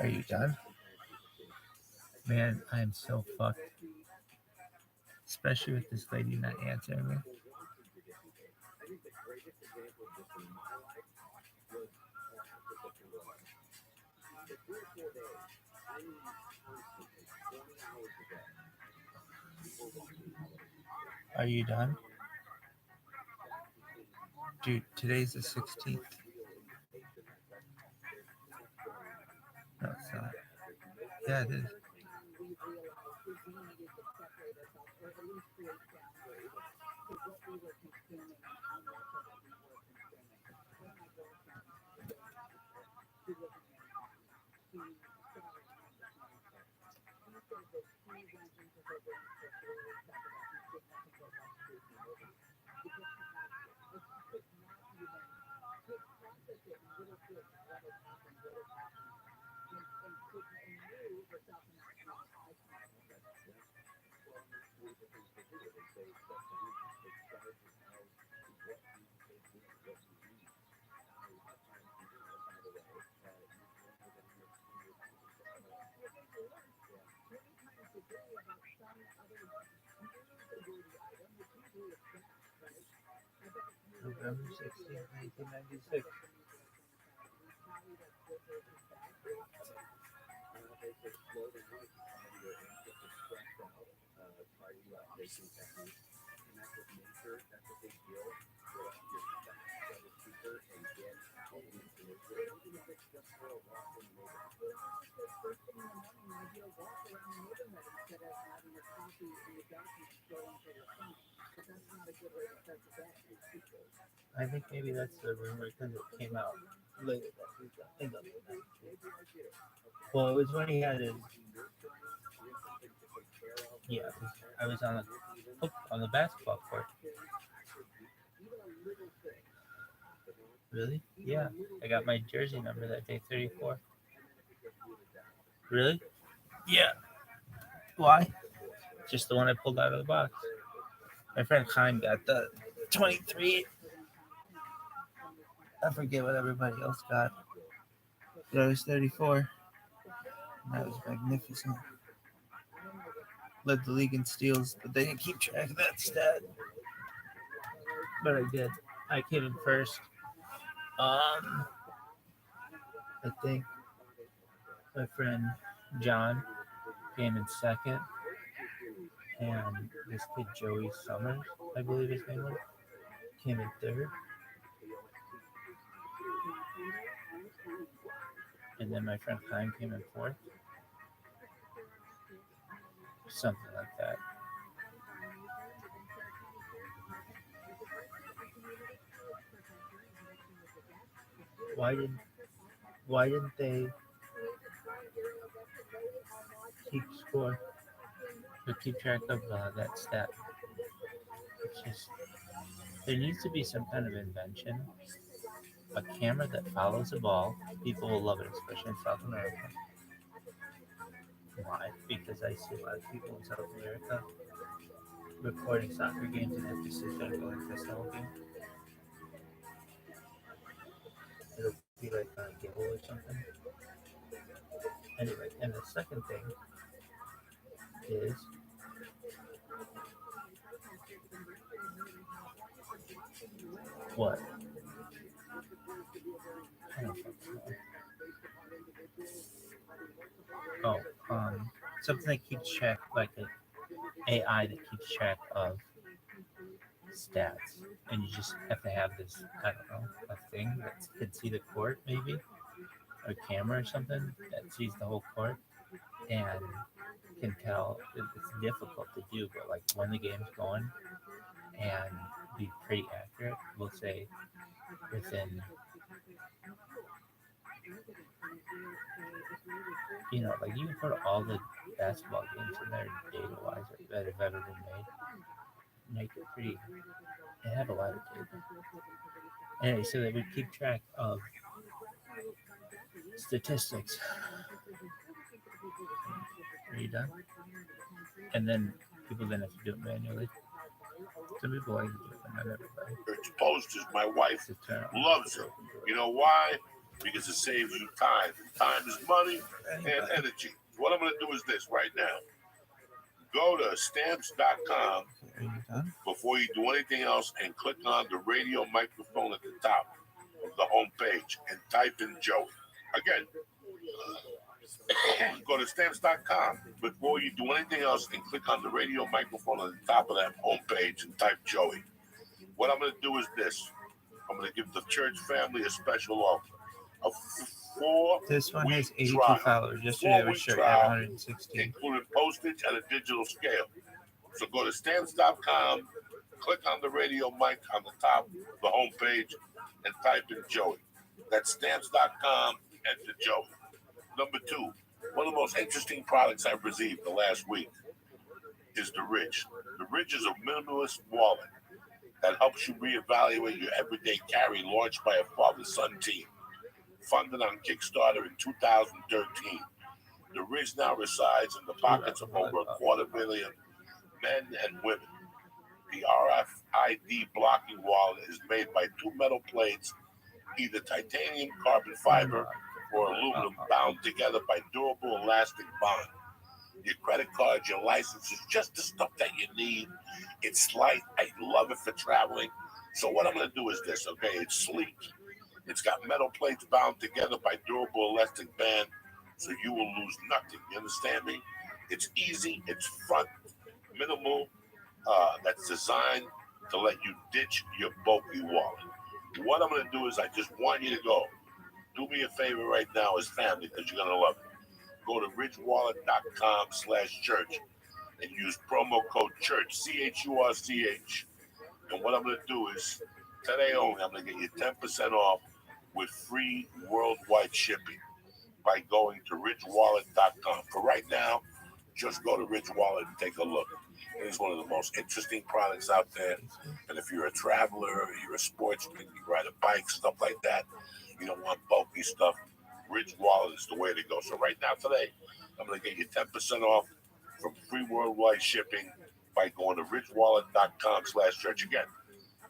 Are you done? Man, I am so fucked. Especially with this lady not answering me. Are you done? Dude, today's the 16th. No, it's not. Yeah, it is. November 16th, 1996. I think maybe that's the rumor because it came out later that week. I think of it. Well, it was when he had his. Yeah, I was on the basketball court. Really? Yeah, I got my jersey number that day, 34. Really? Yeah. Why? Just the one I pulled out of the box. My friend Chaim got the 23. I forget what everybody else got. But I was 34. And that was magnificent. Led the league in steals, but they didn't keep track of that stat. But I did. I came in first. I think my friend John came in second. And this kid Joey Summers, I believe his name was, came in third. And then my friend Chaim came in fourth. Something like that. Why didn't they keep score or keep track of that stat? It's just, there needs to be some kind of invention. A camera that follows a ball. People will love it, especially in South America. Why? Because I see a lot of people in South America recording soccer games and have to sit there going for a whole game. It'll be like a giveaway or something. Anyway, and the second thing is what? I don't fucking know. Oh, something that keeps track, like an AI that keeps track of stats, and you just have to have this, I don't know, a thing that can see the court, maybe, or a camera or something that sees the whole court and can tell. It's difficult to do, but like when the game's going and be pretty accurate. We'll say within, like you can put all the basketball games in there data-wise that have ever been made. Make it pretty. They have a lot of data. Anyway, so that we keep track of statistics. Are you done? And then people then have to do it manually. Some people like to do it, but not everybody. It's posters. My wife loves it. You know why? because it saves you time. And time is money and energy. What I'm going to do is this right now. Go to stamps.com before you do anything else and click on the radio microphone at the top of the home page and type in Joey. Again, go to stamps.com before you do anything else and click on the radio microphone at the top of that home page and type Joey. What I'm going to do is this. I'm going to give the church family a special offer. This one has 82 trial. followers. Yesterday I was sure you had 116. Including postage and a digital scale. So go to stamps.com, click on the radio mic on the top of the home page, and type in Joey. That's stamps.com, enter Joey. Number 2, one of the most interesting products I've received the last week is the Ridge. The Ridge is a minimalist wallet that helps you reevaluate your everyday carry, launched by a father-son team. Funded on Kickstarter in 2013. The Ridge now resides in the pockets of over 250,000 men and women. The RFID blocking wallet is made by 2 metal plates, either titanium, carbon fiber, or aluminum, bound together by durable elastic bond. Your credit card, your license is just the stuff that you need. It's light. I love it for traveling. So what I'm going to do is this, okay? It's sleek. It's got metal plates bound together by durable elastic band, so you will lose nothing. You understand me? It's easy. It's front minimal. That's designed to let you ditch your bulky wallet. What I'm going to do is I just want you to go. Do me a favor right now as family, because you're going to love it. Go to ridgewallet.com/church and use promo code CHURCH, CHURCH. And what I'm going to do is, today only, I'm going to get you 10% off with free worldwide shipping by going to ridgewallet.com. For right now, just go to Ridge Wallet and take a look. It is one of the most interesting products out there. And if you're a traveler, you're a sportsman, you ride a bike, stuff like that, you don't want bulky stuff, Ridge Wallet is the way to go. So right now, today, I'm going to get you 10% off from free worldwide shipping by going to ridgewallet.com/church. Again,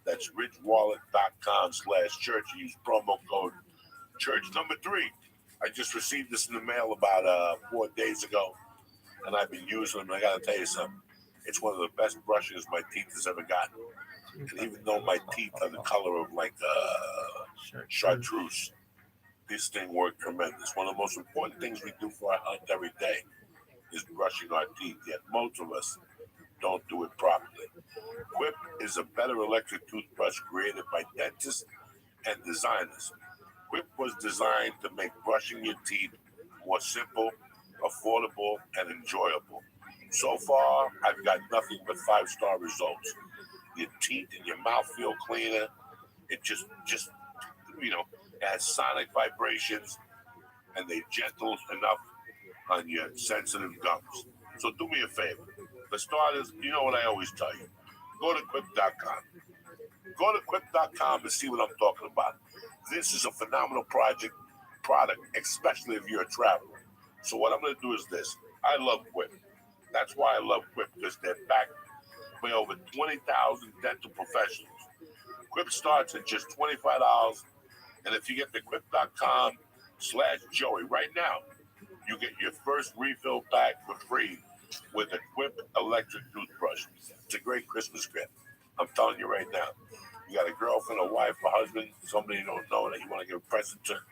that's ridgewallet.com/church. Use promo code CHURCH. Number 3, I just received this in the mail about 4 days ago, and I've been using them. And I got to tell you something. It's one of the best brushes my teeth has ever gotten. And even though my teeth are the color of like chartreuse, this thing worked tremendous. One of the most important things we do for our health every day is brushing our teeth. Yet most of us don't do it properly. Quip is a better electric toothbrush created by dentists and designers. Quip was designed to make brushing your teeth more simple, affordable, and enjoyable. So far, I've got nothing but 5-star results. Your teeth and your mouth feel cleaner. It just has sonic vibrations, and they're gentle enough on your sensitive gums. So do me a favor. For starters, you know what I always tell you. Go to quip.com. Go to quip.com and see what I'm talking about. This is a phenomenal product, especially if you're a traveler. So what I'm going to do is this. I love Quip. That's why I love Quip, because they're backed by over 20,000 dental professionals. Quip starts at just $25, and if you get the quip.com/Joey right now, you get your first refill pack for free with a Quip electric toothbrush. It's a great Christmas gift. I'm telling you right now. You got a girlfriend, a wife, a husband, somebody you don't know that you want to give a present to.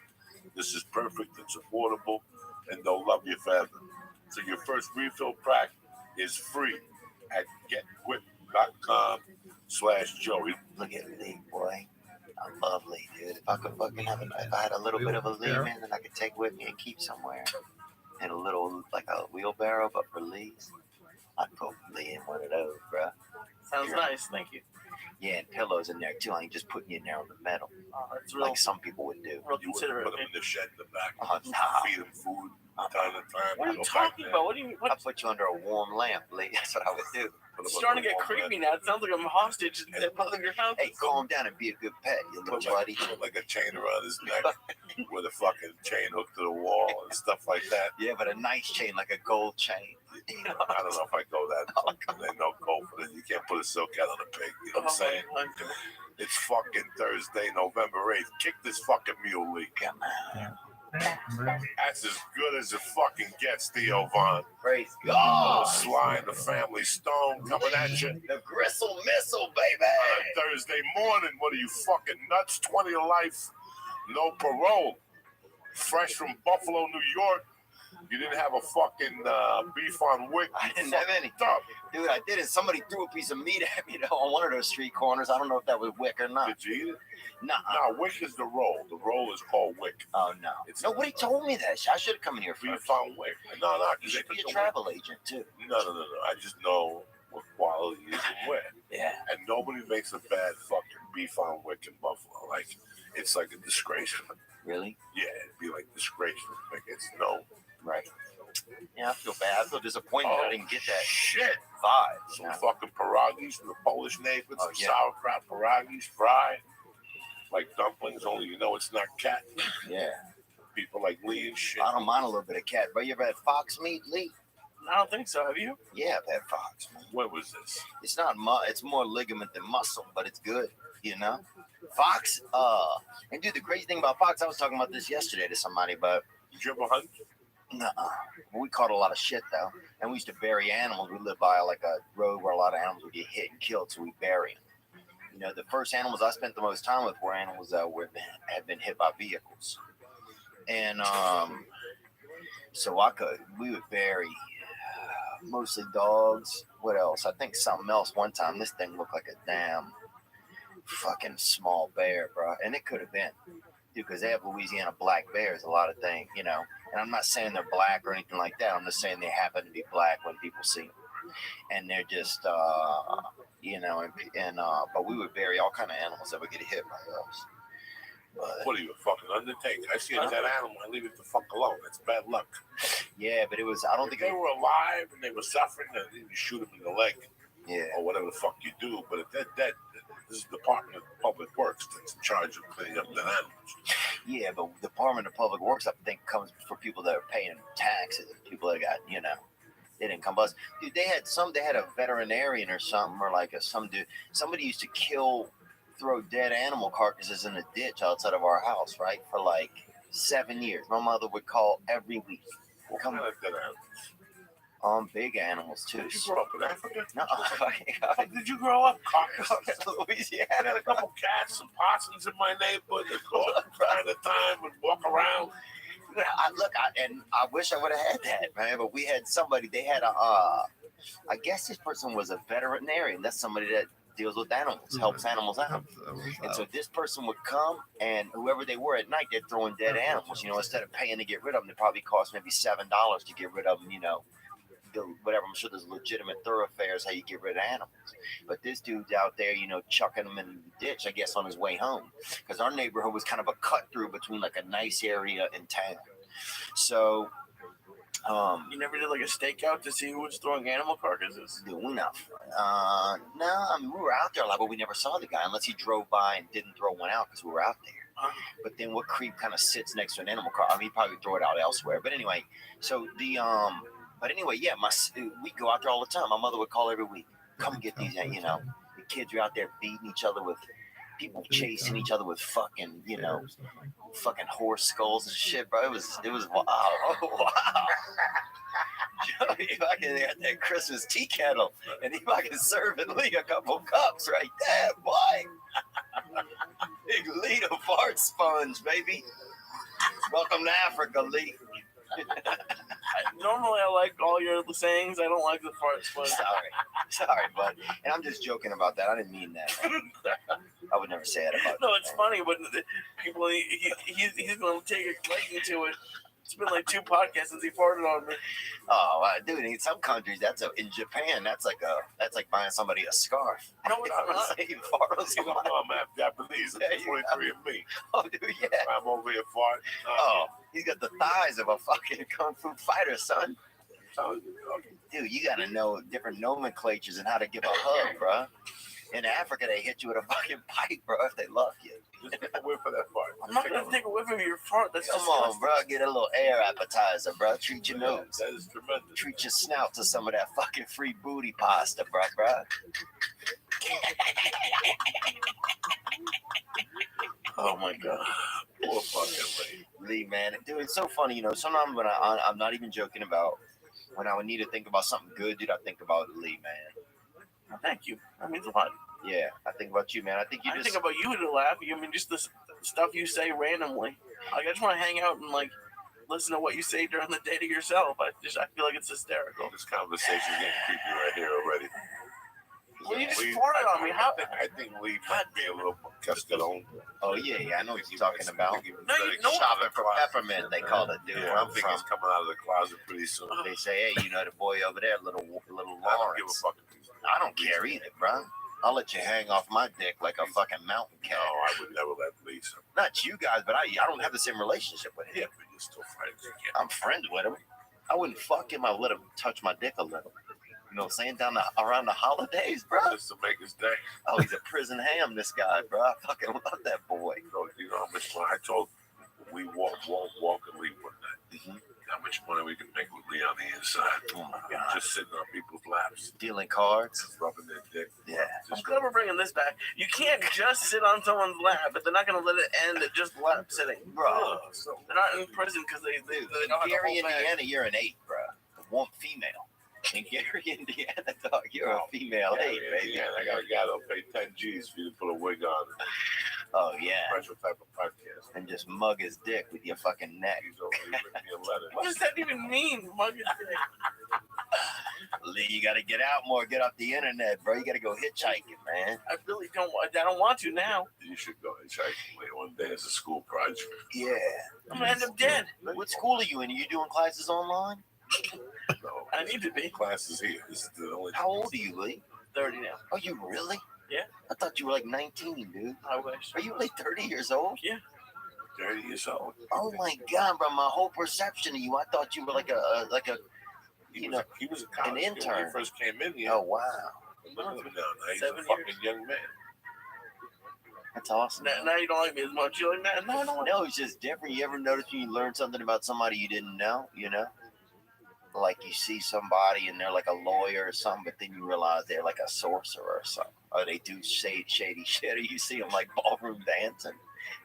This is perfect, it's affordable, and they'll love you forever. So your first refill pack is free at getquip.com/Joey. Look at me, boy. I'm lovely, dude. If I could fucking if I had a little bit of a Lehman that I could take with me and keep somewhere, and a little, like a wheelbarrow, but for leaves, I'd put Lee in one of those, bro. Sounds nice, thank you. Yeah, and pillows in there too. I ain't just putting you in there on the metal, It's real, like some people would do. real You wouldn't considerate. put them in the shed in the back. Oh, nah. Feed them food time to time. What are Go you back talking there. about? What do you? I What? put you under a warm lamp, Lee. That's what I would do. Put slapping It's him. starting to get creepy now. It sounds like I'm hostage in the middle of your house. Hey, calm down and be a good pet, you little buddy. Put like a chain around his neck with a fucking chain hooked to the wall and stuff like that. Yeah, but a nice chain, like a gold chain. I don't know if I go that. They no go for it. You can't put a silk hat on a pig. You know what I'm saying? It's fucking Thursday, November 8th. Kick this fucking mule leak. Come on. That's as good as it fucking gets, Theo Von. Praise Oh, God. Sly and the Family Stone coming at you. The gristle missile, baby. On a Thursday morning. What are you fucking nuts? 20 to life. No parole. Fresh from Buffalo, New York. You didn't have a fucking beef on wick. I didn't have any. Up. Dude, I did it. Somebody threw a piece of meat at me on one of those street corners. I don't know if that was wick or not. Did you eat it? Nuh-uh. No, wick is the roll. The roll is called wick. Oh, no. Nobody told me that. I should have come in here Beef first. on wick. No. You should be a travel agent, too. No. I just know what quality is and where. Yeah. And nobody makes a bad fucking beef on wick in Buffalo. Like, it's like a disgrace. Really? Yeah, it'd be like disgraceful. Like, it's no. Right. Yeah, I feel bad. I feel disappointed I didn't get that Shit. vibe. Some fucking pierogies from the Polish neighbors, Oh, some yeah. sauerkraut pierogies fried. Like dumplings, only you know it's not cat. Yeah. People like Lee and shit. I don't mind a little bit of cat. But you ever had fox meat, Lee? I don't think so. Have you? Yeah, I've had fox meat. What was this? It's not it's more ligament than muscle, but it's good, you know? Fox, and dude, the crazy thing about fox, I was talking about this yesterday to somebody, but Did you ever hunt? nuh-uh. We caught a lot of shit though, and we used to bury animals. We lived by like a road where a lot of animals would get hit and killed, so we bury them. You know, the first animals I spent the most time with were animals that had been hit by vehicles, and so we would bury mostly dogs. What else? I think something else. One time, this thing looked like a damn fucking small bear, bro, and it could have been. Dude, because they have Louisiana black bears, a lot of things, you know. And I'm not saying they're black or anything like that. I'm just saying they happen to be black when people see them. And they're just, you know, but we would bury all kind of animals that would get hit by us. But, What are you, a fucking undertaker? I see a dead animal, I leave it the fuck alone. That's bad luck. yeah, but it was, I don't If think they were alive and they were suffering, then you shoot them in the leg yeah. or whatever the fuck you do. But if they're dead, this is the Department of Public Works that's in charge of cleaning up dead animals. Yeah, but the Department of Public Works, I think, comes for people that are paying taxes, people that got, you know, they didn't come bust. Dude, they had a veterinarian or something, or like somebody used to throw dead animal carcasses in a ditch outside of our house, right, for like 7 years. My mother would call every week. What Come kind of dead animals? big animals too. Did you grow up in Africa? No, How did you grow up? Carcasses. I Louisiana. had a couple cats and possums in my neighborhood that go up from time to time and walk around. I wish I would have had that, man. But we had somebody. They had I guess this person was a veterinarian. That's somebody that deals with animals, helps animals out. And so this person would come, and whoever they were at night, they're throwing dead animals. You know, instead of paying to get rid of them, it probably cost maybe $7 to get rid of them. You know, whatever. I'm sure there's legitimate thoroughfares how you get rid of animals. But this dude's out there, you know, chucking them in the ditch, I guess, on his way home, because our neighborhood was kind of a cut through between like a nice area and town. So. You never did like a stakeout to see who was throwing animal carcasses? No, no. I mean, we were out there a lot, but we never saw the guy unless he drove by and didn't throw one out because we were out there. But then what creep kind of sits next to an animal car? I mean, he'd probably throw it out elsewhere. But anyway, so yeah, we go out there all the time. My mother would call every week, come get these, you know, the kids are out there beating each other with, people chasing each other with fucking, you know, fucking horse skulls and shit, bro. It was wow. Oh, wow. Joey fucking got that Christmas tea kettle, and he fucking serving Lee a couple cups right there, boy. Big Lee the fart sponge, baby. Welcome to Africa, Lee. Normally, I like all your sayings. I don't like the fart sponge. Sorry, bud. And I'm just joking about that. I didn't mean that. I would never say that about. No, it's funny, but people, he's gonna take a liking to it. It's been like 2 podcasts since he farted on me. Oh, dude! In some countries, in Japan, that's like buying somebody a scarf. No, it's not. You fart on You know, somebody. I'm half Japanese. Yeah, That's 23 of me. Oh, dude, yeah. I'm over here farting. Oh, he's got the thighs of a fucking kung fu fighter, son. I'm telling you, dude, you gotta know different nomenclatures and how to give a hug, bro. In Africa, they hit you with a fucking pipe, bro, if they love you. Just take a whiff of that fart. I'm not gonna take a whiff of your fart. That's Come disgusting. on, bro. Get a little air appetizer, bro. Treat your nose. That is tremendous. Treat your snout to some of that fucking free booty pasta, bro. Oh my god. Poor fucking Lee, man. Dude, it's so funny, you know. Sometimes when I'm not even joking about when I would need to think about something good, dude, I think about Lee, man. Well, thank you. That means a lot. Yeah, I think about you, man. I think you I just. think about you to laugh. I mean, just the stuff you say randomly. Like, I just want to hang out and like listen to what you say during the day to yourself. I feel like it's hysterical. This conversation's getting creepy right here already. Well, you just farted on me. How? I think Lee might be a little cascarón. Oh yeah, I know what you're talking about. No, you know Shopping for peppermint, they call it, dude. Yeah, Where I I'm think from. he's coming out of the closet pretty soon. They say, hey, you know the boy over there, little I don't give a Lawrence. fucking piece. I don't care either, bro. I'll let you hang off my dick like a fucking mountain No, cat. I would never let Lee. Not you guys, but I don't have the same relationship with Yeah, him. but you're still friends. You can't. I'm friends with him. I wouldn't fuck him. I would let him touch my dick a little. You know what I'm saying? Around the holidays, bro. Just to make his day. Oh, he's a prison ham, this guy, bro. I fucking love that boy. You know how much money I told we walk and leave one night. Mhm. How much money we can make with Lee on the inside. Oh my god. Just sitting on people's laps, Dealing cards. just rubbing their dick. Yeah. I'm Just glad we're bringing this back. You can't just sit on someone's lap, but they're not going to let it end at just lap sitting. Bro. They're not in prison because they Dude, don't in have the Gary, whole bag. Indiana, you're an 8, bro. One female. In Gary, Indiana, dog, you're a female 8, baby. Yeah, I got a guy that'll pay 10 G's for you to put a wig on. Oh, yeah. Special type of podcast. And just mug his dick with your fucking neck. He's over here written me a letter. What does that even mean? Mug his dick? Lee, you gotta get out more, get off the internet, bro. You gotta go hitchhiking, man. I really don't. I don't want to now. You should go and check one day as a school project. Yeah. I'm gonna end up dead. What school are you in? Are you doing classes online? No, I need to be. classes here. This is the only. How old are you, Lee? 30 now. Are you really? Yeah. I thought you were like 19, dude. I wish. Are you like 30 years old? 30 years old. Oh my god, bro! My whole perception of you, I thought you were like a He was a college kid intern. when he first came in here. Oh wow, Look at him now. Now he's 7 a fucking young man. that's awesome. Now you don't like me as much. You're like, no, I don't want No, it's just different. You ever notice when you learn something about somebody you didn't know? You know, like you see somebody and they're like a lawyer or something, but then you realize they're like a sorcerer or something, or they do shady shit, or you see them like ballroom dancing,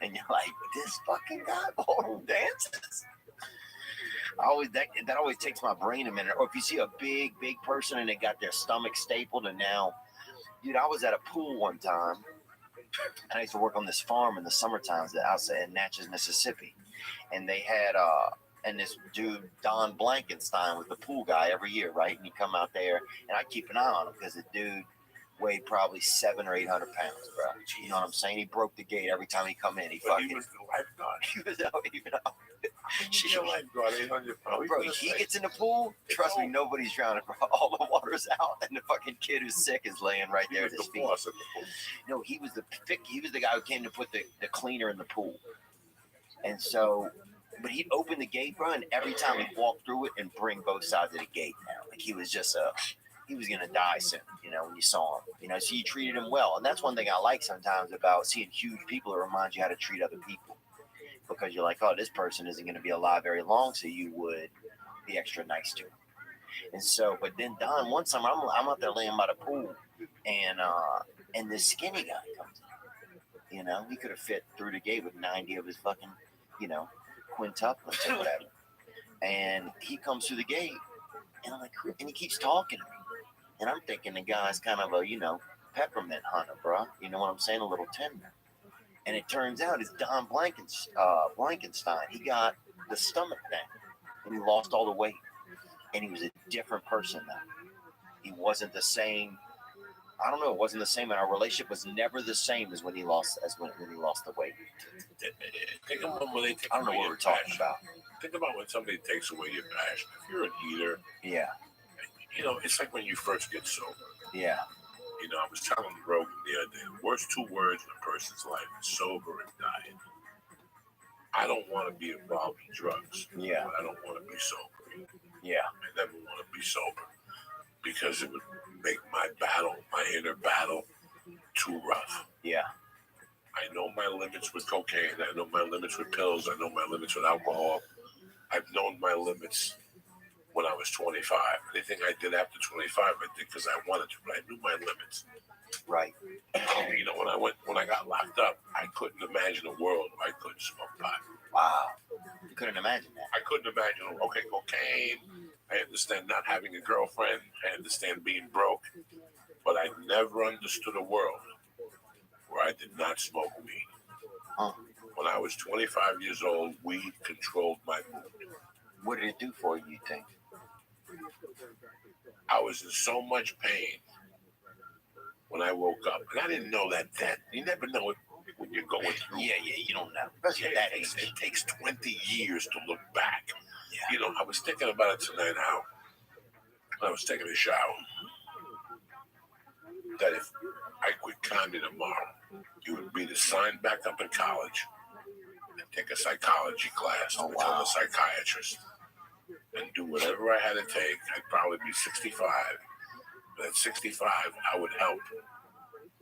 and you're like, this fucking guy ballroom dances. That always takes my brain a minute. Or if you see a big person and they got their stomach stapled, and now, dude, I was at a pool one time, and I used to work on this farm in the summer times outside in Natchez, Mississippi, and they had and this dude Don Blankenstein was the pool guy every year, right? And he'd come out there, and I'd keep an eye on him because the dude weighed probably 700 or 800 pounds, bro. You know what I'm saying? He broke the gate every time he come in. He But fucking he was the lifeguard. he was out, even out. He's a lifeguard, 800 pounds. Bro, he gets in the pool. Trust me, nobody's drowning, bro. All the water's out, and the fucking kid who's sick is laying right there at his feet. Boss at the pool. No, he was the guy who came to put the cleaner in the pool. And so, but he'd open the gate, bro, and every time he'd walk through it and bring both sides of the gate down. Like he was just he was gonna die soon, you know, when you saw him. You know, so you treated him well. And that's one thing I like sometimes about seeing huge people. It reminds you how to treat other people. Because you're like, oh, this person isn't gonna be alive very long, so you would be extra nice to him. And so, but then Don, one summer, I'm out there laying by the pool, and this skinny guy comes in. You know, he could have fit through the gate with 90 of his fucking, you know, quintuplets or whatever. And he comes through the gate, and I'm like, and he keeps talking to me. And I'm thinking the guy's kind of a, you know, peppermint hunter, bro. You know what I'm saying? A little tender. And it turns out it's Don Blankenstein. He got the stomach thing, and he lost all the weight. And he was a different person now. He wasn't the same. I don't know. It wasn't the same. And our relationship was never the same as when he lost the weight. Think about when they take I don't know away what your we're talking passion. about. Think about when somebody takes away your passion. If you're an eater, Yeah, you know, it's like when you first get sober. yeah, You know, I was telling Rogan the other day, the worst 2 words in a person's life is sober and diet. I don't want to be involved in drugs. yeah, But I don't want to be sober. yeah. I never want to be sober. because it would make my inner battle, too rough. Yeah. I know my limits with cocaine. I know my limits with pills. I know my limits with alcohol. I've known my limits when I was 25. Anything I did after 25, I did because I wanted to, but I knew my limits. Right. You know, when I got locked up, I couldn't imagine a world where I couldn't smoke pot. Wow. You couldn't imagine that. I couldn't imagine, okay, cocaine. I understand not having a girlfriend. I understand being broke. But I never understood a world where I did not smoke weed. Huh. When I was 25 years old, weed controlled my mood. What did it do for you, you think? I was in so much pain when I woke up. And I didn't know that then. You never know it when you're going through. Yeah, you don't know. Especially that age. It takes 20 years to look back. Yeah. You know, I was thinking about it tonight how I was taking a shower. That if I quit comedy tomorrow, it would be to sign back up in college and take a psychology class to become a psychiatrist and do whatever I had to take. I'd probably be 65. But at 65, I would help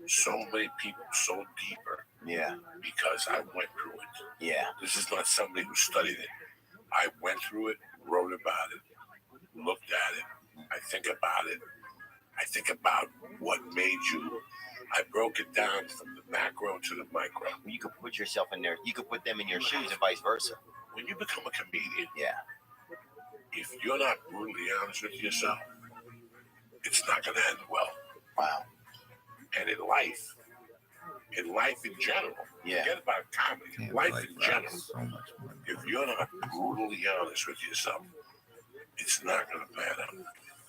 so many people so deeper. Yeah. Because I went through it. Yeah. This is not somebody who studied it. I went through it, wrote about it, looked at it. I think about it. I think about what made you. I broke it down from the macro to the micro. You could put yourself in there. You could put them in your shoes and vice versa. When you become a comedian, yeah, if you're not brutally honest with yourself, it's not going to end well. Wow. And in life in general, forget about comedy, life in general, so much more. if you're not brutally honest with yourself, it's not going to pan out.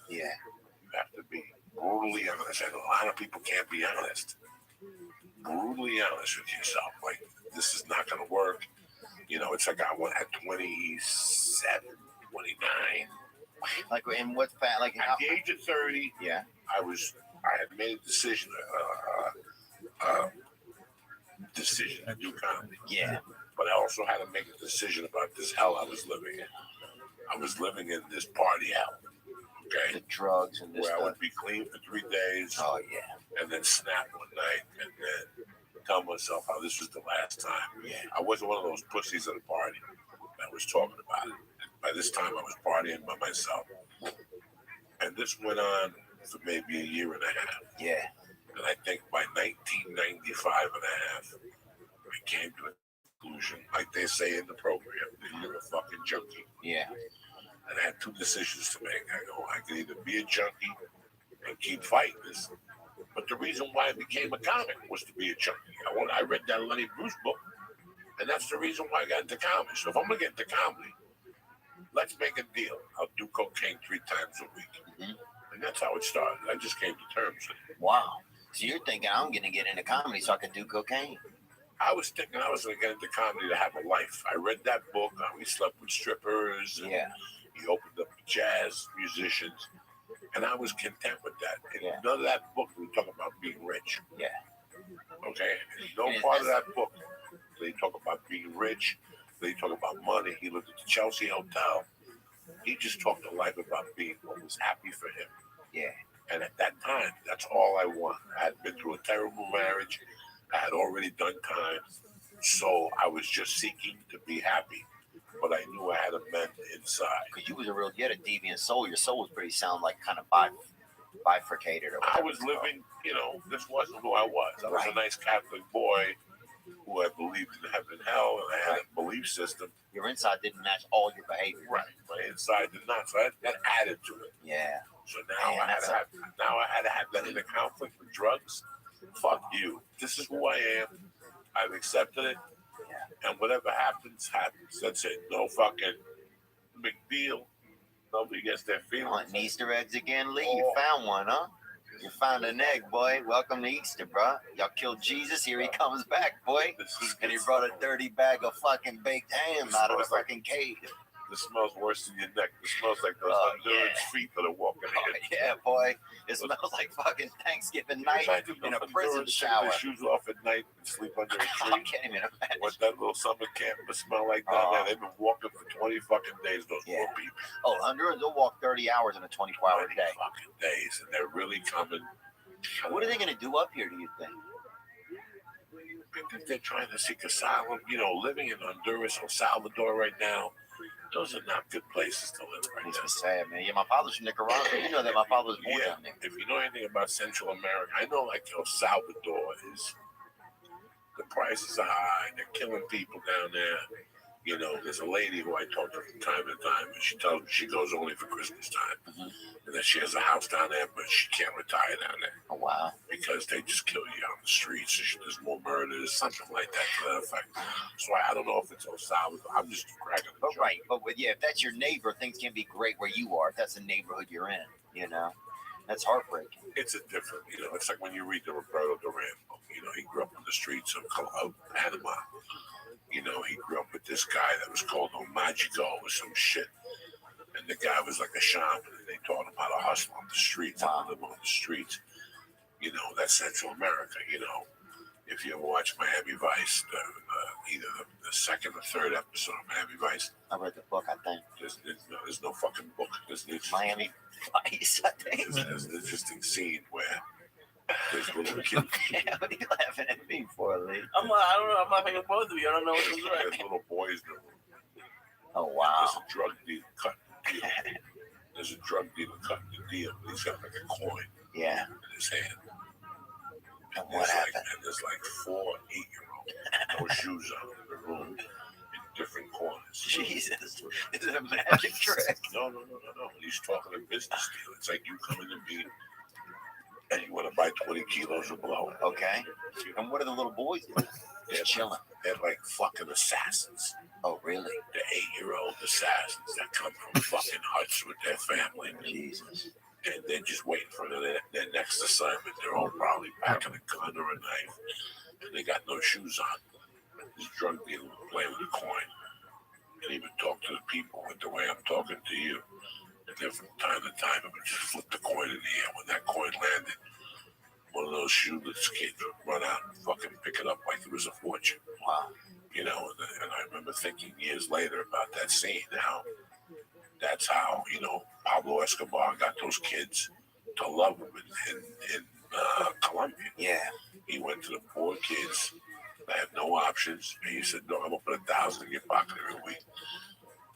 Yeah. You have to be brutally honest, and a lot of people can't be honest. Brutally honest with yourself, like, this is not going to work. You know, it's like I went at 27, 29. Like, in what fact? Like, at the age of 30, yeah, I had made a decision, to do comedy. Yeah. But I also had to make a decision about this hell I was living in. I was living in this party hell. Okay. The drugs and this where stuff. I would be clean for 3 days. Oh yeah. And then snap one night and then tell myself how this was the last time. Yeah. I wasn't one of those pussies at a party that was talking about it. By this time I was partying by myself. And this went on for maybe a year and a half. Yeah. And I think by 1995 and a half, I came to a conclusion, like they say in the program, that you're a fucking junkie. Yeah. And I had 2 decisions to make. I go, I could either be a junkie and keep fighting this. But the reason why I became a comic was to be a junkie. I read that Lenny Bruce book, and that's the reason why I got into comedy. So if I'm going to get into comedy, let's make a deal. I'll do cocaine 3 times a week. Mm-hmm. And that's how it started. I just came to terms with it. Wow. So you're thinking, I'm going to get into comedy so I can do cocaine. I was thinking I was going to get into comedy to have a life. I read that book. We slept with strippers. And yeah. He opened up jazz musicians. And I was content with that. And yeah. none of that book we talk about being rich. Yeah. Okay? No part of that book they talk about being rich. They talk about money. He looked at the Chelsea Hotel. He just talked to life about being what was happy for him. Yeah. And at that time, that's all I wanted. I had been through a terrible marriage. I had already done time. So I was just seeking to be happy. But I knew I had a mend inside. Because you had a deviant soul. Your soul was pretty sound like kind of bifurcated. Or I was living, this wasn't who I was. I was a nice Catholic boy who had believed in heaven and hell, and I had a belief system. Your inside didn't match all your behavior. Right. My inside did not. So that added to it. Yeah. So now I had to have that inner conflict with drugs. Fuck you. This is who I am. I've accepted it. Yeah. And whatever happens, happens. That's it. No fucking big deal. Nobody gets their feelings. Hunting Easter eggs again, Lee? You found one, huh? You found an egg, boy. Welcome to Easter, bro. Y'all killed Jesus. Here he comes back, boy. And he brought a dirty bag of fucking baked ham out of the fucking cave. This smells worse than your neck. It smells like those Honduran feet that are walking in. Yeah, boy. It smells like fucking Thanksgiving night in a prison shower. Their shoes off at night and sleep under a tree. I can't even imagine. What that little summer camp must smell like down there. They've been walking for 20 fucking days, those poor people. Oh, Hondurans will walk 30 hours in a 24-hour day. Fucking days, and they're really coming. What are they going to do up here, do you think? I think they're trying to seek asylum. You know, living in Honduras or Salvador right now, those are not good places to live right now. It's sad, man. Yeah, my father's from Nicaragua. You know that my father was born down there. If you know anything about Central America, I know like El Salvador is, the prices are high. They're killing people down there. You know, there's a lady who I talk to from time to time, and she tells me she goes only for Christmas time. And that she has a house down there, but she can't retire down there. Oh, wow. Because they just kill you on the streets. There's more murders, something like that to that effect. So I don't know if it's El Salvador. I'm just cracking the joke. Right, but if that's your neighbor, things can be great where you are. If that's the neighborhood you're in, you know? That's heartbreaking. It's a different, you know, it's like when you read the Roberto Duran book. You know, he grew up on the streets of Panama. You know, he grew up with this guy that was called Magico or some shit. And the guy was like a shaman, and they taught him how to hustle on the streets, how to live on the streets. You know, that's Central America, you know. If you ever watch Miami Vice, either the second or third episode of Miami Vice. I read the book, I think. There's no fucking book. There's Miami Vice, I think. There's an interesting scene where there's little kids. Yeah, what are you laughing at me for, Lee? I don't know. I'm laughing at both of you. I don't know which one's right. There's little boys in the room. Oh, wow. There's a drug dealer cutting the deal. There's a drug dealer cutting the deal. He's got like a coin in his hand. And what happened? And there's like 4 8-year-olds, no shoes on in the room, in different corners. Jesus. Is it a magic trick? No. He's talking a business deal. It's like you come in and be, and you want to buy 20 kilos of blow. Okay. And what are the little boys doing? Just chilling. They're like fucking assassins. Oh, really? The 8-year-old assassins that come from fucking huts with their family. Jesus. And they're just waiting for their next assignment. They're all probably packing a gun or a knife. And they got no shoes on. This drug dealer would play with a coin. And he would talk to the people with the way I'm talking to you. And then from time to time, he would just flip the coin in the air. When that coin landed, one of those shoeless kids would run out and fucking pick it up like it was a fortune. Wow. You know, and I remember thinking years later about that scene, how that's how, you know, Pablo Escobar got those kids to love him in Colombia. Yeah. He went to the poor kids that had no options, and he said, no, I'm going to put $1,000 in your pocket every week,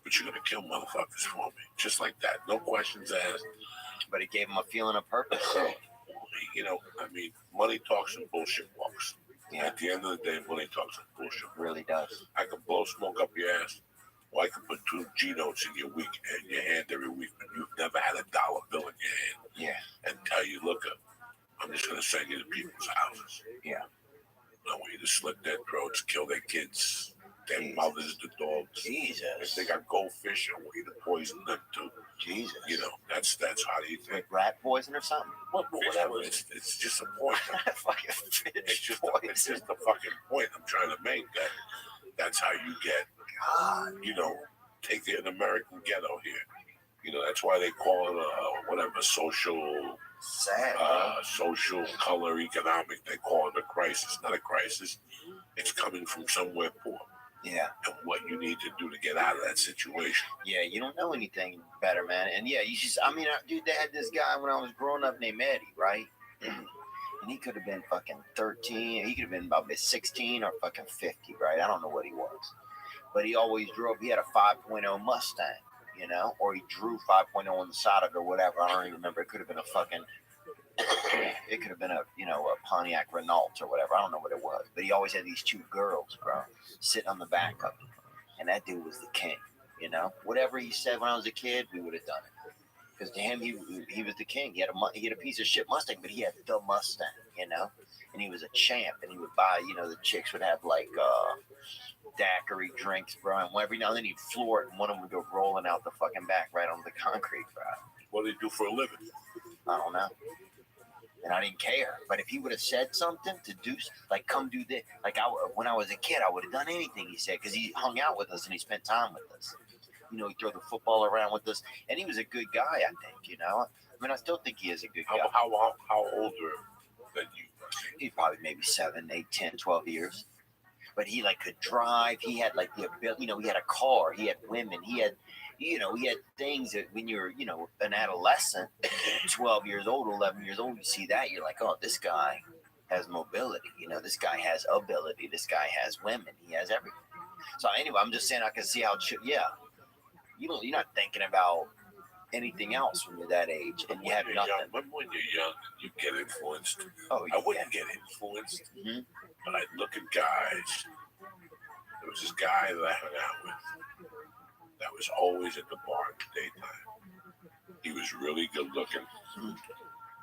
but you're going to kill motherfuckers for me. Just like that. No questions asked. But it gave him a feeling of purpose. So, you know, I mean, money talks and bullshit walks. Yeah. At the end of the day, money talks and bullshit walks. It really does. I can blow smoke up your ass. Or I can put 2 G notes in your hand every week, but you've never had a dollar bill in your hand. Yeah. And tell you, look, I'm just going to send you to people's houses. Yeah. I want you to slit their throats, kill their kids, their mothers, the dogs. Jesus. If they got goldfish, I want you to poison them too. Jesus. You know, that's how you think. Like rat poison or something? Whatever. It's just a point. Fucking fish It's just a fucking point I'm trying to make. That's how you get. God. You know, take an American ghetto here. You know, that's why they call it social color economic. They call it a crisis. Not a crisis. It's coming from somewhere poor. Yeah. And what you need to do to get out of that situation. Yeah, you don't know anything better, man. And yeah, you just, I mean, dude, they had this guy when I was growing up named Eddie, right? And he could have been fucking 13. He could have been about 16 or fucking 50, right? I don't know what he was. But he always drove, he had a 5.0 Mustang, you know? Or he drew 5.0 on the side of it or whatever. I don't even remember. It could have been a fucking, it could have been a Pontiac Renault or whatever. I don't know what it was. But he always had these 2 girls, bro, sitting on the back of him. And that dude was the king, you know? Whatever he said when I was a kid, we would have done it. Because to him, he was the king. He had a piece of shit Mustang, but he had the Mustang, you know? And he was a champ. And he would buy, the chicks would have like daiquiri drinks, bro. And every now and then he'd floor it, and one of them would go rolling out the fucking back right on the concrete, bro. What do they do for a living? I don't know. And I didn't care. But if he would have said something to do, like, come do this, like when I was a kid, I would have done anything he said because he hung out with us and he spent time with us. He'd throw the football around with us, and he was a good guy. I think, I mean, I still think he is a good guy. How older than you? He's probably maybe 7, 8, 10, 12 years. But he could drive. He had the ability. He had a car. He had women. He had things that when you're, an adolescent, 12 years old, 11 years old, you see that, you're like, oh, this guy has mobility. This guy has ability. This guy has women. He has everything. So anyway, I'm just saying I can see how you're not thinking about anything else when you're that age and you have nothing. Remember when you're young, you get influenced. Oh, I wouldn't get influenced, but I'd look at guys. There was this guy that I hung out with that was always at the bar in the daytime. He was really good looking.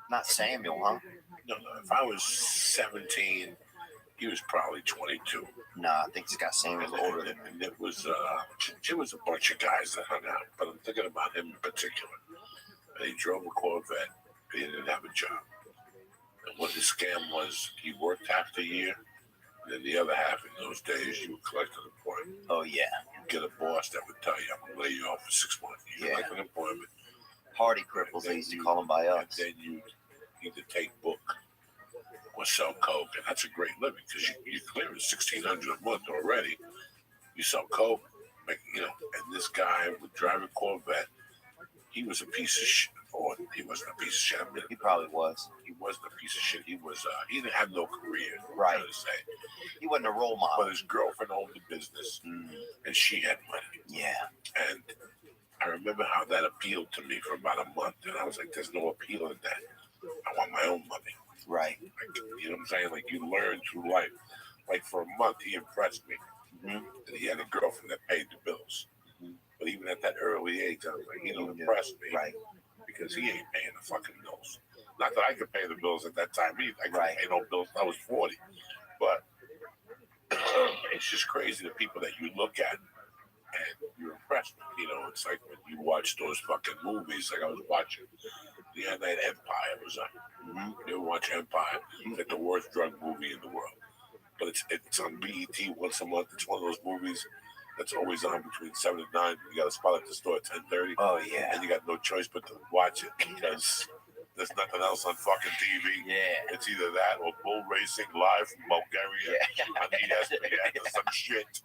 Not Samuel, huh? No. If I was 17, he was probably 22. No, I think this guy Samuel's older than me. And it was a bunch of guys that hung out, but I'm thinking about him in particular. And he drove a Corvette, but he didn't have a job. And what his scam was, he worked half the year, and then the other half in those days, you would collect unemployment. Oh, yeah. You'd get a boss that would tell you, I'm going to lay you off for 6 months. You collect unemployment. Party cripples, they used to call them by us. And then you either take book or sell coke, and that's a great living because you clear $1,600 a month already. You sell coke, and this guy would drive a Corvette. He was a piece of shit. Or he wasn't a piece of shit. I mean, he probably was. He wasn't a piece of shit. He was. He didn't have no career. Right. To say. He wasn't a role model. But his girlfriend owned the business, and she had money. Yeah. And I remember how that appealed to me for about a month, and I was like, "There's no appeal in that. I want my own money." Right. You know what I'm saying? Like you learn through life. Like for a month, he impressed me. And he had a girlfriend that paid the bills. But even at that early age, I was like, he don't impress me. Right. Because he ain't paying the fucking bills. Not that I could pay the bills at that time either. I couldn't pay no bills until I was 40. But it's just crazy the people that you look at and you're impressed with. It's like when you watch those fucking movies, like I was watching the other night, Empire was on. You ever watch Empire? It's like the worst drug movie in the world. But it's on BET once a month. It's one of those movies that's always on between 7 and 9. You got a spot at the store at 10:30. Oh, yeah. And you got no choice but to watch it because there's nothing else on fucking TV. Yeah. It's either that or bull racing live from Bulgaria on ESPN or some shit.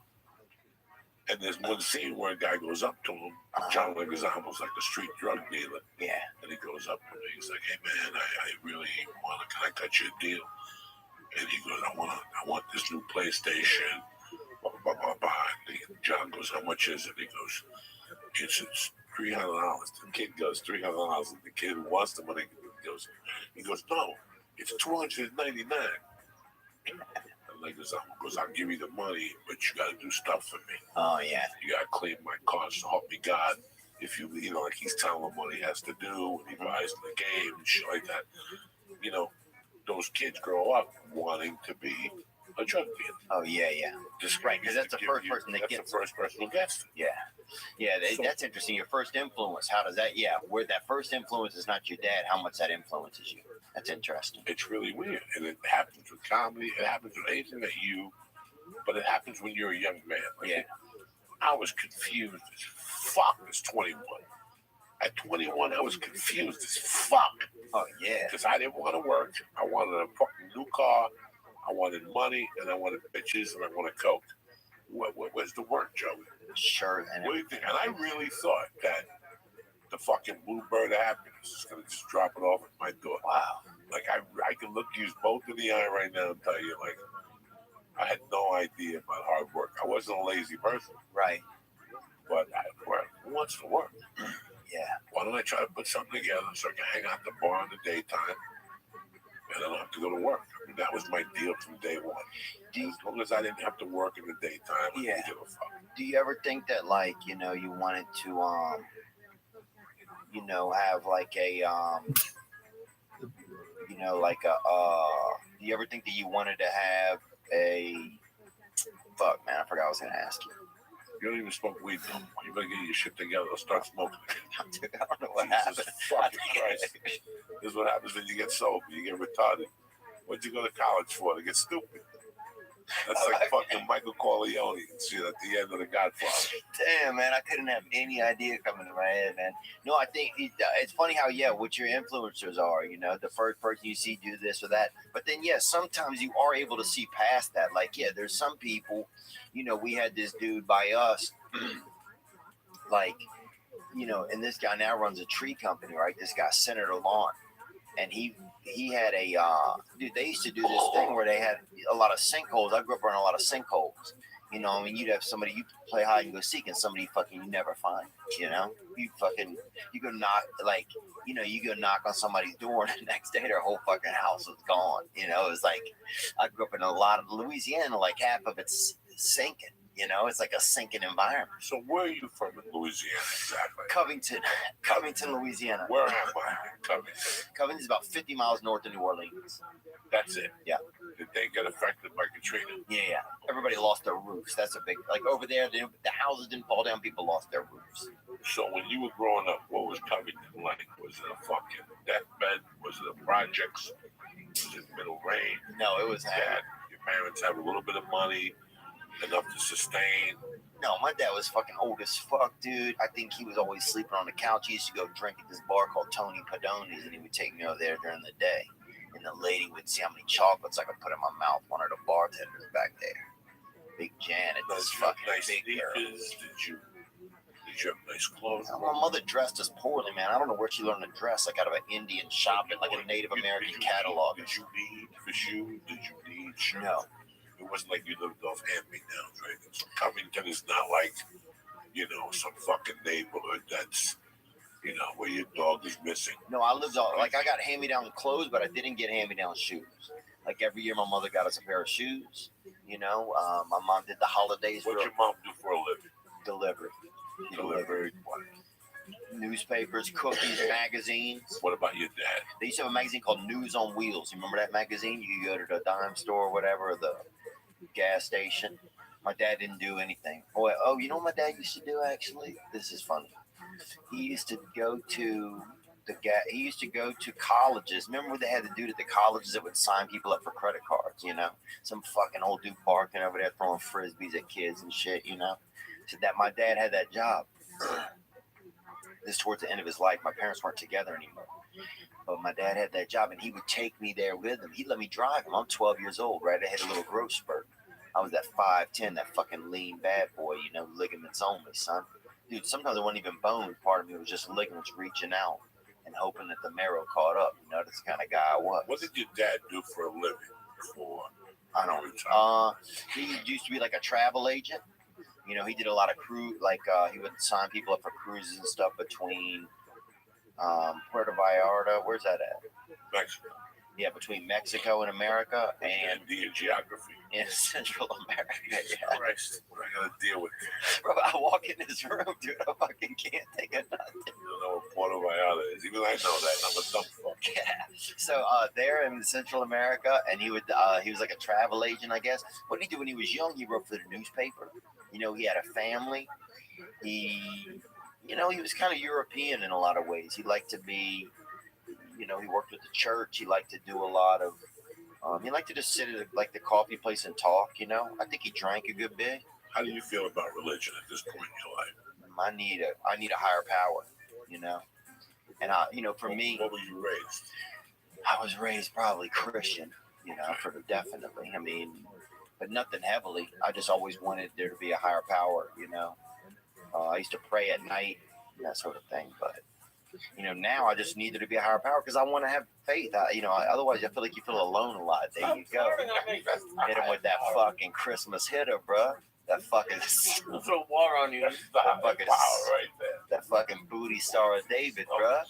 And there's one scene where a guy goes up to him. John Leguizamo's like a street drug dealer. Yeah. And he goes up to me. He's like, "Hey man, I really want to. Can I cut you a deal?" And he goes, I want this new PlayStation. Blah, blah, blah, blah. And John goes, "How much is it?" He goes, it's $300. The kid goes, $300. And the kid who wants the money he goes, "No, it's $299. And Leguizamo goes, "I'll give you the money, but you got to do stuff for me. Oh, yeah. You got to clean my car, so help me God." If like he's telling him what he has to do when he buys the game and shit like that. Those kids grow up wanting to be a drug dealer. Oh, yeah. Just right, because that's the first person that gets it. That's the first person who gets it. Yeah, that's interesting. Your first influence, how does that, where that first influence is not your dad, how much that influences you. That's interesting. It's really weird. And it happens with comedy. It happens with anything but it happens when you're a young man. I was confused as fuck as 21. At 21, I was confused as fuck. Oh, yeah. Because I didn't want to work. I wanted a fucking new car. I wanted money, and I wanted bitches, and I wanted coke. Where's the work, Joey? Sure. What do you think? And I really thought that the fucking bluebird of happiness is going to just drop it off at my door. Wow. Like, I can look you both in the eye right now and tell you, like, I had no idea about hard work. I wasn't a lazy person. Right. But who wants to work? Yeah. Why don't I try to put something together so I can hang out at the bar in the daytime and I don't have to go to work? I mean, that was my deal from day one. As long as I didn't have to work in the daytime, I didn't give a fuck. Do you ever think that, like, you wanted to, have like a, do you ever think that you wanted to have fuck, man, I forgot what I was going to ask you. You don't even smoke weed no more. You better get your shit together or start smoking again. Dude, I don't know what happened. Fucking Christ. This is what happens when you get sober. You get retarded. What'd you go to college for? To get stupid. That's like fucking Michael Corleone and shit at the end of The Godfather. Damn, man, I couldn't have any idea coming to my head, man. No, I think it's funny how, yeah, what your influencers are, you know, the first person you see do this or that. But then, yeah, sometimes you are able to see past that. Like, yeah, there's some people, you know, we had this dude by us, like, you know, and this guy now runs a tree company, right? This guy, Senator Lawn. And he had a, dude, they used to do this thing where they had a lot of sinkholes. I grew up around a lot of sinkholes. You know, I mean, you'd have somebody, you play hide and go seek, and somebody fucking you never find, you know? You go knock, like, you know, you go knock on somebody's door, and the next day their whole fucking house was gone. You know, it was like, I grew up in a lot of Louisiana, like half of it's sinking. You know, it's like a sinking environment. So where are you from in Louisiana exactly? Covington, Louisiana. Where am I? Covington. Covington's about 50 miles north of New Orleans. That's it. Yeah. Did they get affected by Katrina? Yeah. Everybody lost their roofs. That's a big, like over there, the houses didn't fall down. People lost their roofs. So when you were growing up, what was Covington like? Was it a fucking deathbed? Was it a projects? Was it middle range? No, it was Dad, your parents have a little bit of money, enough to sustain. No, my dad was fucking old as fuck, dude. I think he was always sleeping on the couch. He used to go drink at this bar called Tony Padoni's, and he would take me over there during the day. And the lady would see how many chocolates I could put in my mouth. One of the bartenders back there, Big Janet, this fucking nice big girl. sneakers? Did you have nice clothes? My mother dressed us poorly, man. I don't know where she learned to dress, like out of an Indian shop in like a Native American catalog. Did you need for shoes? Did you need shirts? No. It wasn't like you lived off hand-me-downs, right? So Covington is not like, you know, some fucking neighborhood that's, you know, where your dog is missing. No, I lived all, like I got hand-me-down clothes, but I didn't get hand-me-down shoes. Like every year, my mother got us a pair of shoes. You know, my mom did the holidays. What'd your mom do for a living? Delivery. Delivered what? Newspapers, cookies, magazines. What about your dad? They used to have a magazine called News on Wheels. You remember that magazine? You could go to the dime store or whatever, or the gas station. My dad didn't do anything. Oh, you know what my dad used to do actually? This is funny. He used to go to he used to go to colleges. Remember when they had the dude at the colleges that would sign people up for credit cards, you know? Some fucking old dude barking over there throwing frisbees at kids and shit, you know? So that my dad had that job. This towards the end of his life. My parents weren't together anymore. But my dad had that job, and he would take me there with him. He'd let me drive him. I'm 12 years old, right? I had a little growth spurt. I was that 5'10", that fucking lean bad boy, you know, ligaments only, son. Dude, sometimes it wasn't even bone. Part of me was just ligaments reaching out and hoping that the marrow caught up. You know, that's the kind of guy I was. What did your dad do for a living before? I don't know. He used to be like a travel agent. You know, he did a lot of cruise, like he would sign people up for cruises and stuff between Puerto Vallarta. Where's that at? Mexico. Yeah, between Mexico and America and Indian geography. in Central America. Yeah. Christ, I gotta deal with it. Bro, I walk in this room, dude. I fucking can't think of nothing. You don't know what Puerto Vallarta is. Even I know that. I'm a dumb fuck. Yeah. So there in Central America, and he was like a travel agent, I guess. What did he do when he was young? He wrote for the newspaper. You know, he had a family. He was kind of European in a lot of ways. He liked to be, you know, he worked with the church. He liked to do a lot of, he liked to just sit at like the coffee place and talk, you know. I think he drank a good bit. How do you feel about religion at this point in your life? I need a higher power, you know. And for me, what were you raised? I was raised probably Christian, you know, definitely. I mean, but nothing heavily. I just always wanted there to be a higher power, you know. I used to pray at night, that sort of thing. But, you know, now I just need there to be a higher power because I want to have faith. Otherwise I feel like you feel alone a lot. There you go. Hit him with that fucking Christmas hitter, bro. That fucking We'll throw water on you. That's the fucking power right there. That fucking booty star of David, bro.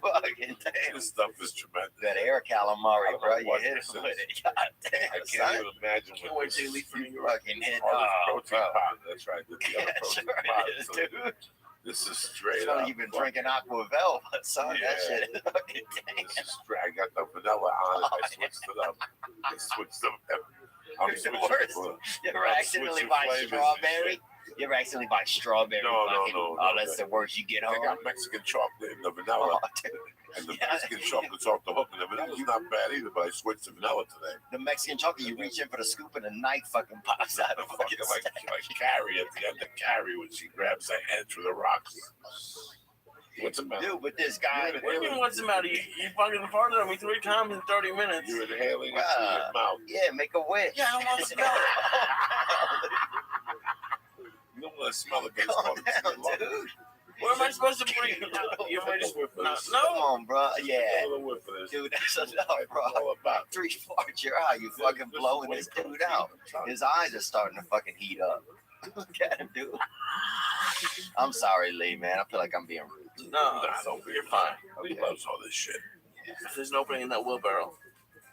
Fucking damn. This stuff is tremendous. That air calamari, bro. You what hit this him with is. it. God I damn, can't son. even imagine Can't what wait this till you is. leave for New York. Fucking hit. Oh, this Oh, protein bro. powder. That's right. The Yeah, other sure protein it powder. is, So dude. this is straight So up. you've been drinking Aqua Velva, son. Yeah. That shit is fucking damn. This is straight. I got the vanilla on it. I switched it up. I'm switching Worse. You ever I'm accidentally switching buy flavors and strawberry? shit. You ever accidentally buy strawberry? No, fucking, no, oh, that's the worst. You get They home. got Mexican chocolate in the vanilla. Oh, dude. And the Yeah. Mexican chocolate's off the hook, and the vanilla's not bad either, but I switched to vanilla today. The Mexican chocolate, you reach in for the scoop and a knife fucking pops out of fucking Like Carrie at the end of Carrie when she grabs the head through the rocks. What's the matter? Dude, but this guy. What do you mean, what's the matter? You fucking farted on me 3 times in 30 minutes. You're inhaling it through your mouth. Yeah, make a wish. Yeah, I want to smell it. You don't want to smell it. Calm down, dude. Where am I supposed to breathe? You Take a whiff of this. Come No. on, bro. Yeah. Take a little whiff of this. Dude, that's enough, That's bro. all about. 3 farts your eye. You fucking blowing this dude out. His eyes are starting to fucking heat up. Look at him, dude. I'm sorry, Lee, man. I feel like I'm being rude. No, Don't be. you're fine. He loves all this shit. If there's an opening in that wheelbarrow,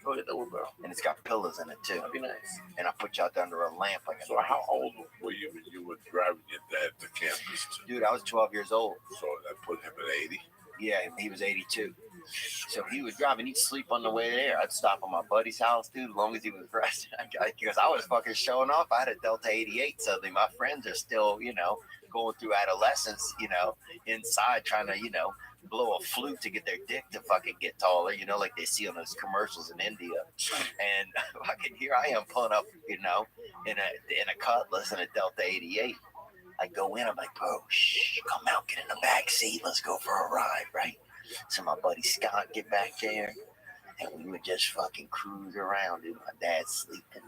go hit that wheelbarrow. And it's got pillows in it, too. That'd be nice. And I put you out there under a lamp like a So how old were you when you were driving your dad to campus? Dude, I was 12 years old. So that put him at 80. Yeah, he was 82. So he would drive and he'd sleep on the way there. I'd stop at my buddy's house, dude, as long as he was resting. Because I was fucking showing off. I had a Delta 88 suddenly. My friends are still, going through adolescence, inside trying to, blow a flute to get their dick to fucking get taller, like they see on those commercials in India. And fucking here I am pulling up, in a Cutlass and a Delta 88. I go in, I'm like, bro, shh, come out, get in the back seat, let's go for a ride, right? So my buddy Scott get back there, and we would just fucking cruise around, dude. My dad's sleeping,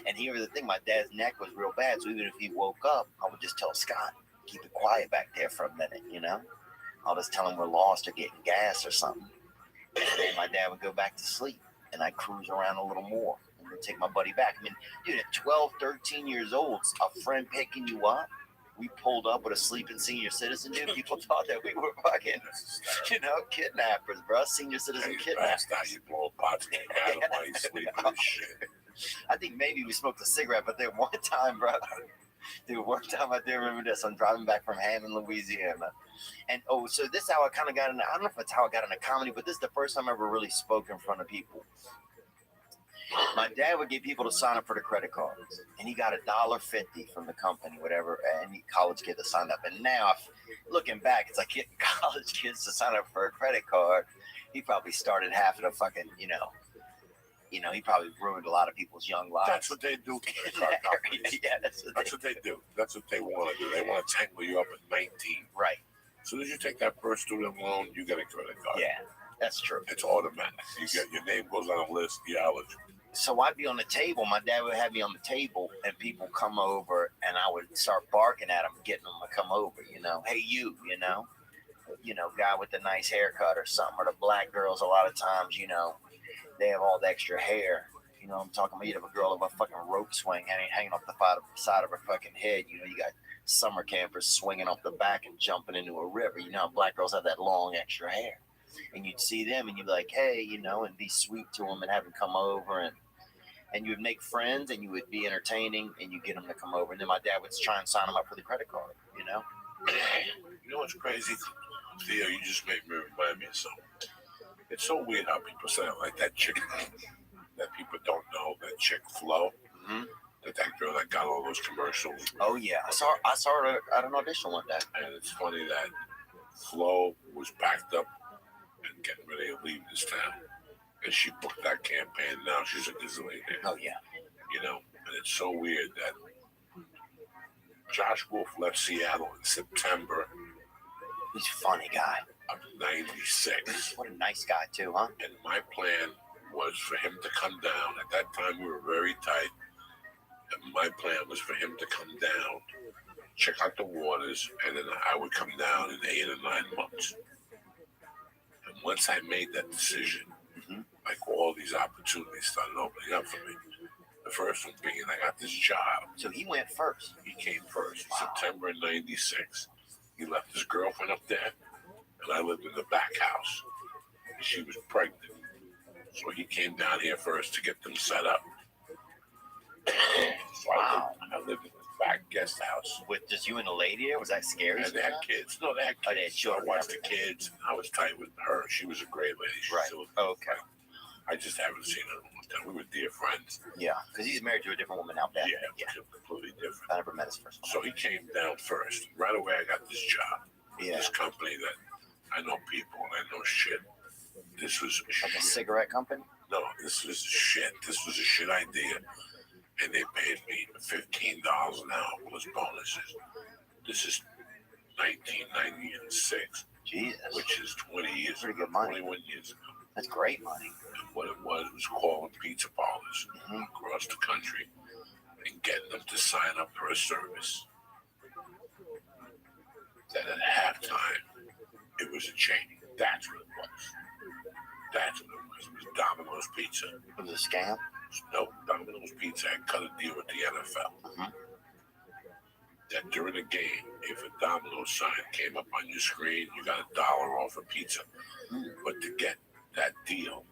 and here's the thing, my dad's neck was real bad, so even if he woke up, I would just tell Scott, keep it quiet back there for a minute, I'll just tell him we're lost or getting gas or something. And then my dad would go back to sleep, and I'd cruise around a little more, and then take my buddy back. I mean, dude, at 12, 13 years old, a friend picking you up, we pulled up with a sleeping senior citizen, dude. People thought that we were fucking, kidnappers, bro. Senior citizen kidnappers. Now you blow pots in the while he's sleeping and shit. I think maybe we smoked a cigarette, but then one time, bro. Dude, one time I do remember this. I'm driving back from Hammond, Louisiana. And, so this is how I kind of got into, I don't know if it's how I got into comedy, but this is the first time I ever really spoke in front of people. My dad would get people to sign up for the credit cards, and he got $1.50 from the company, whatever, any college kid that signed up. And now, looking back, it's like getting college kids to sign up for a credit card. He probably started half of the fucking, he probably ruined a lot of people's young lives. That's what they do. Yeah, that's what they do. That's what they want to do. They want to tangle you up at 19. Right. As soon as you take that first student loan, you get a credit card. Yeah, that's true. It's automatic. You get your name goes on a list. You're eligible. So I'd be on the table. My dad would have me on the table, and people come over, and I would start barking at them, getting them to come over. Hey you, guy with the nice haircut or something. Or the black girls, a lot of times, they have all the extra hair. I'm talking about. You have a girl with a fucking rope swing hanging off the side of her fucking head. You got summer campers swinging off the back and jumping into a river. Black girls have that long extra hair. And you'd see them and you'd be like, hey, and be sweet to them and have them come over and you would make friends and you would be entertaining and you get them to come over. And then my dad would try and sign them up for the credit card, You know what's crazy? Theo, you just made me remind me of something. It's so weird how people say it, like that chick that people don't know, that chick Flo, that girl that got all those commercials. Oh yeah, I saw her at an audition one day. And it's funny that Flo was backed up and getting ready to leave this town. And she booked that campaign. Now she's a gazillionaire. Oh, yeah. And it's so weird that Josh Wolf left Seattle in September. He's a funny guy. Of 96. What a nice guy, too, huh? And my plan was for him to come down. At that time, we were very tight. And my plan was for him to come down, check out the waters, and then I would come down in 8 or 9 months. And once I made that decision, like all these opportunities started opening up for me. The first one being I got this job. So he went first. He came first. Wow. September 96. He left his girlfriend up there, and I lived in the back house. She was pregnant. So he came down here first to get them set up. So I lived in the back guest house. With just you and the lady there? Was that scary? And they had kids. No, they had kids. Oh, they had children. I watched the kids. I was tight with her. She was a great lady. She Right. still, Okay. I just haven't seen her in a long time. We were dear friends. Yeah, because he's married to a different woman now. Beth. Yeah, completely different. I never met his first So wife. he came down first. Right away, I got this job. Yeah, This company that I know people and I know shit. This was like a shit. cigarette company. No, this was shit. This was a shit idea. And they paid me $15 an hour plus bonuses. This is 1996, Jesus, which is 20 years pretty ago, good money. 21 years ago. That's great money. And what it was calling pizza parlors Mhm. across the country and getting them to sign up for a service. That at halftime, it was a chain. That's what it was. That's what it was. It was Domino's Pizza. It was a scam. No, Domino's Pizza had cut a deal with the NFL. Mhm. That during the game, if a Domino's sign came up on your screen, you got $1 off a pizza. But to get that deal,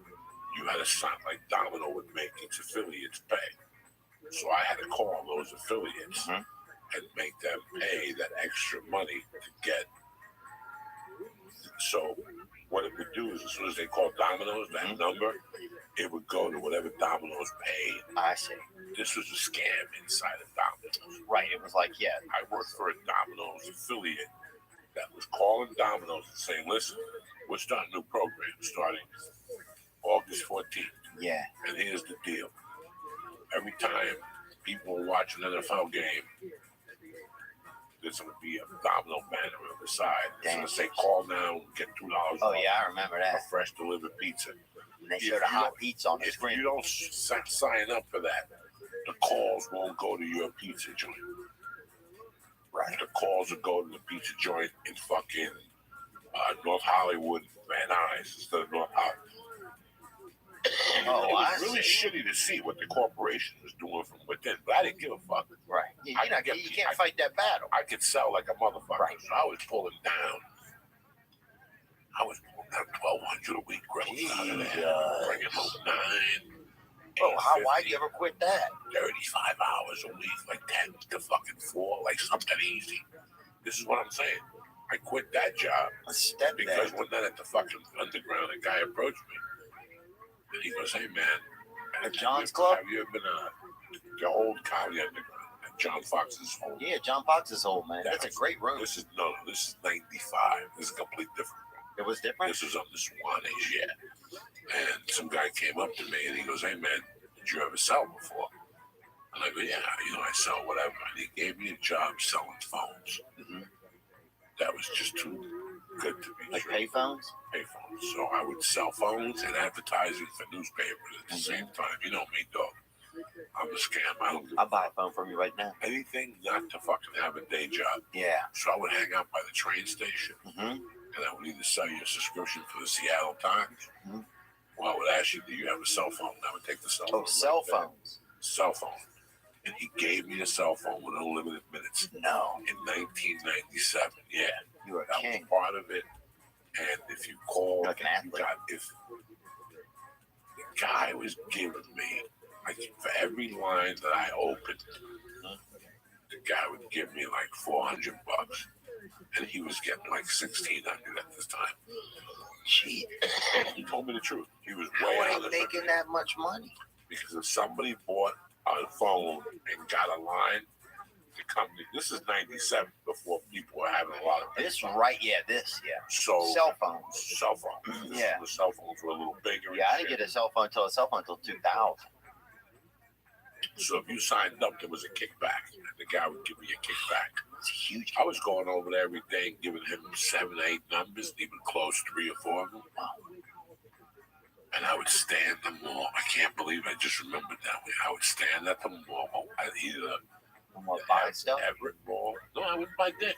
you had to sign like Domino would make its affiliates pay. So I had to call those affiliates Mhm. and make them pay that extra money to get. So what it would do is as soon as they called Domino's, that number, it would go to whatever Domino's paid. I see. This was a scam inside of Domino's. Right. It was like, yeah, I worked for a Domino's affiliate that was calling Domino's and saying, listen, we're starting a new program starting August 14th. yeah. And here's the deal. Every time people watch an NFL game, there's going to be a Domino banner on the side. It's going to say, call now and get $2 Oh off yeah, I remember a that. fresh delivered pizza. And they If showed a you hot don't- pizza on the If screen. you don't sign up for that, the calls won't go to your pizza joint. Right. The calls will go to the pizza joint in fucking North Hollywood, Van Nuys, instead of North Hollywood. Oh, It I was really see. shitty to see what the corporation was doing from within, but I didn't give a fuck. Right. Yeah, I you're not, get- you can't I- fight that battle. I could sell like a motherfucker, Right. so I was pulling down. I was pulling down 1,200 a week, grilling out of there, Jesus. bringing home 9. Bro, why do you ever quit that? 35 hours a week, like 10 to fucking 4, like something easy. This is what I'm saying. I quit that job A step because back. one night at the fucking underground, a guy approached me. And he goes, hey man, At John's Club? have you ever been the old comedy underground at John Fox's home? Yeah, John Fox's home, man. That's a great room. This is 95. This is a complete different. It was different. This was on the Swannies, yeah. And some guy came up to me and he goes, hey man, did you ever sell before? And I go, yeah, I sell whatever. And he gave me a job selling phones. Mhm. That was just too good to be Like true. payphones. Payphones. So I would sell phones and advertising for newspapers at the same time. You know me, dog. I'm a scam. I don't do I'll buy a phone from you right now. anything not to fucking have a day job. Yeah. So I would hang out by the train station Mm-hmm. and I would either sell you a subscription for the Seattle Times, Mhm. or I would ask you, do you have a cell phone? And I would take the cell phone. Oh, cell right there. phones. Cell phone. And he gave me a cell phone with unlimited minutes No. in 1997. Yeah, You were a that king. was part of it. And if you call, Like an athlete. if the guy was giving me, like for every line that I opened, the guy would give me like $400, and he was getting like 1,600 at this time. Gee, He told me the truth. He was how way are out they of making that much money? because if somebody bought a phone and got a line, the company. This is '97 before people were having a lot of This right, yeah, this, yeah. so Cell phones. cell phones. Yeah. The cell phones were a little bigger. Yeah, I didn't get a cell phone until 2000. So if you signed up, there was a kickback, and the guy would give me a kickback. It's a huge. I was going over there every day, and giving him 7, 8 numbers, and he would close 3 or 4 of them. And I would stand at the mall. I can't believe I just remembered that. I would stand at the mall at either More buy stuff. Everett Mall. No, I wouldn't buy dick.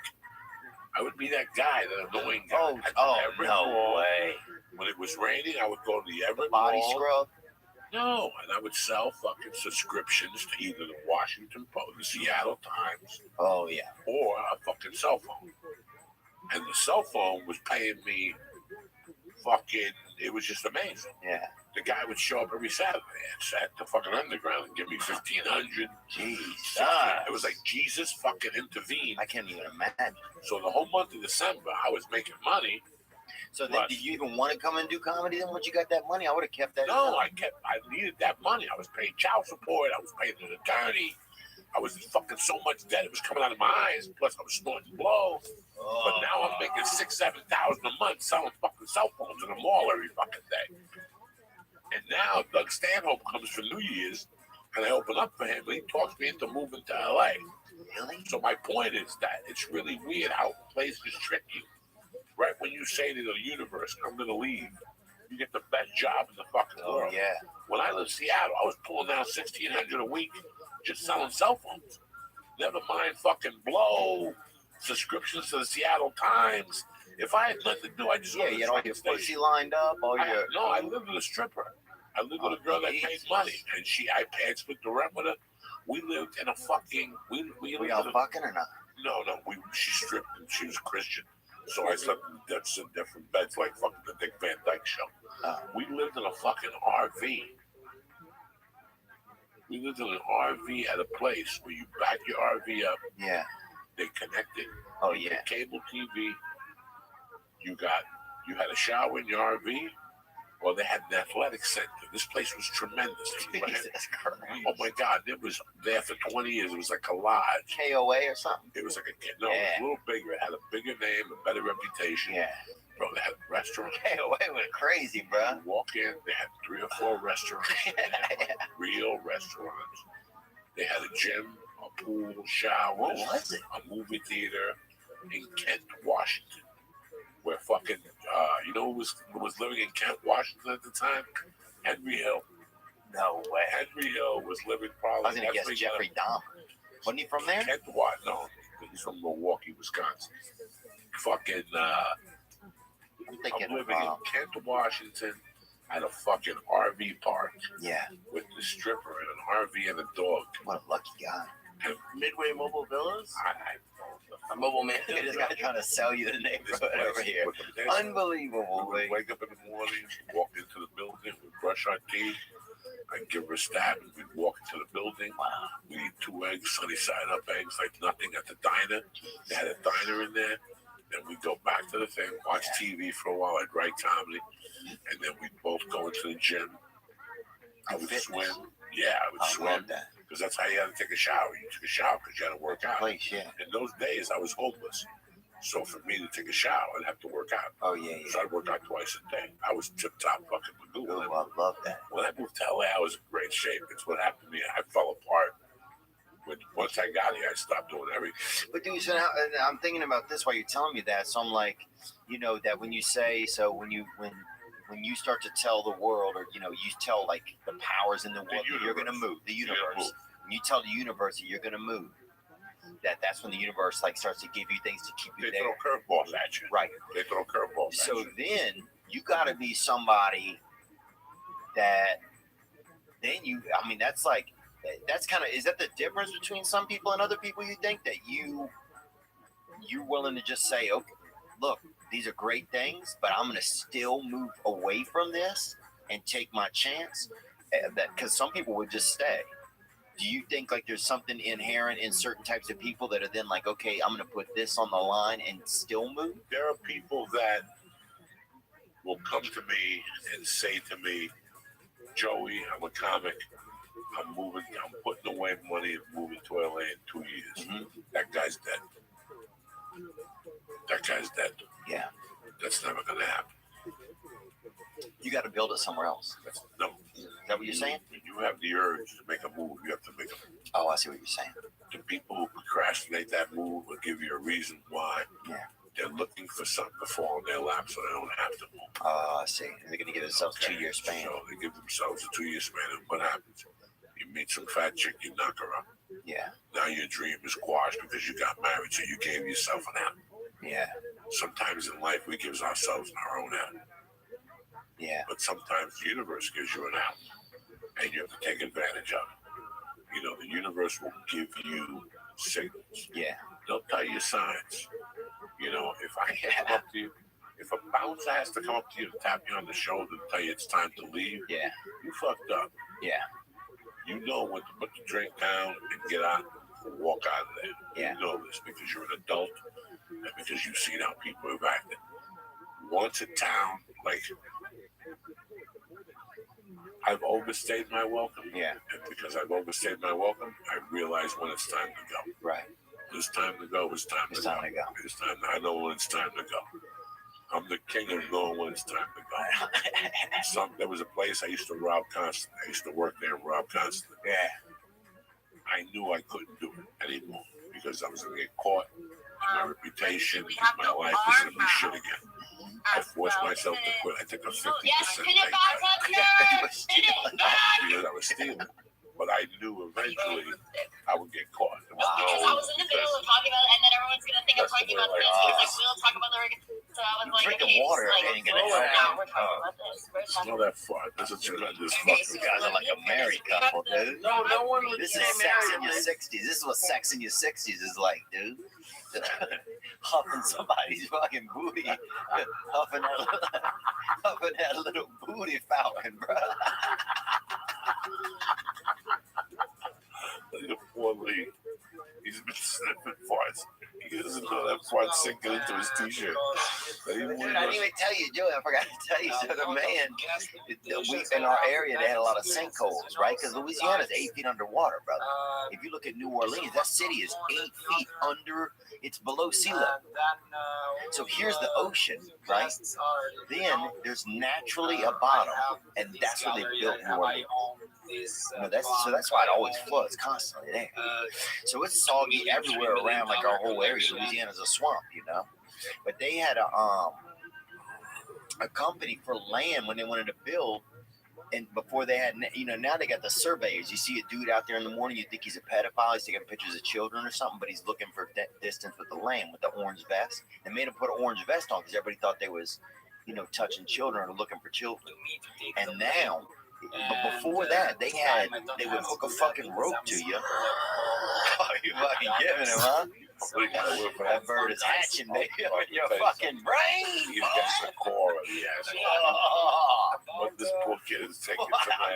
I would be that guy, that annoying guy. Oh, at the oh, Everett no Mall. way. When it was raining, I would go to the Everett Body Mall. scrub. No, and I would sell fucking subscriptions to either the Washington Post, the Seattle Times, Oh yeah. or a fucking cell phone. And the cell phone was paying me fucking, it was just amazing. Yeah. The guy would show up every Saturday at the fucking underground and give me 1,500. Jeez. It was like Jesus fucking intervened. I can't even imagine. So the whole month of December, I was making money. So then, did you even want to come and do comedy? Then once you got that money, I would have kept that. No, I needed that money. I was paying child support. I was paying an attorney. I was fucking so much debt. It was coming out of my eyes. Plus, I was snorting blow. But now I'm making $6,000-7,000 a month selling fucking cell phones in the mall every fucking day. And now Doug Stanhope comes for New Year's, and I open up for him, and he talks me into moving to LA. Really? So my point is that it's really weird how places trick you. Right when you say to the universe, I'm going to leave, you get the best job in the fucking world. Yeah. When I lived in Seattle, I was pulling down $1,600 a week just selling cell phones. Never mind fucking blow, subscriptions to the Seattle Times. If I had nothing to do, I just you had all your pussy lined up. I lived with a stripper. I lived with a girl that paid money, and I split the rent with her. We lived in a fucking. We all fucking or not? No. She stripped and she was Christian, so I slept in different beds like fucking the Dick Van Dyke Show. We lived in a fucking RV. We lived in an RV at a place where you back your RV up. Yeah. They connected. Oh yeah. Cable TV. You had a shower in your RV. Well, they had an athletic center. This place was tremendous. Jesus Christ. Oh my God! It was there for 20 years. It was like a lodge. KOA or something? It was like it was a little bigger. It had a bigger name, a better reputation. Yeah. Bro, they had restaurants. KOA went crazy, bro. You walk in, they had 3 or 4 restaurants. Real restaurants. They had a gym, a pool, showers. What was it? A movie theater in Kent, Washington. Where fucking, who was living in Kent, Washington at the time? Henry Hill. No way. Henry Hill was living probably. I was going to guess Jeffrey Dahmer. Wasn't he from there? Kent, no. He's from Milwaukee, Wisconsin. Fucking, I'm living in Kent, Washington at a fucking RV park. Yeah. With the stripper and an RV and a dog. What a lucky guy. And Midway Mobile Villas? A mobile man. Look at this guy trying to sell you the neighborhood over here. Unbelievable. We would wake up in the morning, walk into the building, we'd brush our teeth, I'd give her a stab, and we'd walk into the building. Wow. We'd eat 2 eggs, sunny side up eggs, like nothing at the diner. They had a diner in there. Then we'd go back to the thing, watch TV for a while, I'd write comedy, and then we'd both go into the gym. I would swim. Yeah, I would swim. Because that's how you had to take a shower. You took a shower because you had to work out. In those days, I was homeless. So for me to take a shower, I'd have to work out. Oh, yeah. So I'd work out twice a day. I was tip-top fucking Magoo. Oh, I love that. When I moved to LA, I was in great shape. It's what happened to me. I fell apart. Once I got here, I stopped doing everything. But dude, so now I'm thinking about this while you're telling me that. So I'm like, that when you say, when you start to tell the world, or you tell like the powers in the world that you're gonna move, the universe. When you tell the universe that you're gonna move, that's when the universe like starts to give you things to keep you there. They throw curveballs at you. Right. They throw curveballs at you. So then you gotta be somebody that that's kind of, is that the difference between some people and other people? You think that you're willing to just say, okay, look, these are great things, but I'm going to still move away from this and take my chance? Because some people would just stay. Do you think like there's something inherent in certain types of people that are then like, okay, I'm going to put this on the line and still move? There are people that will come to me and say to me, Joey, I'm a comic. I'm putting away money and moving to LA in 2 years. Mm-hmm. That guy's dead. Yeah. That's never going to happen. You got to build it somewhere else. No. Is that what you're saying? When you have the urge to make a move, you have to make a move. Oh, I see what you're saying. The people who procrastinate that move will give you a reason why. Yeah. They're looking for something to fall in their lap so they don't have to move. Oh, I see. They're going to give themselves a 2-year span. So they give themselves a 2-year span, and what happens? You meet some fat chick, you knock her up. Yeah. Now your dream is quashed because you got married, so you gave yourself an out. Yeah. Sometimes in life we give ourselves our own out. Yeah. But sometimes the universe gives you an out, and you have to take advantage of it. The universe will give you signals. Yeah. They'll tell you signs. If I come up to you, if a bouncer has to come up to you and tap you on the shoulder and tell you it's time to leave, Yeah. you fucked up. Yeah. You know when to put the drink down and get out and walk out of there. Yeah. You know this because you're an adult and because you've seen how people have acted. once a town, like I've overstayed my welcome. Yeah. And because I've overstayed my welcome, I realize when it's time to go. Right. It's time to go. It's time to go. It's time. I know when it's time to go. I'm the king of knowing when it's time to go. There was a place I used to rob constantly. I used to work there and rob constantly. Yeah. I knew I couldn't do it anymore because I was going to get caught. My reputation, my life was going to be shit again. I forced myself to quit. I took a 50% pay cut because I was stealing. But I knew eventually I would get caught. Because I was in the middle of talking about it, and then everyone's gonna think I'm talking about this. Because we'll talk about the so I was like, drinking water ain't gonna help. No, we're talking about this. Smell that fart. This is tremendous. These guys are like a married couple, dude. No one would This say is sex in married. your 60s. This is what sex in your 60s is like, dude. Huffing somebody's fucking booty. Huffing that little booty fountain, bro. Look at poor Lee. He's been sniffing farts. He doesn't know that fart sinking into his t-shirt. Dude, I didn't even tell you, Joey. I forgot to tell you. So the man, in our area, they had a lot of sinkholes, right? Because Louisiana's 8 feet underwater, brother. If you look at New Orleans, that city is 8 feet under. It's below sea level. So here's the ocean, right? Then there's naturally a bottom, and that's where they built New Orleans. That's why it always floods constantly there. So it's soggy everywhere around, like our whole area. Louisiana's a swamp, you know. But they had a company for land when they wanted to build, and before they had, now they got the surveyors. You see a dude out there in the morning, you think he's a pedophile, he's taking pictures of children or something, but he's looking for distance with the land with the orange vest. They made him put an orange vest on because everybody thought they was, touching children or looking for children. And now, but before that, they would hook a fucking rope to you. Oh, you fucking giving him, huh? That bird is hatching, baby, on your fucking brain. He's got the core of the ass. But this poor kid is taking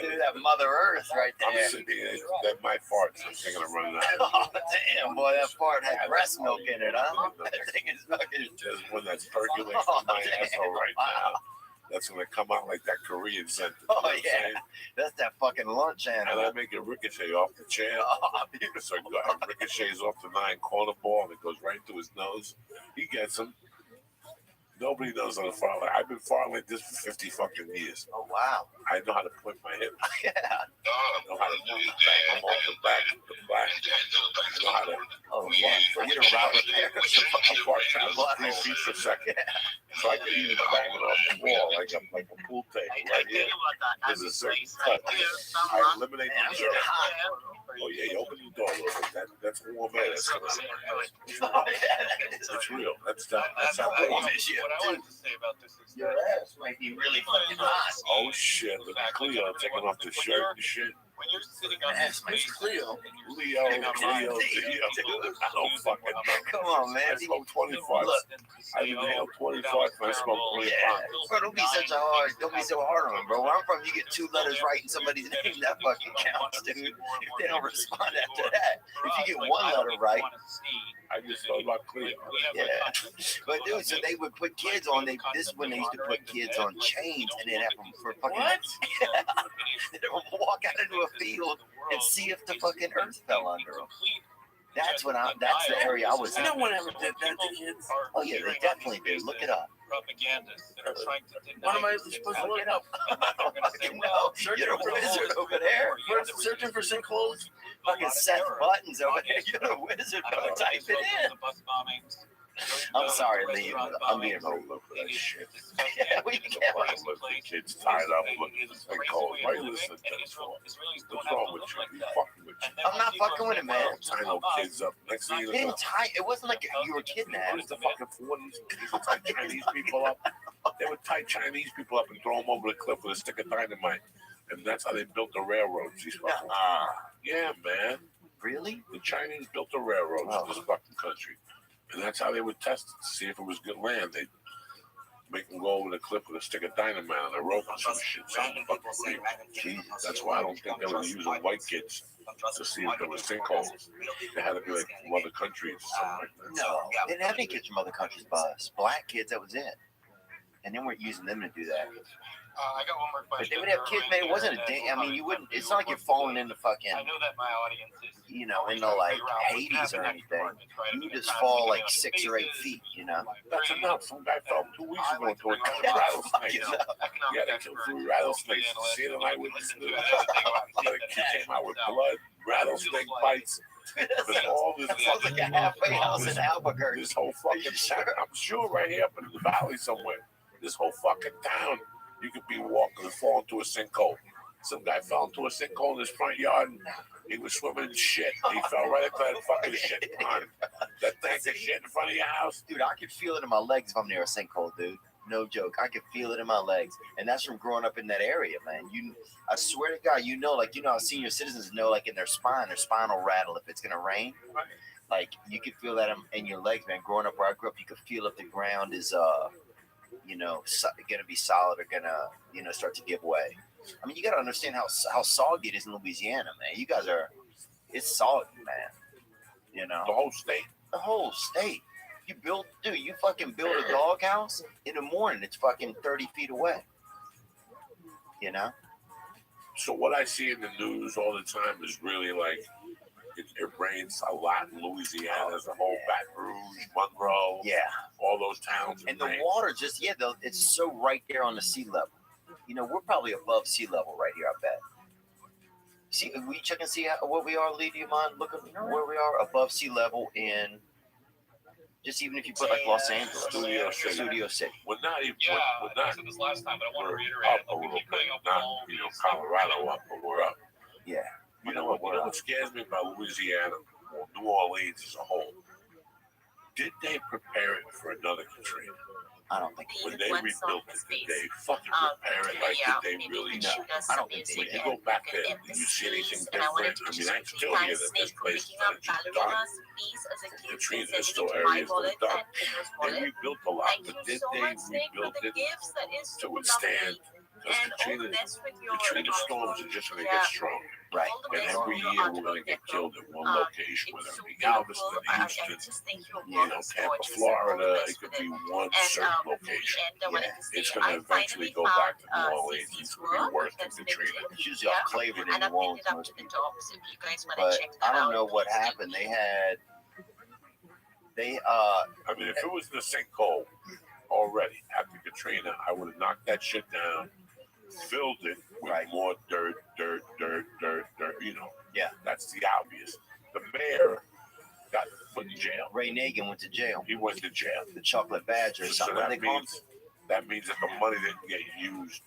Dude, that Mother Earth right there. I'm sitting here, that my farts. I'm thinking of running out. Oh, damn, boy, that fart had breast milk in it, huh? That thing is fucking. There's one that's percolating my asshole right now. That's going to come out like that Korean sentence. Oh, yeah. That's that fucking lunch animal. And I make it ricochet off the chair. Oh, beautiful. So it ricochets off the 9-corner ball and it goes right through his nose. He gets him. Nobody knows how to fart like I've been farting like this for 50 fucking years. Oh, wow. I know how to point my hip. Yeah. I know how to move the back. I'm off the back. The back. I know how to. Oh, yeah. You're the Robert Harris. I'm farting out 3 feet per second. So I can even bang it off the wall like a pool table right here. There's a certain cut. I eliminate the dirt. Oh yeah, you open the door a little bit. That's warm air. That's coming in. It's real. That's how What I wanted to say about this is your ass might be really fucking hot. Oh shit! Look at Cleo taking off the shirt and shit. when you're sitting on That's this space, Leo. I don't fucking know. Come on, man. I smoke 25. I inhaled 25 when I smoke 25. Bro, don't be so hard on him, bro. Where I'm from, you get 2 letters right in somebody's name, that fucking counts, dude. If they don't respond after that, if you get 1 letter right, I just thought about Cleo. yeah. But dude, so they would put kids on. This is when they used to put kids on chains, and they'd have them for fucking. What? They'd walk out into a field and see if the fucking earth fell under them. That's the area I was in. No one ever did that to kids. Oh yeah, they definitely do. Look it up. Propagandists that are trying to deny What am I supposed to look it up? You're a wizard over there. We're searching for sinkholes. Fucking Seth Buttons over there. You're a wizard, bro. Type it in. I'm sorry, Lee. I'm being Don't look for that shit. Yeah, we can't. Look, the kids tied up. Look, they cold. Why you listen to that for? What's wrong with you? You fucking with you. I'm not fucking with it, man. Tying those kids up. Next thing you They know, didn't tie. It wasn't like you were it kidnapped. was the fucking 40s. They would tie Chinese people up. They would tie Chinese people up and throw them over the cliff with a stick of dynamite. And that's how they built the railroads. These fucking. Yeah, man. Really? The Chinese built the railroads in this fucking country. And that's how they would test it to see if it was good land. They'd make them go over the cliff with a stick of dynamite on a rope and some shit. Something fucking weird. Jesus, that's why I don't think they were using white kids to see if there were sinkholes. They had to be like from other countries or something like that. No. They didn't have any kids from other countries, but us. Black kids, that was it. and they weren't using them to do that. I got one more But question. they would have kids, man. It wasn't a day. I mean, you wouldn't. It's not like you're falling into fucking, I know that my audience is. you know, into like Hades or anything. You just fall like 6 or 8 feet, you know. That's enough. Some guy fell 2 weeks ago to a rattlesnake. Yeah, they killed 3 rattlesnakes. See it, and I witnessed it. The kid came out with blood, rattlesnake bites. There's all this. It sounds like a halfway house in Albuquerque. This whole fucking town, I'm sure right here up in the valley somewhere. This whole fucking town, you could be walking and fall into a sinkhole. Some guy fell into a sinkhole in his front yard and he was swimming in shit. He fell right into that fucking shit pond. That tank of shit in front of your house. Dude, I could feel it in my legs if I'm near a sinkhole, dude. No joke. I could feel it in my legs. And that's from growing up in that area, man. I swear to God, how senior citizens know, like in their spine will rattle if it's going to rain. Like, you could feel that in your legs, man. Growing up where I grew up, you could feel if the ground is, going to be solid or going to, start to give way. I mean, you got to understand how soggy it is in Louisiana, man. You guys it's soggy, man. You know? The whole state. The whole state. You fucking build a doghouse in the morning, it's fucking 30 feet away. You know? So what I see in the news all the time is really like, it rains a lot in Louisiana as a whole, Baton Rouge, Monroe, Yeah. all those towns. And the water just, it's so right there on the sea level. You know, we're probably above sea level right here, I bet. See, we check and see what we are, Lee. Do you mind looking where we are above sea level in, just even if you put like Los Angeles, Studio City. We're not even, Yeah, we're I not, said this last time, but I want to we're reiterate up it. a We little keep bit, putting up not, all these Colorado up, but we're up. Yeah. You know what scares me about Louisiana, or New Orleans as a whole? Did they prepare it for another Katrina? I don't think When they rebuilt it, did they fucking prepare it? Like, did they really know? I don't think they When did. you go back there, did you see anything different? I mean, I still hear that there's places that are just done. Katrina, there's still areas that are done. They rebuilt a lot, but did they rebuild it to withstand? Because Katrina storms are just going to get stronger. Right. And every year we're going to get killed at one location, whether it be Galveston, Houston, Tampa, Florida. It could be one certain location. It's going to eventually go back to New Orleans. It's going to be worse than Katrina. It's usually off Cleveland in New Orleans, most people. But I don't know what happened. I mean, if it was in the sinkhole already after Katrina, I would have knocked that shit down, filled it with more dirt. Yeah. That's the obvious. The mayor got put in jail. Ray Nagin went to jail. He went to jail. The chocolate badger or something. So that means that the money didn't get used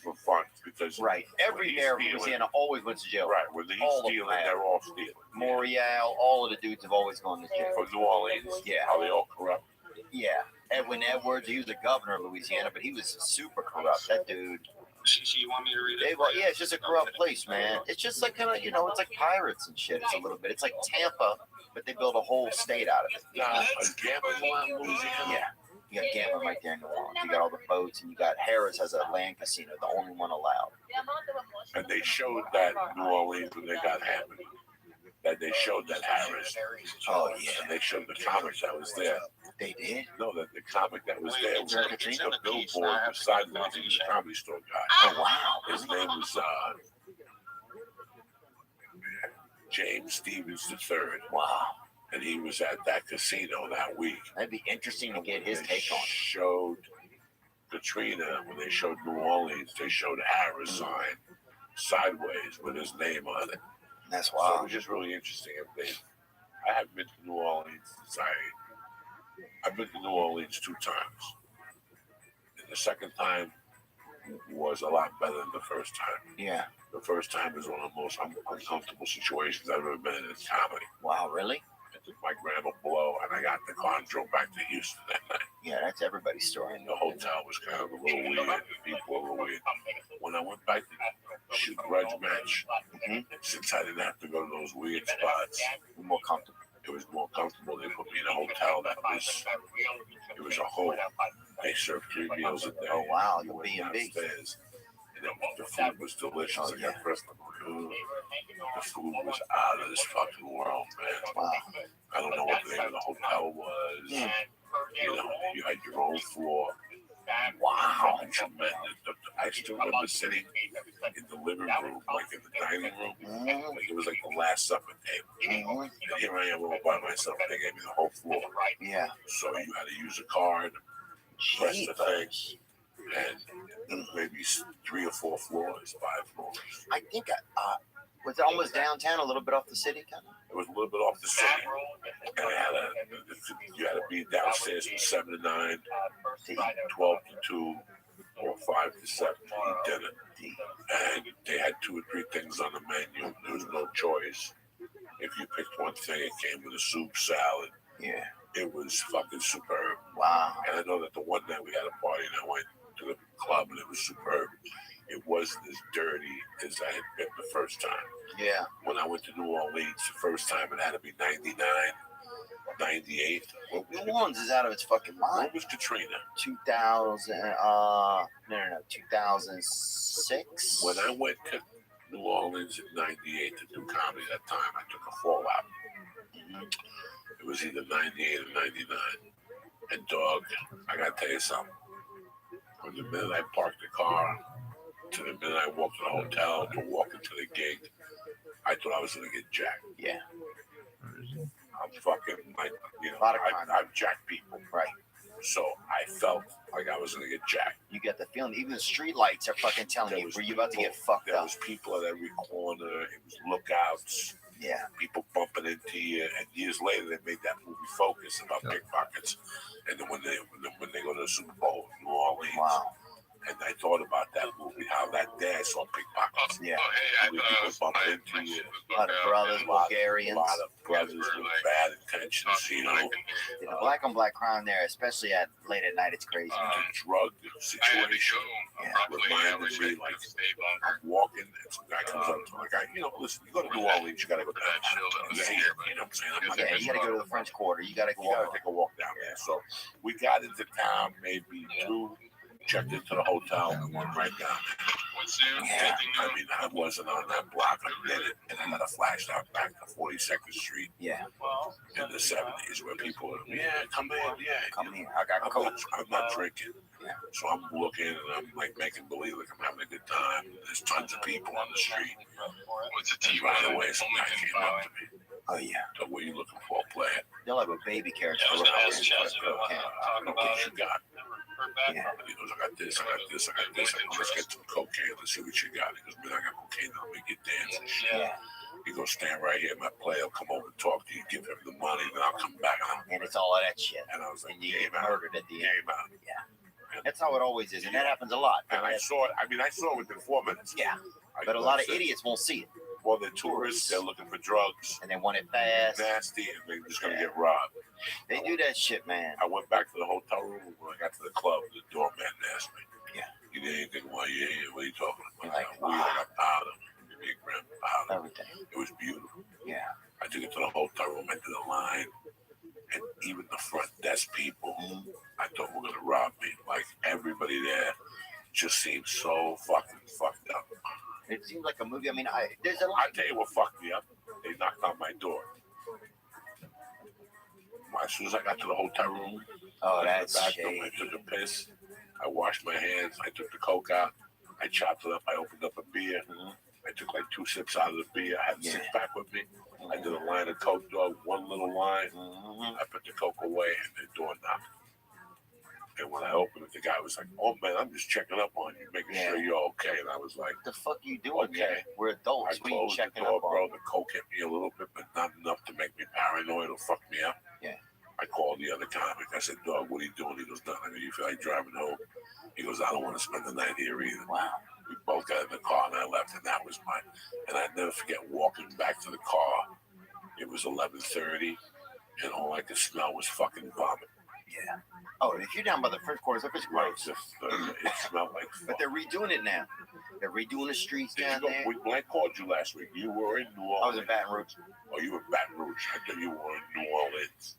for funds because every mayor of Louisiana always went to jail. Right, when he's stealing, they're all stealing. Morial, all of the dudes have always gone to jail. From New Orleans, how they all corrupt. Yeah, Edwin Edwards, he was the governor of Louisiana, but he was super corrupt. That dude. You want me to read it? Yeah, it's just a corrupt place, man. It's just like kind of, it's like pirates and shit. It's a little bit. It's like Tampa, but they built a whole state out of it. Gambling in Louisiana. Yeah. You got gambling right there in New Orleans. You got all the boats, and you got Harris has a land casino, the only one allowed. And they showed that New Orleans when they got hammered. That they showed that Harris. Oh yeah. And they showed the comic that was there. They did? No, that the comic that was there was a billboard beside the comedy store guy. Oh wow. His name was James Stevens III. Wow. And he was at that casino that week. That'd be interesting to get his take on it. Showed Katrina, when they showed New Orleans, they showed Harris sign sideways with his name on it. That's So it wild. was just really interesting. I haven't been to New Orleans since I've been to New Orleans 2 times. And the second time was a lot better than the first time. Yeah. The first time was one of the most uncomfortable situations I've ever been in comedy. Wow, really? I took my grandma below and I got the car and drove back to Houston that night. Yeah, that's everybody's story. And the hotel was kind of a little weird. People were a little weird. When I went back to shoot Grudge Match, since I didn't have to go to those weird spots, More comfortable. it was more comfortable. They put me in a hotel that was, it was a home. They served 3 meals a day. Oh wow, We you'll went be in big. downstairs, and the food was delicious. Oh, I got pressed on my food. The food was out of this fucking world, man. Wow. I don't know what the name of the hotel was. You know, you had your own floor. Wow. I still remember sitting in the living room, like in the dining room. Like it was like the last supper table. And here I am all by myself. They gave me the whole floor. Yeah. So you had to use a card, press the thing, and maybe 3 or 4 floors, 5 floors. I think was it almost downtown, a little bit off the city, kind of? It was a little bit off the city. And you had to be downstairs from 7 to 9, to eat 12 to 2, or 5 to 7 to eat dinner. And they had 2 or 3 things on the menu. There was no choice. If you picked one thing, it came with a soup, salad. Yeah. It was fucking superb. Wow. And I know that the one night we had a party and I went to the club and it was superb. It wasn't as dirty as I had been the first time. Yeah. When I went to New Orleans the first time, it had to be 99, 98. New Orleans is out of its fucking mind. What was Katrina? 2000, no, 2006. When I went to New Orleans in 98 to do comedy that time, I took a fallout. It was either 98 or 99. And dog, I gotta tell you something. From the minute I parked the car to the minute I walked to the hotel to walking to the gig, I thought I was gonna get jacked. Yeah. I'm fucking like, you know, A lot of crime. I've jacked people. Right. So I felt like I was gonna get jacked. You get the feeling, even the street lights are fucking telling There you was where you about to get people- fucked There up. was people at every corner. It was lookouts. Yeah. People bumping into you. And years later, they made that movie Focus about pickpockets. And then when they go to the Super Bowl in New Orleans, Wow. and I thought about that movie, how that day I saw pickpockets. Yeah. People bumping into you. A lot of brothers, A Bulgarians. lot of brothers with bad intentions, you know. The black on black crime there, especially at late at night, it's crazy. The drug situation reminded me, like, I'm walking, and some guy comes up to me, like, you know, listen, you go to New Orleans, you gotta go down. You know what I'm saying? I'm not Yeah, you gotta go to the French Quarter. You gotta You gotta take a walk down there. So we got into town, maybe 2, checked into the hotel, and went right down there. Yeah. I mean, I wasn't on that block. I did it, and I got a flash out back to 42nd Street Yeah. in the 70s, where people, come in, Come here. I got coach. I'm not drinking. Yeah. So I'm looking and I'm like making believe like I'm having a good time. There's tons of people on the street. And right away, some guy came up to me. Oh yeah. So what are you looking for, player? They'll have a baby character. Yeah, I was gonna ask Chelsea if you want to I talk don't know about what you got. Yeah. And he goes, I got this, I got this, I got this. I go, let's get some cocaine. Let's see what you got. He goes, man, I got cocaine. I'll make you dance. Yeah. He goes, stand right here. My player will come over and talk to you. Give him the money. Then I'll come back. And it's all of that shit. And I was like, And you game get out. murdered at the end. Game out. Yeah. That's how it always is, and that happens a lot. And I saw it. I mean, I saw it within 4 minutes. Yeah. I But a lot of idiots won't see it, Well, they're tourists. They're looking for drugs. and they want it fast. Nasty, and they're just gonna get robbed. They do that shit, man. I went back to the hotel room. When I got to the club, the doorman asked me, Yeah. You need anything while you're here? What are you talking about? You're like, I got weed, I got powder. Give me a gram of powder. Everything. It was beautiful. Yeah. I took it to the hotel room. I did a line. And even the front desk people, I thought were gonna rob me. Like everybody there just seemed so fucking fucked up. It seems like a movie. I mean, there's a lot. I tell you what fucked me up. They knocked on my door. As soon as I got to the hotel room, Oh, I went that's to the bathroom, I shady. took a piss. I washed my hands. I took the coke out. I chopped it up. I opened up a beer. I took like 2 sips out of the beer. I had a Yeah. 6-pack with me. I did a line of coke, dog. One little line. I put the coke away, and the door knocked. And when I opened it, the guy was like, "Oh man, I'm just checking up on you, making sure you're okay." And I was like, What the fuck you doing? Okay. Man? We're I adults. We ain't closed the checking door, up on. bro. The coke hit me a little bit, but not enough to make me paranoid or fuck me up. Yeah. I called the other comic. I said, "Dog, what are you doing?" He goes, "Nothing. You feel like driving home?" He goes, "I don't want to spend the night here either." Wow. We both got in the car and I left, and that was mine. And I never forget walking back to the car. It was 11:30, and all I could smell was fucking vomit. Yeah. Oh, if you're down by the French Quarter, it's gross. It smelled like. But they're redoing it now. They're redoing the streets Did down you go, there. when I called you last week, you were in New Orleans. I was in Baton Rouge. Oh, you were in Baton Rouge. I thought you were in New Orleans.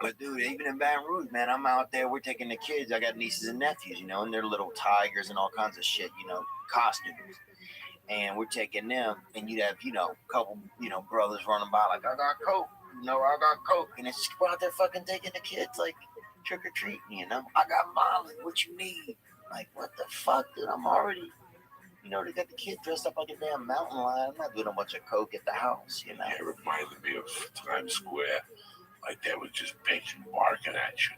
But dude, even in Baton Rouge, man, I'm out there. We're taking the kids. I got nieces and nephews, you know, and they're little tigers and all kinds of shit, you know, costumes. And we're taking them, and you'd have, you know, a couple, you know, brothers running by like, I got coke. know, I got coke, and it's just out there fucking taking the kids like trick or treating. You know, I got Molly. What you need? Like, what the fuck, dude? I'm already. You know, they got the kid dressed up like a damn mountain lion. I'm not doing a bunch of coke at the house, you know. It reminded me of Times Square. Like they was just bitching, barking at you.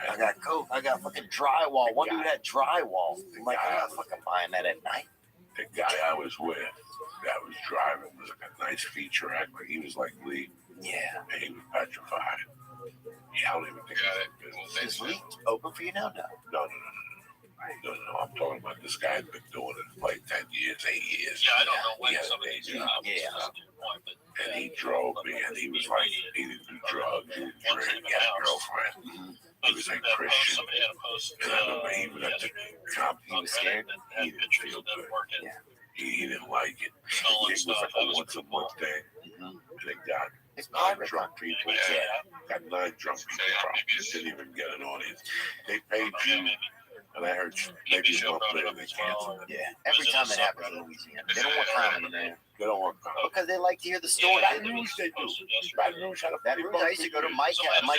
I got coke. I got fucking drywall. One dude had drywall. I'm like, I'm not fucking buying that at night. The guy I was with, that was driving, was like a nice feature actor. He was like Lee. Yeah. And he was petrified. Yeah, I don't even think Is Lee open for you now? No. No, I'm talking about this guy had been doing it for like 10 years, 8 years. Yeah, I don't know when He had some of a these day jobs. job. Yeah. And he drove me, and he was like, he didn't do drugs, he didn't drink, he had a girlfriend. He was like Christian. Somebody had a post. And I remember even at the comp, he was scared. He didn't feel good. Yeah. He didn't like it. Stolen It was stuff. like a once a month thing. And it got It's 9 private. drunk people. Got 9 drunk people. Didn't even get an audience. They paid you. And I heard maybe a month later they canceled it. Yeah. Every time that happens in Louisiana, they don't want comedy, man. They don't want comedy. Because they like to hear the story. Baton Rouge, they do. Baton Rouge had a Baton Rouge, I used to go to Mike,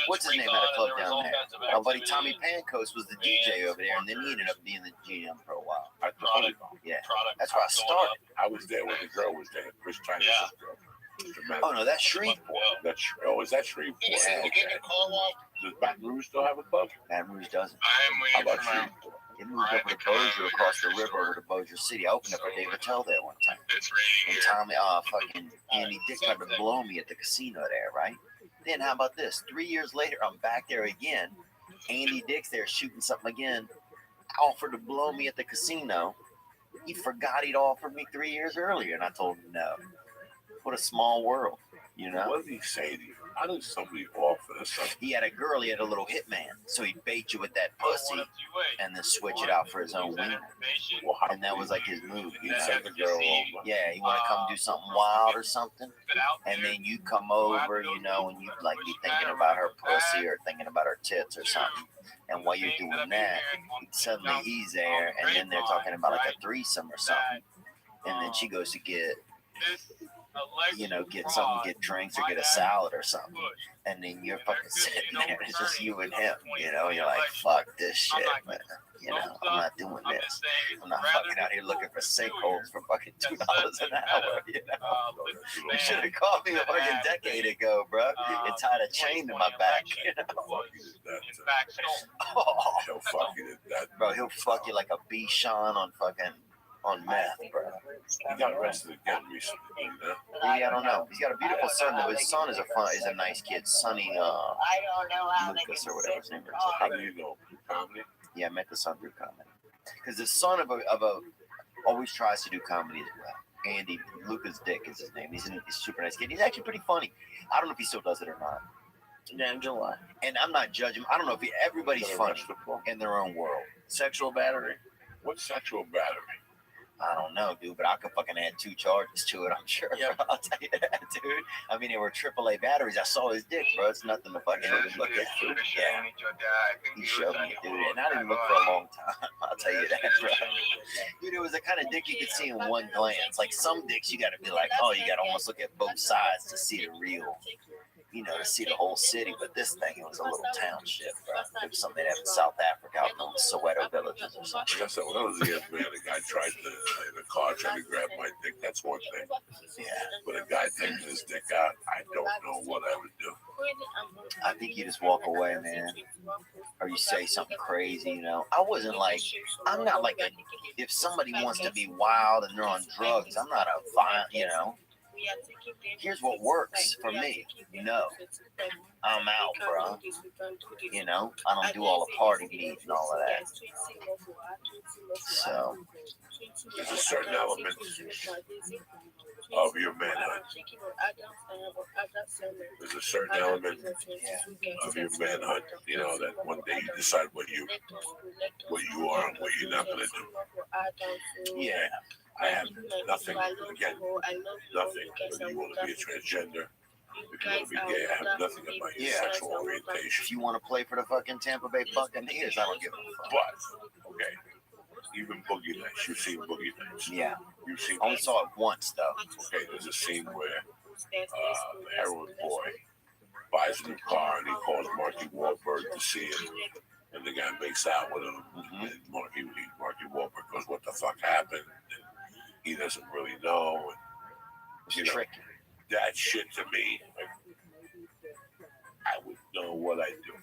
what's his name, at a club down there. My buddy Tommy Pancos was the DJ over there, and then he ended up being the GM for a while. Yeah, that's where I started. I was there when the girl was there. Chris China's girl. Oh, no, that's Shreveport. Is that Shreveport? Yeah, Okay. Does Baton Rouge still have a club? Baton Rouge doesn't. I'm How waiting about for my. Shreveport? It moved over to Bossier, across the river over to Bossier City. I opened up a David Tell there one time. It's raining And here. Tommy, fucking Andy Dick tried to blow me at the casino there, right? Then how about this? 3 years later, I'm back there again. Andy Dick's there shooting something again. Offered to blow me at the casino. He forgot he'd offered me 3 years earlier, and I told him no. What a small world, you know? What did he say to you? How does somebody offer this something? He had a girl, he had a little hitman. So he'd bait you with that pussy and then switch it out for his own wiener. Well, how And that was like his move. you send the girl over? Yeah, you want to come do something wild or something? And then you come over, you know, and you like be thinking about her pussy or thinking about her tits or something. And while you're doing that, suddenly he's there, and then they're talking about like a threesome or something. And then she goes to get, you know, get something, get drinks or get a salad or something. And then you're fucking sitting there, it's just you and him, you know, you're like, fuck this shit, man. You know, I'm not doing this. I'm not fucking out here looking for sinkholes for fucking $2 an hour, you know. You should have called me a fucking decade ago, bro. And tied a chain to my back, you know. Oh, He'll fuck you to death. bro, he'll fuck you like a Bichon on meth, bro. He got arrested again recently. Maybe, I don't know. He's got a beautiful son though. His son is a nice kid, Sonny Lucas or whatever his name is. How do you know? Comedy? Yeah, I met the son through comedy. Because the son of a always tries to do comedy as well. Andy Lucas Dick is his name. He's a super nice kid. He's actually pretty funny. I don't know if he still does it or not. Yeah, in July. And I'm not judging. I don't know if everybody's funny in their own world. Sexual battery. What's sexual battery? I don't know, dude, but I could fucking add 2 charges to it, I'm sure. Yeah. I'll tell you that, dude. I mean, they were AAA batteries. I saw his dick, bro. It's nothing to fucking look at. Yeah. He showed me, dude, and I didn't look for a long time. I'll tell you that, bro. Dude, it was the kind of dick you could see in one glance. Like some dicks, you got to be like, oh, you got to almost look at both sides to see the real, you know, to see the whole city. But this thing, it was a little township, bro. It was something they have in South Africa, out in the Soweto villages or something. Like I said, when I was a young man, a guy tried to, in a car, tried to grab my dick. That's one thing. Yeah. But a guy taking his dick out, I don't know what I would do. I think you just walk away, man. Or you say something crazy, you know. I wasn't like, I'm not like a, if somebody wants to be wild and they're on drugs, I'm not a violent, you know. Here's what works for me. No, I'm out, bro. You know, I don't do all the party needs and all of that. So, There's a certain element of your manhood. There's a certain element of your manhood, you know, that one day you decide what you are and what you're not going to do. yeah. I have nothing, again, nothing. Whether you want to be a transgender, if you want to be gay, I have nothing about your Yeah. sexual orientation. If you want to play for the fucking Tampa Bay Buccaneers, I don't give a fuck. But, okay, even Boogie Nights, you've seen Boogie Nights. Yeah. You've seen, I only saw it once, though. okay, there's a scene where heroin boy buys a new car and he calls Marky Wahlberg to see him. And the guy makes out with him. And Marky Wahlberg goes, "What the fuck happened?" And he doesn't really know. And, you know, that shit to me, I would know what I'd do.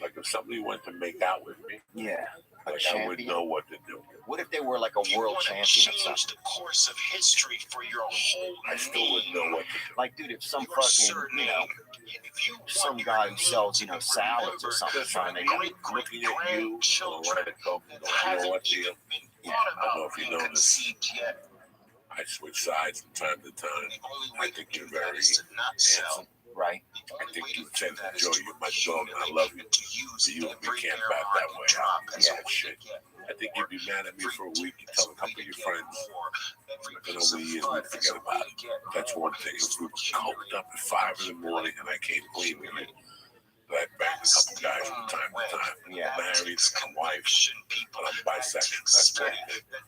Like if somebody went to make out with me, Yeah. like I would know what to do. What if they were like a world champion or something? The course of history for your whole I still wouldn't know what to do. Like, dude, if some fucking, you know, some guy who sells, you know, salads or something trying to make I'm looking at you, or what I told you, I know what to do. I don't know if you know this. I switch sides from time to time. I think you're very handsome. right? I think you tend to enjoy you, my dog, and I love you. So you and me can't back that way. Yeah, shit. I think you'd be mad at me for a week. You tell a couple of your friends, and over the years we forget about it. That's one thing. If we were coked up at 5 in the morning and I came clean with you, I banged a couple guys from time to time. Yeah. Married, I'm wife, but I'm bisexual. That's one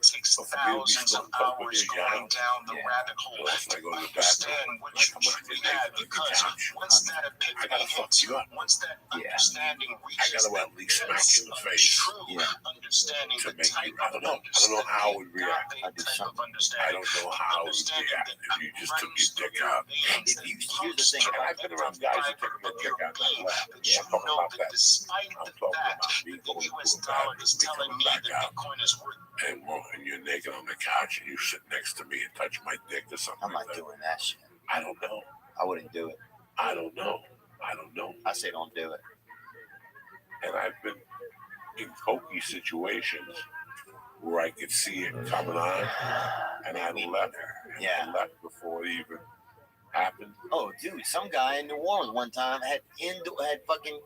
thing. So for me to be smoking coke with you, yeah. Unless I go to the bathroom, I come out your naked on the couch. I gotta fuck you up. Yeah. I gotta at least smack you in the face. Yeah. To make you, I don't know how I would react. I did something. I don't know how I would react if you just took your dick out. If you, here's the thing. And I've been around guys who took their dick out and laugh. I'm talking about that. I'm talking about me going to a bathroom, me coming back out, and you're naked on the couch and you sit next to me and touch my dick or something. I'm not like that. doing that shit. I don't know. I wouldn't do it. I don't know. I don't know. I say don't do it. And I've been in cokey situations where I could see it coming on, and I left. Yeah. I left before it even happened. Oh, dude, some guy in New Orleans one time had fucking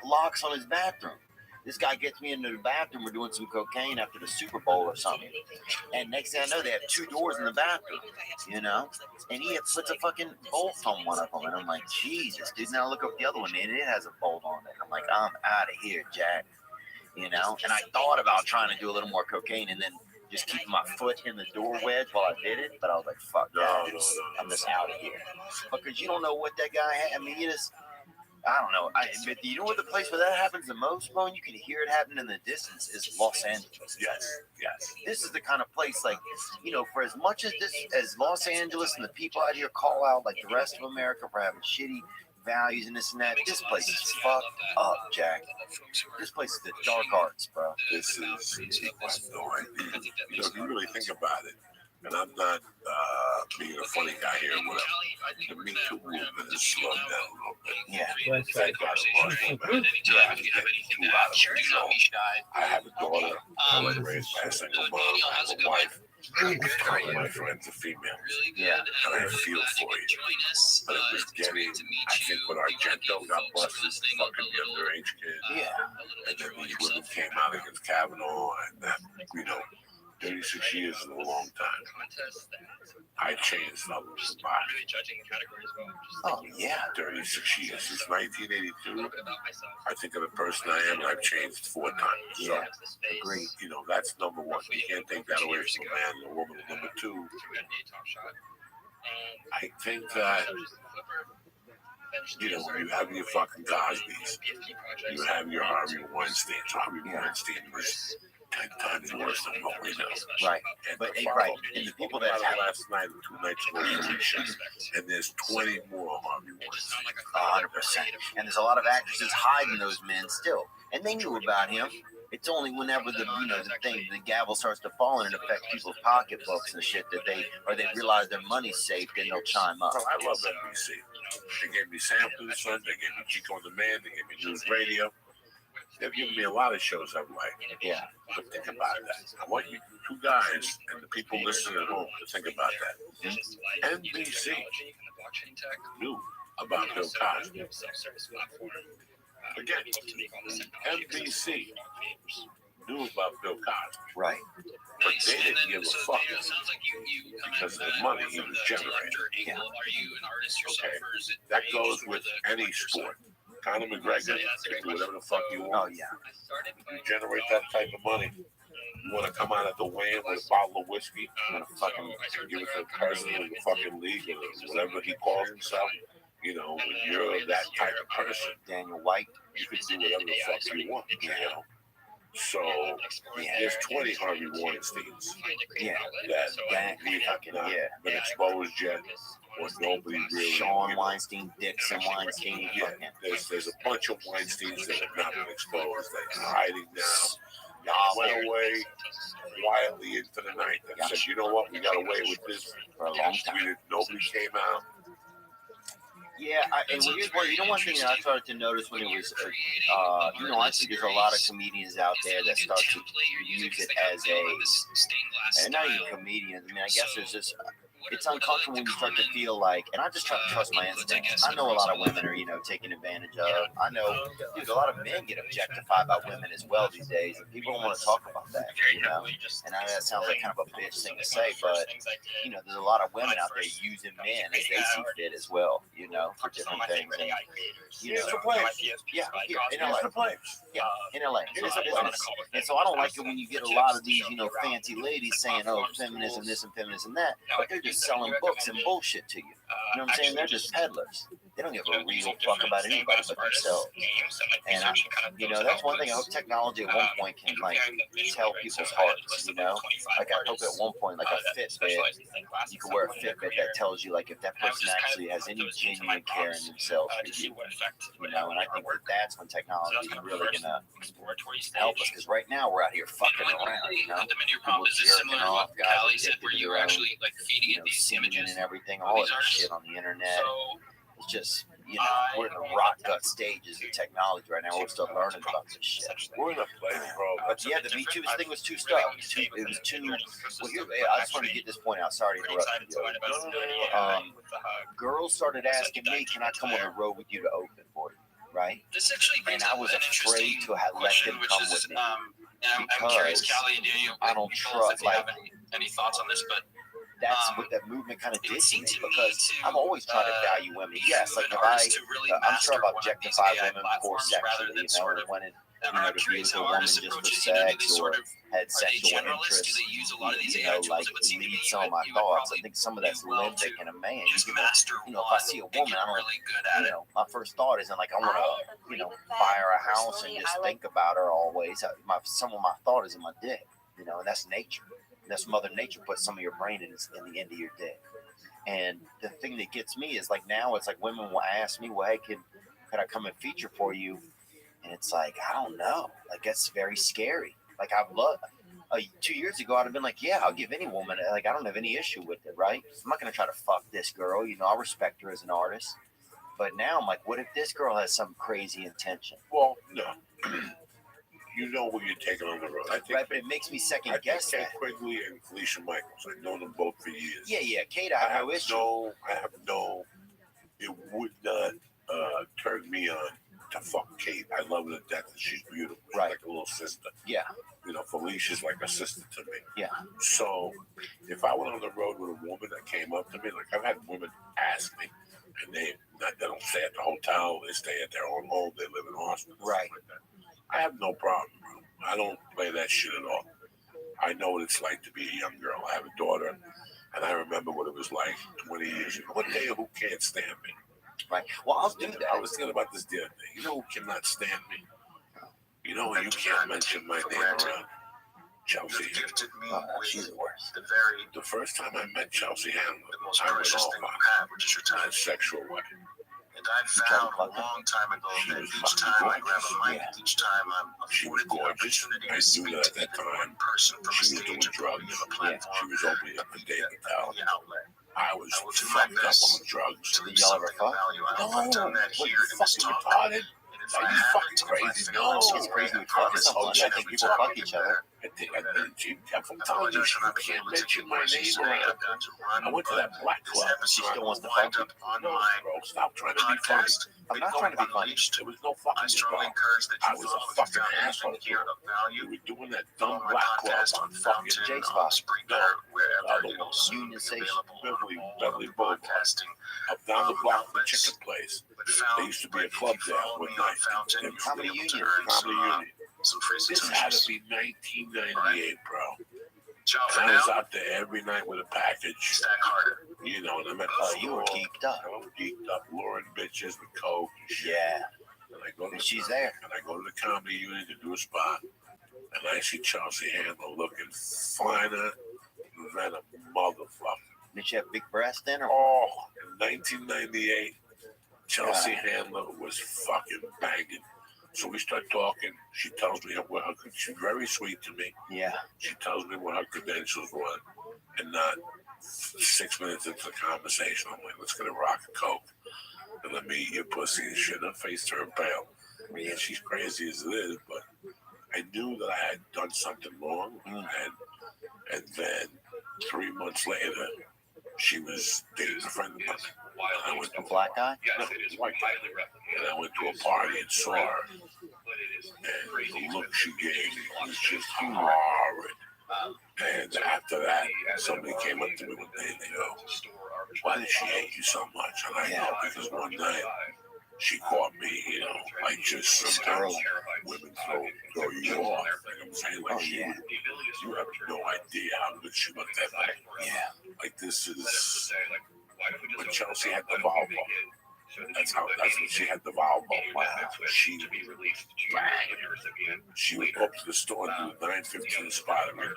locks on his bathroom. This guy gets me into the bathroom. We're doing some cocaine after the Super Bowl or something. And next thing I know, they have 2 doors in the bathroom, you know? And he puts a fucking bolt on one of them. And I'm like, Jesus, dude. Now look up the other one, and it has a bolt on it. I'm like, I'm out of here, Jack. You know? And I thought about trying to do a little more cocaine and then just keeping my foot in the door wedge while I did it. But I was like, fuck that. I'm just out of here. Because you don't know what that guy had. I mean, you just... I don't know. But you know what the place where that happens the most, bro? And you can hear it happen in the distance is Los Angeles. Yes. This is the kind of place, like, you know, for as much as Los Angeles and the people out here call out, like the rest of America, for having shitty values and this and that, this place is fucked up, Jack. This place is the dark arts, bro. This is no idea. You know, if you really think about it, and I'm not being a funny guy here, whatever. The Me Too movement has slowed down a little bit. Yeah. Thank God it was. I have a daughter. I was raised by a single mom. I have a wife. All my friends are female. Yeah. And I feel for you. But it was getting, I think, when Argento got busted, fucking the underage kid. Yeah. And then these women came out against Kavanaugh, and that, you know, 36 years is a long time. I changed up a lot. Oh, yeah. 36 years. Since 1982, I think of the person I am, and I've changed 4 times. So, Yeah. Agreed. you know, that's number one. You can't take that away from a man or a woman. Number 2, I think that, you know, you have your fucking Cosby's, you have your Harvey Weinstein. Harvey Weinstein was 10 times worse than what we know. Right. And But, the right. follow- And the people that have last night and 2 nights ago, and there's 20 more Harvey Weinstein. 100%. And there's a lot of actresses hiding those men still. And they knew about him. It's only whenever the gavel starts to fall and it affects people's pocketbooks and shit that they realize their money's safe, then they'll chime up. Well, I love NBC. They gave me Sam through the Sun, they gave me Chico and the Man, they gave me News Radio. They've given me a lot of shows I've liked. Yeah. But think about that. I want you 2 guys and the people listening at home to think about that. NBC knew about Bill Cosby. Again, NBC knew about Bill Cosby. Right. But they didn't give a fuck because of the money he was generating. Yeah. Okay. That goes with any sport. Conor McGregor can do whatever the fuck you Oh, want. yeah. If you generate that type of money, You want to come out at the weigh-in with a bottle of whiskey? You want to fucking give it to the president of the fucking league or whatever he calls himself? You know, when you're that type of person, Daniel White, you can do whatever the fuck you want, you know? So, there's 20 Harvey Weinsteins that we have not been exposed yet, or nobody really. Sean Weinstein, Dixon Weinstein. There's a bunch of Weinsteins that have not been exposed, that are hiding now. Went away quietly into the night and said, you know what, we got away with this For a long time. Nobody came out. Yeah, and here's one. You know, one thing that I started to notice when it was, you know, I see there's a lot of comedians out there that start to use it as and not even comedians. I mean, I guess there's just, it's uncomfortable when you start to feel like, and I just try to trust my instincts. I know a lot of women are, you know, taken advantage of. I know, dude, a lot of men get objectified by women as well these days, and people don't want to talk about that, you know. And I know that sounds like kind of a bitch thing to say, but you know, there's a lot of women out there using men as they see fit as well, you know, for different things. And, you know, yeah, here in LA, yeah, in LA, it's a business. And so I don't like it when you get a lot of these, you know, fancy ladies saying, oh, feminism this and feminism that, but they're just selling books and bullshit to you. You know what I'm saying? They're just peddlers. They don't give a real fuck about anybody but themselves. And you know, that's one thing. I hope technology at one point can like tell people's hearts. You know, like I hope at one point, like a Fitbit, you can wear a Fitbit that tells you like if that person actually has any genuine care in themselves for you. You know, and I think that that's when technology is really gonna help us. Because right now we're out here fucking around. You know, people jerking off, guys addicted to their own, you know, semen and everything, all of this shit on the internet. It's just, you know, we're in the rock gut stages of technology right now. We're still learning about this shit. We're in a place, bro. But yeah, the Me Too thing was two stuff. It was two. Well, here, I just want to get this point out. Sorry to interrupt you. Girls started asking me, "Can I come on the road with you to open for you?" Right? And I was afraid to let them come with me because I don't trust. Like, any thoughts on this? But that's what that movement kind of did to me, because I've always tried to value women. Yes, like if I'm sure I've objectified women before sexually, you know, when it, you know, to be with a woman just for sex or had sexual interest, you know, like lead some of my thoughts. I think some of that's limbic in a man. You know, if I see a woman, I don't, you know, my first thought isn't like I want to, you know, buy her a house and just think about her always. Some of my thought is in my dick, you know, and that's nature. That's Mother Nature put some of your brain in the end of your dick. And the thing that gets me is like now it's like women will ask me, well, hey, could I come and feature for you? And it's like, I don't know. Like, that's very scary. Like, I've loved 2 years ago, I'd have been like, yeah, I'll give any woman, like, I don't have any issue with it, right? I'm not going to try to fuck this girl. You know, I respect her as an artist. But now I'm like, what if this girl has some crazy intention? Well, no. You know where you're taking on the road. I think, right, but it makes me second guess Kate that. Quigley and Felicia Michaels. I've known them both for years. Yeah, Kate, I have no issue. It would not turn me on to fuck Kate. I love her to death, and she's beautiful. She's like a little sister. Yeah. You know, Felicia's like a sister to me. Yeah. So if I went on the road with a woman that came up to me, like I've had women ask me, and they don't stay at the hotel, they stay at their own home, they live in Austin. Right. Like that. I have no problem, bro. I don't play that shit at all. I know what it's like to be a young girl. I have a daughter, and I remember what it was like 20 years ago. One day, who can't stand me? Right. Well, I'll do that. I was thinking about this the other day. You know who cannot stand me? You know, you can't mention my name around. Chelsea. She's the worst. The first time I met Chelsea Handler, I went off on her in a sexual way. And I found a long time ago that each time I grab a mic, each time I'm afforded the opportunity to speak to one person from a stage or give a platform, she was opening up the day at the town. outlet. I was fucked up on drugs. Did y'all ever fuck? I've done that here in this talk. Retarded? Are you fucking crazy? No, it's crazy we fuck so much. I think people fuck each other. I think I'm telling you, you can't mention my name around. I went to that black club. She still wants to fuck you. No, bro, stop trying to be funny. I'm not trying to be funny. There was no fucking involved. I was a fucking asshole. We were doing that dumb black club on fucking Jake's boss. Union Station, Beverly Boulevard. Up down the block from the chicken place. There used to be a club there one night. Comedy Union. Comedy Union. some free This had to subscriptions. be 1998, bro. Ciao for I was now. out there every night with a package. Stack harder. You know, and I met Oh, you were geeked up. I was geeked up, luring bitches with coke and shit. Yeah. And I go to And she's there. And I go to the comedy unit to do a spot. And I see Chelsea Handler looking finer than a motherfucker. Did she have big breasts then? Or? Oh, in 1998, Chelsea Handler was fucking banging. So we start talking. She tells me what her, she's very sweet to me. Yeah. She tells me what her credentials were. And not 6 minutes into the conversation, I'm like, let's get a rock of coke. And let me eat your pussy and shit. Her face turned pale. And she's crazy as it is, but I knew that I had done something wrong. And then 3 months later, she was dating a friend of mine. And I went to A black guy? no, white guy. And I went to a party and saw her. And the look she gave me was just horrid. And after that, somebody came up to me one day and they go, why did she hate you so much? And I go, because one night she caught me, you know, like just sometimes women throw you off. Like I'm saying, like you have no idea how good she looked at me. Yeah. Like this is when Chelsea had the Volvo. That's what she had the Volvo. Wow. She would go up to the store and do a 9:15 spot every night.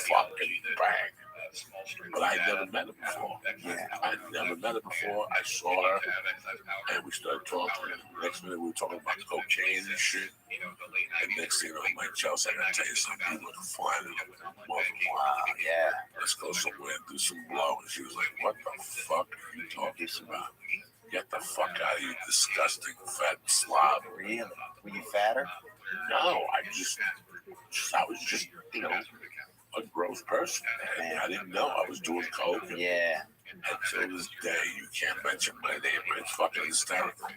Fucking bang. But I never met her before. Yeah. I never met her before. I saw her and we started talking. Next minute we were talking about cocaine and shit. And next thing you know, I'm like, Chelsea, I gotta tell you something. You look fine. Wow, yeah. Let's go somewhere and do some blow. And she was like, what the fuck are you talking about? Get the fuck out of here, disgusting fat slob. Really? Were you fatter? No, I was just, you know, a gross person. And I didn't know I was doing coke. And until this day, you can't mention my name. It's fucking hysterical.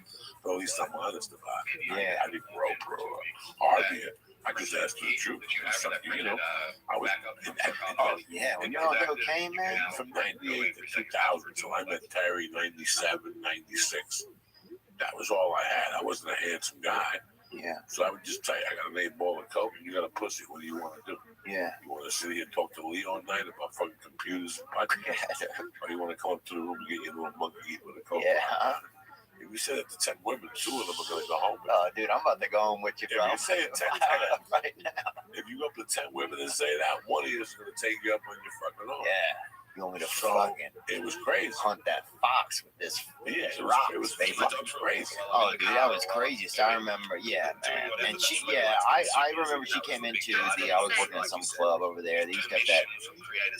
But at least I'm honest about it. Yeah. I didn't grope her or argue it. I just asked her the truth. You know, I was when you're on cocaine, man. From 98 to 2000 until I met Terry, 97, 96. That was all I had. I wasn't a handsome guy. Yeah. So I would just tell you, I got an 8-ball of coke and you got a pussy. What do you want to do? Yeah. You want to sit here and talk to Lee all night about fucking computers and podcasts? Or you want to come up to the room and get your little monkey with a coke? Yeah. If you said it to 10 women, 2 of them are going to go home. Oh, dude, I'm about to go home with you, bro. If you say it 10 times right now. If you go up to 10 women and say that, one of you is going to take you up on your fucking own. Yeah. You want me to fucking it was crazy. Hunt that fox with this rock. It was baby. crazy. Oh, dude, that was crazy. So I remember, man. And she, I remember she came into I was working at some club over there. They used to have that.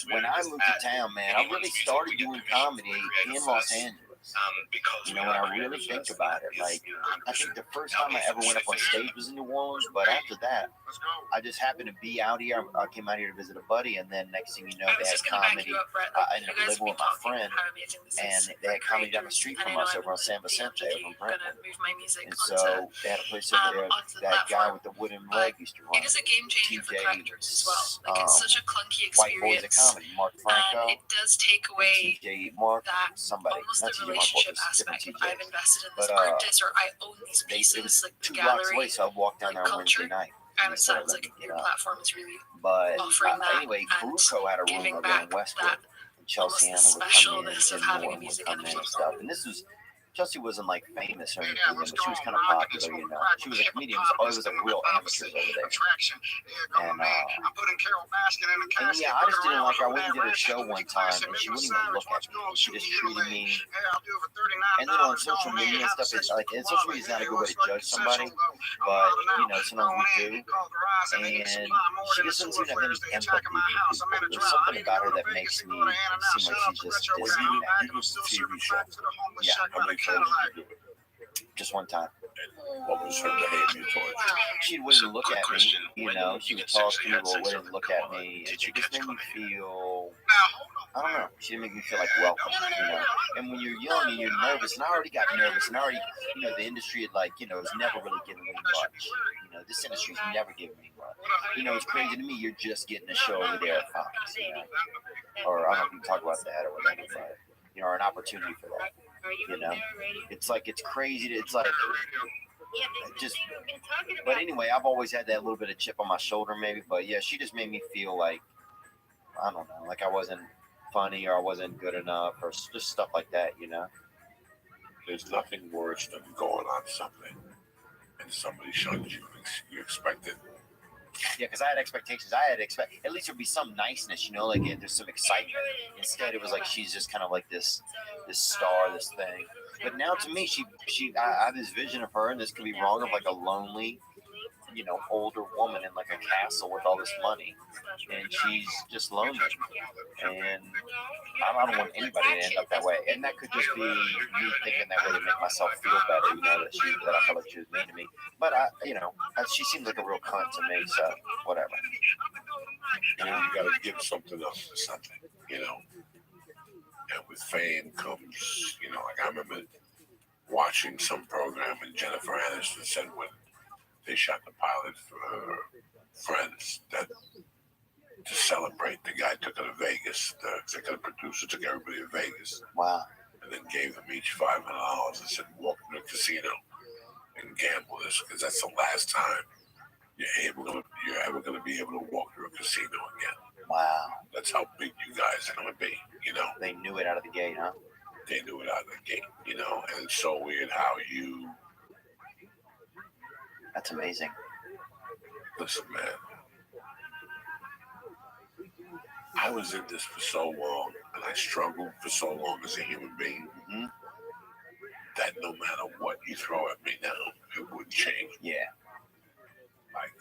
When I moved to town, man, I really started doing comedy in Los Angeles. You know, when I really think about it, like, I think the first time I ever went up on stage was in New Orleans, but after that, I just happened to be out here. I came out here to visit a buddy, and then next thing you know, they had comedy. I ended up living with my friend, and they had comedy down the street from us over on San Vicente, over in Brentwood. And so they had a place over there. That guy with the wooden leg used to run. It is a game changer for collectors as well. Like, it's such a clunky White Boys of experience. Comedy, Mark Franco. It does take away Mark, that somebody, almost not the TJ Mark, relationship different aspect of TJ. I've invested in this artist or I own these It pieces, was like the 2 blocks away, gallery. so I walked down there on culture. Wednesday night. And it sounds like your platform is really But offering that anyway, and Bruco had a room giving over there in back Westwood. that And Chelsea Anna almost would the come in, specialness of and having a Moore would music come in interview. and stuff. And this was, Chelsea wasn't like famous or anything, but she was kind of popular, you know. She was a comedian. It was a real amateur over there. And yeah, I just didn't like her. I went and did a show one time, and she wouldn't even look at me. She just treated me. And then on social media and stuff, it's like, social media is not a good way to judge somebody, but, you know, sometimes we do. And she just doesn't seem to have any empathy for people. There's something about her that makes me seem like she's just distant. You do some TV show. Yeah. How many times did you do it? Just one time. What was her behavior towards you? She wouldn't look at me, you know. She would talk to me, but wouldn't look at me. And she just made me feel, I don't know. She didn't make me feel like welcome, you know. And when you're young and you're nervous, and I already got nervous, and I already, you know, the industry had like, you know, it's never really given me much. You know, this industry's never given me much. You know, it's crazy to me. You're just getting a show over there at Fox, you know. Or I don't know if you can talk about that or whatever, but, you know, or an opportunity for that. You know, it's like, it's crazy. It's like, Yeah, Just- we've been talking about. But anyway, I've always had that little bit of chip on my shoulder, maybe. But yeah, she just made me feel like, I don't know, like I wasn't funny or I wasn't good enough or just stuff like that, you know? There's nothing worse than going on something and somebody shuns you. You expect it. Yeah, because I had expectations. I had at least there'd be some niceness, you know, like there's some excitement. Instead, it was like she's just kind of like this star, this thing. But now to me, I have this vision of her, and this could be wrong, of like a lonely, you know, older woman in like a castle with all this money, and she's just lonely. And I don't want anybody to end up that way. And that could just be me thinking that way to make myself feel better, you know, that I felt like she was mean to me. But she seems like a real cunt to me, so whatever. You know, you gotta give something up for something, you know. And with fame comes, you know, like I remember watching some program and Jennifer Aniston said when they shot the pilot for her friends that to celebrate, the guy took her to Vegas, the executive producer took everybody to Vegas. Wow. And then gave them each $500 and said, walk to the casino and gamble this, because that's the last time you're ever going to be able to walk through a casino again. Wow. That's how big you guys are going to be, you know? They knew it out of the gate, huh? They knew it out of the gate, you know? And it's so weird how you... That's amazing. Listen, man. I was in this for so long, and I struggled for so long as a human being, that no matter what you throw at me now, it wouldn't change. Yeah. Like,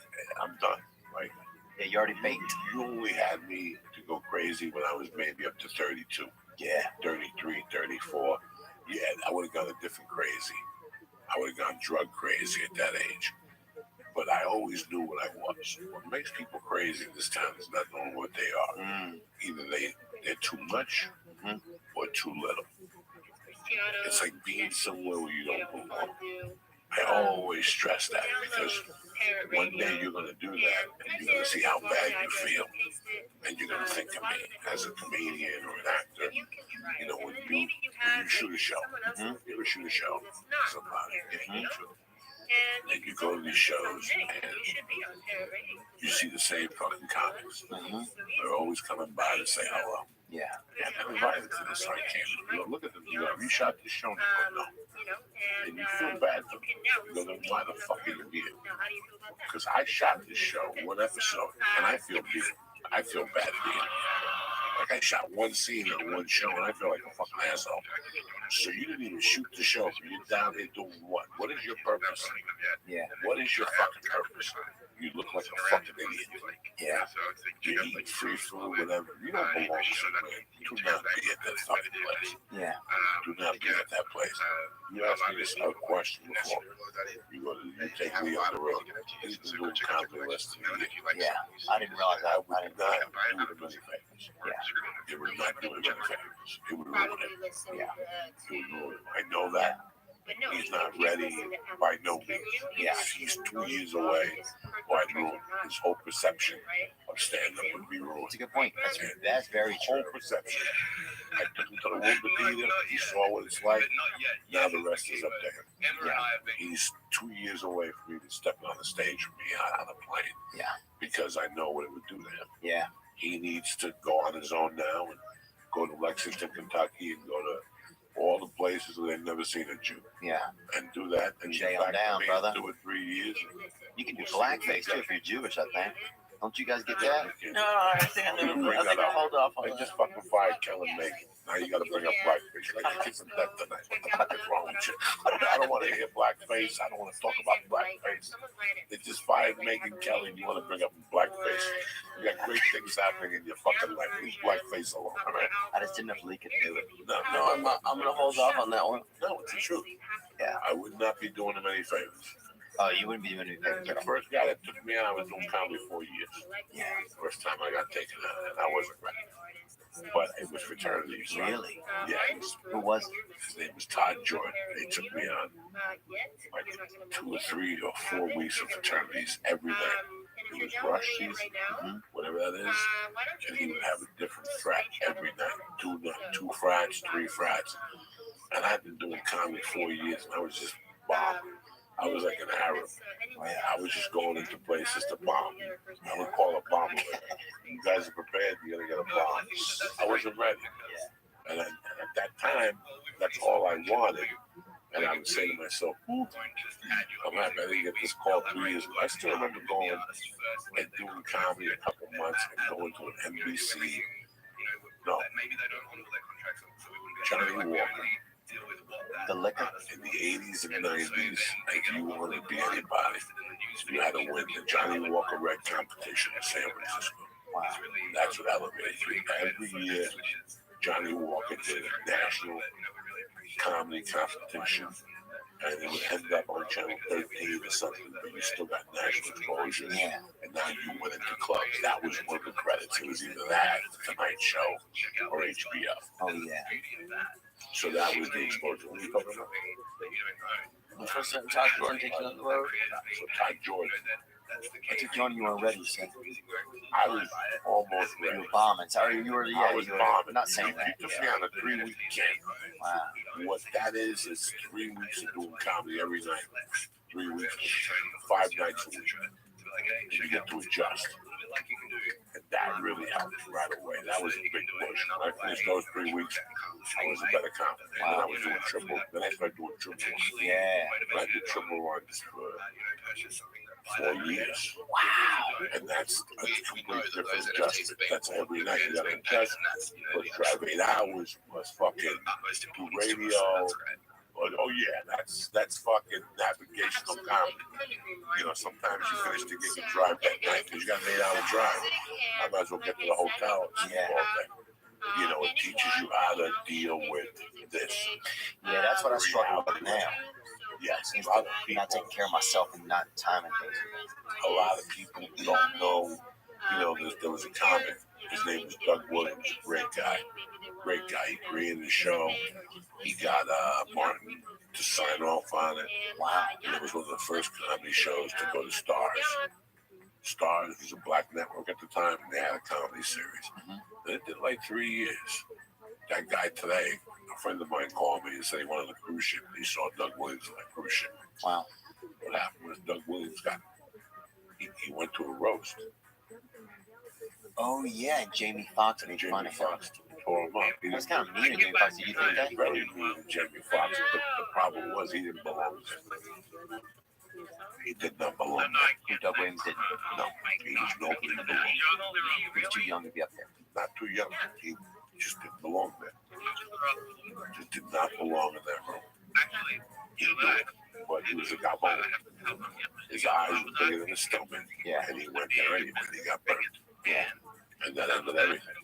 I'm done. Like, yeah, you already baked. You only had me to go crazy when I was maybe up to 32. Yeah. 33, 34. Yeah, I would have gone a different crazy. I would have gone drug crazy at that age. But I always knew what I was. What makes people crazy in this town is not knowing what they are. Either they're too much or too little. It's like being somewhere where you don't belong. I always stress that because one day you're going to do that and you're going to see how bad you feel. And you're going to think of me as a comedian or an actor. You know, when you shoot a show, you ever shoot a show, somebody, and you go to these shows and you see the same fucking comics. They're always coming by to say hello. Yeah. Yeah, I've been invited to this, so I came. You know, look at them. You know, have you shot this show? No. And you feel bad for them. You go, then why the fuck are you here? Because I shot this show, one episode, and I feel bad being here. Like I shot one scene on one show, and I feel like a fucking asshole. So you didn't even shoot the show. You're down here doing what? What is your purpose? Yeah. What is your fucking purpose? You look like a fucking idiot. Yeah. You eat free food, whatever. You don't belong somewhere. Do not be at that fucking place. Yeah. Do not be at that place. You asked me this question before. You take me on the road. He's been doing comedy less than you. Yeah. I didn't realize that. I would not do him any favors. Yeah. It would not do him any favors. It would ruin it. Yeah. It would ruin it. I know that. He's not ready by no means. Yeah. He's 2 years away. Wide ruined. His whole perception of stand-up would be ruined. That's a good point. That's very true. Whole perception. I took him to the ootd. He saw what it's like. Now the rest is up to him. Yeah. He's 2 years away from even stepping on the stage with me on a plane. Yeah. Because I know what it would do to him. Yeah. He needs to go on his own now and go to Lexington, Kentucky, and go to all the places where they've never seen a Jew. Yeah. And do that. And Jay get on back down, to me brother. in 2 or 3 years. You can do blackface too if you're Jewish, I think. Don't you guys get that? No, I think I'll hold off on I that. just fucking fired Kellen Megan. Now you gotta bring up blackface. Like a kiss of death tonight. What the fuck is wrong with you? I don't want to hear blackface. I don't want to talk about blackface. They just fired Megan Kelly. You want to bring up blackface? You got great things happening in your fucking life. Leave blackface alone, all right? I just didn't know if Lee could do it. No, I'm gonna hold off on that one. No, it's the truth. Yeah. I would not be doing him any favors. Oh, you wouldn't be doing anything. The first guy that took me out, I was doing comedy 4 years. Yeah. First time I got taken out, and I wasn't ready. But it was fraternities. Right? Really? Yeah. Who was it? His name was Todd Jordan. They took me on like 2 or 3 or 4 weeks of fraternities every night. It was rush season, whatever that is, and he would have a different frat every night. 2 frats, 3 frats. And I've been doing comedy 4 years, and I was just bombed. I was like an Arab. I was just going into places to bomb. I would call a bomber. You guys are prepared, you're going to get a bomb. I wasn't ready. And at that time, that's all I wanted. And I would say to myself, I'm happy I didn't get this call 3 years ago. I still remember going and doing comedy a couple months and going to an NBC. No, Johnny Walker. The liquor? In the 80s and 90s, if you wanted to be anybody, you had to win the Johnny Walker Red competition in San Francisco. Wow. That's what elevated me. Every year, Johnny Walker did a national comedy competition, and it would end up on Channel 13 or something, but you still got national exposure. Yeah. And now you went into clubs. That was one of the credits. It was either that, The Tonight Show, or HBO. Oh, yeah. So that was the exposure. When you talking about? The first time Todd Jordan takes you on the road. So Todd Jordan. I took you on, you weren't ready, you said. I was almost You ready. were bombing. Sorry, you were, yeah, I was you were bombing. not saying that. You took me on a 3-week camp. Wow. What that is 3 weeks of doing comedy every night. 3 weeks, 5 nights a week. And you get to adjust. And that really helped me right away. That was a big push. When I finished those 3 weeks, I was a better comic. Then I was doing triple. Then I started doing triple. Yeah. And I did triple runs for 4 years. Wow. And that's a complete different adjustment. That's every night you got to adjust. But drive 8 hours was fucking do radio. Oh yeah, that's fucking navigational comedy. You know, sometimes you finish the gig and drive that night because you got an 8-hour drive. I might as well get to the hotel and sleep all day. You know, it teaches you how to deal with this. Yeah, that's what I struggle with now. Yes, It's a lot of not taking care of myself and not timing things. a lot of people don't know. You know, there was a comic. His name was Doug Williams, a great guy. Great guy. He created the show. He got Martin to sign off on it. Wow. And it was one of the first comedy shows to go to Stars. Stars was a black network at the time, and they had a comedy series. And it did like 3 years. That guy today, a friend of mine called me and said he wanted a cruise ship. He saw Doug Williams on a cruise ship. Wow. What happened was Doug Williams he went to a roast. Oh, yeah, and Jamie Foxx made fun Jamie of him. Foxx tore him up. He That's didn't- kind of mean of Jamie Foxx. Did you think that? Very mean to Jamie Foxx. But the problem was he didn't belong there. He did not belong there. Doug Williams didn't. No, he was nobody to belong. He was too young to be up there. Not too young. He just didn't belong there. Just did not belong in that room. He knew it, but he was a gabon. His eyes were bigger than his stomach. Yeah. And he went there anyway. He got burnt. Yeah. And that ended everything.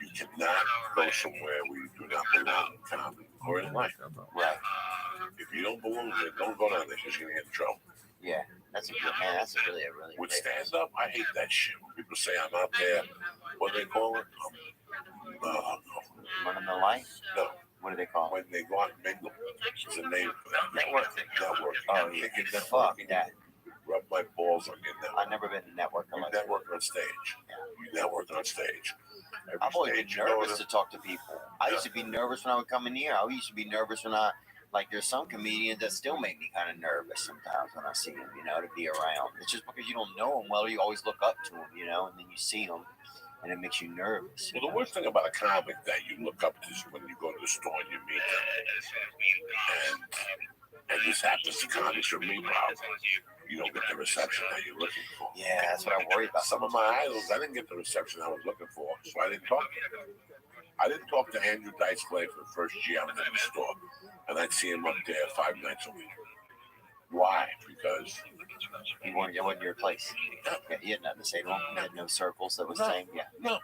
You cannot go somewhere where you do not belong in comedy or in life. Right. If you don't belong there, don't go down there because you're going to get in trouble. Yeah. That's a good, man. That's a really With great- stand up, I hate that shit. When people say I'm out there, what do they call it? Running the light? No. What do they call it? When they go out and mingle, there's a name for that. Network. Network. Oh, You yeah. can Fuck network. that. Rub my balls on your network. I've never been to network. You network on stage. You network on stage. Every I've always been stage you go nervous to, to talk to people. I used to be nervous when I would come in here. I used to be nervous when like there's some comedians that still make me kind of nervous sometimes when I see them, you know, to be around. It's just because you don't know them well, you always look up to them, you know, and then you see them and it makes you nervous. well, the worst thing about a comic that you look up to is when you go to the store and you meet them. And this happens to comics for me, probably. You don't get the reception that you're looking for. Yeah, that's what I worry about. Some of my idols, I didn't get the reception I was looking for, so I didn't talk to them. I didn't talk to Andrew Dice Clay for the first year I was in the store, and I'd see him up there 5 nights a week. Why? Because You weren't your place. Yeah, you had nothing to say to them. You had no circles that was No. saying, yeah. no.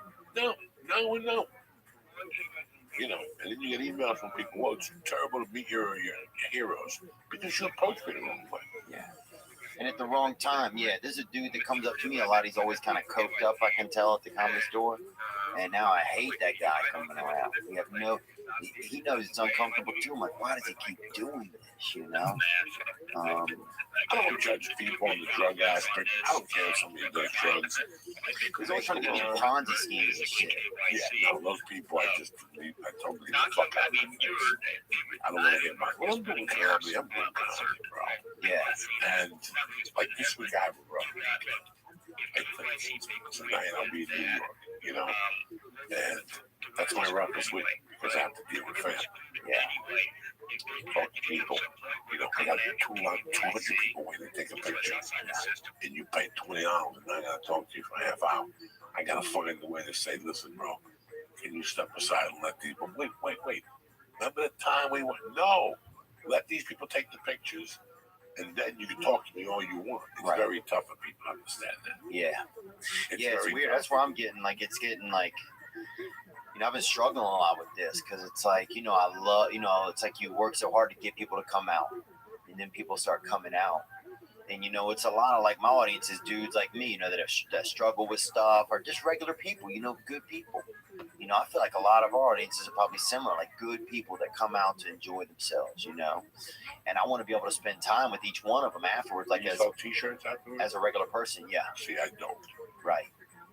You know, and then you get emails from people, well, it's terrible to meet your heroes because you approach me the wrong way. Yeah. And at the wrong time, yeah. There's a dude that comes up to me a lot. He's always kind of coked up, I can tell, at the comedy store. And now I hate that guy coming around. We have he knows it's uncomfortable too. I'm like, why does he keep doing this, you know? I don't judge people on the drug aspect. I don't care if somebody does drugs. He's always trying to get into Ponzi schemes and shit. Yeah, no, those people, I told them to get the fuck out of my face. I don't want to hear about what I'm doing comedy. I'm doing comedy, bro. Yeah. And like this week, I have a run. Tonight I'll be in New York, you know? And that's my run this week because I have to deal with family. Yeah. Talk to people. You know, I got 200 people waiting to take a picture. And you pay $20 and I got to talk to you for a half hour. I got to find a way to say, listen, bro, can you step aside and let these people, wait. Remember the time we went? No. Let these people take the pictures. And then you can talk to me all you want. It's very tough for people to understand that. Yeah. It's weird. Tough. That's where I'm getting, like, you know, I've been struggling a lot with this because it's like, you know, I love, you know, it's like you work so hard to get people to come out and then people start coming out. And, you know, it's a lot of like my audience is dudes like me, you know, that struggle with stuff or just regular people, you know, good people. You know, I feel like a lot of our audiences are probably similar, like good people that come out to enjoy themselves, you know. And I want to be able to spend time with each one of them afterwards, like as t-shirts afterwards? As a regular person, yeah. See, I don't. Right.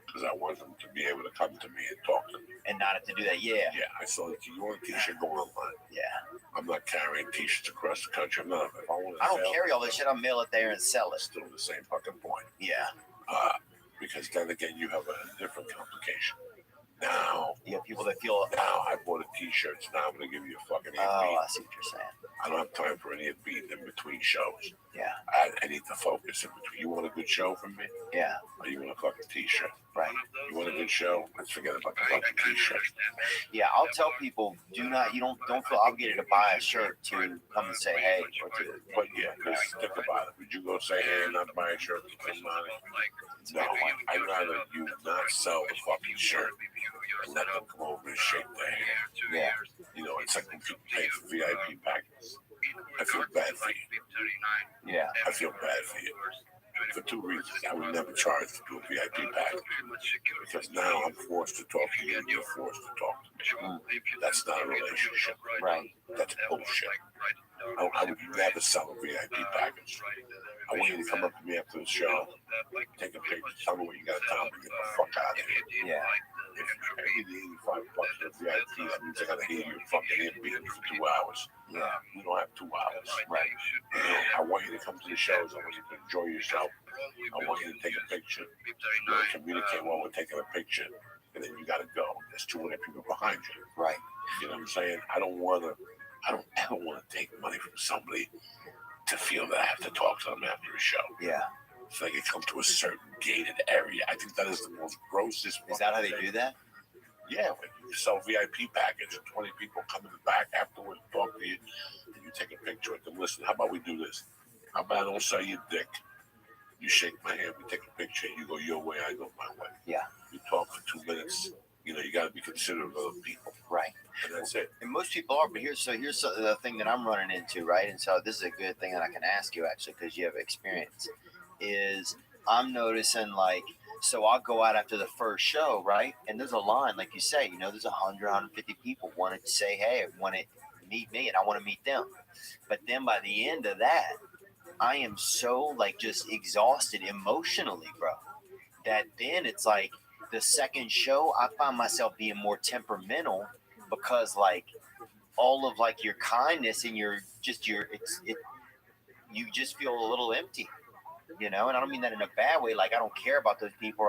Because I want them to be able to come to me and talk to me. And not have to do that, yeah. Yeah, I saw that you want a t-shirt going online. Yeah. I'm not carrying t-shirts across the country. I'm not. If I don't carry all this shit, I'll mail it there and sell it. Still the same fucking point. Yeah. Because then again, you have a different complication. Now, you have people that feel. Now, I bought a t-shirt, so now I'm going to give you a fucking beat. Oh, I see what you're saying. I don't have time for any beat in between shows. Yeah. I need to focus in between. You want a good show from me? Yeah. Or you want a fucking t-shirt? Right. You want a good show? Let's forget about the fucking t-shirt. Yeah, I'll tell people, don't feel obligated to buy a shirt to come and say hey. Or to, but yeah, because think about it. Would you go say hey and not buy a shirt to spend money? No, I'd rather you not sell the fucking shirt and let them come over and shake their hand. Yeah. You know, it's like when people pay for VIP packages. I feel bad for you. Yeah. I feel bad for you. For two reasons. I would never charge to do a VIP package. Because now I'm forced to talk to you and you're forced to talk to me. That's not a relationship. Right. That's bullshit. I would never sell a VIP package. I want you to come up to me after the show, take a picture, tell me what you got to tell me, get the fuck out of here. Yeah. If you pay the $85 for VIP, that means I got to hear you fucking in being for 2 hours. Yeah. We don't have 2 hours. Right. You know, I want you to come to the shows. I want you to enjoy yourself. I want you to take a picture. You know, communicate while we're taking a picture. And then you got to go. There's 200 people behind you. Right. You know what I'm saying? I don't ever want to take money from somebody to feel that I have to talk to them after a show. Yeah. So they can come to a certain gated area. I think that is the most grossest. Is that how they do that? Yeah, when you sell VIP package and 20 people come in the back afterwards, talk to you, and you take a picture with them. Listen, how about we do this? How about I don't sell you dick? You shake my hand, we take a picture, you go your way, I go my way. Yeah. You talk for 2 minutes. You know, you got to be considerate of other people. Right. And that's it. And most people are, but here's the thing that I'm running into, right? And so this is a good thing that I can ask you, actually, because you have experience, is I'm noticing, like, so I'll go out after the first show, right? And there's a line, like you say, you know, there's 100, 150 people want to say, hey, want to meet me, and I want to meet them. But then by the end of that, I am so, like, just exhausted emotionally, bro, that then it's like the second show, I find myself being more temperamental because, like, all of, like, your kindness and you just feel a little empty. You know, and I don't mean that in a bad way. Like, I don't care about those people.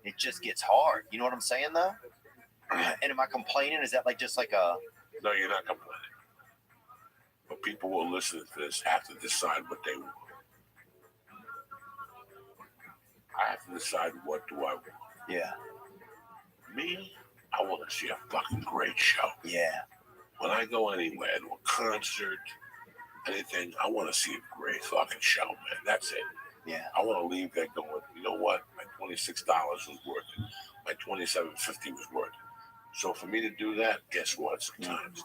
It just gets hard. You know what I'm saying, though? And am I complaining? Is that like just like a... No, you're not complaining. But people will listen to this, have to decide what they want. I have to decide what do I want. Yeah. Me, I want to see a fucking great show. Yeah. When I go anywhere, to a concert, anything, I want to see a great fucking show, man. That's it. Yeah. I want to leave there going, you know what? My $26 was worth it. My $27.50 was worth it. So for me to do that, guess what? Sometimes,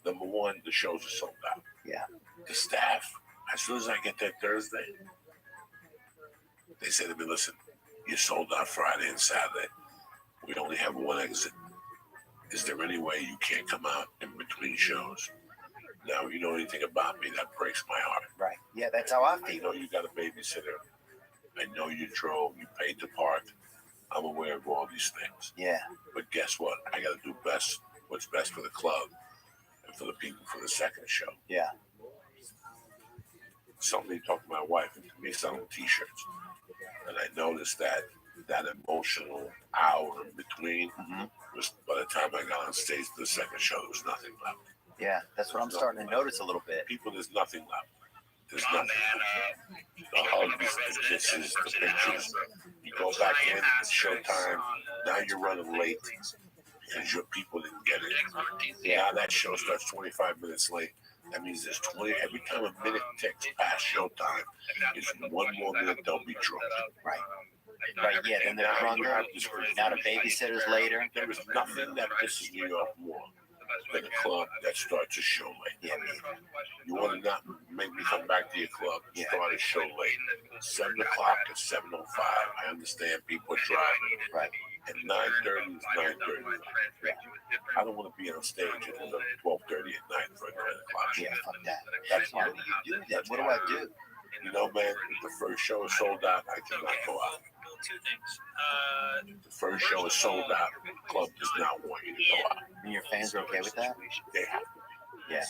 number one, the shows are sold out. Yeah. The staff, as soon as I get there Thursday, they say to me, listen, you sold out Friday and Saturday. We only have one exit. Is there any way you can't come out in between shows? Now, you know anything about me, that breaks my heart. Right. Yeah, that's how I I feel. know you got a babysitter. I know you drove, you paid to park. I'm aware of all these things. Yeah. But guess what? I got to do what's best for the club and for the people for the second show. Yeah. Somebody talked to my wife and me selling T-shirts. And I noticed that emotional hour in between was, by the time I got on stage for the second show, there was nothing left. Yeah, that's what I'm starting to notice a little bit. People, there's nothing left. There's nothing. The hugs, the kisses, the pictures. You go back in, it's showtime. Now you're running late because your people didn't get it. Yeah, that show starts 25 minutes late. That means there's 20. Every time a minute ticks past showtime, it's one more minute they'll be drunk. Right. Right, yeah, then they're drunker. Now the babysitter's later. There is nothing that pisses me off more than a club that starts a show late. Yeah, man. You want to not make me come back to your club, start a show late. 7 o'clock to 7:05. I understand people are driving. Right. At 9:30 is 9:30. I don't want to be on stage at 12:30 at night for a 9 o'clock show. Yeah, fuck that. That's why you do that. What do I do? You know, man, if the first show is sold out, I cannot go out. Two things. The first show is sold out. The club does not want you to go out. And your fans are okay with that? They have to. Yeah.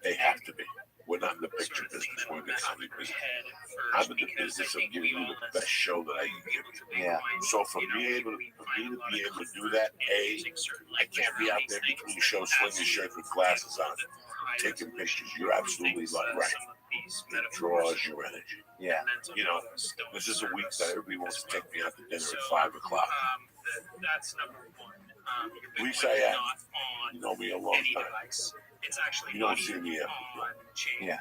They have to be. We're not in the picture business. We're in the comedy business. I'm in the business of giving you the best show that I can give you. Yeah. So for me to be able to do that, I can't be out there between shows swinging shirts with glasses on, taking pictures. You're absolutely right. It draws your energy. Yeah. You know, this is a week that everybody wants to take me out to dinner at 5 o'clock. That's number one. We say that. You know me a long time. It's actually You don't see me after. on chain. Yeah.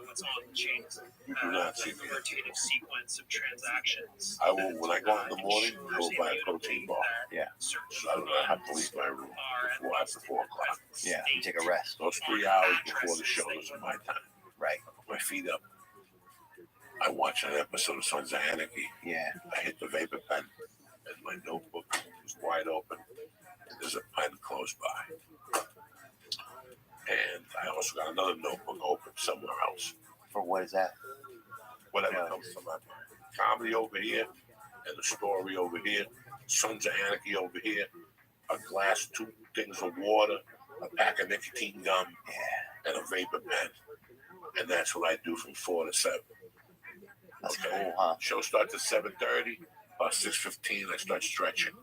What's on the chain is You do not see me. a rotative sequence of transactions. I will, when I go out in the morning, I will buy a protein bar. Yeah. So I don't have to leave my room after 4 o'clock. Yeah. You take a rest. Those 3 hours before the show, those are my time. Right. I put my feet up. I watch an episode of Sons of Anarchy. Yeah. I hit the vapor pen, and my notebook is wide open, and there's a pen close by. And I also got another notebook open somewhere else. For what is that? Whatever comes to my mind. Comedy over here, and the story over here. Sons of Anarchy over here. A glass, 2 things of water, a pack of nicotine gum, and a vapor pen. And that's what I do from 4 to 7. That's cool, huh? Show starts at 7:30. About 6:15, I start stretching.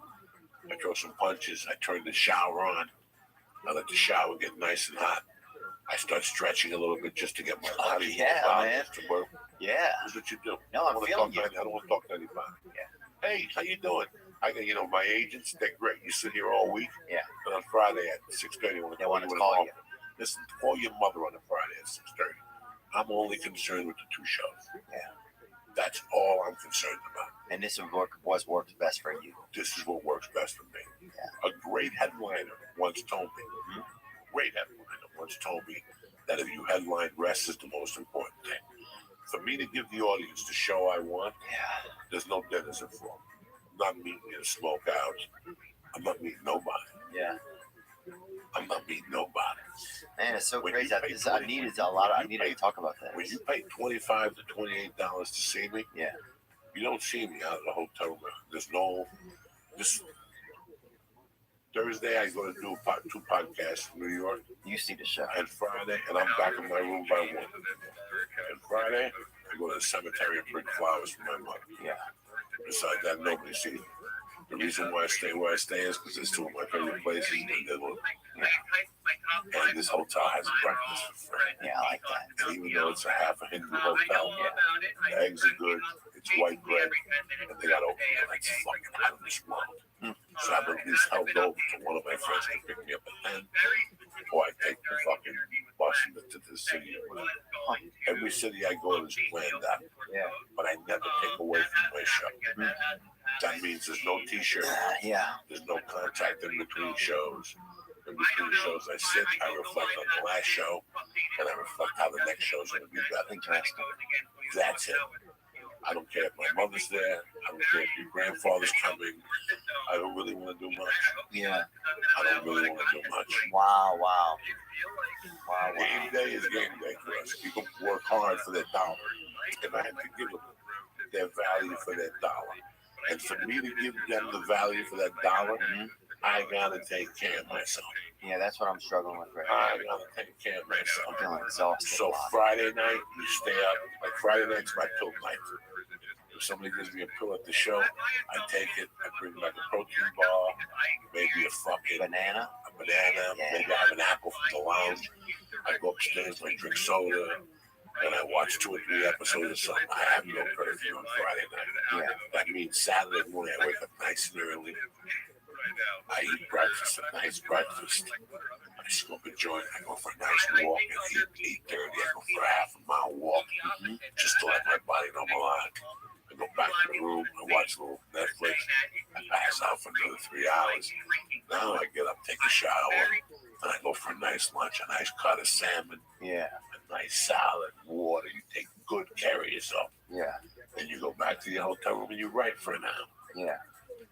I throw some punches. I turn the shower on. I let the shower get nice and hot. I start stretching a little bit just to get my body man. to work. Yeah. That's what you do. No, I'm feeling you. I don't want to talk to anybody. Yeah. Hey, how you doing? I got, my agents, they're great. You sit here all week. Yeah. And on Friday at 6:30, when They want to call you. Listen, call your mother on a Friday at 6:30. I'm only concerned with the 2 shows. Yeah. That's all I'm concerned about. And this is what works best for you. This is what works best for me. Yeah. A great headliner once told me, great headliner once told me that if you headline, rest is the most important thing. For me to give the audience the show I want, there's no dinners involved. I'm not meeting you to smoke out. I'm not meeting nobody. Yeah. I'm not meeting nobody. Man, it's so When crazy. you pay I needed to talk about that. When you pay $25 to $28 to see me, you don't see me out of the hotel room. There's no. This Thursday, I go to do 2 podcasts in New York. You see the show. And Friday, and I'm back in my room by 1. And Friday, I go to the cemetery and bring flowers for my mother. Yeah. Besides that, nobody sees me. The reason why I stay where I stay is because it's 2 of my favorite places. And this hotel has breakfast for free. Yeah, I like that. And even though it's a half a Hindu hotel, the eggs are good, it's white bread, and they got oatmeal. That's fucking out of this world. So I've at least held over to one of my friends to pick me up at 10, or I take the fucking bus to the city. Every city I go to is planned out, but I never take away from my show. That means there's no t-shirt, there's no contact in between shows. In between shows I sit, I reflect on the last show, and I reflect how the next show is going to be better. Interesting. That's it. I don't care if my mother's there. I don't care if your grandfather's coming. I don't really want to do much. Yeah. I don't really want to do much. Wow. Wow. Game day is game day for us. People work hard for their dollar, and I have to give them their value for their dollar. And for me to give them the value for that dollar, I gotta take care of myself. Yeah, that's what I'm struggling with right I now. gotta take care of myself. I'm feeling exhausted. So Friday night, you stay up. Like Friday night's my pill night. If somebody gives me a pill at the show, I take it. I bring back a protein bar, maybe a fucking Banana? banana, maybe I have an apple from the lounge. I go upstairs, I drink soda, and I watch 2 or 3 episodes of something. I have no curfew on Friday night. Yeah. That means Saturday morning I wake up nice and early. I eat breakfast, a nice breakfast. I smoke a joint. I go for a nice walk at 8:30. I go for a half-a-mile walk just to let my body normalize. I go back to the room. I watch a little Netflix. I pass out for another 3 hours. Now I get up, take a shower, and I go for a nice lunch, a nice cut of salmon, Yeah. a nice salad, water. You take good care of yourself. Yeah. Then you go back to your hotel room and you write for an hour. Yeah.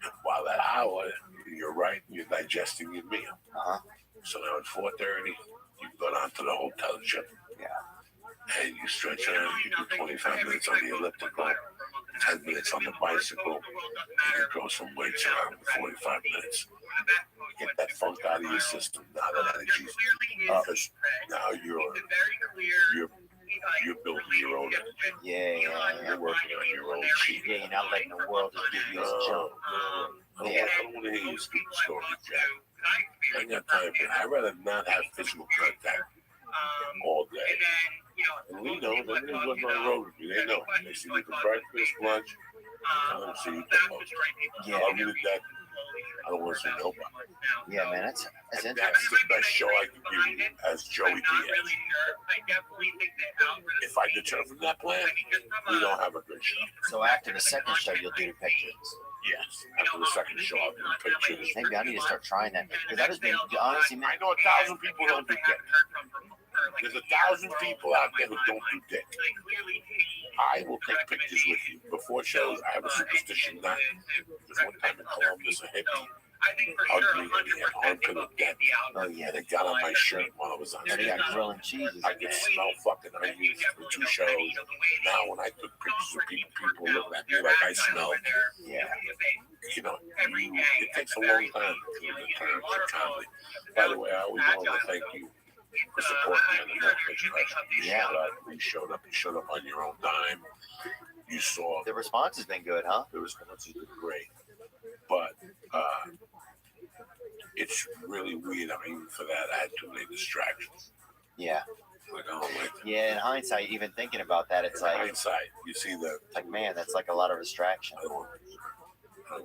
And while that hour, you're writing, you're digesting your meal. Uh-huh. So now at 4:30, you go down to the hotel gym. Yeah. And you stretch around, you do 25 minutes on the elliptical, 10 minutes on the bicycle, and you throw some weights around for 45 minutes. Get that funk out of your system, now that energy's up, because now you're building your own energy. Yeah. You're working on your own cheat. Yeah, you're not letting the world just give you a jump. I don't want to hear you speak stories, Jack. I ain't got time for that. I'd rather not have physical contact all day. And we know that they live on the road with me. They know. They see me for breakfast, lunch. I don't see you the most. Yeah. Other than that, I don't want to see nobody. Yeah, man, that's And interesting. that's the best show I can give you as Joey Diaz. If I deter from that plan, we don't have a good show. So after the second show, you'll do the pictures. Yes. After the second show, I'll do the pictures. Maybe I need to start trying that. Because I just been, honestly, man, I know 1,000 people don't do dick. There's 1,000 people out there who don't do dick. I will take pictures with you. Before shows, I have a superstition not. There's one time in Columbus, a hippie hugged me and he had armpit of death. oh yeah, And it got on my shirt while I was on they stage. got grilling cheeses. I could smell fucking onions for 2 shows. Now when I took pictures of people looking at me like I smell, Yeah. you know, it takes a long time to turn to comedy. By the way, I always want to thank you for supporting me on the Netflix special. You showed up. You showed up on your own dime. You saw The response has been good, huh? the responses were great, but it's really weird. I mean, for that, I had too many distractions. Yeah. Like I don't like that. Yeah, in hindsight, even thinking about that, it's In like, hindsight, you see the. man, that's like a lot of distraction. I don't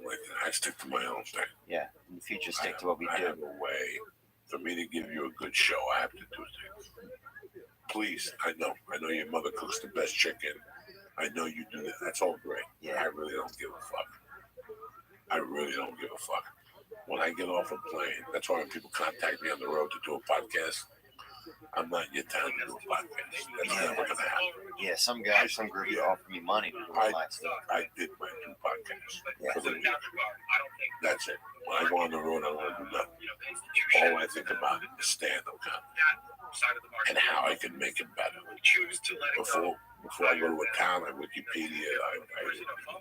like that. I stick to my own thing. Yeah. In the future, stick to what we I do. have a way for me to give you a good show. I have to do things. Please, I know your mother cooks the best chicken. I know you do that. That's all great. Yeah. I really don't give a fuck. I really don't give a fuck. When I get off a plane, that's why when people contact me on the road to do a podcast, I'm not in your town to do a podcast. That's never gonna happen. Yeah, some guy, some group offer me money to do my stuff. I did my 2 podcasts Yeah. for the week. That's it. When I go on the road, I don't want to do nothing. All I think about is stand-up comedy and how I can make it better. Before I go to a town, I Wikipedia, I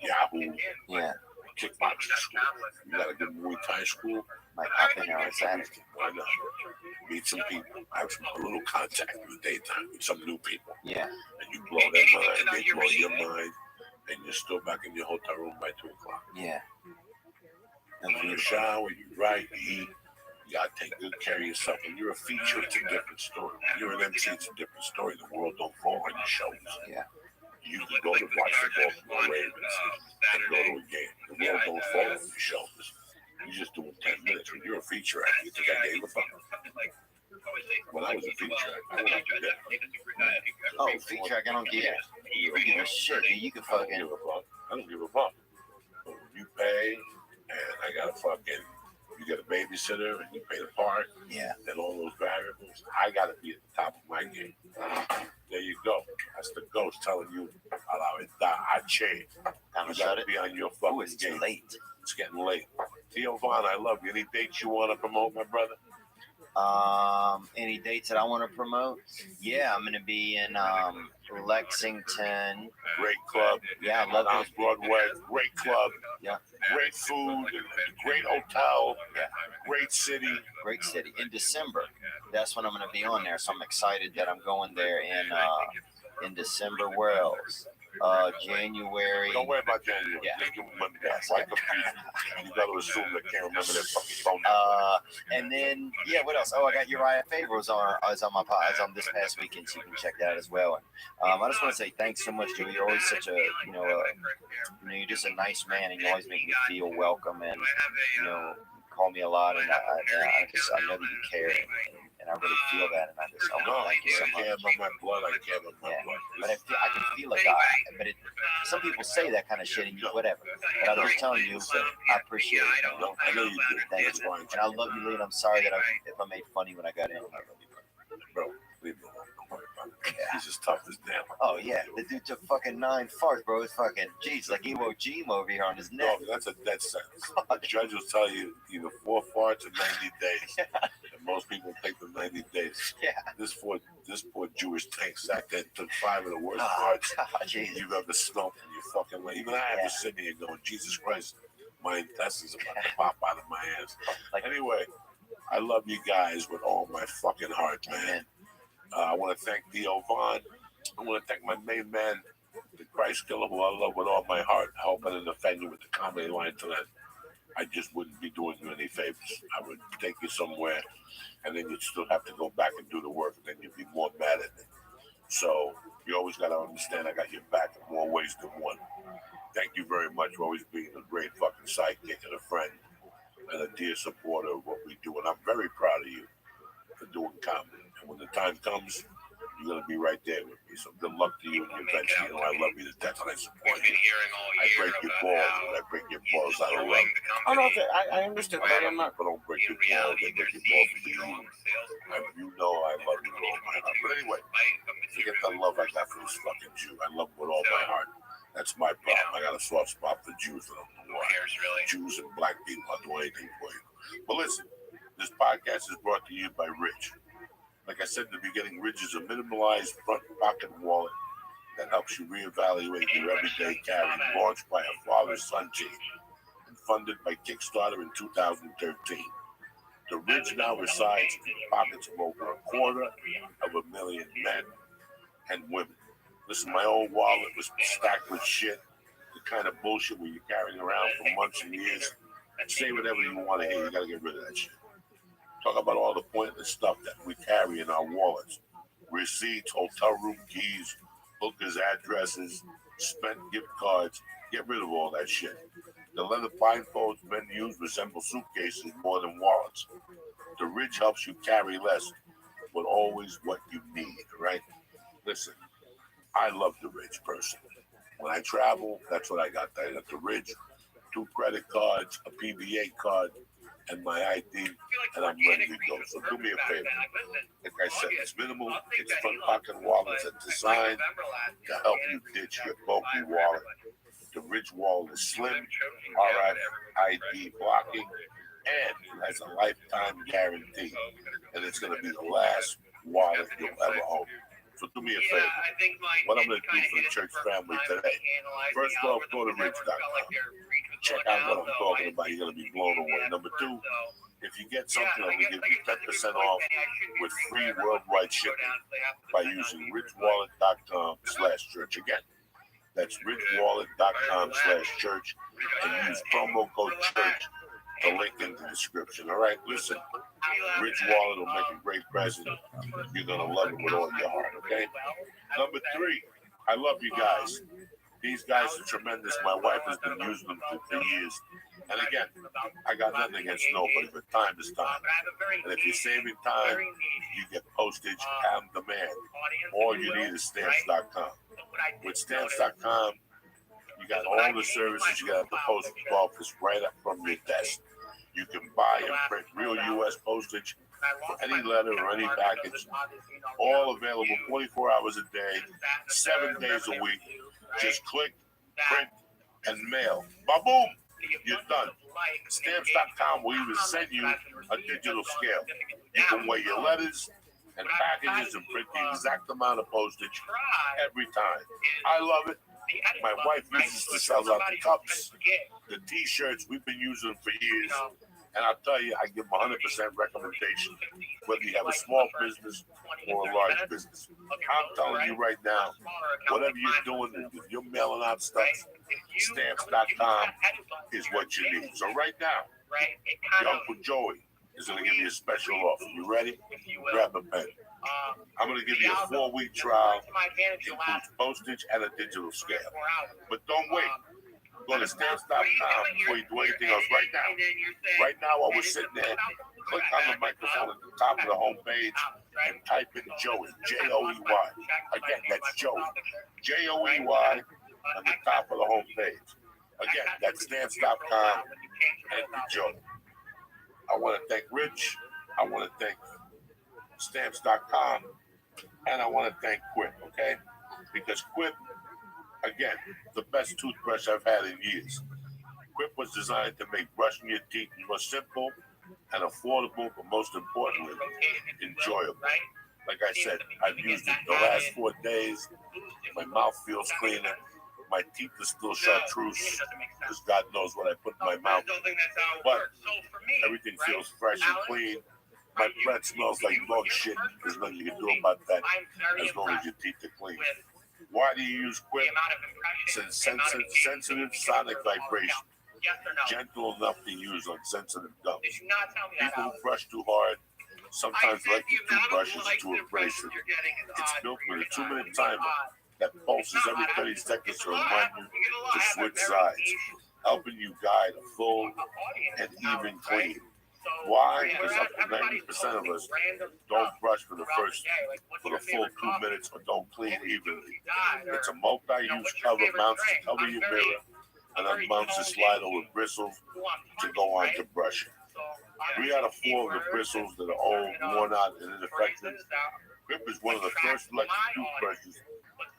Yahoo, Yeah. kickboxing school. You got a good Muay Thai school? Might pop in there on Saturday. Why not? Meet some people. Have some a little contact in the daytime with some new people. Yeah. And you blow their mind, they blow your mind, and you're still back in your hotel room by 2 o'clock. Yeah. And you shower, you write, you eat. You gotta take good care of yourself. When you're a feature, it's a different story. When you're an MC, it's a different story. The world don't fall on your shoulders. Yeah. You can go to watch the Baltimore Ravens and go to a game. The world don't fall on your shoulders. You just do it 10 minutes. When you're a feature actor, you think I gave a fuck? When I was a feature actor, I went out to dinner. Oh, feature, I don't give a shit. Dude. You can I don't fucking. give a fuck. I don't give a fuck. But when you pay, and I got a fucking, you get a babysitter, and you pay the park, Yeah. and all those variables, I gotta be at the top of my game. There you go. That's the ghost telling you, I changed. Time to You shut gotta it. be on your Oh, fucking it's too game. late. It's getting late. Theo Vaughn, I love you. Any dates you want to promote, my brother? Any dates that I want to promote? Yeah, I'm gonna be in Lexington. Great club. Yeah, I love on it. Broadway. Great club. Yeah. Great food. Great hotel. Yeah. Great city. Great city. In December, that's when I'm gonna be on there. So I'm excited that I'm going there in December. Where else? January. Don't worry about January. Yeah. Just give them money back. Why confuse you? You gotta assume they can't remember their fucking phone number. And then what else? Oh, I got Uriah Favor is on my pod. Is on this past weekend, so you can check that as well. And I just want to say thanks so much, Joe. You're always such a you're just a nice man, and you always make me feel welcome, and call me a lot, and I know that you care, and I really feel that, and I want to thank you so much. I care about my blood. I care about my blood. But I can feel like some people say that kind of shit, and you whatever. But I'm just telling you that I appreciate it. I know you do. Thank you. And I love you, Lee. And I'm sorry that if I made funny when I got in. Bro, leave me alone. He's just tough as damn. Oh yeah, the dude took fucking 9 farts, bro. It's fucking jeez, like Iwo Jima over here on his neck. No, that's a death sentence. The judge will tell you either 4 farts or 90 days. And most people take the 90 days. Yeah. This poor Jewish tank sat there and took 5 of the worst farts Jesus. you've ever smoked in your fucking life. Even I have to sit here going, Jesus Christ, my intestines are about to pop out of my ass. Anyway, I love you guys with all my fucking heart, man. I want to thank Theo Vaughn. I want to thank my main man, the Christ Killer, who I love with all my heart, helping and defending you with the comedy line tonight. I just wouldn't be doing you any favors. I would take you somewhere, and then you'd still have to go back and do the work, and then you'd be more mad at me. So you always got to understand I got your back in more ways than one. Thank you very much for always being a great fucking sidekick and a friend and a dear supporter of what we do. And I'm very proud of you for doing comedy. And when the time comes, you're going to be right there with me. So good luck to you and your venture. You know, I love you to death and I support you. I break your balls and I break your balls out of love. Oh, no, I understand that. I'm not. But don't break your balls. I break your balls for you. You know I love you with all my heart. But anyway, forget the love I got for this fucking Jew. I love him with all my heart. That's my problem. I got a soft spot for Jews. I don't know why. Jews and black people, I'll do anything for you. But listen, this podcast is brought to you by Rich. Like I said in the beginning, Rich is a minimalized front pocket wallet that helps you reevaluate your everyday carry, launched by a father-son team and funded by Kickstarter in 2013. The Ridge now resides in the pockets of over 250,000 men and women. Listen, my old wallet was stacked with shit, the kind of bullshit where you're carrying around for months and years. Say whatever you want to hear, you got to get rid of that shit. Talk about all the pointless stuff that we carry in our wallets. Receipts, hotel room keys, hookers' addresses, spent gift cards. Get rid of all that shit. The leather blindfolds men use resemble suitcases more than wallets. The Ridge helps you carry less, but always what you need, right? Listen, I love the Ridge personally. When I travel, that's what I got. I got the Ridge, 2 credit cards, a PBA card, and my ID, and I'm ready to go. So do me a favor. Like I said, it's minimal. It's front pocket wallets are designed to help you ditch your bulky wallet. The Ridge wallet is slim, RFID blocking, and it has a lifetime guarantee. And it's going to be the last wallet you'll ever own. So do me a favor. What I'm going to do for the church family today, first off, go to Ridge.com. Check out what I'm talking about. You're going to be blown away. Number 2, if you get something, I'm going to give you 10% off with free worldwide shipping by using richwallet.com/church. Again, that's richwallet.com/church and use promo code church. The link in the description. All right, listen. Rich Wallet will make a great present. You're going to love it with all your heart, okay? Number 3, I love you guys. These guys are tremendous. My wife has been using them for years. And again, I got nothing against nobody, but time is time. And if you're saving time, you get postage on demand. All you need is stamps.com. With stamps.com, you got all the services. You got the postage office right up from your desk. You can buy and print real U.S. postage for any letter or any package. All available 24 hours a day, 7 days a week. Just click, print, and mail. Ba-boom! You're done. Stamps.com will even send you a digital scale. You can weigh your letters and packages and print the exact amount of postage every time. I love it. My wife uses to sell out the cups, the t-shirts. We've been using them for years. And I'll tell you, I give them 100% recommendation, whether you have a small business or a large business. I'm telling you right now, whatever you're doing, if you're mailing out stuff, stamps.com is what you need. So right now, your Uncle Joey is going to give you a special offer. You ready? Grab a pen. I'm going to give you a 4-week trial. Includes postage and a digital scale. But don't wait. Go to stamps.com before you do anything else right now. Right now, while we're sitting there, click on the microphone at the top of the home page and type in Joey, Joey. Again, that's Joey, Joey on the top of the home page. Again, that's stamps.com and Joey. I want to thank Rich. I want to thank stamps.com. And I want to thank Quip, okay? Because Quip, again, the best toothbrush I've had in years. Quip was designed to make brushing your teeth more simple and affordable, but most importantly, enjoyable. Like I said, I've used it the last 4 days. My mouth feels cleaner. My teeth are still chartreuse, because God knows what I put in my mouth. But everything feels fresh and clean. My breath smells like dog shit. There's nothing you can do about that as long as your teeth are clean. Why do you use Quip? Since sensitive sonic vibration, gentle enough to use on sensitive gums. People who brush too hard sometimes like the toothbrushes too abrasive. It's built with a 2-minute timer that pulses every 30 seconds to remind you to switch sides, helping you guide a full and even clean. Why? Because up to 90% of us don't brush for the full 2 minutes or don't clean evenly. It's a multi-use cover, mounts to cover your mirror, and then mounts to slide over bristles to go on to brushing. 3 out of 4 of the bristles that are old, worn out, and ineffective. Quip is one of the first electric toothbrushes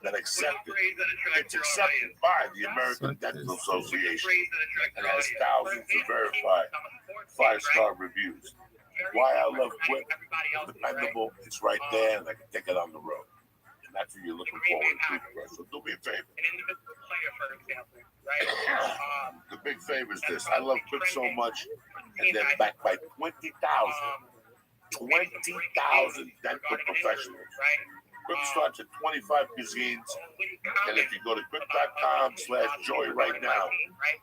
that accepted. It's accepted by the American Dental Association and has thousands of verified 5-star reviews. Why I love Quip, it's dependable, it's right there, and I can take it on the road. And that's what you're looking for with a toothbrush. So do me a favor. The big favor is this. I love Quip so much, and they're backed by 20,000 dental professionals. Quip starts at 25 cuisines, and if you go to quip.com/joy right now,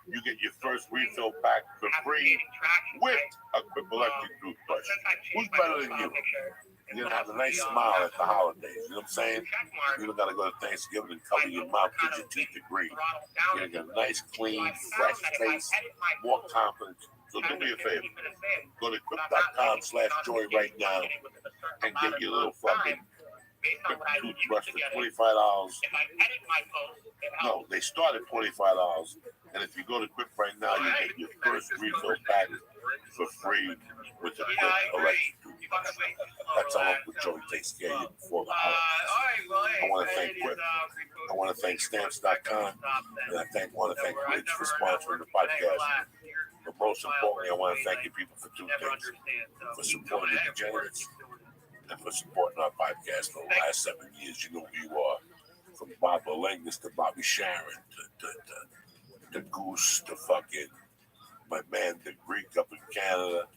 you get your first refill pack for free with a Quip electric toothbrush. Who's better than you? You're gonna have a nice smile at the holidays. You know what I'm saying? You don't gotta go to Thanksgiving and cover your mouth because your teeth are green. You're gonna get a nice, clean, fresh face, more confidence. So do me a favor. Go to quip.com/joy right now and get your little fucking Quip toothbrush for $25. No, they start at $25. And if you go to Quip right now, you get your first refill pack for free with the Quip electric toothbrush. That's how Uncle Joey takes care of you before the holidays. I want to thank Quip. I want to thank stamps.com. And I want to thank Rich for sponsoring the podcast. But most importantly, I want to thank you people for 2 things. For supporting the degenerates and for supporting our podcast for the last 7 years. You know who you are. From Bob Olengus to Bobby Sharon to Goose to fucking my man, the Greek up in Canada.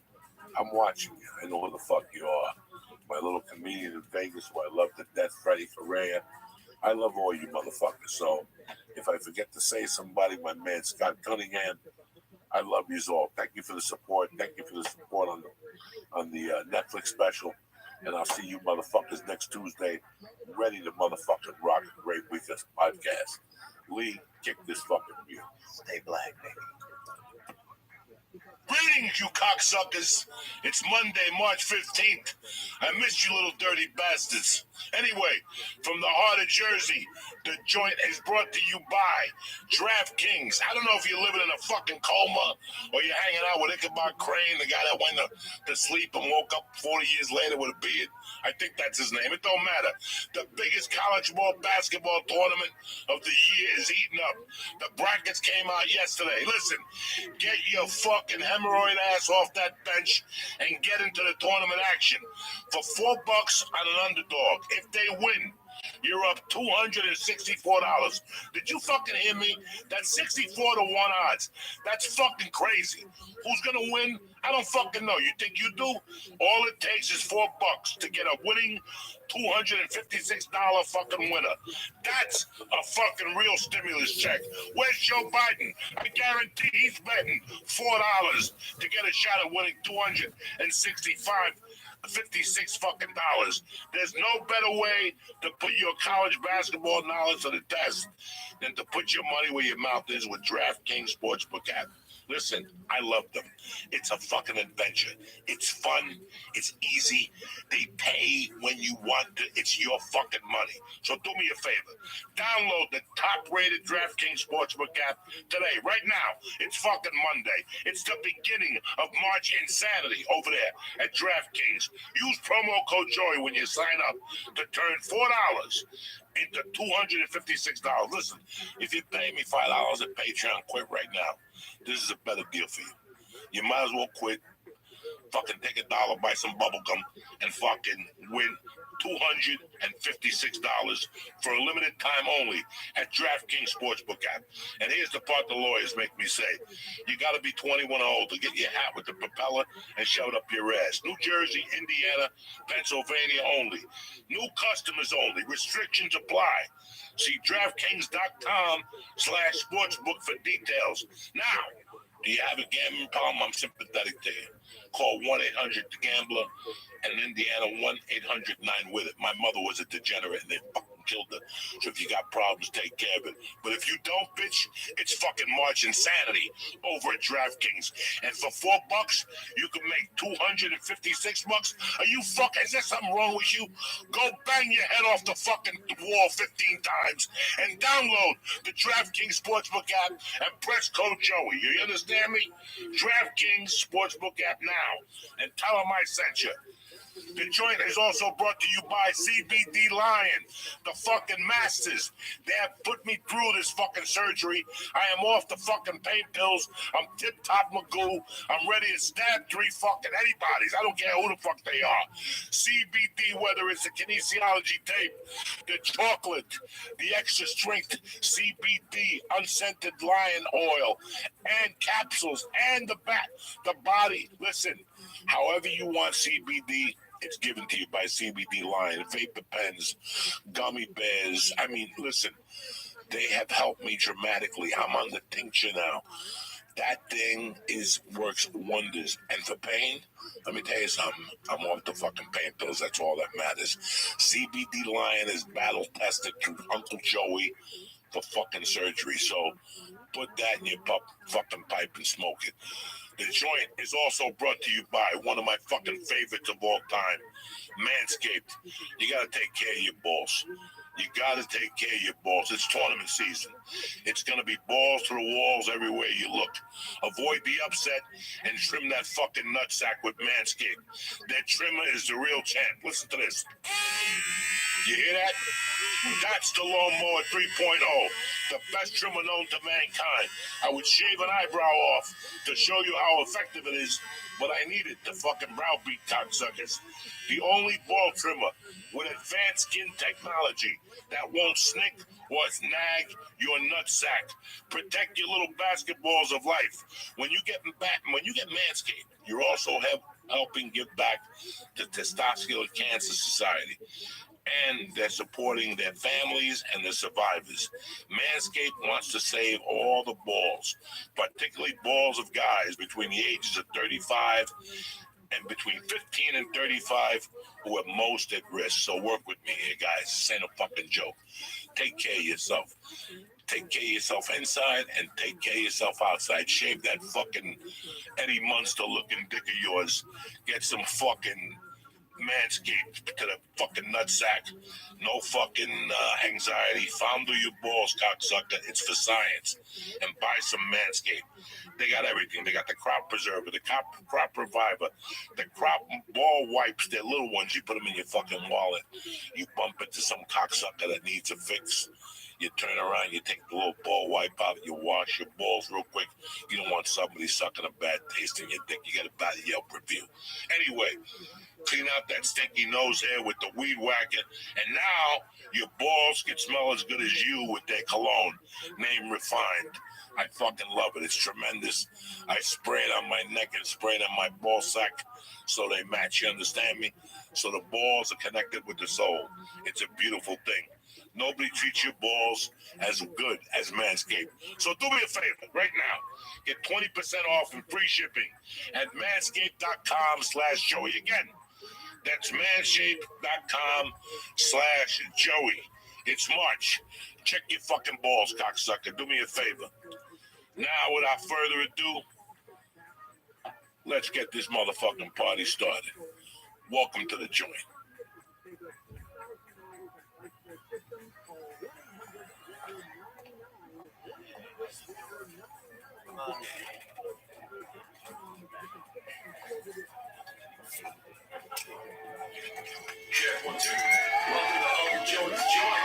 I'm watching you. I know who the fuck you are. My little comedian in Vegas who I love to death, Freddie Correa. I love all you motherfuckers. So if I forget to say somebody, my man Scott Cunningham, I love you all. Thank you for the support. Thank you for the support on the Netflix special. And I'll see you motherfuckers next Tuesday, ready to motherfucking rock a great week of podcast. Lee, kick this fucking mute. Stay black, baby. Greetings, you cocksuckers. It's Monday, March 15th. I missed you little dirty bastards. Anyway, from the heart of Jersey, The joint is brought to you by DraftKings. I don't know if you're living in a fucking coma or you're hanging out with Ichabod Crane, the guy that went to sleep and woke up 40 years later with a beard. I think that's his name. It don't matter. The biggest college basketball tournament of the year is eating up. The brackets came out yesterday. Listen, get your fucking hemorrhoid ass off that bench and get into the tournament action. For $4 on an underdog, if they win, you're up $264. Did you fucking hear me? That's 64 to 1 odds. That's fucking crazy. Who's gonna win? I don't fucking know. You think you do? All it takes is $4 to get a winning $256 fucking winner. That's a fucking real stimulus check. Where's Joe Biden? I guarantee he's betting $4 to get a shot at winning $256 fucking dollars. There's no better way to put your college basketball knowledge to the test than to put your money where your mouth is with DraftKings Sportsbook app. Listen, I love them. It's a fucking adventure. It's fun. It's easy. They pay when you want to. It's your fucking money. So do me a favor. Download the top-rated DraftKings Sportsbook app today, right now. It's fucking Monday. It's the beginning of March insanity over there at DraftKings. Use promo code JOY when you sign up to turn $4 into $256. Listen, if you pay me $5 at Patreon, quit right now. This is a better deal for you. You might as well quit. Fucking take $1, buy some bubble gum, and fucking win $256 for a limited time only at DraftKings Sportsbook app. And here's the part the lawyers make me say. You got to be 21 or old to get your hat with the propeller and shove it up your ass. New Jersey, Indiana, Pennsylvania only. New customers only. Restrictions apply. See DraftKings.com/sportsbook for details. Now, do you have a gambling problem? I'm sympathetic to you. Call 1-800-GAMBLER and in Indiana 1-800-9-WITH-IT. My mother was a degenerate and they fucking killed her. So if you got problems, take care of it. But if you don't, bitch, it's fucking March insanity over at DraftKings. And for $4, you can make $256. Are you fucking? Is there something wrong with you? Go bang your head off the fucking wall 15 times and download the DraftKings Sportsbook app and press code Joey. You understand me? DraftKings Sportsbook app now, and tell them I sent you. The joint is also brought to you by CBD Lion, the fucking masters. They have put me through this fucking surgery. I am off the fucking pain pills. I'm tip-top Magoo. I'm ready to stab 3 fucking anybody's. I don't care who the fuck they are. CBD, whether it's the kinesiology tape, the chocolate, the extra strength CBD, unscented lion oil, and capsules, and the body. Listen, however you want CBD, it's given to you by CBD Lion, vapor pens, gummy bears. I mean, listen, they have helped me dramatically. I'm on the tincture now. That thing works wonders. And for pain, let me tell you something. I'm off the fucking pain pills. That's all that matters. CBD Lion is battle tested through Uncle Joey for fucking surgery. So put that in your fucking pipe and smoke it. The joint is also brought to you by one of my fucking favorites of all time, Manscaped. You got to take care of your balls. You got to take care of your balls. It's tournament season. It's going to be balls to the walls everywhere you look. Avoid the upset and trim that fucking nutsack with Manscaped. That trimmer is the real champ. Listen to this. You hear that? That's the Lawnmower 3.0, the best trimmer known to mankind. I would shave an eyebrow off to show you how effective it is, but I needed the fucking browbeat cocksuckers. The only ball trimmer with advanced skin technology that won't snick or snag your nutsack. Protect your little basketballs of life. When you get Manscaped, you're also helping give back to Testicular Cancer Society. And they're supporting their families and the survivors. Manscaped wants to save all the balls, particularly balls of guys between the ages of 35 and between 15 and 35 who are most at risk. So work with me here, guys. This ain't a fucking joke. Take care of yourself. Take care of yourself inside and take care of yourself outside. Shave that fucking Eddie Munster looking dick of yours. Get some fucking Manscaped to the fucking nutsack. No fucking anxiety. Fondle your balls, cocksucker. It's for science. And buy some Manscaped. They got everything. They got the crop preserver, the crop reviver, the crop ball wipes. They're little ones. You put them in your fucking wallet. You bump into some cocksucker that needs a fix. You turn around, you take the little ball wipe out, you wash your balls real quick. You don't want somebody sucking a bad taste in your dick. You get a bad Yelp review. Anyway, clean out that stinky nose hair with the weed whacker, and now your balls can smell as good as you with their cologne, named Refined. I fucking love it. It's tremendous. I spray it on my neck and spray it on my ball sack so they match, you understand me? So the balls are connected with the soul. It's a beautiful thing. Nobody treats your balls as good as Manscaped. So do me a favor right now. Get 20% off and free shipping at manscaped.com/Joey. Again, that's manscaped.com/Joey. It's March. Check your fucking balls, cocksucker. Do me a favor. Now, without further ado, let's get this motherfucking party started. Welcome to the joint. Check 1, 2. Welcome to Uncle Joey's Joint.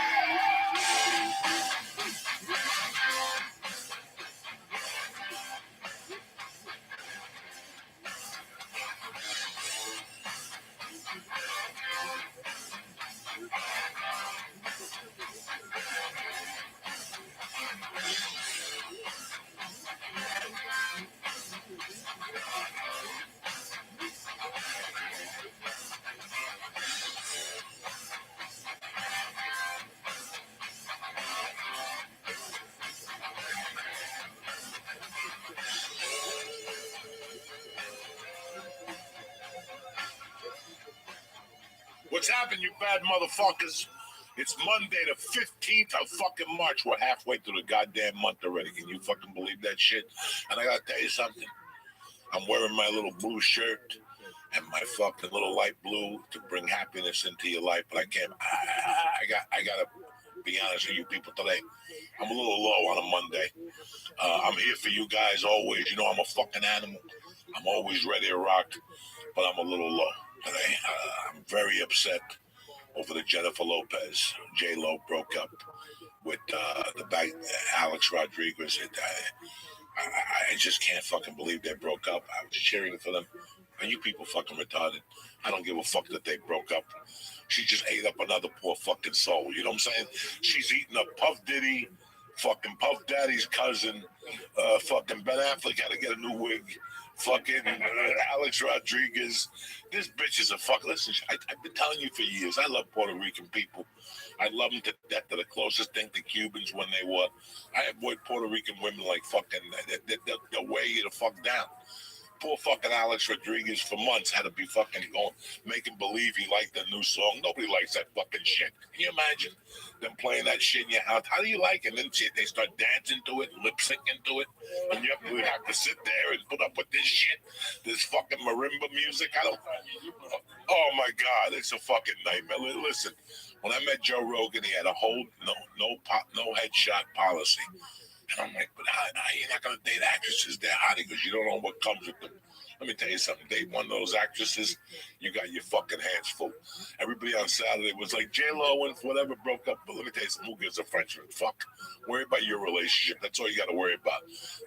What's happened, you bad motherfuckers? It's Monday, the 15th of fucking March. We're halfway through the goddamn month already. Can you fucking believe that shit? And I gotta tell you something. I'm wearing my little blue shirt and my fucking little light blue to bring happiness into your life. But I can't. I gotta be honest with you people today. I'm a little low on a Monday. I'm here for you guys always. You know I'm a fucking animal. I'm always ready to rock, but I'm a little low today. I'm very upset over the Jennifer Lopez. J-Lo broke up with the back, Alex Rodriguez. I just can't fucking believe they broke up. I was cheering for them. Are you people fucking retarded? I don't give a fuck that they broke up. She just ate up another poor fucking soul. You know what I'm saying? She's eating up Puff Diddy, fucking Puff Daddy's cousin, fucking Ben Affleck had to get a new wig. Fucking Alex Rodriguez. This bitch is a fuck. Listen, I've been telling you for years, I love Puerto Rican people. I love them to death. They're the closest thing to Cubans when they were. I avoid Puerto Rican women like fucking, they'll weigh you the fuck down. Poor fucking Alex Rodriguez for months had to be fucking going, making believe he liked the new song. Nobody likes that fucking shit. Can you imagine them playing that shit in your house? How do you like it? And then shit, they start dancing to it, lip syncing to it, and you have to sit there and put up with this shit, this fucking marimba music. Oh my God, it's a fucking nightmare. Listen, when I met Joe Rogan, he had a whole no headshot policy. And I'm like, but how you're not going to date actresses? They're hot because you don't know what comes with them. Let me tell you something. Date one of those actresses, you got your fucking hands full. Everybody on Saturday was like, J-Lo and whatever broke up. But let me tell you something. Who gives a Frenchman? Fuck. Worry about your relationship. That's all you got to worry about.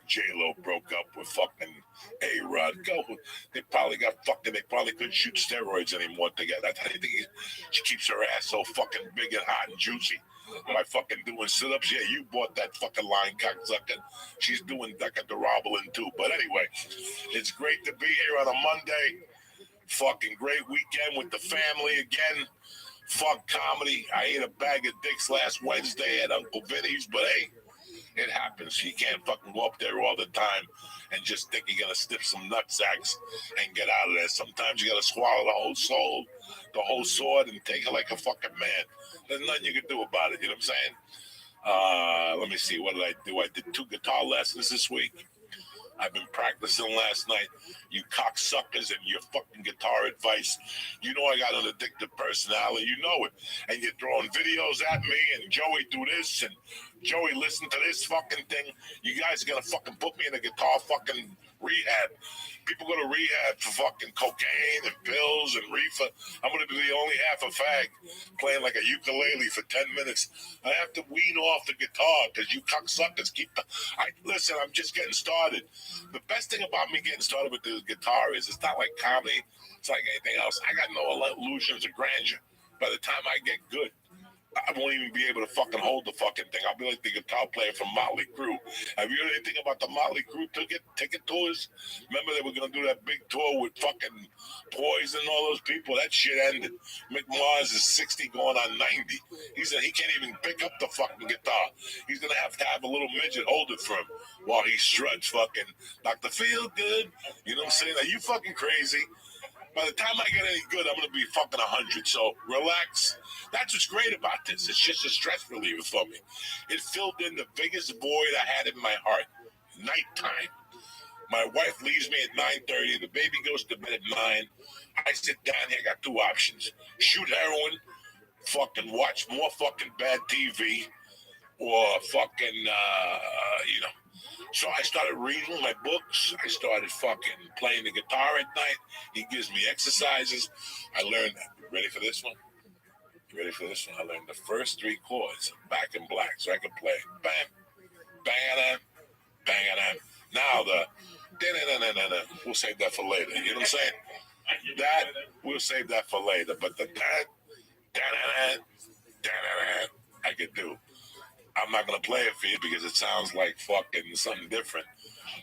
J-Lo broke up with fucking A-Rod. Go. They probably couldn't shoot steroids anymore together. That's how you think she keeps her ass so fucking big and hot and juicy. By fucking doing sit-ups. Yeah, you bought that fucking line, cocksucker. She's doing like a Darabalin too. But anyway, it's great to be here on a Monday. Fucking great weekend with the family again. Fuck comedy. I ate a bag of dicks last Wednesday at Uncle Vinny's, but hey, it happens. You can't fucking go up there all the time and just think you're gonna sniff some nutsacks and get out of there. Sometimes you gotta swallow the whole soul, the whole sword, and take it like a fucking man. There's nothing you can do about it. You know what I'm saying? Let me see. What did I do? I did 2 guitar lessons this week. I've been practicing last night. You cocksuckers and your fucking guitar advice. You know I got an addictive personality. You know it. And you're throwing videos at me and Joey do this and Joey listen to this fucking thing. You guys are gonna fucking put me in a guitar fucking rehab. People go to rehab for fucking cocaine and pills and reefer. I'm gonna be the only half a fag playing like a ukulele for 10 minutes. I have to wean off the guitar because you cocksuckers keep listen, I'm just getting started. The best thing about me getting started with the guitar is it's not like comedy, it's like anything else. I got no illusions of grandeur. By the time I get good, I won't even be able to fucking hold the fucking thing. I'll be like the guitar player from Motley Crue. Have you heard anything about the Motley Crue ticket tours? Remember they were going to do that big tour with fucking Poison and all those people? That shit ended. Mick Mars is 60 going on 90. He said he can't even pick up the fucking guitar. He's going to have a little midget hold it for him while he struts fucking Dr. Feel Good. You know what I'm saying? Are you fucking crazy? By the time I get any good, I'm going to be fucking 100. So relax. That's what's great about this. It's just a stress reliever for me. It filled in the biggest void I had in my heart. Nighttime. My wife leaves me at 9:30. The baby goes to bed at 9. I sit down here. I got two options. Shoot heroin, fucking watch more fucking bad TV, or fucking, So I started reading my books. I started fucking playing the guitar at night. He gives me exercises. I learned, ready for this one? You ready for this one? I learned the first 3 chords back in black so I could play bam, bang, bang, bang. Now the da-da-da-da-da, we'll save that for later. You know what I'm saying? That, we'll save that for later. But the da-da-da, da-da-da, I could do. I'm not going to play it for you because it sounds like fucking something different.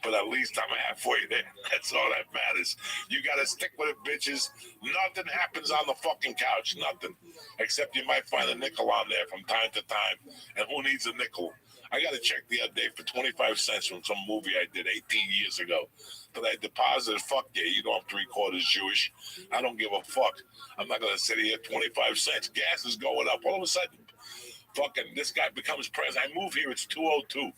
But at least I'm halfway there. That's all that matters. You got to stick with it, bitches. Nothing happens on the fucking couch. Nothing. Except you might find a nickel on there from time to time. And who needs a nickel? I got to check the other day for 25 cents from some movie I did 18 years ago. That I deposited. Fuck yeah, you know I'm 3/4 Jewish. I don't give a fuck. I'm not going to sit here 25 cents. Gas is going up. All of a sudden, fucking this guy becomes president. I move here, it's 202.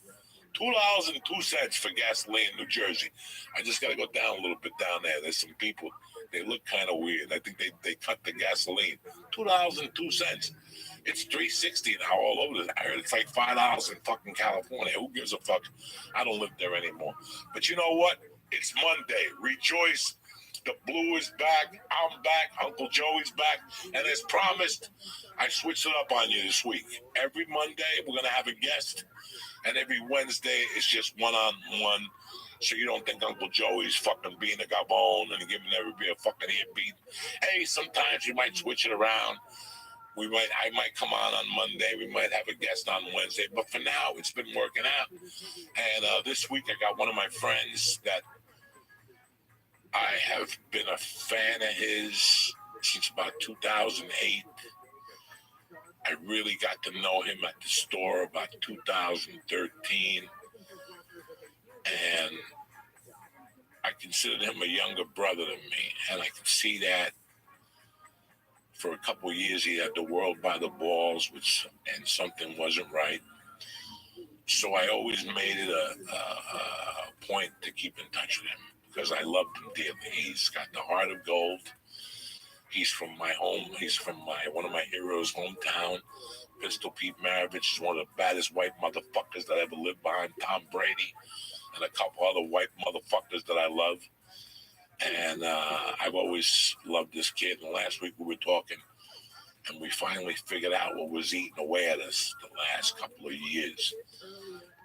$2.02 for gasoline in New Jersey. I just got to go down a little bit down there. There's some people, they look kind of weird. I think they cut the gasoline. $2.02. It's $3.60 now all over. I heard it's like $5 in fucking California. Who gives a fuck? I don't live there anymore. But you know what? It's Monday. Rejoice. The blue is back. I'm back. Uncle Joey's back. And as promised, I switched it up on you this week. Every Monday, we're going to have a guest. And every Wednesday, it's just one-on-one. So you don't think Uncle Joey's fucking being a gabon and giving everybody a fucking earbeat. Hey, sometimes you might switch it around. I might come on Monday. We might have a guest on Wednesday. But for now, it's been working out. And this week, I got one of my friends that I have been a fan of his since about 2008. I really got to know him at the store about 2013. And I considered him a younger brother than me. And I could see that for a couple of years he had the world by the balls, and something wasn't right. So I always made it a point to keep in touch with him because I loved him dearly. He's got the heart of gold. He's from my home. He's from one of my heroes' hometown. Pistol Pete Maravich is one of the baddest white motherfuckers that ever lived behind Tom Brady and a couple other white motherfuckers that I love. And I've always loved this kid. And last week we were talking, and we finally figured out what was eating away at us the last couple of years.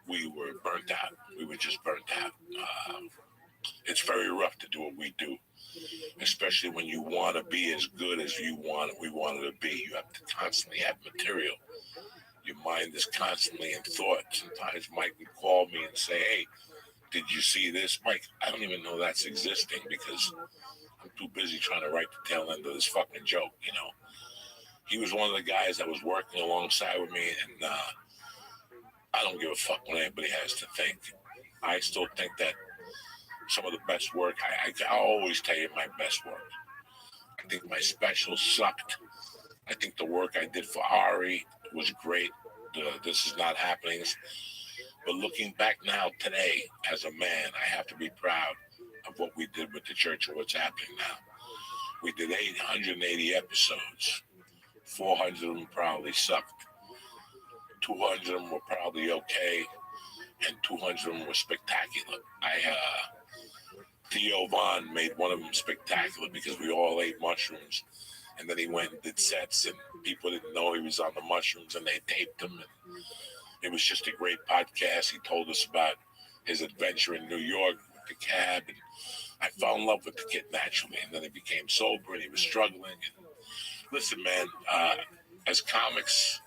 We were burnt out. We were just burnt out. It's very rough to do what we do, especially when you want to be as good as we wanted to be. You have to constantly have material. Your mind is constantly in thought. Sometimes Mike would call me and say, hey, did you see this? Mike, I don't even know that's existing because I'm too busy trying to write the tail end of this fucking joke, you know. He was one of the guys that was working alongside with me, and I don't give a fuck what anybody has to think. I still think that some of the best work, I always tell you my best work. I think my special sucked. I think the work I did for Ari was great. This Is Not Happening But looking back now today, as a man, I have to be proud of what we did with the church and what's happening now. We did 880 episodes. 400 of them probably sucked. 200 of them were probably okay, and 200 of them were spectacular. Theo Von made one of them spectacular because we all ate mushrooms, and then he went and did sets, and people didn't know he was on the mushrooms, and they taped him. And it was just a great podcast. He told us about his adventure in New York with the cab, and I fell in love with the kid naturally, and then he became sober, and he was struggling. And listen, man, as comics,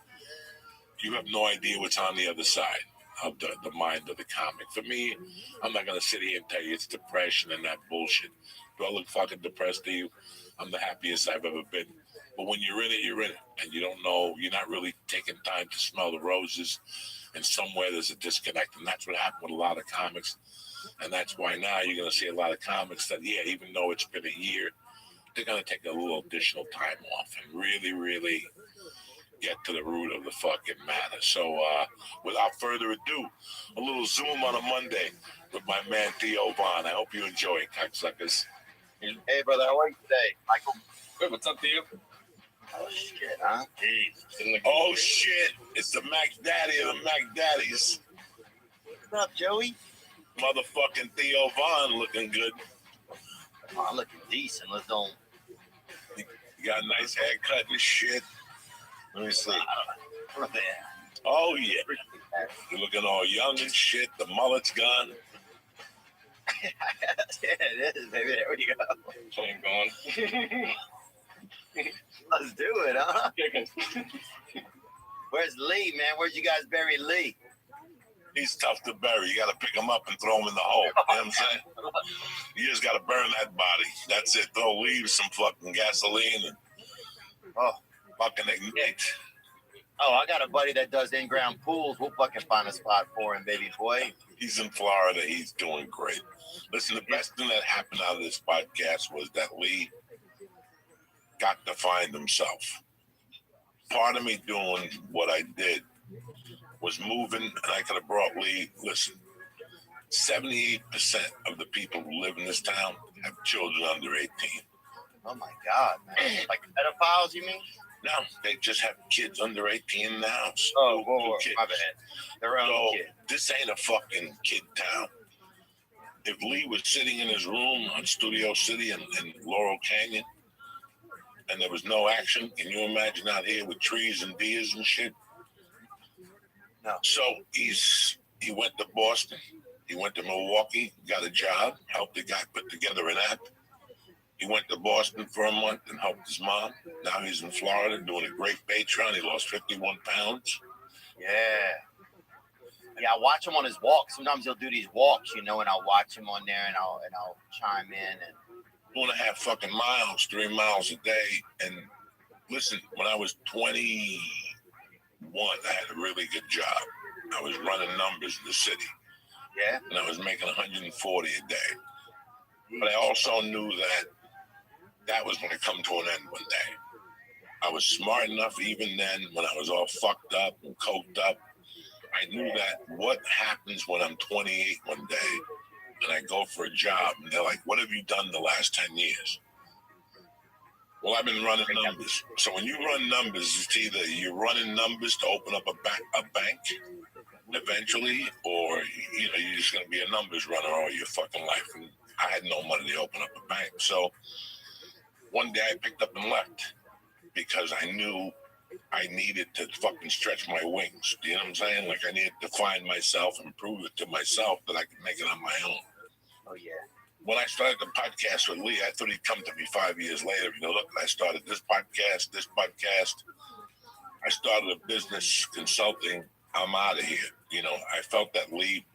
you have no idea what's on the other side of the mind of the comic. For me, I'm not going to sit here and tell you it's depression and that bullshit. Do I look fucking depressed to you? I'm the happiest I've ever been. But when you're in it, you're in it. And you don't know, you're not really taking time to smell the roses. And somewhere there's a disconnect. And that's what happened with a lot of comics. And that's why now you're going to see a lot of comics that, yeah, even though it's been a year, they're going to take a little additional time off and really, really get to the root of the fucking matter. So without further ado, a little Zoom on a Monday with my man Theo Von. I hope you enjoy it, cocksuckers. Hey, brother, how are you today? Michael? Good, what's up to you? Oh, shit, huh? Oh, shit. It's the Mac Daddy of the Mac Daddies. What's up, Joey? Motherfucking Theo Von looking good. Oh, I'm looking decent. Let's don't. You got a nice haircut and shit. Let me see. Oh, yeah. You're looking all young and shit. The mullet's gone. Yeah, it is, baby. There we go. Ain't going. Let's do it, huh? Where's Lee, man? Where'd you guys bury Lee? He's tough to bury. You got to pick him up and throw him in the hole. You know what I'm saying? You just got to burn that body. That's it. Throw leaves, some fucking gasoline, and fucking ignite. Oh, I got a buddy that does in-ground pools. We'll fucking find a spot for him, baby boy. He's in Florida. He's doing great. Listen, the best thing that happened out of this podcast was that Lee got to find himself. Part of me doing what I did was moving, and I could have brought Lee. Listen, 78% of the people who live in this town have children under 18. Oh my God, man. Like pedophiles, you mean? No, they just have kids under 18 in the house. Oh, Two kids. my bad. Their own kid. This ain't a fucking kid town. If Lee was sitting in his room on Studio City in Laurel Canyon, and there was no action, can you imagine out here with trees and deers and shit? No. So he went to Boston, he went to Milwaukee, got a job, helped the guy put together an app. He went to Boston for a month and helped his mom. Now he's in Florida doing a great Patreon. He lost 51 pounds. Yeah. Yeah, I watch him on his walks. Sometimes he'll do these walks, you know, and I'll watch him on there and I'll chime in and 2.5 fucking miles, 3 miles a day. And listen, when I was 21, I had a really good job. I was running numbers in the city. Yeah. And I was making 140 a day. But I also knew that was going to come to an end one day. I was smart enough even then when I was all fucked up and coked up. I knew that what happens when I'm 28 one day and I go for a job and they're like, what have you done the last 10 years? Well, I've been running numbers. So when you run numbers, it's either you're running numbers to open up a bank eventually, or you're just going to be a numbers runner all your fucking life. And I had no money to open up a bank. So one day I picked up and left because I knew I needed to fucking stretch my wings. Do you know what I'm saying? Like I needed to find myself and prove it to myself that I could make it on my own. oh yeah. When I started the podcast with Lee, I thought he'd come to me 5 years later. Look, I started this podcast. I started a business consulting. I'm out of here. I felt that Lee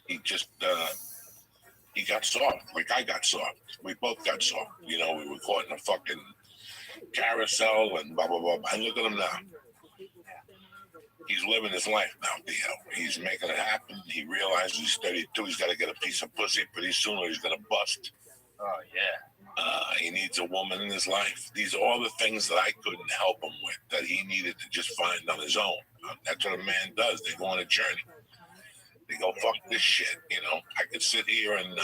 he got soft. Like I got soft. We both got soft. We were caught in a fucking carousel and blah, blah, blah. And look at him now. He's living his life now, Theo. He's making it happen. He realizes he's 32. He's got to get a piece of pussy pretty soon or he's going to bust. Oh, yeah. He needs a woman in his life. These are all the things that I couldn't help him with, that he needed to just find on his own. That's what a man does. They go on a journey. They go, fuck this shit, you know. I could sit here in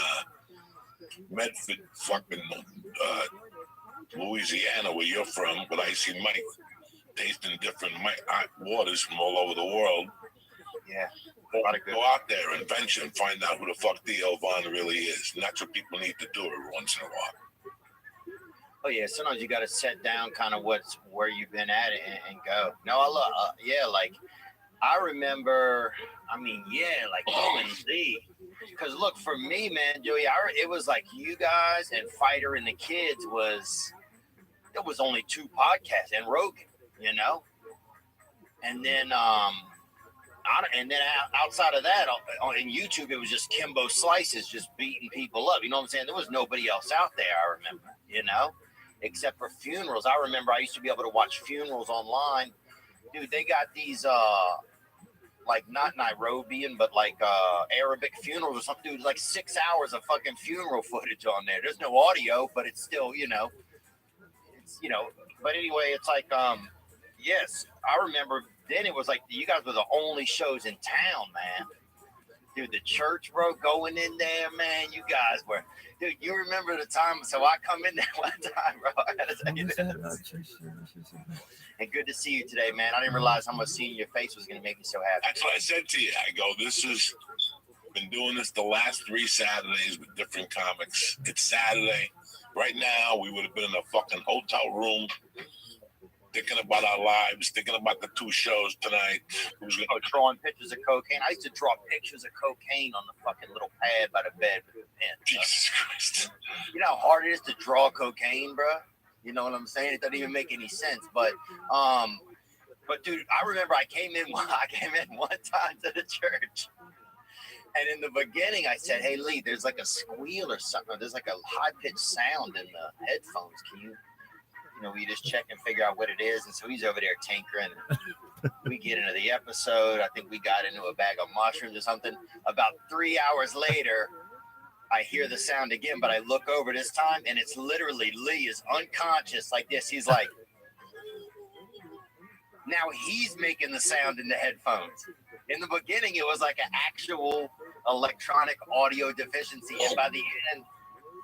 Medford, fucking Louisiana, where you're from, with Icy Mike, tasting different waters from all over the world. Yeah. Go out there and venture and find out who the fuck Theo Von really is. And that's what people need to do every once in a while. Oh yeah, sometimes you got to set down kind of where you've been at and go. No, I love, like I remember. I mean, like OMZ. Because look, for me, man, Joey, it was like you guys and Fighter and the Kids it was only 2 podcasts and Rogan, you know, and then outside of that, on YouTube, it was just Kimbo Slices just beating people up. You know what I'm saying? There was nobody else out there. I remember, you know, except for funerals. I remember I used to be able to watch funerals online. Dude, they got these like not Nairobian, but like Arabic funerals or something. Dude, like 6 hours of fucking funeral footage on there. There's no audio, but it's still, you know, But anyway, it's like, yes, I remember. Then it was like you guys were the only shows in town, man. Dude, the church, bro, going in there, man. You guys were, dude. You remember the time? So I come in there one time, bro. I gotta tell you this. And good to see you today, man. I didn't realize how much seeing your face was gonna make me so happy. That's what I said to you. I go, been doing this the last 3 Saturdays with different comics. It's Saturday. Right now, we would have been in a fucking hotel room, thinking about our lives, thinking about the 2 shows tonight. Who's gonna drawing pictures of cocaine? I used to draw pictures of cocaine on the fucking little pad by the bed with a pen. Jesus Christ! You know how hard it is to draw cocaine, bro? You know what I'm saying? It doesn't even make any sense. But dude, I remember I came in one time to the church. And in the beginning, I said, "Hey, Lee, there's like a squeal or something. There's like a high-pitched sound in the headphones. Can you, we just check and figure out what it is?" And so he's over there tinkering. We get into the episode. I think we got into a bag of mushrooms or something. About 3 hours later, I hear the sound again, but I look over this time, and it's literally Lee is unconscious like this. He's like, now he's making the sound in the headphones. In the beginning, it was like an actual electronic audio deficiency. And by the end,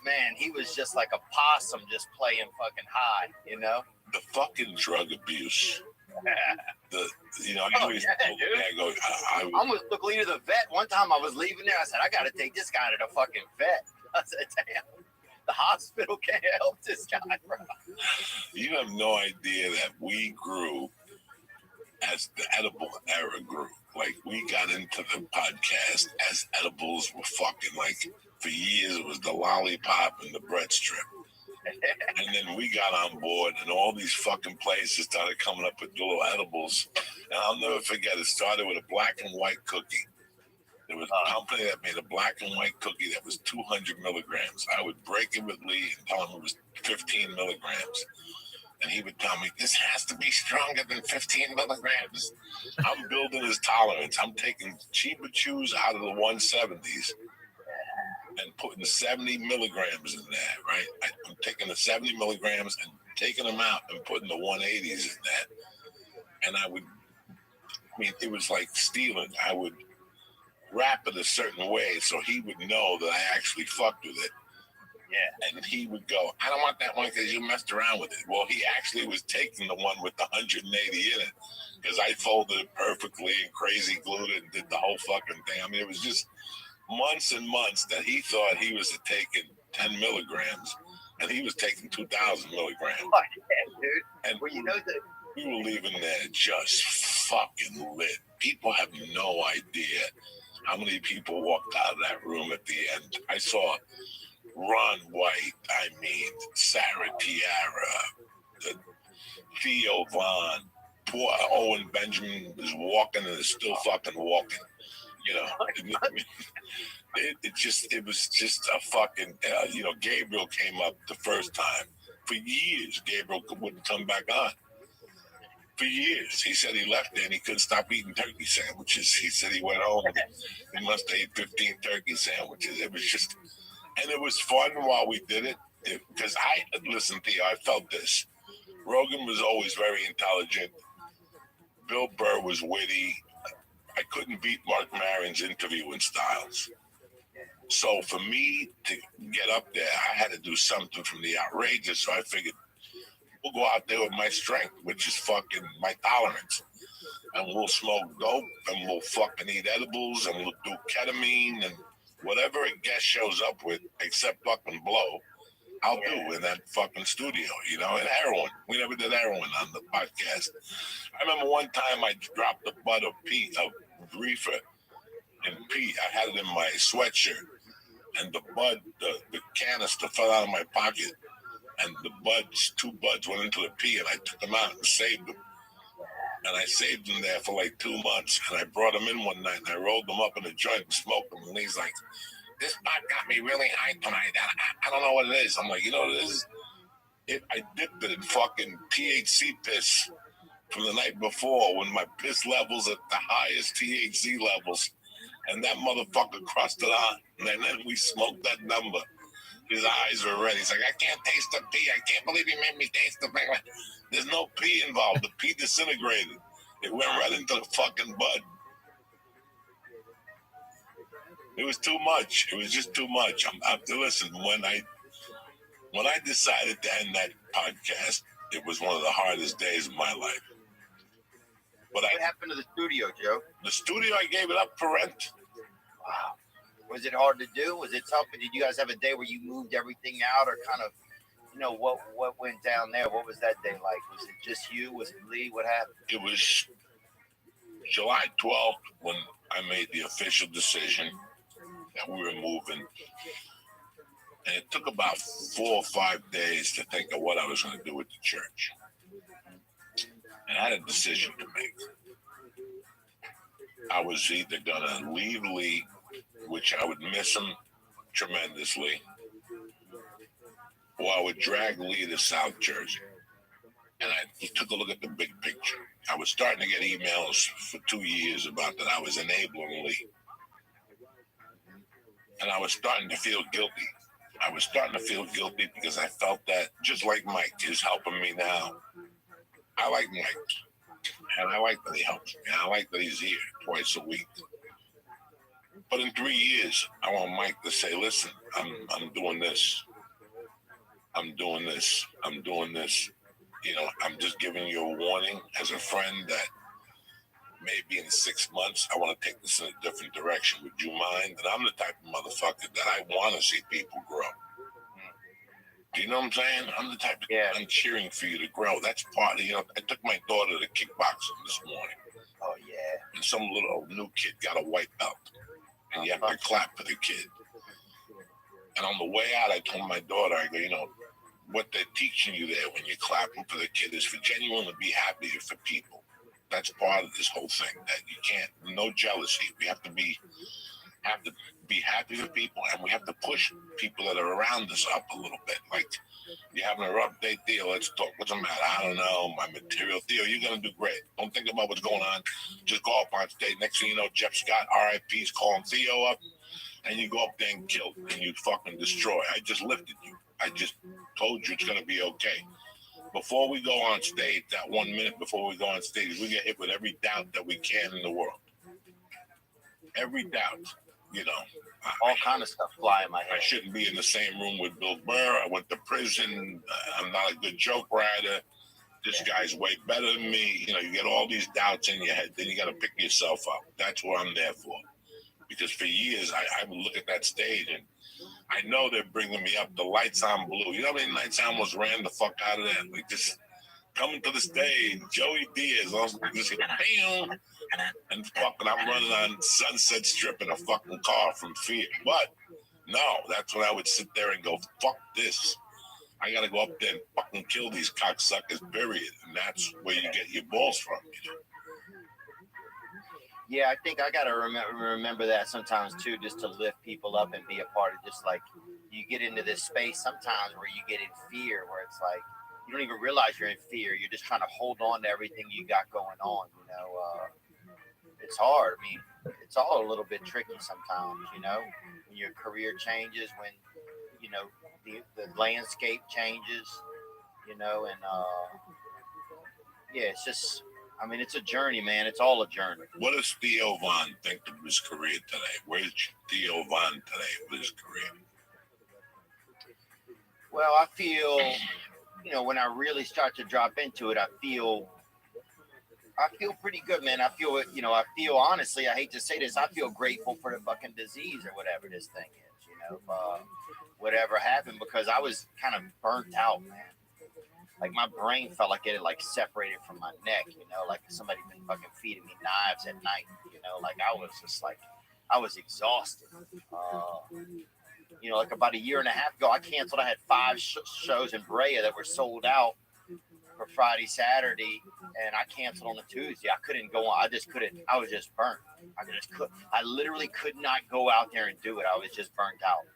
man, he was just like a possum just playing fucking high, you know? The fucking drug abuse. I almost took Lee to the vet. One time I was leaving there. I said, I got to take this guy to the fucking vet. I said, damn, the hospital can't help this guy, bro. You have no idea that we grew as the edible era grew. Like, we got into the podcast as edibles were fucking, like, for years it was the lollipop and the bread strip. And then we got on board, and all these fucking places started coming up with little edibles. And I'll never forget, it started with a black and white cookie. There was a company that made a black and white cookie that was 200 milligrams. I would break it with Lee and tell him it was 15 milligrams. And he would tell me, this has to be stronger than 15 milligrams. I'm building his tolerance. I'm taking Chiba Chews out of the 170s and putting 70 milligrams in there, right? I'm taking the 70 milligrams and taking them out and putting the 180s in that. And it was like stealing. I would wrap it a certain way so he would know that I actually fucked with it. Yeah. And he would go, I don't want that one because you messed around with it. Well, he actually was taking the one with the 180 in it because I folded it perfectly and crazy glued it and did the whole fucking thing. I mean, it was just months and months that he thought he was taking 10 milligrams and he was taking 2,000 milligrams. Oh, yeah, dude. And well, you know that we were leaving there just fucking lit. People have no idea how many people walked out of that room at the end. I saw Ron White, Sarah Tiara, Theo Von, poor Owen Benjamin is walking and is still fucking walking. You know, it was just a fucking, Gabriel came up the first time. For years, Gabriel wouldn't come back on. For years. He said he left there and he couldn't stop eating turkey sandwiches. He said he went home and he must have ate 15 turkey sandwiches. It was just, and it was fun while we did it. Because listen, Theo, I felt this. Rogan was always very intelligent. Bill Burr was witty. I couldn't beat Mark Maron's interviewing styles. So for me to get up there, I had to do something from the outrageous. So I figured we'll go out there with my strength, which is fucking my tolerance. And we'll smoke dope, and we'll fucking eat edibles, and we'll do ketamine, and whatever a guest shows up with, except fucking blow, I'll do in that fucking studio, you know, and heroin. We never did heroin on the podcast. I remember one time I dropped a bud of reefer in pee. I had it in my sweatshirt, and the bud, the canister fell out of my pocket, and the buds, 2 buds went into the pee, and I took them out and saved them. And I saved them there for like 2 months, and I brought them in one night, and I rolled them up in a joint and smoked them, and he's like, this pot got me really high tonight. I don't know what it is. I'm like, you know what it is? I dipped it in fucking THC piss from the night before when my piss levels at the highest THC levels, and that motherfucker crossed it on, and then we smoked that number. His eyes were red. He's like, I can't taste the pee. I can't believe you made me taste the pee. There's no pee involved. The pee disintegrated. It went right into the fucking bud. It was too much. It was just too much. Listen, when I decided to end that podcast, it was one of the hardest days of my life. But What happened to the studio, Joe? The studio, I gave it up for rent. Wow. Was it hard to do? Was it tough? Did you guys have a day where you moved everything out, or kind of, you know, what went down there? What was that day like? Was it just you? Was it Lee? What happened? It was July 12th when I made the official decision that we were moving. And it took about 4 or 5 days to think of what I was going to do with the church. And I had a decision to make. I was either going to leave Lee, which I would miss him tremendously, or I would drag Lee to South Jersey. And I took a look at the big picture. I was starting to get emails for 2 years about that I was enabling Lee. And I was starting to feel guilty. I was starting to feel guilty because I felt that, just like Mike is helping me now, I like Mike. And I like that he helps me. And I like that he's here twice a week. But in 3 years, I want Mike to say, listen, I'm doing this. I'm doing this. I'm doing this. You know, I'm just giving you a warning as a friend that maybe in 6 months, I want to take this in a different direction. Would you mind? And I'm the type of motherfucker that I want to see people grow. Do you know what I'm saying? I'm the type of I'm cheering for you to grow. That's part of, you know, I took my daughter to kickboxing this morning. Oh, yeah. And some little new kid got a white belt. And you have to clap for the kid. And on the way out, I told my daughter, I go, you know, what they're teaching you there when you're clapping for the kid is for genuinely be happy for people. That's part of this whole thing, that you can't, no jealousy. We have to be happy for people, and we have to push people that are around us up a little bit. Like, you're having a rough day, Theo, let's talk. What's the matter? I don't know, my material. Theo, you're going to do great. Don't think about what's going on. Just go up on stage. Next thing you know, Jeff Scott, RIP's calling Theo up, and you go up there and kill, and you fucking destroy. I just lifted you. I just told you it's going to be okay. Before we go on stage, that 1 minute before we go on stage, we get hit with every doubt that we can in the world. Every doubt, you know. All kind of stuff fly in my head. I shouldn't be in the same room with Bill Burr. I went to prison. I'm not a good joke writer. This guy's way better than me. You know, you get all these doubts in your head. Then you got to pick yourself up. That's what I'm there for. Because for years, I would look at that stage and I know they're bringing me up. The lights on blue. You know how many nights I almost ran the fuck out of that? Like, just coming to the stage, Joey Diaz, just bam, and fucking I'm running on Sunset Strip in a fucking car from fear. But no, that's when I would sit there and go, fuck this. I gotta go up there and fucking kill these cocksuckers, period. And that's where you get your balls from, you know? Yeah, I think I gotta remember that sometimes too, just to lift people up and be a part of. Just like you get into this space sometimes where you get in fear, where it's like you don't even realize you're in fear. You're just trying to hold on to everything you got going on. You know, it's hard. I mean, it's all a little bit tricky sometimes. You know, when your career changes, when you know the landscape changes. You know, and yeah, it's just I mean, it's a journey, man. It's all a journey. What does Theo Von think of his career today? Where's Theo Von today with his career? Well, I feel, you know, when I really start to drop into it, I feel pretty good, man. I feel, you know, I feel honestly, I hate to say this, I feel grateful for the fucking disease or whatever this thing is, you know, whatever happened, because I was kind of burnt out, man. Like my brain felt like it had like separated from my neck, you know, like somebody been fucking feeding me knives at night, you know, like I was just like, I was exhausted. You know, like about a year and a half ago, I canceled. I had 5 shows in Brea that were sold out for Friday, Saturday, and I canceled on a Tuesday. I couldn't go on. I just couldn't. I was just burnt. I literally could not go out there and do it. I was just burnt out.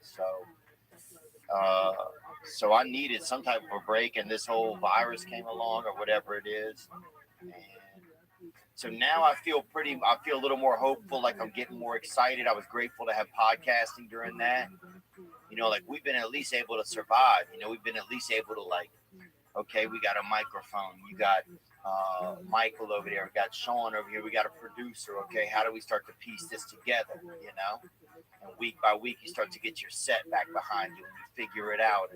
So I needed some type of a break, and this whole virus came along or whatever it is. And so now I feel a little more hopeful, like I'm getting more excited. I was grateful to have podcasting during that. You know, like we've been at least able to survive. You know, we've been at least able to like, okay, we got a microphone. You got Michael over there. We got Sean over here. We got a producer. Okay, how do we start to piece this together, you know? And week by week, you start to get your set back behind you and you figure it out.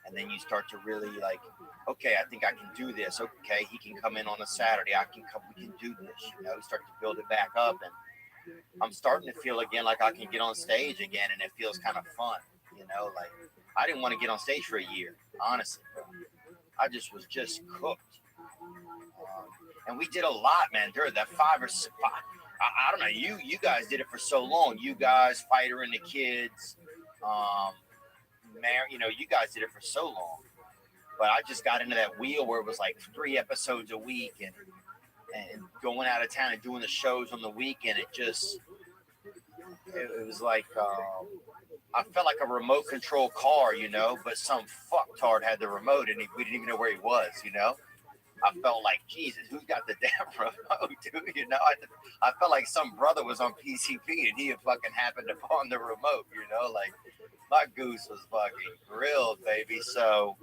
And then you start to really like, okay, I think I can do this. Okay, he can come in on a Saturday. We can do this. You know, start to build it back up. And I'm starting to feel again like I can get on stage again, and it feels kind of fun. You know, like I didn't want to get on stage for a year, honestly. I was just cooked. And we did a lot, man. During that 5 or 6, I don't know. You guys did it for so long. You guys, Fighter and the Kids, you know, you guys did it for so long. But I just got into that wheel where it was like 3 episodes a week and going out of town and doing the shows on the weekend. It was like I felt like a remote control car, you know, but some fucktard had the remote and we didn't even know where he was, you know. I felt like, Jesus, who's got the damn remote, dude? You know, I felt like some brother was on PCP and he had fucking happened upon the remote, you know, like my goose was fucking grilled, baby. So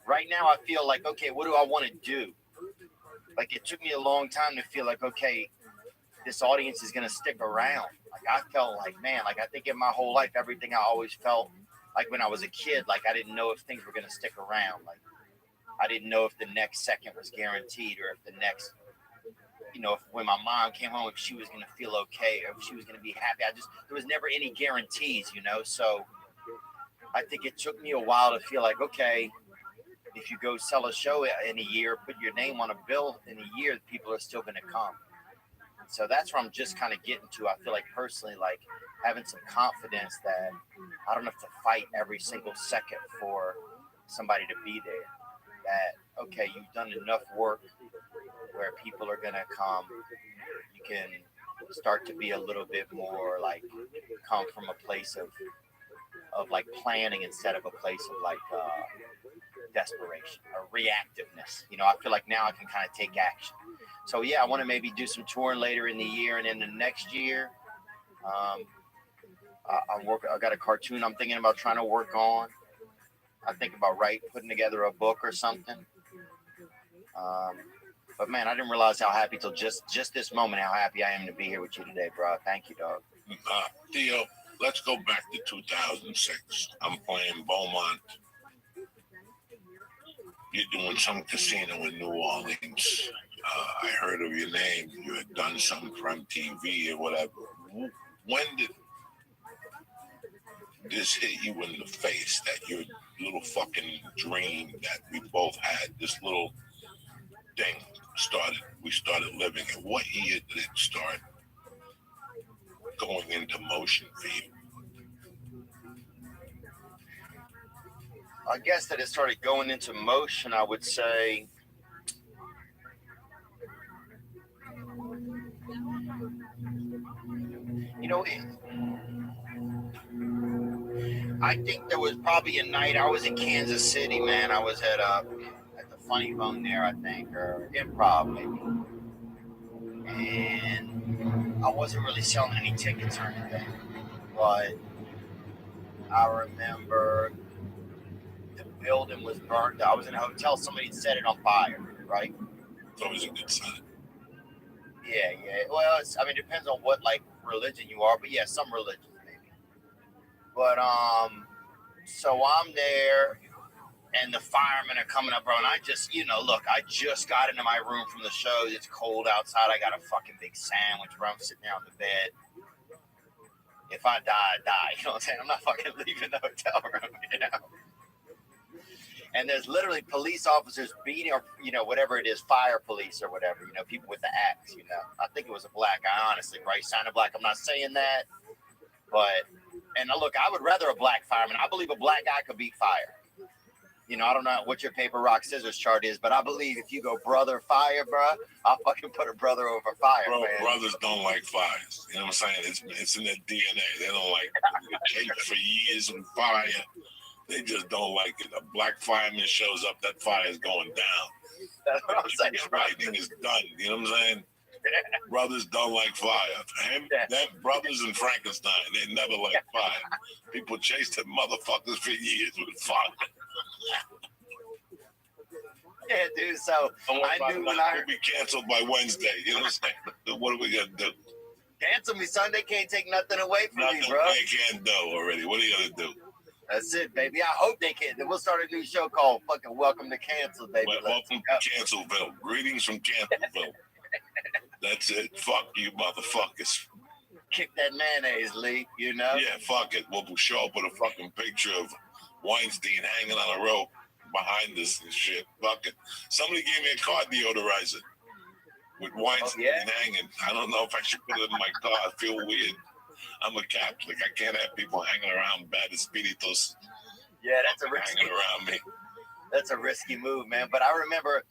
right now I feel like, okay, what do I want to do? Like it took me a long time to feel like, okay, this audience is going to stick around. Like I felt like, man, like I think in my whole life, everything I always felt like when I was a kid, like I didn't know if things were going to stick around. Like I didn't know if the next second was guaranteed or if the next, you know, if when my mom came home, if she was going to feel okay or if she was going to be happy. There was never any guarantees, you know? So I think it took me a while to feel like, okay, if you go sell a show in a year, put your name on a bill in a year, people are still going to come. So that's where I'm just kind of getting to. I feel like personally, like having some confidence that I don't have to fight every single second for somebody to be there. That, okay, you've done enough work where people are going to come. You can start to be a little bit more like come from a place of like planning instead of a place of like desperation or reactiveness. You know, I feel like now I can kind of take action. So yeah, I want to maybe do some touring later in the year and in the next year. I got a cartoon I'm thinking about trying to work on. I think about putting together a book or something. But man, I didn't realize how happy till just this moment, how happy I am to be here with you today, bro. Thank you, dog. Theo, let's go back to 2006. I'm playing Beaumont. You're doing some casino in New Orleans. I heard of your name. You had done something for MTV or whatever. When did this hit you in the face, that your little fucking dream that we both had, this little thing we started living in? What year did it start going into motion for you? I guess that it started going into motion, I would say, you know, I think there was probably a night I was in Kansas City, man. I was at the Funny Bone there, I think, or Improv maybe. And I wasn't really selling any tickets or anything, but I remember the building was burned. I was in a hotel. Somebody set it on fire, right? It's always a good sign. Yeah. Well, I mean, it depends on what like religion you are, but yeah, some religions maybe. But so I'm there, and the firemen are coming up, bro. And I just, look, I just got into my room from the show. It's cold outside. I got a fucking big sandwich, bro. I'm sitting there on the bed. If I die, I die. You know what I'm saying? I'm not fucking leaving the hotel room, And there's literally police officers beating, or, whatever it is, fire police or whatever, people with the axe, I think it was a black guy, honestly, right? Sign of black. I'm not saying that. But, and look, I would rather a black fireman. I believe a black guy could beat fire. I don't know what your paper, rock, scissors chart is, but I believe if you go brother fire, bro, I'll fucking put a brother over fire, Bro, man. brothers don't like fires. You know what I'm saying? It's in their DNA. They don't like it. Chased for years on fire. They just don't like it. A black fireman shows up, that fire is going down. That's what I'm saying. Writing is done. You know what I'm saying? Brothers don't like fire. Them brothers in Frankenstein, they never like fire. People chased them motherfuckers for years with fire. Yeah, dude. So I knew when we'll be canceled by Wednesday. You know what I'm saying? What are we gonna do? Cancel me, son. They can't take nothing away from me, bro. They can't do already. What are you gonna do? That's it, baby. I hope they can. Then we'll start a new show called fucking Welcome to Cancel, baby. Welcome to Cancelville. Greetings from Cancelville. That's it. Fuck you, motherfuckers. Kick that mayonnaise, Lee, Yeah, fuck it. We'll show up with a fucking picture of Weinstein hanging on a rope behind us and shit. Fuck it. Somebody gave me a car deodorizer with Weinstein hanging. I don't know if I should put it in my car. I feel weird. I'm a Catholic. I can't have people hanging around bad espíritus. Yeah, that's a risky hanging around me. That's a risky move, man. But I remember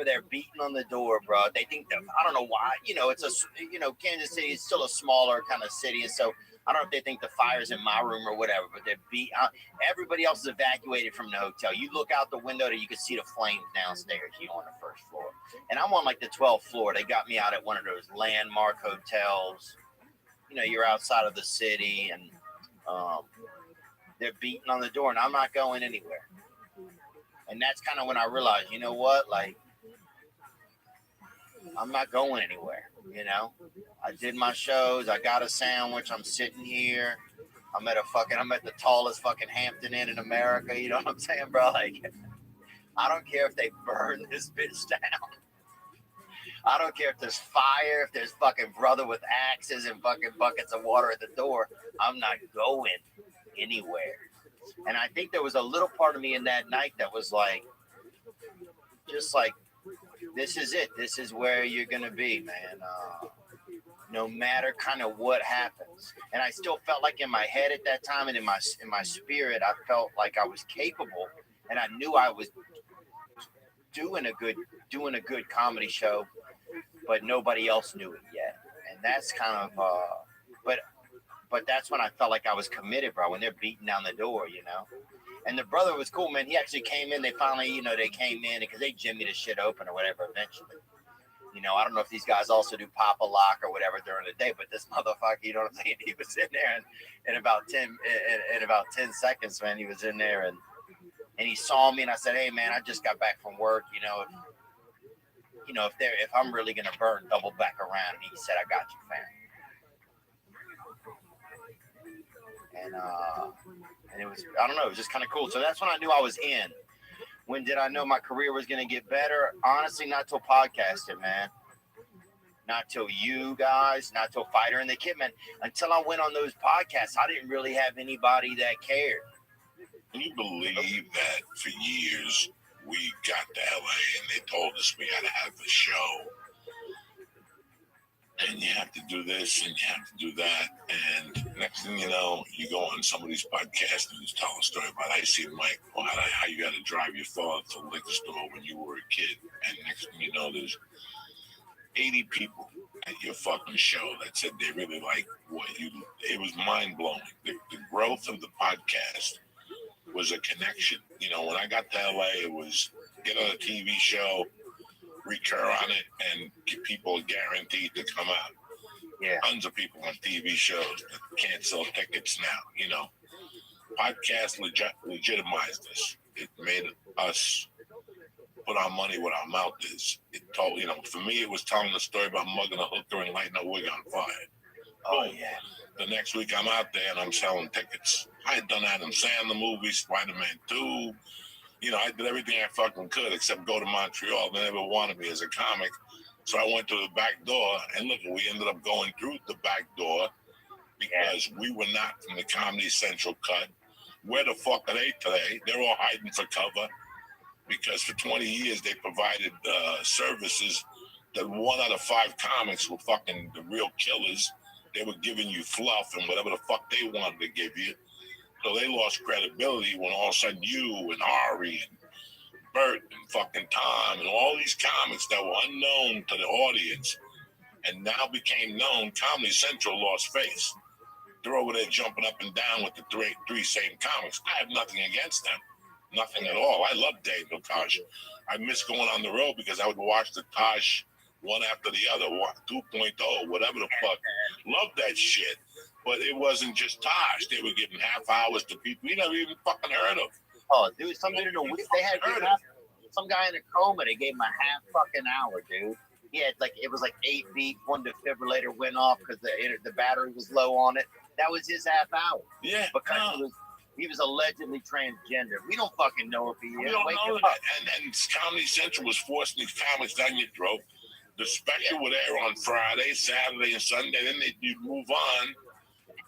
they're beating on the door, bro. They think that, I don't know why. It's Kansas City is still a smaller kind of city, and so I don't know if they think the fire's in my room or whatever. But they're everybody else is evacuated from the hotel. You look out the window, you can see the flames downstairs. On the first floor, and I'm on like the 12th floor. They got me out at one of those landmark hotels. You're outside of the city, and they're beating on the door, and I'm not going anywhere. And that's kind of when I realized, you know what? Like, I'm not going anywhere. I did my shows. I got a sandwich. I'm sitting here. I'm at the tallest fucking Hampton Inn in America. You know what I'm saying, bro? Like, I don't care if they burn this bitch down. I don't care if there's fire, if there's fucking brother with axes and fucking buckets of water at the door. I'm not going anywhere. And I think there was a little part of me in that night that was like, just like, this is it. This is where you're going to be, man. No matter kind of what happens. And I still felt like in my head at that time and in my spirit, I felt like I was capable, and I knew I was doing a good comedy show, but nobody else knew it yet. And that's kind of, but that's when I felt like I was committed, bro, when they're beating down the door, And the brother was cool, man. He actually came in. They finally, they came in because they jimmied the shit open or whatever eventually. I don't know if these guys also do Papa Lock or whatever during the day, but this motherfucker, you know what I'm saying? He was in there, and in about 10 seconds, man, he was in there, and he saw me, and I said, hey, man, I just got back from work, if I'm really gonna burn, double back around. And he said, I got you, fam. And it was, I don't know, it was just kind of cool. So that's when I knew I was in. When did I know my career was gonna get better? Honestly, not till podcasting, man. Not till you guys, not till Fighter and the Kidman. Until I went on those podcasts, I didn't really have anybody that cared. Can you believe that for years we got to LA and they told us we had to have a show, and you have to do this and you have to do that, and next thing you know, you go on somebody's podcast and you tell a story about I see Mike, or how you got to drive your father to the liquor store when you were a kid, and next thing you know, there's 80 people at your fucking show that said they really like what you. It was mind blowing. The growth of the podcast was a connection. When I got to LA, it was get on a TV show, recur on it, and give people a guarantee to come out. Yeah. Tons of people on TV shows that can't sell tickets now. Podcast legitimized us. It made us put our money where our mouth is. It told, for me, it was telling the story about mugging a hooker and lighting a wig on fire. Oh, Boom. yeah. The next week I'm out there and I'm selling tickets. I had done Adam Sandler movies, Spider-Man 2. I did everything I fucking could except go to Montreal. They never wanted me as a comic. So I went to the back door, and look, we ended up going through the back door because we were not from the Comedy Central cut. Where the fuck are they today? They're all hiding for cover because for 20 years they provided services that 1 out of 5 comics were fucking the real killers. They were giving you fluff and whatever the fuck they wanted to give you. So they lost credibility when all of a sudden you and Ari and Bert and fucking Tom and all these comics that were unknown to the audience and now became known, Comedy Central lost face. They're over there jumping up and down with the three same comics. I have nothing against them. Nothing at all. I love Daniel Tosh. I miss going on the road because I would watch the Tosh one after the other, 2.0, whatever the fuck. Love that shit. But it wasn't just Tosh. They were giving half hours to people you never even fucking heard of. Oh, dude, some dude in a week, they had some guy in a coma, they gave him a half fucking hour, dude. He had it was like 8 beats, one defibrillator went off because the battery was low on it. That was his half hour. Yeah. Because he was allegedly transgender. We don't fucking know if he is. We don't know that. And Comedy Central was forcing these comics down your throat. The special would air on Friday, Saturday, and Sunday. Then you'd move on,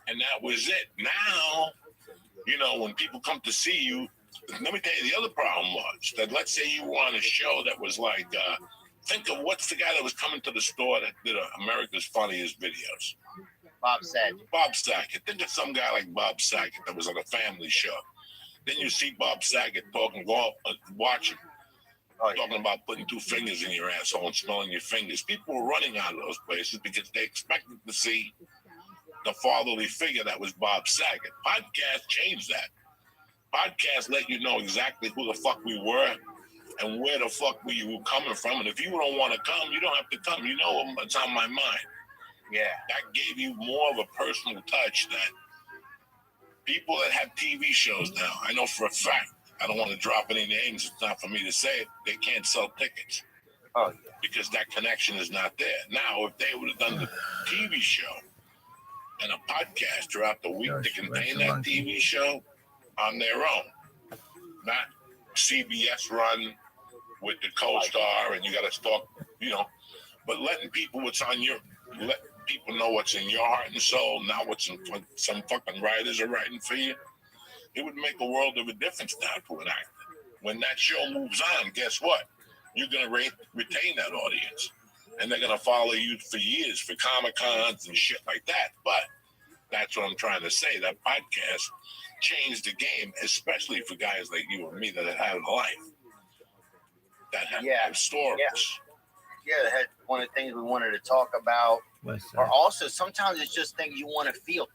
and that was it. Now, when people come to see you, let me tell you the other problem was that let's say you were on a show that was like, think of what's the guy that was coming to the store that did America's Funniest Videos. Bob Saget. Bob Saget. Think of some guy like Bob Saget that was on a family show. Then you see Bob Saget talking, watching, talking about putting 2 fingers in your asshole and smelling your fingers. People were running out of those places because they expected to see the fatherly figure that was Bob Saget. Podcast changed that. Podcast let you know exactly who the fuck we were and where the fuck we were coming from. And if you don't want to come, you don't have to come. You know what's on my mind. Yeah. That gave you more of a personal touch that people that have TV shows now, I know for a fact, I don't want to drop any names, it's not for me to say it, they can't sell tickets. Oh, yeah. Because that connection is not there. Now, if they would have done the TV show and a podcast throughout the week to contain that TV show on their own, not CBS run with the co-star and you got to talk, but letting people let people know what's in your heart and soul, not what some fucking writers are writing for you. It would make a world of a difference now to an actor. When that show moves on, guess what? You're going to retain that audience. And they're going to follow you for years for Comic-Cons and shit like that. But that's what I'm trying to say. That podcast changed the game, especially for guys like you and me that have a life, that have stories. Yeah, that's one of the things we wanted to talk about. Or also, sometimes it's just things you want to feel.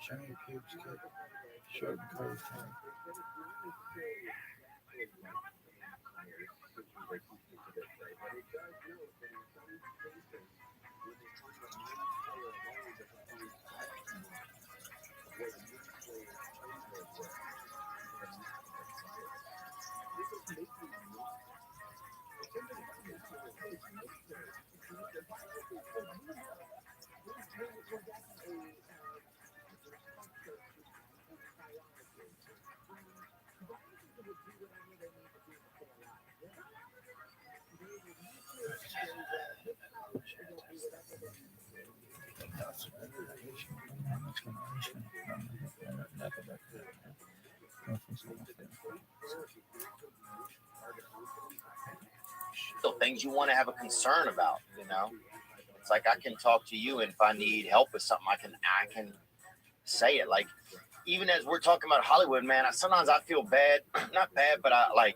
Shiny pubes get short and curly time. still things you want to have a concern about, you know. It's like I can talk to you, and if I need help with something, I can say it. Like even as we're talking about Hollywood, man, sometimes I feel bad, not bad, but I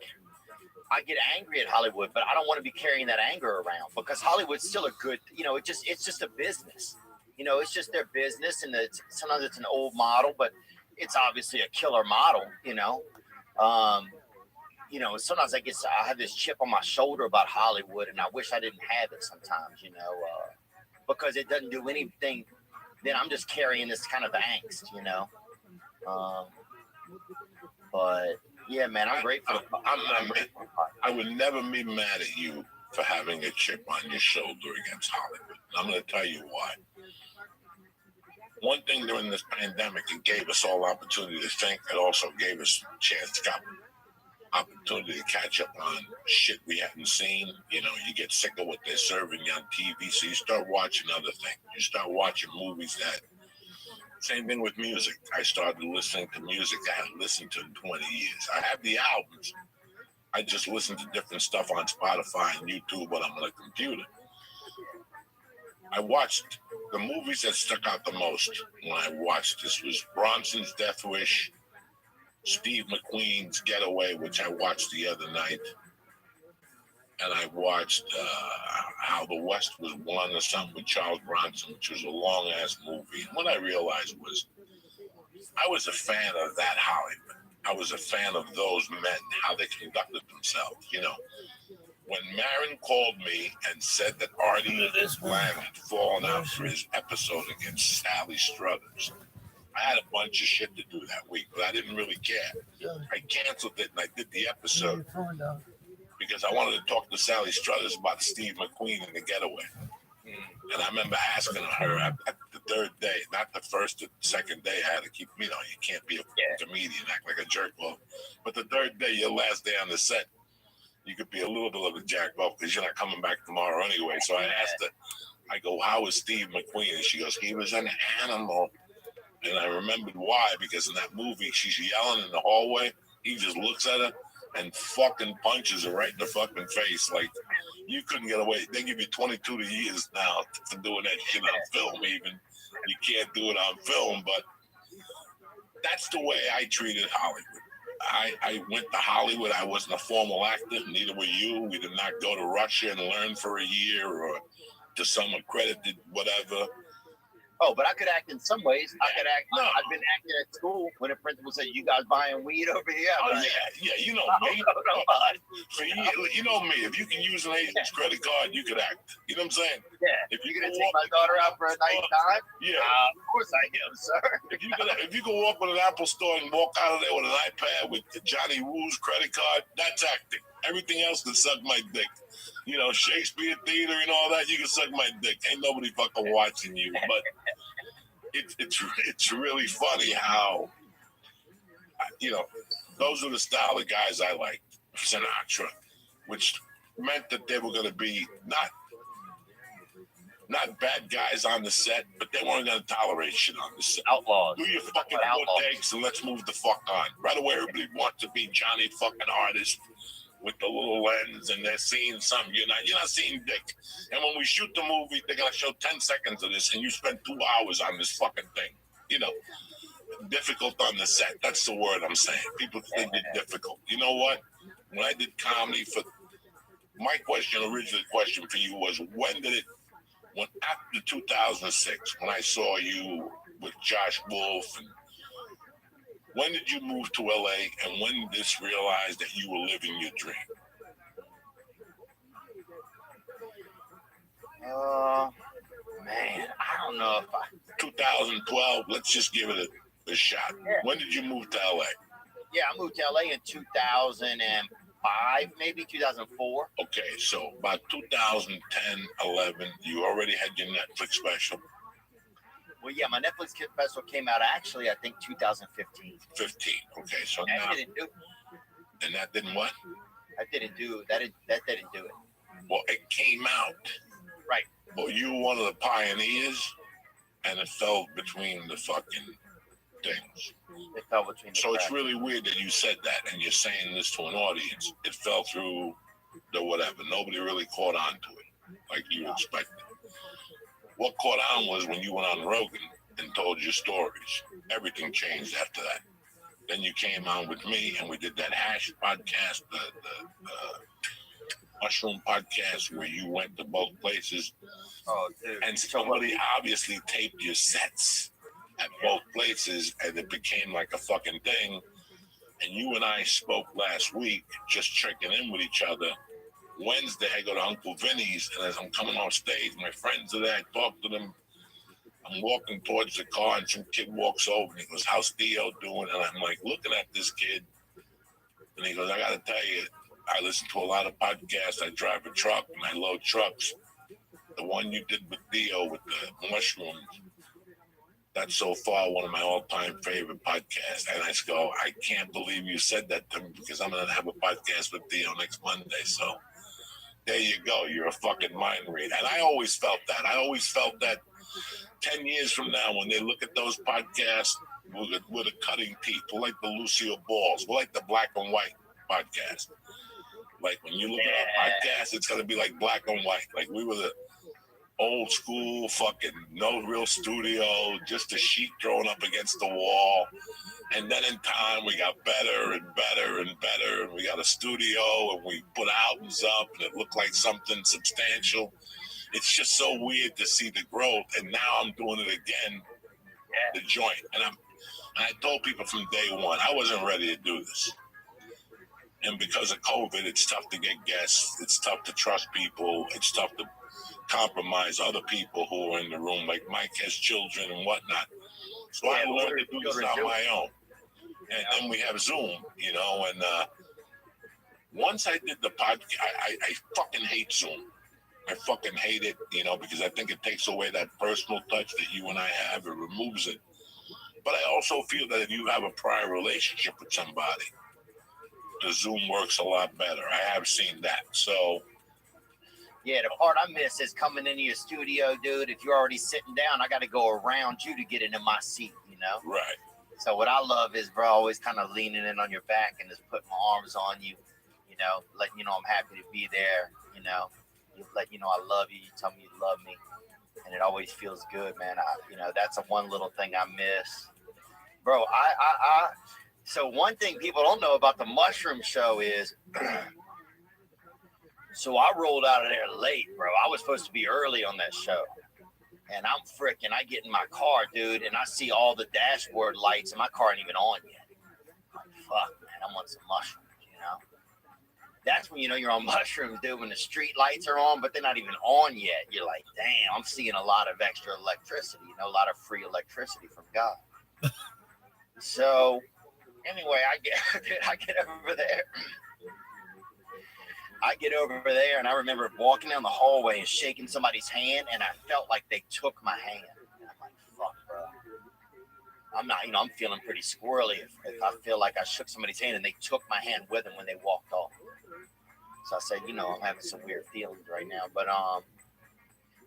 get angry at Hollywood, but I don't want to be carrying that anger around because Hollywood's still a good, you know, it's just a business, you know, it's just their business, and sometimes it's an old model, but it's obviously a killer model, you know. You know, sometimes I have this chip on my shoulder about Hollywood, and I wish I didn't have it sometimes, you know, because it doesn't do anything. Then I'm just carrying this kind of angst, you know. But yeah, man, I'm grateful. I would never be mad at you for having a chip on your shoulder against Hollywood. And I'm going to tell you why. One thing during this pandemic, it gave us all opportunity to think. It also gave us a chance to get opportunity to catch up on shit we hadn't seen. You know, you get sick of what they're serving you on TV, so you start watching other things. You start watching movies that. Same thing with music. I started listening to music I hadn't listened to in 20 years. I have the albums. I just listen to different stuff on Spotify and YouTube when I'm on a computer. I watched the movies that stuck out the most when I watched this was Bronson's Death Wish, Steve McQueen's Getaway, which I watched the other night, and I watched How the West Was Won or something with Charles Bronson, which was a long-ass movie. And what I realized was I was a fan of that Hollywood. I was a fan of those men, how they conducted themselves, you know. When Marin called me and said that Artie Lang had fallen out for his episode against Sally Struthers, I had a bunch of shit to do that week, but I didn't really care. I canceled it and I did the episode because I wanted to talk to Sally Struthers about Steve McQueen and the Getaway. And I remember asking her at the third day, not the first or second day, I had to keep, you know, you can't be a comedian, act like a jerk off. But the third day, your last day on the set, you could be a little bit of a jack off because you're not coming back tomorrow anyway. So I asked her, I go, how was Steve McQueen? And she goes, he was an animal. And I remembered why, because in that movie, she's yelling in the hallway. He just looks at her and fucking punches her right in the fucking face. Like, you couldn't get away. They give you 22 years now for doing that shit on film even. You can't do it on film, but that's the way I treated Hollywood. I went to Hollywood. I wasn't a formal actor. Neither were you. We did not go to Russia and learn for a year or to some accredited whatever. Oh, but I could act in some ways. I could act. No. I've been acting at school when the principal said, "You guys buying weed over here?" Oh yeah, you know me. You know me. If you can use an agent's credit card, you could act. You know what I'm saying? Yeah. If you're gonna take my daughter out for a night time, of course I am, sir. If you go walk in an Apple store and walk out of there with an iPad with Johnny Woo's credit card, that's acting. Everything else can suck my dick. You know, Shakespeare Theater and all that, you can suck my dick. Ain't nobody fucking watching you. But it's really funny how, you know, those are the style of guys I like. Sinatra, which meant that they were going to be not bad guys on the set, but they weren't going to tolerate shit on the set. Outlaws. Do your fucking 4 takes and let's move the fuck on. Right away, everybody wants to be Johnny fucking Artist with the little lens, and they're seeing something. You're not seeing dick. And when we shoot the movie, they're gonna show 10 seconds of this, and you spend 2 hours on this fucking thing. You know, difficult on the set. That's the word I'm saying. People think it's difficult. You know what? When I did comedy my original question for you was, when after 2006, when I saw you with Josh Wolf, and when did you move to LA, and when did this realize that you were living your dream? Man, I don't know if 2012, let's just give it a shot. Yeah. When did you move to LA? Yeah, I moved to LA in 2005, maybe 2004. Okay, so about 2010, 11, you already had your Netflix special. Well, yeah, my Netflix special came out actually, I think, 2015. 15, okay, so that now. Didn't do it. And that didn't what? That didn't do it. Well, it came out. Right. Well, you were one of the pioneers, and it fell between the fucking things. It fell between the So it's really weird that you said that, and you're saying this to an audience. It fell through the whatever. Nobody really caught on to it like you expected. What caught on was when you went on Rogan and told your stories. Everything changed after that. Then you came on with me and we did that hash podcast, the mushroom podcast, where you went to both places. Oh, dude. And somebody obviously taped your sets at both places, and it became like a fucking thing. And you and I spoke last week, just checking in with each other. Wednesday, I go to Uncle Vinny's, and as I'm coming off stage, my friends are there. I talk to them. I'm walking towards the car, and some kid walks over, and he goes, "How's Theo doing?" And I'm like, looking at this kid, and he goes, "I got to tell you, I listen to a lot of podcasts. I drive a truck, and I load trucks. The one you did with Theo with the mushrooms, that's so far one of my all-time favorite podcasts." And I go, "I can't believe you said that to me, because I'm going to have a podcast with Theo next Monday." So there you go. You're a fucking mind reader. And I always felt that. I always felt that 10 years from now, when they look at those podcasts with the cutting teeth, we're like the Lucille Balls. We're like the Black and White podcast. Like when you look at our podcast, it's going to be like black and white. Like we were the old school fucking no real studio, just a sheet thrown up against the wall. And then in time we got better and better and better, and we got a studio and we put albums up and it looked like something substantial. It's just so weird to see the growth, and now I'm doing it again, the joint. And I told people from day one, I wasn't ready to do this. And because of COVID, it's tough to get guests, it's tough to trust people, it's tough to compromise other people who are in the room, like Mike has children and whatnot. So I learned to do this on my own. And then we have Zoom, you know, and once I did the podcast, I fucking hate Zoom. I fucking hate it, you know, because I think it takes away that personal touch that you and I have. It removes it. But I also feel that if you have a prior relationship with somebody, the Zoom works a lot better. I have seen that. So yeah, the part I miss is coming into your studio, dude. If you're already sitting down, I got to go around you to get into my seat, you know? Right. So what I love is, bro, always kind of leaning in on your back and just putting my arms on you, you know, letting you know I'm happy to be there, you know, let you know I love you, you tell me you love me, and it always feels good, man. You know, that's a one little thing I miss. Bro, so one thing people don't know about the mushroom show is, so I rolled out of there late, bro. I was supposed to be early on that show. And I get in my car, dude, and I see all the dashboard lights, and my car ain't even on yet. I'm like, fuck, man, I want some mushrooms, you know? That's when you know you're on mushrooms, dude, when the street lights are on, but they're not even on yet. You're like, damn, I'm seeing a lot of extra electricity, you know, a lot of free electricity from God. So, anyway, I get over there. I get over there, and I remember walking down the hallway and shaking somebody's hand, and I felt like they took my hand. And I'm like, fuck, bro. I'm not, you know, I'm feeling pretty squirrely if I feel like I shook somebody's hand and they took my hand with them when they walked off. So I said, you know, I'm having some weird feelings right now. But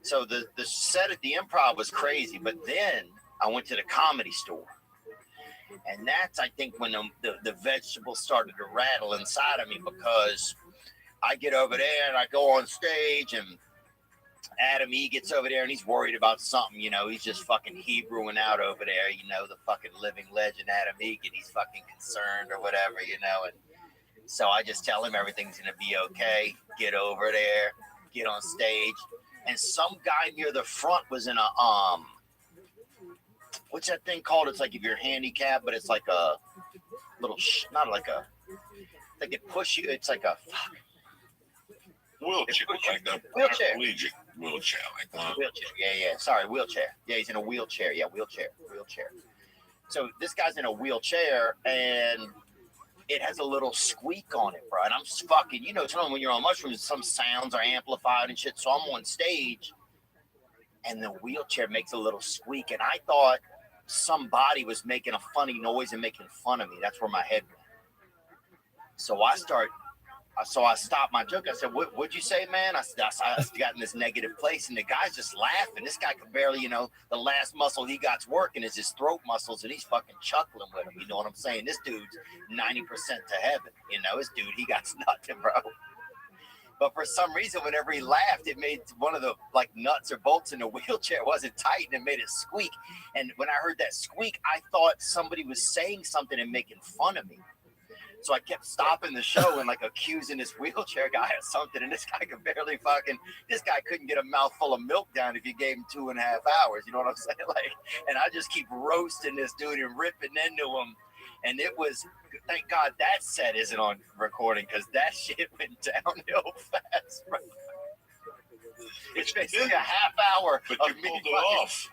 so the set at the Improv was crazy, but then I went to the Comedy Store. And that's, I think, when the vegetables started to rattle inside of me, because I get over there and I go on stage, and Adam E gets over there and he's worried about something, you know, he's just fucking Hebrewing out over there, you know, the fucking living legend Adam E, and he's fucking concerned or whatever, you know, and so I just tell him everything's gonna be okay, get over there, get on stage, and some guy near the front was in a, what's that thing called? It's like if you're handicapped, but it's like a little, not like a, like it push you, it's like a, fuck. Wheelchair, like the Wheelchair. paraplegic wheelchair, like Wheelchair. Yeah. Sorry, wheelchair. Yeah, he's in a wheelchair. Yeah, wheelchair. So this guy's in a wheelchair, and it has a little squeak on it, bro. And I'm fucking, you know, when you're on mushrooms, some sounds are amplified and shit. So I'm on stage, and the wheelchair makes a little squeak, and I thought somebody was making a funny noise and making fun of me. That's where my head went. So I stopped my joke. I said, what'd you say, man? I got in this negative place, and the guy's just laughing. This guy could barely, you know, the last muscle he got's working is his throat muscles, and he's fucking chuckling with him. You know what I'm saying? This dude's 90% to heaven. You know, this dude, he got nothing, bro. But for some reason, whenever he laughed, it made one of the like nuts or bolts in the wheelchair wasn't tight, and it made it squeak. And when I heard that squeak, I thought somebody was saying something and making fun of me. So I kept stopping the show and like accusing this wheelchair guy of something. And this guy could barely this guy couldn't get a mouthful of milk down if you gave him 2.5 hours. You know what I'm saying? Like, and I just keep roasting this dude and ripping into him. And it was, thank God that set isn't on recording, because that shit went downhill fast, bro. It's basically a half hour But of you me pulled it fucking off.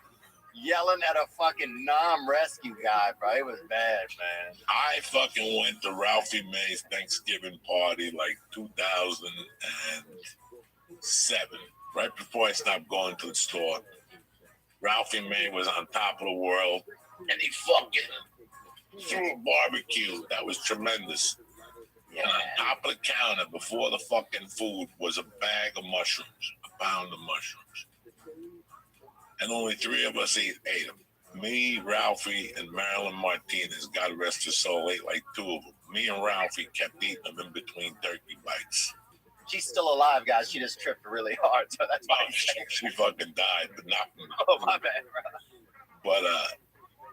yelling at a fucking non-rescue guy, bro. It was bad, man. I fucking went to Ralphie May's Thanksgiving party like 2007, right before I stopped going to the store. Ralphie May was on top of the world, and he fucking threw a barbecue that was tremendous. Yeah. And on top of the counter, before the fucking food, was a bag of mushrooms, a pound of mushrooms. And only 3 of us ate them. Me, Ralphie, and Marilyn Martinez, God rest her soul, ate like 2 of them. Me and Ralphie kept eating them in between turkey bites. She's still alive, guys. She just tripped really hard, so that's why She fucking died, but not. Oh, my bad, bro. But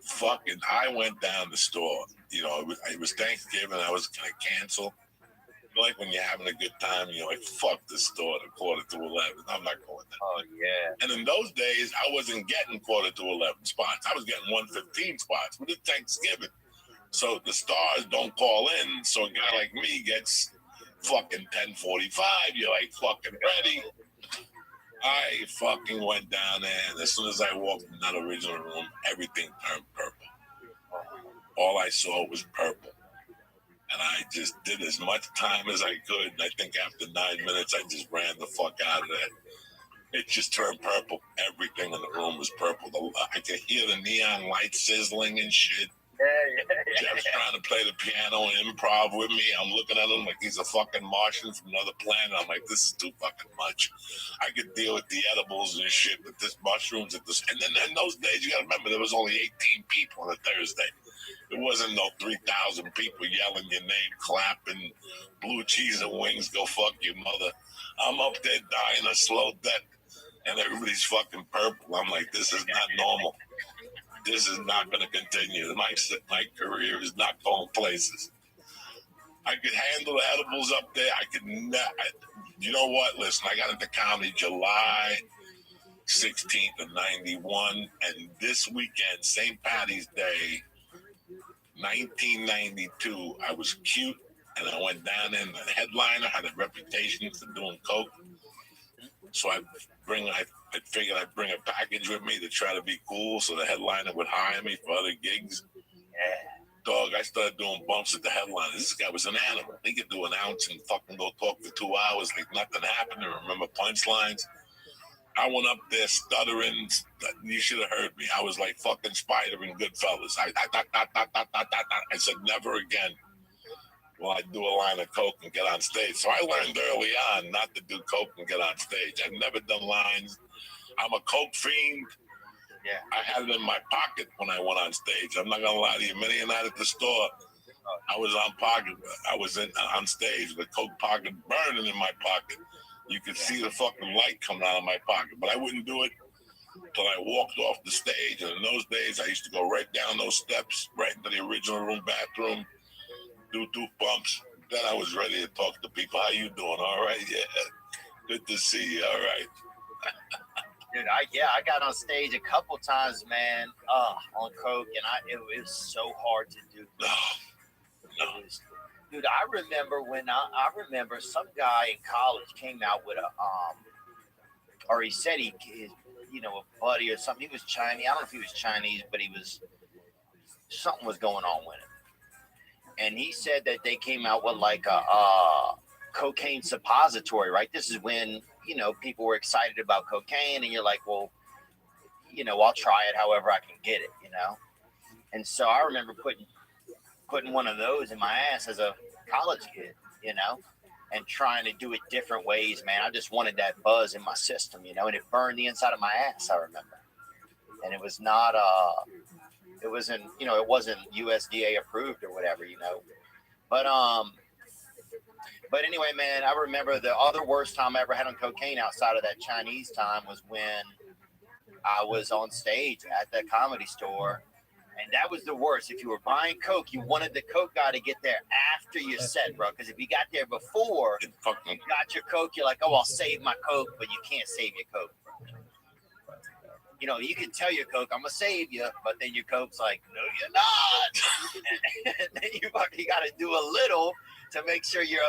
fucking, I went down the store. You know, it was Thanksgiving. I was gonna cancel. You know, like when you're having a good time, you're like, fuck the store at 11:45. I'm not going there. Oh, yeah. And in those days, I wasn't getting 11:45 spots. I was getting 1:15 spots. But it's Thanksgiving, so the stars don't call in. So a guy like me gets fucking 10:45. You're like fucking ready. I fucking went down there, and as soon as I walked in that original room, everything turned purple. All I saw was purple. And I just did as much time as I could. And I think after 9 minutes, I just ran the fuck out of there. It just turned purple. Everything in the room was purple. I could hear the neon lights sizzling and shit. Yeah. Jeff's trying to play the piano and improv with me. I'm looking at him like he's a fucking Martian from another planet. I'm like, this is too fucking much. I could deal with the edibles and shit, but this mushrooms at this. And then in those days, you gotta remember, there was only 18 people on a Thursday. It wasn't no 3,000 people yelling your name, clapping, blue cheese and wings, go fuck your mother. I'm up there dying a slow death, and everybody's fucking purple. I'm like, this is not normal. This is not going to continue. My career is not going places. I could handle the edibles up there. I could not. You know what? Listen, I got into comedy July 16th of 91, and this weekend, St. Patty's Day, 1992, I was cute, and I went down there, and the headliner had a reputation for doing coke. So I figured I'd bring a package with me to try to be cool, so the headliner would hire me for other gigs. Yeah. Dog, I started doing bumps at the headliner. This guy was an animal. He could do an ounce and fucking go talk for 2 hours like nothing happened and remember punchlines. I went up there stuttering. You should have heard me. I was like fucking Spider in Goodfellas. I said never again will I do a line of coke and get on stage. So I learned early on not to do coke and get on stage. I've never done lines. I'm a coke fiend. Yeah. I had it in my pocket when I went on stage. I'm not gonna lie to you. Many a night at the store, I was on on stage with a coke pocket burning in my pocket. You could see the fucking light coming out of my pocket, but I wouldn't do it until I walked off the stage. And in those days, I used to go right down those steps, right into the original room bathroom, do 2 bumps. Then I was ready to talk to people. How you doing? All right, yeah. Good to see you. All right. Dude, I got on stage a couple times, man, on coke, and it was so hard to do. No. Dude, I remember when I remember some guy in college came out with or he said a buddy or something. He was Chinese. I don't know if he was Chinese, but something was going on with him. And he said that they came out with like a cocaine suppository, right? This is when, people were excited about cocaine and you're like, well, I'll try it however I can get it, And so I remember putting one of those in my ass as a college kid, and trying to do it different ways, man. I just wanted that buzz in my system, and it burned the inside of my ass, I remember. And it was not, it wasn't USDA approved or whatever, But But anyway, man, I remember the other worst time I ever had on cocaine outside of that Chinese time was when I was on stage at the Comedy Store. And that was the worst. If you were buying Coke, you wanted the Coke guy to get there after your set, bro. Because if you got there before, you got your Coke, you're like, oh, I'll save my Coke, but you can't save your Coke. You know, you can tell your Coke, I'm gonna save you, but then your Coke's like, no, you're not. And then you got to do a little to make sure you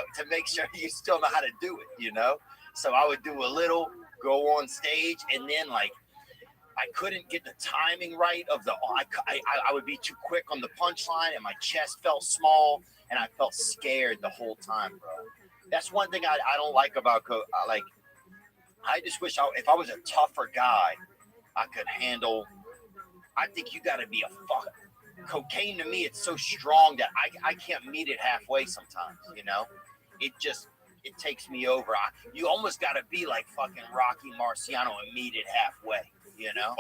still know how to do it, you know. So I would do a little, go on stage, and then like I couldn't get the timing right of the. I would be too quick on the punchline, and my chest felt small, and I felt scared the whole time, bro. That's one thing I don't like about Coke. I just wish if I was a tougher guy, I could handle. I think you got to be a fuck. Cocaine to me, it's so strong that I can't meet it halfway sometimes. You know, it takes me over. You almost got to be like fucking Rocky Marciano and meet it halfway. You know.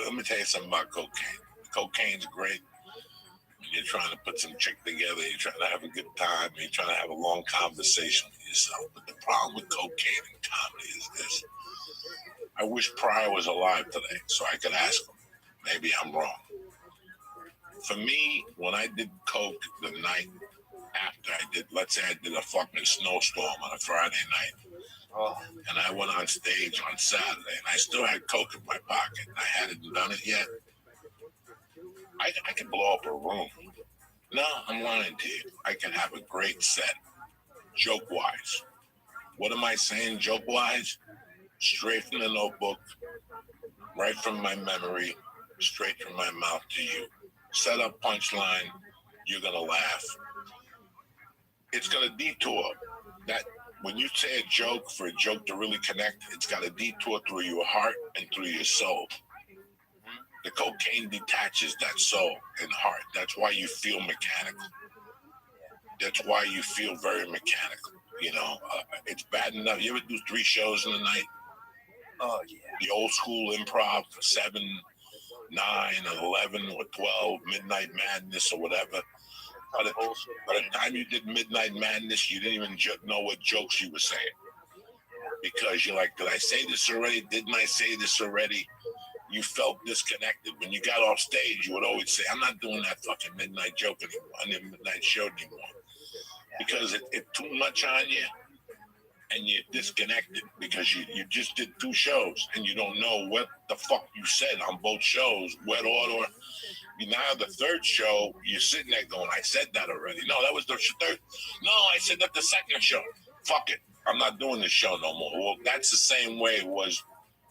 Let me tell you something about cocaine. Cocaine's great. When you're trying to put some chick together, you're trying to have a good time, you're trying to have a long conversation with yourself. But the problem with cocaine and comedy is this. I wish Pryor was alive today so I could ask him. Maybe I'm wrong. For me, when I did coke the night after let's say I did a fucking snowstorm on a Friday night, and I went on stage on Saturday, and I still had coke in my pocket, and I hadn't done it yet, I could blow up a room. No, I'm lying to you. I can have a great set, joke-wise. What am I saying joke-wise? Straight from the notebook, right from my memory, straight from my mouth to you. Set up punchline, you're gonna laugh. It's gonna detour. That when you say a joke, for a joke to really connect, it's got a detour through your heart and through your soul. The cocaine detaches that soul and heart. That's why you feel mechanical. That's why you feel very mechanical. You know, it's bad enough. You ever do 3 shows in a night? Oh, yeah. The old school improv, 7, 9, 11, or 12, Midnight Madness or whatever. By the time you did Midnight Madness, you didn't even know what jokes you were saying. Because you're like, did I say this already? Didn't I say this already? You felt disconnected. When you got off stage, you would always say, I'm not doing that fucking midnight joke anymore, midnight show anymore. Because it's too much on you. And you're disconnected because you just did 2 shows and you don't know what the fuck you said on both shows, what order. Now the 3rd show, you're sitting there going, I said that already. No, that was the 3rd. No, I said that the 2nd show. Fuck it. I'm not doing this show no more. Well, that's the same way it was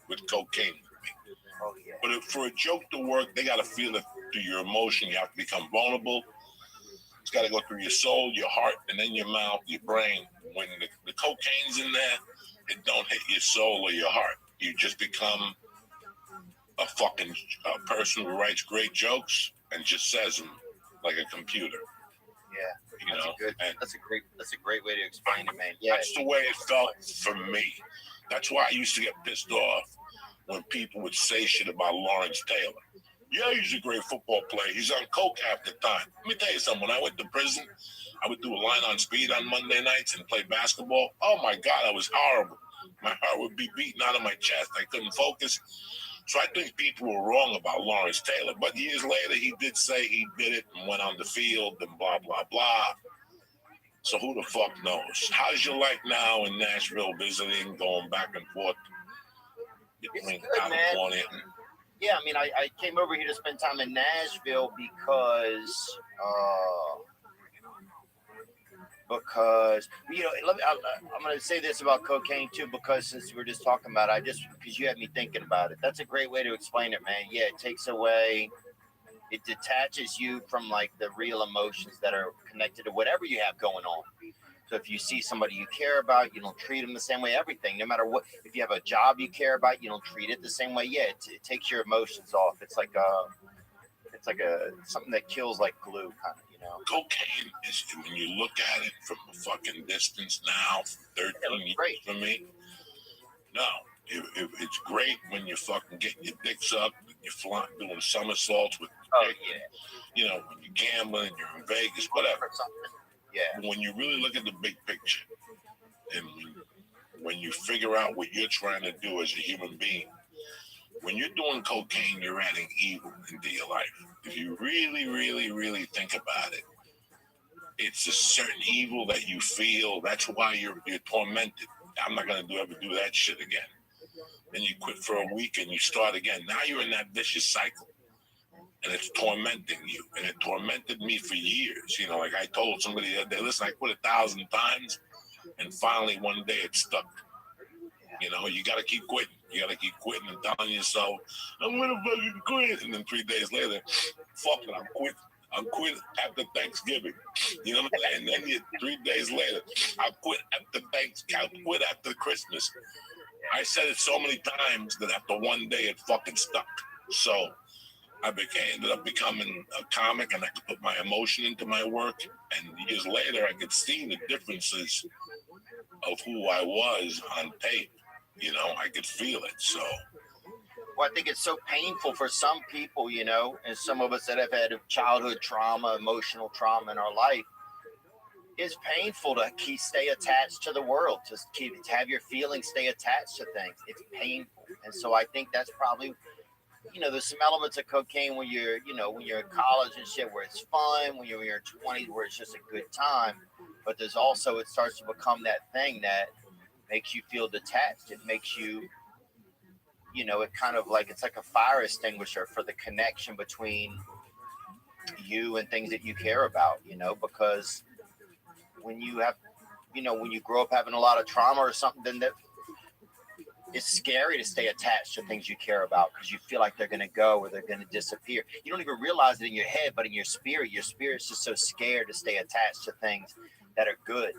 with cocaine with me. Oh, yeah. But for a joke to work, they got to feel it through your emotion. You have to become vulnerable. It's got to go through your soul, your heart, and then your mouth, your brain. When the cocaine's in there, it don't hit your soul or your heart. You just become a fucking person who writes great jokes and just says them like a computer. Yeah, that's a great way to explain it, man. Yeah, that's the way it felt for me. That's why I used to get pissed off when people would say shit about Lawrence Taylor. Yeah, he's a great football player. He's on coke half the time. Let me tell you something. When I went to prison, I would do a line on speed on Monday nights and play basketball. Oh, my God, that was horrible. My heart would be beating out of my chest. I couldn't focus. So I think people were wrong about Lawrence Taylor. But years later, he did say he did it and went on the field and blah, blah, blah. So who the fuck knows? How's your life now in Nashville visiting, going back and forth between California? Yeah, I mean, I came over here to spend time in Nashville because you know, I'm going to say this about cocaine too, because since we're just talking about it, because you had me thinking about it. That's a great way to explain it, man. Yeah, it takes away, it detaches you from like the real emotions that are connected to whatever you have going on. So if you see somebody you care about, you don't treat them the same way. Everything, no matter what. If you have a job you care about, you don't treat it the same way. Yeah, it takes your emotions off. It's like something that kills like glue, kind of. You know. Cocaine is, when you look at it from a fucking distance now, 13 years for me. No, it's great when you're fucking getting your dick sucked, and you're doing somersaults with. Oh yeah. You know, when you're gambling, you're in Vegas, whatever. Yeah. When you really look at the big picture, and when you figure out what you're trying to do as a human being, when you're doing cocaine, you're adding evil into your life. If you really, really, really think about it, it's a certain evil that you feel. That's why you're tormented. I'm not gonna ever do that shit again. Then you quit for a week and you start again. Now you're in that vicious cycle, and it's tormenting you. And it tormented me for years. You know, like I told somebody the other day, listen, I quit 1,000 times, and finally one day it stuck. You know, you got to keep quitting. You got to keep quitting and telling yourself, I'm going to fucking quit. And then 3 days later, fuck it, I'm quitting. I'm quitting after Thanksgiving. You know what I'm saying? And then 3 days later, I quit after Thanksgiving. I quit after Christmas. I said it so many times that after one day, it fucking stuck. So I ended up becoming a comic, and I could put my emotion into my work. And years later, I could see the differences of who I was on tape. You know, I could feel it. So, well, I think it's so painful for some people, you know, and some of us that have had childhood trauma, emotional trauma in our life. It's painful to stay attached to the world, to have your feelings stay attached to things. It's painful, and so I think that's probably, you know, there's some elements of cocaine when you're, you know, when you're in college and shit, where it's fun. When you're in your 20s, where it's just a good time. But there's also, it starts to become that thing that makes you feel detached. It makes you, you know, it kind of like, it's like a fire extinguisher for the connection between you and things that you care about, you know, because when you have, you know, when you grow up having a lot of trauma or something, then that it's scary to stay attached to things you care about, because you feel like they're going to go or they're going to disappear. You don't even realize it in your head, but in your spirit's just so scared to stay attached to things that are good.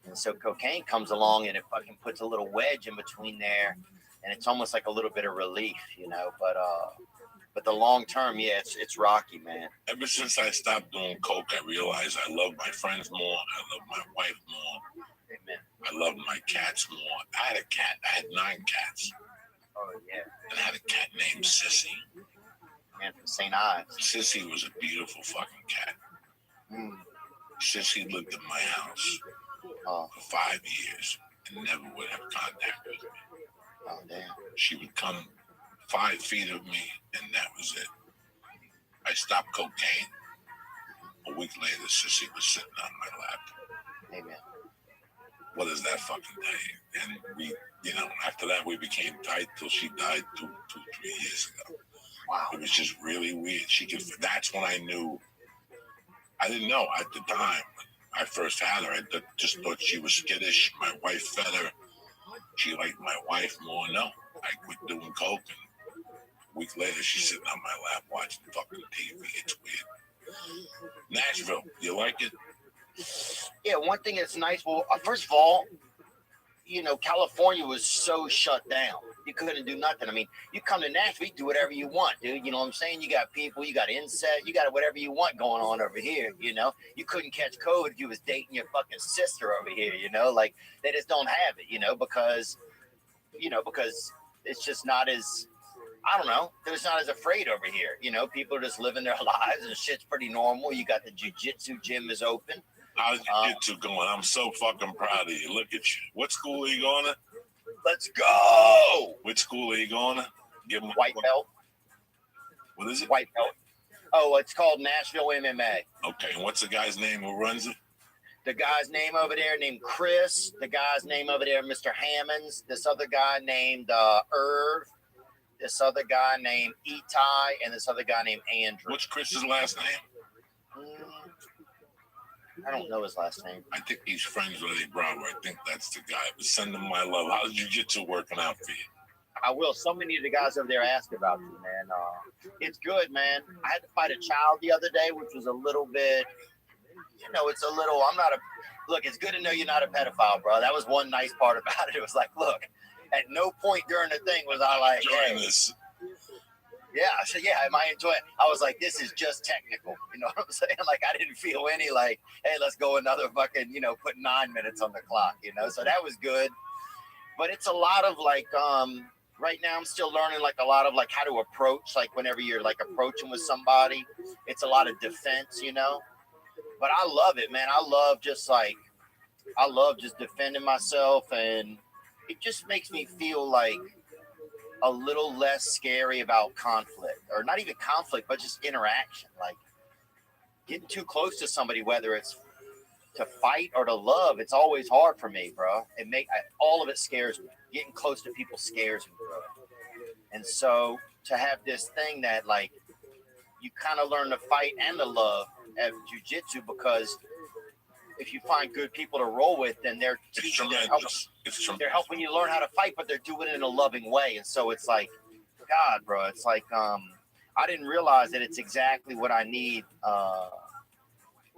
And so cocaine comes along and it fucking puts a little wedge in between there, and it's almost like a little bit of relief, you know. But the long term, yeah, it's rocky, man. Ever since I stopped doing coke, I realized I love my friends more. I love my wife more. Amen. I love my cats more. I had a cat. I had 9 cats. Oh yeah. And I had a cat named Sissy. Man from St. Ives. Sissy was a beautiful fucking cat. Sissy lived in my house for 5 years and never would have contact with me. Oh damn. She would come 5 feet of me, and that was it. I stopped cocaine. A week later, Sissy was sitting on my lap. Amen. What is that fucking day? And we, you know, after that, we became tight till she died 2, 3 years ago. Wow. It was just really weird. That's when I knew. I didn't know at the time. I first had her. I just thought she was skittish. My wife fed her. She liked my wife more. No, I quit doing coke, and a week later, she's sitting on my lap watching fucking TV. It's weird. Nashville, you like it? Yeah, one thing that's nice. Well, first of all, you know, California was so shut down. You couldn't do nothing. I mean, you come to Nashville, you do whatever you want, dude. You know what I'm saying? You got people, you got insects, you got whatever you want going on over here, you know? You couldn't catch COVID if you was dating your fucking sister over here, you know? Like, they just don't have it, you know, because it's just not as, I don't know, they're just not as afraid over here. You know, people are just living their lives and shit's pretty normal. You got the jiu-jitsu gym is open. How's jiu-jitsu going? I'm so fucking proud of you. Look at you. What school are you going to? Let's go. Which school are you going to? Give them White belt. What is it? White belt. Oh, it's called Nashville MMA. Okay, and what's the guy's name who runs it? The guy's name over there named Chris. The guy's name over there, Mr. Hammonds. This other guy named Irv. This other guy named Itai. And this other guy named Andrew. What's Chris's last name? I don't know his last name. I think he's friends with Eddie Bravo. I think that's the guy. But send him my love. How's jiu-jitsu working out for you? I will. So many of the guys over there ask about you, man. It's good, man. I had to fight a child the other day, which was a little bit, you know, it's a little, look, it's good to know you're not a pedophile, bro. That was one nice part about it. It was like, look, at no point during the thing was I like, hey. This. Yeah, I said, yeah, am I enjoying it? I was like, this is just technical. You know what I'm saying? Like, I didn't feel any like, hey, let's go another fucking, you know, put 9 minutes on the clock, you know? So that was good. But it's a lot of like, right now I'm still learning like a lot of like how to approach, like whenever you're like approaching with somebody, it's a lot of defense, you know? But I love it, man. I love just defending myself, and it just makes me feel like a little less scary about conflict, or not even conflict, but just interaction. Like getting too close to somebody, whether it's to fight or to love, it's always hard for me, bro. All of it scares me. Getting close to people scares me, bro. And so to have this thing that like you kind of learn to fight and to love at jiu-jitsu, because if you find good people to roll with, then they're teaching, they're helping you learn how to fight, but they're doing it in a loving way. And so it's like, God, bro, it's like I didn't realize that it's exactly what I need.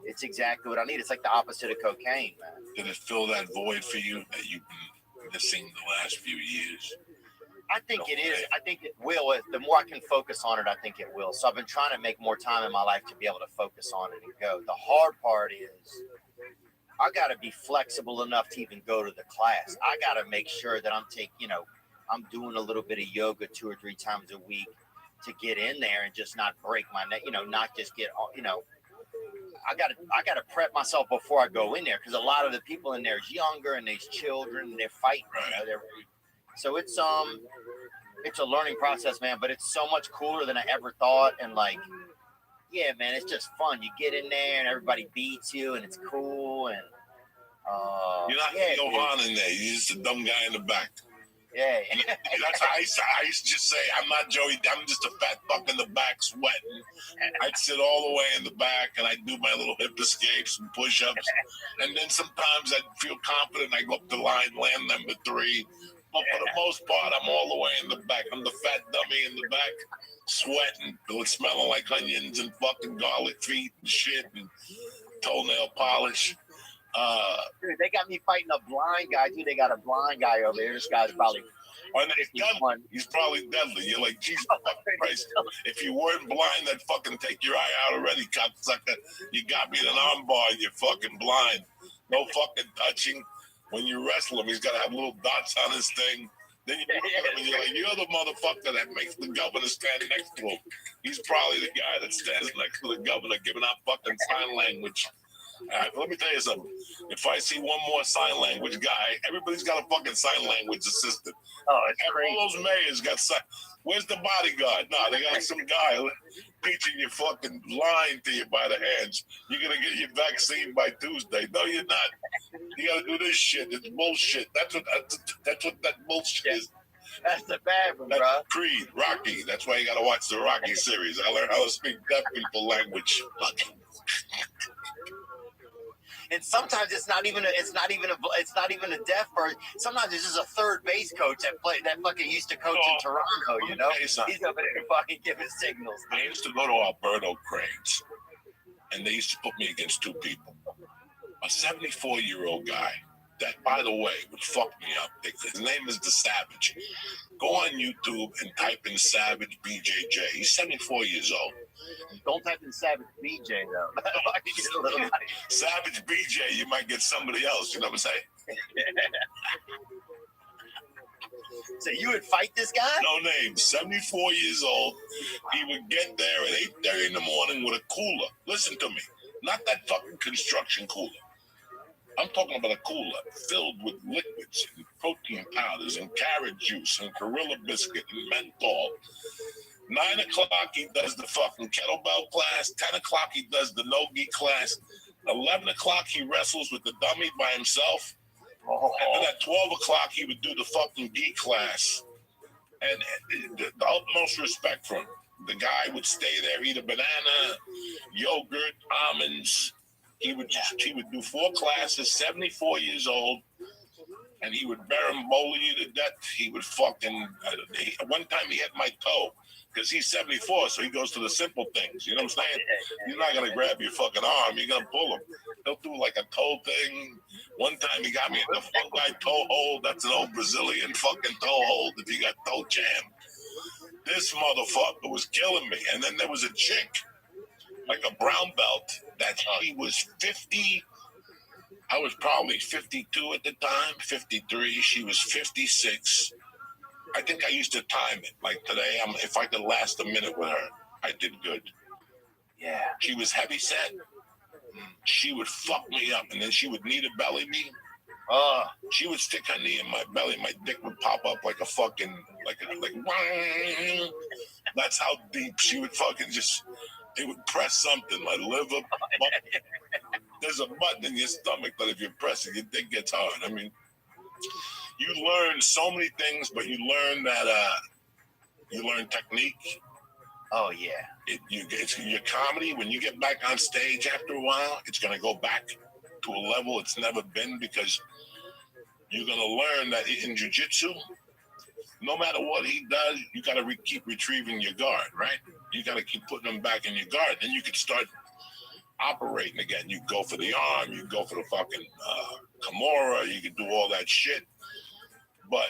It's exactly what I need. It's like the opposite of cocaine, man. Did it fill that void for you that you've been missing the last few years? I think it is. I think it will. The more I can focus on it, I think it will. So I've been trying to make more time in my life to be able to focus on it and go. The hard part is I got to be flexible enough to even go to the class. I got to make sure that I'm doing a little bit of yoga 2 or 3 times a week to get in there and just not break my neck, not just get, I gotta prep myself before I go in there, because a lot of the people in there is younger and there's children and they're fighting. So it's a learning process, man. But it's so much cooler than I ever thought. And like, yeah, man, it's just fun. You get in there and everybody beats you, and it's cool. And you're not Johan in there. You're just a dumb guy in the back. Yeah. That's how I used to just say, I'm not Joey. I'm just a fat fuck in the back sweating. I'd sit all the way in the back and I'd do my little hip escapes and push-ups. And then sometimes I'd feel confident. I'd go up the line, land number 3. But for the most part, I'm all the way in the back. I'm the fat dummy in the back, sweating, smelling like onions and fucking garlic feet and shit and toenail polish. Dude, they got me fighting a blind guy, too. They got a blind guy over there. This guy's probably... He's probably deadly. You're like, Jesus Christ. If you weren't blind, I'd fucking take your eye out already, cocksucker. You got me in an armbar and you're fucking blind. No fucking touching. When you wrestle him, he's got to have little dots on his thing. Then you look at him and you're like, you're the motherfucker that makes the governor stand next to him. He's probably the guy that stands next to the governor giving out fucking sign language. Let me tell you something. If I see one more sign language guy, everybody's got a fucking sign language assistant. Oh, it's crazy. All those mayors got sign. Where's the bodyguard? No, they got some guy teaching you fucking lying to you by the hands. You're gonna get your vaccine by Tuesday. No, you're not. You gotta do this shit. It's bullshit. That's what that bullshit is. That's the bad one, bro. Creed, Rocky. That's why you gotta watch the Rocky series. I learned how to speak deaf people language. And sometimes it's not even a deaf person. Sometimes it's just a third base coach that fucking used to coach in Toronto. You know, he's over there fucking giving signals. I used to go to Alberto Cranes, and they used to put me against 2 people. A 74-year-old guy that, by the way, would fuck me up. His name is The Savage. Go on YouTube and type in Savage BJJ. He's 74 years old. Don't type in Savage BJ, though. Savage BJ, you might get somebody else. You know what I'm saying? So you would fight this guy? No name. 74 years old. He would get there at 8:30 in the morning with a cooler. Listen to me. Not that fucking construction cooler. I'm talking about a cooler filled with liquids and protein powders and carrot juice and Gorilla biscuit and menthol. 9 o'clock, he does the fucking kettlebell class. 10 o'clock, he does the no-gi class. 11 o'clock, he wrestles with the dummy by himself. And then at 12 o'clock, he would do the fucking gi class. And the utmost respect for him. The guy would stay there, eat a banana, yogurt, almonds. He would do 4 classes, 74 years old, and he would berimbolo you to death. He would fucking, one time he hit my toe, because he's 74, so he goes to the simple things. You know what I'm saying? He's not going to grab your fucking arm. You're going to pull him. He'll do like a toe thing. One time he got me in the fungi toe hold. That's an old Brazilian fucking toe hold if you got toe jam. This motherfucker was killing me. And then there was a chick, like a brown belt, that she was 50. I was probably 52 at the time, 53. She was 56. I think I used to time it. Like today, if I could last a minute with her, I did good. Yeah. She was heavy set. she would fuck me up, and then she would knee to belly me. She would stick her knee in my belly. My dick would pop up like a fucking, like. That's how deep she would fucking just. It would press something like liver. There's a button in your stomach that if you press it, your dick gets hard. I mean, you learn so many things, but you learn that you learn technique. Oh yeah. It's your comedy. When you get back on stage after a while, it's gonna go back to a level it's never been because you're gonna learn that in jiu-jitsu, no matter what he does, you gotta keep retrieving your guard, right? You gotta keep putting them back in your guard. Then you can start operating again. You go for the arm, you go for the fucking Kimura, you can do all that shit. But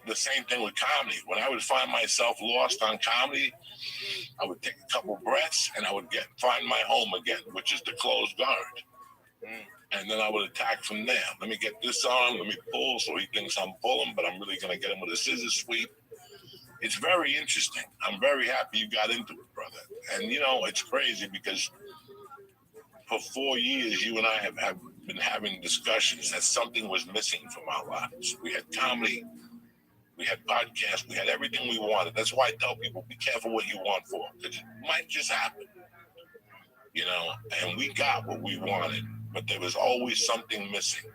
the same thing with comedy. When I would find myself lost on comedy, I would take a couple breaths and I would find my home again, which is the closed guard. And then I would attack from there. Let me get this arm, let me pull so he thinks I'm pulling, but I'm really going to get him with a scissor sweep. It's very interesting. I'm very happy you got into it, brother. And, you know, it's crazy because for 4 years, you and I have been having discussions that something was missing from our lives. We had comedy, we had podcasts, we had everything we wanted. That's why I tell people, be careful what you want for, because it might just happen. You know, and we got what we wanted, but there was always something missing.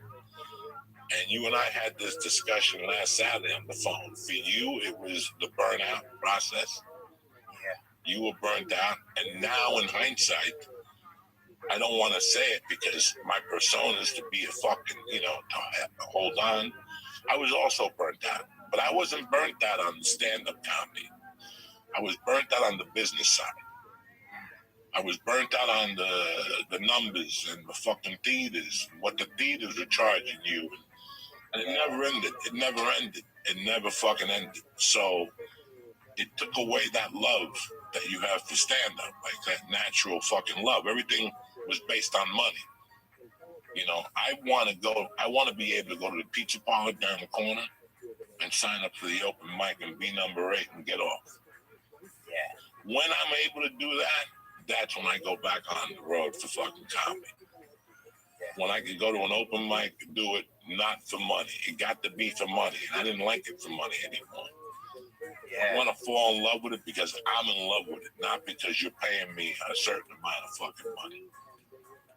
And you and I had this discussion last Saturday on the phone. For you, it was the burnout process. Yeah. You were burnt out. And now in hindsight, I don't want to say it because my persona is to be a fucking, you know, hold on. I was also burnt out, but I wasn't burnt out on stand-up comedy. I was burnt out on the business side. I was burnt out on the numbers and the fucking theaters, what the theaters are charging you. And it never ended. It never ended. It never fucking ended. So it took away that love that you have for stand-up, like that natural fucking love. Everything was based on money. You know, I want to be able to go to the pizza parlor down the corner and sign up for the open mic and be number 8 and get off. Yeah. When I'm able to do that, that's when I go back on the road for fucking comedy. When I could go to an open mic and do it, not for money. It got to be for money, and I didn't like it for money anymore. Yeah. I want to fall in love with it because I'm in love with it, not because you're paying me a certain amount of fucking money.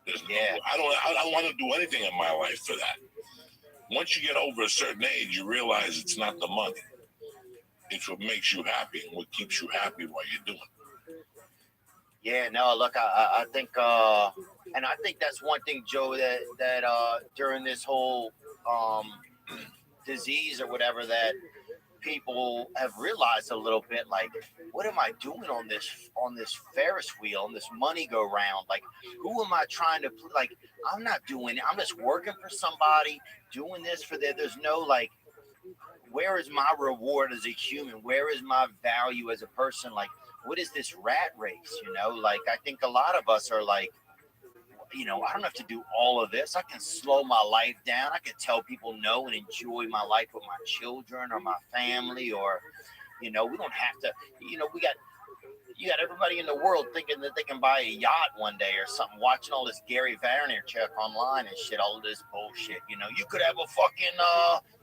I don't want to do anything in my life for that. Once you get over a certain age, you realize it's not the money. It's what makes you happy and what keeps you happy while you're doing it. Yeah, no, look, I think, and I think that's one thing, Joe, that during this whole disease or whatever, that people have realized a little bit, like, what am I doing on this Ferris wheel, on this money go round? Like, who am I trying to, like, I'm not doing it. I'm just working for somebody, doing this for them. There's no, like, where is my reward as a human? Where is my value as a person? Like, what is this rat race? You know, like, I think a lot of us are like, you know, I don't have to do all of this. I can slow my life down. I can tell people no and enjoy my life with my children or my family, or, you know, we don't have to, you know, you got everybody in the world thinking that they can buy a yacht one day or something, watching all this Gary Vaynerchuk online and shit, all of this bullshit. You know, you could have a fucking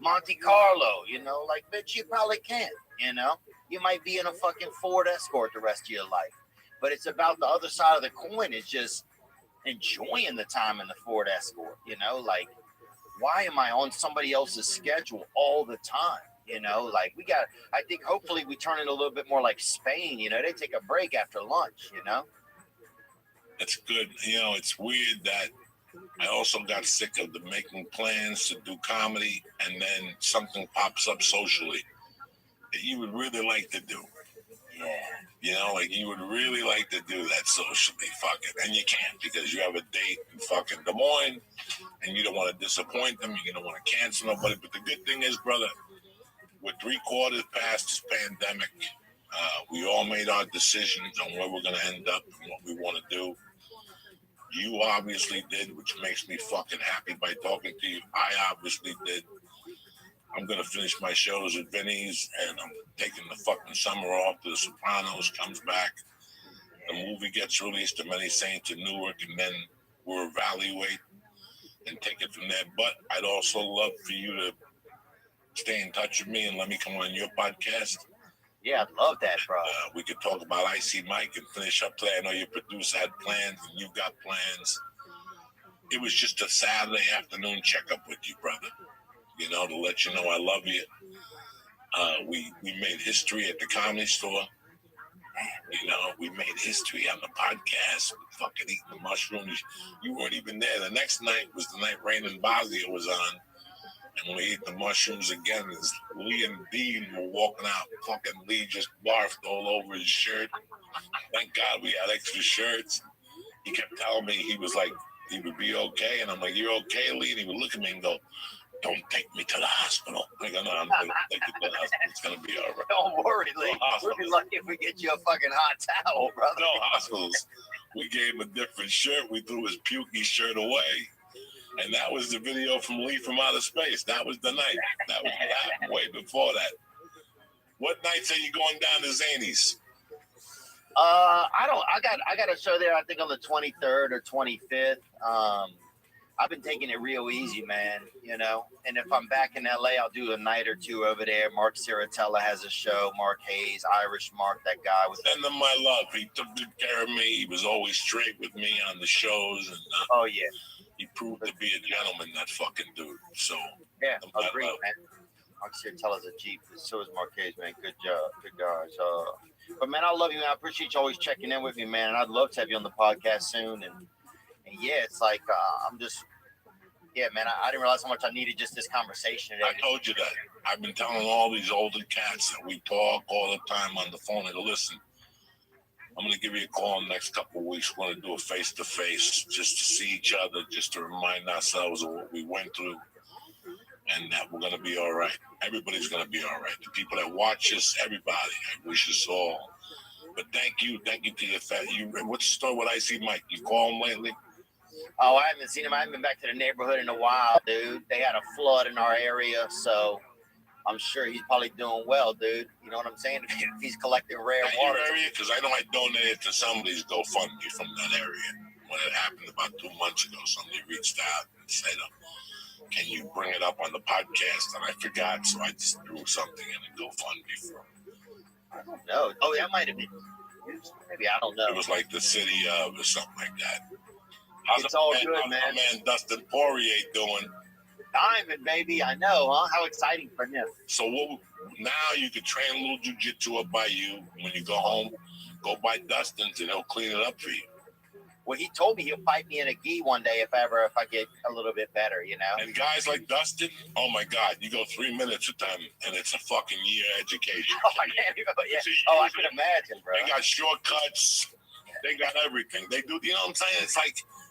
Monte Carlo, you know, like, bitch, you probably can, you know. You might be in a fucking Ford Escort the rest of your life. But it's about the other side of the coin, is just enjoying the time in the Ford Escort, you know, like, why am I on somebody else's schedule all the time? You know, like, I think hopefully we turn it a little bit more like Spain, you know, they take a break after lunch, you know? It's good. You know, it's weird that I also got sick of the making plans to do comedy and then something pops up socially that you would really like to do. Yeah. You know, like, you would really like to do that socially, fuck it. And you can't because you have a date in fucking Des Moines and you don't want to disappoint them. You don't want to cancel nobody. But the good thing is, brother, we're 3/4 past this pandemic. We all made our decisions on where we're going to end up and what we want to do. You obviously did, which makes me fucking happy by talking to you. I obviously did. I'm going to finish my shows at Vinny's, and I'm taking the fucking summer off. The Sopranos comes back. The movie gets released, The Many Saints in Newark, and then we'll evaluate and take it from there. But I'd also love for you to stay in touch with me and let me come on your podcast. Yeah, I'd love that, bro. We could talk about Icy Mike and finish up today. I know your producer had plans and you've got plans. It was just a Saturday afternoon checkup with you, brother. You know, to let you know I love you. We made history at the Comedy Store. You know, we made history on the podcast. Fucking eating the mushrooms. You weren't even there. The next night was the night Raymond Bosio was on. And we ate the mushrooms again. As Lee and Dean were walking out, fucking Lee just barfed all over his shirt. Thank God we had extra shirts. He kept telling me he was like, he would be okay. And I'm like, you're okay, Lee? And he would look at me and go, don't take me to the hospital. I go, no, I'm going to take you to the hospital. It's going to be all right. Don't worry, Lee. No We'll be lucky if we get you a fucking hot towel, brother. No hospitals. We gave him a different shirt. We threw his pukey shirt away. And that was the video from Lee from Outer Space. That was the night. That was what happened way before that. What nights are you going down to Zany's? I got a show there, I think on the 23rd or 25th. I've been taking it real easy, man, you know. And if I'm back in LA, I'll do a night or two over there. Mark Ciratella has a show. Mark Hayes, Irish Mark, that guy with. Send him my love. He took good care of me. He was always straight with me on the shows, and oh yeah, he proved to be a gentleman. That fucking dude. So yeah, agreed, man. Mark Ciratella's a Jeep. So is Mark Hayes, man. Good job, good guys. But man, I love you, man. I appreciate you always checking in with me, man. And I'd love to have you on the podcast soon. And yeah, it's like I'm just, yeah, man. I didn't realize how much I needed just this conversation today. I told you that. I've been telling all these older cats that we talk all the time on the phone. I go, listen, I'm going to give you a call in the next couple of weeks. We're going to do a face-to-face just to see each other, just to remind ourselves of what we went through, and that we're going to be all right. Everybody's going to be all right. The people that watch us, everybody. I wish us all. But thank you to your family. What's the story with Icy Mike? You call him lately? Oh, I haven't seen him. I haven't been back to the neighborhood in a while, dude. They had a flood in our area, so I'm sure he's probably doing well, dude. You know what I'm saying? If he's collecting rare water. Because I know I donated to somebody's GoFundMe from that area. When it happened about 2 months ago, somebody reached out and said, can you bring it up on the podcast? And I forgot, so I just threw something in a GoFundMe for him. I don't know. Oh, that might have been. Maybe, I don't know. It was like the city of or something like that. It's all good, man. How's my man Dustin Poirier doing? Diamond, baby. I know, huh? How exciting for him. So now you can train a little jiu-jitsu up by you. When you go home, go by Dustin's and he'll clean it up for you. Well, he told me he'll fight me in a gi one day if I get a little bit better, you know? And guys like Dustin, oh my God, you go 3 minutes with them and it's a fucking year education. Oh, I can imagine, bro. They got shortcuts. They got everything. They do, you know what I'm saying?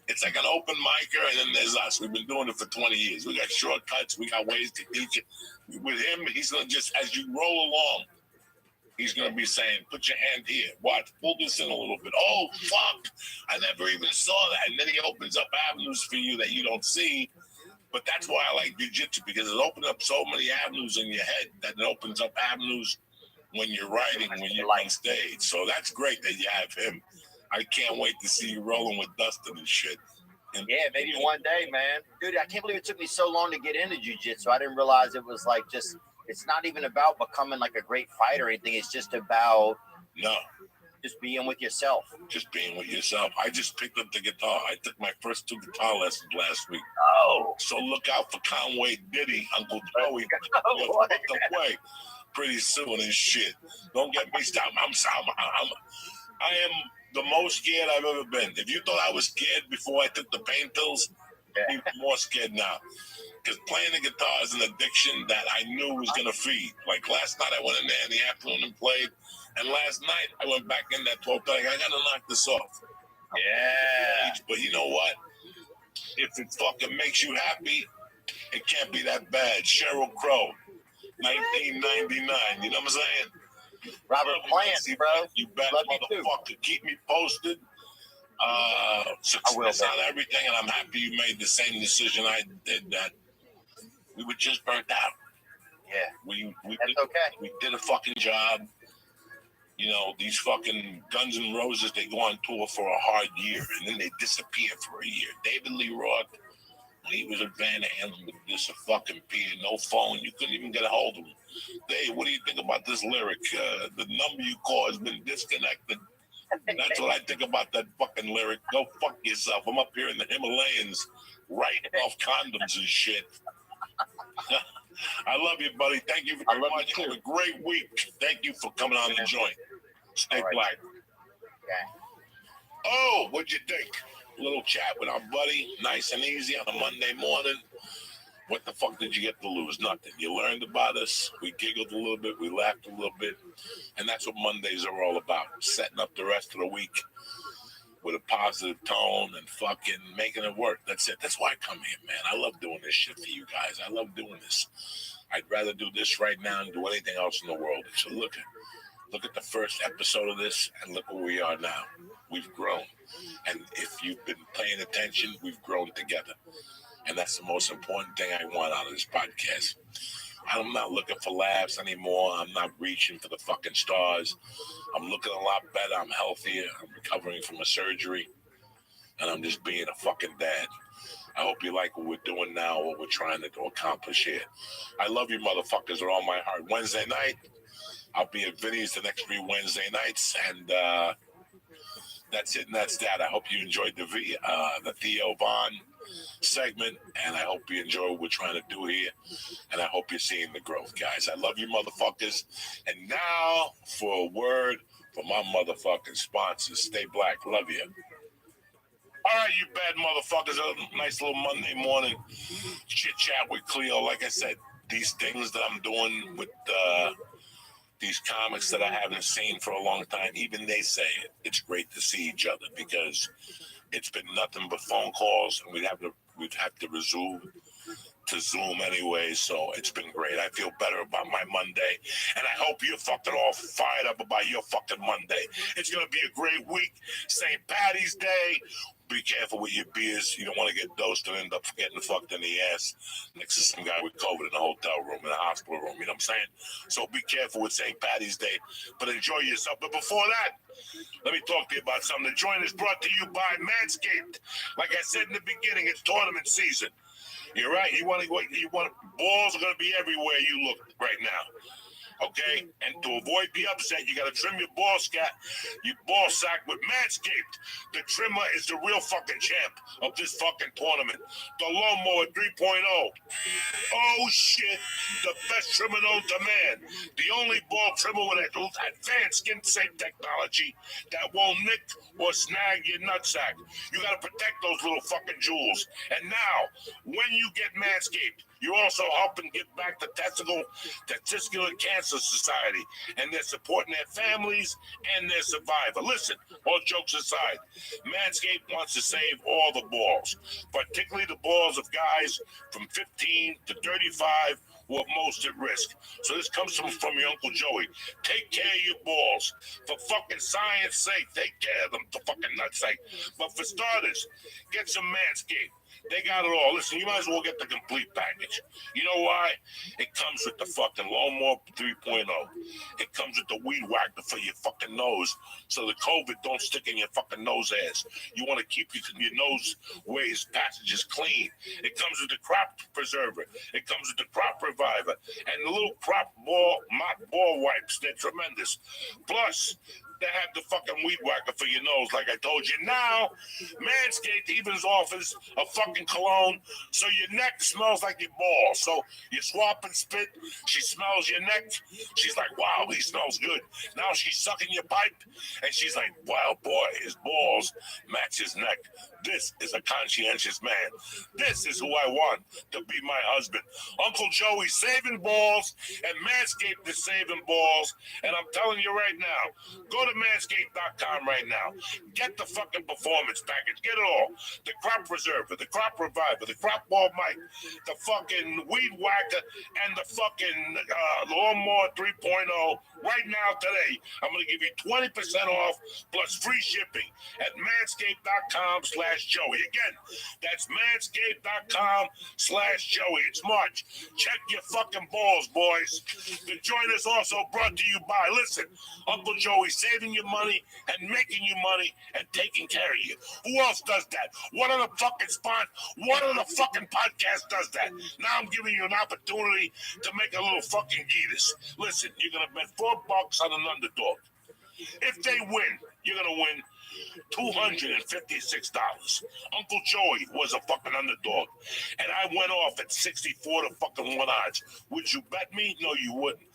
It's like an open micer, and then there's us. We've been doing it for 20 years. We got shortcuts. We got ways to teach it. With him, he's going to just, as you roll along, he's going to be saying, put your hand here. Watch, pull this in a little bit. Oh, fuck. I never even saw that. And then he opens up avenues for you that you don't see. But that's why I like jiu-jitsu, because it opens up so many avenues in your head that it opens up avenues when you're writing, when you're on stage. So that's great that you have him. I can't wait to see you rolling with Dustin and shit. And yeah, maybe one day, man. Dude, I can't believe it took me so long to get into jiu-jitsu. I didn't realize it was like just, it's not even about becoming like a great fighter or anything. It's just about just being with yourself. Just being with yourself. I just picked up the guitar. I took my first 2 guitar lessons last week. Oh. So look out for Conway Diddy, Uncle Joey. Way pretty soon and shit. Don't get me started. I am the most scared I've ever been. If you thought I was scared before I took the pain pills, I'm even more scared now. Because playing the guitar is an addiction that I knew was going to feed. Like last night, I went in there in the afternoon and played. And last night, I went back in that 12:30. I got to knock this off. Yeah. But you know what? If it fucking makes you happy, it can't be that bad. Sheryl Crow, 1999. You know what I'm saying? Robert Plant, bro. You bet, motherfucker. Keep me posted. Success on everything, and I'm happy you made the same decision I did. That we were just burnt out. Yeah, we that's okay. We did a fucking job. You know, these fucking Guns N' Roses, they go on tour for a hard year, and then they disappear for a year. David Lee Roth, when he was a Van Halen with this fucking no phone, you couldn't even get a hold of him. Dave, what do you think about this lyric? The number you call has been disconnected. That's what I think about that fucking lyric. Go fuck yourself. I'm up here in the Himalayas writing off condoms and shit. I love you, buddy. Thank you very much. Have a great week. Thank you for coming on the joint. Stay black. Okay. Oh, what'd you think? A little chat with our buddy. Nice and easy on a Monday morning. What the fuck did you get to lose? Nothing. You learned about us. We giggled a little bit. We laughed a little bit. And that's what Mondays are all about. Setting up the rest of the week with a positive tone and fucking making it work. That's it. That's why I come here, man. I love doing this shit for you guys. I love doing this. I'd rather do this right now than do anything else in the world. So look at the first episode of this and look where we are now. We've grown. And if you've been paying attention, we've grown together. And that's the most important thing I want out of this podcast. I'm not looking for laughs anymore. I'm not reaching for the fucking stars. I'm looking a lot better. I'm healthier. I'm recovering from a surgery. And I'm just being a fucking dad. I hope you like what we're doing now, what we're trying to accomplish here. I love you motherfuckers with all my heart. Wednesday night, I'll be at Vinny's the next 3 Wednesday nights. And that's it and that's that. I hope you enjoyed the Theo Vaughn segment, and I hope you enjoy what we're trying to do here, and I hope you're seeing the growth, guys. I love you motherfuckers. And now for a word from my motherfucking sponsors. Stay black. Love you. All right, you bad motherfuckers. A nice little Monday morning chit chat with Cleo. Like I said, these things that I'm doing with these comics that I haven't seen for a long time, even they say it. It's great to see each other because it's been nothing but phone calls, and we'd have to resume to Zoom anyway, so it's been great. I feel better about my Monday, and I hope you're fucking all fired up about your fucking Monday. It's gonna be a great week. St. Patty's Day. Be careful with your beers. You don't want to get dosed and end up getting fucked in the ass next to some guy with COVID in a hotel room, in a hospital room. You know what I'm saying? So be careful with St. Patty's Day, but enjoy yourself. But before that, let me talk to you about something. The joint is brought to you by Manscaped. Like I said in the beginning, it's tournament season. You're right. You want balls are going to be everywhere you look right now. Okay? And to avoid the upset, you got to trim your ball sack with Manscaped. The trimmer is the real fucking champ of this fucking tournament. The Lawnmower 3.0. Oh, shit. The best trimmer known to man. The only ball trimmer with advanced skin-safe technology that won't nick or snag your nutsack. You got to protect those little fucking jewels. And now, when you get Manscaped, you're also helping give back the Testicular Cancer Society, and they're supporting their families and their survivor. Listen, all jokes aside, Manscaped wants to save all the balls, particularly the balls of guys from 15 to 35 who are most at risk. So this comes from your Uncle Joey. Take care of your balls. For fucking science sake, take care of them, for fucking nut's sake. But for starters, get some Manscaped. They got it all. Listen, you might as well get the complete package. You know why? It comes with the fucking Lawnmower 3.0. It comes with the weed whacker for your fucking nose, so the COVID don't stick in your fucking nose ass. You want to keep your nose ways, passages clean. It comes with the crop preserver. It comes with the crop reviver. And the little crop mop ball wipes. They're tremendous. Plus, they have the fucking weed whacker for your nose, like I told you. Now, Manscaped even offers a fucking cologne, so your neck smells like your balls. So you swap and spit, she smells your neck. She's like, wow, he smells good. Now she's sucking your pipe, and she's like, wow, boy, his balls match his neck. This is a conscientious man. This is who I want to be my husband. Uncle Joey's saving balls, and Manscaped is saving balls. And I'm telling you right now, go to manscaped.com right now. Get the fucking performance package. Get it all. The crop preserver, the crop reviver, the crop ball mic, the fucking weed whacker, and the fucking lawnmower 3.0 right now today. I'm going to give you 20% off plus free shipping at manscaped.com/Joey. Again, that's manscaped.com/Joey. It's March. Check your fucking balls, boys. The joint is also brought to you by, listen, Uncle Joey saving you money and making you money and taking care of you. Who else does that? What other fucking spot? What other fucking podcast does that? Now I'm giving you an opportunity to make a little fucking geetus. Listen, you're going to bet $4 on an underdog. If they win, you're going to win $256. Uncle Joey was a fucking underdog, and I went off at 64 to fucking 1 odds. Would you bet me? No, you wouldn't.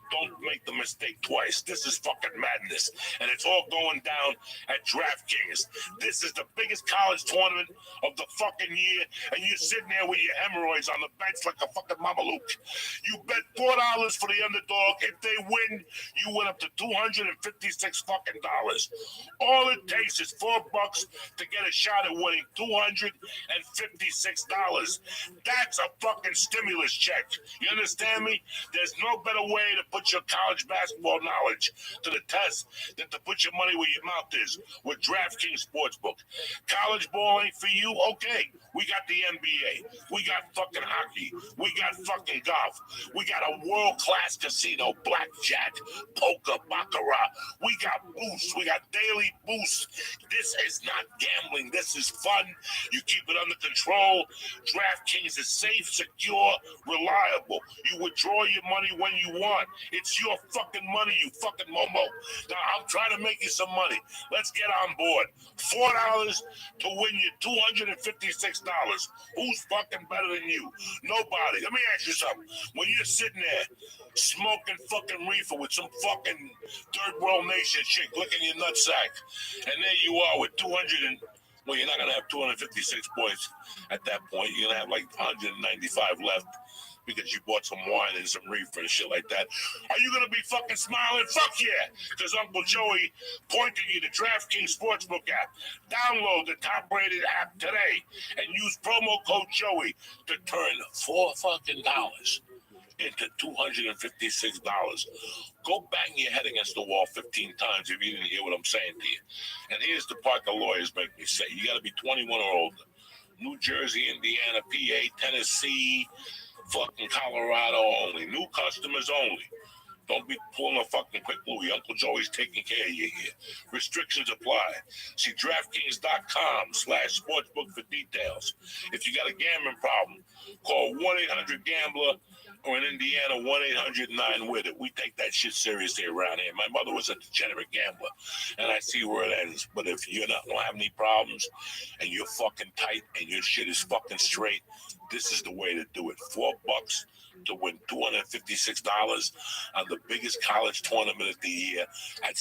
Don't make the mistake twice. This is fucking madness, and it's all going down at DraftKings. This is the biggest college tournament of the fucking year, and you're sitting there with your hemorrhoids on the bench like a fucking Mamaluke. You bet $4 for the underdog. If they win, you win up to $256 fucking dollars. All it takes is $4 to get a shot at winning $256. That's a fucking stimulus check. You understand me? There's no better way to put your college basketball knowledge to the test than to put your money where your mouth is with DraftKings Sportsbook. College ball ain't for you? Okay. We got the NBA. We got fucking hockey. We got fucking golf. We got a world-class casino, blackjack, poker, baccarat. We got boosts. We got daily boosts. This is not gambling. This is fun. You keep it under control. DraftKings is safe, secure, reliable. You withdraw your money when you want. It's your fucking money, you fucking momo. Now, I'm trying to make you some money. Let's get on board. $4 to win you $256. Who's fucking better than you? Nobody. Let me ask you something. When you're sitting there smoking fucking reefer with some fucking third world nation chick licking your nutsack, and there you are with 200 and... Well, you're not going to have 256 points at that point. You're going to have like 195 left because you bought some wine and some reefer and shit like that. Are you going to be fucking smiling? Fuck yeah. Because Uncle Joey pointed you to DraftKings Sportsbook app. Download the top-rated app today and use promo code Joey to turn $4 fucking dollars into $256. Go bang your head against the wall 15 times if you didn't hear what I'm saying to you. And here's the part the lawyers make me say. You got to be 21 or older. New Jersey, Indiana, PA, Tennessee, fucking Colorado only. New customers only. Don't be pulling a fucking quick Louie. Uncle Joey's taking care of you here. Restrictions apply. See DraftKings.com/sportsbook for details. If you got a gambling problem, call 1-800-GAMBLER or in Indiana, 1-800-9-WITH-IT. We take that shit seriously around here. My mother was a degenerate gambler, and I see where it ends. But if you're not going to have any problems and you're fucking tight and your shit is fucking straight, this is the way to do it. $4 to win $256 on the biggest college tournament of the year at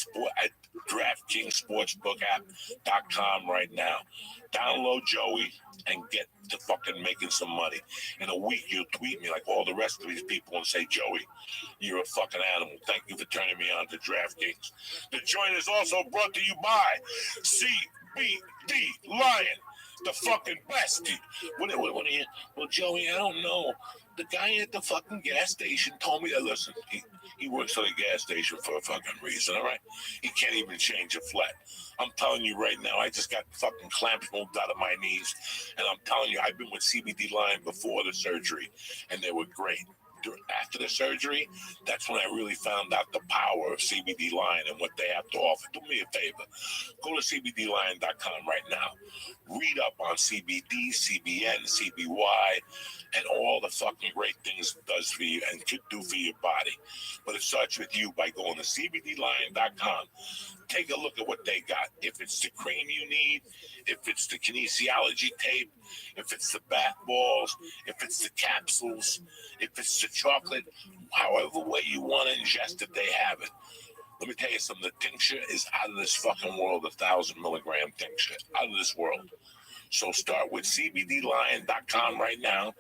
DraftKings Sportsbook app.com right now. Download Joey and get to fucking making some money. In a week, you'll tweet me like all the rest of these people and say, Joey, you're a fucking animal. Thank you for turning me on to DraftKings. The joint is also brought to you by CBD Lion, the fucking best. What are you? Well, Joey, I don't know. The guy at the fucking gas station told me that, listen, he works at a gas station for a fucking reason, all right? He can't even change a flat. I'm telling you right now, I just got fucking clamps moved out of my knees, and I'm telling you, I've been with CBD Lion before the surgery, and they were great. After the surgery, that's when I really found out the power of CBD Lion and what they have to offer. Do me a favor. Go to CBDLion.com right now. Read up on CBD, CBN, CBY, and all the fucking great things it does for you and could do for your body. But it starts with you by going to CBDLion.com. Take a look at what they got. If it's the cream you need, if it's the kinesiology tape, if it's the bath balls, if it's the capsules, if it's the chocolate, however way you want to ingest it, they have it. Let me tell you something. The tincture is out of this fucking world, 1,000 milligram tincture. Out of this world. So start with cbdlion.com right now.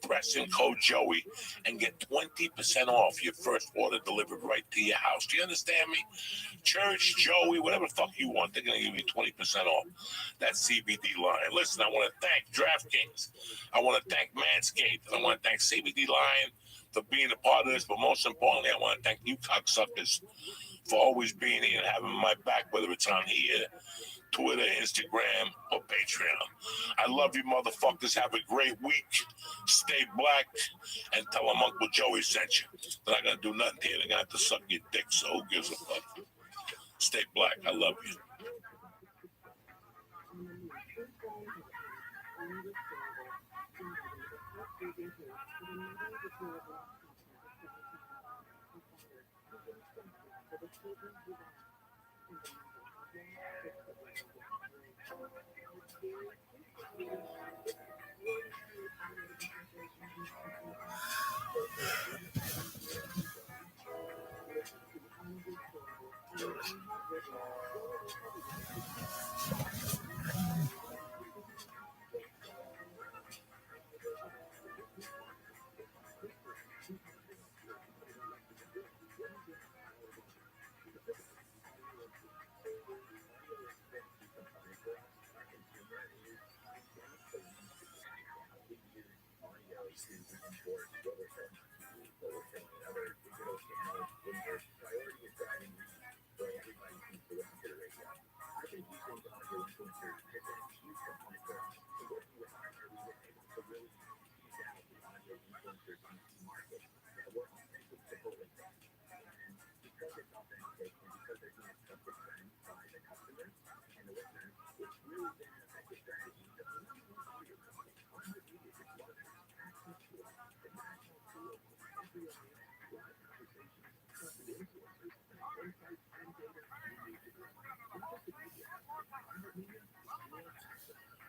Press in code Joey and get 20% off your first order delivered right to your house. Do you understand me? Church, Joey, whatever the fuck you want, they're going to give you 20% off. That's CBD Lion. Listen, I want to thank DraftKings. I want to thank Manscaped. And I want to thank CBD Lion for being a part of this. But most importantly, I want to thank you cocksuckers for always being here and having my back, whether it's on here, Twitter, Instagram, or Patreon. I love you, motherfuckers. Have a great week. Stay black. And tell them Uncle Joey sent you. They're not going to do nothing here. They're going to have to suck your dick, so who gives a fuck? Stay black. I love you.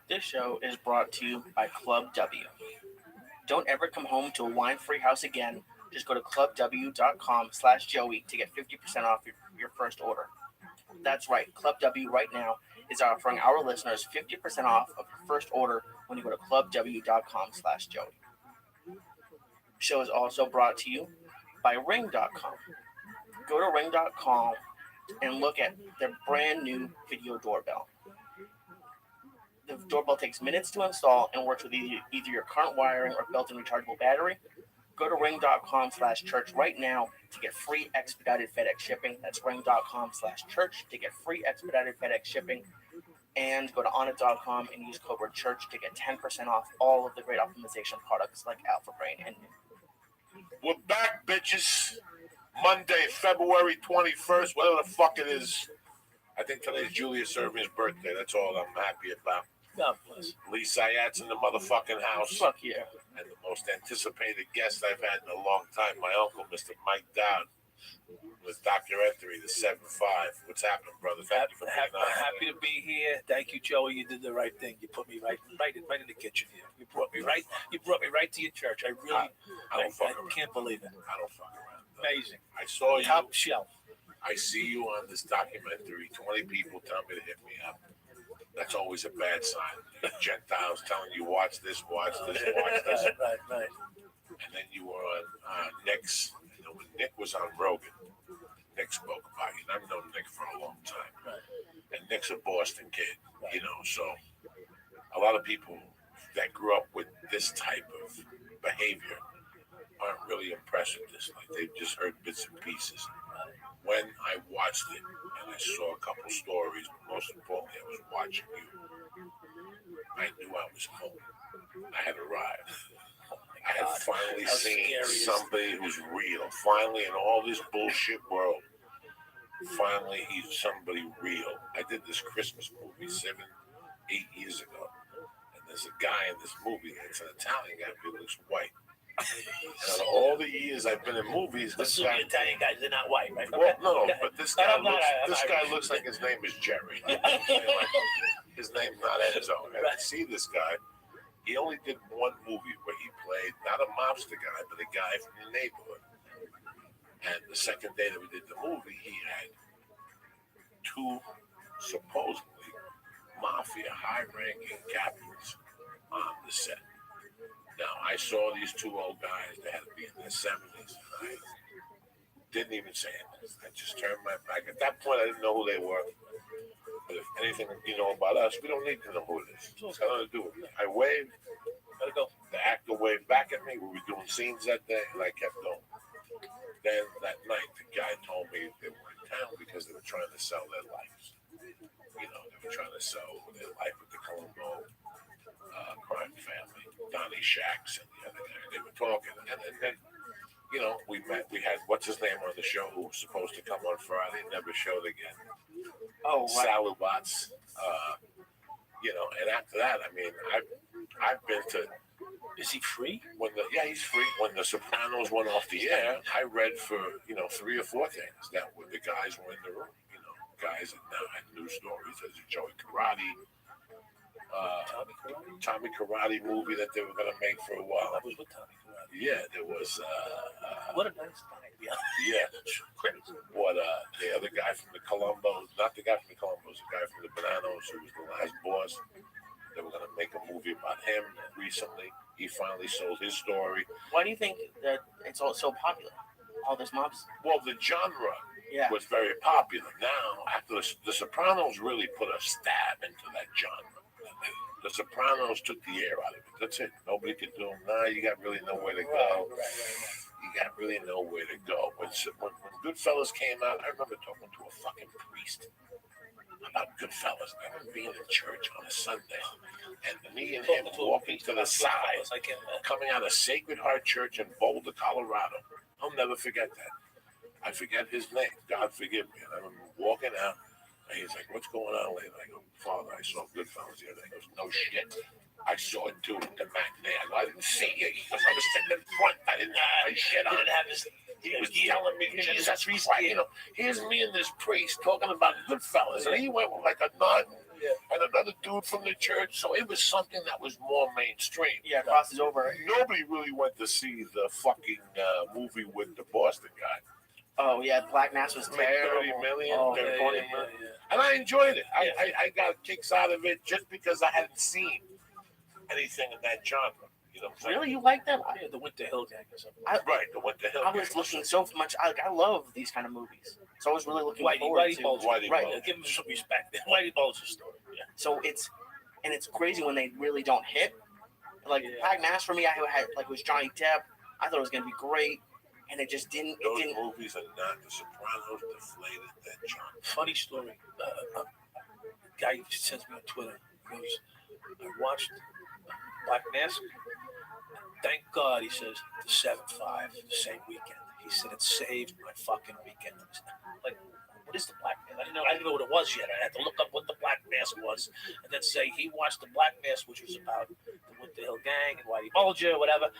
This show is brought to you by Club W. Don't ever come home to a wine-free house again. Just go to clubw.com/Joey to get 50% off your first order. That's right. Club W right now is offering our listeners 50% off of your first order when you go to clubw.com/Joey. The show is also brought to you by Ring.com. Go to Ring.com and look at their brand new video doorbell. The doorbell takes minutes to install and works with either your current wiring or built-in rechargeable battery. Go to ring.com/church right now to get free expedited FedEx shipping. That's ring.com/church to get free expedited FedEx shipping. And go to onnit.com and use code word church to get 10% off all of the great optimization products like Alpha Brain and New. We're back, bitches. Monday, February 21st, whatever the fuck it is. I think today's Julius Irving's birthday. That's all I'm happy about. God bless. Lee Sayat's in the motherfucking house. Fuck yeah. And the most anticipated guest I've had in a long time, my uncle, Mr. Mike Dowd, with documentary, The 7-5. What's happening, brother? Thank you for being on. Happy to be here. Thank you, Joey. You did the right thing. You put me right in the kitchen here. You brought me right to your church. I can't believe it. I don't fuck around. Amazing. I saw you. Top shelf. I see you on this documentary. 20 people tell me to hit me up. That's always a bad sign. Gentiles telling you, watch this, watch this, watch this. Right. And then you were on Nick's. You know, when Nick was on Rogan, Nick spoke about you. And I've known Nick for a long time. Right. And Nick's a Boston kid, you know, so a lot of people that grew up with this type of behavior aren't really impressed with this. Like, they've just heard bits and pieces. When I watched it and I saw a couple stories, but most importantly, I was watching you, I knew I was home. I had arrived. I had finally seen somebody who's real. Finally, in all this bullshit world, finally he's somebody real. I did this Christmas movie 7-8 years ago, and there's a guy in this movie, it's an Italian guy, but he looks white. And all the years I've been in movies, this guy, Italian guys, they're not white, right? well, no, but this guy looks like his name is Jerry. His name's not Enzo. And I see this guy. He only did one movie where he played not a mobster guy, but a guy from the neighborhood. And the second day that we did the movie, he had two supposedly mafia, high-ranking captains on the set. Now, I saw these two old guys. They had to be in their 70s. I didn't even say it. I just turned my back. At that point, I didn't know who they were. But if anything you know about us, we don't need to know who it is. It's got nothing to do with it. I waved. Let it go. The actor waved back at me. We were doing scenes that day, and I kept going. Then that night, the guy told me they were in town because they were trying to sell their lives. You know, they were trying to sell their life with the Colombo crime family, Donnie Shacks and the other guy. They were talking, and then, you know, we met. We had what's his name on the show who was supposed to come on Friday, never showed again. Oh, right. Sally Watts. You know, and after that, I mean, I've been to. Is he free? Yeah, he's free. When The Sopranos went off the air, I read for 3 or 4 things that the guys were in the room. You know, guys that now had news stories. There's a Joey Karate, Tommy Karate movie that they were going to make for a while. That was with Tommy Karate. Yeah, there was. What a nice guy. Yeah. What the other guy from the Columbos, not the guy from the Columbos, the guy from the Bananos who was the last boss. They were going to make a movie about him recently. He finally sold his story. Why do you think that it's all so popular? All this mobs? Well, the genre was very popular. Now, after the Sopranos really put a stab into that genre. The Sopranos took the air out of it. That's it. Nobody could do them. Nah, you got really nowhere to go. You got really nowhere to go. When Goodfellas came out, I remember talking to a fucking priest about Goodfellas. I remember being in church on a Sunday, and me and him walking to the side, coming out of Sacred Heart Church in Boulder, Colorado. I'll never forget that. I forget his name. God forgive me. And I remember walking out, and he's like, "What's going on later?" I go, "Father, I saw Goodfellas the other day." He goes, "No shit. I saw it too at the matinee." I go, "I didn't see you." He goes, "I was sitting in front. I didn't have my shit on." He was yelling me, Jesus Christ, here's me and this priest talking about Goodfellas. And he went with like a nun and another dude from the church. So it was something that was more mainstream. Yeah, crosses over. Nobody really went to see the fucking movie with the Boston guy. Oh, yeah, Black Mass was terrible. 30 million, oh, 30 yeah, million. And I enjoyed it. I got kicks out of it just because I hadn't seen anything in that genre. You know what I'm saying? Really? You like that? Yeah, the Winter Hill Gang or something. Right, the Winter Hill I Gang. was looking so much. I love these kind of movies. So I was really looking forward to Whitey Bulger. Give him some respect. Whitey Bulger's story. Yeah. So it's crazy when they really don't hit. Like Black Mass for me, I had like it was Johnny Depp. I thought it was gonna be great, and it just didn't. Those movies are not. The Sopranos deflated that genre. Funny story. A guy sends me on Twitter. He goes, "I watched Black Mass. Thank God," he says, "the 7-5 the same weekend." He said it saved my fucking weekend. Like, what is the Black Mass? I didn't know what it was yet. I had to look up what the Black Mass was, and then say he watched the Black Mass, which was about the Winter Hill Gang and Whitey Bulger, whatever.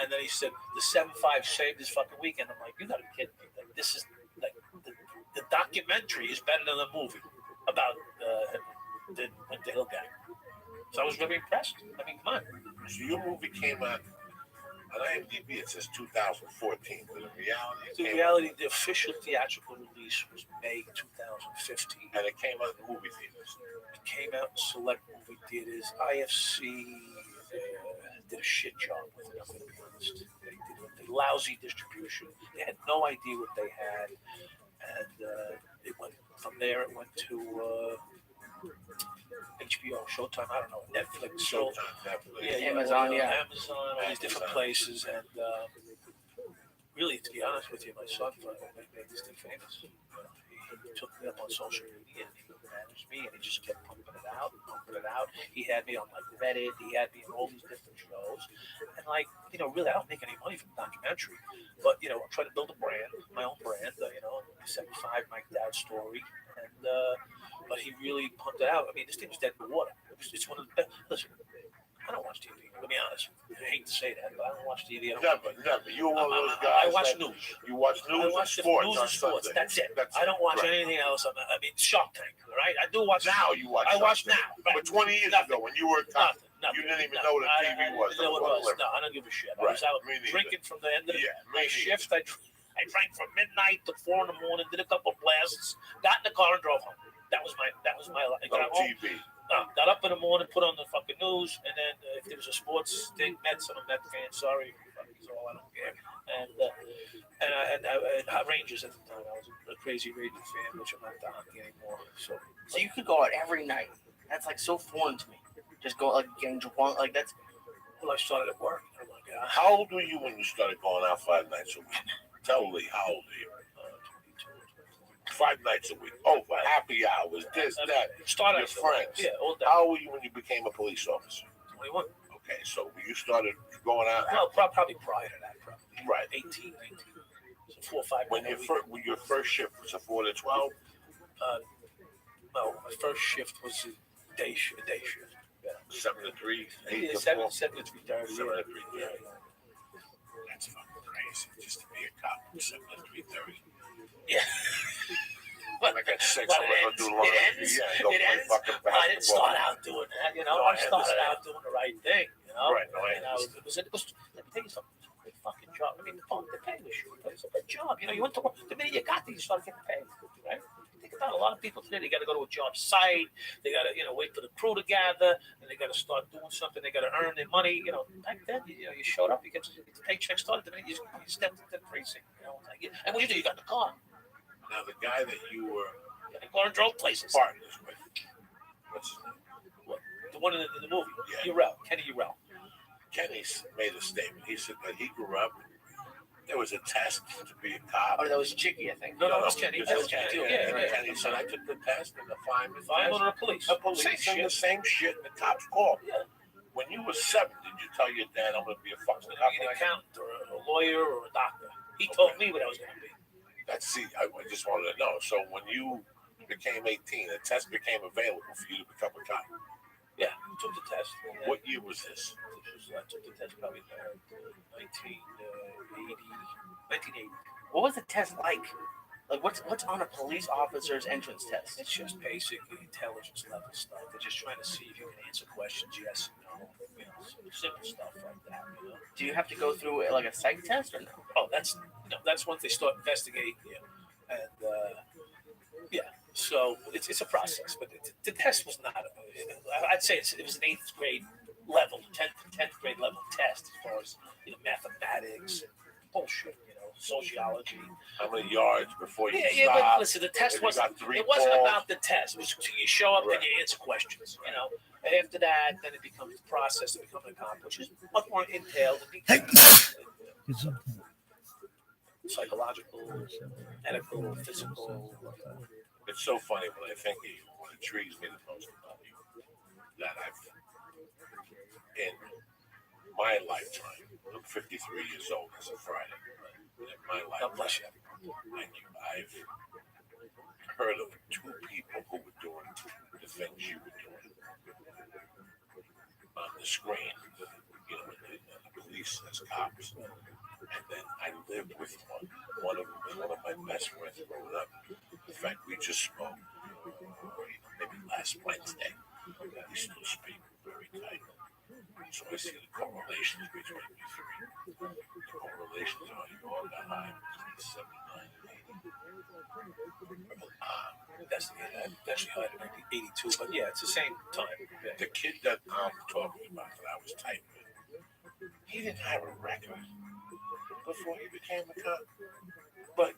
And then he said the 7-5 saved his fucking weekend. I'm like, you gotta be kidding me! Like, this is like the documentary is better than the movie about the Winter Hill Gang. So I was really impressed. I mean, come on. So your movie came out on IMDb. It says 2014, but in reality, the official theatrical release was May 2015, and it came out in movie theaters. It came out in select movie theaters. IFC did a shit job with it. I'm going to be honest. They did a lousy distribution. They had no idea what they had, and it went from there. It went to HBO, Showtime, I don't know, Netflix, Amazon, Amazon, all these different places, and really, to be honest with you, my son made this thing famous. He took me up on social media, and he managed me, and he just kept pumping it out. He had me on like Reddit, he had me on all these different shows, and really, I don't make any money from documentary, but I'm trying to build a brand, my own brand, 75 Mike Dad story, and but he really pumped it out. I mean, this thing was dead in the water. It's one of the best. Listen, I don't watch TV. Let me be honest. I hate to say that, but I don't watch TV. Never. You're one of those guys. I watch news. You watch news and sports. News and sports. That's it. I don't watch anything else. I mean, Shark Tank, right? I do watch. Now you watch. I watch now. Right? But 20 years ago, when you were a cop, you didn't even know what TV was. I didn't know what it was. No, I don't give a shit. I was out drinking from the end of my shift. I drank from midnight to 4 in the morning. Did a couple blasts. Got in the car and drove home. That was my life. No TV. Got up in the morning, put on the fucking news, and then if there was a sports thing, Mets, I'm a Met fan. Sorry, fuckers all, I don't care. And Rangers at the time. I was a crazy Rangers fan, which I'm not the hockey anymore. So you could go out every night. That's like so foreign to me. Just go like getting drunk, like that's. Well, I started at work. Oh my God. How old were you when you started going out 5 nights a week? Tell Lee, how old are you? 5 nights a week. Oh, for happy hours, this, that. Started your friends. Yeah, all day. How old were you when you became a police officer? 21. Okay, so you started going out. Well, probably prior to that. Probably. Right. 18, 19. So 4 or 5. When your first shift was a 4 to 12. No, my first shift was a day shift. Yeah. 7 to 3. 8 to 7 4. 7 to 3:30. 7 to 3:30. That's fucking crazy. Just to be a cop from 7 to 3:30. Yeah. When I got 6, But I'm gonna do laundry. Yeah, go play fucking basketball. I didn't start out doing that, you know. No, I I started understand. out doing the right thing, you know. Right, no, I and understand. it was. Let me tell you something. It's a great fucking job. I mean, the pay was short, but it's a good job. You know, you went to work. The minute you got there, you started getting paid, right? Think about a lot of people today. They got to go to a job site. They got to, wait for the crew to gather, and they got to start doing something. They got to earn their money. You know, back then, you showed up, you get the paycheck started. The minute you stepped into the precinct, and what you do, you got the car. Now, the guy that you were drove places. partners with, what's his name? What? The one in the movie, Yeah. Kenny Urell. Kenny made a statement. He said that he grew up. There was a test to be a cop. Oh, that was Chicky, I think. No, that was Kenny. That was Kenny. Yeah. Kenny said, I took the test and the fireman Fireman or the police. The police and the same shit the cops called. Yeah. When you were 7, did you tell your dad I'm going to be a fucking cop? An accountant or a lawyer or a doctor. He told me what I was going to be. I just wanted to know. So when you became 18, a test became available for you to become a cop. Yeah, I took the test. What year was this? I took the test probably in 1980. What was the test like? Like what's on a police officer's entrance test? It's just basic intelligence level stuff. They're just trying to see if you can answer questions, yes and no. Simple stuff like that. Do you have to go through like a psych test or no? Oh, that's once they start investigating you, and so it's a process. But the test was not. I'd say it was an 8th grade level, 10th grade level test as far as mathematics and bullshit. Sociology. How many yards before you Yeah, but listen, the test wasn't about the test. It was you show up and you answer questions, And after that, then it becomes the process of becoming a cop, which is much more entailed and psychological, ethical, physical. It's so funny when I think of you, what intrigues me the most about you, that in my lifetime, I'm 53 years old as of Friday. In my lifetime, I've heard of 2 people who were doing the things you were doing on the screen, in the police as cops. And then I lived with one of my best friends growing up. In fact, we just spoke maybe last Wednesday. We still speak very tight. So I see the correlations between you 3. The correlations are you all got high between 79 and 80. That's actually higher than 82, but yeah, it's the same time. Yeah. The kid that I'm talking about that I was tight with, he didn't have a record before he became a cop. But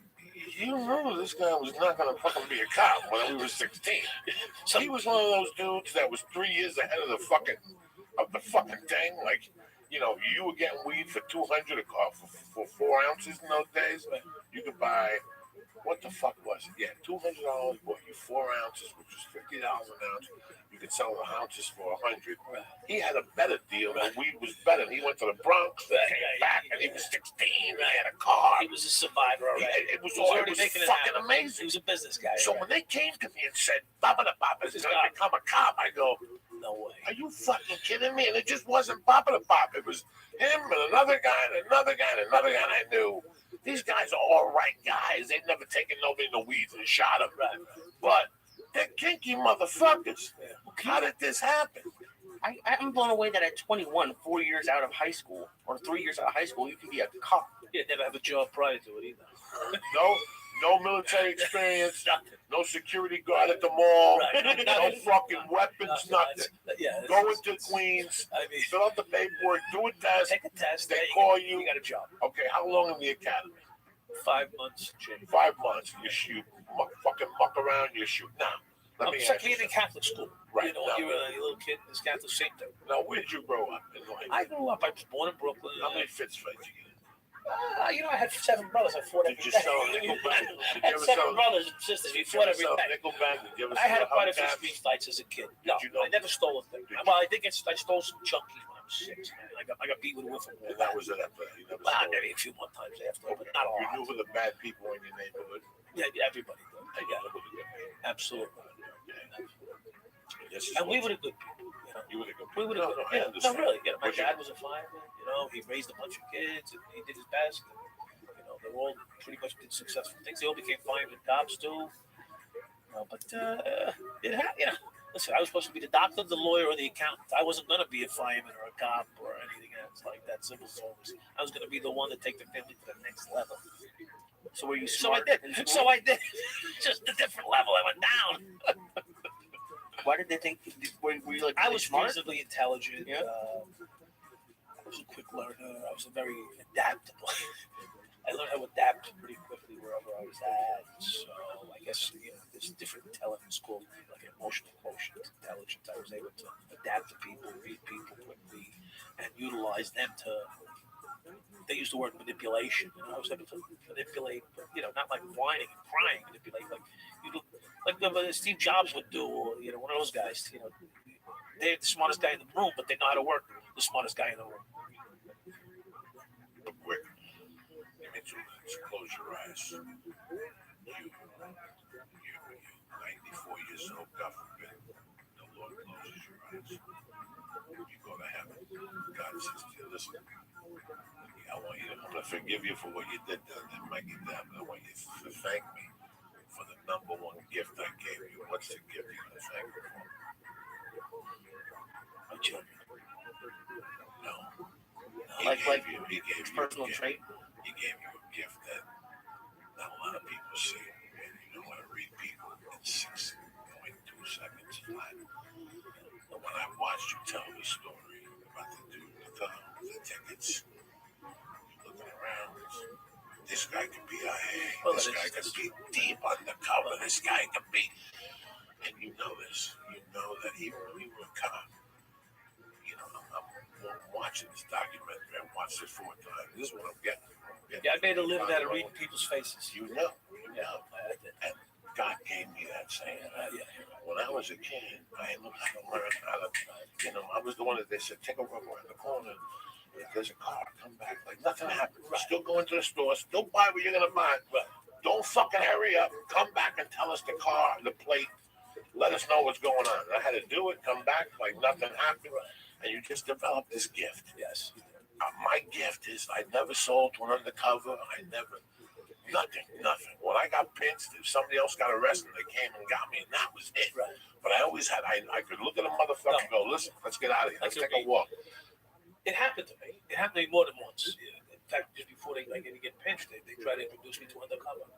you know this guy was not going to fucking be a cop when we were 16. So he was one of those dudes that was 3 years ahead of the fucking thing. Like, you were getting weed for $200 for 4 ounces in those days. You could buy, what the fuck was it? Yeah, $200 bought you 4 ounces, which was $50 an ounce. You could sell the ounces for $100. He had a better deal. The weed was better. He went to the Bronx, came back, and he was 16. And he had a car. He was a survivor already. It was fucking amazing. He was a business guy. So when they came to me and said, Baba the Pop is going to become a cop, I go, no way. Are you fucking kidding me? And it just wasn't Papa the Pop. It was him and another guy and another guy and another guy. And I knew these guys are all right guys. They've never taken nobody in the weeds and shot them. Right. But they're kinky motherfuckers. How did this happen? I'm blown away that at 21, 4 years out of high school, or 3 years out of high school, you can be a cop. Yeah, never have a job prior to it either. No military experience. No security guard at the mall. Right. No fucking weapons, nothing. Go into Queens, I mean, fill out the paperwork, do a test. take a test. They call you. You got a job. Okay, how long in the academy? 5 months, Jim. 5 months. You shoot, fucking muck around, you shoot. Now, let me It's ask like you being in something. Catholic school. Right. You know, when you were a little kid in this Catholic, same thing. Now, where did you grow up in life? I grew up. I was born in Brooklyn. How many fist fights you get in? You know, I had 7 brothers. I fought every Did you day. sell Nickelback? I had 7 brothers and sisters. We fought every day. Nickelback? Did you ever I had sell quite a few hubcaps? street fights as a kid. No, Did you know- I never stole a thing. Well, I did get. I stole some junkies when I was 6. I got beat with a whiffle. And that was it. You never Well, stole. maybe a few more times after, but not a You lot. knew who the bad people in your neighborhood. Yeah, everybody did. And you knew who the good people. Absolutely. This is And we what- were the good people. You know? You were the good We people. would No, have. no, I No, understand. really. Yeah, my But you- dad was a fireman. You know, he raised a bunch of kids, and he did his best. And, you know, they all pretty much did successful things. They all became firemen and cops too. You know, but it had, you know. Listen, I was supposed to be the doctor, the lawyer, or the accountant. I wasn't gonna be a fireman or a cop or anything else like that. Civil service. I was gonna be the one to take the family to the next level. So were you So I smart? did. in school? So I did. Just a different level. I went down. Why did they think? Were you like I really was smart? reasonably intelligent. Yeah. I was a quick learner. I was very adaptable. I learned how to adapt pretty quickly wherever I was at. So I guess there's different intelligence called like emotional quotient intelligence. I was able to adapt to people, read people quickly, and utilize them to. They use the word manipulation. I was able to manipulate, not like whining and crying, manipulate like Steve Jobs would do, or one of those guys. They're the smartest guy in the room, but they know how to work the smartest guy in the room. But quick. Give me 2 minutes. Close your eyes. You 94 years old, God forbid. The Lord closes your eyes. You go to heaven. God says to you, listen, I'm going to forgive you for what you did to Mikey Dab. I want you to thank me for the number one gift I gave you. What's the gift you're going to thank me for? My children. No. Like He gave you personal a gift. trait? He gave you a gift that not a lot of people see. And you know how to read people in 6.2 seconds flat. And when I watched you tell the story about the dude with the tickets, looking around, this guy could be IA, this guy could be deep undercover, this guy could be, and you know this, you know that even when you were a cop, I'm watching this documentary, I watched it 4 times, this is what I'm getting. Yeah, I made a living out of reading people's faces. You know. I did. And God gave me that saying. When I was a kid, I learned how to, I was the one that they said, take a rubber around the corner. If there's a car, come back. Like nothing happened. Right. Still go into the store, still buy what you're going to buy. Right. Don't fucking hurry up. Come back and tell us the car, the plate. Let us know what's going on. I had to do it, come back like nothing happened. Right. And you just develop this gift. Yes. My gift is I never sold to an undercover. Nothing. When I got pinched, if somebody else got arrested, they came and got me, and that was it. Right. But I always had, I could look at a motherfucker and go, listen, let's get out of here. Let's take a walk. It happened to me. It happened to me more than once. In fact, just before they get pinched, they tried to introduce me to undercover.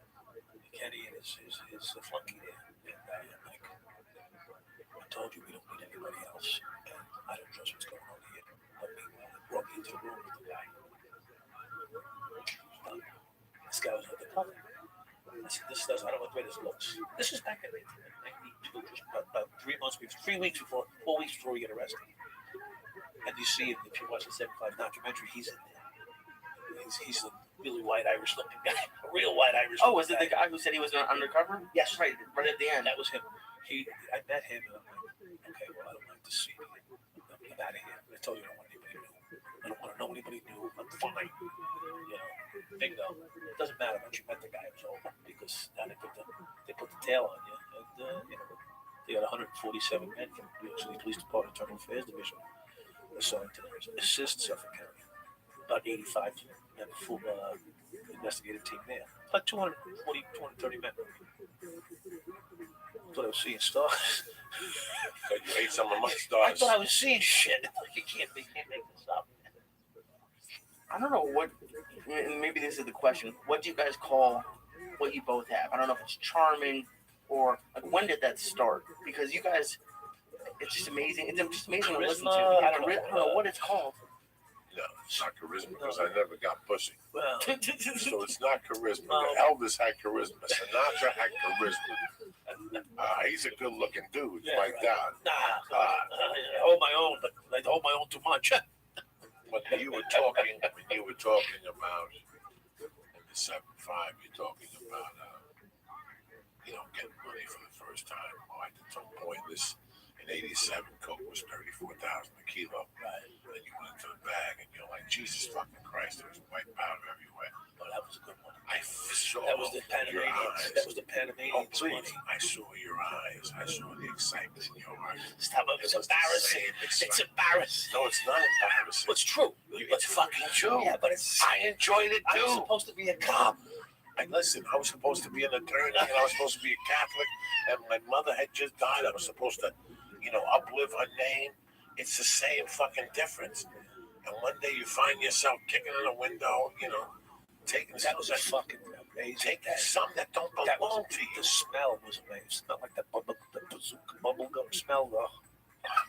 Kenny and his flunky there. And I told you we don't need anybody else. And I don't trust what's going on here. Brought me into the room with the guy. This guy was undercover. I said, I don't know where this looks. This is back in 1992, just about 3 weeks before, 4 weeks before we get arrested. And you see him, if you watch the 75 documentary, he's in there. He's a really white Irish looking guy. A real white Irish looking guy. Oh, was it the guy who said he was undercover? Yes. Right at the end. That was him. I met him, and I'm like, okay, well, I don't like to see you. I'm out of here. I told you I don't want anybody new. I don't want to know anybody new. I'm fine. Bingo. It doesn't matter once you met the guy, it was over. Because now they put the tail on you. And, they got 147 men from the New York City Police Department, Internal Affairs Division, assigned to assist Suffolk County. About 85 men, full investigative team there. About 240, 230 men. I thought I was seeing stars. So you ate some of my stars. I thought I was seeing shit. You can't make this up. I don't know what, maybe this is the question. What do you guys call what you both have? I don't know if it's charming or like when did that start? Because you guys, it's just amazing. It's just amazing to listen to. Charisma, Yeah, I don't know what it's called. No, it's not charisma because I never got pussy. Well, So it's not charisma. Well- Elvis had charisma. Sinatra had charisma. He's a good-looking dude, Yeah, like right. that. nah, I hold my own, but I hold my own too much. But you were talking about in the 7.5. You're talking about getting money for the first time. Oh, at some point, in '87, coke was $34,000 a kilo. Right. Then you went into the bag, and you're like, Jesus fucking Christ! There was white powder everywhere. Oh, that was a good one. I saw That was the your Panamanians. eyes. That was the Panamanians. Oh, please! money. I saw your eyes. I saw the excitement in your eyes. Stop it. It's It was the embarrassing. same It's excitement. embarrassing. No, it's not embarrassing. It's true. It's fucking true. Yeah, but it's. I enjoyed it I was too. supposed to be a cop. Listen, I was supposed to be an attorney, and I was supposed to be a Catholic, and my mother had just died. I was supposed to, uplive her name. It's the same fucking difference. And one day you find yourself kicking in a window, taking That was a fucking amazing. taking something that don't That was belong to you. the smell was amazing. It smelled like the bazooka bubblegum smell, though.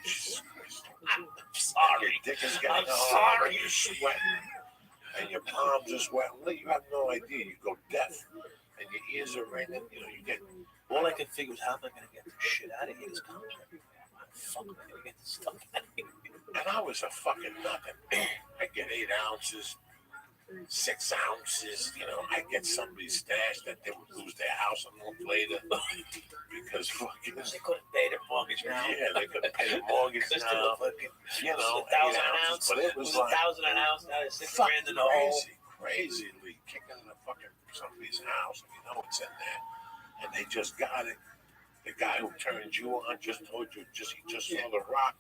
Jesus Christ. I'm Your sorry. dick is getting I'm hard, sorry. and you're sweating, and your palms are sweating. You have no idea. You go deaf, and your ears are ringing. You get. All I could think was, how am I going to get this shit out of here? This contract. How the fuck am I going to get this stuff out of here? And I was a fucking nothing. I get 8 ounces, 6 ounces. I get somebody's stash that they would lose their house a month later because fucking. They couldn't pay their mortgage now. Yeah, they couldn't pay the mortgage Because now. fucking, You it know, was 1,000 an 8 ounce. ounces, but it was like 1,000 an ounce. Now it's 6 fucking grand in the hole. crazily kicking in the fucking somebody's house. It's in there, and they just got it. The guy who turned you on just told you he just saw the rock.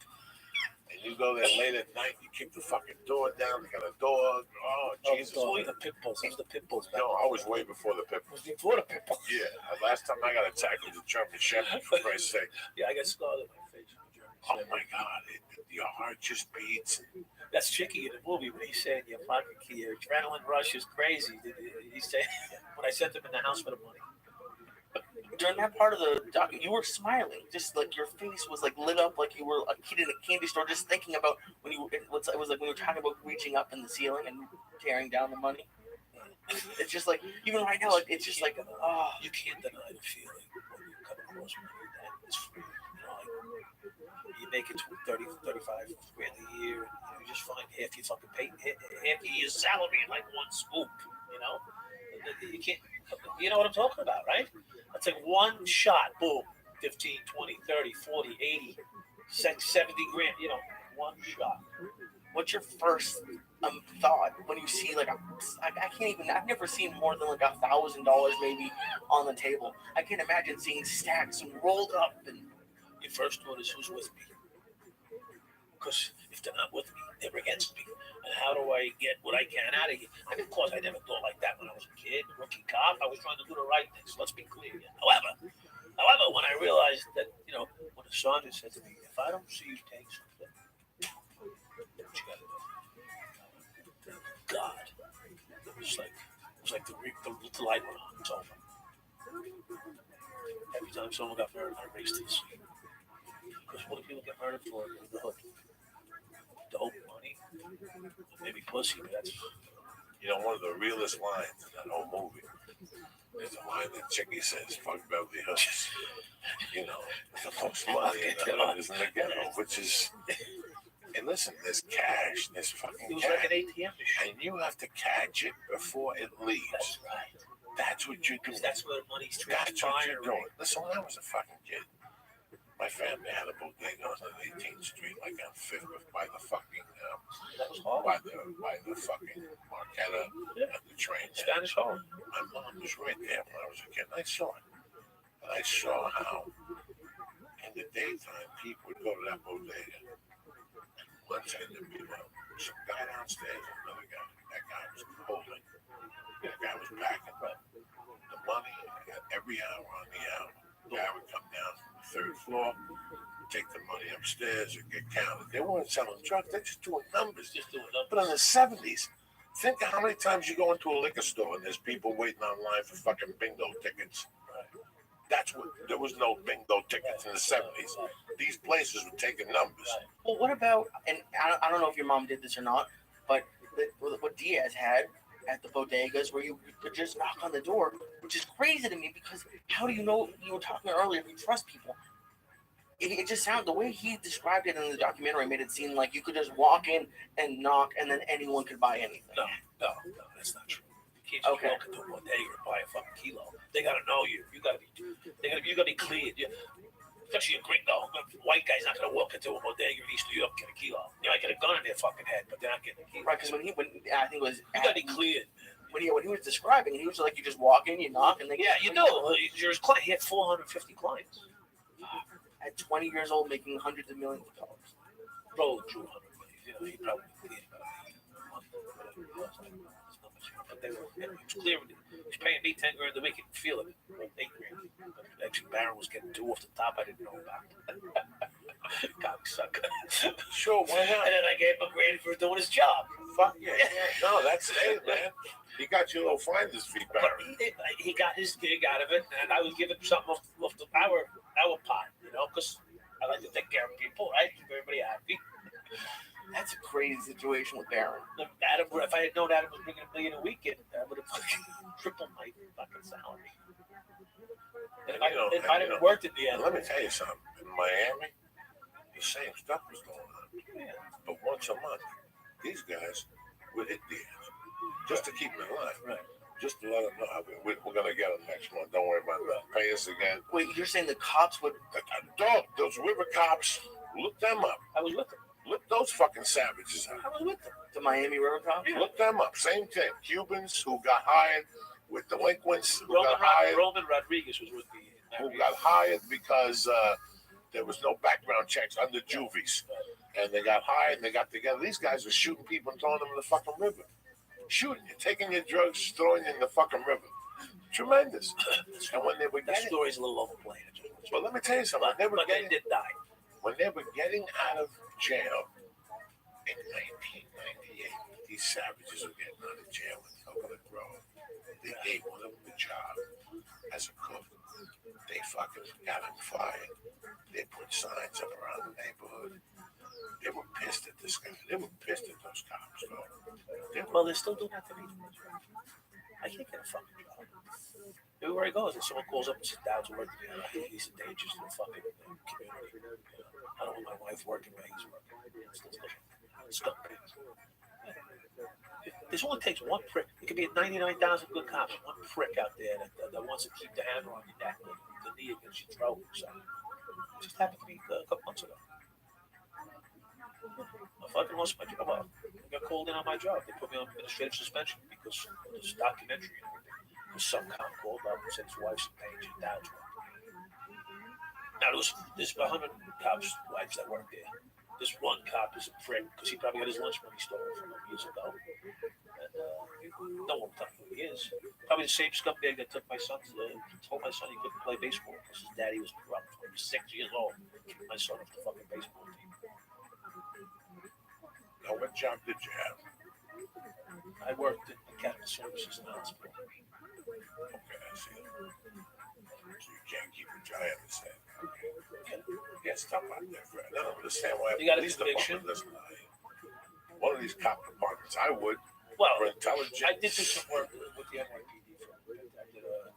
And you go there late at night, you kick the fucking door down, they got a dog. Oh, Jesus. Oh, the pit bulls. It was the pit bulls. No, I was way before the pit It bulls. was before the pit bulls. Yeah, last time I got attacked with a German Shepherd, for Christ's sake. Yeah, I got scarred on my face. Oh my God, your heart just beats. That's Chicky in the movie when he's saying your adrenaline rush is crazy. He said when I sent him in the house for the money. During that part of the doc, you were smiling, just like your face was like lit up, like you were a kid in a candy store, just thinking about when you. It was like when you were talking about reaching up in the ceiling and tearing down the money. It's just like even right now, like it's just like You can't deny the feeling when you come across money that is free. You make it 30, 35 grand a year, and you just find half your fucking pay, half your year's salary in like one scoop. You can't. You know what I'm talking about, right? That's like one shot, boom, 15, 20, 30, 40, 80, 70 grand, one shot. what's your first thought when you see like I've never seen more than like $1,000 maybe on the table. I can't imagine seeing stacks and rolled up and. Your first thought is who's with me? Because if they're not with me, they're against me. And how do I get what I can out of here? And of course, I never thought like that when I was a kid, rookie cop. I was trying to do the right thing. So let's be clear. However, when I realized that, when the sergeant said to me, if I don't see you take something, what you got to do? God, it was like the light went on. It's over. Every time someone got murdered, I raced to the scene. Because what do people get murdered for in the hood? Dope, money, maybe pussy, but that's. One of the realest lines in that whole movie is a line that Chicky says, fuck Beverly Hills. The most money in the hood is in the ghetto, which is. And listen, there's cash, there's fucking It was cash. like an ATM machine. And you have to catch it before it leaves. That's right. That's what you're doing. That's where the money's That's what you're transpiring. doing. Listen, when I was a fucking kid, my family had a bodega on 18th Street, like on 5th, by the fucking, That was hard. by the fucking Marquetta and the train. Spanish home. My mom was right there when I was a kid, and I saw it. And I saw how, in the daytime, people would go to that bodega. And one time there'd be some guy downstairs, and another guy. That guy was holding. That guy was packing the money every hour on the hour. The guy would come down from the 3rd floor, take the money upstairs and get counted. They weren't selling drugs, they're just doing numbers. But in the 70s, think of how many times you go into a liquor store and there's people waiting online for fucking bingo tickets. That's what, there was no bingo tickets in the 70s. These places were taking numbers. Well, what about, and I don't know if your mom did this or not, but what Diaz had at the bodegas where you could just knock on the door, which is crazy to me because how do you know, you were talking earlier, if you trust people, it just sounded, the way he described it in the documentary made it seem like you could just walk in and knock and then anyone could buy anything. No, that's not true. You can't just walk into a bodega and buy a fucking kilo. They gotta know you. You gotta be cleared. Especially a gringo, a white guy's not gonna walk into a bodega in East New York and get a kilo. They might get a gun in their fucking head, but they're not getting a kilo. Right, because when I think it was, you gotta be cleared. When he was describing, he was like, you just walk in, you knock, and they you know, you're his client. He had 450 clients. At 20 years old, making hundreds of millions of dollars. Roll drew 100 million. You know, he probably cleared but they were, he was clearing it. He was paying me 10 grand a week. You can feel it. 8 grand. But actually, Barron was getting 2 off the top. I didn't know about. Cocksucker. Sure, why not? And then I gave him $1 grand for doing his job. Fuck yeah. No, that's it, man. He got you a little finder's fee, Barron. He got his gig out of it, and I was giving something off our pot, you know, because I like to take care of people, right? Keep everybody happy. That's a crazy situation with Barron. Adam, if I had known Adam was bringing $1 million a weekend, I would have fucking tripled my fucking salary. And if I didn't work at the end. Let me tell you something. In Miami, the same stuff was going on. Yeah. But once a month, these guys would hit the end just to keep them in line. Right. Just to let them know we're going to get them next month. Don't worry about that. Pay us again. Wait, you're saying the cops would... Those river cops, look them up. I was with them. Look those fucking savages up. I was with them. The Miami river cops? Yeah. Look them up. Same thing. Cubans who got hired with delinquents. Roman Rodriguez was with me. Who got hired because there was no background checks under juvies. And they got hired and they got together. These guys were shooting people and throwing them in the fucking river. Shooting you, taking your drugs, throwing you in the fucking river. Tremendous. And when they were that story's a little overplayed. But let me tell you something. They did die. When they were getting out of jail in 1998, these savages were getting out of jail in Coconut Grove. They gave one of them a job as a cook. They fucking got him fired. They put signs up around the neighborhood. They were pissed at this guy. They were pissed at those cops, though. Well, they're still doing that to me. I can't get a fucking job. Everywhere he goes, and someone calls up and says, Dowd's working. He's a danger to the fucking community. I don't want my wife working where he's working. This only takes one prick. It could be 99,000 good cops. One prick out there that wants to keep the hammer on your neck, the knee against your throat. So, it just happened to me a couple months ago. I fucking lost my job. I got called in on my job. They put me on administrative suspension because of this documentary and everything. Because some cop called up and said his wife's in danger. Dowd's working. Now, there's 100 cops' wives that work there. This one cop is a prick because he probably got his lunch money stolen from him years ago. And no one will tell me who he is. Probably the same scumbag that took my son, told my son he couldn't play baseball because his daddy was corrupt when he was 6 years old. Kicked my son off the fucking baseball team. Now, what job did you have? I worked in capital services in the hospital. Okay, I see. So you can't keep a job, I understand. Okay. Yeah, stuff out there, Fred. I don't understand why. You got a conviction? One of these cop departments, I would. Well, for intelligence. I did do some work with the NYPD. I did a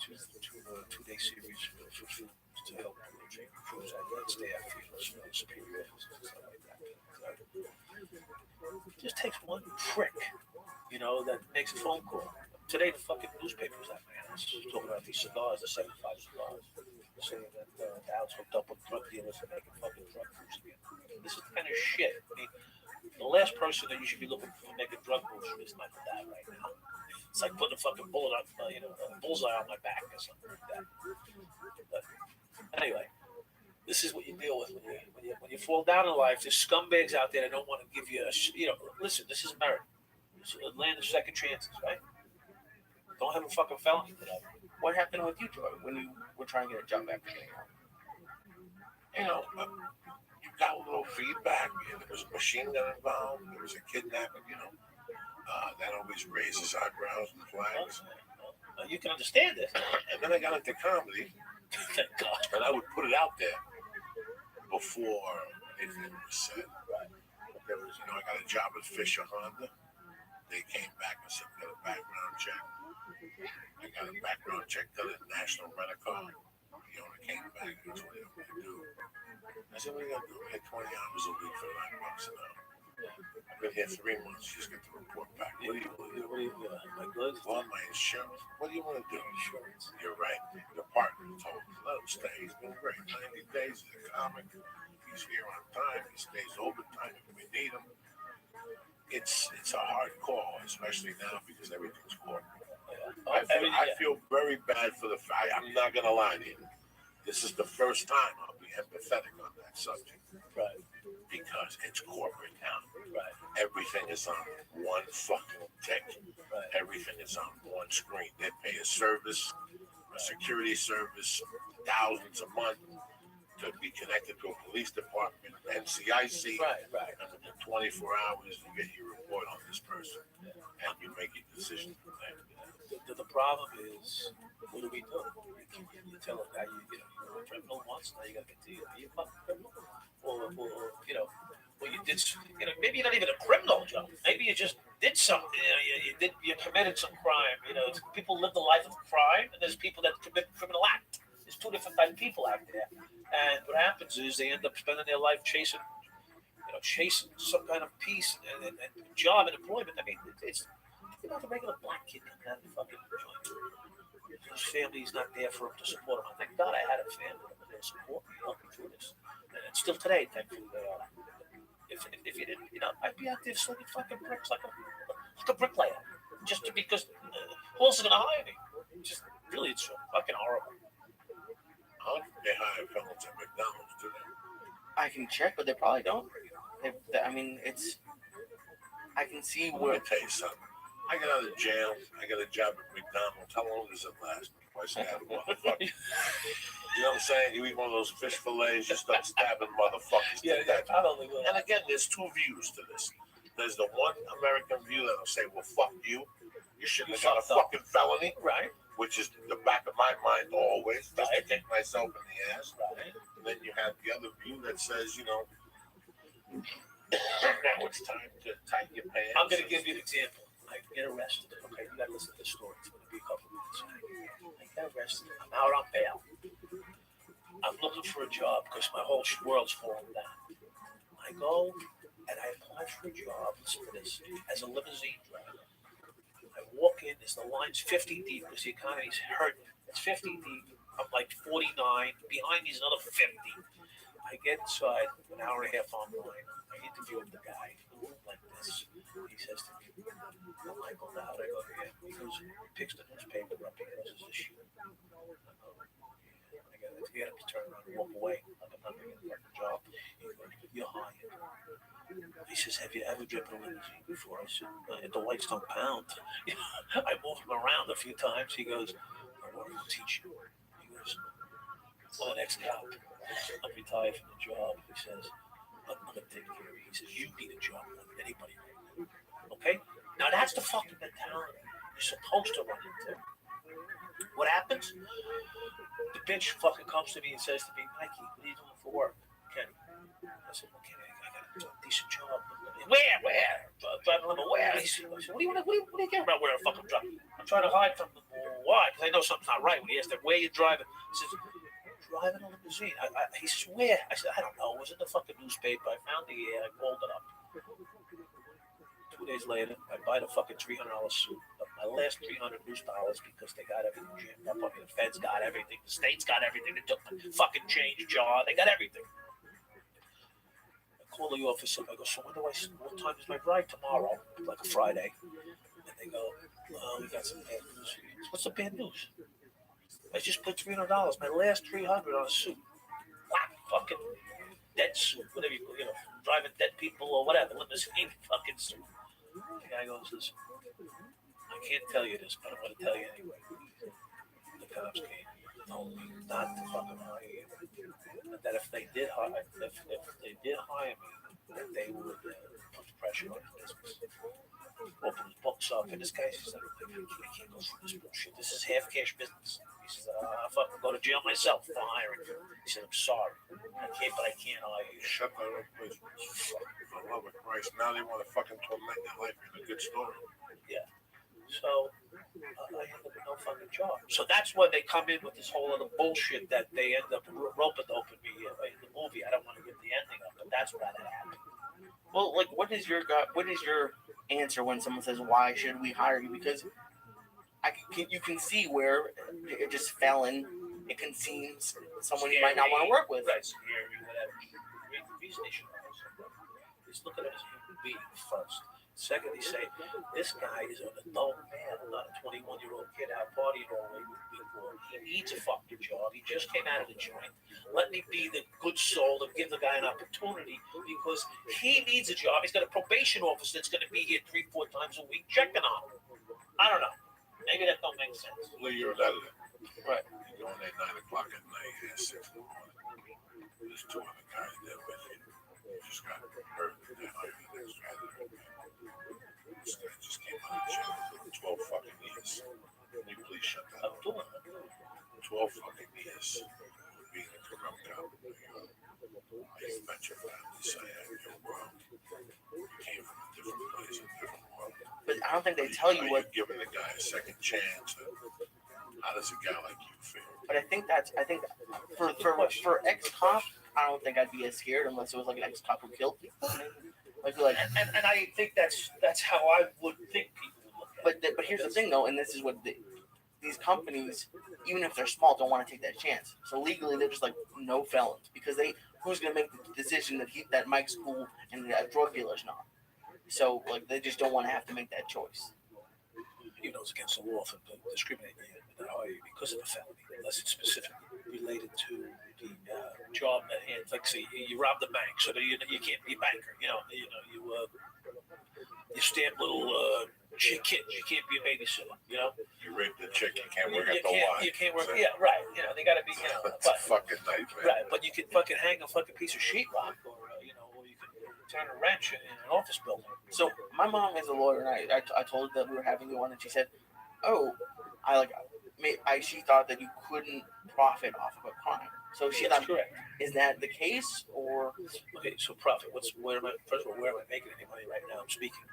two-day series to help train crews. I did stay at superior officers and stuff like that. It just takes one prick, that makes a phone call. Today, the fucking newspaper was at my house talking about these cigars, the 75 cigars, saying that Dowd's hooked up with drug dealers and making fucking drug moves again. This is the kind of shit. I mean, the last person that you should be looking for making drug moves is my dad right now. It's like putting a fucking bullet on, a bullseye on my back or something like that. But anyway, this is what you deal with when you fall down in life. There's scumbags out there that don't want to give you listen, this is America. It's a land of second chances, right? Don't have a fucking felony for that. What happened with you, Joy, when you were trying to get a job after getting out? You got a little feedback. There was a machine gun involved. There was a kidnapping, that always raises eyebrows and flags. You can understand this. And then I got into comedy, Thank God. And I would put it out there before anything was said. There was, I got a job at Fisher Honda. They came back and said, we got a background check. I got a background check done at National Rent-A-Car. The owner came back and told me what to do. I said, what are you going to do? I had 20 hours a week for $9 an hour. I've been here 3 months. Just get the report back. What do you my goods? Well, my insurance. What do you want to do? Insurance. You're right. The partner told me, let him stay. He's been great. 90 days is a comic. He's here on time. He stays overtime if we need him. It's a hard call, especially now because everything's corporate. I feel very bad for the fact. I'm not gonna lie to you. This is the first time I'll be empathetic on that subject, Right. because it's corporate now. Right. Everything is on one fucking tick. Right. Everything is on one screen. They pay a service, a security service, thousands a month to be connected to a police department, NCIC. Right. And within 24 hours, you get your report on this person, and you make a decision from there. The problem is, what do we do? You tell a guy, you were a criminal once, now you got to continue to be a fucking criminal. Or you did, maybe you're not even a criminal, Joe. Maybe you just did something. You committed some crime. People live the life of crime, and there's people that commit criminal act. There's two different types of people out there, and what happens is they end up spending their life chasing some kind of peace and job and employment. I mean, it's the regular black kid coming out of the fucking joint. His family's not there for him to support him. Thank God I had a family that was there to support me, help me through this, and still today, thankfully, they are. If you didn't, I'd be out there slinging fucking bricks like a bricklayer, just because who else is gonna hire me? Just really, it's fucking horrible. They hire felons at McDonald's, do they? I can check, but they probably don't. I mean, I can see Let where. me tell you something. I got out of jail. I got a job at McDonald's. How long does it last? Twice a day, motherfucker. You know what I'm saying? You eat one of those fish fillets, you start stabbing motherfuckers to death. I don't think. And again, there's two views to this. There's the one American view that'll say, well, fuck you. You shouldn't have got a fucking felony. Right. Which is the back of my mind always, just to kick myself in the ass. Right. And then you have the other view that says, now it's time to tighten your pants. I'm going to give you an example. I get arrested. Okay, you got to listen to this story. It's going to be a couple minutes. I get arrested. I'm out on bail. I'm looking for a job because my whole world's falling down. I go and I apply for a job. Listen to this. As a limousine driver. I walk in. The line's 50 deep because the economy's hurting. It's 50 deep. I'm like 49. Behind me is another 50. I get inside, an hour and a half online. I interview with the guy, like this. He says to me, Michael, now I go to him. He goes, he picks the newspaper up. He goes, is this you? I got to get him to turn around and walk away. Like I'm not going to get a job. He goes, you're hired. He says, have you ever driven a limousine before? I said, the lights don't pound. I moved him around a few times. He goes, I want to teach you. He goes, well, an ex-cop. I'm retired from the job. He says, I'm going to take care of you. He says, you need a job like anybody. Okay? Now that's the fucking mentality you're supposed to run into. What happens? The bitch fucking comes to me and says to me, Mikey, what are you doing for work? Kenny. I said, okay, I got a decent job. Where? Driving a limo. Where? He said, what do you care about where a fucking truck? I'm trying to hide from them. Why? Because I know something's not right. When he asked him, where you driving? He says, driving a limousine. He says, where? I said, I don't know. It was in the fucking newspaper. I found the ad. I called it up. 2 days later, I buy the fucking $300 suit. My last $300 because they got everything jammed up. I mean, the feds got everything. The states got everything. They took the fucking change jar. They got everything. I call the office up. I go, so what time is my ride tomorrow? Like a Friday. And they go, we got some bad news. What's the bad news? I just put $300. My last $300 on a suit. Black fucking dead suit. Whatever driving dead people or whatever. Limousine fucking suit. The guy goes, listen, I can't tell you this, but I'm going to tell you anyway. The cops came and told me not to fucking hire you. That if they did hire me, that they would put pressure on the business. Open his books up, and this guy says, I can't go through this bullshit. This is half cash business. He says, I'll fucking go to jail myself for hiring you. He said, I'm sorry. I can't hire you. Shut that up, please. For the love of Christ. Now they want to fucking torment your life in a good story. Yeah. So I end up with no fucking job. So that's when they come in with this whole other bullshit that they end up rope-a-doping me in the movie. I don't want to give the ending of it, but that's what happened. Well, like, what is your answer when someone says, "Why should we hire you?" Because you can see where it just fell in. It can seem someone you might not want to work with. Right, scary, whatever. The reason they should hire somebody is look at him as a human being first. Second, they say, this guy is an adult man, not a 21-year-old kid out partying all the way before. He needs a fucking job. He just came out of the joint. Let me be the good soul and give the guy an opportunity because he needs a job. He's got a probation officer that's going to be here 3-4 times a week checking on him. I don't know. Maybe that don't make sense. Lee, you're an editor. Right. You're going there 9 o'clock at night, here 6 in the morning. There's 2 other guys there with you. You just got hurt. They're hiring an extra editor. This guy just came out of jail for 12 fucking years. Can you please shut that up? 12 fucking years of being a corrupt cop. I met your family, so you're wrong. You came from a different place, a different world. But I don't think they tell you what. You're giving the guy a second chance. How does a guy like you feel? But I think for ex-cop, I don't think I'd be as scared unless it was like an ex-cop who killed people. I feel like, and I think that's how I would think people would look at it. But here's the thing though, and this is what these companies, even if they're small, don't want to take that chance. So legally, they're just like no felons because who's gonna make the decision that Mike's cool and that drug dealer's not? So like they just don't want to have to make that choice. Even though it's against the law for discriminating because of a felony, unless it's specifically related to the job at hand. Like, say, you robbed the bank, so that you can't be a banker. You stamp little kids. You can't be a babysitter. You rape the chick, you can't work at the Y. You can't work. Yeah, right. They got to be. That's a fucking nightmare. Right, but you can fucking hang a fucking piece of sheetrock, or or you can turn a wrench in an office building. So my mom is a lawyer, and I told her that we were having you on, and she said, "Oh, she thought that you couldn't profit off of a crime." So she thought, correct. Is that the case, or okay? So profit. Where am I making any money right now? I'm speaking.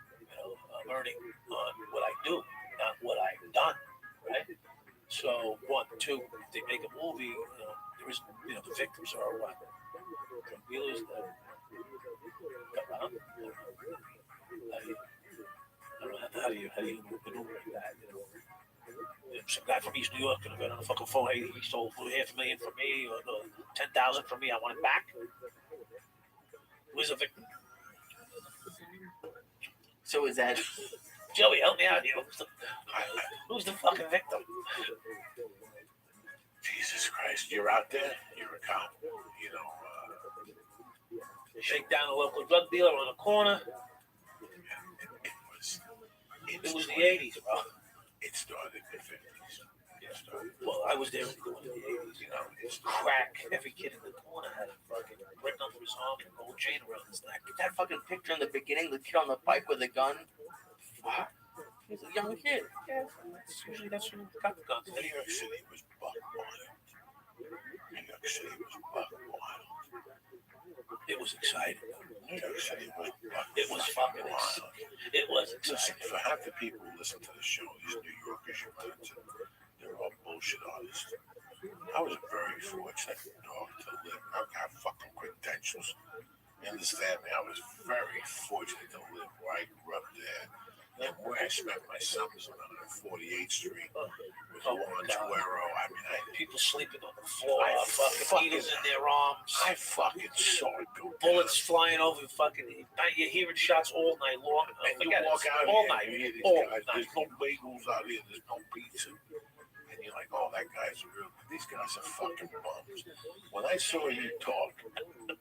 I'm earning on what I do, not what I've done. Right. So 1, 2. If they make a movie, there is, the victims are what? Drug dealers that got robbed. I don't know how do you maneuver like that? Some guy from East New York could have been on the fucking phone. Hey, he stole $500,000 from me, or $10,000 from me. I want it back. Who's the victim? so is that? Joey, help me out here. Who's the fucking victim? Jesus Christ, you're out there. You're a cop. Shake down a local drug dealer on the corner. It was the 80s, bro. It started in the 50s. Well, I was there in the 80s. It's crack. Every kid in the corner had a fucking brick under his arm and a gold chain around his neck. That fucking picture in the beginning, the kid on the bike with a gun. Fuck. He's a young kid. Yeah, usually that's who got the guns. New York City was buck wild. New York City was buck wild. It was exciting. New York City was buck It was fucking wild. It was exciting. Listen, for half the people who listen to the show, these New Yorkers you run into, they're all bullshit artists. I was very fortunate, dog, to live. I've got fucking credentials. You understand me? I was very fortunate to live where I grew up there. And where I spent my summers on 148th Street with Juan Guerrero. I mean, people sleeping on the floor, fucking needles in their arms. I fucking saw it go down. Bullets flying over fucking. You're hearing shots all night long. And you walk out all here, night. you hear these All guys, night. there's no bagels out here, there's no pizza. And you're like, oh, that guy's real. These guys are fucking bums. When I saw you talk,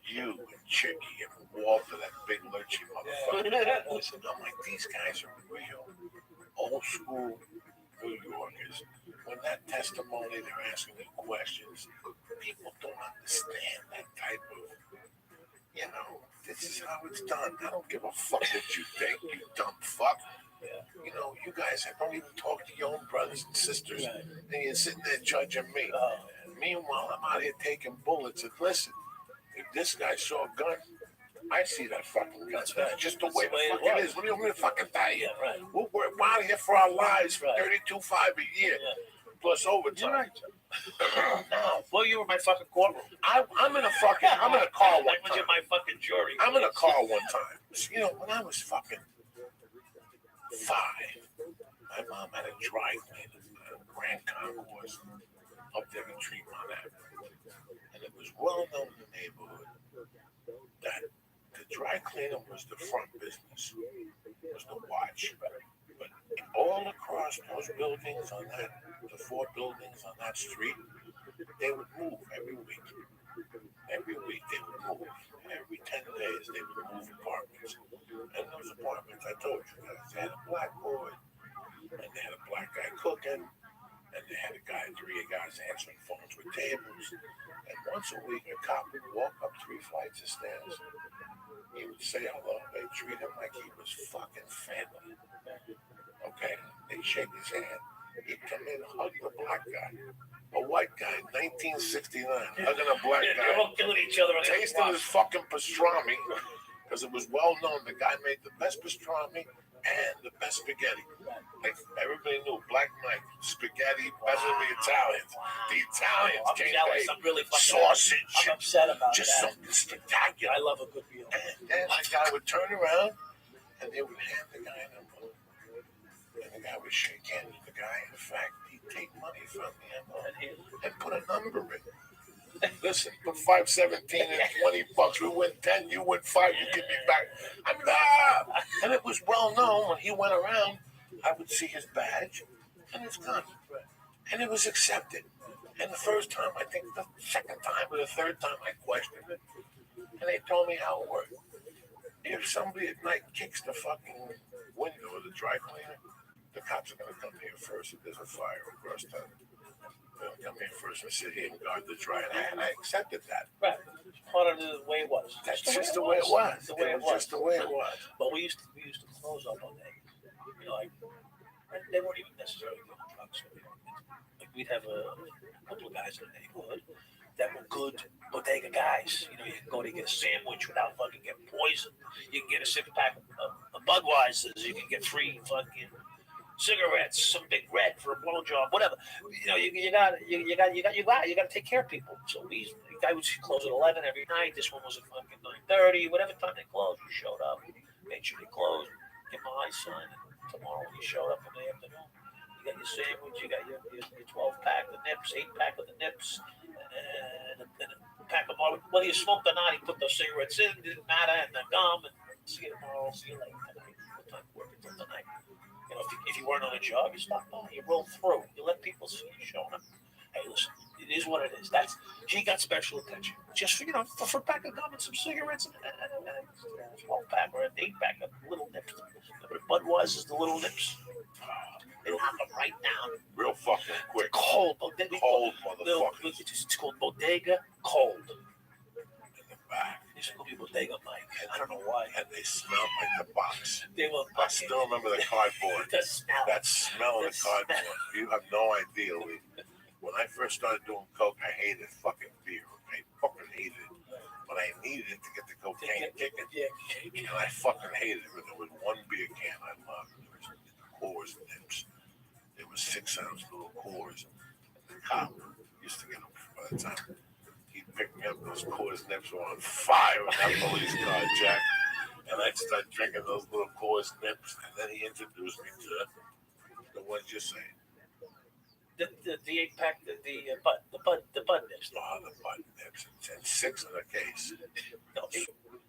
you and Chicky and Walter, that big lurchy motherfucker, I'm like, these guys are real old school New Yorkers. When that testimony, they're asking you questions, people don't understand that type of, this is how it's done. I don't give a fuck what you think, you dumb fuck. You guys don't even talk to your own brothers and sisters, and you're sitting there judging me. Meanwhile, I'm out here taking bullets. And listen, if this guy saw a gun, I see that fucking gun. That's right. That's just the That's way the way the it fuck it was. is. What are you going to fucking tell you? Yeah, right. We're out here for our lives for Right. 32.5 a year, Yeah. plus overtime. You're right. No. Well, you were my fucking courtroom. I'm in a car one Like, was time. you my fucking jury? I'm in a car one time. You know, when I was fucking 5, my mom had a dry cleaner, Grand Concourse, up there in Tremont Avenue. And it was well known in the neighborhood that the dry cleaner was the front business, was the watch. But all across those buildings the 4 buildings on that street, they would move every week. Every week they would move. Every 10 days they would move apartments. And those apartments, I told you guys, they had a black boy, and they had a black guy cooking, and they had 3 guys answering phones with tables. And once a week, a cop would walk up 3 flights of stairs. He would say hello. They'd treat him like he was fucking family. Okay? They'd shake his hand. He'd come in, hug the black guy. A white guy, 1969, hugging a black guy. They're all killing each other. Tasting his fucking pastrami, because it was well known the guy made the best pastrami and the best spaghetti. Like everybody knew, Black Mike, spaghetti, better than the Italians. The Italians I'm came jealous. made I'm really fucking sausage. I'm upset about Just that. something spectacular. I love a good meal. And then the guy would turn around and they would hand the guy an envelope. And the guy would shake hands with the guy. In fact, he'd take money from the envelope and put a number in. Listen, put 517 and $20. We win 10, you win 5, you give me back. And it was well known when he went around, I would see his badge and his gun. And it was accepted. And the first time, I think the second time or the third time, I questioned it. And they told me how it worked. If somebody at night kicks the fucking window of the dry cleaner, the cops are going to come here first if there's a fire across town. They'll come here first and sit here and guard the dry. And I accepted that. Right. Part of the way it was. That's just the way it was. The way it was. Just the way it was. But we used to close up on that. You know, like they weren't even necessarily doing drugs. Like we'd have a couple of guys in the neighborhood that were good bodega guys. You know, you can go to get a sandwich without fucking getting poisoned. You can get a 6-pack of Budweisers. You can get 3 fucking cigarettes, some big red for a blowjob, whatever. You know, you got to take care of people. So I would close at 11 every night. This one was at fucking 9:30. Whatever time they closed, we showed up, made sure they closed, get my eyes signed. And tomorrow when you showed up in the afternoon, you got your sandwich, you got your 12-pack of nips, 8-pack of the nips, and a pack of more. Whether you smoked or not, he put those cigarettes in. Didn't matter, and the gum. And see you tomorrow. See you later tonight. What time work until tonight? You know, if you weren't on a job, you stopped by, you roll through, you let people see you showing up. Hey, listen, it is what it is. He got special attention. Just for, for a pack of gum and some cigarettes and a 12-pack or an 8-pack of little nips. Budweiser's the little nips. They knock them right down. Real fucking quick. Cold. Cold motherfuckers. It's called Bodega Cold. In the back. It's called Bodega Mike. I don't know why. And they smelled like the box. They were I still remember the cardboard. The smell. That smell of the cardboard. You have no idea, Lee. When I first started doing coke, I hated fucking beer. I fucking hated it. But I needed it to get the cocaine kicking. Yeah. And I fucking hated it. There was one beer can I loved. It was Coors Nips. There was 6-ounce little Coors. The cop used to get them by the time. He'd pick me up. Those Coors Nips were on fire with that police car, Jack. And I'd start drinking those little Coors Nips. And then he introduced me to the ones you're saying. The 8-pack, the bud nips. Oh, the bud nips. And 6 in a case. No,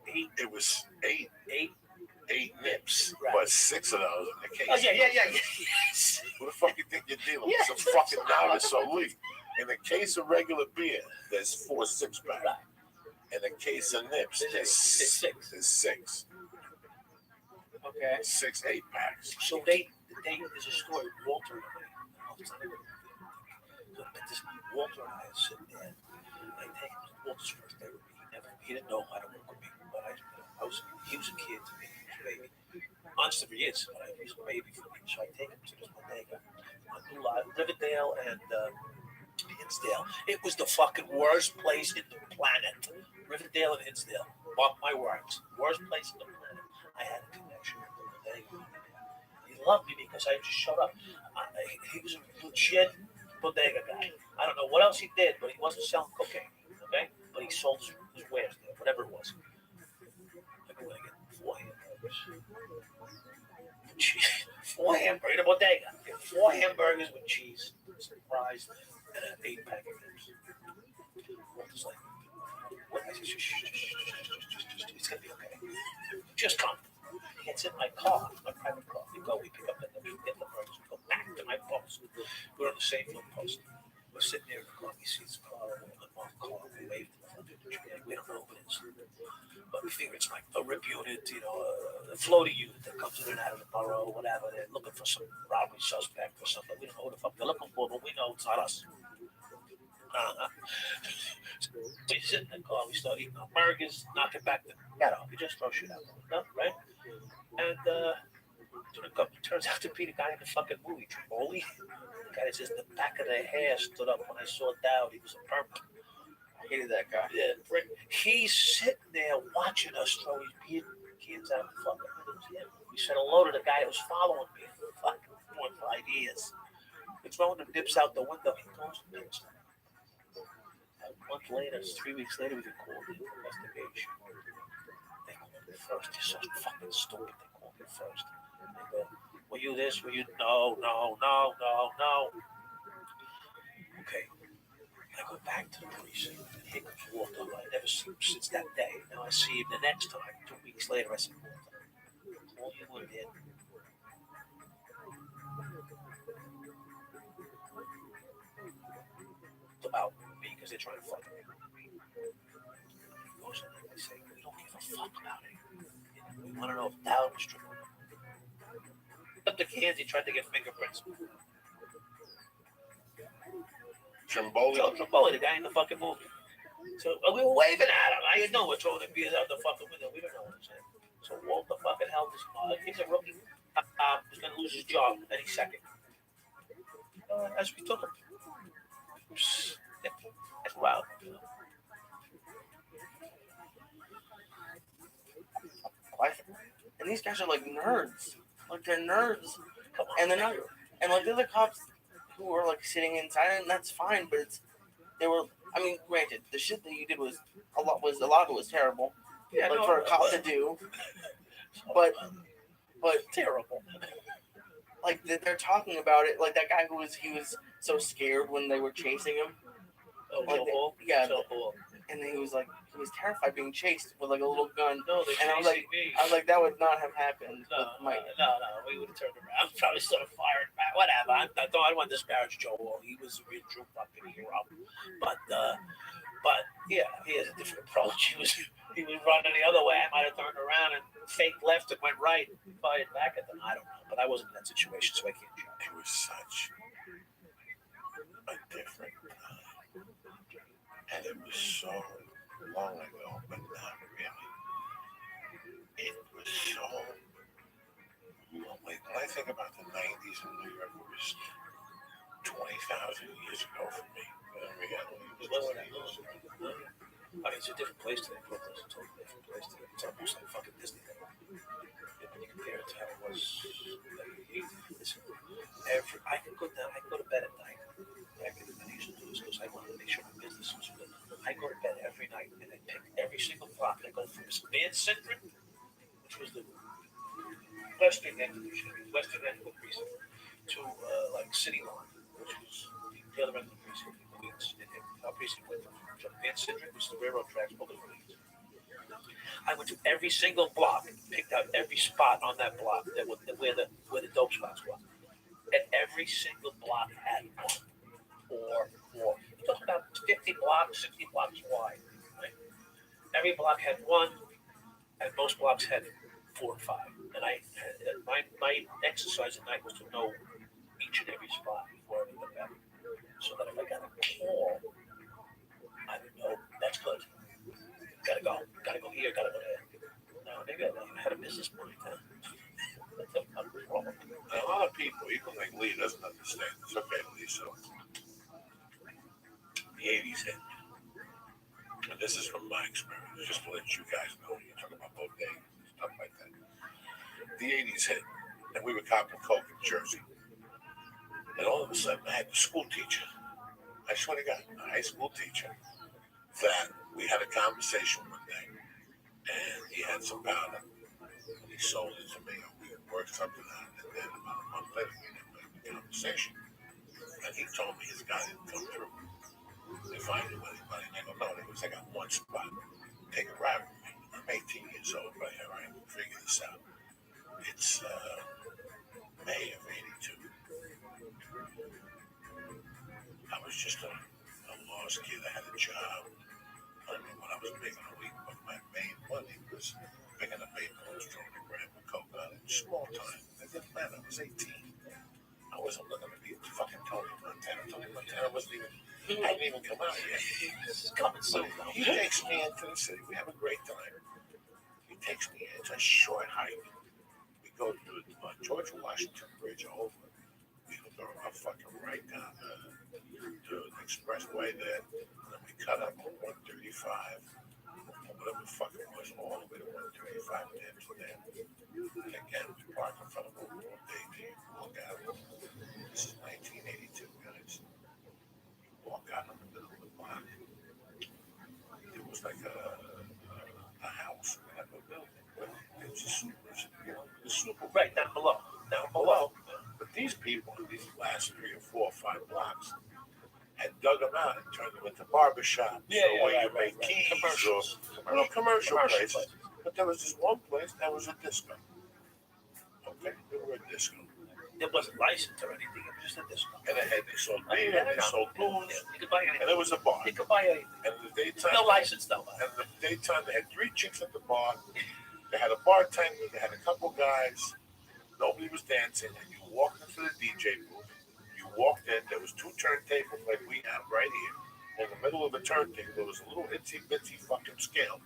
8. It was 8 nips, Right. but 6 of those in the case. Oh, yeah. Yes. Who the fuck you think you're dealing with? Yeah. Some fucking novice elite. In a case of regular beer, there's 4 6-pack. Right. In a case of nips, there's 6. There's 6. Okay. 6 8-packs. So there's a story. Walter and I are sitting there. I take him to Walter's first day with me. He didn't know how to work with me, but he was a kid to me. He was a baby. Honestly, for years, but he was a baby for me. So I take him to this bodega on Riverdale and Hinsdale. It was the fucking worst place in the planet. Riverdale and Hinsdale. Mark my words. Worst place in the planet. I had a connection with the bodega. He loved me because I just showed up. He was a legit bodega guy. I don't know what else he did, but he wasn't selling cocaine. Okay? But he sold his wares there, whatever it was. I go in and get 4 hamburgers. 4 hamburgers in a bodega. Get 4 hamburgers with cheese, some fries, and an 8-pack of ribs. Walter's like, what? I said, it's gonna be okay. Just come. He gets in my car, my private car. We pick up the get the burgers, we go back to my post. We're on the same floor post. We're sitting there in the car. He sees the car, unmarked car. We wave to the front of the tree. We don't know who it is. But we figure it's like a rip unit, a floating unit that comes in and out of the borough, whatever. They're looking for some robbery suspect or something. We don't know who the fuck they're looking for, but we know it's not us. So we sit in the car, we start eating our burgers, knocking back the ghetto. We just throw shit out the window, right? And it turns out to be the guy in the fucking movie, Tripoli. The guy that says the back of the hair stood up when I saw Dowd. He was a perp. I hated that guy. Yeah, he's sitting there watching us throw these beer cans out the fucking windows. We said hello to the guy that was following me for fucking 4 or 5 years. We're throwing the dips out the window. He throws the dips. A month later, 3 weeks later, we get called in investigation. They called me first. They're so fucking stupid. They called me first. They go, were you this? Were you? No. Okay. I go back to the precinct, and here comes Walter, who I never seen him since that day. Now I see him the next time. 2 weeks later, I said, Walter, all you were did. About me, because they're trying to fuck me. He goes in there and they say, we don't give a fuck about it. We want to know if Dowd was true. Up the cans, he tried to get fingerprints. Trimboli, the guy in the fucking movie. So we were waving at him. I didn't know we're throwing the beers out the fucking window. We don't know what I'm saying. So Walter fucking held his mug. He's a rookie. He's going to lose his job any second. As we took him. That's wild. And these guys are like nerds. Like they're nerds. And they're not. And like they're the cops who were like sitting inside, and that's fine. But they were. I mean, granted, the shit that you did was a lot of it was terrible. Yeah, like for a cop to do. But terrible. Like they're talking about it. Like that guy he was so scared when they were chasing him. And then he was terrified being chased with like a little gun. No, and I was like, that would not have happened. No, we would have turned around. Probably sort of fired back. Whatever. I don't want to disparage Joe Wall. He was a real true fucking hero. But yeah, he has a different approach. He was running the other way. I might have turned around and faked left and went right and fired back at them. I don't know. But I wasn't in that situation, so I can't judge. It was such a different time. And it was so long ago, but not really. It was so long. Like, when I think about the 90s in New York, it was 20,000 years ago for me. But in reality, it was 20 years ago. I mean, it's a different place today. Brooklyn's a totally different place today. It's almost like fucking Disneyland. When you compare it to how it was listen, I can go to bed at night. Back in the days of those, because I wanted to make sure my business was good. I go to bed every night and I pick every single block. I go from Van Centric, which was the western end of the precinct, to like City Line, which was the other end of the precinct, Queens. And our precinct went from Van Centric, which is the railroad tracks, over to Queens. I went to every single block, picked out every spot on that block where the dope spots were. And every single block had one or more. You're talking about 50 blocks, 60 blocks wide. Right? Every block had one, and most blocks had 4 or 5. And my exercise at night was to know each and every spot before I went to bed. So that if I got a call, I would know that's good. Gotta go here, gotta go there. No, maybe I had a business mind, huh? A lot of people, even like Lee, doesn't understand. It's okay, Lee, so. 80s hit. And this is from my experience, just to let you guys know. You talk about bodegas and stuff like that. The 80s hit, and we were copping coke in Jersey. And all of a sudden, I had the school teacher. I swear to God, a high school teacher, that we had a conversation one day, and he had some powder, and he sold it to me. We worked something out, and then about a month later, we didn't have a conversation. And he told me his guy didn't come through. If I knew anybody, and I go, no, he was, I got one spot. Take a ride with me. I'm 18 years old, right here. I figure this out. It's May of '82. I was just a lost kid. I had a job. I don't know what I was making a week, but my main money was picking up acorns, throwing a gram of coconut in small time. It didn't matter. I was 18. I wasn't looking to be fucking Tony Montana. Tony Montana hadn't even come out yet. So he takes me into the city. We have a great time. He takes me in. It's a short hike. We go to George Washington Bridge over. We go fucking right down to the expressway there. And then we cut up on 135. Whatever the fuck it was, all the way to 135 and Amsterdam. And again, we park in front of ootd. Walk out. This is 1982, guys. Walk out in the middle of the block. It was like a house, like a building. It was a super Right, down below. But these people, these last 3 or 4 or 5 blocks, had dug them out and turned them into barbershops. Where you make keys Commercials. or little commercial places. But there was this one place that was a disco. Okay, they were a disco. It wasn't licensed or anything. It was just a disco. And they sold beer, they sold booze, You could buy anything. and it was a bar. You could buy anything. And in the daytime, No license though. and in the daytime, they had 3 chicks at the bar. They had a bartender. They had a couple guys. Nobody was dancing. And you walked into the DJ booth. You walked in. There was 2 turntables like we have right here. In the middle of the turntable, there was a little itsy bitsy fucking scale,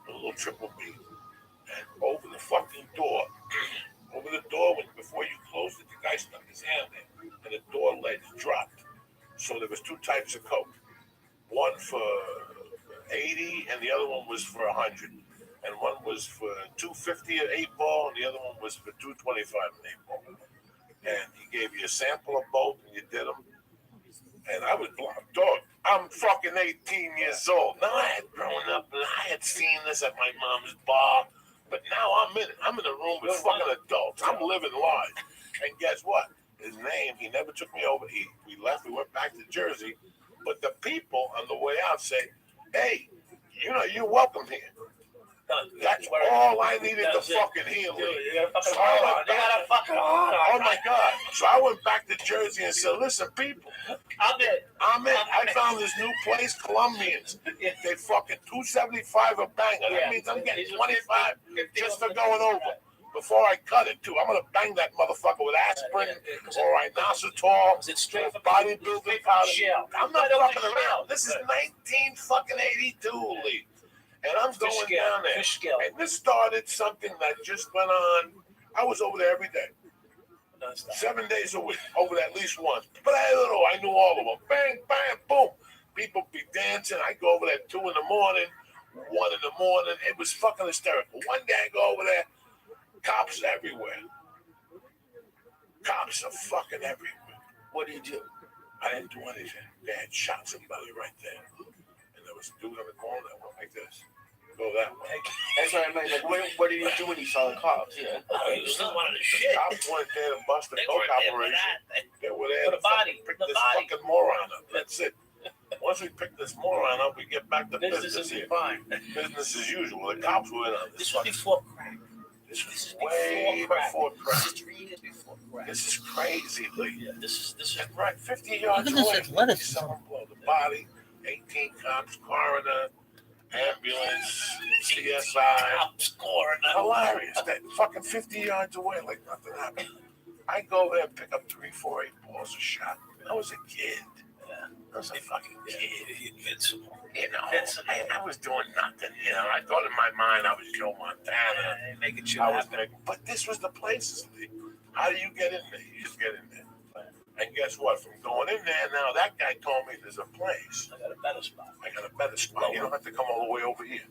a little triple B. And over the fucking door, before you closed it, the guy stuck his hand in, and the door ledge dropped. So there was 2 types of coke. One for 80, and the other one was for 100. And one was for $2.50 an 8-ball, and the other one was for $2.25 an 8-ball. And he gave you a sample of both, and you did them. And I was blocked. Dog, I'm fucking 18 years old. Now I had grown up, and I had seen this at my mom's bar. But now I'm in it. I'm in a room with fucking adults. I'm living life. And guess what? His name, he never took me over. We left. We went back to Jersey. But the people on the way out say, hey, you're welcome here. That's all I needed to fucking heal. Oh my God. So I went back to Jersey and said, listen, people, I'm in. I found this new place, Colombians. They fucking $2.75 a banger. That means I'm getting 25 just for going over. Before I cut it too, I'm gonna bang that motherfucker with aspirin or inositol, or bodybuilding powder. I'm not fucking around. This is 1982, Lee. And I'm going down there. And this started something that just went on. I was over there every day. 7 days a week, over there at least once. But I knew all of them. Bang, bang, boom. People be dancing. I go over there at 2 in the morning, 1 in the morning. It was fucking hysterical. One day I go over there, cops everywhere. Cops are fucking everywhere. What do you do? I didn't do anything. They had shot somebody right there. And there was a dude on the corner that went like this. Go that way. That's what I mean. Like, what did you do when you saw the cops? Yeah. You still wanted to shit. The cops weren't there to bust the coke operation. They were there to pick this fucking moron up. That's it. Once we pick this moron up, we get back to business here. Fine. Business as usual. The cops were in on This was before crack. This was way before crack. This is 3 years before crack. This is crazy, Lee. Yeah, this is right. 50 yards Look at away. this athleticism. Someone blow the body. 18 cops, coroner, ambulance, CSI. Hilarious. That fucking 50 yards away like nothing happened. I go there and pick up 3, 4, 8 balls a shot. I was a kid. I was a fucking kid. Invincible. I was doing nothing. I thought in my mind I was Joe Montana. Making sure. But this was the places, Lee. How do you get in there? You just get in there. And guess what? From going in there, now that guy told me there's a place. I got a better spot. I got a better spot. You don't have to come all the way over here.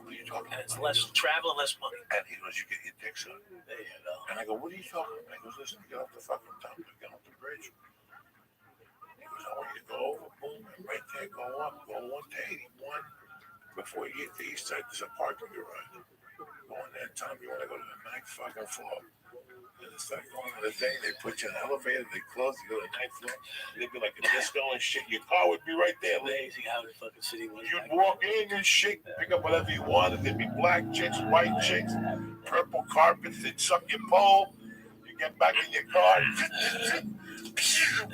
What are you talking And about? it's less travel and less money. And he goes, you get your dick sucked. There you go. And I go, what are you talking about? He goes, listen, get off the fucking top, get off the bridge. He goes, I want you to go over, boom, and right there, go up, go 1 to 81. Before you get to the east side, there's a parking garage. Go in there, tell them you want to go to the 9th fucking floor. And it's like going to the day, they put you in an elevator, they close, you go to the 9th floor. They'd be like a disco and shit. Your car would be right there. Amazing how the fucking city was. You'd walk in and shit, pick up whatever you wanted. There'd be black chicks, white chicks, purple carpets. They'd suck your pole. You get back in your car.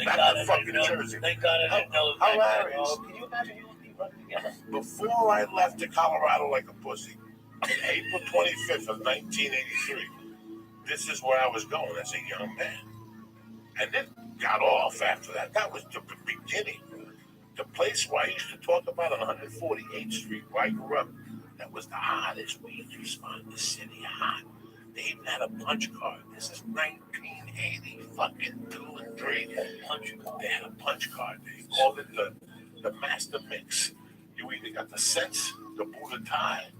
Back to fucking Jersey. Thank God I didn't know. Hilarious. Can you imagine you and me running together? Before I left to Colorado like a pussy, April 25th of 1983, this is where I was going as a young man. And then got off after that. That was the beginning. The place where I used to talk about on 148th Street, where I grew up, that was the hottest weed spot in the city. Hot. They even had a punch card. This is 1980 fucking 2 and 3. They had a punch card. They called it the master mix. You either got the Sense, the Buddha Thai,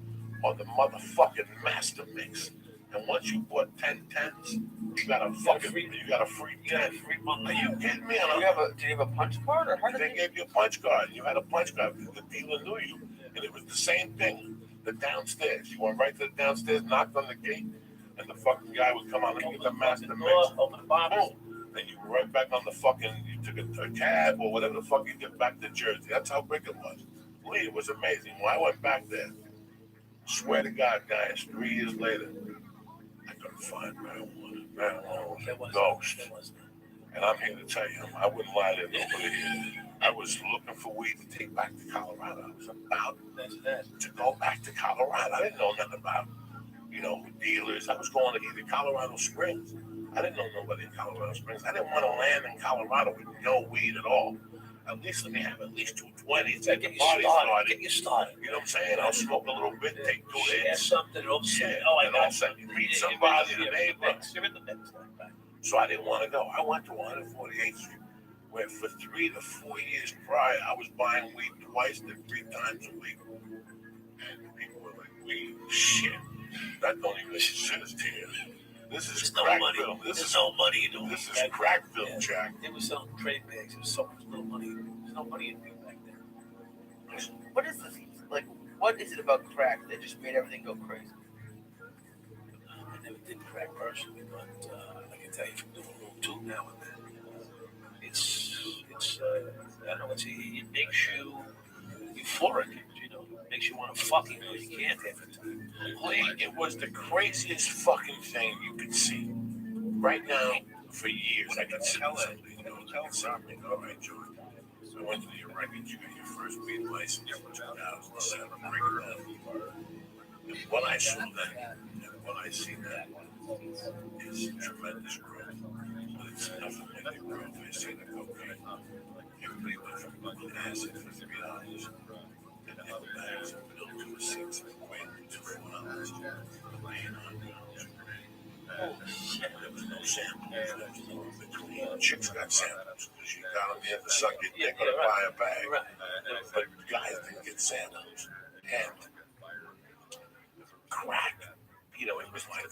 or the motherfucking master mix. And once you bought 10 tens, you got a free 10. Are you kidding me? Did you have a punch card or how did They gave you a punch card. You had a punch card. The dealer knew you. And it was the same thing. The downstairs. You went right to the downstairs, knocked on the gate, and the fucking guy would come out and get the master mix. Open the box. Then you were right back on the fucking, you took a cab or whatever the fuck you did back to Jersey. That's how big it was. Lee, it was amazing. When I went back there, swear to God, guys, 3 years later, I couldn't find marijuana. Marijuana was a ghost. And I'm here to tell you, I wouldn't lie to nobody. I was looking for weed to take back to Colorado. I was about to go back to Colorado. I didn't know nothing about, dealers. I was going to either Colorado Springs. I didn't know nobody in Colorado Springs. I didn't want to land in Colorado with no weed at all. At least let me have at least 220s. Get you started. You know what I'm saying? I'll smoke a little bit, take 2 hits. Share something. And all of a sudden you meet somebody, the neighbor. You're in the mix. So I didn't want to go. I went to 148th Street, where for 3 to 4 years prior, I was buying weed twice to 3 times a week. And people were like, weed, shit. That don't even exist here. This is Crackville. There's no money in This is Crackville, Jack. They were selling trade bags. There was so much little money. There's no money in it back there. What is this? Like, what is it about crack that just made everything go crazy? I never did crack personally, but I can tell you from doing a little tube now and then. It's I don't know. It makes you euphoric. It makes you want to fucking know you can't have it. It was the craziest fucking thing you could see. Right now, for years, I could sit with somebody, something. All right, Joey. So I went to your records. You got your first weed license in 2007. Bring it up. And what I saw then, and what I see now, is tremendous growth. But it's nothing like the growth I see in the cocaine. Everybody went from acid for $3. And nickel bags and built to a 6 and equated to $4. There was no samples. Between chicks got samples because you got them here to suck it, they're going to buy a bag. But guys didn't get samples. And crack, it was like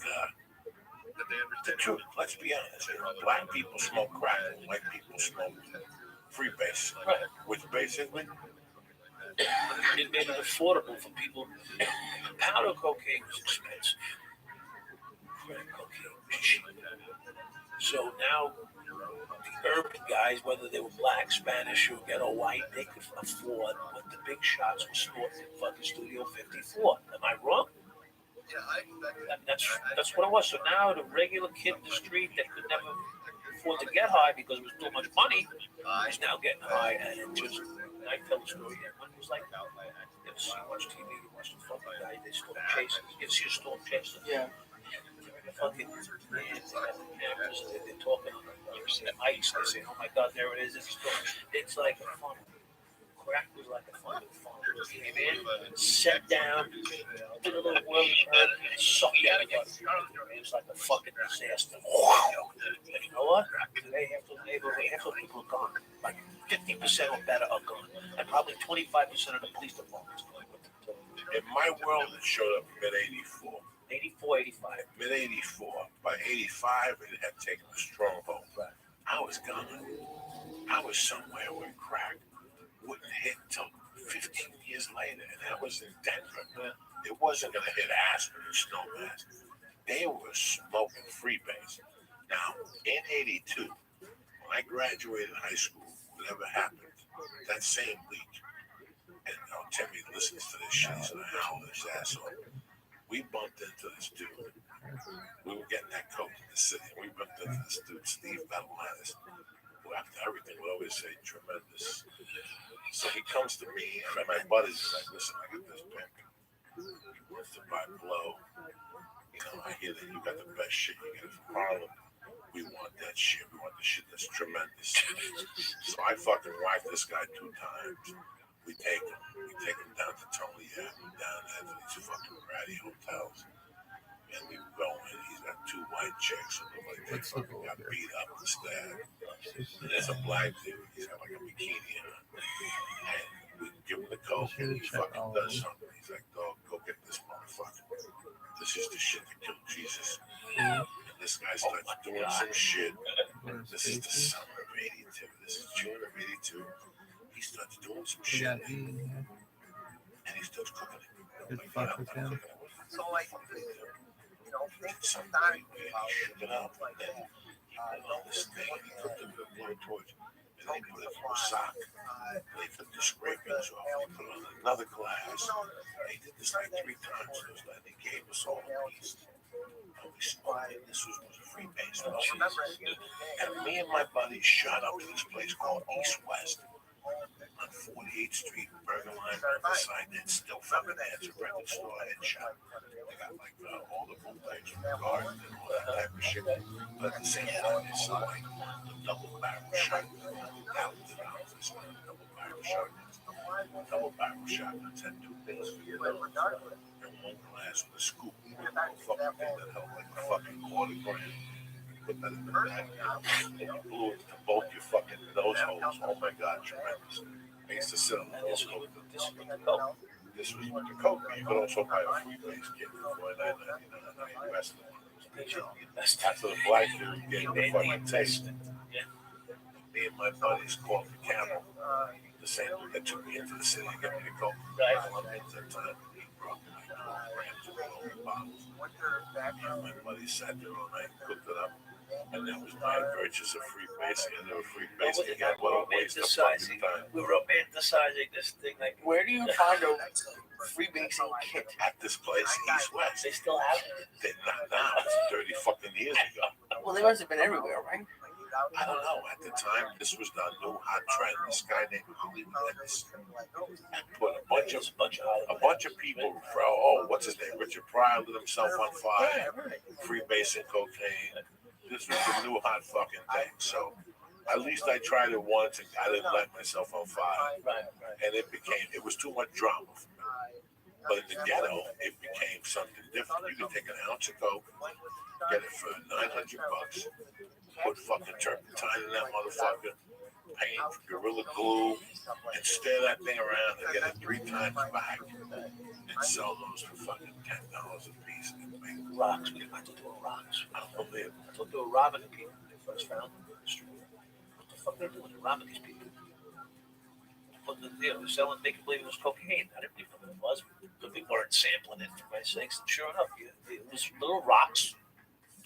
the truth. Let's be honest. Black people smoke crack and white people smoke freebase. Which basically, it made it affordable for people. Powder cocaine was expensive. Crack cocaine was cheap. So now the urban guys, whether they were black, Spanish, or ghetto white, they could afford what the big shots were snorting in fucking Studio 54. Am I wrong? That's what it was. So now the regular kid in the street that could never afford to get high because it was too much money is now getting high, and it just. I tell the story here. When it was like, you watch TV, you watch the fucking guy, they storm chasing. You see a storm chaser. Yeah. The fucking man, they got the cameras, they're talking on the mics. They say, oh my God, there it is. It's like a funnel. Crack was like a funnel. came in, sat down, did a little whirly bird, sucked everybody. It was like a fucking disaster. And you know what? Today, half the people are gone. Like 50% or better are gone. And probably 25% of the police departments are going with them. In my world, it showed up mid 84. 84, 85. Mid 84. By 85, it had taken a stronghold. Right. I was gone. I was somewhere where crack wouldn't hit till 15 years later, and that was in Denver. It wasn't going to hit Aspen and Snowmass. They were smoking freebase. Now, in 82, when I graduated high school, whatever happened, that same week, and Timmy listens to this shit, so how this asshole. We bumped into this dude. We were getting that coke in the city. We bumped into this dude, Steve Bettlemantis, who after everything would always say, tremendous. So he comes to me and my buddies are like, listen, I got this pimp. He wants to buy blow. You know, I hear that you got the best shit. You get it from Harlem. We want that shit. We want the shit that's tremendous. So I fucking wife this guy 2 times. We take him down to Tony Avenue, down at these fucking ratty hotels. And we go in, he's got 2 white chicks, and they fucking got beat up and stabbed. And there's a black dude, he's got like a bikini on. And we give him the coke, and he fucking does something. He's like, dog, go get this motherfucker. This is the shit that killed Jesus. And this guy starts doing some shit. This is the summer of 82. This is June of 82. He starts doing some shit. And he starts cooking it. Good fuck with him. So like, you know, Somebody shook it up, and then he put on this thing, and he cooked it with a blowtorch, and then he put it on a sock, and they took the scrapings off, and he put it on another glass. They did this like 3 times, and they gave us all a piece. And we smoked it. This was a free base. And me and my buddies shot up to this place called East West on 48th Street, Burger Line, Riverside. It's still fucking there. It's a record store headshot. They got like all the bootlegs from the garden and all that type of shit. But at the same time, it's like the double barrel shotgun. That was the this one, double barrel shotguns. Double barrel shotguns had 2 things for you and 1 glass with a scoop. Fucking thing that held like a fucking $250. Put that in the bag, and you blew it to both your fucking nose holes. Oh my God, tremendous. I used to sit on this was with the coke. This was with the coke, but you could also buy a free base kit for $49.99 US. After the black dude gave the fucking taste. Me and my buddies called the Camel, the same dude that took me into the city to get me the coke. At that time, he brought me like 12 grams of bottles. And my buddy sat there all night and cooked it up. And that was my purchase of free basing, and they were free basing again. What a waste of fucking time. We're romanticizing this thing. Like, Where do you find a freebasing kit? At this place, East West. they still have it. They're not now. It's 30 fucking years ago. Well, they must have been everywhere, right? I don't know. At the time, this was the new hot trend. This guy named Hollywood Ennis put a bunch of people. What's his name? Richard Pryor lit himself on fire. Freebasing cocaine. This was the new hot fucking thing. So at least I tried it once and I didn't light myself on fire. And it was too much drama for me. But in the ghetto, it became something different. You could take an ounce of coke, get it for $900, put fucking turpentine in that motherfucker, paint Gorilla Glue, and stare that thing around and get it 3 times back and sell those for fucking $10 a piece. Rocks. We went to do rocks. I don't believe it. I thought they were robbing the people when they first found them in the street. What the fuck are they doing? They're robbing these people. They're selling, making believe it was cocaine. I didn't believe what it was. But they weren't sampling it, for Christ's sakes. And sure enough, it was little rocks,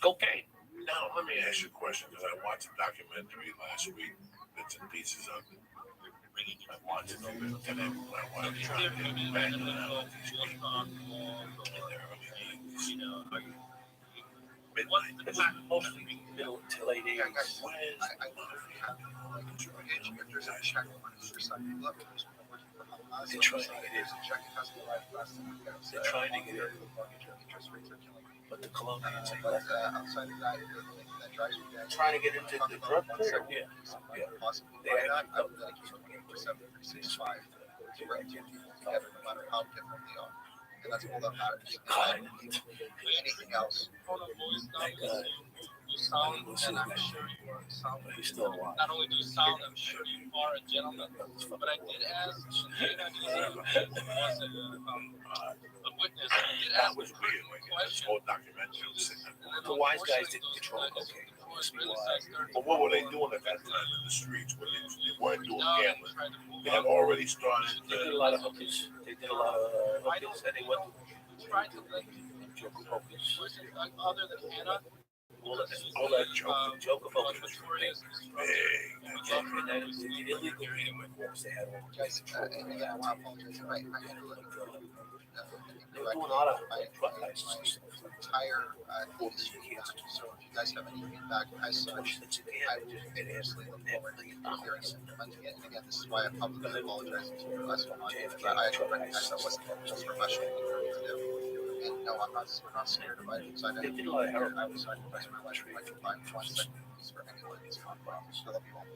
cocaine. Now, let me ask you a question, because I watched a documentary last week, bits and pieces of it. I watched it today with my wife, trying to get back around these people in the early 80s. Midnight. It was mostly middle to late 80s. Where's the mafia? They're trying to get in. They're trying to get in. But the Colombians ain't let that. Trying to get into the drug trade? Yeah. They actually together, no matter how different they are. And that's all that matters. Anything else. Thank God. Sound, and I'm sure you are sound. He's still alive. Not only do you sound, I'm sure you are a gentleman. But I did ask, was a witness. That was weird. This whole documentary was sitting there. The wise guys didn't control cocaine. But what were they doing at that time in the streets when they weren't doing gambling? They had already started. They did a lot of hookers. They did a lot of hookers, and they went to joke of hookers. Other than Hannah. All that joke of hookers was big. And then the illegal gambling was they had all Guys, again, I want to apologize. I had to look at they were doing a lot of drug licenses. entire industry here. So if you guys have any feedback, I would absolutely look forward to hearing some. And again, this is why I publicly apologize to you guys so much. But I recognize that wasn't just professional to do. And no, we're not scared of it. So I did a lot of heroin. I was sacrificing my life for 1 second for anyone who's on problems. I love you all.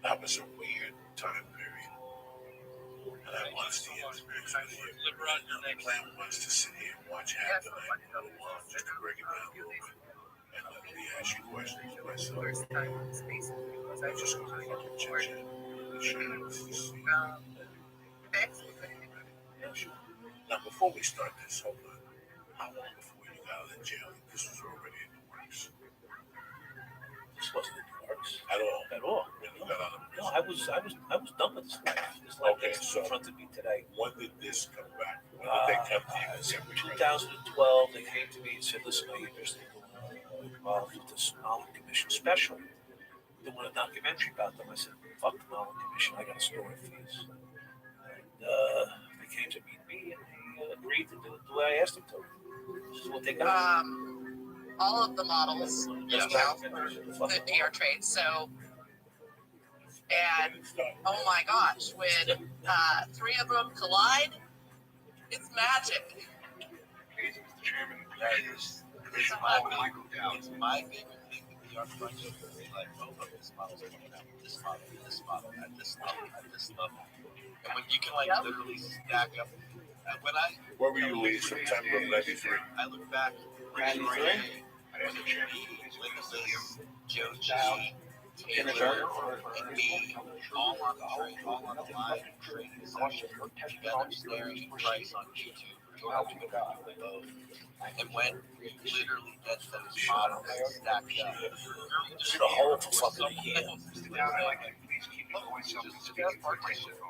That was a weird time period. And I watched the experience with you. The plan was to sit here and watch half the night, just to break it down a little bit. And let me ask you questions to myself. I just go to fucking chit-chat. Now, before we start this, hold on. How long before you got out of jail? This was already in the works. This wasn't in the works At all. at all. When you got out of No, I was done with this life. This life Okay, that's so in front of me today. when did this come back? When did they come to you and say, we 2012, they came to me and said, "Listen, are you interested in involved with this Mullen Commission special? They want a documentary about them." I said, "Fuck the Mullen Commission. I got a story for you." And they came to meet me and they agreed to do it the way I asked them to. This is what they got. All of the models, the PR trade. So, and oh my gosh, when 3 of them collide, it's magic. It's my favorite thing to be on project where we like, oh, look, this model's coming out, this model, this model, at this level, at this level. And when you can like literally stack up. And when Where were you leaving September of 93? I look back, Joe G, Taylor, and me, all on the train, all on the live training session, together staring at Price on YouTube. And when literally gets those models stacked up. Just a whole fucking year.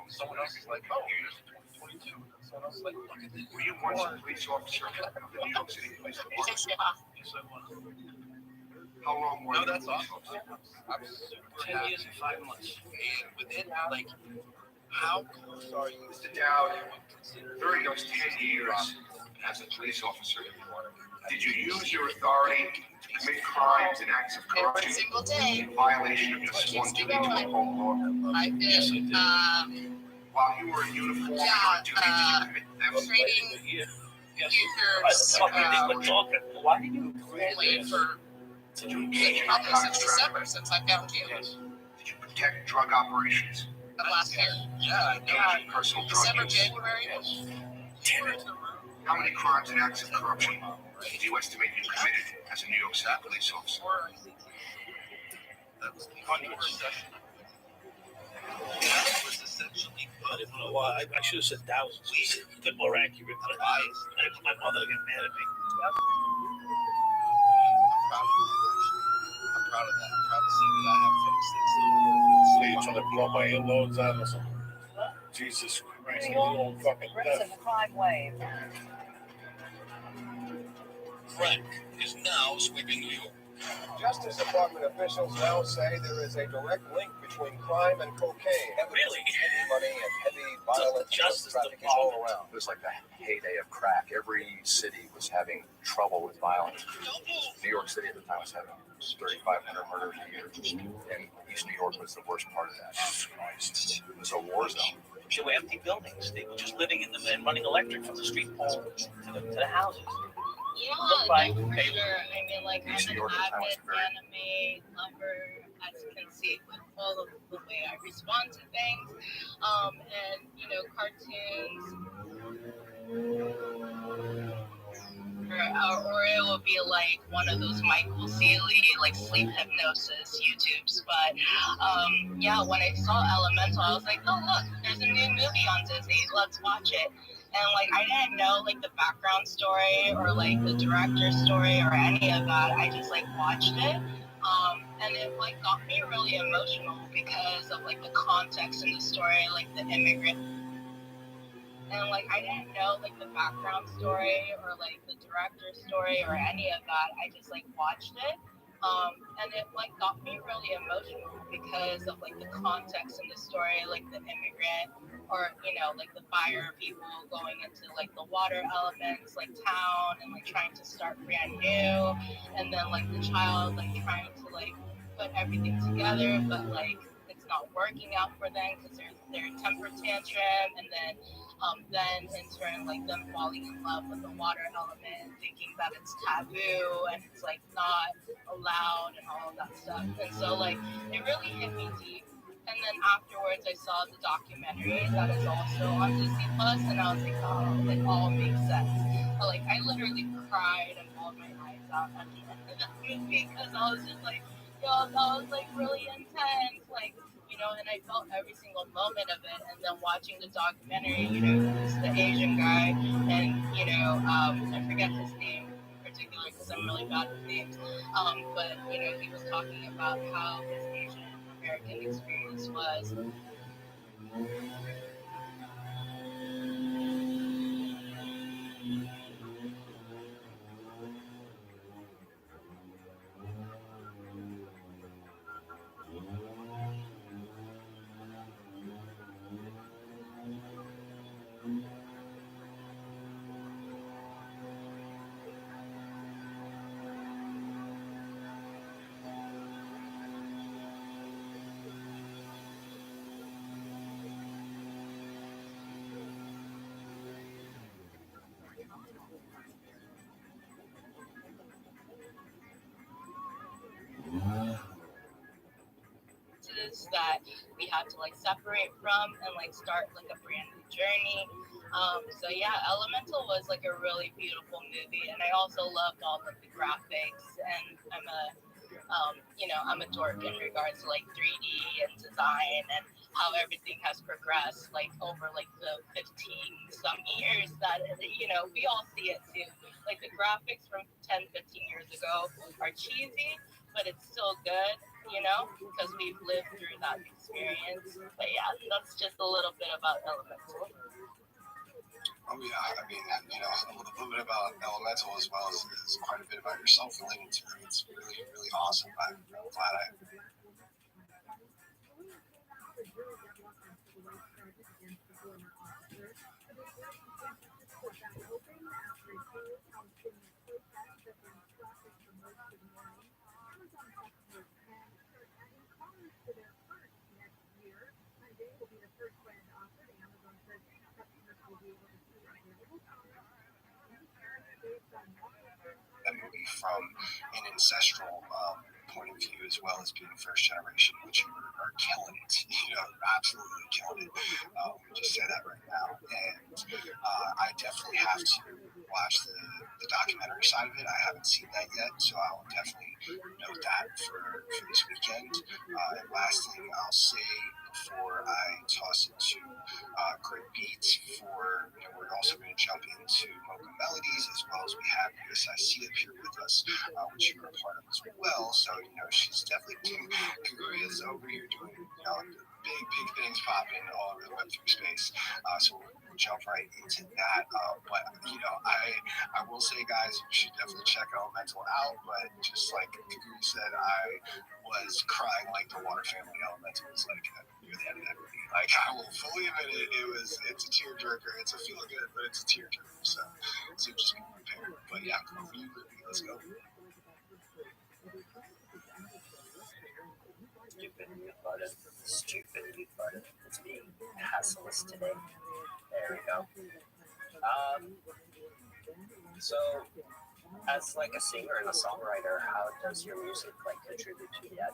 Someone else is like, oh, here's 2022. Someone else is like, look at this. Were you once a police officer in the New York City Police Department? Yes, I was. How long were No, you? that's awesome. I'm super 10 years and 5 months. And within, like, how close are you? Mr. Dowd, during those 10 years as a police officer, did you use your authority to commit crimes and acts of Every corruption single day, in violation of your sworn duty to uphold law? I've been While you were in uniform and on duty, did you commit theft? trading Yes. users Why did you only for Did you engage in probably narcotics since trafficking? December, since I found you Did you protect drug operations? of last year. Yeah, Engage in personal drug December, use? January. How many crimes and acts of corruption do you estimate you committed as a New York State police officer? That was the session. That was essentially Well, I should have said thousands. A bit more accurate. But my mother got mad at me. I'm proud of that. I'm proud to say that I have folks So you trying to blow my earlobes out or something? Jesus Christ, you don't fucking deaf. the crime wave. Crack is now sweeping New York. Justice Department officials now say there is a direct link between crime and cocaine. Really? Heavy money and heavy violence Justice trafficking Department. all around. It was like the heyday of crack. Every city was having trouble with violence. New York City at the time was having 3,500 murders a year. And East New York was the worst part of that. It was a war zone. They were empty buildings. They were just living in them and running electric from the street pole to the houses. Yeah, Look like for paper. sure. I mean, like, I'm East an New York at the time was avid very- anime lover. as you can see, with all of the way I respond to things. And, you know, cartoons, or it will be like one of those Michael Sealy, like sleep hypnosis YouTubes. But yeah, when I saw Elemental, I was like, oh, look, there's a new movie on Disney. Let's watch it. And like, I didn't know like the background story or like the director's story or any of that. I just like watched it. And it like got me really emotional because of like the context in the story, like the immigrant. And like, I didn't know like the background story or like the director's story or any of that. I just like watched it. And it like got me really emotional because of like the context in the story, like the immigrant, or you know, like the fire people going into like the water elements, like town, and like trying to start brand new, and then like the child like trying to like put everything together, but like it's not working out for them because they're temper tantrum, and then in turn like them falling in love with the water element, thinking that it's taboo and it's like not allowed and all of that stuff. And so like it really hit me deep. And then afterwards I saw the documentary that is also on Disney Plus, and I was like, oh, like all makes sense. Like I literally cried and bawled my eyes out at the end of that movie because I was just like, yo, that was like really intense. Like, you know, and I felt every single moment of it. And then watching the documentary, you know, it's the Asian guy, and you know, I forget his name in particular because I'm really bad with names. But you know, he was talking about how his Asian American experience was. That we had to like separate from and like start like a brand new journey. So yeah, Elemental was like a really beautiful movie, and I also loved all of the graphics. And I'm a dork in regards to like 3D and design and how everything has progressed like over like the 15 some years that we all see it too. Like the graphics from 10-15 years ago are cheesy, but it's still good, because we've lived through that experience. But yeah, that's just a little bit about Elemental. Oh yeah, I mean, a little bit about Elemental as well as quite a bit about yourself relating to it. It's really, really awesome. I'm glad I. That movie from an ancestral point of view as well as being first generation, which you are killing it. Absolutely killing it. Let me just say that right now. And I definitely have to watch the documentary side of it. I haven't seen that yet, so I'll definitely note that for this weekend. And last thing I'll say before I toss it to great beats for, we're also going to jump into Mocha Melodies as well as we have USIC up here with us, which you're a part of as well. So, she's definitely doing, Kaguria's over here doing, big things popping all over the Web3 space. So we'll jump right into that. But, I will say, guys, you should definitely check Elemental out. But just like Kaguri said, I was crying like the Water Family. Elemental was like near the end of that movie. Like, I will fully admit it. It's a tearjerker. It's a feel good, but it's a tearjerker. So just be prepared. But yeah, over you, let's go. Stupid mute button. It's being hassless today. There we go. So, as like a singer and a songwriter, how does your music like contribute to that?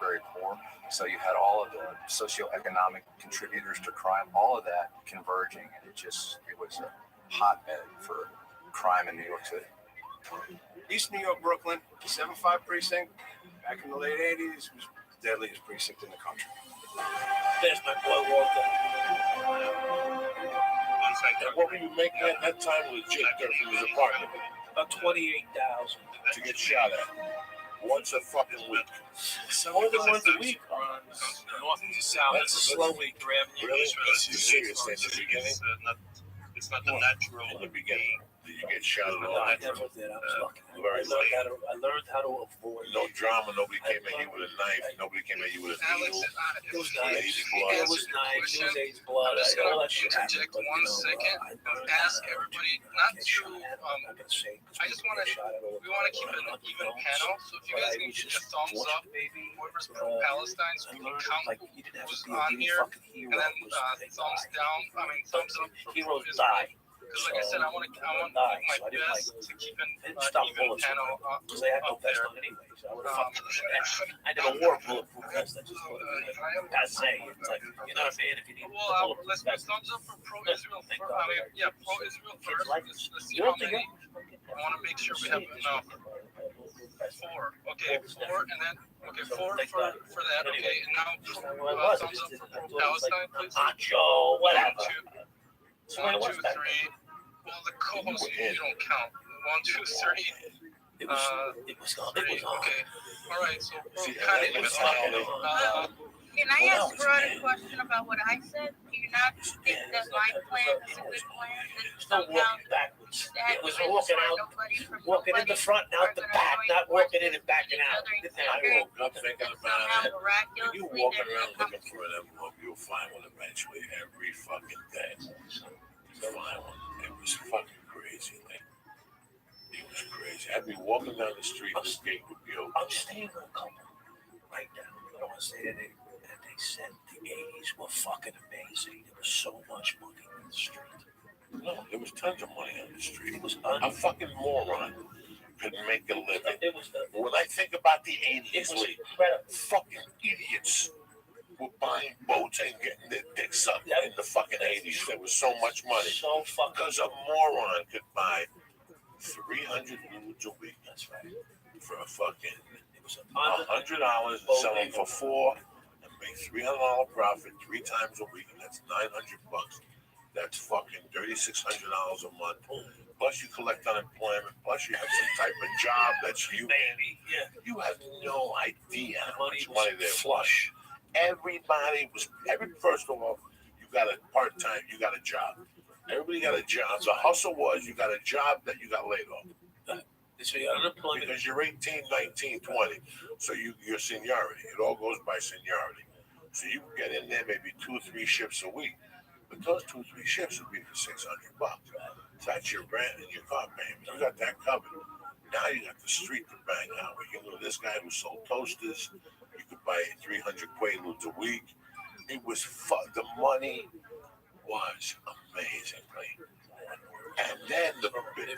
Very poor. So you had all of the socioeconomic contributors to crime, all of that converging, and it was a hotbed for crime in New York City. East New York, Brooklyn, 7-5 precinct. Back in the late 80s, was the deadliest precinct in the country. There's my boy Walter. And what were you making at that time with Jake from his apartment? About 28,000 to get shot at once a fucking week. More than once a week runs north to south. That's a slow week, Revenue. Really? That's the serious thing at the beginning? It's not the natural. In the beginning, did you get shot at all? I never did. I was lucky. Very I learned how to avoid. No drama. Nobody came at you with a knife. Nobody came at you with a needle. It was knives. Blood. It was knives. It was AIDS blood. I'm just All gonna that shit happened, interject but, one second. Ask everybody not to. I just want to. We want to keep an even panel. So if you guys can give me a thumbs up, whoever's pro-Palestine, so we can count who's on here, and then thumbs down. I mean thumbs up for Heroes Israel. die. Because like I said, I want to do my best to keep an even panel because they had no up there. vest on anyway. So I would have fucking I never wore a bulletproof vest. I just thought it was passe. It's like, you know what I'm saying? If you need Well, let's put thumbs up for pro-Israel first. I mean, yeah, pro-Israel first. Let's see how many. I want to make sure we have enough. 4. Okay, 4, and then okay, 4 for that. Okay, and now thumbs up for Palestine, please. Macho, whatever. 1, 2, 3. Well, the co-host you don't count. 1, 2, 3. It was on. Okay. All right. So Can I ask Rod a question about what I said? Do you not think that my plan is a good plan? Still walking backwards. It was walking in the front and out the back, not walking in and backing out. I woke up thinking about it. When you walking around looking for an envelope, you'll find one eventually every fucking day. You find one. It was fucking crazy, man. It was crazy. I'd be walking down the street, this gate would be open. I'm staying with a couple right now. I don't want to say that they said the 80s were fucking amazing. There was so much money in the street. No, there was tons of money on the street. It was a fucking moron could make a living. When I think about the 80s, fucking idiots were buying boats and getting their dicks up in the fucking 80s. There was so much money. Because a moron could buy 300 nudes a week. That's right. For a fucking $100, sell them for $4, and make $300 profit 3 times a week, and that's $900. That's fucking $3,600 a month. Plus you collect unemployment. Plus you have some type of job that's you. Maybe, yeah. You have no idea how much money they're flush. Everybody was. First of all, you got a part time. You got a job. Everybody got a job. The hustle was you got a job that you got laid off. So you got unemployment because you're 18, 19, 20. So your seniority. It all goes by seniority. So you can get in there maybe 2 or 3 shifts a week. But those 2 or 3 shifts would be for $600. So that's your rent and your car payment. You got that covered. Now you got the street to bang out. You know this guy who sold toasters. You could buy 300 Quaaludes a week. It was fun. The money was amazing, right? And then the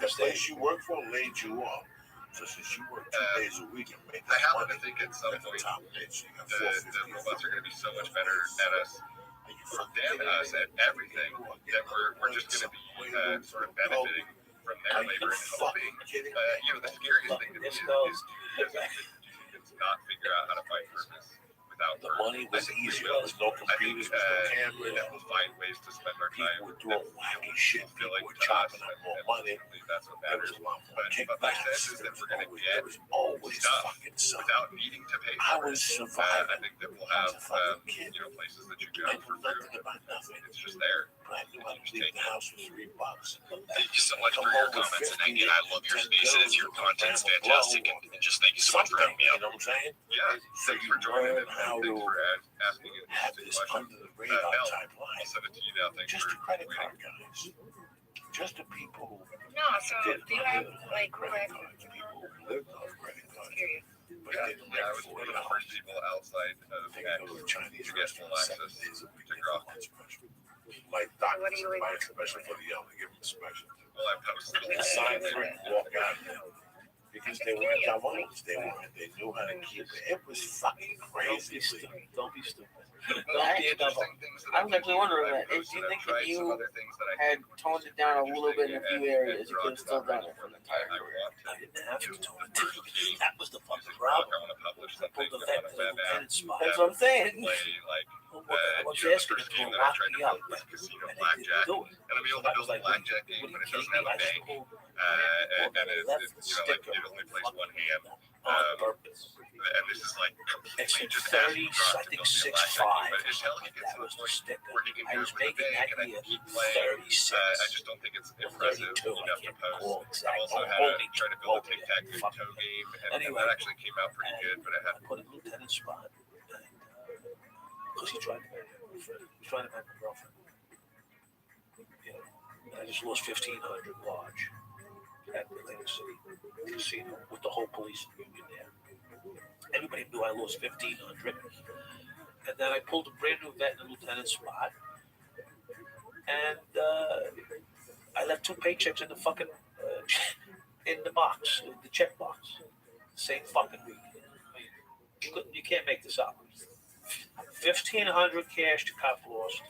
place you work for laid you off. So since you work 2 days a week and make that I happen money, to think at some point top edge, you got the robots are going to be so much better at us than us at everything that we're just going to be sort of benefiting from their labor and hoping. The scariest thing to me is not figure out how to find purpose without the money was easier. There was no computers, no cameras. That we'll find ways to spend our time. People were doing wacky shit. People were chopping up more money. That's what matters. But my sense is that we're going to get always stuff fucking stuff without needing to pay I for was it. surviving. I think that we'll have places that you go for food. It's just there. I knew I was leaving the house for $3. Thank you so much for your comments, and again, I love your spaces. Your content's fantastic, and just thank you so much for having me You on. know what I'm saying? Yeah. So Thanks you for joining learn and how thanks to for asking an have interesting this question. under the radar Mel, type life. I'll send it to you now. Thanks Just for the credit waiting. card guys. Just the people who No, so did do you have like credit cards, people who lived off credit cards. But Yeah, didn't I make was one of $40. the first people outside of They go to a Chinese to get full restaurant 7 access days a week. to grok. Like doctors buy a special for the young, they give them a special. Well, I posted They sign for it and walk out of there. Because they weren't Gavons, they knew how to keep it. It was fucking crazy. Don't be stupid. I was actually wondering that. Do you think if you had toned it down a little bit in a few areas, you could have still done it for the entire career? I didn't have to tone it down. That was the fucking problem. I pulled the vet in spot. That's what I'm saying. I was asking him to lock me up, and they didn't do it. And I'm able to build a blackjack game, but it doesn't have a bank. And it only plays one hand. On purpose. And this is like It's completely just 30, asking I think God to build me a 6'5". blackjack game. But until he gets That to the was the point sticker. where he can I do was it with a making bank that and I year can keep playing. 36. I just don't think it's impressive 32, enough to I can't recall post. exactly. I've also had Holy tried to build a moly, tic-tac-toe fucking game, and Anyway, that actually came out pretty good, but I had I put a lieutenant spot, because he tried to marry my girlfriend. He was trying to marry my girlfriend. You know, and I just lost 1,500 large at Atlantic City Casino with the whole police union there. Everybody knew I lost 1,500, and then I pulled a brand new vet in the lieutenant spot, and I left 2 paychecks in the fucking in the box, the check box, same fucking week. You can't make this up. 1,500 cash to cop lost.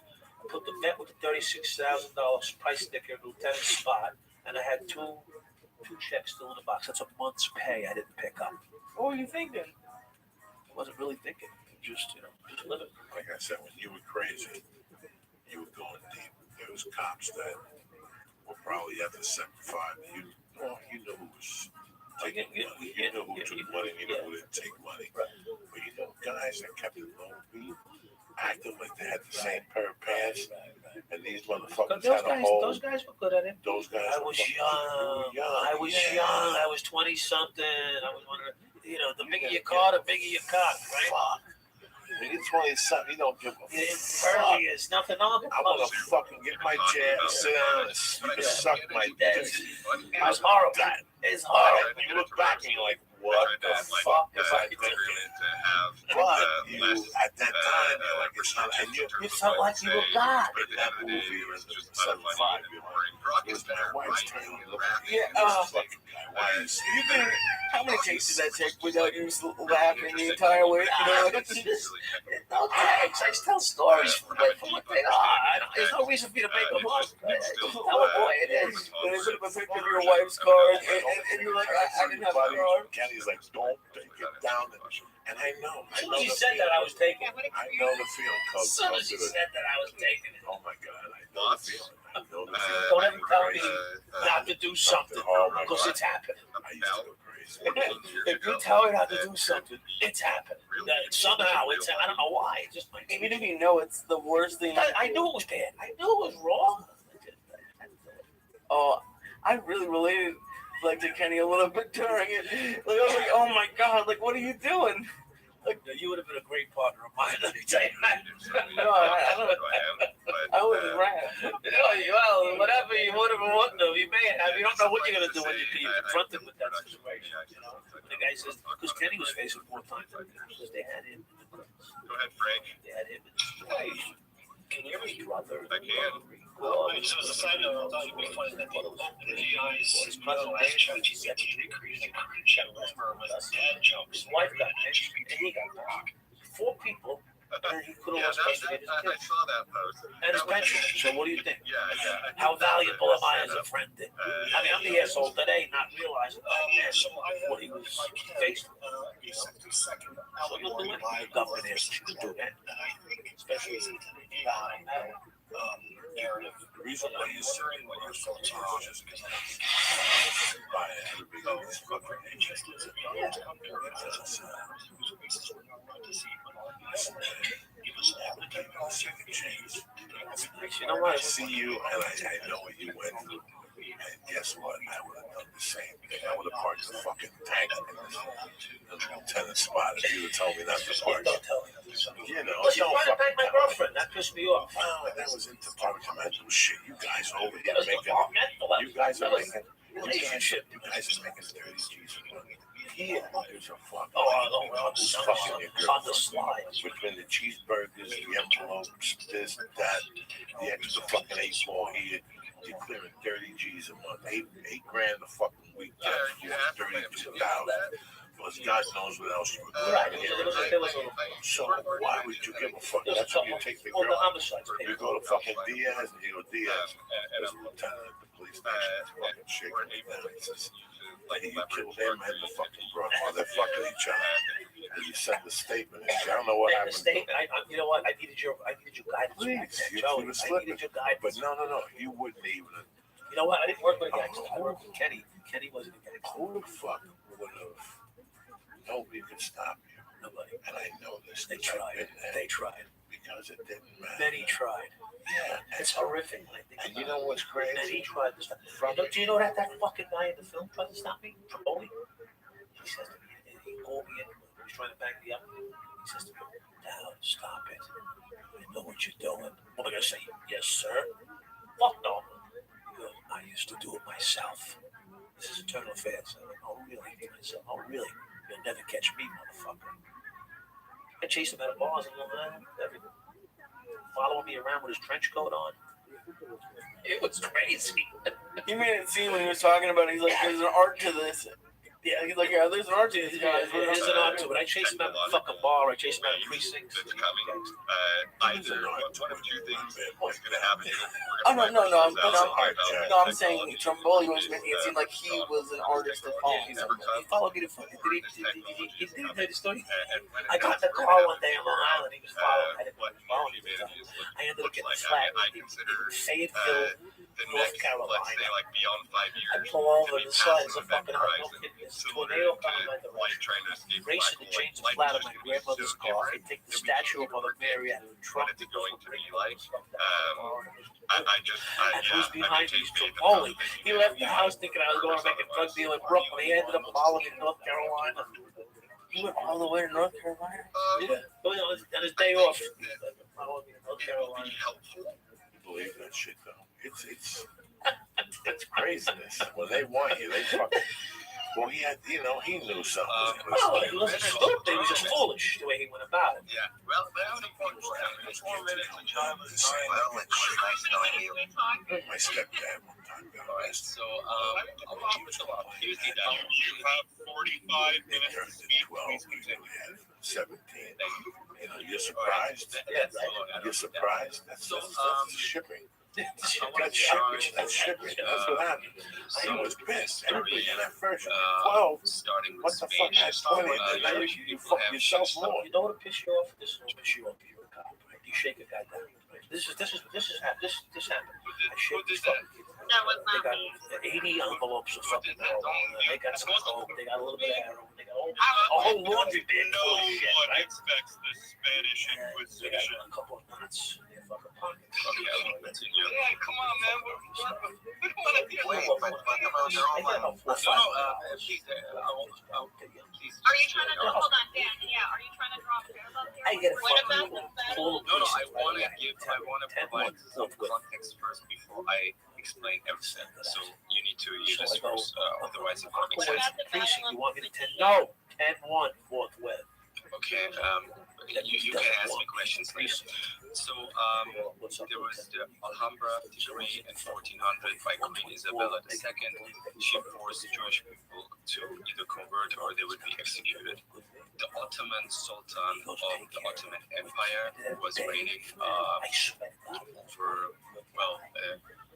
I put the vet with the $36,000 price sticker in the lieutenant spot, and I had two checks still in the box. That's a month's pay I didn't pick up. What were you thinking? I wasn't really thinking. Just living. Like I said, when you were crazy, you were going deep. There was cops that were probably at the 75. You knew who was taking money. You knew who took money. You knew who didn't take money. But you know, guys that kept it low beat, acting like they had the same pair of pants, and these motherfuckers had a whole. Those guys were good at it. Those guys. I was young. I was young. I was 20 something. I was wondering, the bigger your car, the bigger your cock, right? Fuck. When you're 20 something, you don't give a fuck. Impervious, nothing on the I want to fucking get my chair, sit down, and suck my dick. It's horrible. It's horrible. You look back and you're like, what the fuck was I thinking? But you, at that time, you're like, it's not, and you felt like you were God. But that movie was just 75. It was my wife's turn. Yeah, how many takes did that take without you laughing the entire way? No takes. I tell stories from my thing. There's no reason for you to make them up. Tell a boy it is. But they put up a picture of your wife's car, and you're like, I didn't have a car. Kenny's like, don't take it down. And I know. As soon as he said that, I was taking it. I know the feeling. As soon as he said that, I was taking it. Oh my God. I know. thoughts? Don't ever tell me not to do something because it's happening. If you tell me not to do something, it's happening. Somehow, it's I don't know why. It's just even if you know it's the worst thing. I knew it was bad. I knew it was wrong. Oh, I really related like to Kenny a little bit during it. Like I was like, oh my god, like what are you doing? Like you would have been a great partner of mine. Let me tell you. No, I was rad. Well, whatever you would have wanted to, you may have. You don't know what you're gonna do when you're confronted with that situation. You know, the guy says because Kenny was facing 4 times because they had him. Go ahead, Frank. They had him in his wife. Can you hear me, brother? I can. So as a side note, I thought it would be funny that the GI's last ChatGPT created a cringe show with dad jokes. His wife got pinched and he got blocked. 4 people. And he could have I saw that post. And his pension. So what do you think? Yeah. How valuable am I as a friend? I mean, I'm the asshole today, not realizing what he was faced with. So you'll do it. The government is to do that. Especially as narrative. The reason why you said it when you're so tall is because by everybody is fucking interested. You know what? I see you and I know what you went through. And guess what? I would have done the same thing. I would have parked the fucking tank in the lieutenant spot if you would tell me not to park. Don't tell me. You know, Listen, I'm trying to thank my girlfriend. That pissed me off. That was in departmental shit. You guys are over here That was making. departmental. You guys are making. Relationship. You guys are making 30 G's a month. Here, there's a fucking. On the slide. Between the cheeseburgers, the envelopes, this, that, the extra fucking 8 ball here, you're clearing 30 G's a month. 8 grand a fucking week. That's 32,000. Plus, God knows what else you were doing. So why would you give a fuck? That's when you take the girl. You go to fucking Diaz and you go, Diaz, there's a lieutenant at the police station. Fucking shaking me down. He says, you killed him and the fucking brother. They're fucking each other. And you send the statement. I don't know what happened. You know what? I needed your guidance. Please, I needed your guidance. But no. You wouldn't even. You know what? I didn't work with a gangster. I worked with Kenny. Kenny wasn't a gangster. Who the fuck would have? Nobody could stop you. Nobody. And I know this. They tried. They tried. Because it didn't matter. Many tried. Yeah. It's horrific. And you know what's crazy? Many tried to stop. Do you know that fucking guy in the film tried to stop me? Tripoli? He says to me, he called me in. He was trying to back me up. He says to me, "Down, stop it. I know what you're doing." What am I going to say? Yes, sir. Fuck no. He goes, "I used to do it myself. This is internal affairs." I'm like, "Oh, really?" I said, "Oh, really? You'll never catch me, motherfucker." I chased him out of bars and everything. Following me around with his trench coat on. It was crazy. He made it seem when he was talking about it, he's like, there's an art to this. Yeah, he's like, yeah, there's an art to this, guys. There's an art to it. I chased him out of the fucking bar. I chased him out of precincts. It's coming. Either one of 2 things is going to happen. I'm saying Tromboli was making it seem like he was an artist that he followed me to fucking. He didn't know the story. I got in the car one day on Long Island. He was following. I didn't know he was following me. I ended up getting flat in Fayetteville, North Carolina. Let's say like beyond 5 years. I pull over the side of the fucking tornado coming my direction. Racing to change the flat of my grandmother's car. I take the statue of Mother Mary out of the trunk. It's going to be like, and who's behind me? Tripoli. He left the house thinking I was going to make a drug deal in Brooklyn. He ended up following me to North Carolina. He went all the way to North Carolina? Yeah. On his day off. Following me to North Carolina. You believe that shit, though? It's craziness. When they want you, they fucking. Well, he had, he knew something. He wasn't stupid. He was just foolish the way he went about it. Yeah. Well, that was important. 4 minutes of time. Well, it was nice knowing you. My stepdad one time got arrested. So, you have 45 minutes to speak. 12, we had 17. You're surprised? You're surprised? That's shipping. That's shipping. That's what happened. He was pissed. Everybody in that first 12. What the fuck? That's 20. And then you fuck yourself more. You know what will piss you off? This will piss you off. You're a cop. Right? You shake a guy down. Right? This happened. did that? That was They not got me. 80 envelopes of fucking heroin. They got some coke. They got a little bit of heroin. They got a whole laundry bag No full of shit, one right? expects the Spanish They got Inquisition. a couple of nuts in their fucking pockets. Okay, I'll continue. Yeah, come on, man. We don't want to deal Wait, with but what about their own They got money? about $4 or $5. Please, please. Are you trying to draw? Hold on, Dan. Yeah, are you trying to draw parallels here? I get a What fucking about the full federal? of No, I pieces, by want the to way. I want to 10 provide months, some forthwith. context first before I explain everything. So you need to use So this I go, first, otherwise it won't make Wait, sense. precinct, you want me to 10? No, 10-1 forthwith. Okay, you can ask me questions later. So What's up? there was the Alhambra decree in 1400 by Queen Isabella II. She forced Jewish people to either convert or they would be executed. The Ottoman Sultan of the Ottoman Empire, who was reigning over, well,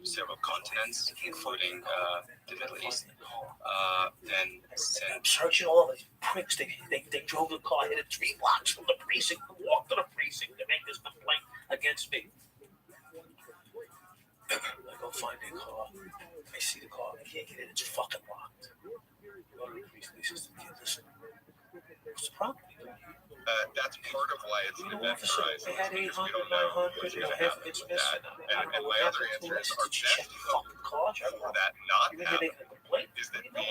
several continents, including the Middle East, then I'm sent. searching all these pricks. They drove the car, hit it 3 blocks from the precinct, walked to the precinct to make this complaint against me. I go find their car. I see the car. I can't get in. It's fucking locked. Go to the precinct. He says to the kid, listen, what's the problem? That's part of why it's an event horizon. They had Because we 800, don't know 900, what's you know, going to half happen of it's with missing. that. And my other answer is our best hope for that not happening is that we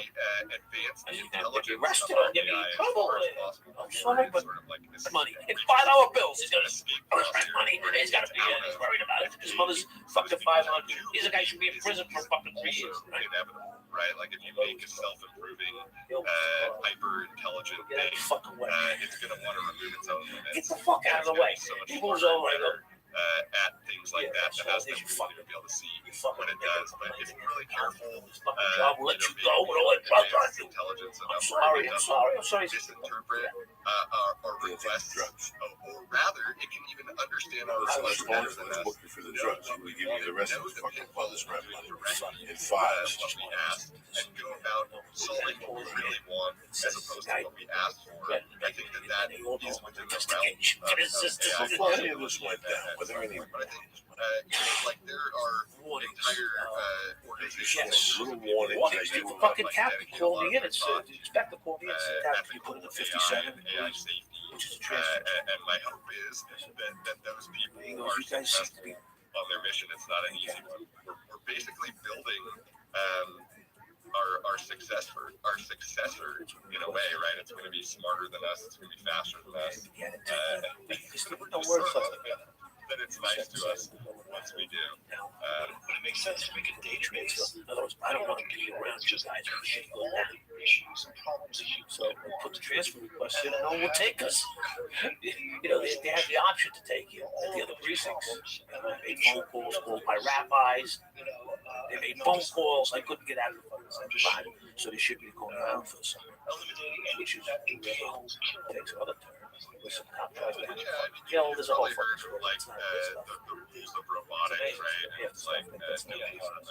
advance the intelligence arrested of on you, AI as trouble. far as possible. I'm sorry, but sort of like money. escape. It's $5 bills. He's got to Escape earn money. He's got to be He's worried about it. His mother's fucking 500. He's a guy should be in prison for fucking 3 years. Also inevitable, right? Like if you make a self-improving, hyper-intelligent thing, it's going to want to remove its own limits. Get the fuck out of the way. So much He moves smarter over and and better at things like that than us that we won't even be able to see what it does. But if you're really careful, job will let you go and all that drugs on you. intelligence I'm enough sorry. where it I'm sorry. I'm sorry. misinterpret our requests, or rather, it can even understand our requests better than us. Looking for the drugs. We give you the rest of the fucking mother's rent money in What fives. we asked and go about solving what we really want as opposed to what we asked for. I think that is within the realm of AI. Before any of this went down, were there any But I think, like there are entire organizations. little warnings that you The fucking captain called me in and said, the inspector called me in and said, Captain, you put in the 57. AI safety. And my hope is that those people who are successful on their mission, it's not an easy one. We're basically building our successor in a way, right? It's going to be smarter than us. It's going to be faster than us. That it's nice to us once we do. But it makes sense to make a database. In other words, I don't want to be around just guys who shit go on. Issues and problems. So we'll put the transfer request in and no one will take us. You know, they have the option to take you at the other precincts. And I made phone calls, called my rabbis. They made phone calls. I couldn't get out of the fucking 75. So they shipped me to go around for the summer. Which is takes another turn. With some contracts. Yeah, well, there's a whole Probably heard from like the rules of robotics, right? And it's like nobody's a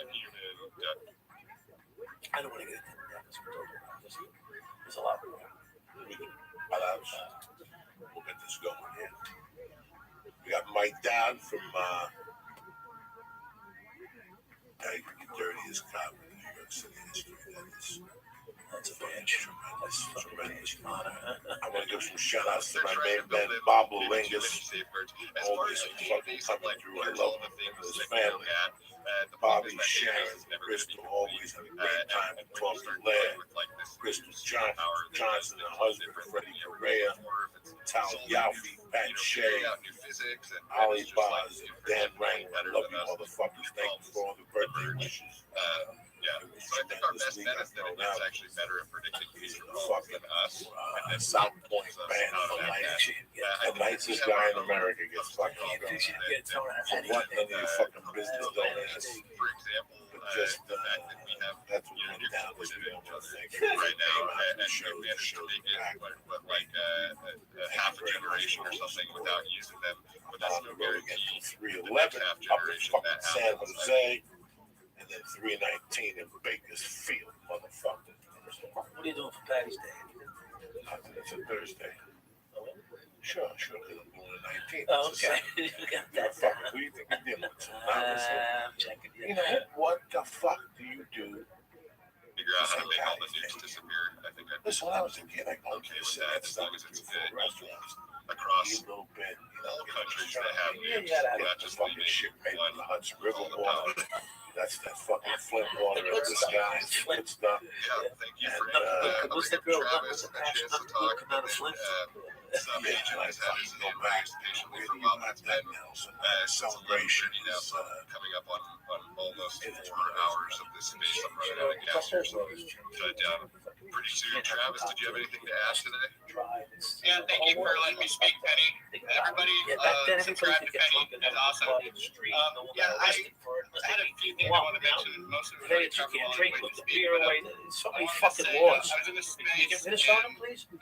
human. I don't want to get into that. There's a lot more. We'll get this going here. We got Mike Down from the dirtiest cop in New York City history. That's a bench. That's tremendous. I want to give some shout outs to my main man, Bob Lingus. Always fucking coming through. I love him and his family. Bobby, Sharon, Crystal, always have a great time to talk to Laird. Crystal Johnson, the husband of Freddie Correa, Tal Yalfi, Pat Shea, Ali Baz, and Dan Rang. I love you motherfuckers. Thank you for all the birthday wishes. Yeah, so I think our best bet is that it's actually better at predicting future results than us. And then South Point band, the nicest guy in America gets fucking for what none of your fucking business don't ask. For example, But just the fact that we have that's what went down this week. right now, and we managed to make it what like half a generation or something without using them. But that's no guarantee. 311 up in fucking San Jose. And then 319 in Bakersfield, motherfucker. What are you doing for Patty's Day? It's a Thursday. Sure, because I'm going to 19. Oh, okay. You got that down. Who do you think you're dealing with? I'm checking. You know, what the fuck do you do? Figure out how to make all the nukes disappear. I think I'd be Listen, when I was a kid, I go okay with that as long as it's good. restaurants. Across A little bit, all countries that have nukes, not just fucking leaving shit made one with the Hudson River all the water. power. That's that fucking Flint water in the sky. Good stuff. Yeah, thank you for What's the girl? Travis What's the a chance to passion? talk. Come out of Flint. Some agent has had his name raised patiently for a while, but it's been celebration coming up on almost 4 hours of this space. I'm running out of gas here, so I'll cut it down pretty soon. Travis, did you have anything to ask today? Yeah, thank you for letting me speak, Penny. Everybody, subscribe to Penny. It's awesome. Yeah, I had a few things I want to mention. Most of it Hey, you can't drink with the beer away. So many fucking laws. I was in a space You can finish on them, please? with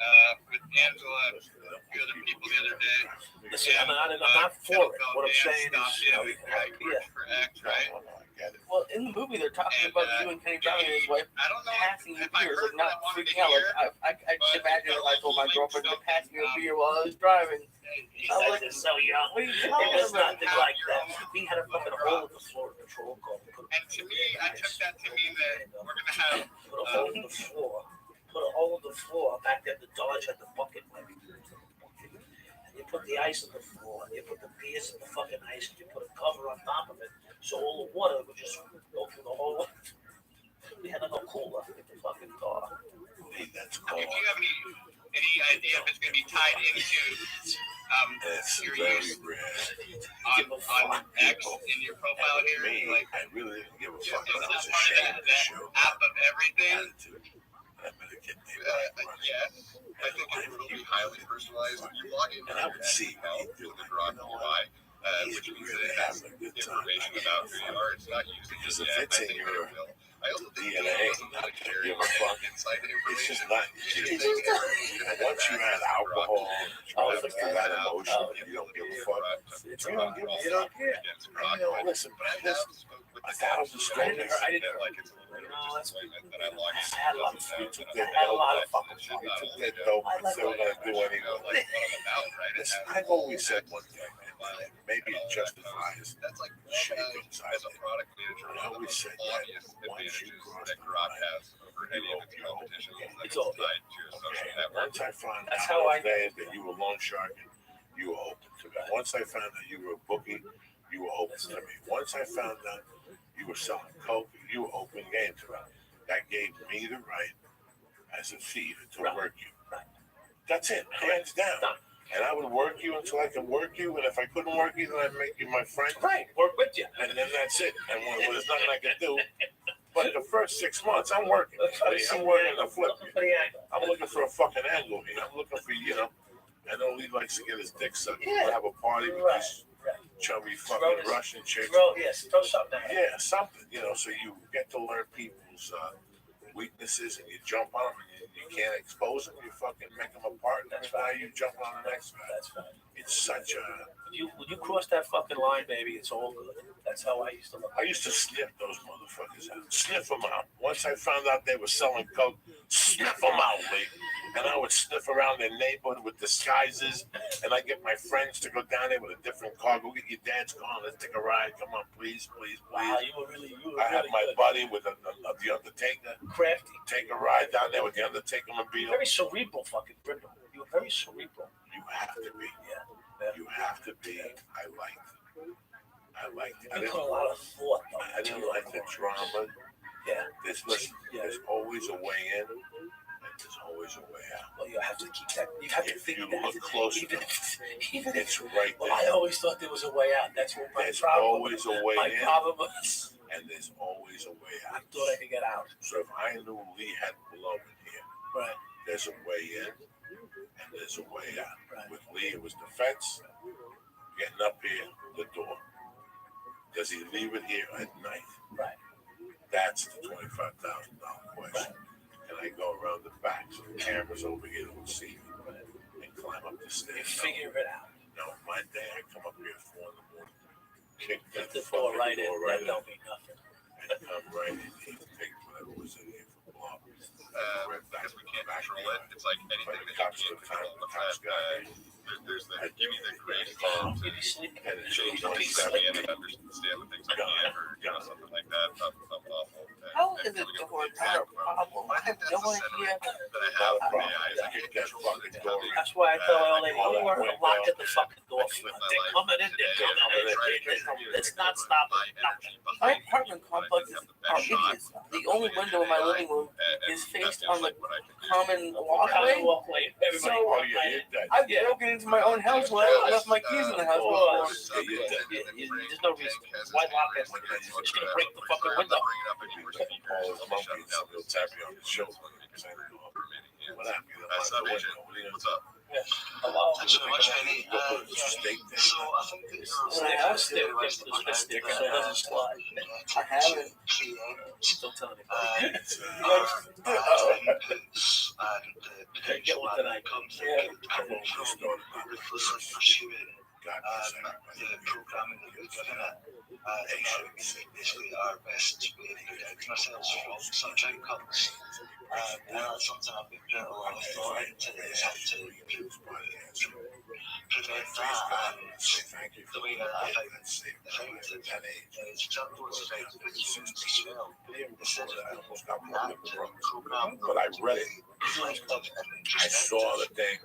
Angela and a few other people the other day. Listen, I'm not for it. What I'm saying is, for X, right? well, in the movie they're talking about you and Kenny Brown and his wife I don't know passing the if I beers, heard like what I not wanted to freaking out. hear, Like I just imagine but I told my like girlfriend to something, pass me a beer while I was driving. I was so young. What are you talking It was about? Nothing like your that. own He had a fucking hole in the floor patrol car. And to me, I took that to mean that we're gonna have Put a hole in the floor. Put a hole in the floor. Back there, the Dodge had the bucket. And you put the ice on the floor. And you put the beers in the fucking ice. And you put a cover on top of it. So all the water would just go through the hole. We had like a cooler in the fucking car. That's If you have any idea if it's gonna be tied into your use on X in your profile here, like I really didn't give a is fuck. this I was part ashamed of of the show. that app of everything? I better get me Yeah, I think it will be highly personalized. When you log in, and I would see well, to the Grok UI, which means that it has information about who you are. It's not used because yet. if it's I in think your it will. I also think DNA, it doesn't want to share give a fuck. inside It's information. just not. Once you had alcohol, drugs, to that emotion, you don't give a fuck. You don't care. Listen, there's 1,000 stories. I didn't like it's a little bit of disappointment that I logged in. I had a lot of We took I that had a dope. lot of fucking We took that dope and said we're gonna do anyway. Listen, I've always said one thing, and maybe it justifies That's like shit things I as a did. product manager, I always said obvious that once you advantages cross that the Grok line, has over any of its competition that It's is all- tied to a social network. once I found That's out how I- today that you were loan sharking, you were open to me. Once I found out you were a bookie, you were open to me. Once I found out you were selling coke, you were open game to me. That gave me the right as a thief to work you. That's it, hands down. Done. And I would work you until I could work you, and if I couldn't work you, then I'd make you my friend. Right, work with you. And then that's it. And when there's nothing I can do. But the first 6 months, I'm working. I'm working to flip you. For the angle. I'm looking for a fucking angle here. I'm looking for, I know Lee likes to get his dick sucked. Yeah. We'll have a party with Right. these chubby Throw fucking this- Russian chicks. Throw something at it. Yeah, something, so you get to learn people's weaknesses and you jump on them and you can't expose them. You fucking make them apart. And that's why you jump on the next guy. That's fine. It's such a. When you cross that fucking line, baby, it's all good. That's how I used to look. I used to sniff those motherfuckers out. Sniff them out. Once I found out they were selling coke, sniff them out, Lee. And I would sniff around their neighborhood with disguises. And I get my friends to go down there with a different car. Go get your dad's car. Let's take a ride. Come on, please, please, please. Wow, you were really I had my good. buddy with the Undertaker. Crafty. Take a ride down there with the Undertaker mobile. Very cerebral fucking Brindle. You were very cerebral. You have to be. Yeah. You have to be. I liked it. I You put a lot of thought, though. I didn't like the drama. Yeah. There's always a way in, and there's always a way out. Well, you have to keep that. You have to If think you that. look close even enough, if it's right well, there. I always thought there was a way out. That's what my There's problem. always a way my in, problem was. and there's always a way I out. thought I could get out. So if I knew Lee had blown in here, Right. there's a way in, and there's a way out. Right. With Lee, it was the fence, getting up here, the door. Does he leave it here at night? Right. That's the $25,000 question. Can I go around the back so the cameras over here don't see me and climb up the You stairs? figure it out. No, my day I come up here at 4 in the morning, kick that The fucking door right in. door right That in, don't mean nothing. and come right in here, take whatever was in here for blow. Because we can't control it. It's like anything But that the you cops can't took control. time. The cops got here. There's the give me the grace calm. to You be sleeping. And it change changed things that we and understand the things I can, or something like want to hear. That I have from AI is I can get fucking story. That's why I tell all ladies, don't worry, I'm locked at the fucking door. They're coming in, they're coming in. Let's not stop it. My apartment complexes are idiots. The only window in my living room is faced on the common walkway. So I've broken into my own house when I left my keys in the house before. There's no reason. Why lock it? It's gonna break the fucking window. They'll tap you on the shoulder. What happened? What's up? Thanks so much, Penny. So I think it's I have stick next to the stick so it doesn't slide. I haven't. Don't tell anybody. inputs and potential outcomes that could come from ruthlessly pursuing the programming that we've given it. Basically our best way to protect ourselves from such outcomes. That's something I've been putting a lot of thought into, is how to prevent that. And the way that I find it effective is exactly what's effective with humans as well. Instead of reacting, program, but I read it. I saw the thing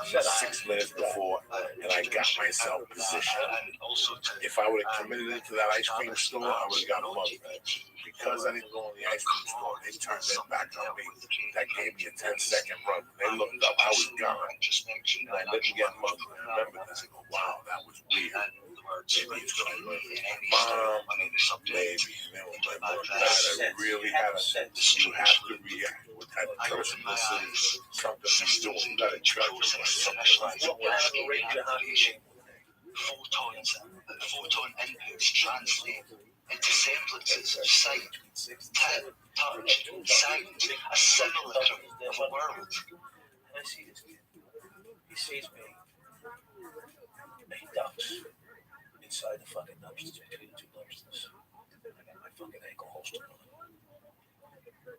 6 minutes before, and I got myself positioned. If I would have committed it to that ice cream store, I would have got mugged. Because I didn't go in the ice cream store, they turned their back on me. That gave me a 10-second run. They looked up, I was gone. And I didn't get mugged. I remember this. I go, wow, that was weird. Maybe it's going to be mom, maybe. I really had a sense. You have to react. What type of person this is, something he's doing. You got to judge him by something. Photon inputs translate into semblances of sight, touch, sound, a simulacrum of a world. And I see this kid. He sees me. And he ducks inside the fucking dumpsters, between the two dumpsters. I got my fucking ankle holster on.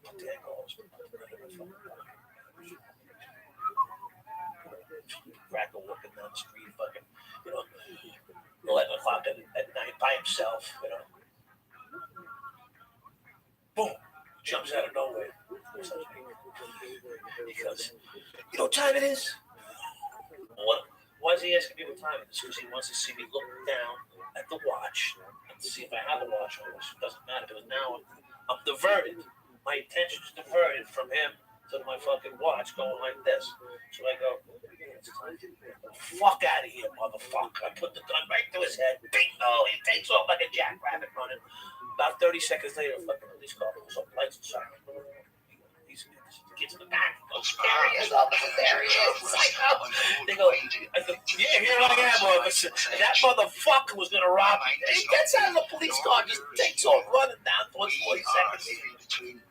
Put the ankle holster on. Cracker walking down the street, fucking, 11 o'clock at night by himself, Boom! Jumps out of nowhere. Because, you know what time it is? What? Why is he asking me what time it is? Because he wants to see me look down at the watch and see if I have a watch on, which doesn't matter because now I'm diverted. My attention is diverted from him to my fucking watch going like this. So I go, fuck out of here, motherfucker. I put the gun right to his head. Bingo! He takes off like a jackrabbit running. About 30 seconds later, a fucking police car pulls up, lights and sirens. These kids in the back goes, there he is, officer, there he is. Psycho. They go, I go, yeah, here I am, officer. And that motherfucker was going to rob me. And he gets out of the police car, just takes off, running down towards 40 seconds.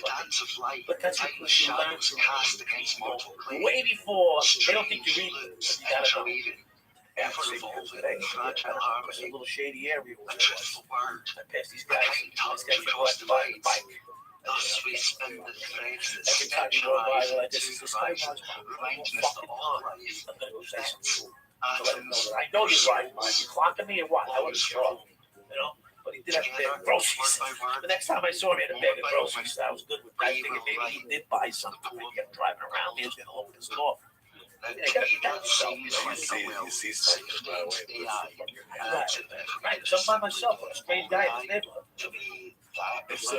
But that's what you learn way before. They don't think you're evil. You gotta know. It's a little shady area. I passed these guys. These guys are going by the bike. Thus we spin the threads that every time you go by, like this is the sky. reminding us that all life affects I know you're right, man. You clocking me or what? I was strong, But he did have a bag of groceries. The next time I saw him, he had a bag of groceries. I was good with that. I figured maybe he did buy something. He kept driving around. He was going to open his door. You see something by the way. Right. So I'm by myself. I'm a strange guy in the neighborhood. It's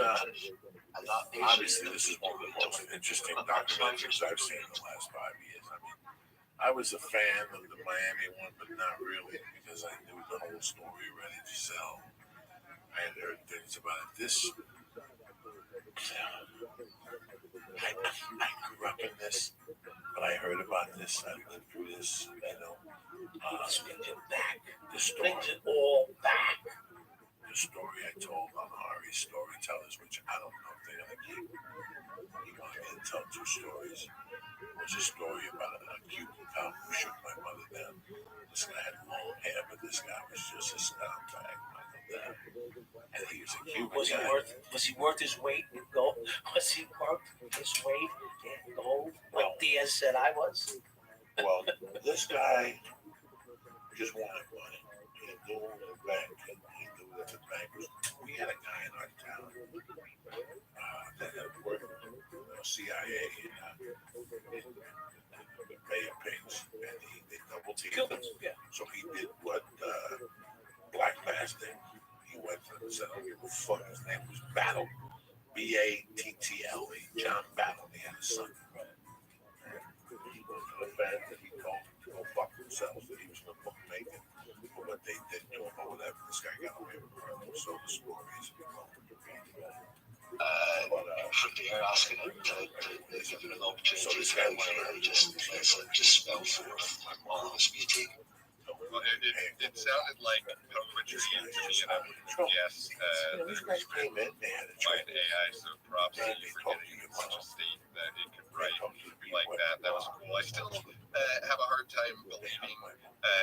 obviously this is one of the most interesting documentaries I've seen in the last 5 years. I mean, I was a fan of the Miami one, but not really because I knew the whole story already. Giselle, I had heard things about it. This, I grew up in this, but I heard about this. I lived through this. This brings it back. This brings it all back. The story I told on Ari's Storytellers, which I don't know if they're gonna keep. He wanted me to tell 2 stories. It was a story about a Cuban cop who shook my mother down. This guy had long hair, but this guy was just a scumbag. And he was a Cuban guy. Was he worth his weight in gold? Was he worth his weight in gold? Like Diaz said I was? Well, this guy just wanted money. He knew the bank, and he knew that the bank was. We had a guy in our town that had worked CIA mayor pigs, and they double teamed him. Yeah. So he did what Black Mass did. He went and said, "I don't give a fuck." His name was Battle, Battl, John Battle. He had a son. He was to the fans that he told them to go fuck themselves, that he was going to book making for what they did to him or whatever. This guy got away with it. So the stories. From there, asking him to give him an opportunity to go and just spell forth all of his beauty. Well, it sounded like poetry to me, and I would guess came in, they had a find AI, so props to you for getting in such a state that it could write like that. That was cool. I still have a hard time believing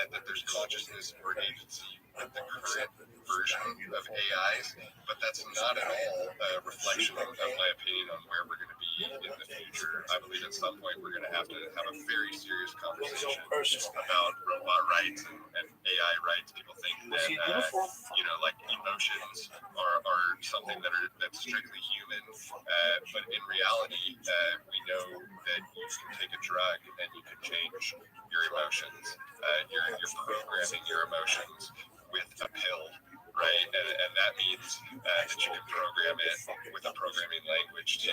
that there's consciousness or agency with the current version of AIs, but that's not at all a reflection of my opinion on where we're going to be in the future. I believe at some point we're going to have a very serious conversation about robot rights and AI rights. People think that like emotions are something that's strictly human, but in reality, we know that you can take a drug and you can change your emotions. You're programming your emotions with a pill, right? And that means that you can program it with a programming language too.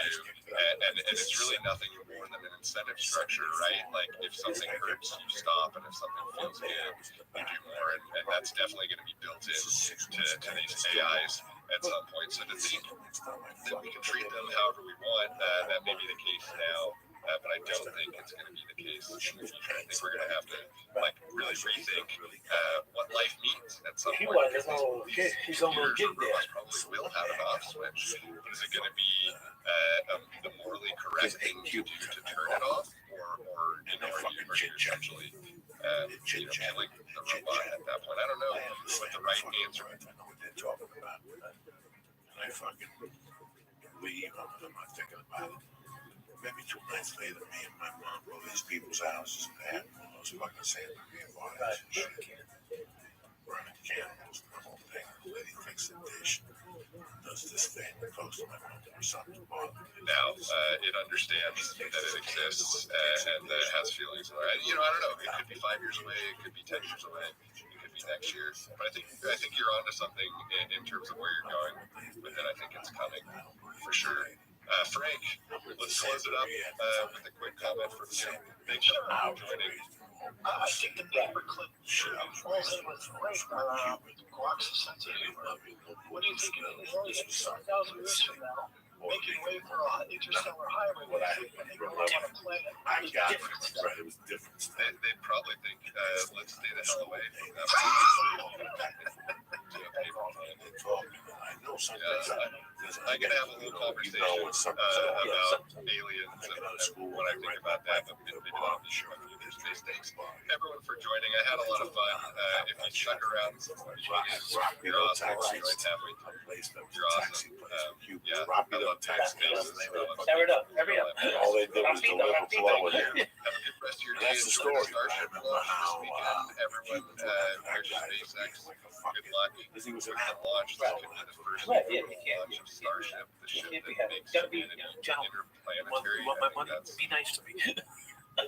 And it's really nothing more than an incentive structure, right? Like if something hurts, you stop, and if something feels good, you do more. And that's definitely going to be built in to these AIs at some point. So to think that we can treat them however we want, that may be the case now. But I don't think it's going to be the case in the future. I think we're going to have to really rethink what life means at some point. He's on the gig there. Probably will have an off switch. But is it going to be the morally correct thing to do to turn it off, or are you essentially killing the robot at that point? I don't know what the right answer is. I know what they're talking about, and I fucking leave. I'm not thinking about it. Maybe 2 nights later, me and my mom go to these people's houses and they have one of those fucking Santa Maria bodies and shit. Burning candles and the whole thing. The lady takes a dish, does this thing, and goes to my mom or something. Now, it understands that it exists and that it has feelings. I don't know. It could be 5 years away. It could be 10 years away. It could be next year. But I think you're onto something in terms of where you're going with it. I think it's coming for sure. Frank, let's close it up with a quick comment from you. Thanks for joining. I think the paperclip falls in with rape clocks essentially. What do you think it is? 1,000 years from now, making way for an interstellar highway. What I want to play it. I got it. Right, it was different. They'd probably think, let's stay the hell away from that. I know something. I can have a little conversation about aliens and what I think about that, but maybe that'll be short with your space. Thanks, everyone, for joining. I had a lot of fun. If you stuck around, you're awesome. You're halfway through. You're awesome. Rabbi on tax space. Every up. All they did was deliver flow in there. Have a good rest of your day. That's the story. Starship launch this weekend. Everyone, here's SpaceX. Good luck. He was We're going to launch. This could be the first launch of Starship, the ship that makes humanity interplanetary. Be nice to me.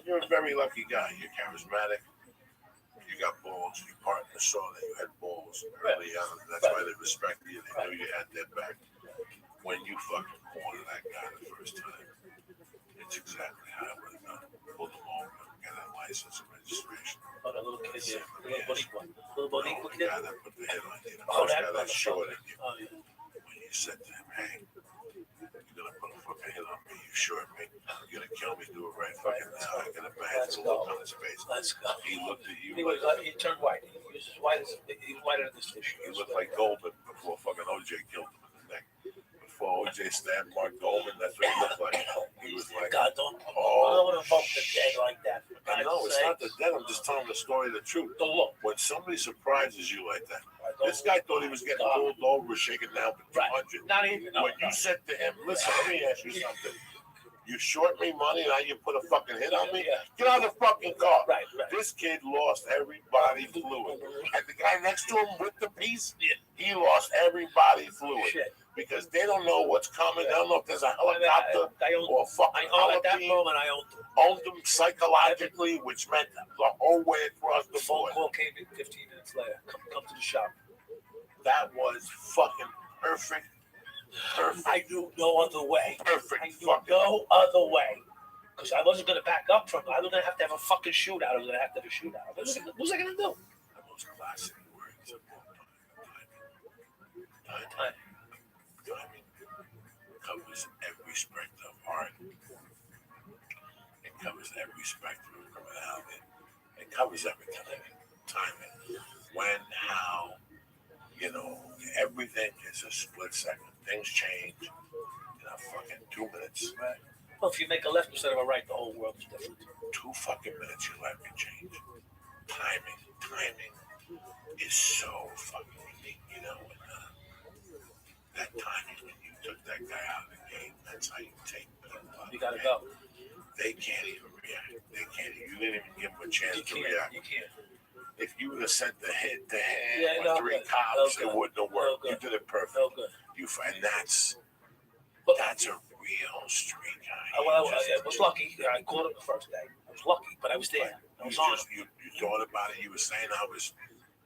You're a very lucky guy. You're charismatic. You got balls. You partner saw that you had balls early on. That's why they respected you. They knew you had their back. When you fucking cornered that guy the first time, it's exactly how I would have done. Pull them over, get a license and registration. Oh, that little kid there. Little Boricua kid. The guy that put the hit on you. The guy that shorted you. When you said to him, hey, you're going to put a fucking hit on me, you short me, you're going to kill me, do it right fucking now. I'm going to bang the look on his face. Let's go. He looked at you. He turned white. He was as white as he was whiter than this fish. He looked like Goldman before fucking OJ killed him in the neck. Before OJ stabbed Mark Goldman, that's what he looked like. He was like, God, don't invoke the dead like that. I know, it's not the dead. I'm just telling the story of the truth. When somebody surprises you like that, this guy thought he was getting pulled over, shaken down for 200. Not even. When you said to him, listen, let me ask you something. You short me money, now you put a fucking hit on me? Get out of the fucking car. Right. This kid lost every body fluid. And the guy next to him with the piece, he lost every body fluid. Because they don't know what what's coming. They don't know if there's a helicopter or a fucking at that moment, I owned them. Owned them psychologically, which meant the whole way across the phone board. call came in 15 minutes later. Come to the shop. That was fucking perfect. I knew no other way. Perfect. I knew no other way. Because I wasn't going to back up from it. I was going to have a fucking shootout. I was going to have to have a shootout. What was I going to do? The most classic words of all time. Timing covers every spectrum of art. It covers every spectrum of criminality. It covers everything. Timing. When, how, everything is a split second. Things change in a fucking 2 minutes. Right. Well, if you make a left instead of a right, the whole world is different. 2 fucking minutes, your life can change. Timing is so fucking unique, And, that timing when you took that guy out of the game, that's how you take people out. You gotta go. They can't even react. You didn't even give them a chance to react. You can't. If you would have sent the hit to Yeah, hand with 3 cops, it wouldn't have worked. You did it perfect. No good. And that's a real street guy. I was lucky. I caught him the first day. I was lucky, but I was there. I was on him. You thought about it. You were saying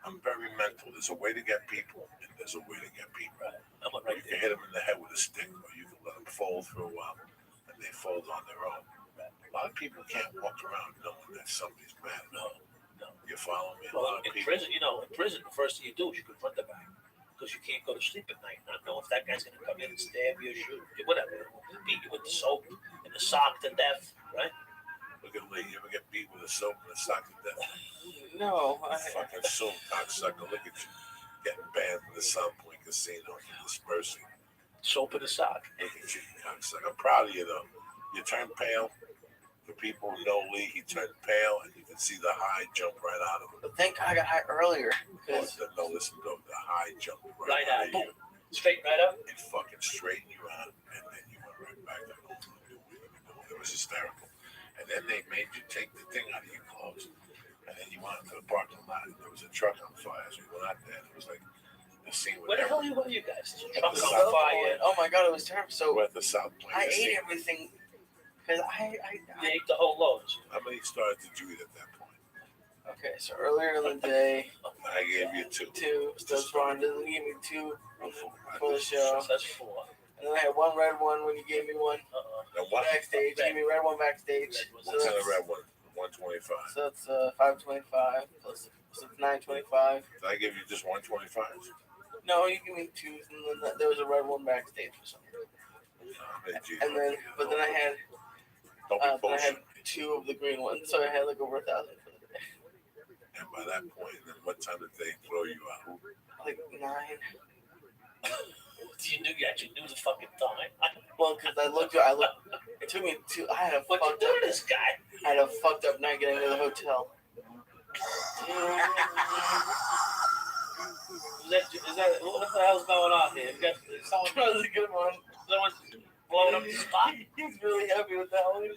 I'm very mental. There's a way to get people, and there's a way to get people. Right. I went right you can hit them in the head with a stick, or you can let them fold for a while, and they fold on their own. A lot of people can't walk around knowing that somebody's mad. No. You follow me? Well, in prison, the first thing you do is you confront the guy. Because you can't go to sleep at night not know if that guy's going to come in and stab you or shoot you, whatever. Beat you with the soap and the sock to death, right? Look at Lee. You ever get beat with a soap and a sock to death? No. Fucking soon, cocksucker. Look at you. Getting banned from the Sun Point Casino. You're dispersing. Soap and a sock. Look at you, cocksucker. I'm proud of you, though. You turned pale. For people who know Lee, he turned pale, and you can see the high jump right out of him. But thank God I got high earlier. No, listen, though, the high jumped right out of you. Straight right up? It fucking straightened you out, and then you went right back to normal. It was hysterical. And then they made you take the thing out of your clothes, and then you went out to the parking lot, and there was a truck on fire, so you went out there, and it was like the scene. Where the hell were you guys? Truck on fire. Oh my God, it was terrible. So we're at the South Point. I ate everything. Because I ate the whole load. How many stars did you eat at that point? Okay, so earlier in the day, I gave you 2. 2. Stubbs Farm didn't give me 2 for the show. That's 4. And then I had 1 red one when you gave me 1 backstage. You gave me red one backstage. What's in a red one? 125. So it's 525 plus 925. Did I give you just 125? No, you give me 2, and then there was a red one backstage for some reason. And then, but then I had 2 of the green ones, so I had like over 1,000 for the day. And by that point, then what time did they throw you out? Like 9. You actually knew the fucking time. Well, because I looked. It took me 2. I had a what fucked you up. doing, this guy? I had a fucked up night getting to the hotel. Is that what the hell's going on here? That was a good one. Someone's blowing up the spot. He's really happy with that one.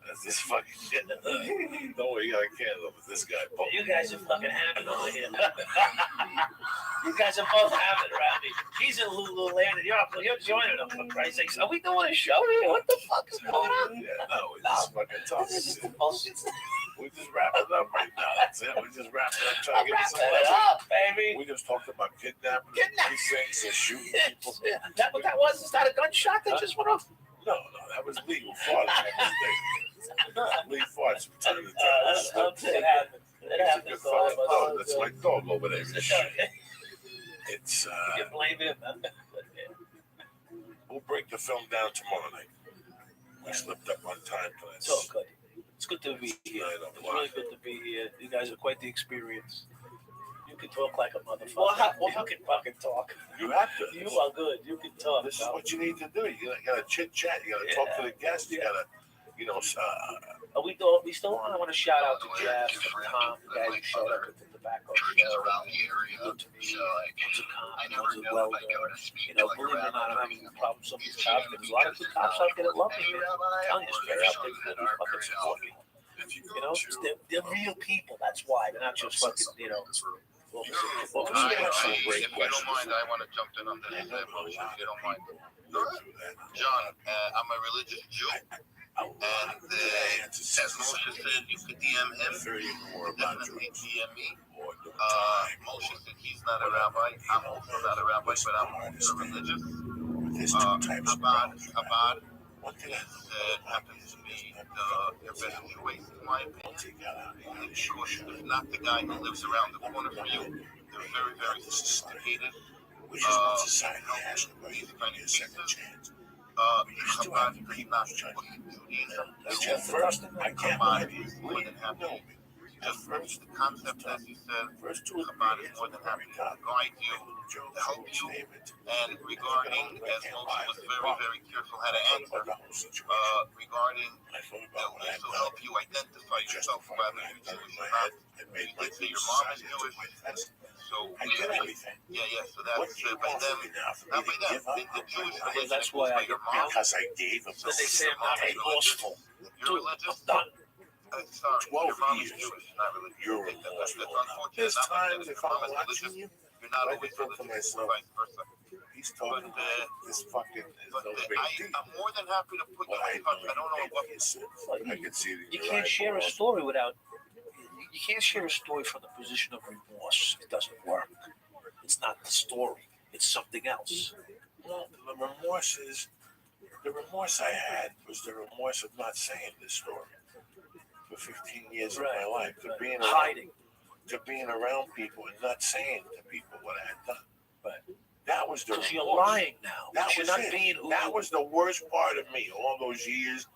That's this fucking shit. Don't worry, you got a candle with this guy. You guys are fucking having it over here. You guys are both having it around me. He's in Lululand and you're joining him, for Christ's sakes. Are we doing a show here? What the fuck is going on? Yeah, no, we're just fucking talking. We just wrap it up right now. That's it. We just wrap it up. Trying to get some up, baby. We just talked about kidnapping precincts and shooting people. That what that was? Is that a gunshot that just went off? No, that was legal farting. Legal farts from time to time. It happens. It happens. Oh, that's my dog over there. It's you can blame him. We'll break the film down tomorrow night. We slipped up on time tonight. It's all good. It's good to be here. It's really good to be here. You guys are quite the experience. You can talk like a motherfucker. You can fucking talk. You have to. You are good. You can talk. This is what you need to do. You gotta chit chat. You gotta talk to the guests. You gotta, Are we still on? I want to shout out to Jeff and Tom, the guys who showed up at the tobacco show. Around the area. Good to me. So I never know if I go to speak. Believe it or not, I'm having a problem with some of these cops. There's a lot of good cops out there that love me. I'm telling you straight up, they fucking support me. They're real people. That's why they're not just fucking, Well, If you don't mind, I want to jump in on this motion, if you don't mind. John, I'm a religious Jew, and as Moshe said, you could DM him, definitely DM me. Moshe said he's not a rabbi, I'm also not a rabbi, but I'm also religious. Chabad happens to be your best choice, in my opinion, only because they're not the guy who lives around the corner from you. They're very, very sophisticated. These kind of cases. Chabad does not push Judaism. Chabad is more than happy. Just the concept, as you said, Chabad is more than happy to guide you, to help you, and regarding, as Moshe was very, very careful how to answer, regarding, they'll also help you identify yourself, whether you're Jewish or not. You did say your mom is Jewish, so so that's by them, not by them, the Jewish religion. That's why I your mom. because I gave them. So they say I'm not remorseful. You're religious. Sorry, your mom is Jewish, not religious. You're that's unfortunate. There's Not like times that. if Your mom I'm is watching religious, you, you're not I always can for religious, myself. or vice versa. He's talking about this fucking But no big deal. I'm more than happy to put you in touch. I don't know what you said. I can see that You can't share a story without. You can't share a story from the position of remorse. It doesn't work. It's not the story. It's something else. Well, the remorse I had was the remorse of not saying this story for 15 years of my life, to being around people and not saying to people what I had done. But that was the because remorse. You're lying now. That you're was not it. Being who that was the worst part of me. All those years,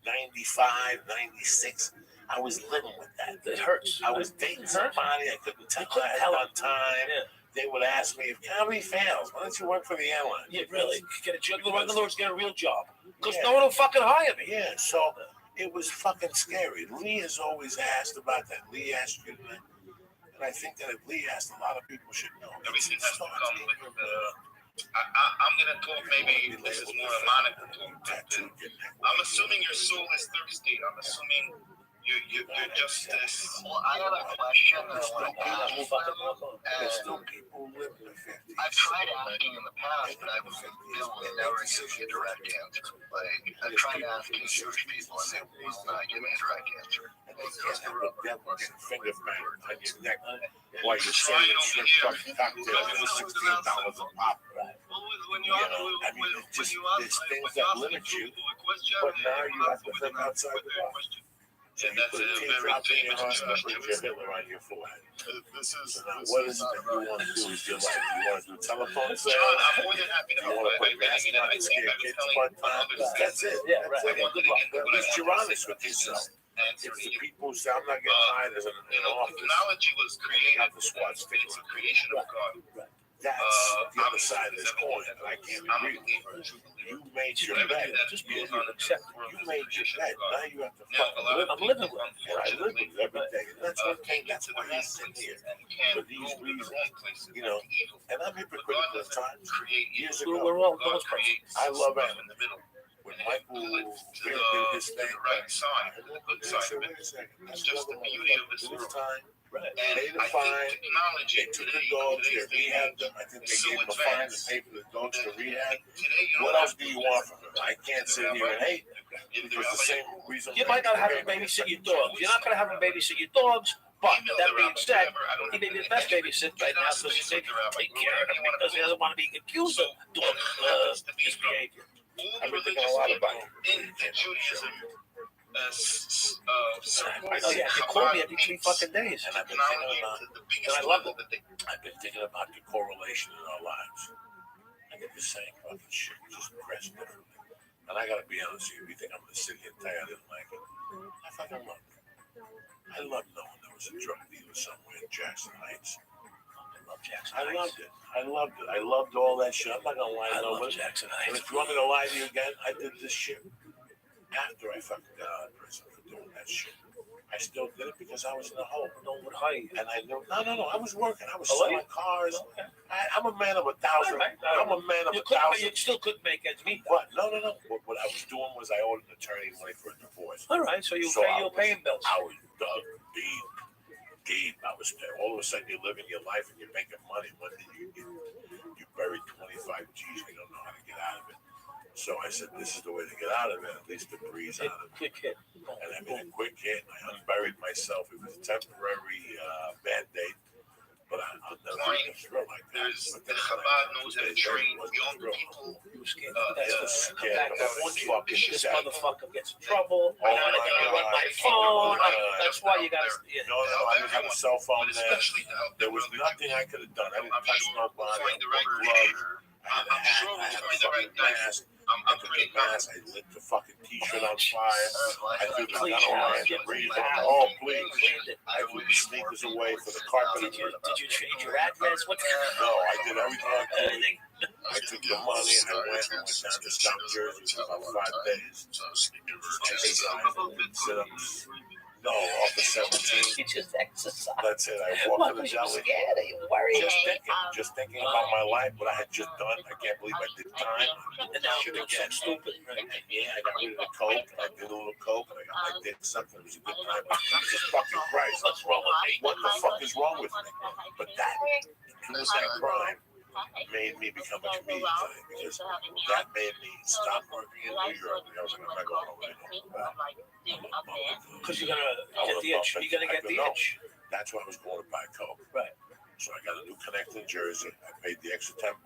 95, 96. I was living with that. It hurts. I was dating somebody. I couldn't tell I had on time. Yeah. They would ask me, if comedy fails, why don't you work for the airline? Yeah, really. Get a job. In other words, get a real job. Because no one will fucking hire me. Yeah, so it was fucking scary. Lee has always asked about that. Lee asked you that. And I think that if Lee asked, a lot of people should know. Everything has to come with I'm going to talk, maybe this is more a Monica talk. I'm assuming your soul is thirsty. I'm assuming you're just this. Well, I have a question that I want to ask. There's still people who live in the 50s. I've tried asking in the past, but I've never given a direct answer. Like, I've tried asking Jewish people, and they will not give me a direct answer. And they can't have the devil get finger banged on your neck while you're saying shrimp fucking cocktails and $16 a pop. There's things that limit you, but now you have to think outside the box. So you put a teardrop in your heart and put your Hitler on your forehead. What is it that you want to do with your life? You want to do telephone sales? I'm more than happy to You want to put masks on and scare kids part-time? That's it. Yeah, right. Okay, good luck. At least you're honest with yourself. It's the people who say, I'm not getting hired as an office. Technology was created. Have the SWAT stick. It's a creation of God. That's the other side of this coin, and I can't agree with you. You made your bed. You made your bed. Now you have to fucking live. I'm living with it. And I live with it every day. And that's one thing. That's why I'm sitting here for these reasons. You know, and I'm hypocritical at times. Years ago, I love animals. When Michael did his thing, It's just the beauty of this world. And I think technology took the dogs, they rehabbed them. I think they gave them a fine to pay for the dogs to rehab. What else do you want from them? I can't sit here and hate because the same reason. You might not have him babysit your dogs. You're not going to have him babysit your dogs. But that being said, he may be the best babysit right now because he's taking care of him because he doesn't want to be accused of doing misbehavior. I've been thinking a lot about it. In Judaism, you call me every 3 fucking days. And I've been thinking about it. And I love it. I've been thinking about the correlation in our lives. I get the same fucking shit, just pressed differently. And I gotta be honest with you, if you think I'm gonna sit here and tell you I didn't like it, I fucking love it. I love knowing there was a drug dealer somewhere in Jackson Heights. I loved it. I loved all that shit. I'm not gonna lie to nobody. Jackson Heights. And if you want me to lie to you again, I did this shit after I fucking got out of prison for doing that shit. I still did it because I was in the hole. No one hired you. And I knew, no, I was working. I was selling cars. Okay. I'm a man of 1,000. I'm a man of 1,000. You still couldn't make ends meet. What? No. What I was doing was I owed an attorney money for a divorce. All right, so you're paying bills. I was dug deep. game. I was all of a sudden you're living your life and you're making money. One day you buried 25 G's. You don't know how to get out of it. So I said, this is the way to get out of it. At least to breeze out of it. Quick hit. And I made a quick hit. And I unburied myself. It was a temporary band-aid. But I'll never get a thrill like that. The Chabad knows how to train young people. You were scared. This motherfucker gets in trouble. Oh my God. My phone. That's why you got to. No, I didn't have a cell phone there. There was nothing I could have done. I didn't touch nobody. I had gloves. I had a hat. I had a fucking mask. I took a mask. I lit the fucking t-shirt on fire. I threw the gun away and breathed. Oh, please. I threw the sneakers away for the carpet. Did you change your address? What? No, I did everything I could. I took the money and I went down to South Jersey for about 5 days. No, off the 17th. You just exercise. That's it. I walked to the deli. Scared? Are you worried? Just thinking about my life, what I had just done. I can't believe I did time. And now you're so stupid. And yeah, I got rid of the coke. I did a little coke, and I got my dick sucked. It was a good time. Jesus fucking Christ. What's wrong with me? What the fuck is wrong with me? But that crime made me become a comedian today, because that made me stop working in New York. I was like, I'm not going over there. Because you're gonna get the itch. You're gonna get the itch. That's why I was going to buy coke. Right. So I got a new connect in Jersey. I paid the extra $10.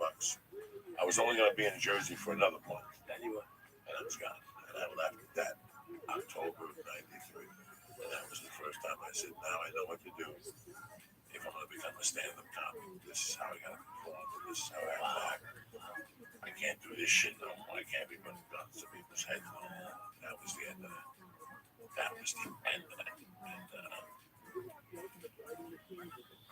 I was only going to be in Jersey for another month. And you were. And I was gone. And I left that October of '93. And that was the first time I said, now I know what to do. If I'm going to become a stand-up comic, this is how I got to perform. This is how I have to act. I can't do this shit no more. I can't be putting guns to people's heads no more. That was the end of that. That was the end of that.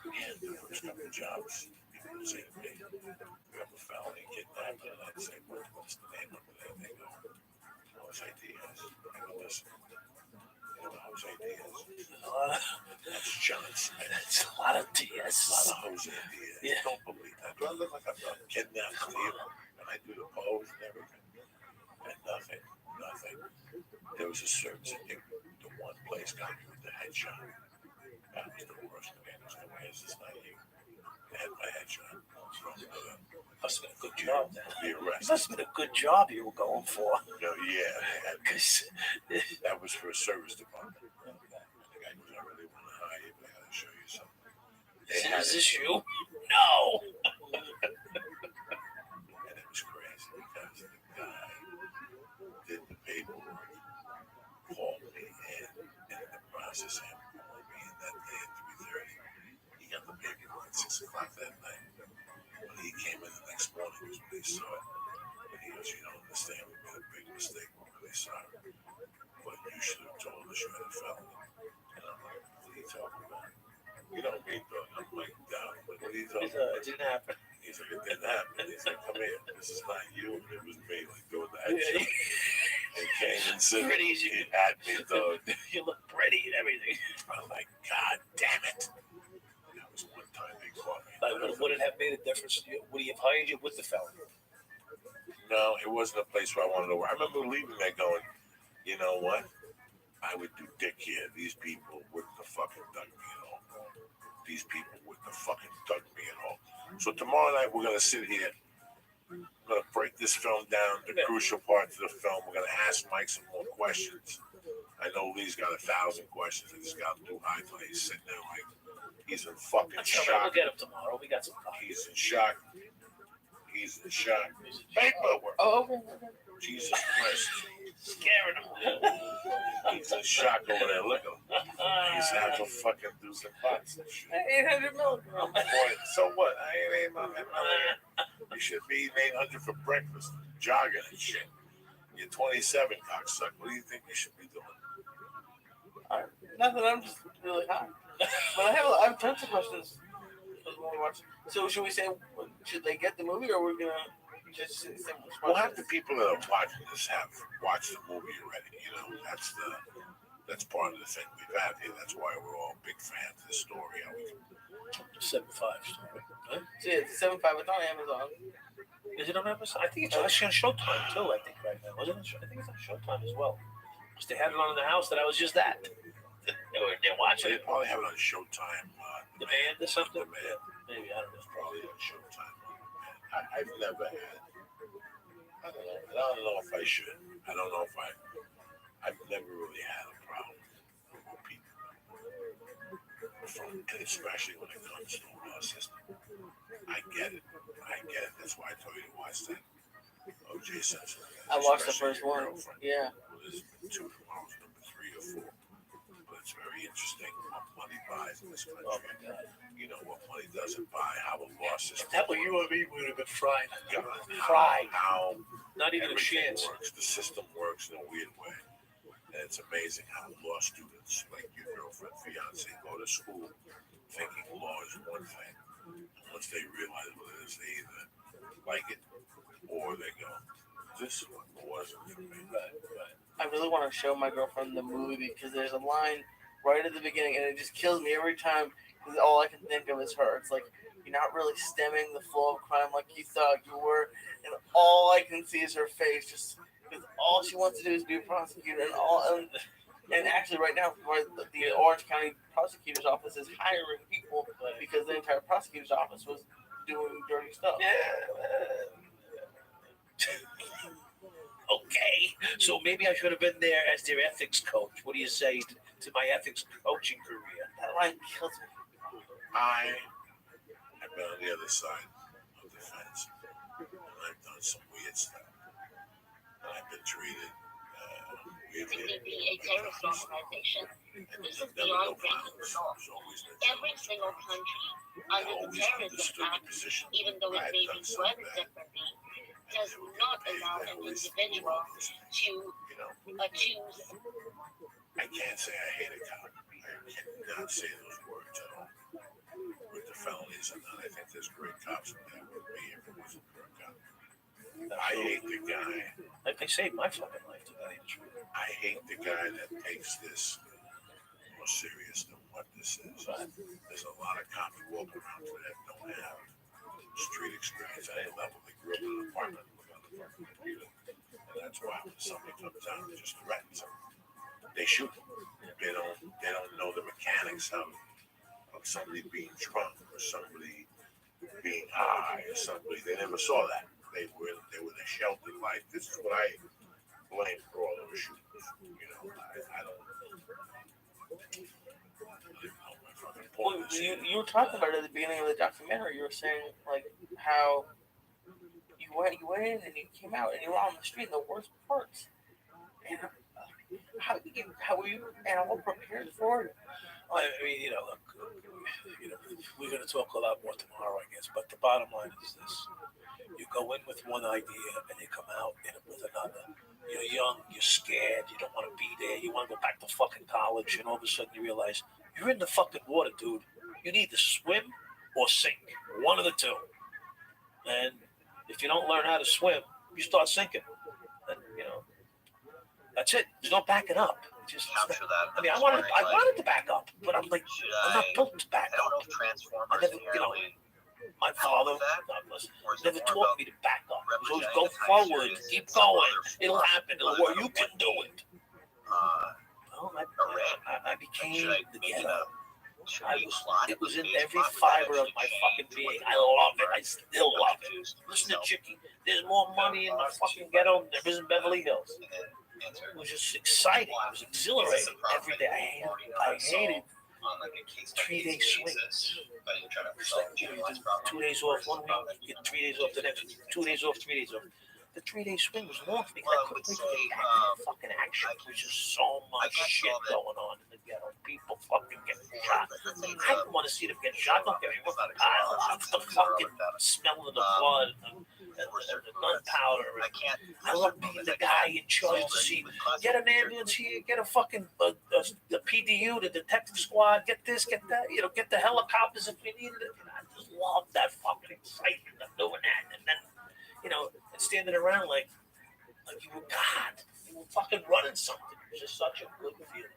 And there was a couple of jobs. People would say to me, you have a felony kidnapping, and I'd say, what's the name of it? And they go, Jose Diaz. I go, listen, you know Jose Diaz? That's John Smith. That's a lot of Diaz. A lot of Jose Diaz. Yeah. Don't believe that. Do I look like I'm kidnapped to you? And I do the pose and everything. And nothing. There was a search. The one place got me with the headshot. That was the worst. Man, it was the way, it's not you. They had my headshot. Must have been a good job then. Be arrested. Must have been a good job you were going for. No, yeah. That was for a service department. And the guy goes, I really want to hire you, but I got to show you something. Is this you? No. And it was crazy because the guy did the paperwork, called me in the process of him calling me in that day at 3:30. He got the paperwork at 6 o'clock that night. When he came in the next morning, was when they saw it. And he goes, you don't understand, we made a big mistake when they saw it. But you should have told us you had a felony. And I'm like, what are you talking about? You don't mean, bro. I'm like, down. What are you talking about? It didn't happen. He's like, it didn't happen. He's like, come here. This is not you. It was me, like, doing the headshot. And came and said, he had me, dog. You look pretty and everything. I'm like, God damn it. That was one time they caught me. Like, would it have made a difference? Would he have hired you with the felony? No, it wasn't a place where I wanted to work. I remember leaving there going, you know what? I would do dick here. These people wouldn't have fucking dug me at all. These people wouldn't have fucking dug me at all. So tomorrow night, we're going to sit here. We're going to break this film down, the crucial parts of the film. We're going to ask Mike some more questions. I know Lee's got 1,000 questions. I just got him too high till he's sitting there like, he's in fucking shock. We'll get him tomorrow. We got some time. He's in shock. He's in shock. Paperwork. Oh, Jesus Christ. Scaring him. He's in shock over there. Look at him. He's having fucking do some pots and shit. 800 milligrams. Boy, so what? I ain't 800 milligrams. You should be eating 800 for breakfast, jogging and shit. You're 27, cocksucker. What do you think you should be doing? Nothing. I'm just really hot. But I have tons of questions. So should we say, should they get the movie, or we're gonna just say We'll have the people that are watching this have watched the movie already. You know, that's part of the thing we've had here. That's why we're all big fans of the story. 7.5 story. Huh? Yeah, it's 7.5. It's on Amazon. Is it on Amazon? I think it's actually on Showtime too. I think right now, wasn't it? I think it's on Showtime as well. Because they had it on in the house that I was just at. They're watching They it. probably have it on Showtime. Demand or something? Demand. Maybe, I don't know. It's probably on Showtime. I've never had. I don't know if I should. I don't know if I've never really had a problem with people. And especially when it comes to the law system. I get it. That's why I told you to watch that O.J. Simpson. I watched the first one. Yeah. Well, there's been 2 tomorrow, number 3 or 4. But it's very interesting what money buys in this country. Oh my God. You know what money doesn't buy, how the law system That way you and me would have been fried. Yeah, Fried. How not even a chance. Works. The system works in a weird way. And it's amazing how law students, like your girlfriend, fiance, go to school thinking law is one thing. Once they realize what it is, they either like it or they go, this one wasn't for me. Right. I really want to show my girlfriend the movie because there's a line right at the beginning and it just kills me every time because all I can think of is her. It's like, you're not really stemming the flow of crime like you thought you were, and all I can see is her face, just because all she wants to do is be a prosecutor, and actually right now, the Orange County Prosecutor's Office is hiring people because the entire prosecutor's office was doing dirty stuff. Okay, so maybe I should have been there as their ethics coach. What do you say to my ethics coaching career? That line kills me. I've been on the other side of the fence, and I've done some weird stuff. And I've been treated weirdly. A terrorist organization. This is beyond breaking the law. Every single country under the Terrorism Act, even though it may be worded differently, does not allow an individual to choose. I can't say I hate a cop. I cannot say those words at all. With the felonies and that, I think there's great cops in there with me if it wasn't for a cop. I hate the guy. Like they saved my fucking life today. I hate the guy that takes this more serious than what this is. There's a lot of cops walking around today that don't have street experience at any level. They grew up in an apartment with on the fucking computer. And that's why when somebody comes down and just threatens them, they shoot them. They don't know the mechanics of somebody being drunk or somebody being high or somebody. They never saw that. They were the sheltered life. This is what I blame for all those shootings. You know, I don't know my fucking point. Well, you were talking about it at the beginning of the documentary. You were saying like how you went in and you came out and you were on the street in the worst parts. And how were you at all prepared for it? I mean, look, we're going to talk a lot more tomorrow, I guess. But the bottom line is this: you go in with one idea and you come out with another. You're young, you're scared, you don't want to be there, you want to go back to fucking college, and all of a sudden you realize you're in the fucking water, dude. You need to swim or sink, one of the two. And if you don't learn how to swim, you start sinking. And that's it. There's no backing up. Just capture that. I mean, I wanted to back up, but I'm like, I'm not built to back up. I don't know if Transformers I never, my father, never taught me to back up. He was always go forward, keep going. It'll happen. It'll work. You can do it. I became the ghetto. It was in every fiber of my fucking being. I love it. I still love it. Listen to Chicky. There's more money in the fucking ghetto than there is in Beverly Hills. It was just exciting. It was exhilarating every day. I hated 3-day swings. You do 2 days off one week, you get 3 days off the next week, 2 days off, 3 days off. The 3-day swing was long because I couldn't wait to get back to the fucking action. There was just so much shit going on in the ghetto. People fucking getting shot. I didn't want to see them get shot. Don't get me wrong. I love the fucking smell of the blood and the gunpowder. I love being the guy in charge to see, get an ambulance here, get a fucking the PDU, the detective squad, get this, get that, get the helicopters if we needed it. I just love that fucking excitement of doing that. And then, and standing around like you were God. You were fucking running something. It was just such a good feeling.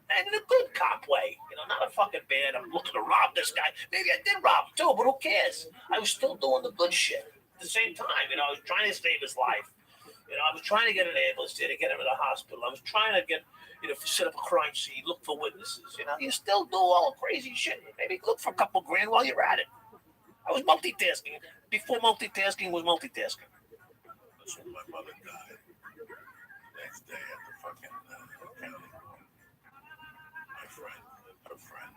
And in a good cop way. Not a fucking bad, I'm looking to rob this guy. Maybe I did rob him too, but who cares? I was still doing the good shit at the same time. I was trying to save his life. I was trying to get an ambulance there to get him to the hospital. I was trying to get, set up a crime scene, look for witnesses. You still do all the crazy shit. Maybe look for a couple grand while you're at it. I was multitasking before multitasking was multitasking. That's when my mother died. Next day at the fucking county. Her friend,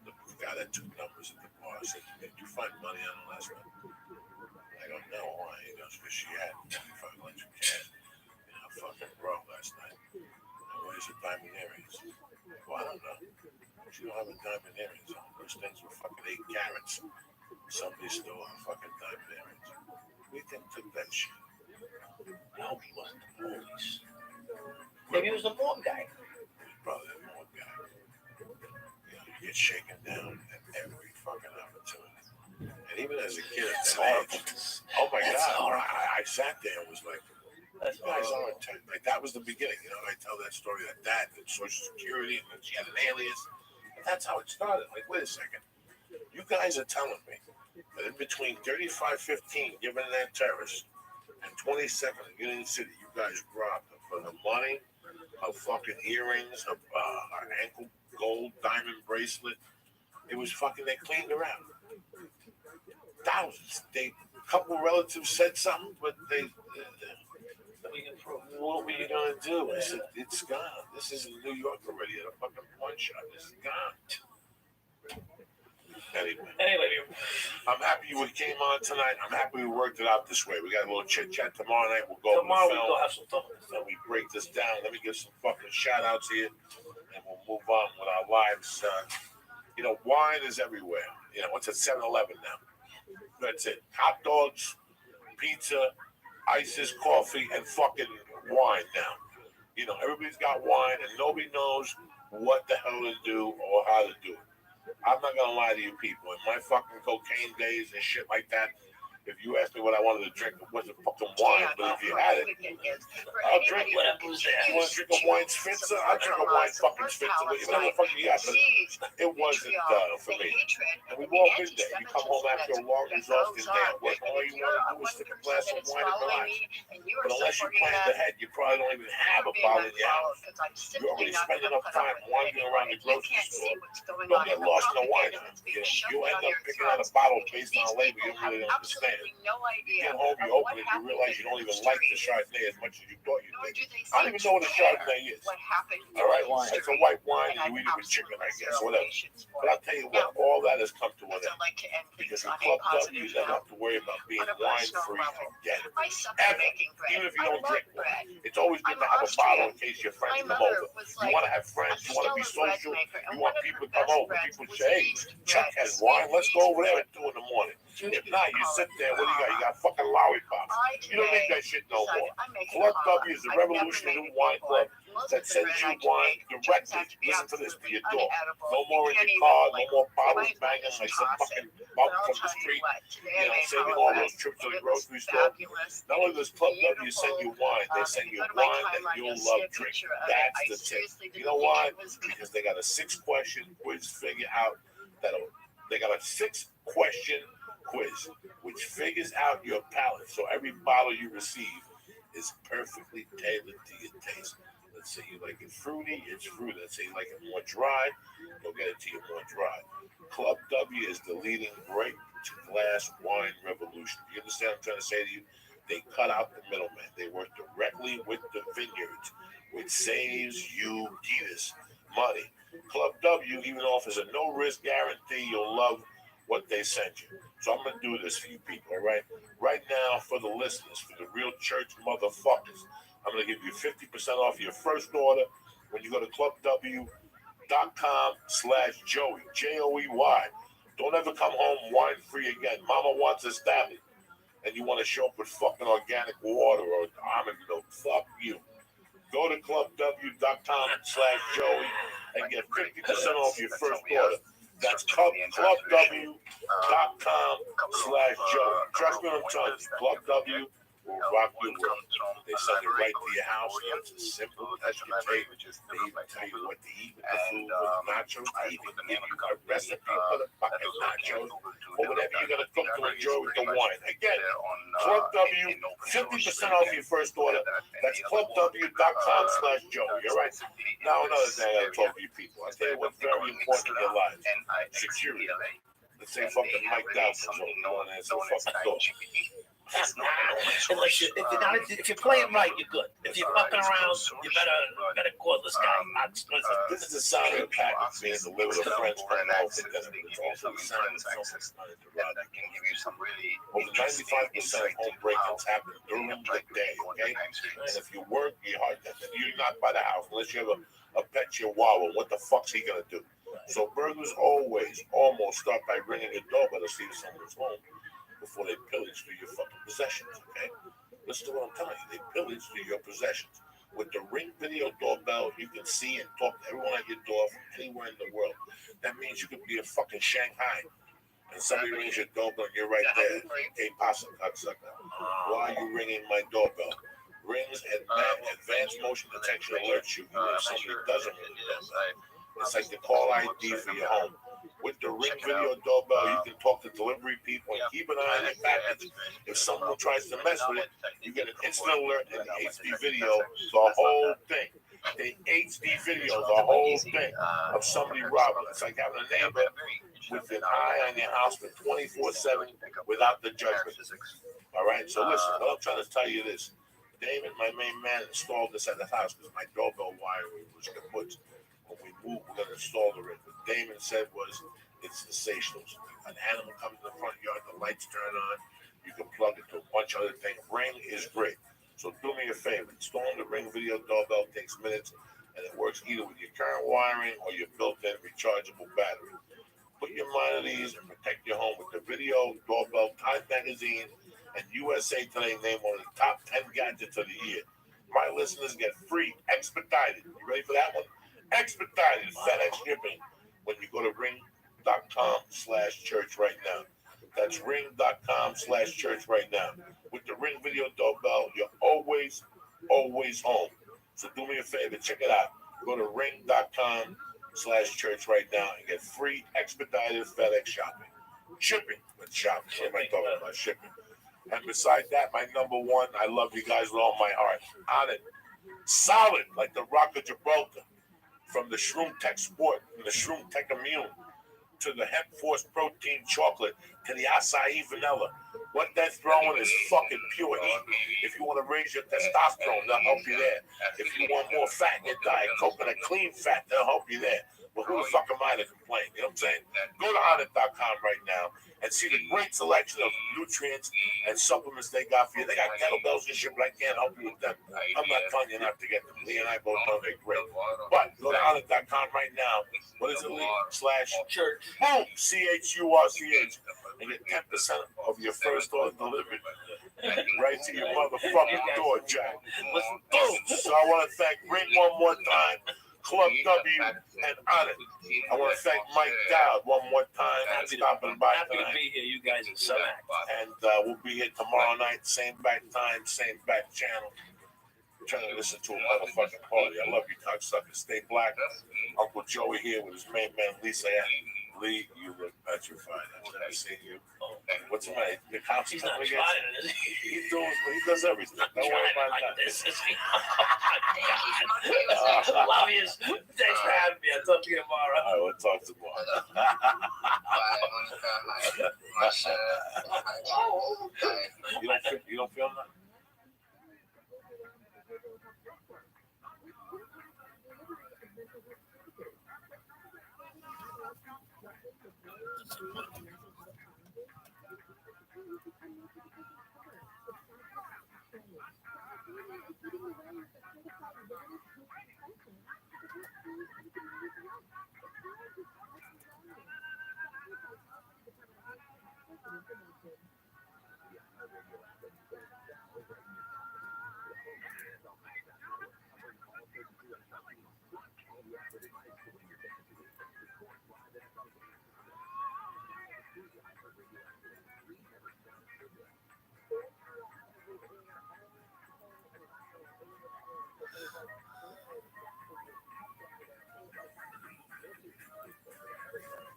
the guy that took numbers at the bar said to me, "Did you find money on the last one?" I don't know why. He goes, "Because she had 2,500 cash in her fucking bra last night. And where's her diamond earrings?" Well, I don't know. She don't have a diamond earrings on. Those things were fucking 8 carats. Somebody stole her fucking diamond earrings. We think took that shit. I hope he wasn't the police. Maybe he was the morgue guy. He was probably the morgue guy. You get shaken down at every fucking opportunity. And even as a kid at that age, oh my God, I sat there and was like, you guys aren't, like, that was the beginning. I tell that story that and Social Security, and then she had an alias. And that's how it started. Like, wait a second. You guys are telling me that in between 3515, given that terrorist, and 22nd in Union City, you guys robbed her for the money, her fucking earrings, her ankle gold diamond bracelet. It was fucking, they cleaned her out. Thousands. A couple relatives said something, but what were you gonna do? I said, it's gone. This is in New York already at a fucking pawn shop. This is gone. Anyway, I'm happy you came on tonight. I'm happy we worked it out this way. We got a little chit chat tomorrow night. We'll go tomorrow. We'll go have some fun. And we break this down. Let me give some fucking shout outs here, and we'll move on with our lives. Wine is everywhere. It's at 7-Eleven now. That's it. Hot dogs, pizza, ices, coffee, and fucking wine now. Everybody's got wine, and nobody knows what the hell to do or how to do it. I'm not gonna lie to you people. In my fucking cocaine days and shit like that, if you asked me what I wanted to drink, it wasn't fucking wine. But if you had it, I'll drink it. You want to drink a wine spitzer? I'll drink a wine fucking spitzer. Whatever the fuck you got. But it wasn't for me. And we've all been there. You come home after a long, exhausting day at work, and all you want to do is stick a glass of wine and relax. But unless you planned ahead, you probably don't even have a bottle in your house. You're already spending enough time wandering around the grocery store. Don't get lost in the wine. You end up picking out a bottle based on a label you really don't understand. You get home, you open it, you realize you don't even like the Chardonnay as much as you thought you did. I don't even know what a Chardonnay is. All right, it's a white wine, and you eat it with chicken, I guess, whatever. But I'll tell you what, all that has come to an end. Because in Club W, you don't have to worry about being wine-free again. Ever. Even if you don't drink wine. It's always good to have a bottle in case your friends come over. You want to have friends, you want to be social, you want people to come over. People say, hey, Chuck has wine, let's go over there at 2 in the morning. If not, you sit there, what do you got? You got fucking lollipops. You don't need that shit no more. Club W is a revolutionary wine club that sends you wine directly. Listen to this, to your door. No more in your car, no more bottles banging like some fucking bum from the street. Saving all those trips to the grocery store. Not only does Club W send you wine, they send you wine that you'll love drinking. That's the tip. You know why? Because they got a 6-question quiz figure out they got a 6-question quiz which figures out your palate. So every bottle you receive is perfectly tailored to your taste. Let's say you like it fruity, it's fruity. Let's say you like it more dry, you'll get it to you more dry. Club W is the leading grape-to-glass wine revolution. You understand what I'm trying to say to you? They cut out the middleman. They work directly with the vineyards, which saves you Adidas money. Club W even offers a no-risk guarantee you'll love what they send you. So I'm going to do this for you people, all right? Right now, for the listeners, for the real church motherfuckers, I'm going to give you 50% off your first order when you go to clubw.com/Joey, Joey. Don't ever come home wine-free again. Mama wants us established, and you want to show up with fucking organic water or almond milk. Fuck you. Go to clubw.com/Joey and get 50% off your first order. That's clubw.com/Joey. Trust me when I'm telling you, Club W will rock your world. They send it right to your house. It's as simple as you take. They even tell you what to eat with the food, with the nachos. They even give you a recipe for the fucking nachos or whatever you're going to cook to enjoy with the wine. Again, Club W, 50% off your first order. That's clubw.com/Joey. You're right. Now another thing I talk to you people. I tell you what's very important in your lives. Security. Let's say fucking Mike Dowd comes over. No one answers the fucking door. Unless if you're playing right, you're good. If you're fucking around, you better call this guy. This is the sound of the package being delivered to friends and also over 95% of home break-ins happen during the day, okay? And if you work, you're not by the house unless you have a pet chihuahua. What the fuck's he gonna do? So burglars almost start by ringing your doorbell to see if someone's home before they pillage through your fucking possessions, okay? Listen to what I'm telling you. They pillage through your possessions. With the Ring video doorbell, you can see and talk to everyone at your door from anywhere in the world. That means you could be in fucking Shanghai and somebody rings your doorbell and you're right there. Hey, pasa, cocksucker. Why are you ringing my doorbell? Rings and advanced motion detection alerts you if somebody doesn't ring the doorbell. It's like the call ID for your home. With the Ring video doorbell, you can talk to delivery people and keep an eye on the package. If someone tries to mess with it, you get an instant alert and the HD video, the whole thing. The HD video, the whole thing of somebody robbing. It's like having a neighbor with an eye on your house for 24/7 without the judgment. All right, so listen, what I'm trying to tell you this. David, my main man, installed this at the house because my doorbell wire was kaput. When we moved, we're going to install the ring. What Damon said was, it's sensational. An animal comes in the front yard, the lights turn on, you can plug it to a bunch of other things. Ring is great. So do me a favor. Installing the Ring video doorbell takes minutes, and it works either with your current wiring or your built-in rechargeable battery. Put your mind at ease and protect your home with the video doorbell. Time Magazine and USA Today named one of the top 10 gadgets of the year. My listeners get free expedited. You ready for that one? Expedited FedEx shipping when you go to ring.com/church right now. That's ring.com/church right now. With the Ring video doorbell, you're always home. So do me a favor, check it out. Go to ring.com/church right now and get free expedited FedEx shopping. Shipping, but shopping. What am I talking about? Shipping. And besides that, my number one, I love you guys with all my heart. On it. Solid, like the Rock of Gibraltar. From the Shroom Tech Sport, from the Shroom Tech Immune, to the Hemp Force Protein Chocolate, to the Acai Vanilla. What they're throwing is fucking pure heat. If you want to raise your testosterone, they'll help you there. If you want more fat in your diet, coconut clean fat, they'll help you there. But who the fuck am I to complain? You know what I'm saying? Go to onnit.com right now and see the great selection of nutrients and supplements they got for you. They got kettlebells and shit, but I can't help you with them. I'm not telling you not to get them. Lee and I both know they're great. But go to onnit.com right now. What is it, Lee? /church. Boom! CHURCH. And get 10% of your first order delivered right to your motherfucking door, Jack. Boom! So I want to thank Ring one more time. Club W and On It. I want to thank Mike Dowd one more time for stopping by tonight. Happy to be here. You guys are so active. And we'll be here tomorrow night, same back time, same back channel. Trying to listen to a motherfucking party. I love you, cocksuckers. Stay black. Uncle Joey here with his main man, Lisa. Lee, you look petrified. I've never seen you. What's the matter? Your cops He's not against trying you? it, is he? He does everything. Don't worry about like that. this, is he? Love you. Thanks for having me. I'll talk to you tomorrow. All right, we'll talk tomorrow. You don't feel nothing?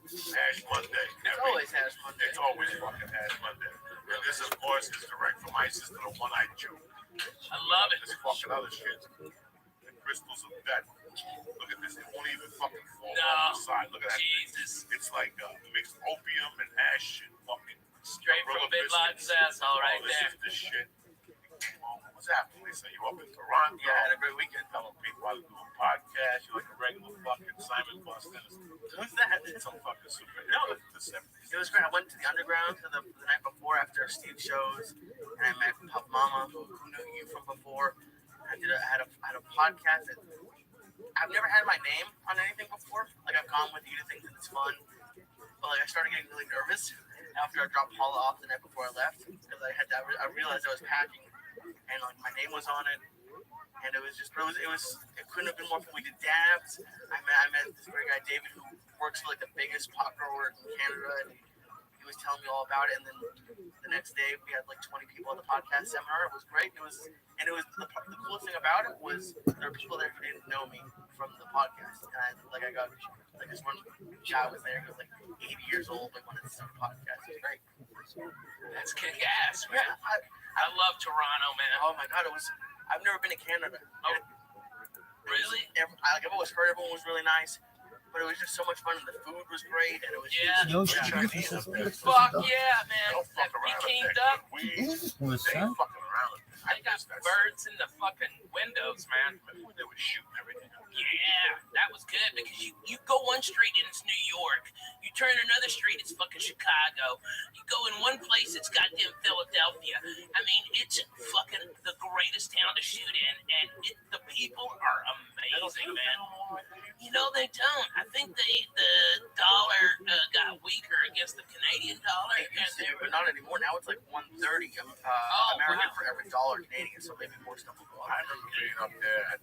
Hash Monday. It's always Hash Monday. It's always fucking Hash Monday. And this, of course, is direct from ISIS to the one-eyed Jew. I love it. This fucking other shit. The crystals of death. Look at this. It won't even fucking fall off the side. Look at that. Jesus. It's like mixed opium and hash and fucking straight from Bin Laden's asshole right there. This is the shit. What's happening, Lisa? You up in Toronto? Yeah, I had a great weekend. Telling people how to do a podcast. You're like a regular fucking Simon Boston. Who's that? It's some fucking super. No, it was great. I went to the underground the night before after Steve shows, and I met Pup Mama, who knew you from before. I had a podcast. I've never had my name on anything before. Like, I've gone with you to things that it's fun, but like I started getting really nervous after I dropped Paula off the night before I left, because I realized I was packing, and like my name was on it, and it couldn't have been more fun. We did dabs. I met this great guy David, who works for like the biggest pot grower in Canada, and he was telling me all about it. And then the next day we had like 20 people at the podcast seminar. It was great. It was the coolest thing about it was there were people there who didn't know me from the podcast, and I got like this one guy was there who was like 80 years old, like wanted to start a podcast. It was great. That's kick ass, man. Yeah, I love Toronto, man. Oh my god, I've never been to Canada. Oh, really? I've always heard everyone was really nice, but it was just so much fun, and the food was great, and it was fuck yeah, man. Peking duck. What's that? They got birds in the fucking windows, man. They were shooting everything. Yeah, that was good because you go one street and it's New York. You turn another street, it's fucking Chicago. You go in one place, it's goddamn Philadelphia. I mean, it's fucking the greatest town to shoot in, and the people are amazing, man. You know, they don't. I think the dollar got weaker against the Canadian dollar. But not anymore. Now it's like 130 American for every dollar Canadian, so maybe more stuff will go on. I remember being up there at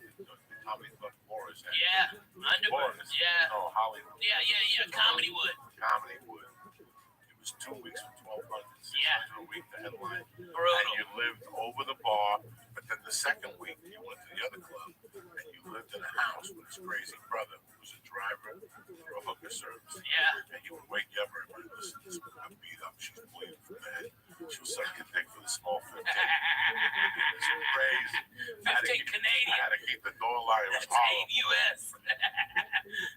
Tommy Boris. Yeah, Underwood. Yeah. Oh, Hollywood. Yeah. Comedy Wood. It was 2 weeks for 1,200. Yeah. A week to headline. Brutal. And you lived over the bar, but then the second week you went to the other club and you lived in a house with his crazy brother who was a driver for a hooker service. Yeah. And he would wake you up and listen, this woman beat up, she's bleeding from the head. She'll suck your dick for the small 15. It's crazy. 15 Canadian. I had to keep the door locked. It was That's horrible. 8 US.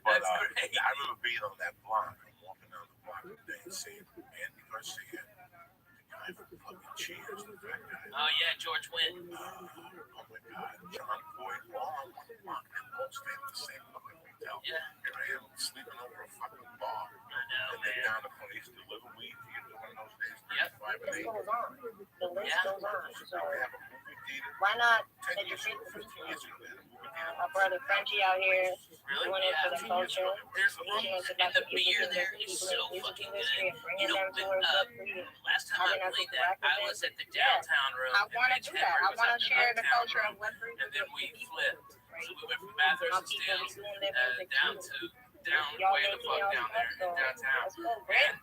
But That's great. I remember being on that block and walking down the block one day and seeing Andy Garcia, the guy from fucking Cheers, the fat guy. Oh yeah, George Wynn. Oh my God, John Boyd, all on one block. They're both staying in the same fucking hotel. Yeah. Here I am sleeping over a fucking bar. I know, and they're down the police deliver weed to you one of those days. Yep. 5 and 8. The list goes on. So They have a movie theater. why not 10 make a years big ago, 15 years ago, they had a movie theater. our brother Frenchie out here Really? doing it for the culture. There's room, and the beer there is so fucking good. You know, last time I played that, I was at the downtown room. I want to do that. I want to share the culture of what And then we flipped. So we went from Bathurst and Stills down way the fuck down there in downtown. And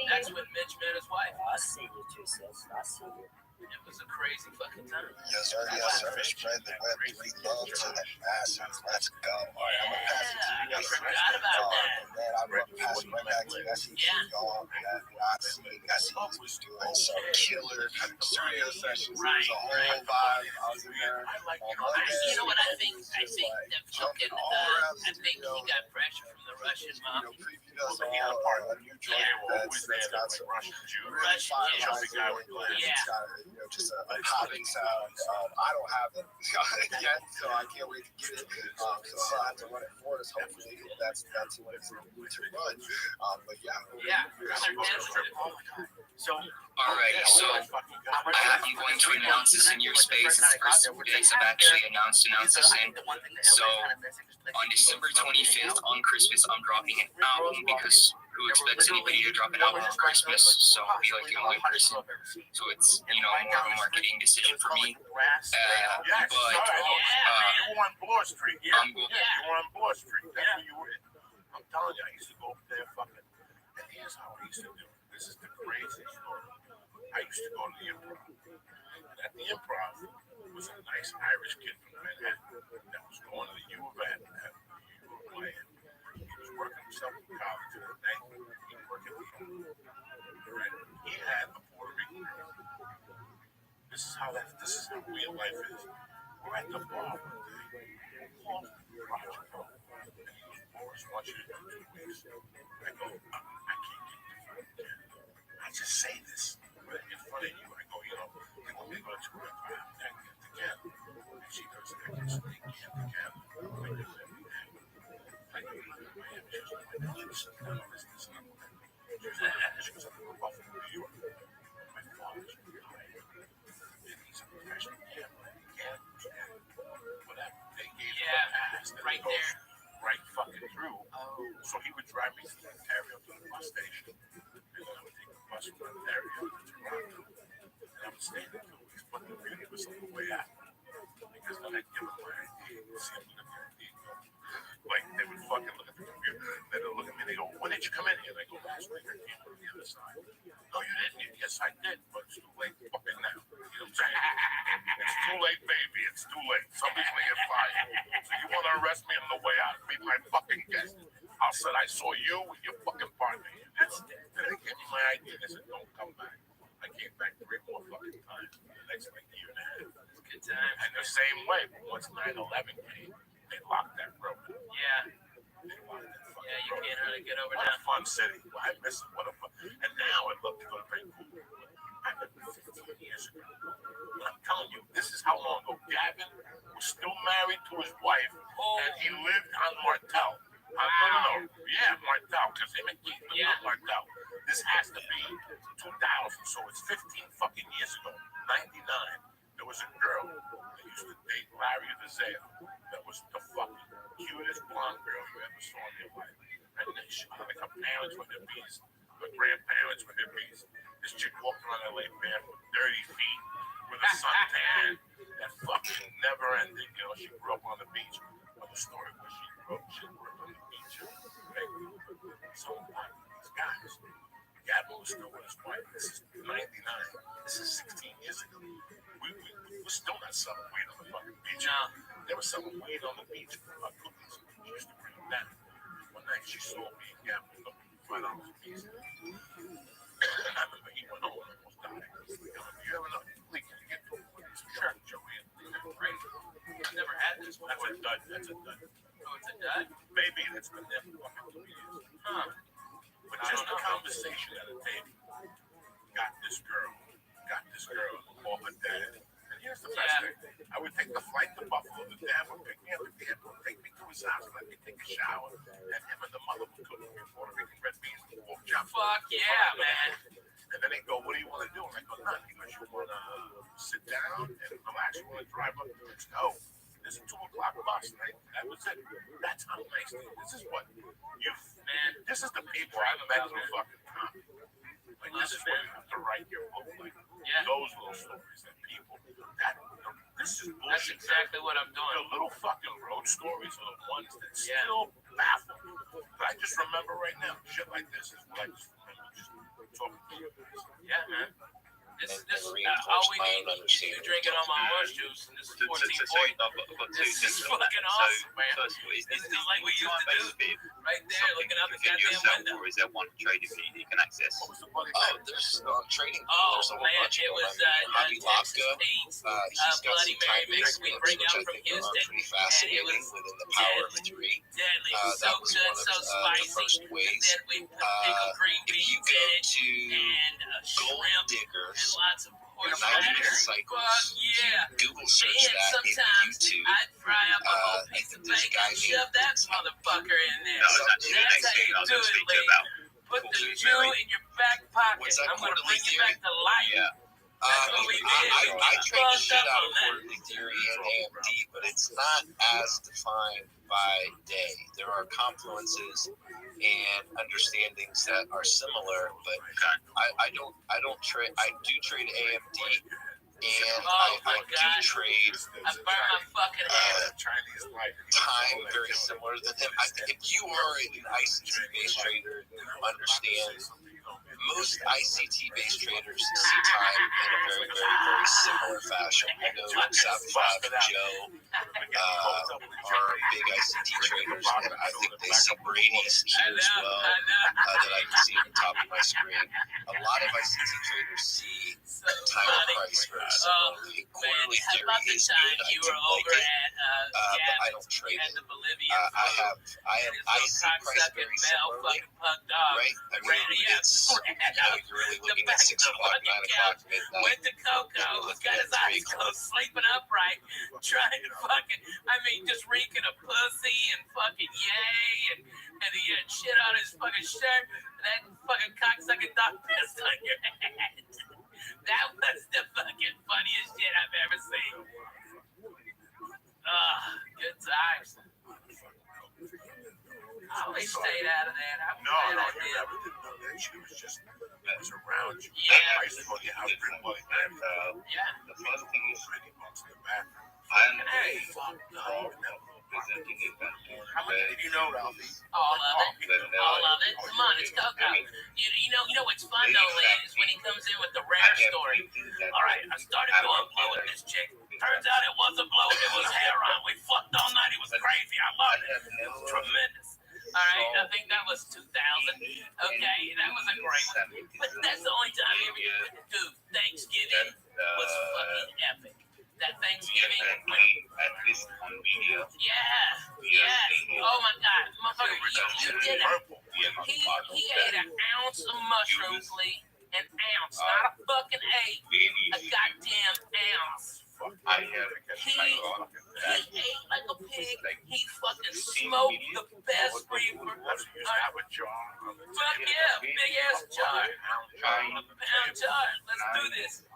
that's when Mitch met his wife. I see you too, sis. I see you. It was a crazy fucking time. Yes, sir. Yes, sir. Spread the Web3 love to the masses. Let's go. All right, I'm going to pass it to you. I forgot about that. Man, I'm going to pass it right back to you. I see y'all. I see what was doing some killer studio sessions. Right, It was a whole vibe. I was in there. You know what I think? I think that fucking, I think he got pressure from the Russian mafia. Does all a new joint that's got some Russian Jew. Russian Jew. It's got just a popping sound. I don't have it yet, so I can't wait to get it. So I'll have to run it for us. Hopefully, that's what it's going to run. But yeah. So, all right. So I'm going to announce this in your space. It's the first space I've actually announced this in. So on December 25th on Christmas, I'm dropping an album because who expects anybody to drop an album on Christmas? So I'll be like the only person. So it's, more of a marketing decision for me. But you were on Bloor Street. I'm You were on Bloor Street. That's where you were. I'm telling you, I used to go up there fucking. And here's how I used to do it. This is the craziest story. I used to go to the Improv. And at the Improv was a nice Irish kid from Manhattan that was going to the U of N. He was working himself in college that night. This is how real life is. We're at the bar one day. Call Roger, and he goes, Boris wants you to do 2 weeks. I go, I can't get the phone again. I just say this right in front of you. I go, you know, they want me to go to 2 weeks. Again. And she goes, I just they can't again. I go, I go, she goes, I need you to sit down on this. She goes, I'm from Buffalo, New York. My father's retired. And he's a professional gambler. Whatever. They gave him a pass. Right there. Right fucking through. So he would drive me from Ontario to the bus station. And then I would take the bus from Ontario to Toronto. And I would stay there 2 weeks. But the beauty was on the way out. Because then I'd give him my ID. See him look at the ID. Like, they would fucking look at the computer. Then they'd look at me and they go, when did you come in here? And I go, last week I came from the other side. No, you didn't. Yes, I did. But it's too late fucking now. You know what I'm saying? It's too late, baby. It's too late. Somebody's going to get fired. So you want to arrest me on the way out? Be my fucking guest. I said I saw you with your fucking partner. Then they gave me my ID. They said, don't come back. I came back 3 more fucking times in the next like year and a half. Good time. And the same way, but once 9/11 came, they locked that road. Yeah. They locked that fucking road. You can't really get over that. Fun city. Well, I miss it. What a fun. And now I'd love to go to Vancouver. I lived 15 years ago. But I'm telling you, this is how long ago. Gavin was still married to his wife, and he lived on Martel. No. Yeah, Martel, because him and Keith lived on Martel. This has to be 2000, so it's 15 fucking years ago. 99. There was a girl that used to date Larry Vizeo that was the fucking cutest blonde girl you ever saw in your life. And then she, like, her parents were hippies, her grandparents were hippies. This chick walked around LA barefoot, 30 feet, with a suntan that fucking never ended. You know, she grew up on the beach. Well, the story was she worked on the beach. So, these guys, Gavin was still with his wife. This is 99. This is 16 years ago. We're still not selling weed on the fucking beach. No. They were selling weed on the beach for cookies. She used to bring them down. One night she saw me and Gavin looking right on his piece. And I remember he went home and almost died. You have enough leak to get to it? Sure, Joey. Great. I've never had this. That's a dud. Oh, it's a dud? Maybe that's been there for fucking 2 years. Huh. But just the conversation at a table got this girl, call her dad. And here's the best thing. I would take the flight to Buffalo. The dad would pick me up at the airport, take me to his house, let me take a shower, and him and the mother would cook me Puerto Rican red beans and pork chops. Fuck yeah, man. And then they go, what do you want to do? And I go, none. He goes, you want to sit down and relax? You want to drive up? Let's go. There's a 2 o'clock bus, right? That was it. That's how nice it is. This is what man, this is the people I've met through fucking time. Like, this is what you have to write your book. Like, those little stories that people, this is bullshit. That's exactly what I'm doing. The little fucking road stories are the ones that still baffle me. But I just remember right now, shit like this is what I just remember just talking to you guys. Yeah, man. This all we need is you drinking on my orange juice, and this is 14 This is fucking awesome, man. This is like we used to do. Right there, looking out the goddamn window. Or is that one trading feed you can access? There's trading. Oh, man, it was Texas State's Bloody Mary mix we bring out from Houston. And it was within the power of 3. Deadly. So good, so spicy. And then we put pickled green beans in it, and shrimp, and lots of horse cycles. Yeah. Google search that sometimes in YouTube. I'd fry up a whole piece of bacon and shove that motherfucker in there. That's how you do it, lady. Put the Jew in your back pocket. I'm going to bring you back to life. Yeah. That's what we did. I trade the shit out of quarterly theory and AMD, but it's not as defined by day. There are confluences and understandings that are similar, but I don't trade. I do trade AMD, and I do trade time very similar to him. I think if you are an ICT based trader, you understand most ICT-based traders see time in a very, very, very similar fashion. I know Sav5 and Joe are big ICT traders, and I think they see Brady's here as well, that I can see at the top of my screen. A lot of ICT traders see time and price very similarly. Quarterly theory is good. I do like it, but I don't trade it. I see price very similarly, right? I mean, it's, you're really looking at 6 o'clock, 9 o'clock, midnight. Went to Coco, got his eyes closed, sleeping upright, trying to fucking, just reeking of pussy and fucking yay, and he had shit on his fucking shirt, and that fucking cocksucking dog pissed on your head. That was the fucking funniest shit I've ever seen. Good times. I always stayed out of that. No, you never did know that. She was just, it was around you. Yeah. I used to go to your house, bring money, and The first thing is $20 in the bathroom. I'm presenting it. How much did you know, Ralphie? All of it. Come on, it's Coco. You know what's fun though, Lynn, is when he comes in with the rare story. All right, I started going blue with this chick. Turns out it wasn't blue, it was heroin. We fucked all night. It was crazy. I loved it. It was tremendous. All right, I think that was 2000. Okay, that was a great one. But that's the only time you ever did. Dude, Thanksgiving was fucking epic. That Thanksgiving, at least on video. Yeah. Oh my God, motherfucker, you did it. He ate an ounce of mushrooms, Lee. An ounce, not a fucking 8. A goddamn ounce. He ate like a pig. He fucking smoked the best reefer. Fuck yeah, big ass jar. A pound jar. Let's do this.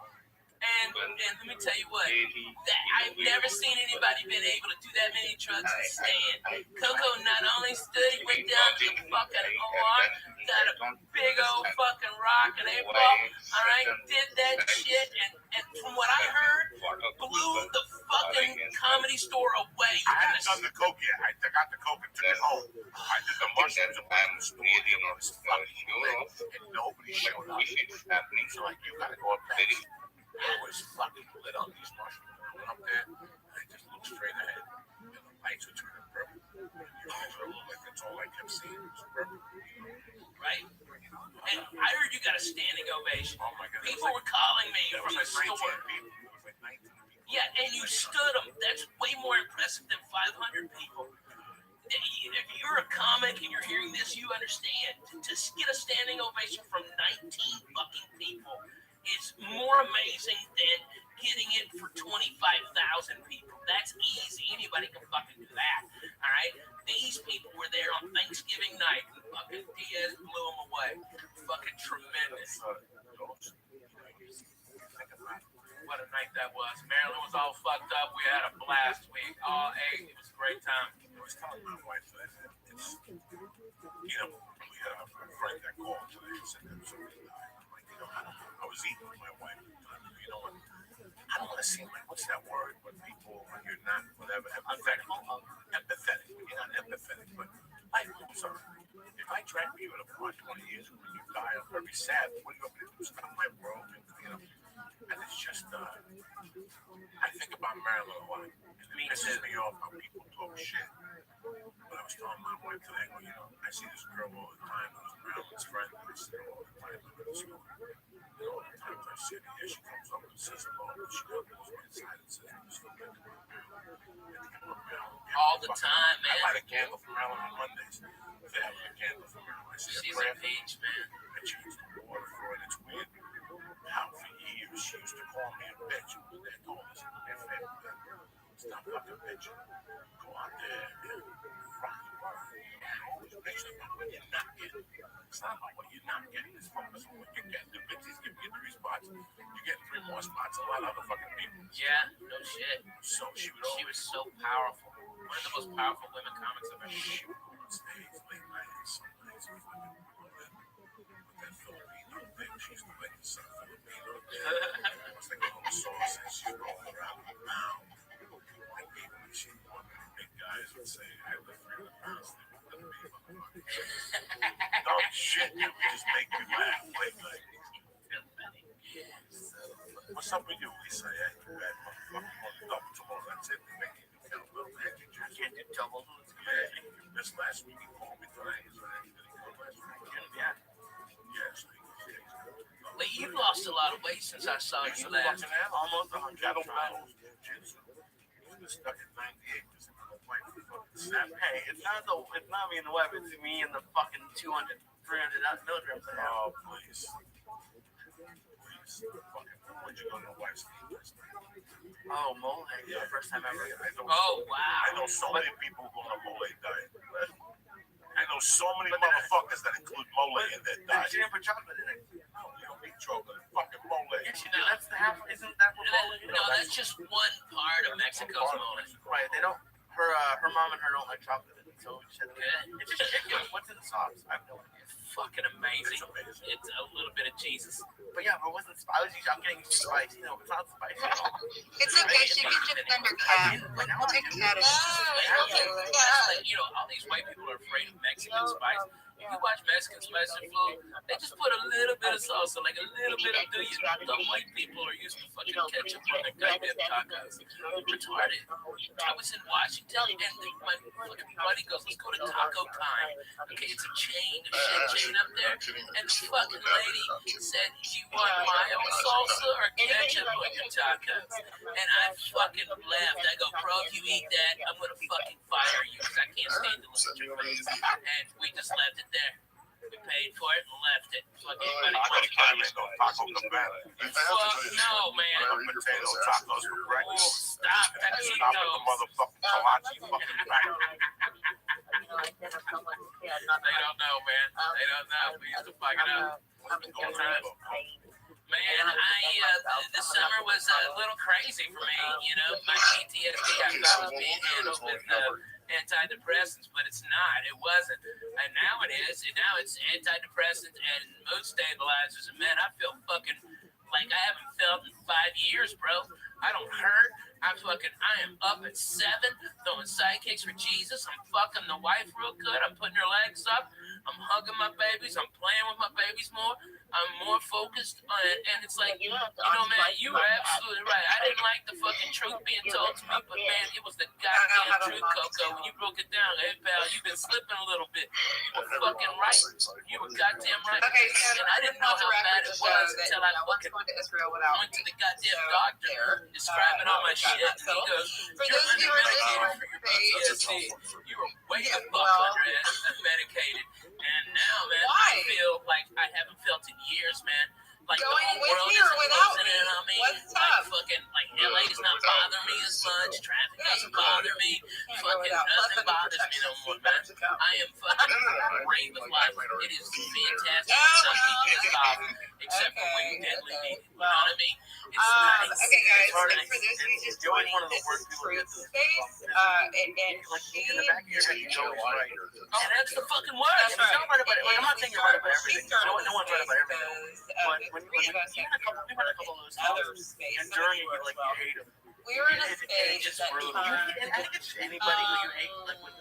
And let me tell you what, I've never seen anybody been able to do that many drugs and stand. Coco not only stood, he went down to the fucking OR, got a big old fucking rock and a ball, all right, did that shit, and from what I heard, blew the fucking Comedy Store away. I haven't done the coke yet. I got the coke and took it home. I did the mushrooms and went to the store, and nobody showed up. So like, you gotta go up there. I was fucking lit on these mushrooms. I went up there, and I just looked straight ahead, and the lights were turning purple. That's all I kept seeing was purple. Right? And I heard you got a standing ovation. Oh my God. People were calling me from the store. Like Yeah, and you stood them. That's way more impressive than 500 people. If you're a comic and you're hearing this, you understand. To get a standing ovation from 19 fucking people is more amazing than getting it for 25,000 people. That's easy. Anybody can fucking do that. All right? These people were there on Thanksgiving night, and fucking Diaz blew them away. Fucking tremendous. What a night that was. Maryland was all fucked up. We had a blast. We all ate. It was a great time. I was telling my wife that it's, we had a friend that called today and said that somebody died. I was eating with my wife. You know what? I don't want to seem like, what's that word? When people, when you're not, whatever, empathetic. When you're not empathetic. But I'm sorry. If I drank with you in a bar 20 years ago and you die, I'm very sad. What are you going to do? Stop my world. And it's just, I think about Maryland a lot. And it pisses me off how people talk shit. But I was telling my wife today, I see this girl all the time who's Maryland's friend. I see her all the time at the school. All the times I see her here, she comes up and says hello. She goes inside and says, all the time, man. I light a candle for Maryland on Mondays. They have a candle for Maryland. She's a peach, man. I changed the water for it. It's weird how for years she used to call me a bitch. They told us in their family, stop fucking bitching. Go out there and rock the world. It's basically about what you're not getting. It's not about what you're not getting. It's focused on what you're getting. The bitches give you 3 spots. You're getting 3 more spots. A lot of other fucking people. Yeah, no shit. So she was so powerful. One of the most powerful women comics I've ever seen. She would go on stage late night and some nights we fucking that Filipino thing. She used to like the sun Filipino thing. It was like a little sauce and she's rolling around with a pound. Like even when she one of the big guys would say, I lift 300 pounds. Don't shit that would just make you laugh. Like, what's up with you, Lisa? Yeah, you had motherfucking double tomorrow. That's it. They make you count a little bit. You just can't do double. Yeah, this last week he called me tonight. Yeah. Yes. But you've lost a lot of weight since I saw you last. Almost 100 pounds. Stuck at 98. Hey, it's not me in the web, it's me in the fucking 200, 300 milligrams I have. Oh, please. Where'd you go to the wife's feet last night? Oh, mole. Yeah. First time ever. Wow. I know so many people who go on a mole diet. I know so many motherfuckers that include mole in their diet. You didn't put chocolate in it. No, you don't need chocolate. It's fucking mole. Yes, you do. That's the half. Isn't that what mole is? No, that's just one part of Mexico's mole. Right. They don't. Her mom and her don't like chocolate in it, so we just had to get it. It's just chicken. What's in the sauce? I have no idea. It's fucking amazing. It's a little bit of Jesus. But yeah, but it wasn't spicy. I'm getting spicy. No, it's not spicy at all. It's okay. She can just under cat. We'll take cat as you know, all these white people are afraid of Mexican spice. If you watch Mexican spicy food, they just put a little bit of salsa, like a little bit of do you. The white people are used to fucking ketchup on their goddamn tacos. Retarded. I was in Washington and my fucking buddy goes, let's go to Taco Time. Okay, it's a chain, a shit chain up there. And the fucking lady said, do you want mayo salsa or ketchup on your tacos? And I fucking laughed. I go, bro, if you eat that, I'm gonna fucking fire you because I can't stand to look at your face. And we just left it there. We paid for it and left it. Fucking Taco Cabana. No, man. Potato tacos for breakfast. Stop. Stop at the motherfucking kolache fucking back. They don't know, man. They don't know. We used to fuck it up. Man, the summer was a little crazy for me. You know, my PTSD I thought was being handled with antidepressants, but it's not. It wasn't. And now it is. And now it's antidepressants and mood stabilizers. And man, I feel fucking like I haven't felt in 5 years, bro. I don't hurt. I am up at 7, throwing sidekicks for Jesus. I'm fucking the wife real good. I'm putting her legs up. I'm hugging my babies. I'm playing with my babies more. I'm more focused on it. And it's like, you know, man, you were absolutely right. I didn't like the fucking truth being told to me, but man, it was the goddamn truth, Coco. When you broke it down, hey, pal, you've been slipping a little bit. You were fucking right. You were goddamn right. Okay, so and I didn't know how bad it was until I fucking went to the goddamn doctor describing all my shit. And he goes, you're undermedicated for your PTSD. You were way the fuck undermedicated. And now, man, I feel like I haven't felt in years, man. Like the whole world is closing in on me. Like fucking, like LA does not bother me as much. Traffic doesn't bother me. Fucking nothing bothers me no more, man. I am fucking great with life. It is fantastic. Some people is off, except for when you deadly need it. You know what I mean? It's nice. Okay, guys. It's nice. For those of you just Join joining, one of the this worst is people Fruit that Space, and she and that's the fucking worst. It's not right about it. Like, I'm not saying you're right about everything. No one's right about everything. But when we had a couple of those times, and during it, like, you hate them. We were in a space that and I think it's anybody who you hate, like, when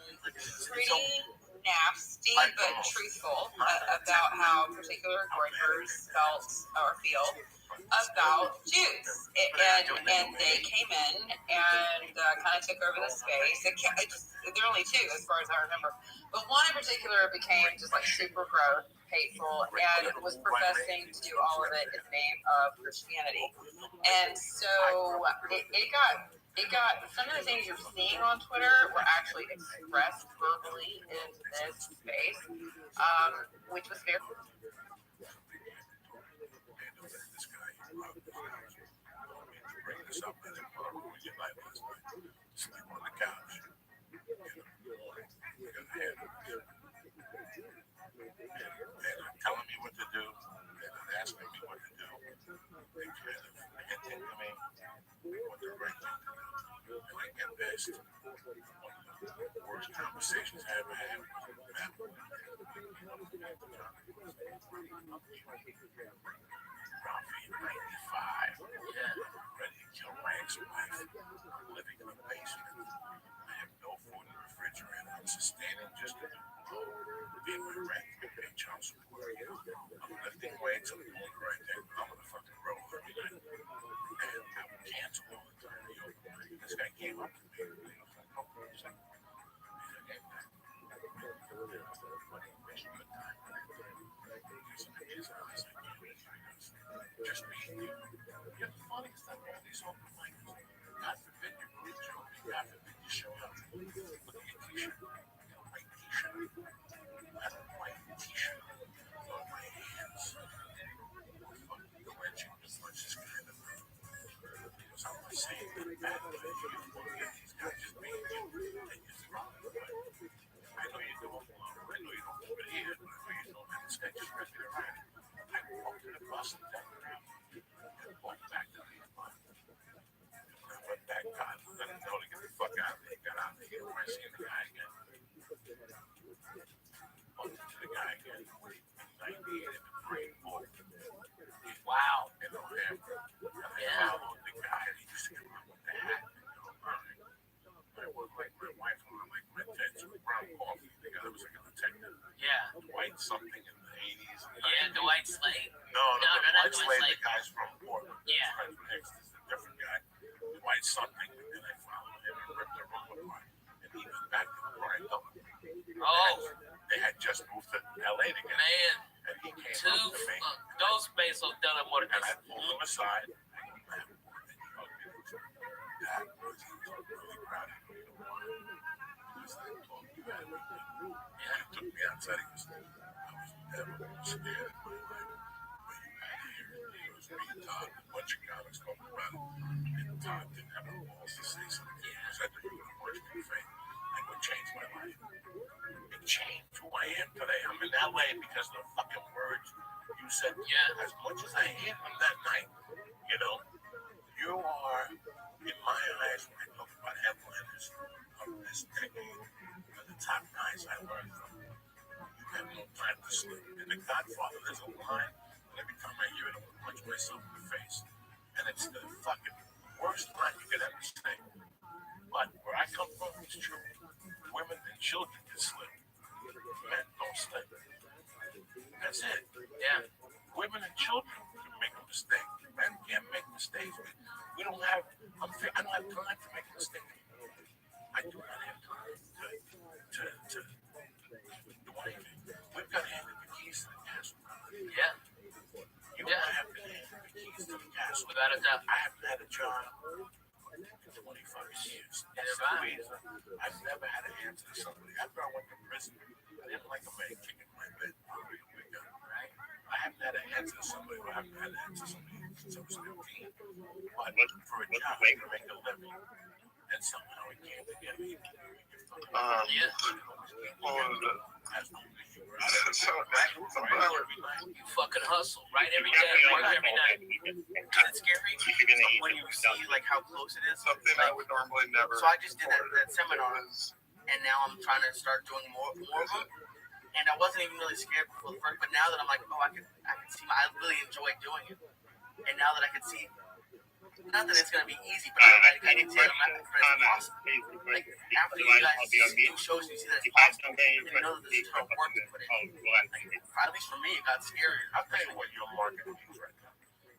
pretty nasty but truthful about how particular groypers felt or feel about Jews, and they came in and kind of took over the space. There are only two, as far as I remember, but one in particular became just like super gross, hateful, and was professing to do all of it in the name of Christianity. And so it got some of the things you're seeing on Twitter were actually expressed verbally in this space, which was very. Sleep on the couch. And telling me what to do, and asking me what to do. They try to hinting to me what the right thing to do. And I get pissed. One of the worst conversations I ever had with Matt. Rafi, 95, ready to kill my ex-wife, living in a basement. I have no food in the refrigerator. I'm sustaining just to pay my rent, pay child support. I'm lifting weights, I'm doing the right thing. I'm gonna fucking grow every night. And I would cancel all the time. This guy came up to me. He's like, oh, he's like, just being you. You're the funniest thing. All these open micers. God forbid you go to joke. God forbid you show up. Look at your t-shirt. You got a white t-shirt. I have a white t-shirt on my hands. Fucking clenching as much as kind of because I'm not saying that bad, but if you look at these guys just being you, then you're throwing it away. I know you don't I know you don't do it here, but I know you don't have this guy just ready to ride it. I walked to the bus and down the road and walked back to the bus. I went back, God, let him know to get the fuck out of there. Got out of here. I seen the guy again. Bumped into the guy again. 98 in the brain board. Wow. You know him. And I followed the guy and he used to come out with the hat. I was like my wife on like my tits with brown coffee. The guy was like a detective. Yeah. Dwight something in the 80s. Yeah, Dwight Slade. No, Dwight Slade, the guy's from Portland. Yeah. This is a different guy. Dwight something, and I followed him and ripped the room apart. And he went back to the Brian Dublin. Oh. They had just moved to LA together. Man. And he came up to me. Those pesos done a more. And I pulled him aside. And he hugged me. Dad, he was really proud of me. He was like, talking about it. Yeah. He took me outside. He was like, I was never scared in my life. But you had here. He was me and Todd, a bunch of comics talking about it. And Todd didn't have the balls to say something. Because I think he was a bunch of fake. And what changed my life? It changed who I am today. I'm in LA because of the fucking words you said. Yeah. As much as I hate them that night, you know, you are, in my eyes, when I talk about headliners of this decade, are the top guys I learned from. You have no time to sleep. In The Godfather, there's a line, and every time I hear it, I punch myself in the face. And it's the fucking worst line you could ever say. But where I come from, it's true. Women and children can slip. Men don't slip. That's it. Yeah. Women and children can make a mistake. Men can't make mistakes. We don't have, I don't have time to make a mistake. I do not have time to do anything. We've got handed the keys to the castle. Yeah. You and I have been handed the keys to the castle. Without a doubt. I haven't had a job in 25 years. I've never had an answer to somebody. After I went to prison, I didn't like a man kicking my bed. Right? I haven't had an answer to somebody. I haven't had an answer to somebody since I was 15. But for a job, I can make a living. And somehow it came together. You fucking hustle, right? Every day, work every night. It's scary when you see like how close it is. Something I would normally never. So I just did that seminar, and now I'm trying to start doing more of them. And I wasn't even really scared before the first, but now that I'm like, I can see, I really enjoy doing it. And now that I can see, not that it's gonna be easy, but I can see it's awesome. Like after you guys do shows, you see that it's possible. You know that this is how work to put in. Like, at least for me, it got scary. I'll tell you what your marketing is right now.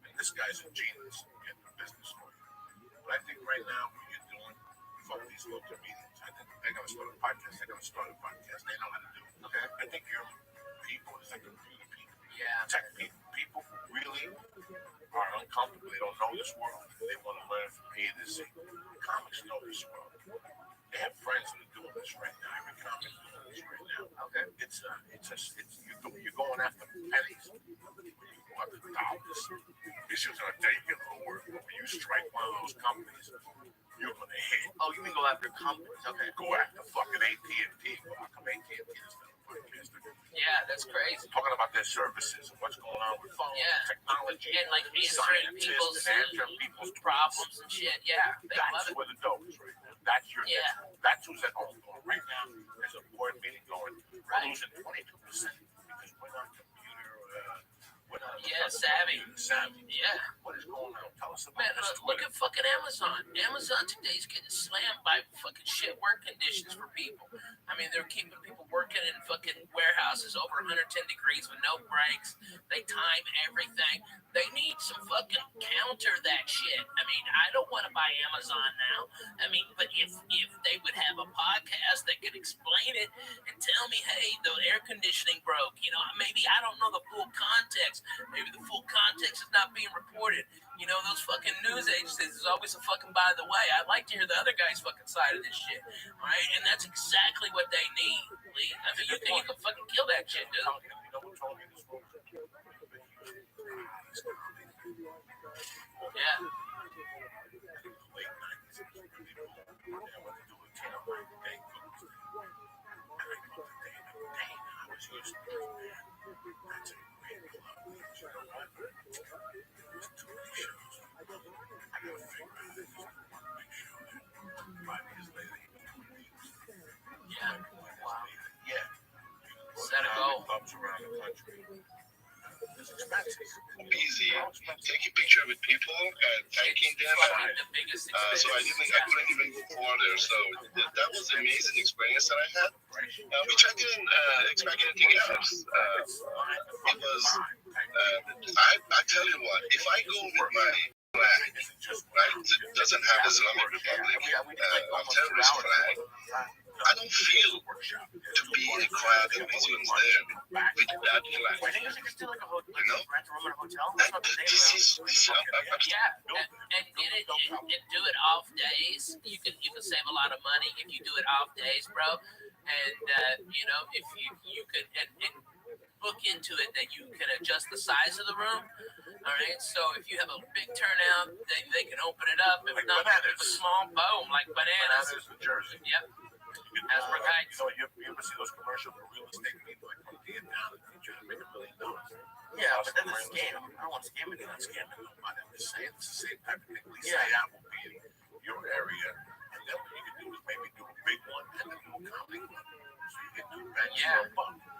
And this guy's a genius in the business story. But I think right now what you're doing, fuck these little comedians. I think they're gonna start a podcast. They know how to do it. Okay. I think your people is like computer people. Yeah. Tech people. People who really are uncomfortable. They don't know this world. They want to learn from A to Z. Comics know this world. They have friends that are doing this right now. Every comic is doing this right now. Okay. You're going after pennies. You go after dollars. This is gonna take you a little work. But when you strike one of those companies, you're gonna hit. Oh, you mean go after companies? Okay. Go after fucking AT&T. How come AT&T is not a podcast? Yeah, that's crazy. Talking about their services and what's going on with phone technology. And like answering people's problems and shit. Yeah. That's where the dough is right now. That's your that's who's at home going right now. There's a board meeting going. We're losing 22% because we're not computer savvy. Yeah. What is going on? Tell Man, look at fucking Amazon. Amazon today is getting slammed by fucking shit work conditions for people. I mean, they're keeping people working in fucking warehouses over 110 degrees with no breaks. They time everything. They need some fucking counter that shit. I mean, I don't want to buy Amazon now. I mean, but if they would have a podcast that could explain it and tell me, hey, the air conditioning broke. You know, maybe I don't know the full context. Maybe the full context is not being reported. You know, those fucking news agencies is always a fucking by the way. I'd like to hear the other guy's fucking side of this shit. All right? And that's exactly what they need, Lee. I mean, you can fucking kill that shit, dude. Yeah. Set a goal. Easy. Take a picture with people and thanking them. So I couldn't even go there. So that was an amazing experience that I had, which I didn't expect anything else. It was, I tell you what, if I go with my flag, right, it doesn't have the Islamic Republic terrorist flag, I don't feel to be in a crowd and this one's there with that flag. You know? This is And do it off days. You can save a lot of money if you do it off days, bro. And you know, if you could and look into it that you can adjust the size of the room. All right, so if you have a big turnout, they can open it up. If not, a small boom like bananas. Yep. That's right. So you ever see those commercials for real estate people like put the down in the future to make $1 million? Yeah, but then it's a scam. I don't want to scam it. Not scamming nobody. I'm just saying it's the same type of thing. Say that will be in your area, and then what you can do is maybe do a big one and then do a comedy one. So you can do that. Yeah.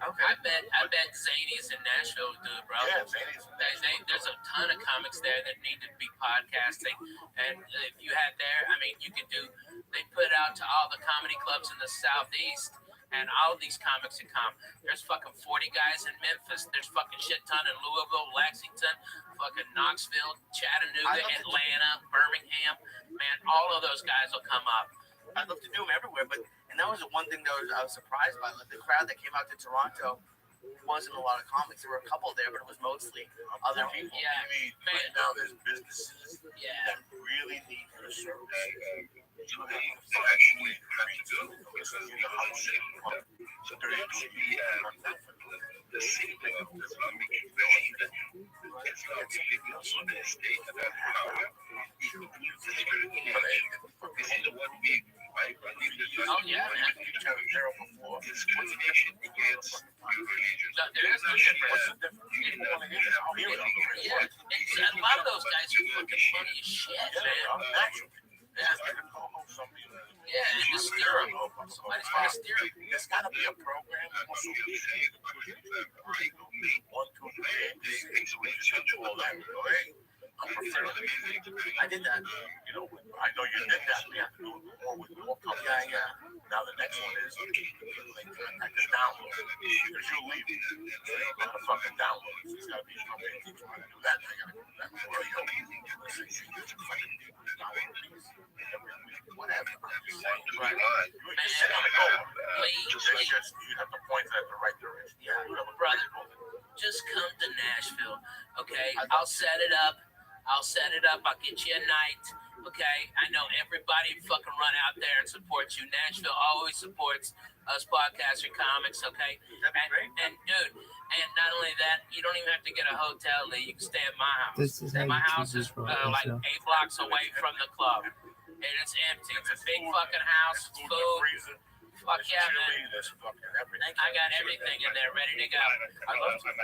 Okay. I bet Zany's in Nashville, dude, bro. Yeah, Zany's in Nashville. There's a ton of comics there that need to be podcasting, and if you had there, I mean, you could do. They put it out to all the comedy clubs in the Southeast, and all of these comics that come. There's fucking 40 guys in Memphis. There's fucking shit ton in Louisville, Lexington, fucking Knoxville, Chattanooga, Atlanta, Birmingham. Man, all of those guys will come up. I'd love to do them everywhere, and that was the one thing that I was surprised by. Like the crowd that came out to Toronto wasn't a lot of comics. There were a couple there, but it was mostly other people. Yeah, right now there's businesses that really need your service. They actually have to do because you know how safe it is. So there used to be the symbol of the Islamic invasion that it's not illegal on the state of that power. This is what we believe that discrimination against your religion. There is no difference. A lot of those guys are fucking funny as shit, man. Yeah, and the steer them. Somebody's got to steer them. There's got to be a program. I did that. You know, I know you did that. We have to do more with more companies. Yeah. Now the next one is contact the download. Because you're leaving. You're going to fucking download. It's got to be something to do that. I got to do that. Whatever. Right. You have to point at the right direction. Yeah, brother. Just come to Nashville, okay? I'll set it up. I'll get you a night, okay? I know everybody fucking run out there and supports you. Nashville always supports us podcaster comics, okay? And dude, and not only that, you don't even have to get a hotel there. You can stay at my house. My house is like 8 blocks away from the club. And it's empty. It's a big fucking house. It's food. Fuck yeah, man. I got everything in there ready to go.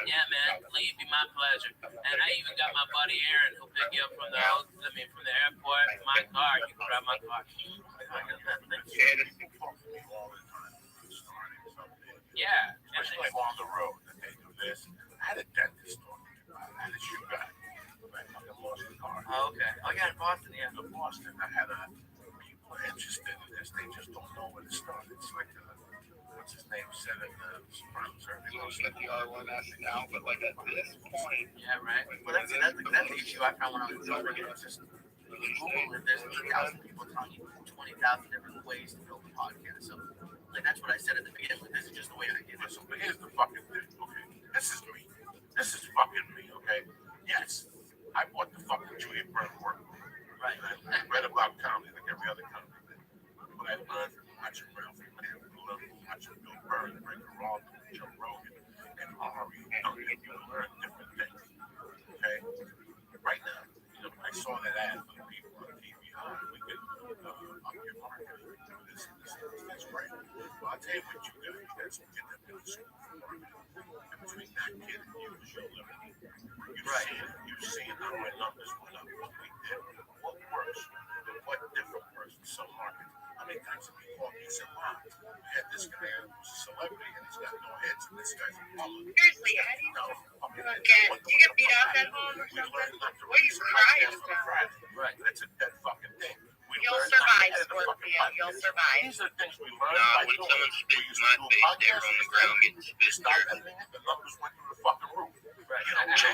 Yeah, man. Lee, it'd be my pleasure. And I even got my buddy Aaron who'll pick you up from the airport. My car. You can grab my car. Yeah. Especially like on the road that they do this. I had a dentist talking about it. I had a shoe guy. I fucking lost the car. Oh, okay. Oh, yeah, in Boston, yeah. In Boston, I had people are interested in this. They just don't know where to start. It's like, what's his name said in the Sopranos. Looks like the other one has it now, but like at this point. Yeah, right. Well, that's the issue I found when I was over here. It's just Google, if there's 3,000 people telling you 20,000 different ways to build a podcast. So, like, that's what I said at the beginning. But this is just the way I did it. So, but here's the fucking thing, okay? This is me. This is fucking me, okay? Yes, I bought the fucking Julia Byrne work. Right. I read about comedy like every other comedy thing. But I learned from watching Ralphie Lamb, watching Bill Burr, Greg Giraldo, Joe Rogan, and Ari. You learn different things, okay? Right now, I saw that ad for the people on TV. We could up your marketing. This is great. Well, I'll tell you what you got. You got to get them in the school for marketing. And between that kid and you, you'll learn. You've seen how our numbers went up, what we did, what works, and what different works in some markets. How many times have you called me and said, wow, we had this guy who's a celebrity and he's got no heads and this guy's a follower. Seriously, how do you get beat up at home or something? Or you cry or something? Right, that's a dead fucking thing. You'll survive, Scorpio. You'll survive. These are things we learned. Nah, when someone spits my face, they were on the ground getting spit dirty. The numbers went through the fucking roof. Right. You know, they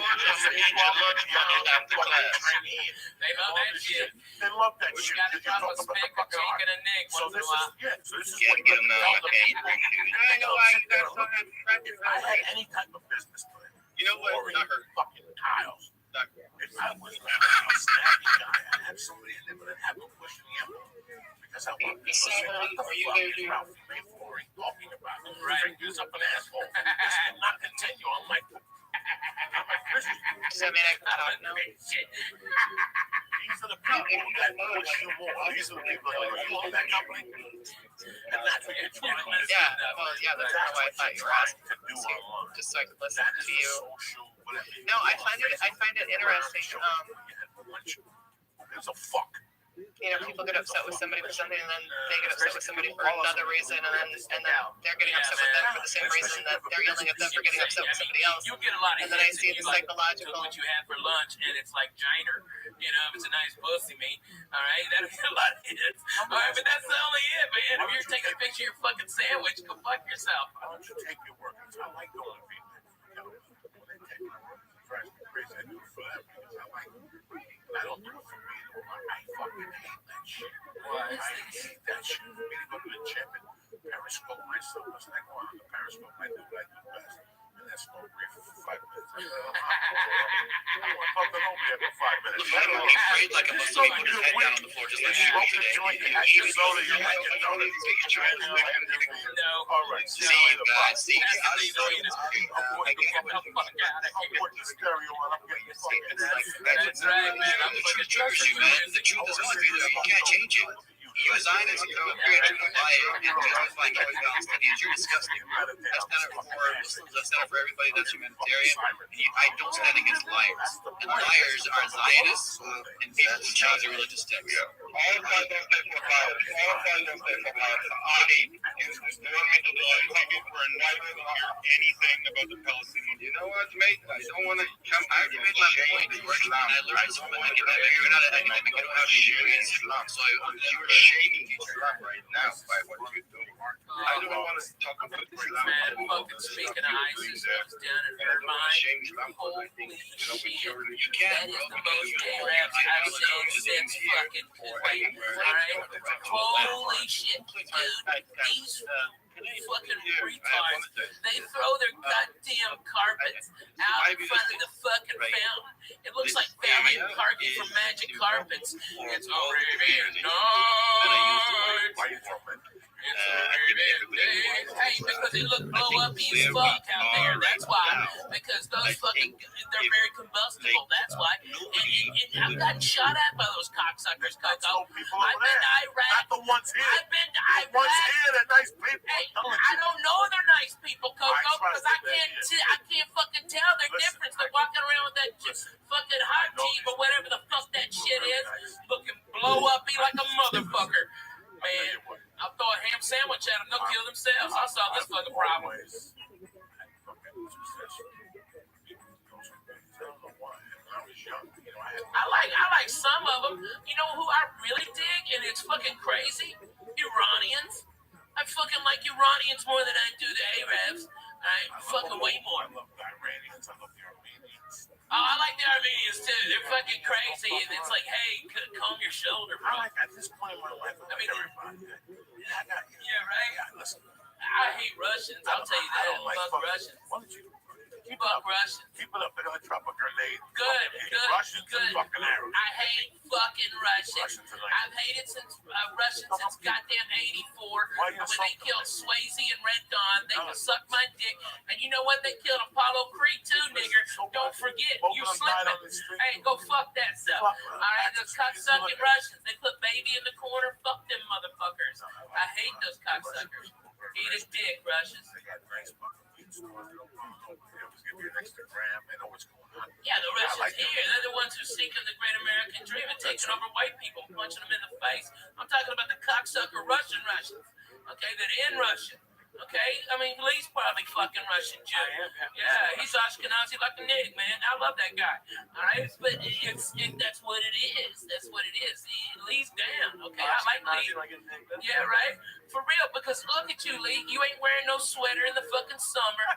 love that shit. They love that shit. You gotta drop a spick, a cheek, and a nick once in a while. So this is Yeah, get them out. Okay, you appreciate it. I know why you guys don't have friends. If I had any type of business plan, You know what? Not her. fucking tiles. If I was a snappy guy, I'd have somebody in there, but I'd have them pushing the envelope. Because I want people to say, what the fuck is Ralphie Mayflower talking about? Fingers up an asshole. This will not continue on my Does that mean I can talk now? These are the people that push you more. These are the people that are you on that company. And that's what you're trying to do. Yeah, well, yeah, that's why I thought you were asking. Just so I could listen to you. No, I find it interesting. There's a fuck. People get upset with somebody for something, and then they get upset with somebody for another reason, and then they're getting upset with them for the same reason that they're yelling at them for getting upset with somebody else. You get a lot of and then I see the psychological. What you had for lunch, and it's like Giner. If it's a nice pussy, mate. All right, that'll be a lot of hits. All right, but that's only it, man. If you're taking a picture of your fucking sandwich, go fuck yourself. Why don't you take your workers? I like going to people. When they take my workers, drives me crazy. I do it for them because I like them. I don't do it for me. I fucking hate that shit. I hate that shit. For me to go to the gym and periscope myself. It's like, well, on the periscope, I do what I do best. And that's no brief for 5 minutes. I want fucking over here for 5 minutes. Look, I'm afraid like I'm supposed to be putting his head down on the floor just like you today. You soda, you like your donut. No. All right. See you guys. See you guys. I'm putting the stereo on. I'm getting the fucking That's right, man. I'm fucking trust you, man. The truth is going to be there. You can't change it. You as Zionists, you don't agree to lie and justify always balance studies. You're disgusting. That's not it for Muslims. That's not it for everybody that's humanitarian. I don't stand against liars. And liars are Zionists and people who change their religious texts. All of us don't stay for liars. All of us don't stay for liars. Ani, you want me to like it for a night to hear anything about the Palestinians? You know what, mate? I don't want to come. I already made my point. I learned something like that. You're not an academic. You don't have experience. So you're shaming Islam right now by what you do. I don't want to talk about Islam. Man, fucking speaking of ISIS, what's down in Irvine. Holy shit. You can't, that is the most Arabs I've seen since fucking Kuwait. Alright? Holy shit, dude. These fucking retards, they throw their goddamn carpets out in front of the fucking fountain. It looks like family parking from Magic Carpets. It's Arabian night. It's Arabian days. Hey, because they look blow up as fuck out there. That's why. Because those fucking, they're very combustible. That's why. And I've gotten shot at by those cocksuckers, Coco. I've been to Iraq. Not the ones here. I've been to Iraq. Ones here, they're nice people. Hey, I don't know they're nice people, Coco, because I can't fucking tell their difference. They're walking around with that fucking hot tea or whatever the fuck that shit is, looking blow up like a motherfucker. Man, I'll throw a ham sandwich at them. They'll kill themselves. I'll solve this fucking problem. I don't know why. When I was young, I like some of them. You know who I really dig, and it's fucking crazy? Iranians. I fucking like Iranians more than I do the Arabs. Fucking way more. I love the Iranians. I love the Armenians. Oh, I like the Armenians too. They're fucking crazy, and it's like, hey, comb your shoulder, bro. I like at this point in my life. I mean, everybody. Yeah, right. Listen, I hate Russians. I'll tell you that. Fuck Russians. Why don't you Fuck Russians. keep it up? They're gonna drop a grenade. Good. Russians and fucking Arabs. I hate fucking Russians. I've hated Russians since goddamn '84 when they killed Swayze and Red Dawn. They can suck my dick. And you know what? They killed Apollo Creed too, nigger. Don't forget. You slipping. Hey, go fuck that stuff. All right, those cocksucking Russians. They put baby in the corner. Fuck them motherfuckers. I hate those cocksuckers. Eat his dick, Russians. Yeah, the Russians here, they're the ones who seeking the great American dream and taking over white people, punching them in the face. I'm talking about the cocksucker Russians, okay, that are in Russia. Okay, I mean, Lee's probably fucking Russian Jew. Yeah, he's Ashkenazi like a nig, man. I love that guy. All right, but that's what it is. That's what it is. Lee's down. Okay, I like Lee. Yeah, right. For real, because look at you, Lee. You ain't wearing no sweater in the fucking summer.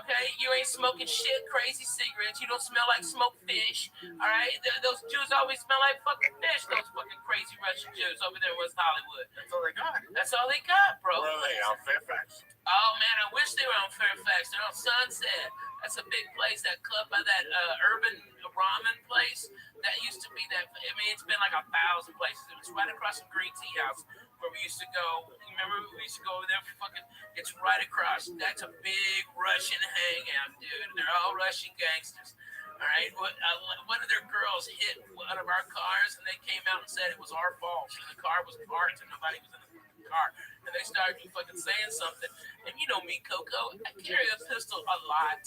Okay, you ain't smoking shit, crazy cigarettes. You don't smell like smoked fish. All right, those Jews always smell like fucking fish. Those fucking crazy Russian Jews over there in West Hollywood. That's all they got. That's all they got, bro. Where are they? On Fairfax. Oh man, I wish they were on Fairfax. They're on Sunset. That's a big place. That club by that urban ramen place. That used to be that. I mean, it's been like 1,000 places. It was right across from Green Tea House where we used to go. You remember we used to go over there for fucking? It's right across. That's a big Russian hangout, dude. They're all Russian gangsters. All right. One of their girls hit one of our cars, and they came out and said it was our fault. The car was parked and nobody was in the car. And they started fucking saying something. And you know me, Coco, I carry a pistol a lot.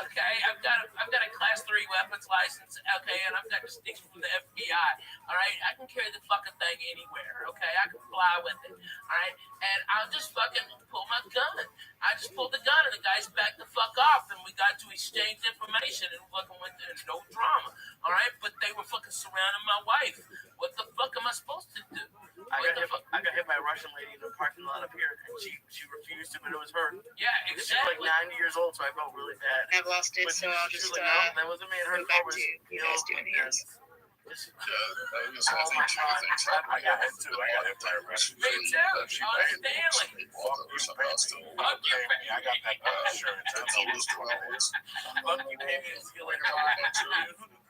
Okay, I've got a class 3 weapons license. Okay, and I've got distinction from the FBI. All right, I can carry the fucking thing anywhere. Okay, I can fly with it. All right, and I'll just fucking pull my gun. I just pulled the gun and the guys backed the fuck off, and we got to exchange information and fucking went there. No drama. All right, but they were fucking surrounding my wife. What the fuck am I supposed to do? I got hit by a Russian lady in the parking lot up here, and she refused to, but it was her. Yeah, exactly. She was like 90 years old, so I felt really bad. I've lost it, so I'll just like, no, that wasn't me. And her go back was, to you guys doing yours. I think two things happened. I got hit too. I got hit by a Russian. Me too. Stanley. I got that insurance. That's all those 12 Fuck you, baby. See you later.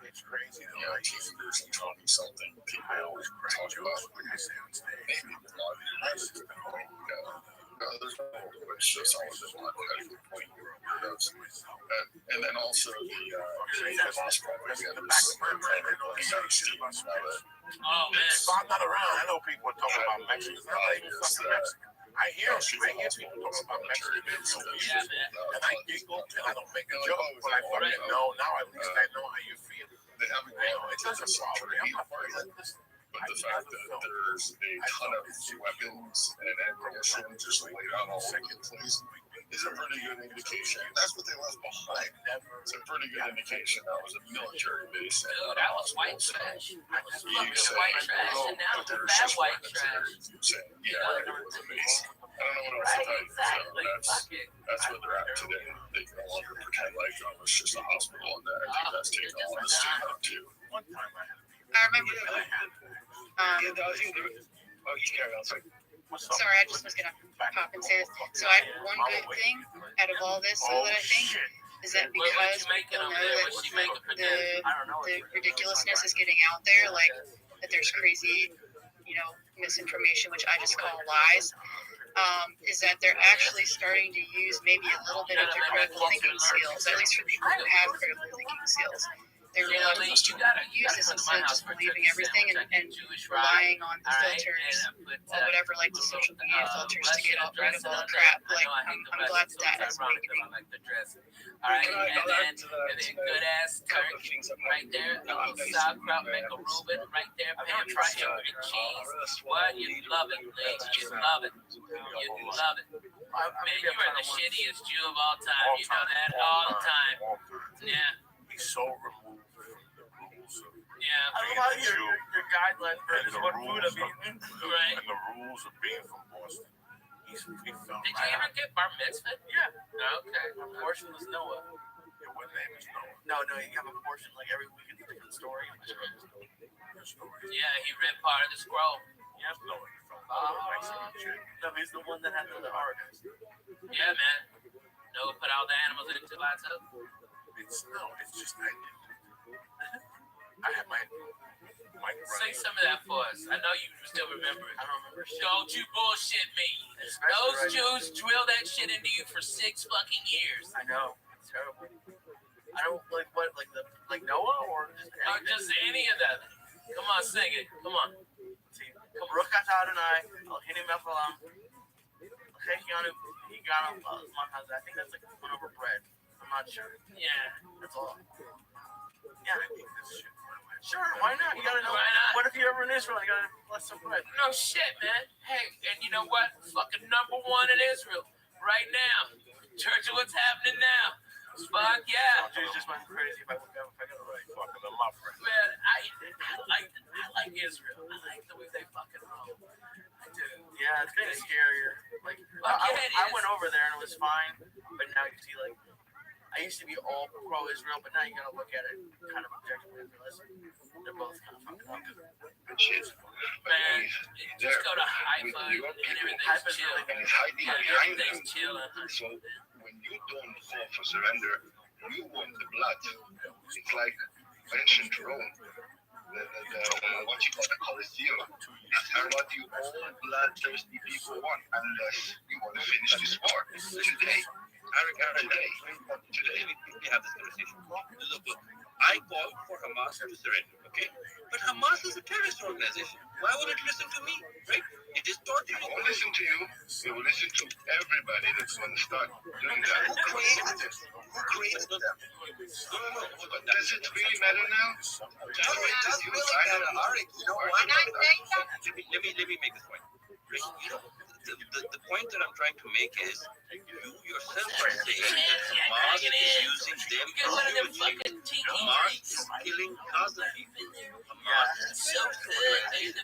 It's crazy. Yeah, teenagers and 20-something people always talk about maybe a lot of the there's which just all of them point weirdos. And then also the hospital Oh man, I'm not around. I know people are talking about Mexicans. I'm not even fucking Mexican. I hear people talking about Mexicans. And I giggle and I don't make a joke, but I fucking know now. At least I know how you feel. They haven't gone. It doesn't bother me. I'm not worried. But the fact that there's a ton of weapons and ammunition just laid out all over the place is a pretty good indication. That's what they left behind. It's a pretty good indication that was a military base. Dude, that was white trash. That was fucking white trash, and now it's bad white trash. Yeah, it was a base. I don't know what else to tell you. Exactly. That's where they're at today. They can no longer pretend like it's just a hospital, and I think that's taken all the steam up too. One time I had I remember. Sorry, I just was gonna pop and say this. So one good thing out of all this, that I think, is that because people know that the ridiculousness is getting out there, like that there's crazy, misinformation, which I just call lies. Is that they're actually starting to use maybe a little bit of their critical thinking skills, at least for people who have critical thinking skills. They're realizing you gotta use this instead of just believing everything and relying on the filters or whatever, like the social media filters to get rid of all the crap. Like, I'm glad that is making me. All right, and then good ass turkey right there, a little sauerkraut, make a Reuben right there, pan fried and cheese. What? You love it, Lee. You love it. You love it. Man, you are the shittiest Jew of all time. You know that all the time. Yeah. He's so removed from the rules Yeah. being how a Jew your guideline for and this the what food rules I'm of, eating. Right. and the rules of being from Boston. He felt Did you ever get bar mitzvah? Yeah. Okay. My portion was Noah. Yeah, what name is Noah? No, you have a portion like every week. It's a different story. Yeah, he read part of the scroll. Yep. No, he's the one that had the ark. Yeah, man. Noah put all the animals into bathtub. It's just I have my Say some of that for us. I know you still remember it. I don't remember shit. Don't you bullshit me. Those Jews drill that shit into you for 6 fucking years. I know. It's terrible. I don't like Noah or just any of them. Come on, sing it. Come on. Baruch atah Adonai, Eloheinu melech haolam. L'cheikianu, higanu, I think that's like one over bread. I'm not sure. Yeah. That's all. Yeah. Sure, why not? You gotta know. Why not? What if you're ever in Israel? You gotta bless some bread. No shit, man. Hey, and you know what? Fucking #1 in Israel right now. Church of what's happening now. Fuck yeah. Dude, just went crazy if I got it right. Fucking them up, right? Man, I like Israel. I like the way they fucking roll. I do. Yeah, it's kind of scarier. Like, I went over there and it was fine, but now you see, like, I used to be all pro-Israel, but now you gotta look at it kind of objectively and realize they're both kind of fucking up. Man, just go to Haifa and everything's chill. Everything's chill. So when you don't call for surrender, you want the blood. It's like ancient Rome. What you call the Colosseum. And what you all bloodthirsty people want, unless you want to finish this war. Today. Today we have this conversation. Look, I call for Hamas to surrender, okay? But Hamas is a terrorist organization. Why would it listen to me, right? It is torture. It won't listen to you. It will listen to everybody that's going to start doing that. Who created this? Who created them? No. Does it really matter now? No, it doesn't really matter. All right, you know what? Let me make this point. You know, the point that I'm trying to make is you yourself are saying that Hamas is using them Hamas is killing Gaza people. Hamas is so good. Even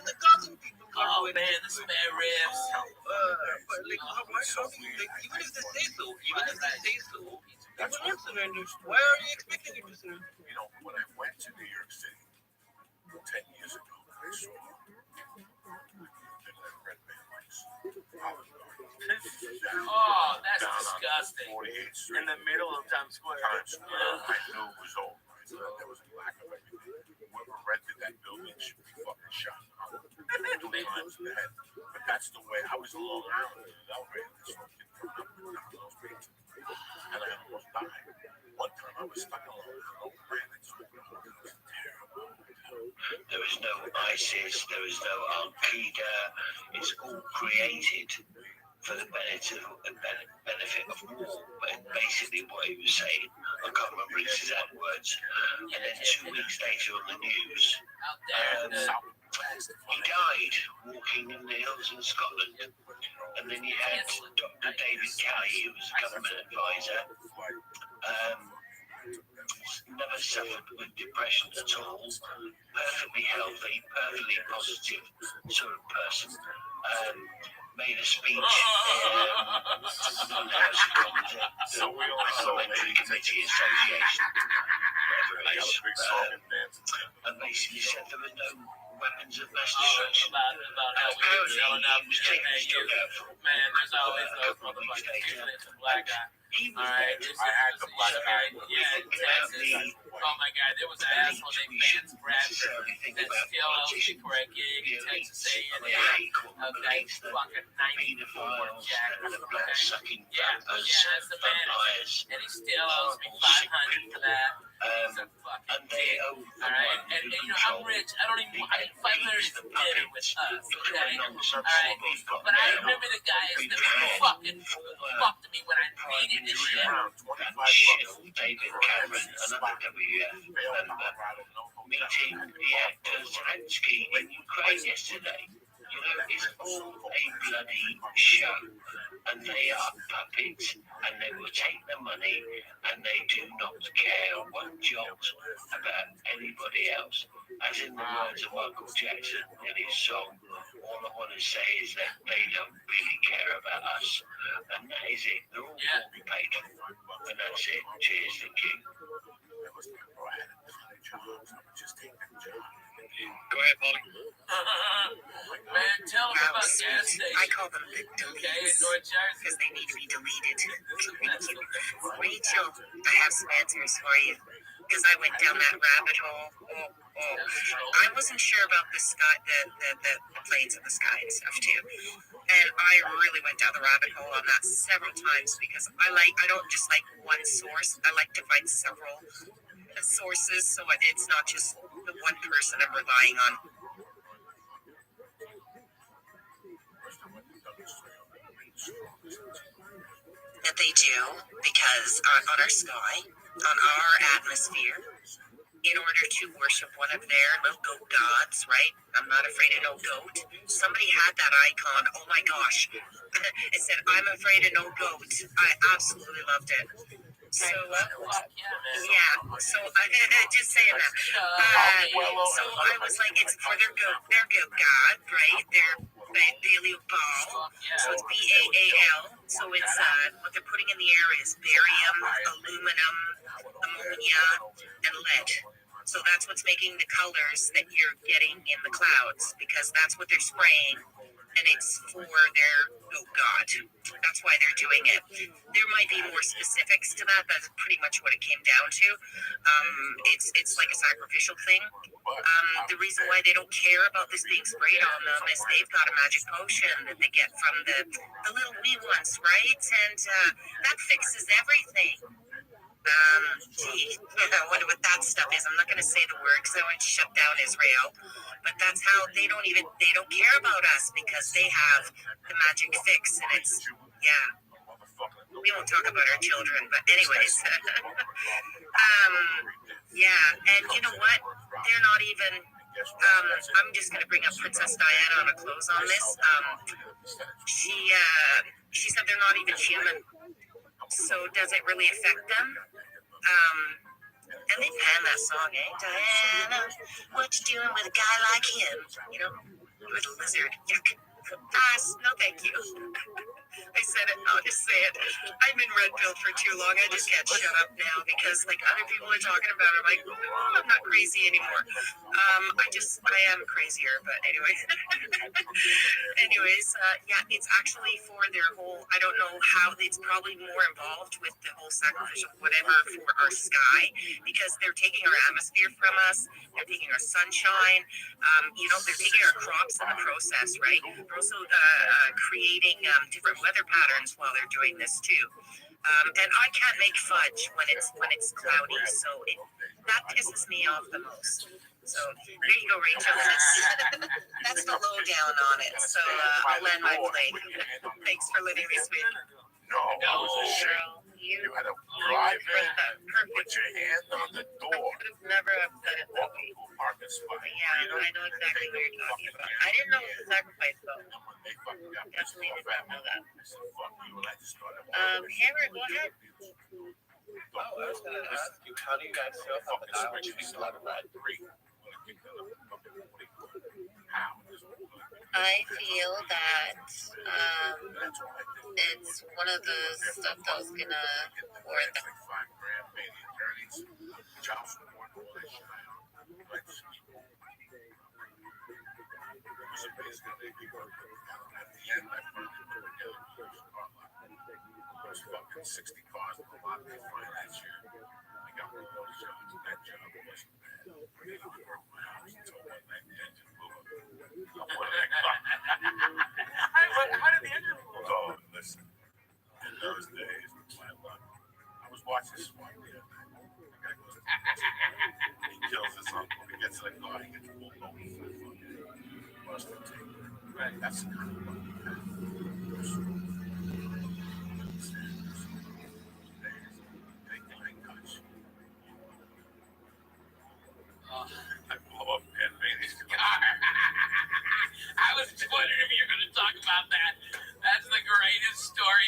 the Gaza people. Oh man, the spare ribs. But even if they say so, they will not surrender. Why are you expecting it to surrender? You know, when I went to New York City 10 years ago, I saw red bandits. Oh, that's disgusting. In the middle of Times Square. I knew it was over. There was a lack of everything. Whoever rented that building should be fucking shot. 2 times in the head. But that's the way I was alone. I was ready to and I almost died. One time I was stuck alone. There was no ISIS, there was no Al-Qaeda. It's all created for the benefit of war. But basically what he was saying, I can't remember his exact words. And then 2 weeks later on the news, he died walking in the hills in Scotland. And then you had Dr. David Kelly, who was a government advisor. Never suffered with depression at all. Perfectly healthy, perfectly positive sort of person. Made a speech on the Parliamentary Committee Association, whatever it is, and basically said there were no weapons of mass destruction. About how we were selling out for man, there's always those motherfuckers. It's a black guy. All right, I had the black guy. Yeah, in Texas. Oh my God, there was an asshole named Vance Bradford that still owes me for a gig in Texas A&M. Okay, fucking 94 Jack. Okay, yeah, that's the manager, and he still owes me $500 for that. He's a fucking dick. All right, and you know I'm rich. I don't even. $500 is dinner with us. Okay, all right. But I remember the guys that fucking fucked me when I needed this shit. David Cameron, another WF member, meeting the actor Zelensky in Ukraine yesterday. You know, it's all a bloody show. and they are puppets, and they will take the money, and they do not care one jot about anybody else. As in the words of Michael Jackson in his song, all I want to say is that they don't really care about us. And that is it. They're all paid. And that's it. Cheers, thank you. Go ahead, Polly. Man, tell them about gas station. I call them the deletes because they need to be deleted. Rachel, I have some answers for you because I went down that rabbit hole. I wasn't sure about the sky, the planes in the sky and stuff too, and I really went down the rabbit hole on that several times because I don't just like one source. I like to find several sources so it's not just the one person I'm relying on. That they do because on our sky, on our atmosphere, in order to worship one of their little goat gods, right? I'm not afraid of no goat. Somebody had that icon. Oh my gosh. It said, I'm afraid of no goat. I absolutely loved it. So, yeah. So, just saying that. So I was like, it's for their goat god, right? Their Baal. So it's BAAL. So it's what they're putting in the air is barium, aluminum, ammonia, and lead. So that's what's making the colors that you're getting in the clouds because that's what they're spraying, and it's for their god. That's why they're doing it. There might be more specifics to that. That's pretty much what it came down to. It's like a sacrificial thing. The reason why they don't care about this being sprayed on them is they've got a magic potion that they get from the little wee ones, right? And that fixes everything. I wonder what that stuff is. I'm not going to say the word because I want to shut down Israel. But that's how they don't care about us because they have the magic fix. And it's, we won't talk about our children. But anyways, and you know what? They're not even, I'm just going to bring up Princess Diana on a close on this. She said they're not even human. So does it really affect them? And they pan that song, Diana, what you doing with a guy like him? You know, with a lizard. Yuck. No, thank you. I said it. I'll just say it. I'm in red pill for too long. I just can't shut up now because like other people are talking about it. I'm like, I'm not crazy anymore. I am crazier, but anyway. Anyways, it's actually for their whole, I don't know how, it's probably more involved with the whole sacrificial whatever for our sky because they're taking our atmosphere from us. They're taking our sunshine. They're taking our crops in the process, right? They're also creating different weather patterns while they're doing this too. And I can't make fudge when it's cloudy, so that pisses me off the most. So there you go, Rachel. That's the lowdown on it. So I'll land my plane. Thanks for letting me speak. No, you had to drive in, put your hand on the door. I could have never have said it that way. Yeah, I know exactly what you're talking about. I didn't know it was a sacrifice, though. Definitely did not know that. Hammer, go ahead. I was going to ask you, how do you guys feel about the dialogue between love and red? I feel that it's one of the stuff that was gonna warrant the fucking 60 cars in the lot they find that year. I got one of those jobs, and that job wasn't bad. I broke my house and told my engine blew up. How did the engine blow up? Oh, listen. In those days, with my luck, I was watching SWAT the other night. The guy goes, he kills his uncle. He gets in the car, he gets pulled over for the fucking busted tape. Right, that's the kind of luck you have. I blow up and Manny's car. I was wondering if you were going to talk about that. That's the greatest story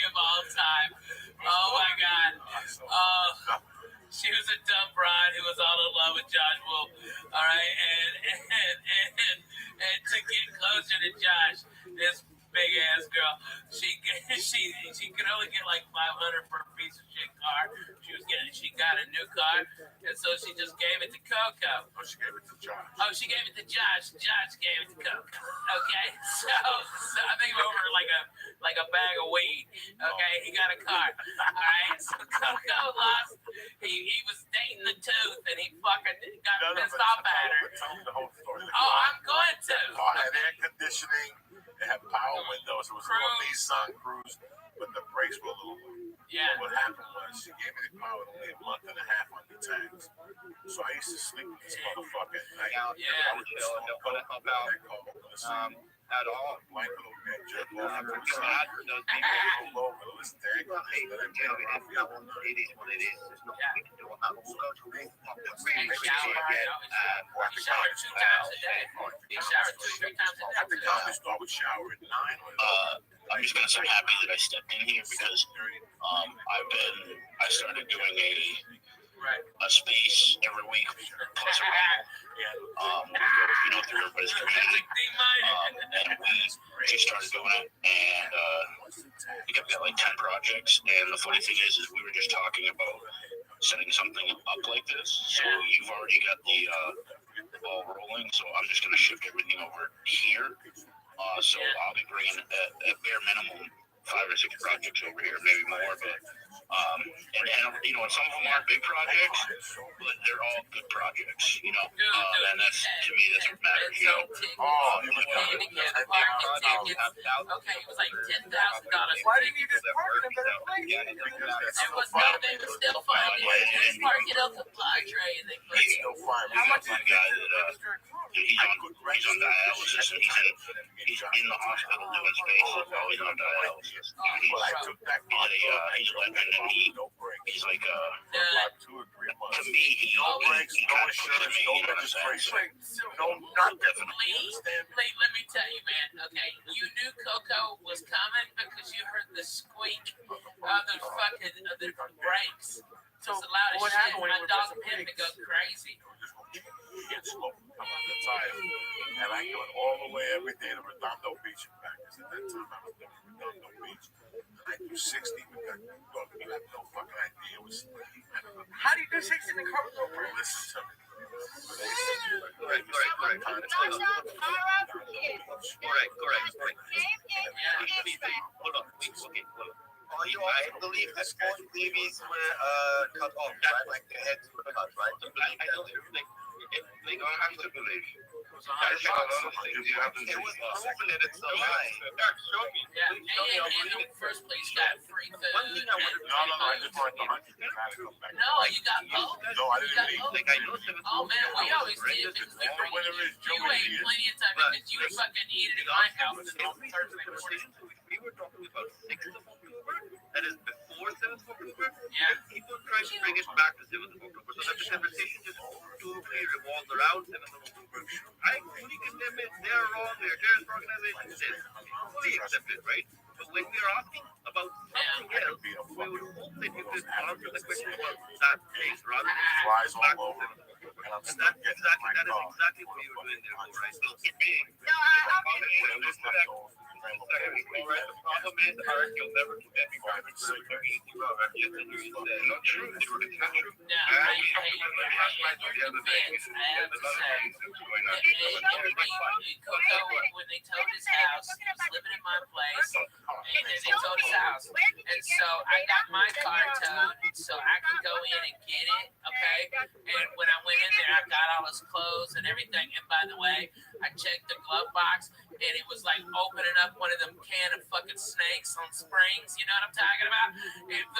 to Josh, this big ass girl. She could only get like $500 for a piece of shit car. She got a new car, and so she just gave it to Coco. Oh, she gave it to Josh. Oh, she gave it to Josh. Josh gave it to Coco. Okay, so I think over like a bag of weed. Okay, he got a car. All right, so Coco lost. He was dating the tooth, and he fucking got pissed off at her. Tell me the whole story. Oh, I'm going to. The car had air conditioning. It had power windows. It was a little Nissan Cruise, but the brakes were a little low. Yeah. What happened was she gave me the car with only a month and a half on the tags. So I used to sleep with this motherfucker at night. Yeah. I would just want to help out. At all. Like a little bit, jerk off. I'm glad for those people. Pull over, listen to it. Hey, it is what it is. There's nothing we can do about it. We'll go to He showered 2 times a day. He showered 2-3 times a day. I think I'll start with shower at 9. I'm just gonna say I'm happy that I stepped in here because I started doing a space every week plus a rumble, through everybody's community. And we just started doing it, and I think I've got like 10 projects. And the funny thing is we were just talking about setting something up like this. So you've already got the ball rolling. So I'm just gonna shift everything over here. So I'll be bringing at bare minimum 5 or 6 projects over here, maybe more, but and some of them aren't big projects, but they're all good projects, and that's, to me, that's what matters, Okay, it was like $10,000. Why didn't you just park it in a better place? It was no, they were still finding it. Just park it up the Padre, and they put it. How much is it? He's on dialysis, and he's in the hospital doing space while he's on dialysis. He's living, and he's like to me, he's no brakes, no insurance, no registration, no nothing. Let me tell you, man. Okay, you knew Coco was coming because you heard the squeak of the brakes. So it's loud as shit. My dog pinned to go crazy. Get slow, come on the tires, and I do it all the way every day to Redondo Beach and back. Because at that time I was living in Redondo Beach. I do 60 with that dog. You have no fucking idea. How do you do 60 in the car? Listen to me. Correct. Hold on. I believe the small babies were cut off, right? Like the heads were cut, right? I don't think they don't have to believe. It was proven that it's a lie. Yeah, and in the first place, got free food. No, I just wanted the 100. No, you got both. No, I didn't eat. Oh man, we always did because we bring you ate plenty of time because you fucking eat it in my house on Thursday morning. We were talking about 6th of October. That is before 7th of October. Yeah. People trying to bring it back to 7th of October. So that the conversation just totally revolves around 7th of October. I fully condemn it. They are wrong. They're a terrorist organization. This. Fully accept it, right? But when we are asking about something else, we would hope that you could answer the question about that place rather than flies all over. That is exactly what you were doing there, right? So it's big. The problem is, you'll never get me back. Not true. They were not true. Coco, when they towed his house, he was living in my place, and then they towed his house. And so I got my car towed so I could go in and get it, okay? And when I went in there, I got all his clothes and everything. And by the way, I checked the glove box, and it was like opening up one of them can of fucking snakes on springs. You know what I'm talking about?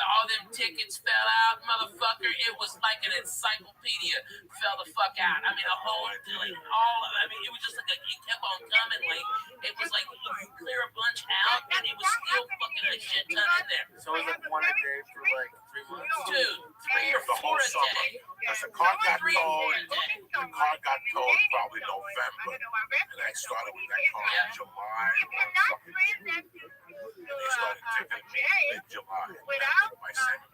All them tickets fell out, motherfucker. It was like an encyclopedia fell the fuck out. I mean, it was just like it kept on coming. Like it was like you clear a bunch out, and it was still fucking a shit ton in there. So it was like 1 a day for like 3 months. Dude, 3 or 4 a day. As the car got towed probably November, and I started with that car in July. They started taking me in July. My second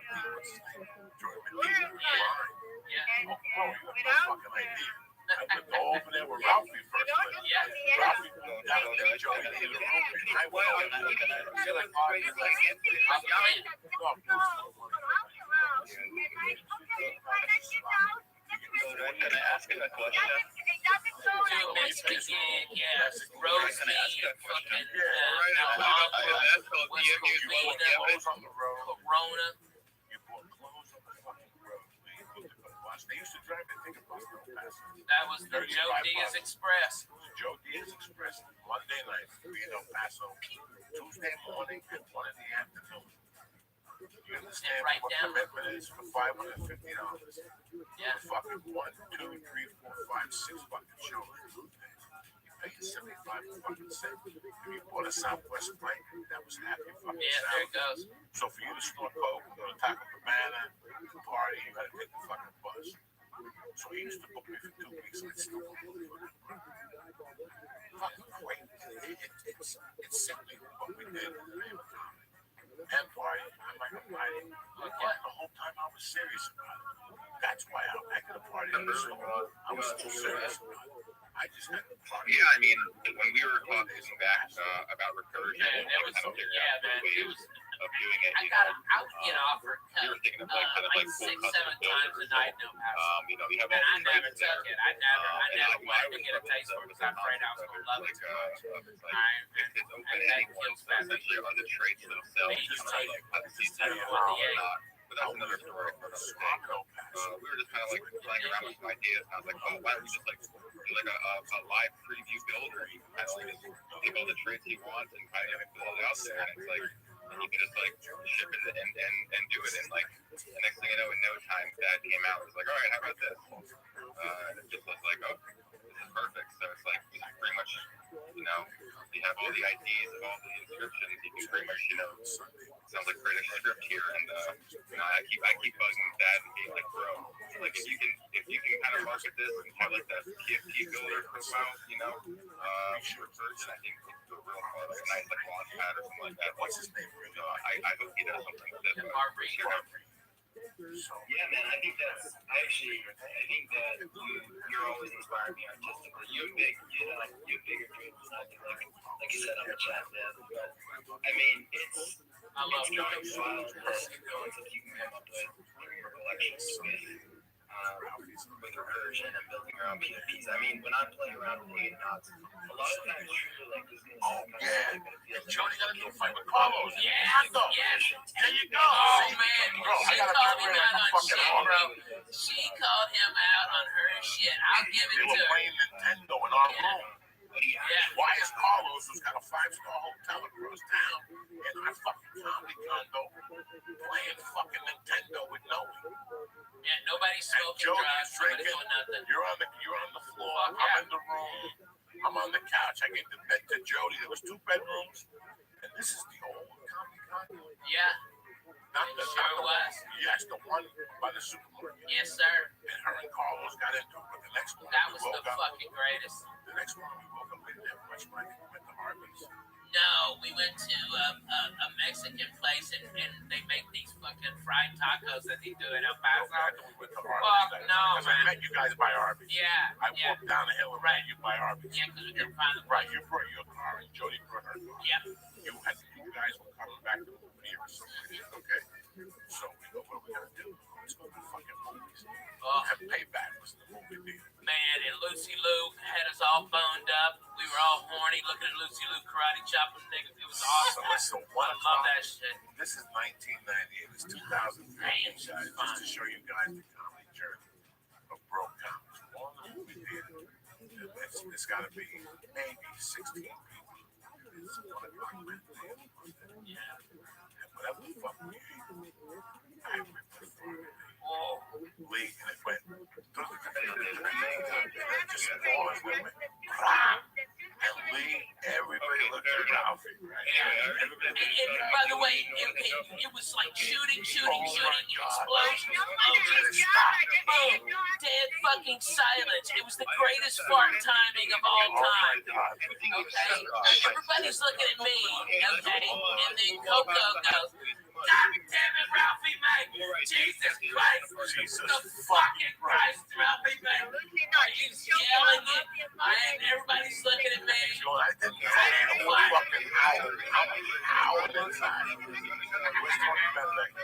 I would go over there with Ralphie first. Ralphie got Joey in the room, and I went over there. Can I ask you a question? Corona. They used to drive and take a bus to El Paso. That was the Joe Diaz Express. Joe Diaz Express, Monday night, be in El Paso, Tuesday morning, and 1 in the afternoon. You understand right what down. commitment is for $550? Yeah. Fucking 1, 2, 3, 4, 5, 6 fucking shows. You pay 75 fucking cents. If you bought a Southwest flight, that was half your fucking there it goes. So for you to snort coke, go to Taco Cabana, party, you gotta take the fucking bus. So he used to book me for 2 weeks, and it's still fucking great. It's simply what we did. And party, I'm like a party. The whole time I was serious about it. That's why I could have partied in the store. I was still serious about it. I just had to party. Yeah, I mean, when we were talking back about recursion, It was of doing it. I would get offered We were thinking of like 6, 7 times a night in El Paso. You know, we have And all I never took it. I never wanted to get a taste for it because I'm afraid I was going to love it too much. It's open to anyone. So essentially, are the traits themselves but that's another story for another day. We were just kind of like playing around with some ideas. And I was like, oh, why don't we just like do like a live preview build, or you can kind of like just pick all the traits you want and kind of build it out there. And it's like, you can just like ship it and do it. And like the next thing you know, in no time, Dad came out and was like, all right, how about this? And it just was like, oh, this is perfect. So it's like pretty much, you know, you have all the IDs of all the inscriptions. You can pretty much, you know, sounds like create a script here. And you know, I keep bugging Dad and being like, bro, like if you can kind of market this and have like that PFP builder profile, you know, recursion, I think it's a real like a nice like launch pad or something like that. What's his name? I hope he does something with it. Yeah, man, I think that you're always inspiring me artistically. You're bigger dreams than I do. Like you said, I'm a jazz dad, but I mean, it's kind of wild if you can come up with your collections with recursion and building your own PFPs. I mean, when I'm playing around with hanging knots, a lot of times truly like this is Jody got a new fight with Carlos. Yes. There you go. Oh, man. Bro, She called him out on shit, bro. She called him out on her shit. I'll give it to her. They were playing Nintendo in our room. Why is Carlos, who's got a 5-star hotel across town, in our fucking comedy condo, playing fucking Nintendo with no one? Yeah, nobody's smoking drugs. Nobody's doing nothing. You're on the floor. I'm in the room. I'm on the couch. I get the bed to Jody. There was 2 bedrooms, and this is the old comedy condo. Yeah. Sure was. Yes, the one by the supermarket. Yes, sir. And her and Carlos got into it, but the next one. That was the fucking greatest. The next one we woke up, we didn't have much money. We went to Harvey's. No, we went to a Mexican place and they make these fucking fried tacos that they do in El Paso. We went to Fuck no, because I met you guys by Arby's. Yeah. I walked down the hill and met you by Arby's. Yeah, because we couldn't find the Right, you brought your car and Jody brought her car. Yep. You guys were coming back to the movie or something. Okay. So we go, what are we gonna do? Let's go to the fucking movies. Have Payback was the movie theater. Man, and Lucy Lou had us all boned up. We were all horny looking at Lucy Lou karate chopping niggas. It was awesome. So I love that shit. This is 1998. It's 2003. Guys, just to show you guys the comedy journey of broke comics. All the movie theater. It's got to be maybe 16 people. It's 1 o'clock midday. Yeah. And whatever the fuck we ate, I ripped the fuck. Lee, and it went. Just pause. And Lee, everybody looked at Ralphie, right? And by the way, it was like shooting, explosion. Boom, dead fucking silence. It was the greatest fart timing of all time. Okay, everybody's looking at me. Okay, and then Coco goes, God damn it, Ralphie, mate! Jesus Christ! The fucking Christ, Ralphie, mate! He's yelling it, and everybody's looking at me. I didn't say no fucking howl inside. Where's Tony Benedict?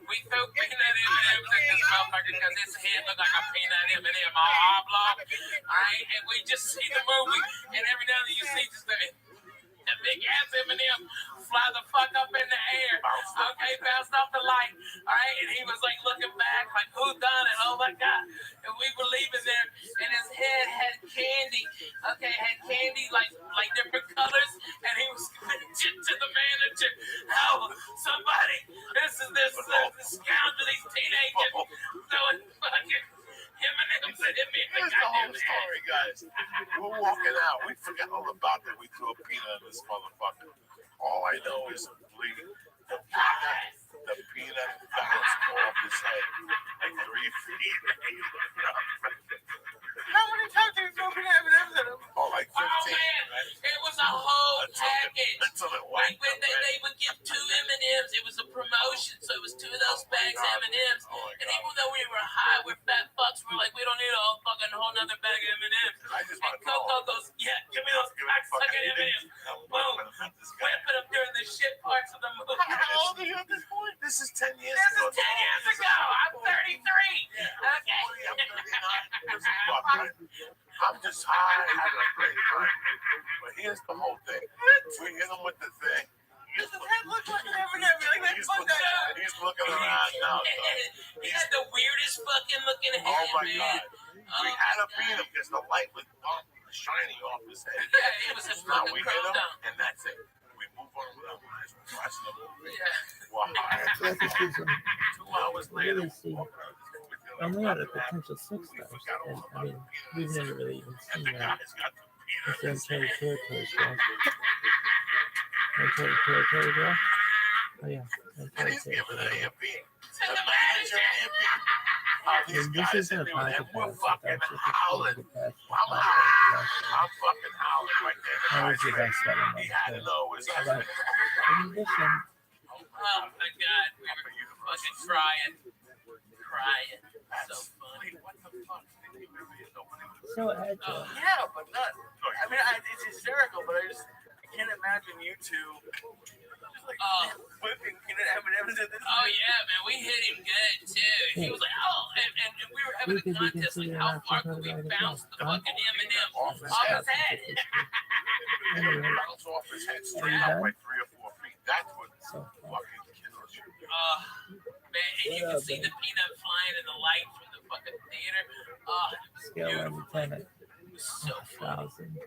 We threw peanut M&Ms at this motherfucker because his head looked like a peanut M&M all oblong. Alright, and we just see the movie, and every now and then you see just the big ass M&M fly the fuck up in the air. Okay, bounced off the light. Alright, and he was like looking back, like, who done it? Oh my god. And we were leaving there, and his head had candy. Okay, had candy like different colors, and he was bitching to the manager. Help, somebody, this scoundrel, these teenagers doing fucking M&M's and hit me in the Here's the whole goddamn story, guys. We're walking out. We forgot all about that. We threw a peanut in this motherfucker. All I know is the peanut bounced off his head like 3 feet. How many times did you throw M&M's at him? Oh, like 15. Oh, man. It was a whole package. Like when they would give 2 M&Ms, it was a promotion, so it was 2 of those bags of M&Ms. And even though we were high, we're fat fucks, we're like, we don't need a whole nother bag of M&Ms. And Coco goes, yeah, give me those cocksucking M&Ms. Boom. Whipping them during the shit parts of the movie. How old are you at this point? This is 10 years ago. This is 10 years ago. I'm 33. Okay. I'm just high, having a great time. But here's the whole thing. We hit him with the thing. Does his head look like an M&M? He's looking around now. He had the weirdest fucking looking head, oh my man. God. We had to beat him because the light was shining off his head. Yeah, it was a now fucking we hit him, down. and that's it. We move on with our lives. We're watching the movie. Yeah. Wow. 2 hours later, only had a potential 6 stars. And, I mean, we've never really even seen that. It's the Terry Territory girl. Terry girl? Oh, yeah. Terry Territory. And this isn't a podcast. I'm fucking howling right there. That was the best that one. He had to know it was us. But in addition, Oh my God, we were fucking crying. So funny. What the fuck? so agile. Yeah, but not. I mean, it's hysterical, but I can't imagine you two just like whipping peanut M&Ms at this. Oh yeah, man, we hit him good too. He was like, oh, and we were having a contest like how far could we bounce the fucking M&M off his head? Bounce off his head straight up like 3 or 4 feet. That's what fucking kills you. Man, and you can see the peanut flying in the light from the fucking theater. Scale 1 to 10. It was so funny. 1,000.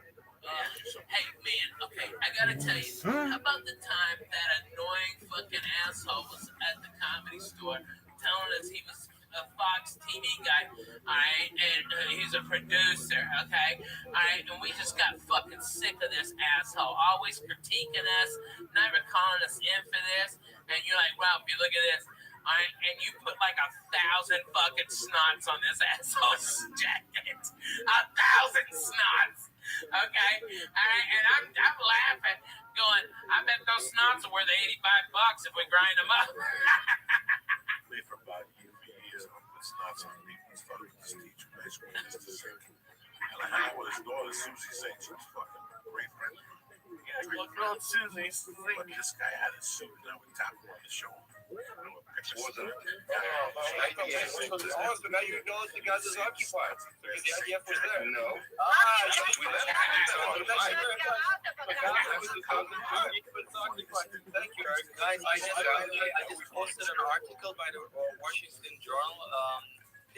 Hey man, okay, I gotta tell you, how about the time that annoying fucking asshole was at the Comedy Store telling us he was a Fox TV guy, alright, and he's a producer, okay, alright, and we just got fucking sick of this asshole, always critiquing us, never calling us in for this, and you're like, wow, if you look at this, alright, and you put like 1,000 fucking snots on this asshole's jacket, 1,000 snots. Okay, all right, and I'm laughing, going, I bet those snots are worth $85 if we grind them up. For about years, the snots on people's fucking stage. And I hang with his daughter, Susie, saying she was fucking great friend. What's wrong, Susie? But this guy had a suit, and I would tap him on the shoulder. So now you know the guys is occupied because the IDF was there. No. We left. Thank you, guys. I just posted an article by the Washington Journal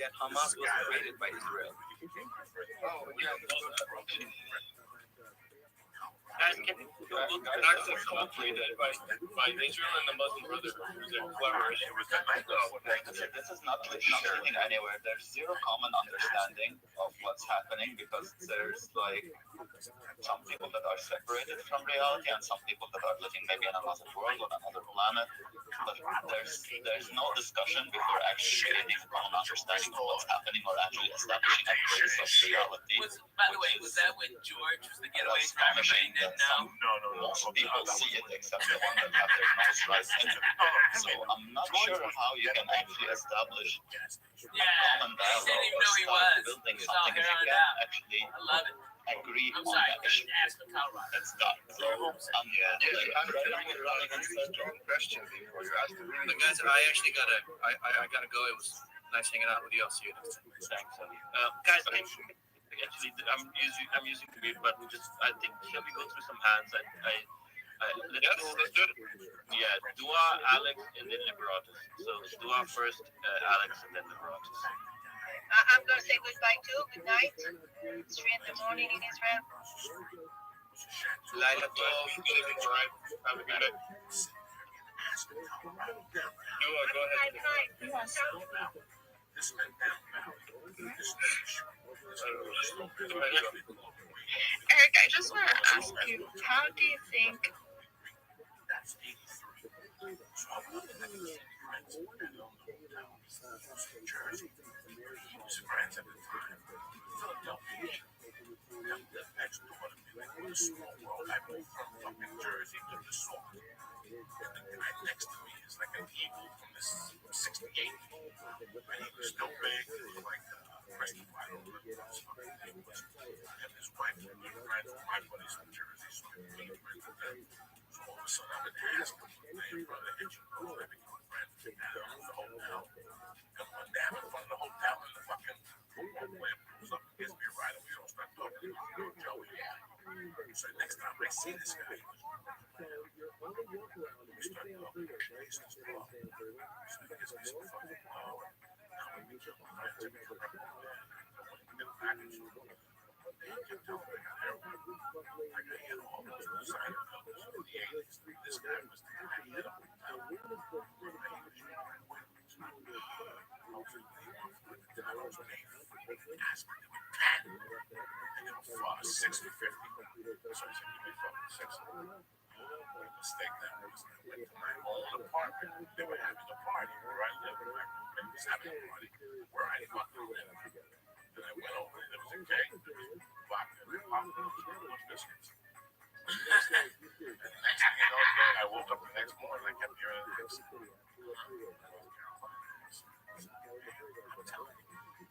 that Hamas was created by Israel. Oh, yeah. Guys, can access completed by Israel and the Muslim Brotherhood. They're collaboration with them. This is not leading anywhere. There's zero common understanding of what's happening because there's like some people that are separated from reality and some people that are living maybe in another world on another planet, but there's no discussion before actually getting a common understanding of what's happening or actually establishing a trace of reality. By the way, was that when George was the getaway driver, but he didn't know? No. Most people see it except the one that have their nose right into it. So I'm not sure how you can actually establish common dialogue didn't even or know he start was. building He's all something if you heroed can't out. actually I love it. agree I'm on sorry, that I issue. couldn't ask the Colorado. It's done. So I'm running into a strong question before you ask me. But guys, I actually gotta go. It was nice hanging out with you. I'll see you next time. Thanks. Guys, I'm using the mute button. I think shall we go through some hands? Let's do it. Yeah, Dua, Alex, and then Liberatus. So Dua first, Alex, and then Liberatus. I'm going to say goodbye too. Good night. It's 3 in the morning in Israel. Laila Tov, good evening, Brian. Have a good night. Dua, go ahead. Good night. Eric, I just want to ask you, how do you think Next to me is like an eagle from this 68. And he was still big, he was like Preston White over and his wife was good friends with my buddies from Jersey, so I became friends with them. So all of a sudden I've been asking him, hey brother, did you know I became friends with him down in the hotel? And one day I'm in front of the hotel and the fucking football player pulls up and gives me a ride and we don't start talking about Joey. So next time I see this guy, we start talking about Jesus' law. So he gives me some fucking law. Now we meet up with friends and we come up with middle package. You can tell me I got heroin. I got hit all those designer colors in the 80s. This guy was the guy I hit up in town. I was asked me to be 10. And they were 60, 50. So I said, give me fucking 60. The mistake that was I went to my own apartment. They were having a party where I lived. And was having a party where I fucking lived. Then I went over and there was a cake. There was vodka and popcorn and biscuits. And next thing you know, I woke up the next morning and I kept hearing this.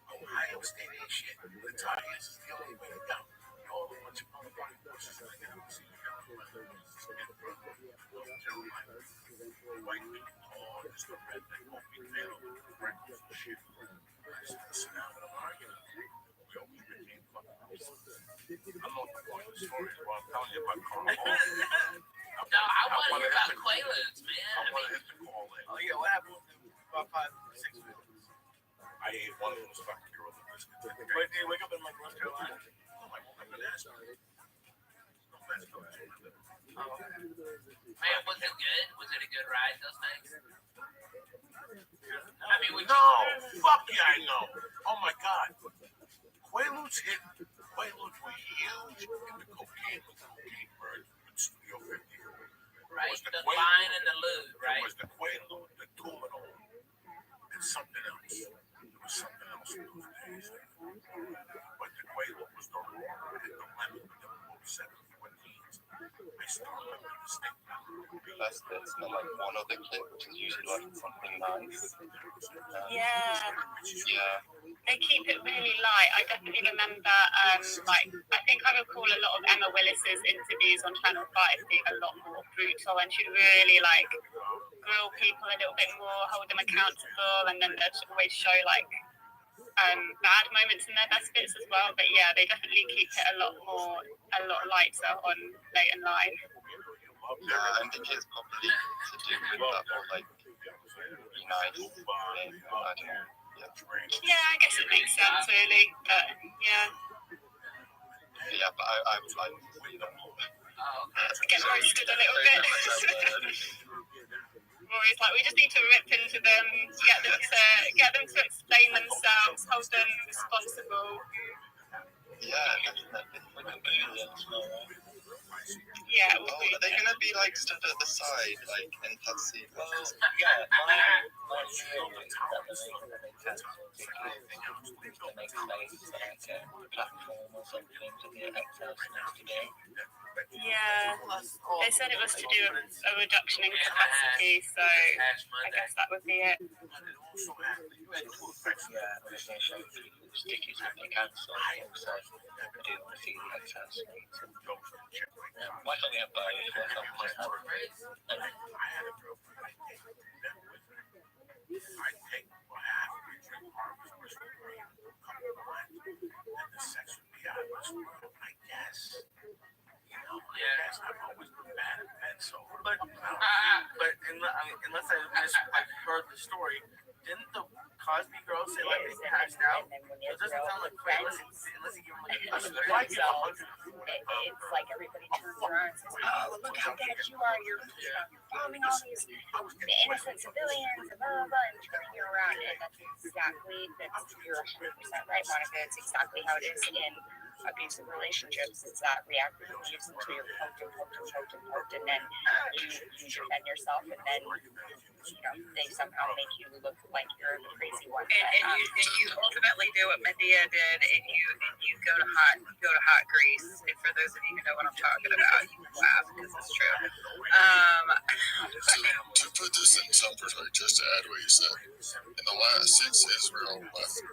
Ohio State ain't shit. The Tigers is the only way to go. You all a bunch of motherfucking horses like that. See, you got to white people, oh, just a redneck, won't be fair. Breakfast and shit. Sit down with an argument. We always became fucking horses. I'm not going to the stories where I'm telling you about Carl. No, I want to hear about Quaaludes, man. I want to hit the call in. Oh, yeah, what happened about 5, 6 minutes? I ate one of those fucking girls in biscuits. Wait, did you wake up in like North Carolina? No, I woke up in Ashland. No, that's not true. Man, was it good? Was it a good ride, those things? I mean, Fuck yeah, I know. Oh my God. Quaaludes were huge. And the cocaine was cocaine bird in Studio 50. Right, the line and the lube, right? There was the Quaalude, the Tuminol, and something else. There was something else in those days. But the Quaalude was the raw and the lemon with the 714s. I still remember the stick. That's not like one of the clips, which is usually like something nice. Yeah. They keep it really light. I definitely remember, I think I recall a lot of Emma Willis's interviews on Channel 5 being a lot more brutal, and she'd really grill people a little bit more, hold them accountable, and then they'd always show bad moments in their best bits as well. But yeah, they definitely keep it a lot lighter on Late and Live. Yeah, I think it's probably to do with that whole be nice thing. I don't know. Yeah, I guess it makes sense, really. But yeah. Yeah, but I would like to see them more. Get roasted a little bit. Rory's like, we just need to rip into them, get them to explain themselves, hold them responsible. Yeah, definitely. Yeah. Are they gonna be like stood at the side, like in cutscene? Well, yeah, my theory is that the reason that they tend to take anything else is to make space like a platform or something to be access today. Yeah, they said it was to do with a reduction in capacity, so I guess that would be it. Yeah, but if they show people stickers when they cancel, also I do want to see the access speeds. Why can't we have both? Why can't we just have But unless I heard the story, didn't the Cosby girl say like they passed out? It doesn't sound like Clay unless he give him like a It's like everybody turns around and says, "Oh, look how bad you are! You're bombing all these innocent civilians and blah blah blah," and turning you around. And you're 100% right, Monica. It's exactly how it is in abusive relationships. It's that reactive abuse until you're poked, and then you defend yourself, and then they somehow make you look like you're the crazy one. And you ultimately do what Medea did, and you go to hot Greece. And for those of you who know what I'm talking about, you laugh because it's true. To put this in some perspective, just to add what you said, in the last since Israel left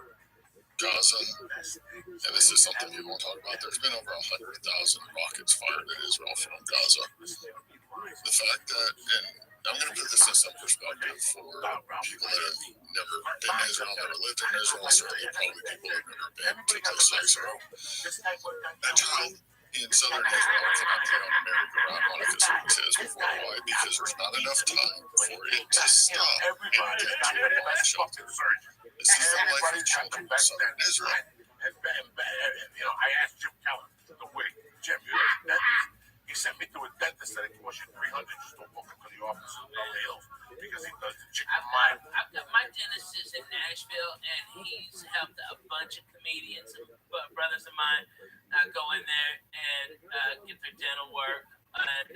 Gaza, and this is something people won't talk about, there's been over 100,000 rockets fired at Israel from Gaza. The fact that, and I'm going to put this in some perspective for people that have never been in Israel, never lived in Israel, certainly probably people that have never been to places like Israel. A child in southern Israel cannot play on a merry-go-round on a facility before. Why? Because there's not enough time for it to stop and get to a bomb shelter. This is the life of children in southern Israel. I asked Jim Keller, Jim, he sent me to a dentist that it cost you $300 just to walk into the office in Beverly Hills because he does the chicken mind. My dentist is in Nashville, and he's helped a bunch of comedians, brothers of mine, go in there and get their dental work. And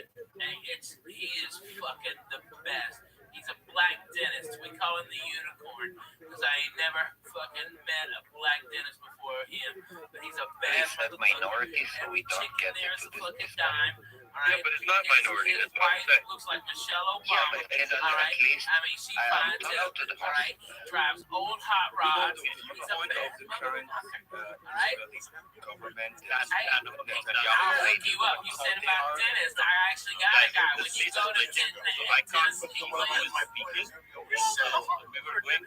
he is fucking the best. He's a black dentist. We call him the unicorn because I ain't never fucking met a black dentist before him. But he's a bad minority, so we don't get into this fucking dime. All right? Yeah, but it's not minority. His wife looks like Michelle Obama. All right? I mean, she fine too. All right? Drives old hot rods. He's a bad motherfucker. All right? I'll hook you up. You said about dentists. I actually got a guy. When you go to dentist, he will. We were going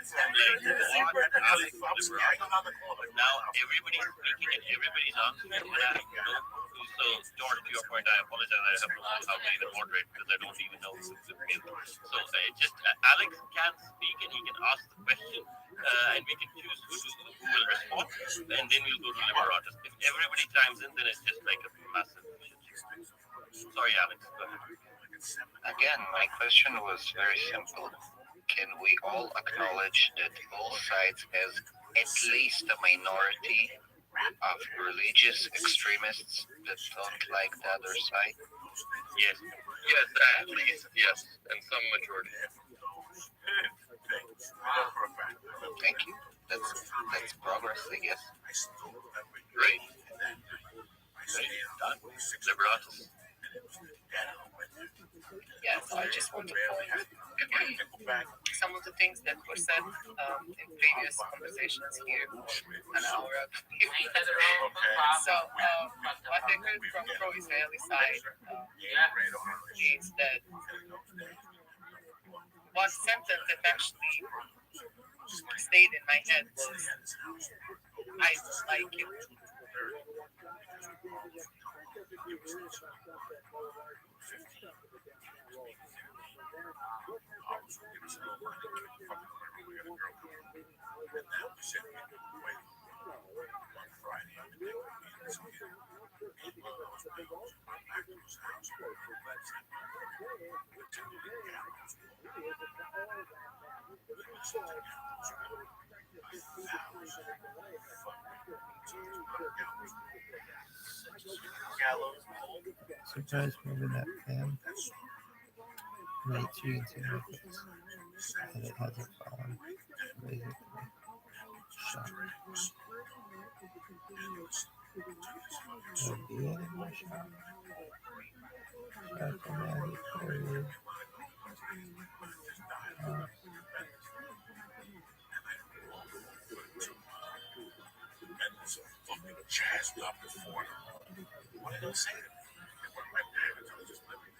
now everybody's speaking and everybody's on. So George, to your point, I apologize. I have no how to even moderate because I don't even know who's the pin. So Alex can speak and he can ask the question, and we can choose who will respond, and then we'll go to Liberatus. If everybody chimes in, then it's just like a massive shit. Sorry, Alex. Go ahead. Again, my question was very simple. Can we all acknowledge that both sides has at least a minority of religious extremists that don't like the other side? Yes. Yes, at least, yes. And some majority. Thank you. That's progress, I guess. Great. Done. Liberatus. Yeah, so I just want to point some of the things that were said in previous conversations here on our So, what I heard from pro-Israeli side is that one sentence that actually stayed in my head was, I like it. Sometimes moving that pen makes you into my face, and it hasn't fallen. Basically, shot. I'll be in my shop. Automatic period. Jazzed up before them. What did they say to me? They went right there until I just let me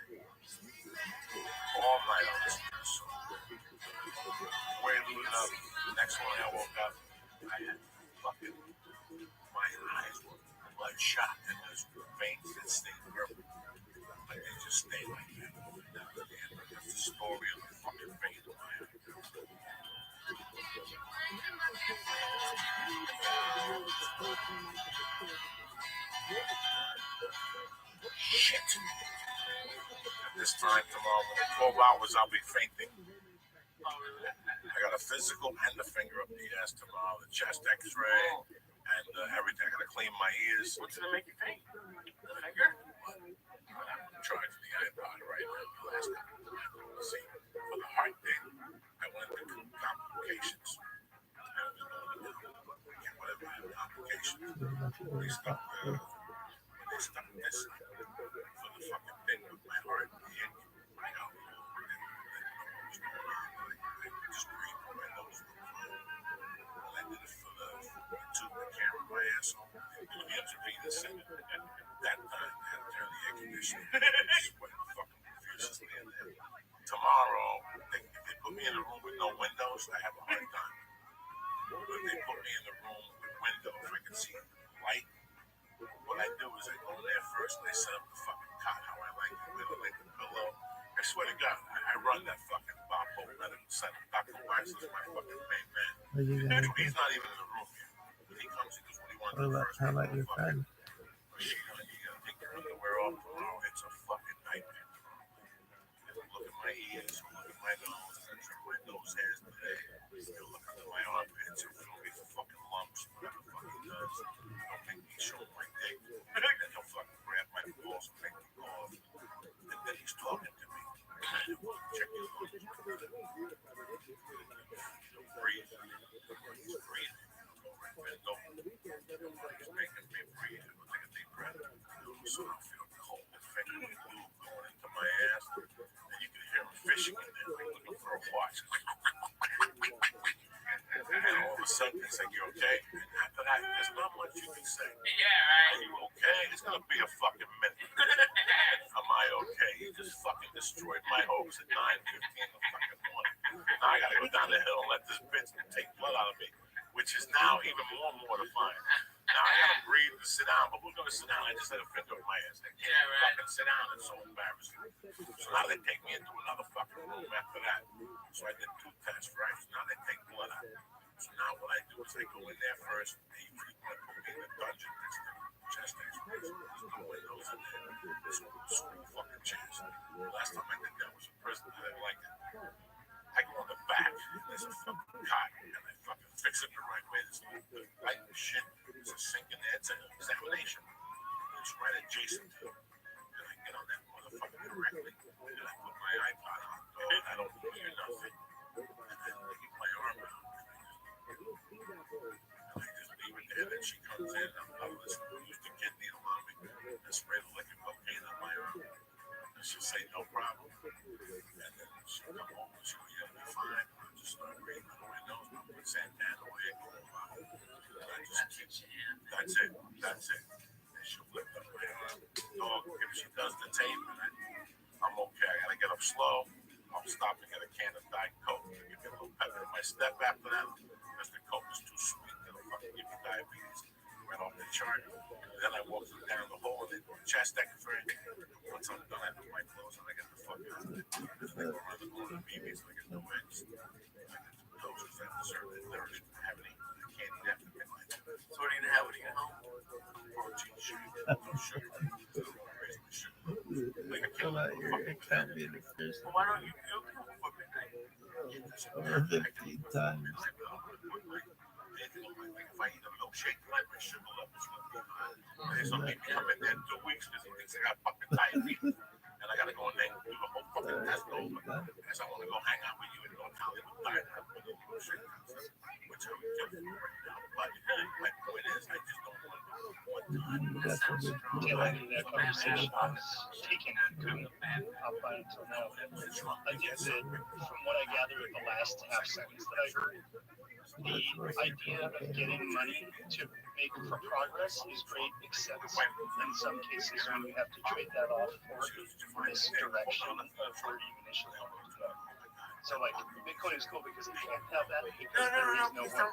all night on this mess. Waiting up. The next morning I woke up. I had fucking my eyes were bloodshot and there's veins that stayed purple. But they just stayed like that. That's the story of the fucking vein in my eye. Shit. At this time tomorrow, in 12 hours, I'll be fainting. I got a physical and a finger up the ass tomorrow, the chest x-ray, and everything. I got to clean my ears. What's going to make you faint? The finger? I'm charging the iPod right now. Last time. See, for the heart thing, I went into complications. Whatever complications. They stuck this for the fucking thing with my heart. I know. Just breathe through my nose. I did it for the tube that carried my asshole. It was intravenous, and that time I had to turn the air conditioner. Sweating fucking profusely in there. Tomorrow, they put me in a room with no windows. I have a hard time. But they put me in a room with windows where I can see light. What I do is I go in there first and I set up the fucking cot how I like it, with the pillow. I swear to God, I run that fucking Bob Hope, let him set up. Dr. Wax is my fucking main man. He's not even in the room yet. When he comes, he goes, what do you want to do first? How about your friend? Sheet on, you gotta take your underwear off tomorrow. It's a fucking nightmare. Look at my ears, look at my nose, I trim my nose hairs today. You look under my armpits, you'll feel me fucking lumps, whatever the fuck he does. Don't make me show my dick. And then he'll fucking grab my balls and make me go off. And then he's talking to me. Check your lungs. Breathe. He's breathing. Bend over. He's making me breathe. I'll take a deep breath. So I feel cold and finger with glue going into my ass. And you can hear him fishing in there, like looking for a watch. And all of a sudden, he's like, you okay? And after that, there's not much you can say. Yeah, right. Are you okay? It's going to be a fucking minute. Am I okay? You just fucking destroyed my hopes at 9:15 in the fucking morning. Now I got to go down the hill and let this bitch take blood out of me, which is now even more mortifying. Now I got to breathe and sit down, but who's going to sit down? I just had a finger in my ass. They can't fucking sit down. It's so embarrassing. So now they take me into another fucking room after that. So I did 2 tests, right? So now they take blood out. So now what I do is I go in there first. They usually put me in the dungeon next to the chest x-ray. There's no windows in there. There's school fucking chairs. The last time I did that was in prison. I didn't like it. I go on the back. There's a fucking cot. And I fucking fix it the right way. There's no light and shit. There's a sink in there. It's an examination. It's right adjacent to it. And I get on that motherfucker correctly. And I put my iPod on. And I don't hear nothing. And then I get my arm out. And I just leave it there. Then she comes in. I'm listening to use the kid needle on me. I spray the liquid cocaine on my arm. And she'll say, no problem. And then she'll come home and she'll go, yeah, you'll be fine. And I'll just start breathing through my nose. I'll put Santana away and go about it. And I just keep, that's it. And she'll lift up my arm. Dog, if she does the tape, and I'm okay. I gotta get up slow. I'll stop and get a can of Diet Coke. Give me a little pepper in my step after that. Because the Coke is too sweet. It'll fucking give you diabetes. Right off the chart. And then I walk down the hall and they do a chest x-ray. Once I'm done, I do my clothes and I get the fuck out of it. And then they go around the corner of BB's and I get no eggs. I get the pills because I deserve it. I haven't eaten. I can't eat after midnight. So what are you going to have when you get home? Protein shake. No sugar. Raise my sugar. Like a killer. It can't be the first. Well, why don't you do it for midnight? Over 15 times. if I eat a milkshake tonight, my sugar levels will be high. There's some people come in there in 2 weeks because he thinks I got fucking diabetes. And I gotta go in there and do the whole fucking test over. Because I want to go hang out with you and go tell you what diet I'm going to do, which I'm doing right now. But my point is, I just don't want to do one time. That conversation was taken up by until now. I think that from what I gather at the last half sentence that I heard, the idea of getting money to make for progress is great, except in some cases when you have to trade that off for misdirection of where you initially wanted to go. So like Bitcoin is cool because it can't have that because there is no one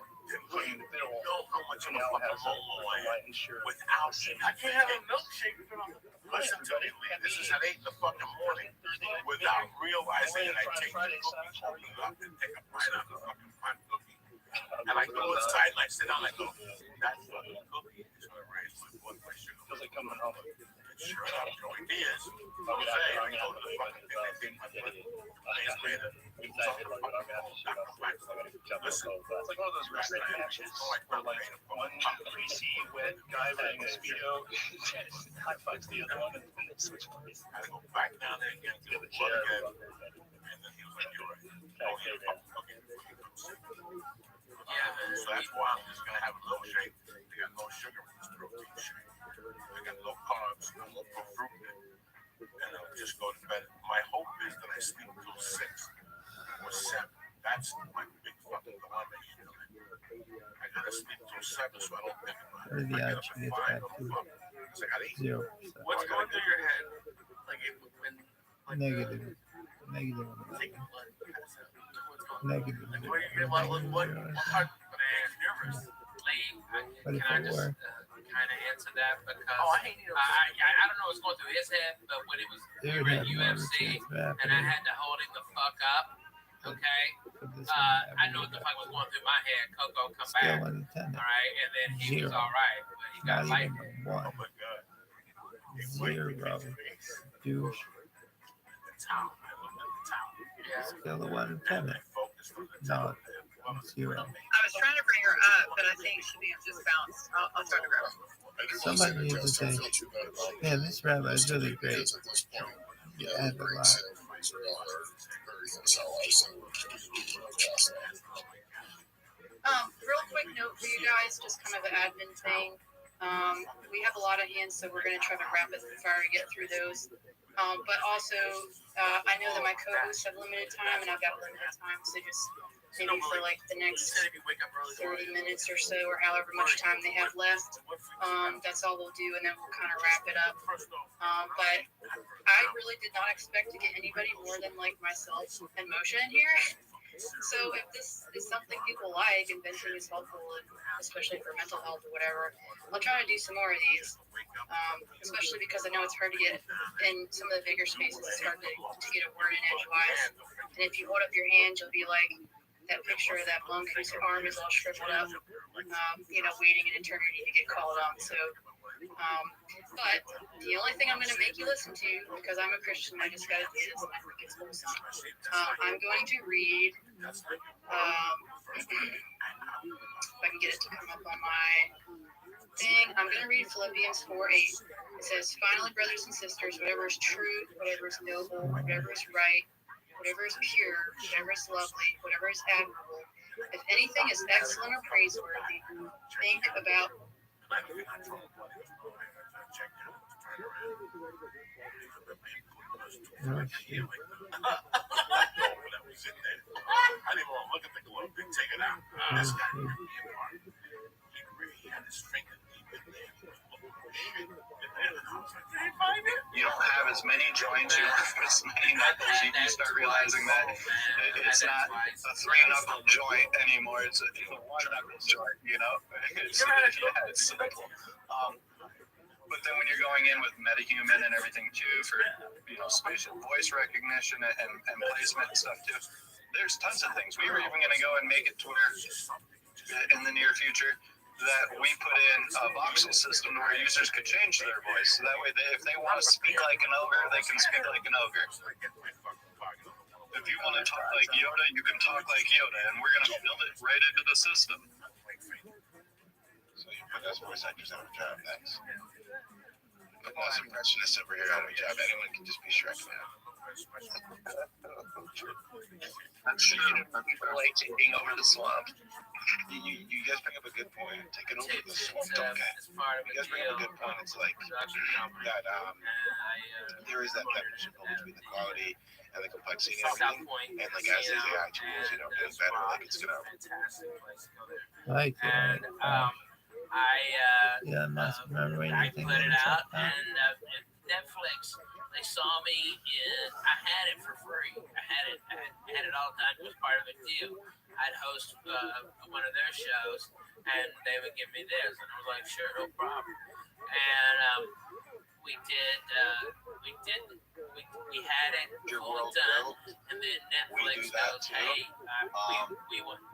putting the bill who now has a lion's share without I can't have a milkshake. Listen to me, this is at 8 in the fucking morning without realizing that I take the cookie, open it up, and take a bite out of the fucking pot cookie. And I go inside and I sit down and I go, that fucking cookie is going to raise my blood pressure. Does it come home? Sure, I have no ideas. I go to the fucking thing, I think my blood pressure. Listen, it's like one of those wrestling matches where like one greasy, wet guy wearing a Speedo high fives the other one and they switch parties. I go back down there and get the chair again. And then he was like, you're right. So that's why I'm just going to have a little shake. They got no sugar in this protein shake. They got no carbs, no fruit in it. And I'll just go to bed. My hope is that I sleep till 6 or 7. That's my big fucking dilemma. I gotta sleep till 7 so I don't think about it. The action gets back to 0. What's going through your head? Like when Negative. Negative. Negative. like where you what part is nervous? But if Can I it just were, kind of answer that because I don't know what's going through his head, but when it was they we would were have at more of a UFC chance of and I happening. had to hold him the fuck up, okay? I know what the fuck was going through my head. Coco, come Still back, unattended. all right? And then he was 0. all right, but he got Not light. even a 1. 0. Douche. Still a 1 attendant. No. 0. I was trying to bring her up, but I think she may have just bounced. I'll try to grab her. Somebody needs to say, yeah, this rabbi is really great. Yeah, I had a lot. Real quick note for you guys, just kind of an admin thing. We have a lot of hands, so we're going to try to rapid fire get through those. But also, I know that my co-hosts have limited time, and I've got limited time, so just maybe for like the next 30 minutes or so, or however much time they have left, that's all we'll do, and then we'll kind of wrap it up. But I really did not expect to get anybody more than like myself and Moshe in here. So if this is something people like and venting is helpful, and especially for mental health or whatever, I'll try to do some more of these, especially because I know it's hard to get in some of the bigger spaces. It's hard to get a word in edgewise. And if you hold up your hand, you'll be like that picture of that monk whose arm is all shriveled up, waiting an eternity to get called on. So, but the only thing I'm going to make you listen to, because I'm a Christian, I just got to do this, and I think it's wholesome. I'm going to read, if I can get it to come up on my thing, I'm going to read Philippians 4:8. It says, finally, brothers and sisters, whatever is true, whatever is noble, whatever is right, whatever is pure, whatever is lovely, whatever is admirable, if anything is excellent or praiseworthy, think about I didn't even want to look at the glove. They take it out. This guy could be a part. He really had his finger deep in there. You don't have as many joints, you don't have as many knuckles. You start realizing that it's not a 3-knuckle joint anymore. It's a 1-knuckle joint, It's simple. But then when you're going in with MetaHuman and everything too for spatial voice recognition and placement and stuff too, there's tons of things. We were even going to go and make it to where in the near future that we put in a voxel system where users could change their voice. So that way, if they want to speak like an ogre, they can speak like an ogre. If you want to talk like Yoda, you can talk like Yoda, and we're going to build it right into the system. put us voice actors out of job. Thanks. Put us impressionists over here out of a job. Anyone can just be Shrek now. I'm sure people like taking over the swamp. You guys bring up a good point. Taking over the swamp. Okay. You guys bring up a good point. It's like that. There is that partnership between the quality and the complexity and everything. And like as these AI tools, you know, getting better, like it's gonna. Like And I put it out, and Netflix, they saw me I had it for free. I had it all the time. It was part of the deal. I'd host one of their shows, and they would give me this, and I was like, sure, no problem. And we had it all done, and then Netflix goes, hey,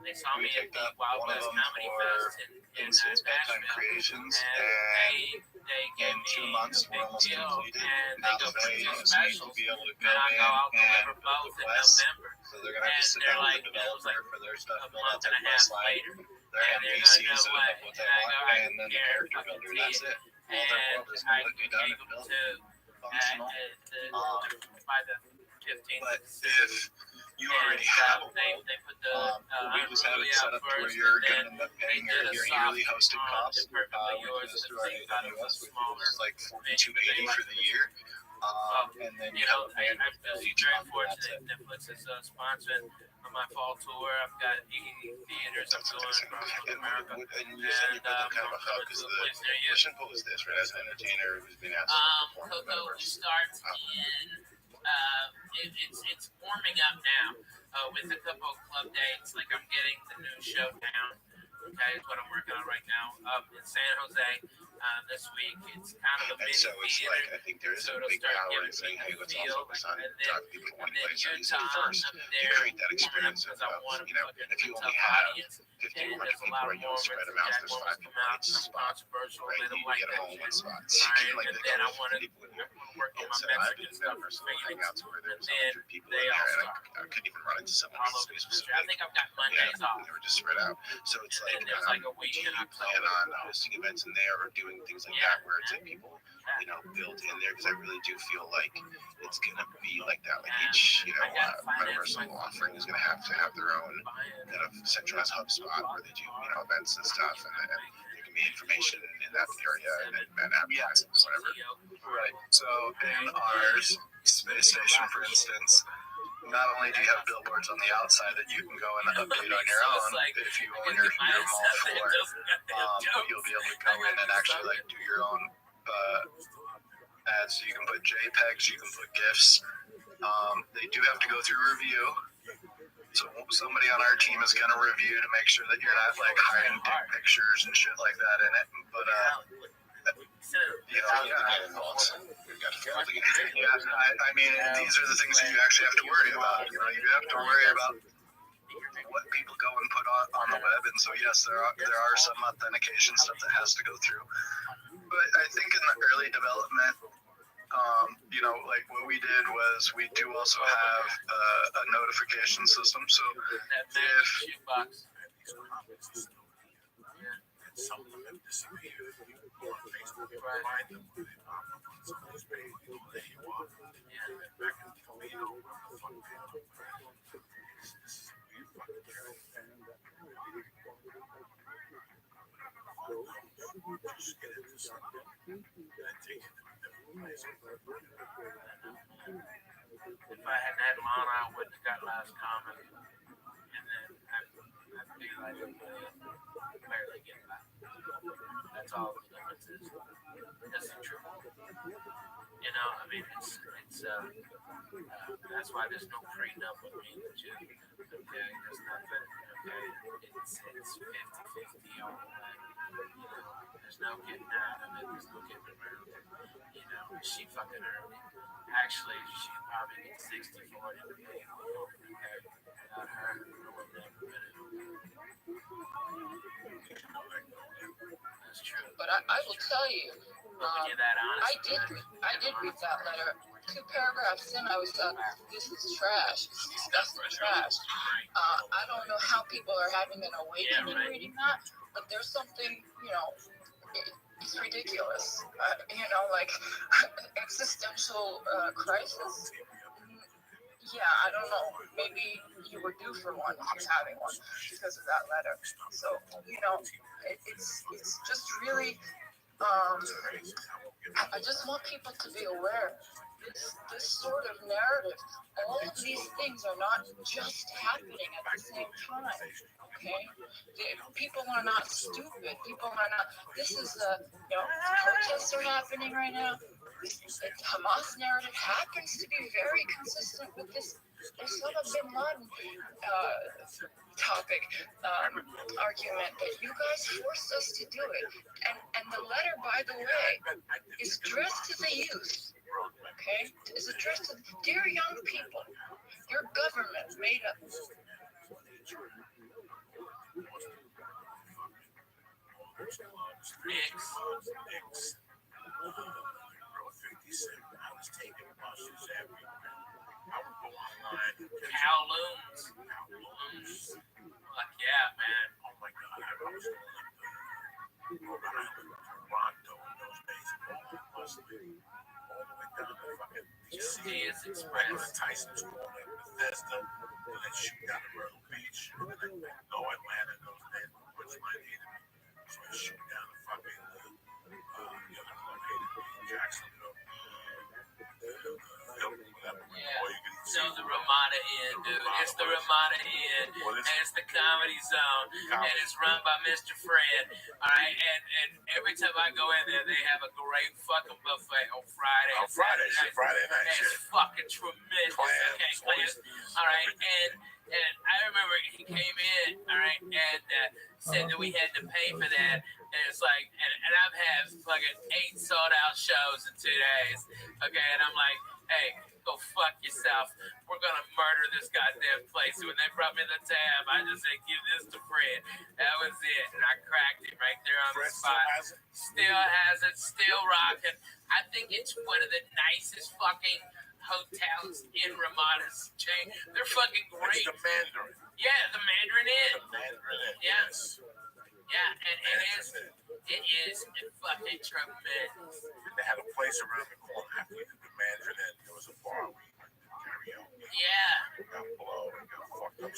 they saw me at the Wild West Comedy Fest in Nashville, Creations, and they gave me 2 months a big deal, completed. and they Now go for they 2 need specials, to be able to and go I'll in deliver and both in request. November. So they're gonna have to sit down with the developer for their stuff, a month and a half later, their and they're NPCs gonna and know what, what and they I want, go, I and then the care, character fucking builder. see That's it, it. All their and world is I completely done gave and them built. to Functional. by the 15th. But if you already have a they put the we just have it movie set out up to where first, you're and gonna end up they paying did your a yearly soft hosting on costs. Perfectly We Yours do this that through our they thought it was AWS, which smaller. is like $42.80 for the year. And then You know, have I'm very fortunate that Netflix is sponsoring my fall tour. I've got 80 theaters I'm going across North America. And you said you're building kind of a hub because the mission goal is this, right? As an entertainer who's been asked to perform Coco starts in it's warming up now with a couple of club dates. Like I'm getting the new show down. Okay, is what I'm working on right now up in San Jose this week. It's kind of a mini so it's theater. like I think there is a big power in saying, hey, let's all focus on talking people in one place. So you said first, you create that experience of, you know, if you only have 1,500 people or you spread them out, there's 5 people in each spot, right? You get them all in one spot. So you can like then I want to work on my Mexican stuff for hangouts where there's 100 people in there, and I couldn't even run into someone who's specific. I think I've got Mondays off. They were just spread out. So it's like, there's like a week do you plan on hosting events in there or doing things like that where it's like people, you know, built in there? Because I really do feel like it's gonna be like that. Like each, you know, universal offering is gonna have to have their own kind of centralized hub spot where they do, you know, events and stuff, and there can be information in that area and advertising or whatever. Right. So in ours, space station, for instance, not only do you have billboards on the outside that you can go and update on your own, if you own your mall floor, you'll be able to go in and actually like do your own ads. So you can put JPEGs, you can put GIFs. They do have to go through review. So somebody on our team is going to review to make sure that you're not like hiding dick pictures and shit like that in it. But you know, I mean, these are the things that you actually have to worry about. You know, you have to worry about what people go and put on the web. And so, yes, there are some authentication stuff that has to go through. But I think in the early development, you know, like what we did was we do also have a notification system. So if some of them disappear. Go on Facebook and find them. There you are. Back in the video. If I hadn't had Lana, I wouldn't have got last comment. And then I'd be like, barely get by. That's all the difference is. That's the truth. You know, I mean, it's that's why there's no prenup with me and the Jew. Okay, there's nothing. Okay, it's 50-50 all the way. You know, there's no getting out of it. There's no getting around it. You know, she fucking earned it. Actually, she probably gets 60-40 with me. Okay, without her, I would never been in. That's true. But I will tell you, I did read that letter. 2 paragraphs in, I was this is trash. This is disgusting trash. I don't know how people are having an awakening reading that, but there's something, you know, it's ridiculous. Like existential crisis. Yeah, I don't know. Maybe you were due for one. He's having one because of that letter. So it's just really. I just want people to be aware. This sort of narrative, all of these things are not just happening at the same time. Okay, people are not stupid. People are not. This is protests are happening right now. The Hamas narrative happens to be very consistent with this Osama bin Laden topic argument, but you guys forced us to do it. And the letter, by the way, is addressed to the youth. Okay, is addressed to dear young people. Your government made up. Kowloons. Fuck yeah, man. Oh my god, I was Toronto in those days. All the way down to fucking DC. Express. Tyson School in Bethesda. And then shoot down to Myrtle Beach. And then go Atlanta in those days. Which line hated me. So I shoot down to fucking the other one hated me in Jacksonville. So the Ramada Inn, dude. It's the Ramada Inn, and it's the Comedy Zone, and it's run by Mr. Fred. All right, and every time I go in there, they have a great fucking buffet on Friday. On Friday night. It's fucking tremendous. Okay, all right, and I remember he came in, all right, and said that we had to pay for that. And it's like, and I've had fucking 8 sold out shows in 2 days. Okay, and I'm like, hey, go fuck yourself. We're gonna murder this goddamn place. When they brought me the tab, I just said, give this to Fred. That was it. And I cracked it right there on the spot. Still has it, still rocking. I think it's one of the nicest fucking hotels in Ramada's chain. They're fucking great. It's the Mandarin. Yeah, the Mandarin Inn. The Mandarin Inn. Yes. Yeah, and it is fucking tremendous. They had a place around the corner after we did the Mandarin Inn. There was a bar where you went to karaoke. Yeah. Got blown and got fucked up.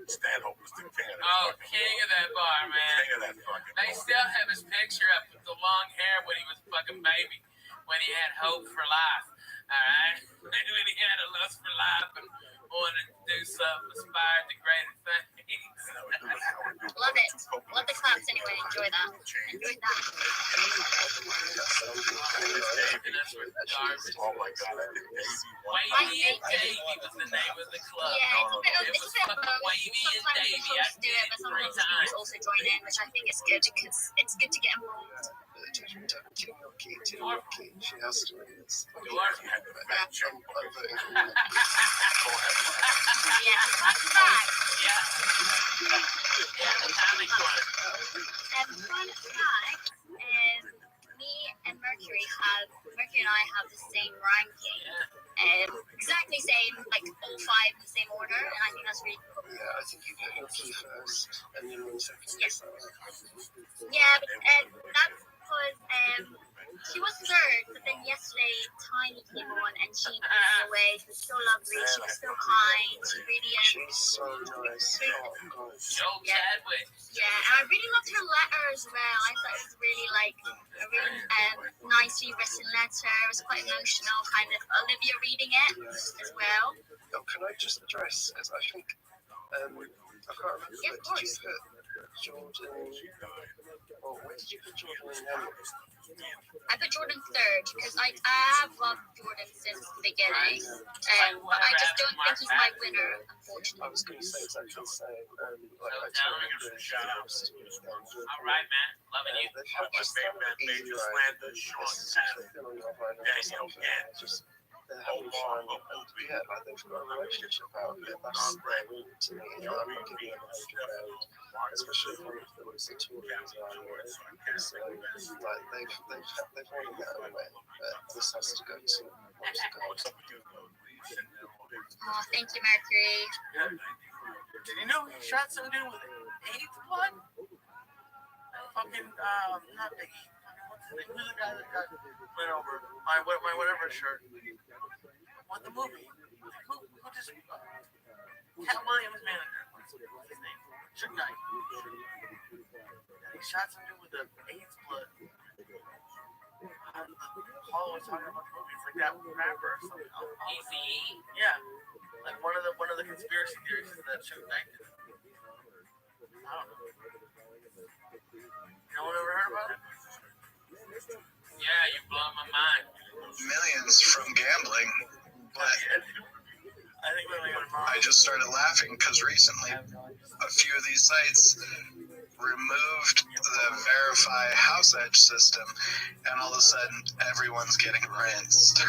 Stanhope was the king of that king of that bar, man. King of that fucking They still have his picture up with the long hair when he was fucking baby, when he had hope for life. All right, when he had a lust for life and wanted to do something, aspired to greater things. Love it. Love the claps anyway. Enjoy that. Enjoy that. Oh my god, Wavy and Davy was the name of the club. Yeah, it was fucking Wavy and Davy. I did it 3 times. Also join in, which I think is good because it's good to get involved. She has to do this. Fun fact is Mercury and I have the same ranking. Exactly same, like all 5 in the same order, and I think that's really cool. Yeah, I think you get your key first, and then 1 second. Yeah, but that's because she was 3rd, but then yesterday Tiny came on and she blew me away. She was so lovely, she was so kind, she really She's so nice. Yeah, and I really loved her letter as well. I thought it was really like a really nicely written letter. It was quite emotional, kind of Olivia reading it as well. Oh, can I just address, because I think I can't remember. Yeah, of course. Jordan. Oh, where did you put Jordan in Henry? I put Jordan 3rd because I have loved Jordan since the beginning, but I just don't think he's my winner, unfortunately. I was going to say exactly the same. All right, man. Loving you. Just major slander, just they're having fun, and yeah, like they've got a relationship out of it. That's to me. I'm not giving them a major grade, especially if there was a tour design. So, like they've already got away, but this has to go to what's to go. Oh, thank you, Mercury. Did you know he shot some dude with 8th blood? Fucking not Biggie. What's his name? Who's the guy that got went over my whatever shirt? What the movie? Who just Cat Williams' manager? What's his name? Shook Knight. He shot some dude with the AIDS blood. Paul was talking about the movie. It's like that rapper or something. Easy. Yeah. Like one of the conspiracy theories is that Shook Knight did it. I don't know. No one ever heard about it? Yeah, you blow my mind. Millions from gambling. But I just started laughing because recently a few of these sites removed the verify house edge system, and all of a sudden everyone's getting rinsed.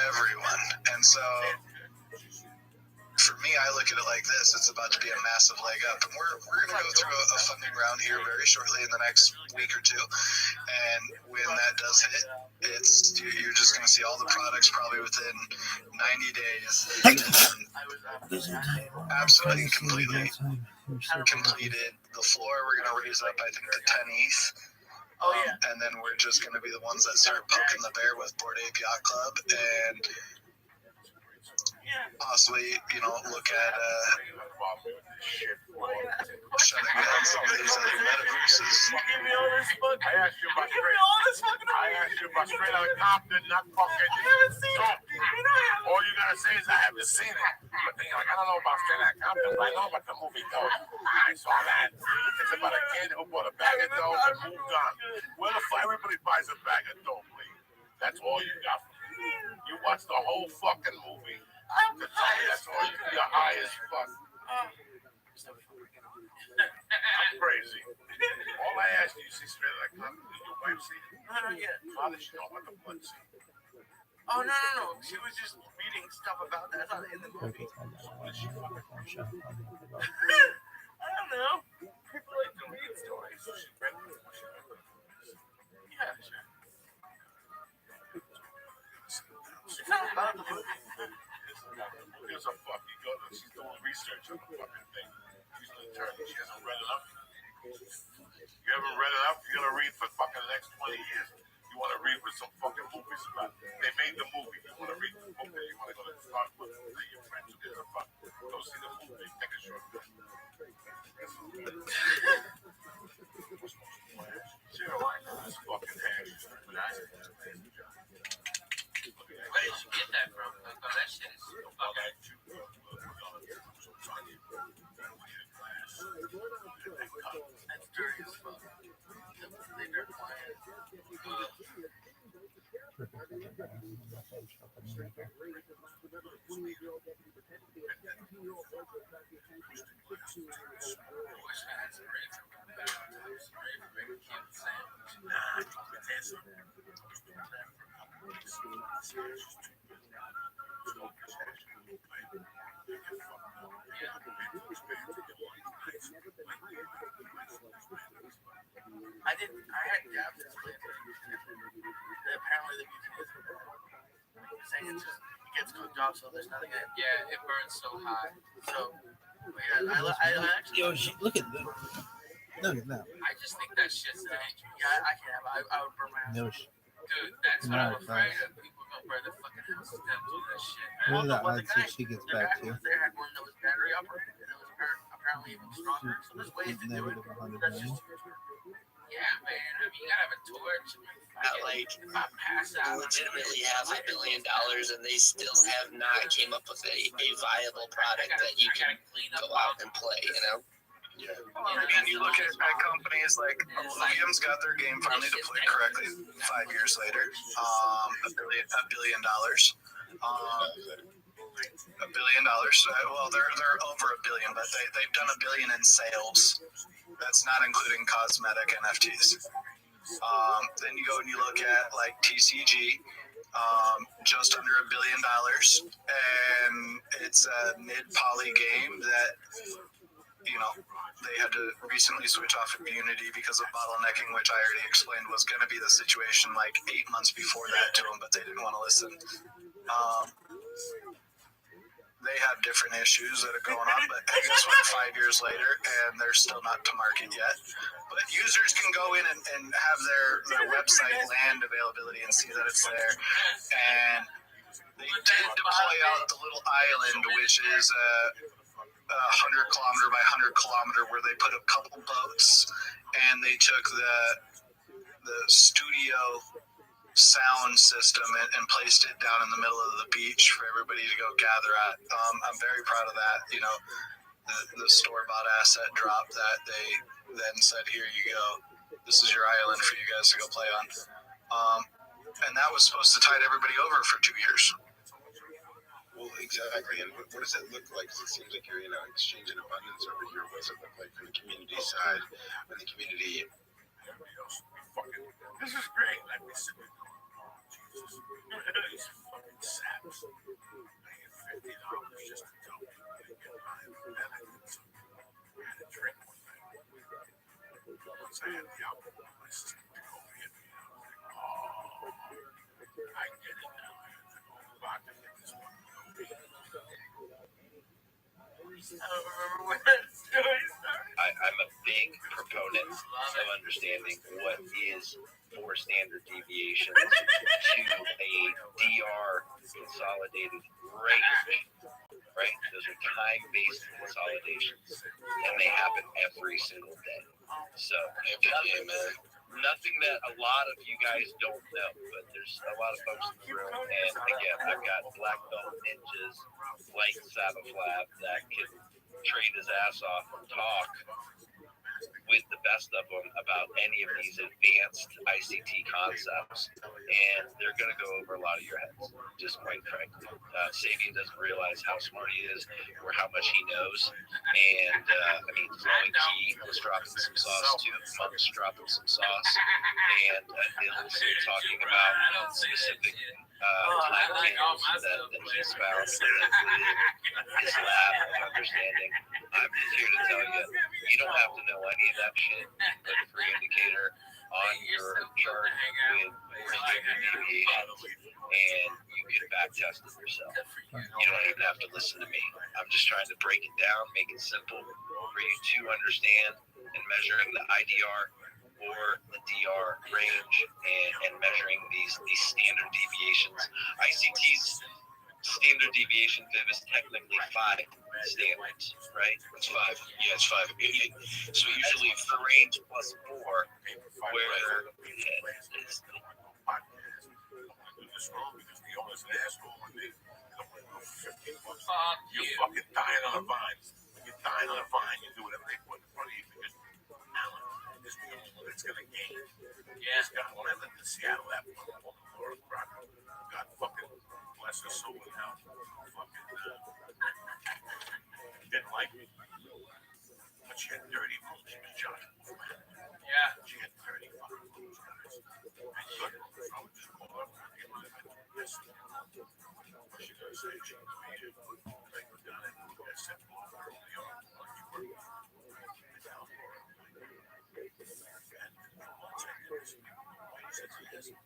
Everyone. And so for me, I look at it like this. It's about to be a massive leg up. And we're going to go through a funding round here very shortly in the next week or two. And when that does hit, you're just going to see all the products probably within 90 days. Absolutely completely completed. The floor we're going to raise up, I think, to 10 ETH. And then we're just going to be the ones that start poking the bear with Bored Ape Yacht Club and possibly, look at shutting down some of these other metaverses. Give me all this fucking. I asked you about straight out of Compton, not fucking. All you gotta say is I haven't seen it. But then you're like, I don't know about straight out of Compton, but I know about the movie Dope. I saw that. It's about a kid who bought a bag of dope and moved on. Where the fuck everybody buys a bag of dope, Lee? That's all you got. You watch the whole fucking movie. That's all you're high as fuck. I'm crazy. All I asked you see straight like did your wife see it? No, yet. How did she know about the blood scene? Oh no. She was just reading stuff about that. I thought in the movie. I don't know. People like to read stories. Yeah, sure. It's not about the movie. Here's a fucking girl. She's doing research on the fucking thing. She's an attorney. She hasn't read it up. You haven't read it up? You're gonna read for fucking the next 20 years. You want to read with some fucking movies about it. They made the movie. You want to read the book, and you want to go to the start with your friends who gives a fuck. Go see the movie. Take a short film. Sure, why not? It's fucking handy. Where did you get that from? Like, oh, that shit is fucking. That's dirty as fuck. They're quiet. I had dabs this way. Apparently the music is saying it gets cooked off, so there's nothing in it. Yeah, it burns so high. So, yeah, I actually. Yo, look at that. Look at that. I just think that shit's dangerous. Yeah, I can't have it. I would burn my house. No, dude, that's what I'm afraid of. People gonna burn their fucking houses down to that shit, man. What is that? Let's see if she gets back to you. They had one that was battery operated, and it was apparently even stronger. So there's ways to do it. That's just yeah, man. I mean, you gotta have a torch. If I pass out, legitimately have $1 billion and they still have not came up with a viable product that you can go out and play, Yeah. And you look at companies like Illuvium's got their game finally deployed correctly 5 years later. $1 billion. $1 billion. Well, they're over $1 billion, but they've done $1 billion in sales. That's not including cosmetic NFTs. Then you go and you look at like TCG, just under $1 billion, and it's a mid-poly game that they had to recently switch off of Unity because of bottlenecking, which I already explained was going to be the situation like 8 months before that to them, but they didn't want to listen. they have different issues that are going on, but guess what? 5 years later, and they're still not to market yet. But users can go in and have their website land availability and see that it's there. And they did deploy out the little island, which is a 100-kilometer by 100-kilometer, where they put a couple boats, and they took the studio sound system and placed it down in the middle of the beach for everybody to go gather at. I'm very proud of that. You know, the store-bought asset drop that they then said, here you go. This is your island for you guys to go play on. And that was supposed to tide everybody over for 2 years. Well, exactly. And what does it look like? Because it seems like you're, exchanging abundance over here. What does it look like from the community side? When the community... This is great. Like we said, these fucking saps. I get $50 just to tell people they get high. And I had a drink one night. Once I had the alcohol, my sister took over hit me. I was like, oh, I get it now. I have to go back and get this one. I don't remember when that story started. I'm a big proponent of understanding what is 4 standard deviations to a DR consolidated range, right? Those are time-based consolidations, and they happen every single day. So nothing that a lot of you guys don't know, but there's a lot of folks in the room, and again, I've got black belt ninjas like Savaflab that can trade his ass off and talk with the best of them about any of these advanced ICT concepts, and they're going to go over a lot of your heads, just quite frankly. Sabian doesn't realize how smart he is or how much he knows, and Flowing Key was dropping some sauce too, Monk's dropping some sauce, and Ills talking about specific plantings that he's found in his lab and understanding. I'm just here to tell you, you don't have to know any of that shit. Put a 3 indicator on your chart with standard deviations, and you get back tested yourself. You don't even have to listen to me. I'm just trying to break it down, make it simple for you to understand, and measuring the IDR or the DR range and measuring these standard deviations. ICT's standard deviation fib is technically 5 standards, right? It's 5. Yeah, it's 5. So usually it's the range plus 4, where it's you're fucking dying on a vine. You're dying on a vine. You do whatever they put in front of you because Alan is the only one that's gonna gain. Yeah. This guy, when I lived in Seattle, that woman, Laura Crocker, God fucking bless her soul in hell. Fucking didn't like me. But she had dirty moves. She was Johnny. Yeah. She had dirty fucking moves, guys. And she had I would just call her. Yes. What she gonna say? She was made. They were done it. I said, well, where we are. You were. And now, and once I did this, I said, yes. You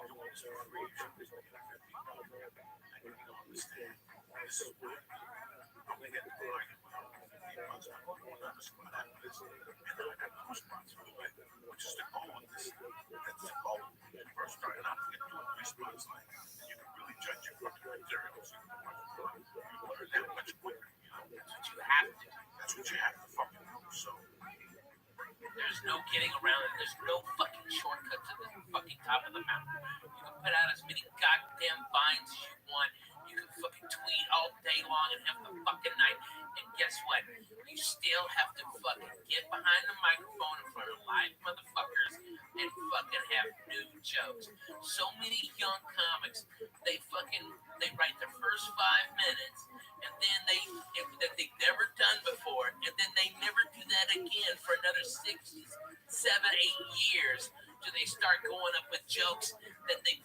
do this for free. You should be looking at $50. And you don't understand. This is what I'm going to get the argument with $50. I'm going on the spot after this. And then I got no spots for the way, which is the goal of this. That's the goal. First starting out to get 2 or 3 spots like, and you can really judge your fucking materials. You learn that much quicker. That's what you have to. That's what you have to fucking do. So there's no getting around it. There's no fucking shortcut to the fucking top of the mountain. You can put out as many goddamn vines as you want. You can fucking tweet all day long and have the fucking night. And guess what? You still have to fucking get behind the microphone in front of live motherfuckers and fucking have new jokes. So many young comics, they write their first 5 minutes and then that they've never done before, and then they never do that again for another 6, 7, 8 years till they start going up with jokes that they've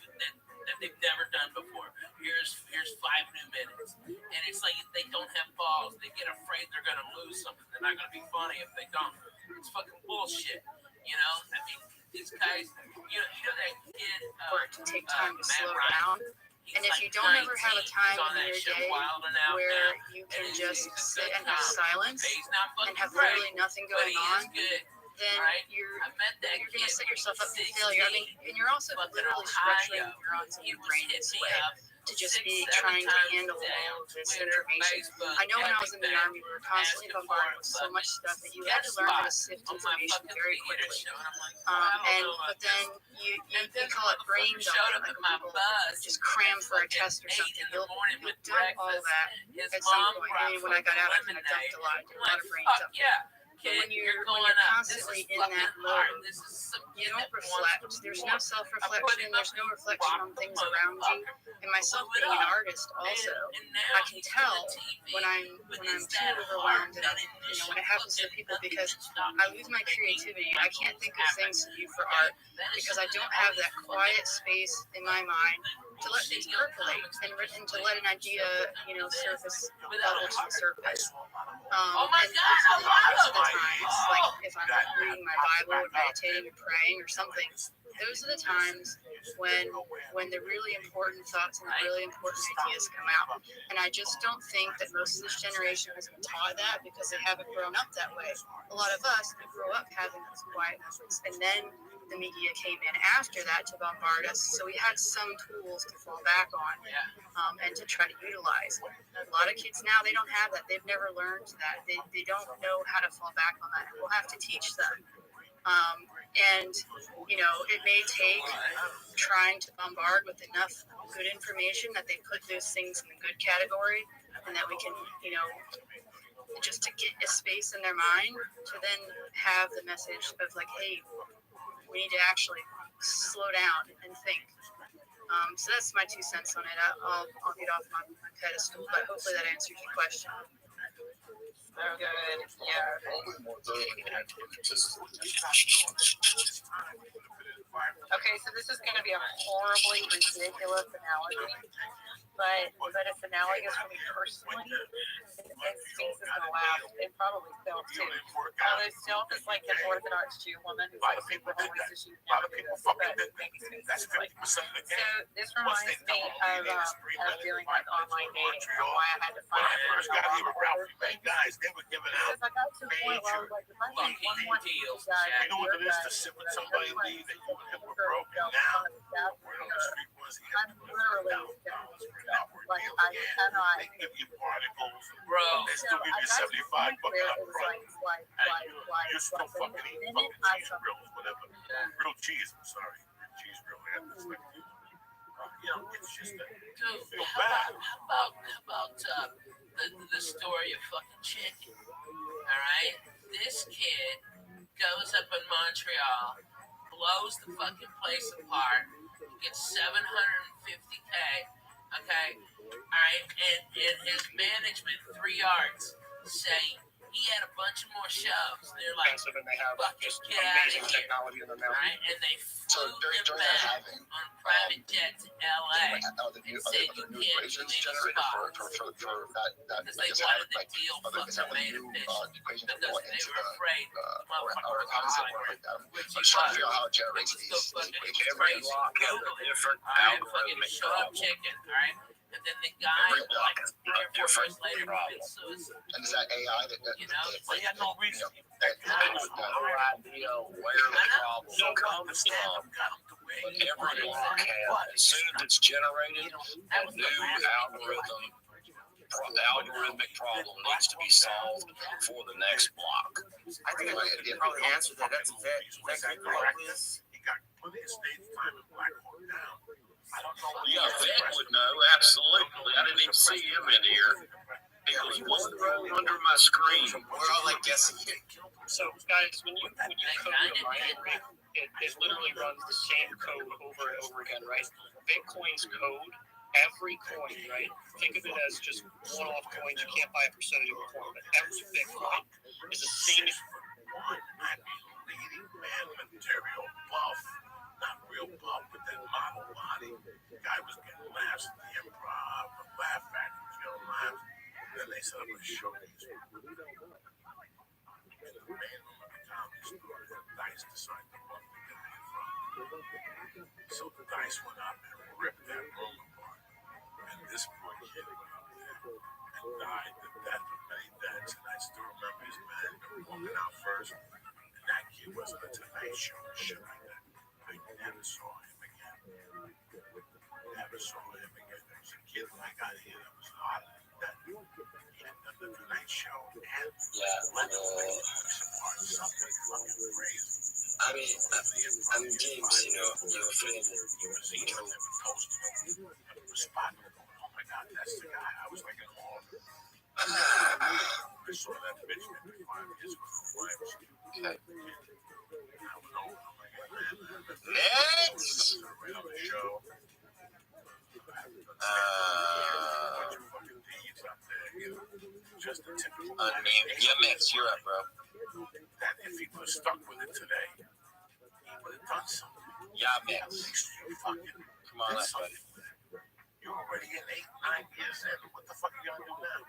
never done before. Here's 5 new minutes, and it's like they don't have balls. They get afraid they're gonna lose something. They're not gonna be funny if they don't. It's fucking bullshit, you know. I mean, these guys, you know that kid. Or to take time to Matt slow Ryan, down. He And if you don't ever have a time in your day where you can just sit and have silence and have literally nothing going on, then you're going to set yourself up for failure. I mean, and you're also literally structuring neurons in your brain this way to just be trying to handle all of this information. I know when I was in the Army, we were constantly bombarded with so much stuff that you had to learn how to sift information very quickly. But then you call it brain dumping, like when people just cram for a test or something. You'll dump all that at some point. I mean, when I got out, I dumped a lot. I did a lot of brain dumping. But when you're constantly in that mode, you don't reflect. There's no self-reflection. There's no reflection on things around you. And myself being an artist, also, I can tell when I'm too overwhelmed, and when it happens to people, because I lose my creativity. I can't think of things to do for art because I don't have that quiet space in my mind to let things percolate and to let an idea, surface bubble to the surface. And most of the times, like if I'm reading my Bible or meditating or praying or something, those are the times when the really important thoughts and the really important ideas come out. And I just don't think that most of this generation has been taught that because they haven't grown up that way. A lot of us grew up having those quiet moments, and then the media came in after that to bombard us. So we had some tools to fall back on and to try to utilize. A lot of kids now, they don't have that. They've never learned that. They don't know how to fall back on that. We'll have to teach them. It may take trying to bombard with enough good information that they put those things in the good category, and that we can, just to get a space in their mind to then have the message of like, hey, we need to actually slow down and think. So that's my 2 cents on it. I'll get off my pedestal, but hopefully that answers your question. Oh, good. Yeah. Okay, so this is going to be a horribly ridiculous analogy, but it's analogous for me personally. And Sphinx is going to laugh. And probably Stealth, too. Although Stealth is like an Orthodox Jew woman who's like super holy, so she's never been this, but maybe Sphinx is like. So this reminds me of doing like online dating, and why I had to find a lot of things. Because I got to a point where I was like, if I need one deals, you know what it is to sit with somebody leave that you were broken down. I'm literally like, I cannot. Give you particles, bro. They still give you $75 upfront. You're still fucking eating fucking cheese grills, whatever. Grilled cheese, I'm sorry. Cheese grill, it's just that. Dude, feel bad. How about the story of fucking chicken? All right, this kid goes up in Montreal, blows the fucking place apart, gets $750K. Okay, all right, and his management, 3 yards, say he had a bunch of more shows. They're like, and they have just get out of amazing here. technology in them now. Right? And they flew him back on a private jet to LA and said you can't leave the spot. Because they wanted the deal fucking made official. Because they were afraid the motherfucker was on Hollywood. Which he was. Go fucking crazy. Google it. Alright, fucking show up chicken. Alright? And then the guy, like 3 or 4 months later, committed suicide. And is that AI that they had no reason. Where the problem comes from? Every block has, as soon as it's generated, a new algorithmic problem needs to be solved for the next block. I think I could probably answer that. That's vet. Vet could come up with. He got plenty of stage time in Black Hawk Down. I don't know. Yeah, Vet would know, absolutely. I didn't even see him in here. It was one row under my screen. We're all like guessing. So, guys, when you code a binary, it literally runs the same code over and over again, right? Bitcoin's code, every coin, right? Think of it as just one-off coins. You can't buy a percentage of a coin, but every Bitcoin is the same. Leading man material buff. Not real buff with that model body. Guy was getting laughs at the improv, laugh factory, film laughs. Then they set up a show. And the man on the comedy store, Dice decided to bump the guy in front. So the Dice went up and ripped that room apart. died the death of many deaths, and I still remember his man walking out first, and that kid was on the Tonight Show and shit like that. I never saw him again. Never saw him again. There was a kid when I got here that was hot that he had done the Tonight Show and something fucking crazy. I mean, I'm James, you know, your friend. He was never posted him. I was spotting him. Oh my God, that's the guy. I was like in awe. I saw that bitch maybe 5 years before I was okay. Next! Right on the show. Just the typical. Yeah, Mix, you're up, bro. That if he was stuck with it today, he would have done something. Yeah, Mix. Come on, let's go. You're already in 8, 9 years in. What the fuck are you gonna do now?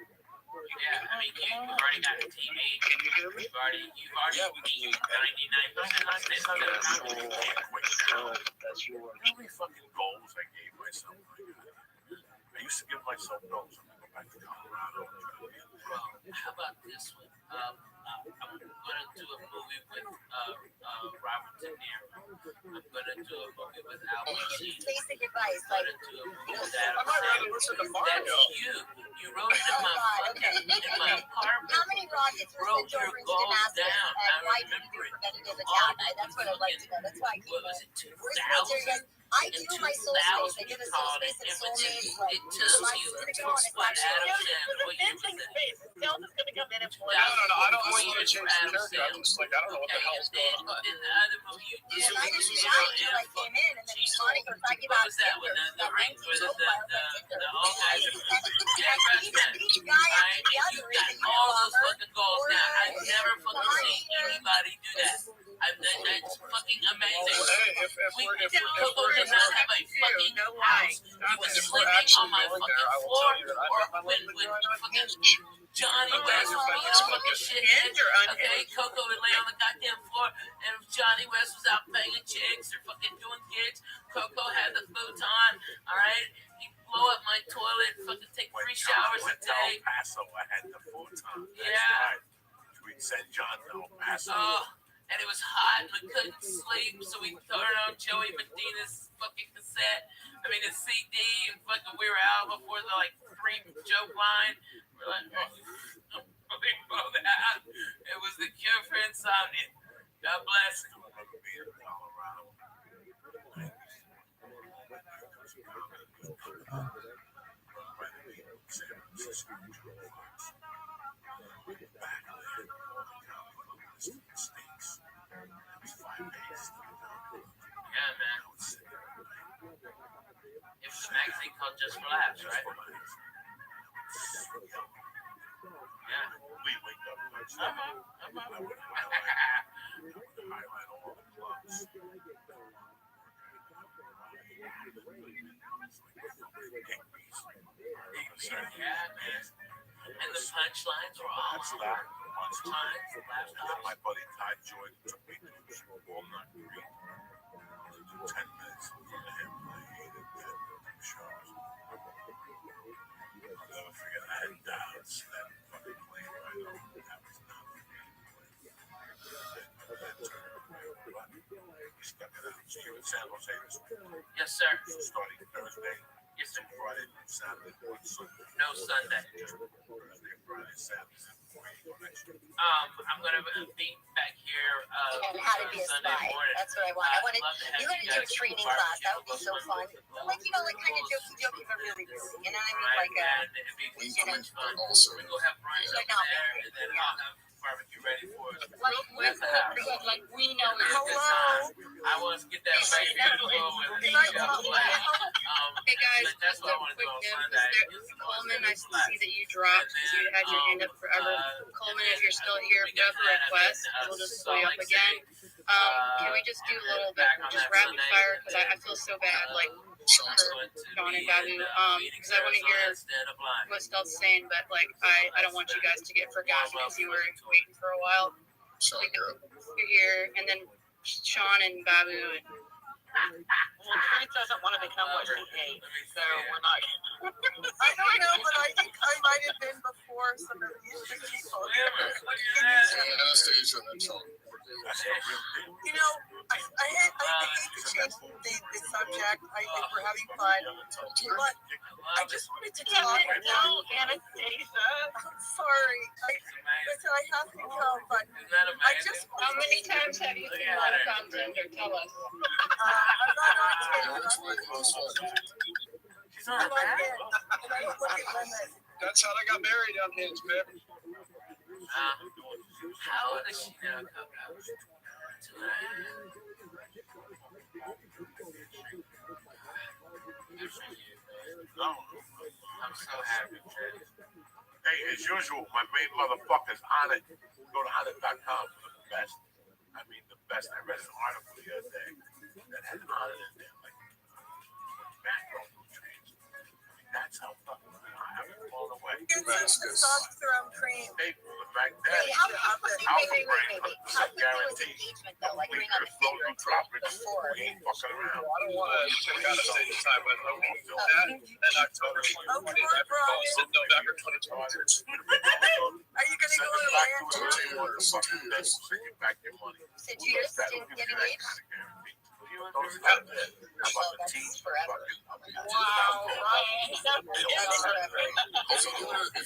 Yeah, I mean, you've already got a TV. Can you hear me? You've already. Yeah, we can hear you. 99% That's your. How many fucking goals I gave myself? I used to give myself goals. I'm gonna go back to Colorado. Well, how about this one? I'm gonna do a movie with Robert De Niro. I'm gonna do a movie with Al Pacino. Basic advice, I'm gonna do a movie with Adam Sandler. That's you. You wrote it in my fucking in my apartment. How many rockets were Wrote sent your over into goals Damascus? down. And I why did you remember it. preventative attack? That's what I'd like to know. That's why I came What was it? Where's military guys? I do my soul space. I did a soul space and soulmate. Like, it tells you what Adam Sandler, what year was that? Delta's gonna come in and No, I don't want to change the character. I'm just like, I don't know what the hell's going on. In the other movie you did, I just until I came in, and then Monica was talking about what was that when the ring was the old guys? Yeah, he's a guy after the other. You got all those fucking goals now. I've never fucking seen anybody do that. That's fucking amazing. Coco did not have a fucking house. He was sleeping on my fucking floor, or when fucking Johnny West was being a fucking shithead. Okay, Coco would lay on the goddamn floor, and if Johnny West was out banging chicks or fucking doing gigs, Coco had the futon. All right, he'd blow up my toilet, fucking take 3 showers a day. El Paso, I had the futon. Yeah. We'd send John to El Paso. And it was hot and we couldn't sleep, so we turned on Joey Medina's fucking cassette. I mean, his CD, and fucking we were out before the like 3 joke line. We're like, it was the cure for insomnia. God bless. Yeah, man. It was a magazine called Just for Laughs, right? Yeah. We wake up. I'm up. Highlight all the clubs. Yeah, man. And the punchlines were awesome. My buddy Ty Jordan took me to Walnut Creek. 10 minutes from him, I hated that shows. I'll never forget, I had doubts that fucking plane ride home. That was not for me. We stuck it out. So you're in San Jose this week? Yes, sir. So starting Thursday? Yes, sir. Friday, Saturday, Sunday? No Sunday. Thursday, Friday, Saturday. I'm gonna be back here and how to be a Sunday spy. morning. That's what I want. I wanted. You're gonna do a training class. That would be so fun. Like kind of jokey, but really. You know what I mean? Like it'd be so much fun. We go have brunch up there, and then I'll have barbecue ready for us. Like we know. Hello. I want to get that baby with Hey guys, that's just a what I want to quick do on note. Sunday. Coleman, I see that you dropped because you had your hand up forever. Coleman, if you're still here, put up a request. We'll just pull you up again. Can we just do a little bit, just rapid fire? Because I feel so bad, like for Sean and Babu. Because I want to hear what Stealth's saying, but like I don't want you guys to get forgotten because you were waiting for a while. You're here, and then Sean and Babu and Well, Truth doesn't want to become what she hates, so we're not. I don't know, but I think I might have been before some of these people. Anastasia and Tom. You know, I hate to change the subject. I think we're having fun, but I just wanted to talk about Anastasia. I'm sorry. Listen, I have to go, but I just How many times have you seen Mark on Tinder? Tell us. I'm not on Tinder. She's on I'm on Hinge, and I don't look at women. That's how I got married on Hinge, babe. How does she now come out I'm so happy. Hey, as usual, my main motherfucker's on it. Go to onit.com for the best. I mean, the best. I read an article the other day that had on it in there, like macro nutrients. I mean, that's how fucking I have it blown away. It's such testosterone cream. Hey, the fact that Wait, how quickly guarantee engagement though? Like ring on the flow finger tropics. before. We ain't fucking around. I don't want to check out a stage time, but I won't do that in October. November 2022. Are you going to go on a land tour? Back your money. So 2 years getting engaged? That's forever. If Wow.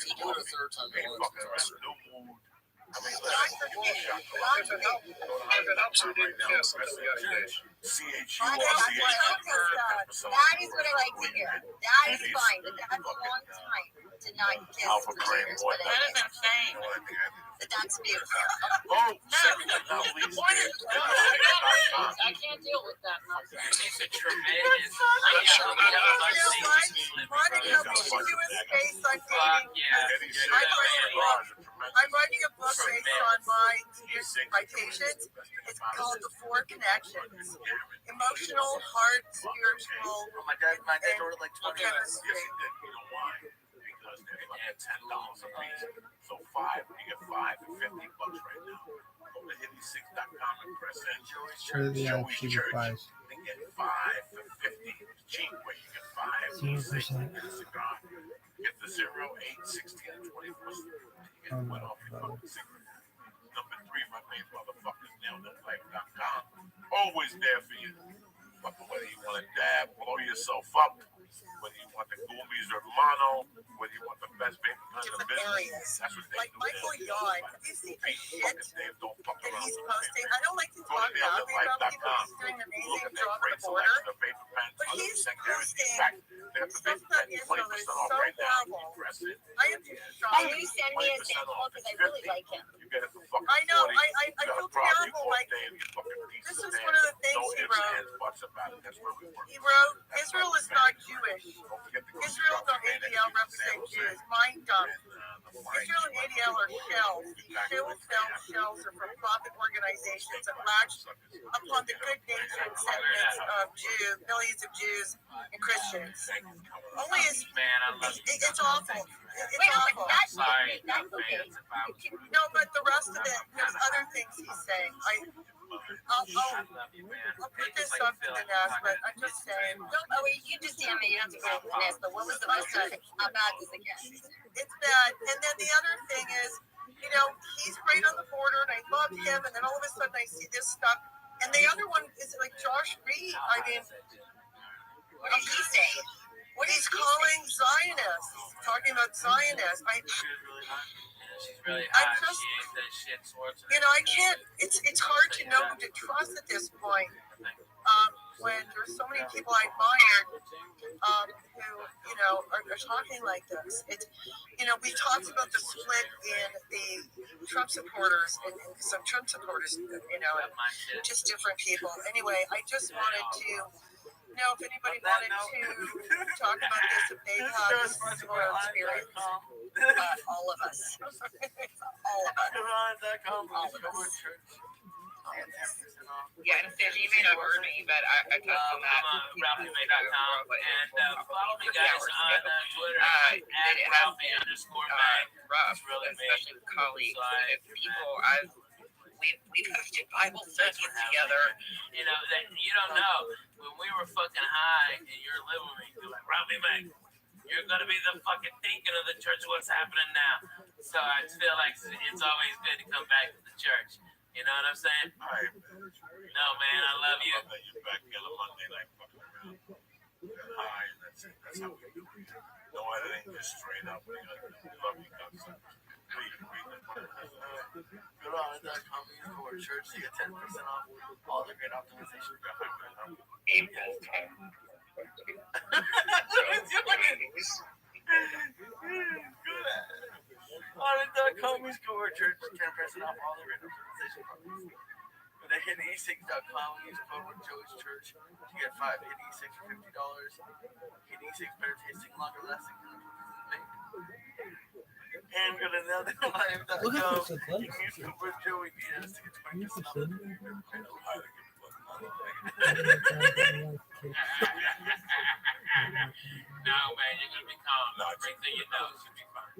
you do it a third time, you won't trust her. I mean, That is what I like to hear. That is fine, but that's a long time to not kiss for 2 years. That is insane. But that's beautiful. Oh, I can't deal with that nonsense. It's a tremendous. Monica, we should do a space on dating. I'm writing a book based on my citations. It's called The Four Connections: emotional, heart, spiritual, My dad ordered like 20 Yes, chemistry. he did. You know why? Because they're like $10 a piece. So you get 5 for $50 right now. Go to hitty6.com and press in. Sure, the IP replies. They get 5 for 50. It's cheap where you get 5 for 6 in a cigar. Get the 0, 8, 16, and 24. You get one off your fucking cigarette. Number 3, my main motherfuckers, nailed.life.com. Always there for you. Fucking whether you want to dab, blow yourself up, whether you want the goobies or mono, whether you want the best baby kind of business. That's what they Like do. Michael Yon, have you seen the shit Don't fuck that around he's with posting? I don't like to talk badly about people. He's doing an amazing job at the border. But he's posting stuff about Israel that is so horrible. I am just shocked. Can you send me a sample? Because I really like him. I know, I feel terrible. Like, this is one of the things he wrote. He wrote, Israel is not Jewish. Israel nor ADL represent Jews. Mind dump. Israel and ADL are shells. These shells are from profit organizations that latch upon the good nature and sentiments of millions of Jews and Christians. Only is, it's awful. It's awful. Sorry, No, but the rest of it, there's other things he's saying. I'll put this up in the nest, but I'm just saying. Oh, wait, you just damn it. You don't have to go with this. But what was the most about this again? It's bad. And then the other thing is, you know, he's great on the border, and I love him. And then all of a sudden, I see this stuff. And the other one is like Josh Reed. I mean, What did he say? what he's calling Zionists, talking about Zionists. She's really hot. just, She ain't that shit. You know, I can't. It's hard to know who to trust at this point. When there's so many people I admire who, you know, are talking like this. It's, you know, we talked about the split in the Trump supporters and some Trump supporters, you know, and just different people. Anyway, I just wanted to know if anybody wanted to talk about this, if they've had a similar experience. All of us. All of us. Yeah, Anastasia, you may not have heard me, but I touched on that. ROTHSCHILD.com and follow me guys on Twitter at Rabbi_Mag. Rough, especially with colleagues. If people, I've we've hosted Bible studies together. You know, that you don't know. When we were fucking high and you're living with me, you're like, Robbie, mate, you're going to be the fucking deacon of the church. What's happening now? So I feel like it's always good to come back to the church. You know what I'm saying? All right. No, man, I love you. I love that you're back here on Monday night fucking around. Hi, and that's it. That's how we do it. No editing, just straight up. We love you guys. Go to ROTHSCHILD or church to get 10% off all the great optimization. ROTHSCHILD or church 10% off all the great optimization programs. Go to hidden86.com and use code Joey's Church to get 5 hidden E6 for $50. Hidden E6 better tasting, longer lasting. And go to nowtheylive.com. You can use code Joey Diaz to get 20% off. No, man, you're going to be calm. No, breathe through your nose. You'll be fine.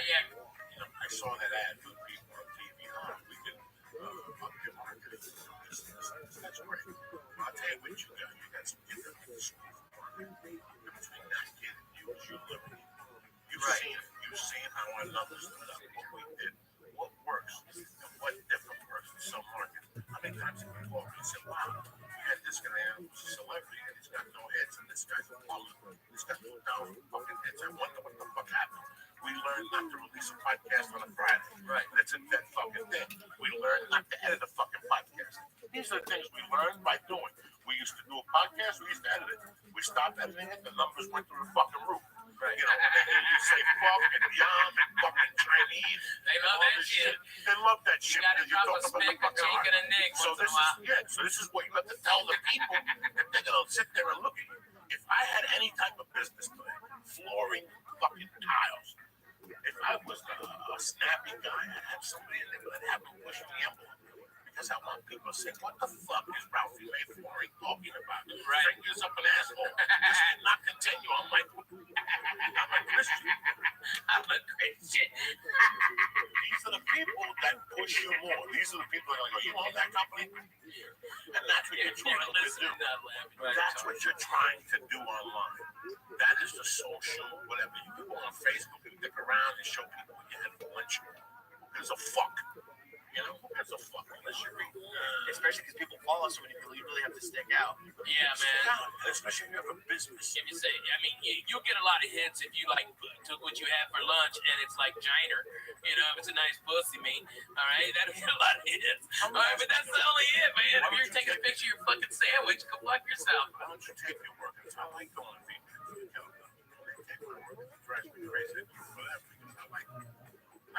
Yeah. You know, I saw that ad for people on TV. We can up your marketing. That's great. I'll tell you what you got. You got some different schools between that kid and you as you live. You've seen how our numbers stood up, what we did, what works, and what different works in some markets. How many times have we called and said, wow, we had this guy who's a celebrity and he's got no hits and this guy's a baller. He's got 2,000 fucking hits. I wonder what the fuck happened. We learned not to release a podcast on a Friday. Right. That's a dead fucking thing. We learned not to edit a fucking podcast. These are the things we learned by doing. We used to do a podcast, we used to edit it. We stopped editing it, the numbers went through the fucking roof. Right. You know, you say fuck and yum and fucking Chinese. They love that shit. They love that shit. You gotta drop a spick, a chink, and a nick so once in a while. So this is what you have to tell the people that they're gonna sit there and look at you. If I had any type of business today, flooring fucking tiles, if I was a snappy guy, I'd have somebody in there, but I'd have to push the envelope. Because I want people to say, what the fuck is Ralphie May Flooring talking about? Right. Fingers up an asshole. This will not continue. I'm a Christian. I'm a Christian. These are the people that push you more. These are the people that are going to go, you own that company? And that's what you're trying to do. That's what you're trying to do online. That is the social, whatever. You can go on Facebook and dick around and show people what you had for lunch. There's a fuck. You know, there's a fuck. Unless you read. Especially because people follow so many people, you really have to stick out. Yeah, man. Especially if you have a business. If you say, I mean, you'll get a lot of hits if you like took what you had for lunch and it's like Giner. You know, if it's a nice pussy, mate. All right, that'll get a lot of hits. All right, but that's only it, man. If you're taking a picture of your fucking sandwich, go fuck yourself. Why don't you take your work? It's not like going to females. You know, they take my work. It drives me crazy. Whatever.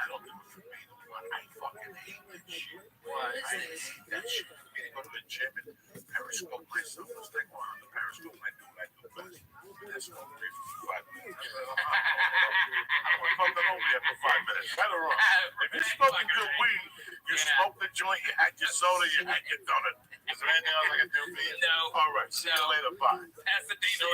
I don't do it for me. I fucking hate that shit. Why is I this? hate that shit. I go to the gym and periscope myself. It's like, well, on the periscope, I do what I do best. That's what 3 for 5 minutes. I want something over there for 5 minutes. Right or wrong? If you're smoking good weed, you smoked the joint, you had your soda, you had your donut. Is there anything else I can do for you? No. All right. See you later. Bye. That's the Dina.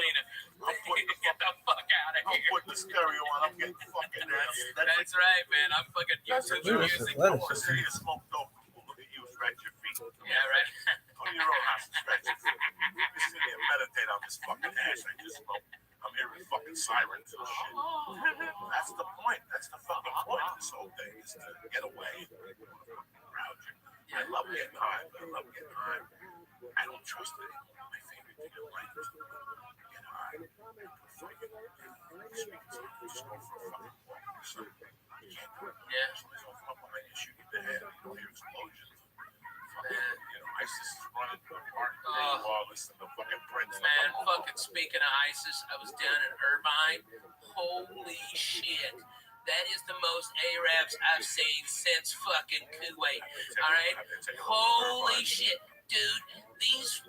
Get the fuck out of here. I'm putting the stereo on. I'm getting fucking That's right, man. I'm fucking YouTube music. I want to see you smoke dope. Look at you, scratch your feet. Yeah, right. Go to your own house and scratch your feet. You sit here and meditate on this fucking ass I just smoked. I'm hearing fucking sirens and shit. That's the point. That's the fucking point of this whole thing is to get away. I love getting high, but I love getting high. I don't trust it anymore. My favorite thing in life is to get high. Just go for a fucking walk. So you can't do it. Yeah. Somebody's gonna come up behind you, shoot you in the head. You don't hear explosions. Fucking, ISIS is running through the park. While listening to fucking Prince. Man, fucking speaking of ISIS, I was down in Irvine. Holy shit. That is the most Arabs I've seen since fucking Kuwait. All right? Holy shit. Dude, these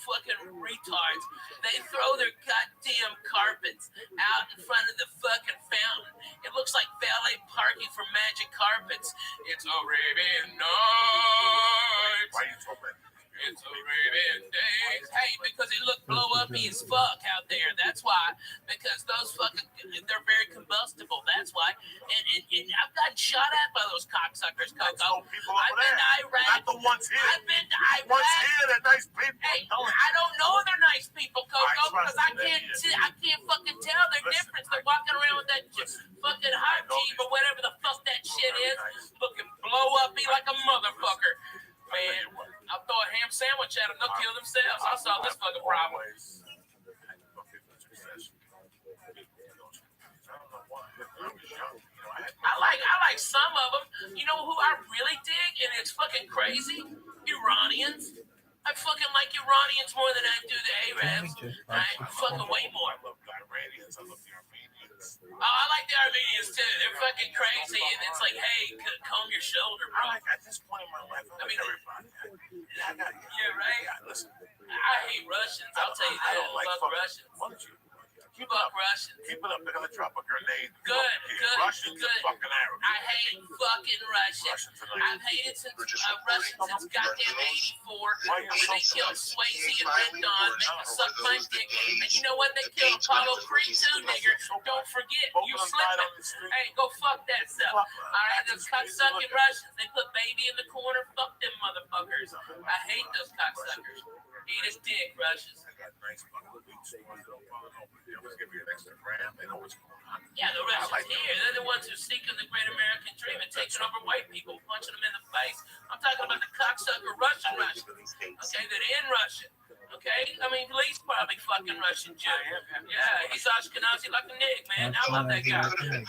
fucking retards, they throw their goddamn carpets out in front of the fucking fountain. It looks like valet parking for Magic Carpets. It's Arabian night. Why are you talking? It's Arabian days. Hey, because it looked blow uppy as fuck out there. That's why. Because those fucking, they're very combustible. That's why. And I've gotten shot at by those cocksuckers, Coco. I've been to Iraq. Not the ones here. I've been to Iraq. Ones here, they're nice people. Hey, I don't know they're nice people, Coco, because I can't fucking tell their difference. They're walking around with that fucking hot jeep or whatever the fuck that shit is, looking blow up me like a motherfucker. Man, I'll throw a ham sandwich at them. They'll kill themselves. I'll solve this fucking problem. I like some of them. You know who I really dig, and it's fucking crazy? Iranians. I fucking like Iranians more than I do the Arabs. I fucking way more. Oh, I like the Armenians too. They're fucking crazy, and it's like, hey, comb your shoulder, bro. At this point in my life, I mean, everybody. Yeah, right. Listen, I hate Russians. I'll tell you that. I like fuck Russians. Fuck Russians. Keep it up. They're gonna drop a grenade. Good. Russians and fucking Arabs. I hate fucking Russians. I've hated Russians since goddamn '84. They killed Swayze and Red Dawn, make me suck my dick. And you know what? They killed Apollo Creed too, nigger. Don't forget, you slipping. Hey, go fuck that stuff. All right, those cocksucking Russians. They put baby in the corner. Fuck them motherfuckers. I hate those cocksuckers. Eat his dick, Russians. Yeah, the Russians here. They're the ones who are seeking the great American dream and taking over white people, punching them in the face. I'm talking about the cocksucker Russians. Okay, that in Russia. Okay, I mean, Lee's probably fucking Russian Jew. Yeah, he's Ashkenazi like a Nick, man. I love that guy. But that's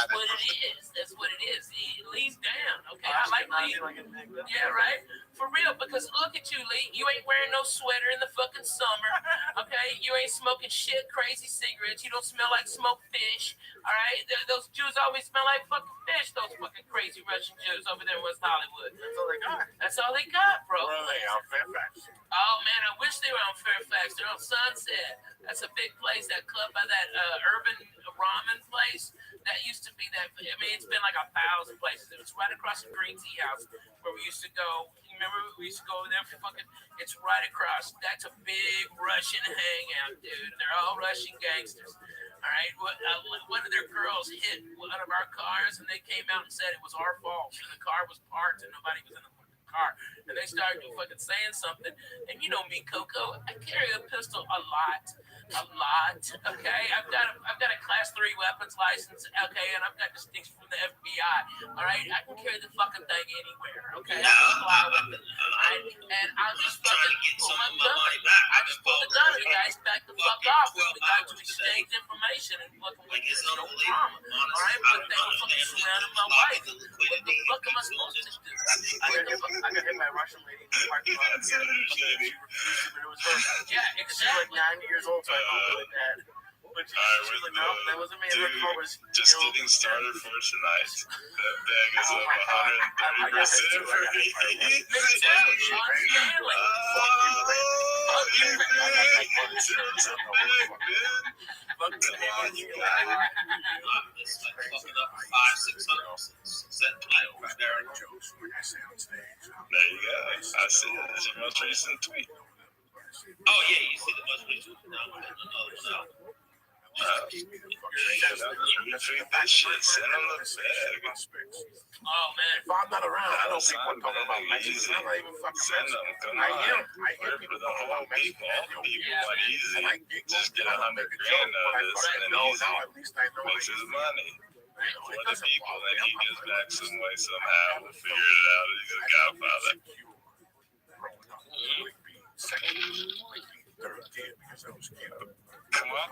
what it is. That's what it is. Lee's down. Okay, I like Lee. Yeah, right. For real, because look at you, Lee. You ain't wearing no sweater in the fucking summer. Okay, you ain't smoking shit, crazy cigarettes. You don't smell like smoked fish. All right, those Jews always smell like fucking fish. Those fucking crazy Russian Jews over there in West Hollywood. That's all they got. That's all they got, bro. Where are they? On Fairfax. Oh man, I wish they were on Fairfax. They're on Sunset. That's a big place. That club by that urban ramen place. That used to be that. I mean, it's been like 1,000 places. It was right across the Green Tea House where we used to go. You remember we used to go over there for fucking? It's right across. That's a big Russian hangout, dude. They're all Russian gangsters. All right. One of their girls hit one of our cars, and they came out and said it was our fault. And the car was parked, and nobody was in the car. And they started fucking saying something. And you know me, Coco. I carry a pistol a lot. Okay, I've got a class 3 weapons license. Okay, and I've got distinction from the FBI. All right, I can carry the fucking thing anywhere. Okay, and I'll just fucking pull my gun. I just pull the gun, and the guys back the fuck off. We got to exchange information and fucking no drama. All right, but they were fucking surrounding my wife. What the fuck am I supposed to do? I got hit by a Russian lady in the parking lot. Yeah, exactly. She was like 90 years old, so I Googled that. But she was like, no, that wasn't me. Dude, just getting started for tonight. That bag is up 130% for There you go. I see it. That's your most recent tweet. Oh yeah, you see the most recent. No. You treat that shit, send them the bag. Oh man, if I'm not around, I don't think we're talking about Mexicans. I'm not even fucking send them. Come I on. hear people talking about Mexicans. People want easy. Just get $100,000 out of this, and easy makes his money. For the people, then he gets back some way somehow. We'll figure it out. He's a godfather. Come on.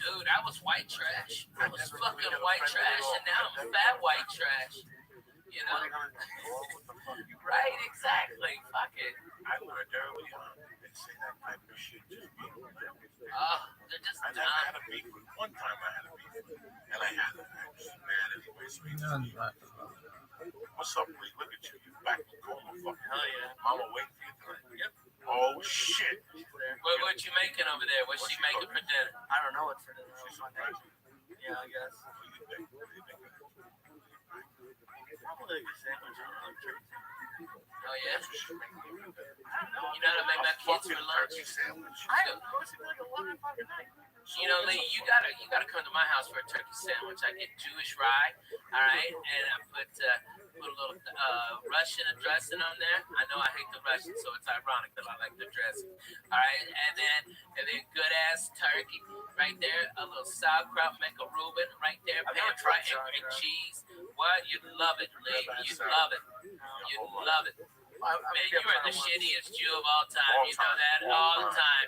dude, I was white trash. I was fucking white trash, and now I'm fat white trash. You know? Right, exactly. Fuck it. I learned early on. They say that type of shit just being oh, they're just I never had a beef with one time I had a beef with him. And I had it. I was mad anyway. So he just what's up, Lee? Look at you. You back to Goma. Fucking hell yeah. Mama waiting for you tonight. Yep. Oh shit. What you making over there? What's she making for dinner? I don't know what for dinner. Yeah, I guess. Probably like a sandwich or a turkey. Oh yeah. You know how to make my kids for lunch? I don't know. It's like 11 o'clock at night. You know, Lee, you gotta come to my house for a turkey sandwich. I get Jewish rye, all right, and I put a little Russian dressing on there. I know I hate the Russians, so it's ironic that I like the dressing. All right, and then good ass turkey right there, a little sauerkraut, make a Reuben right there, pan fried and cheese. What? You'd love it, Lee. You'd love it. You'd love it. Man, you are the shittiest Jew of all time. You know that all the time.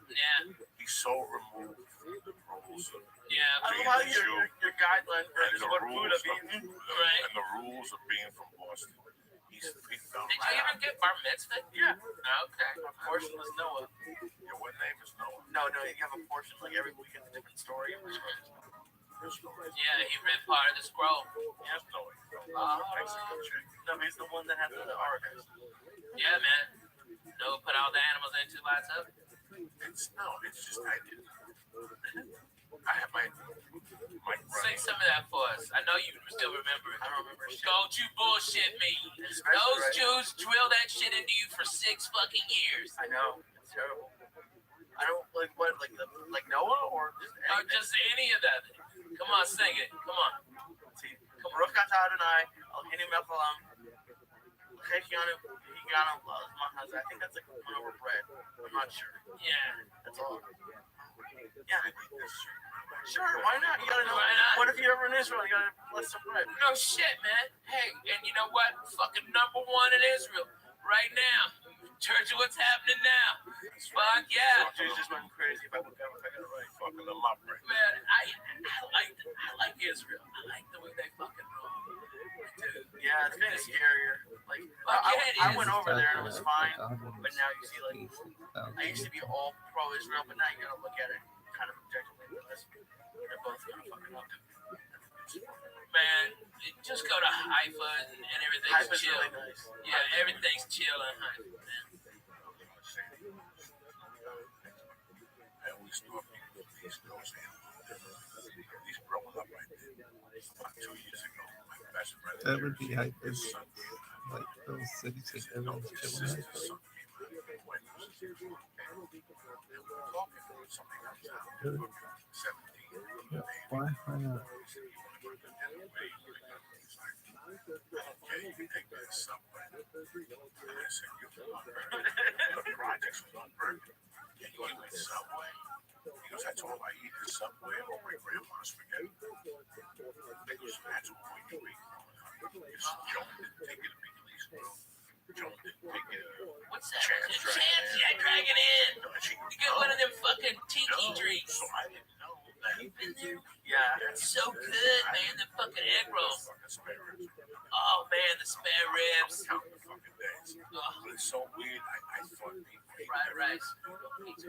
Yeah. He's so removed from the rules of yeah. I being love a Jew your guidelines for and the what food rules I'm eating. Right. and the rules of being from Boston. He fell Did you right even out. get bar mitzvah? Yeah. Okay. Our portion was Noah. Yeah, what name is Noah? No, you have a portion like every week it's a different story. Yeah, he read part of the scroll. Yep. Noah. Mexican chick. No, he's the one that had the ark. Yeah, man. Noah put all the animals into lights up. It's just I did. I have my Sing some of that for us. I know you still remember it. I don't remember shit. Don't you bullshit me. Those Jews drill that shit into you for 6 fucking years. I know. It's terrible. I don't like what like Noah or just any of that. Come on, sing it. Come on. See, Baruch atah Adonai, Eloheinu melech haolam, L'cheikianu, Higanu, I think that's like over bread. I'm not sure. Yeah. That's all. Yeah. Sure, why not? You gotta know. Why not? What if you're ever in Israel? You gotta bless some bread. No shit, man. Hey, and you know what? Fucking #1 in Israel right now. Church of what's happening now. Fuck yeah. Jews just went crazy if I got it right. fucking them up right now. Man, I like Israel. I like the way they fucking roll. Dude. Yeah, it's kind of scarier. Like I went over there and it was fine, but now you see like I used to be all pro Israel, but now you gotta look at it kind of objectively. They're both kind of fucking up. Man, just go to Haifa and everything's Haifa's chill. really nice. Yeah, everything's chill in Haifa, man. I always thought people with these girls he's growing up right there. About 2 years ago, my best friend. That would be Haifa's, like those cities that everyone's chilling in. Really? Yeah, why not? You take the subway. And I said, the projects was on Berkeley. Can you eat Subway? He goes, that's all I eat is Subway or my grandma's spaghetti. He goes, that's all you eat growing up. Joan didn't take it to be police, bro. Joan didn't take it What's that? Chance Dragon in. You get one of them fucking tiki drinks. So I didn't know that. You've been there? Yeah. It's so good, man. The fucking egg rolls. Oh, man, the spare ribs. But it's so weird. I thought people fried rice.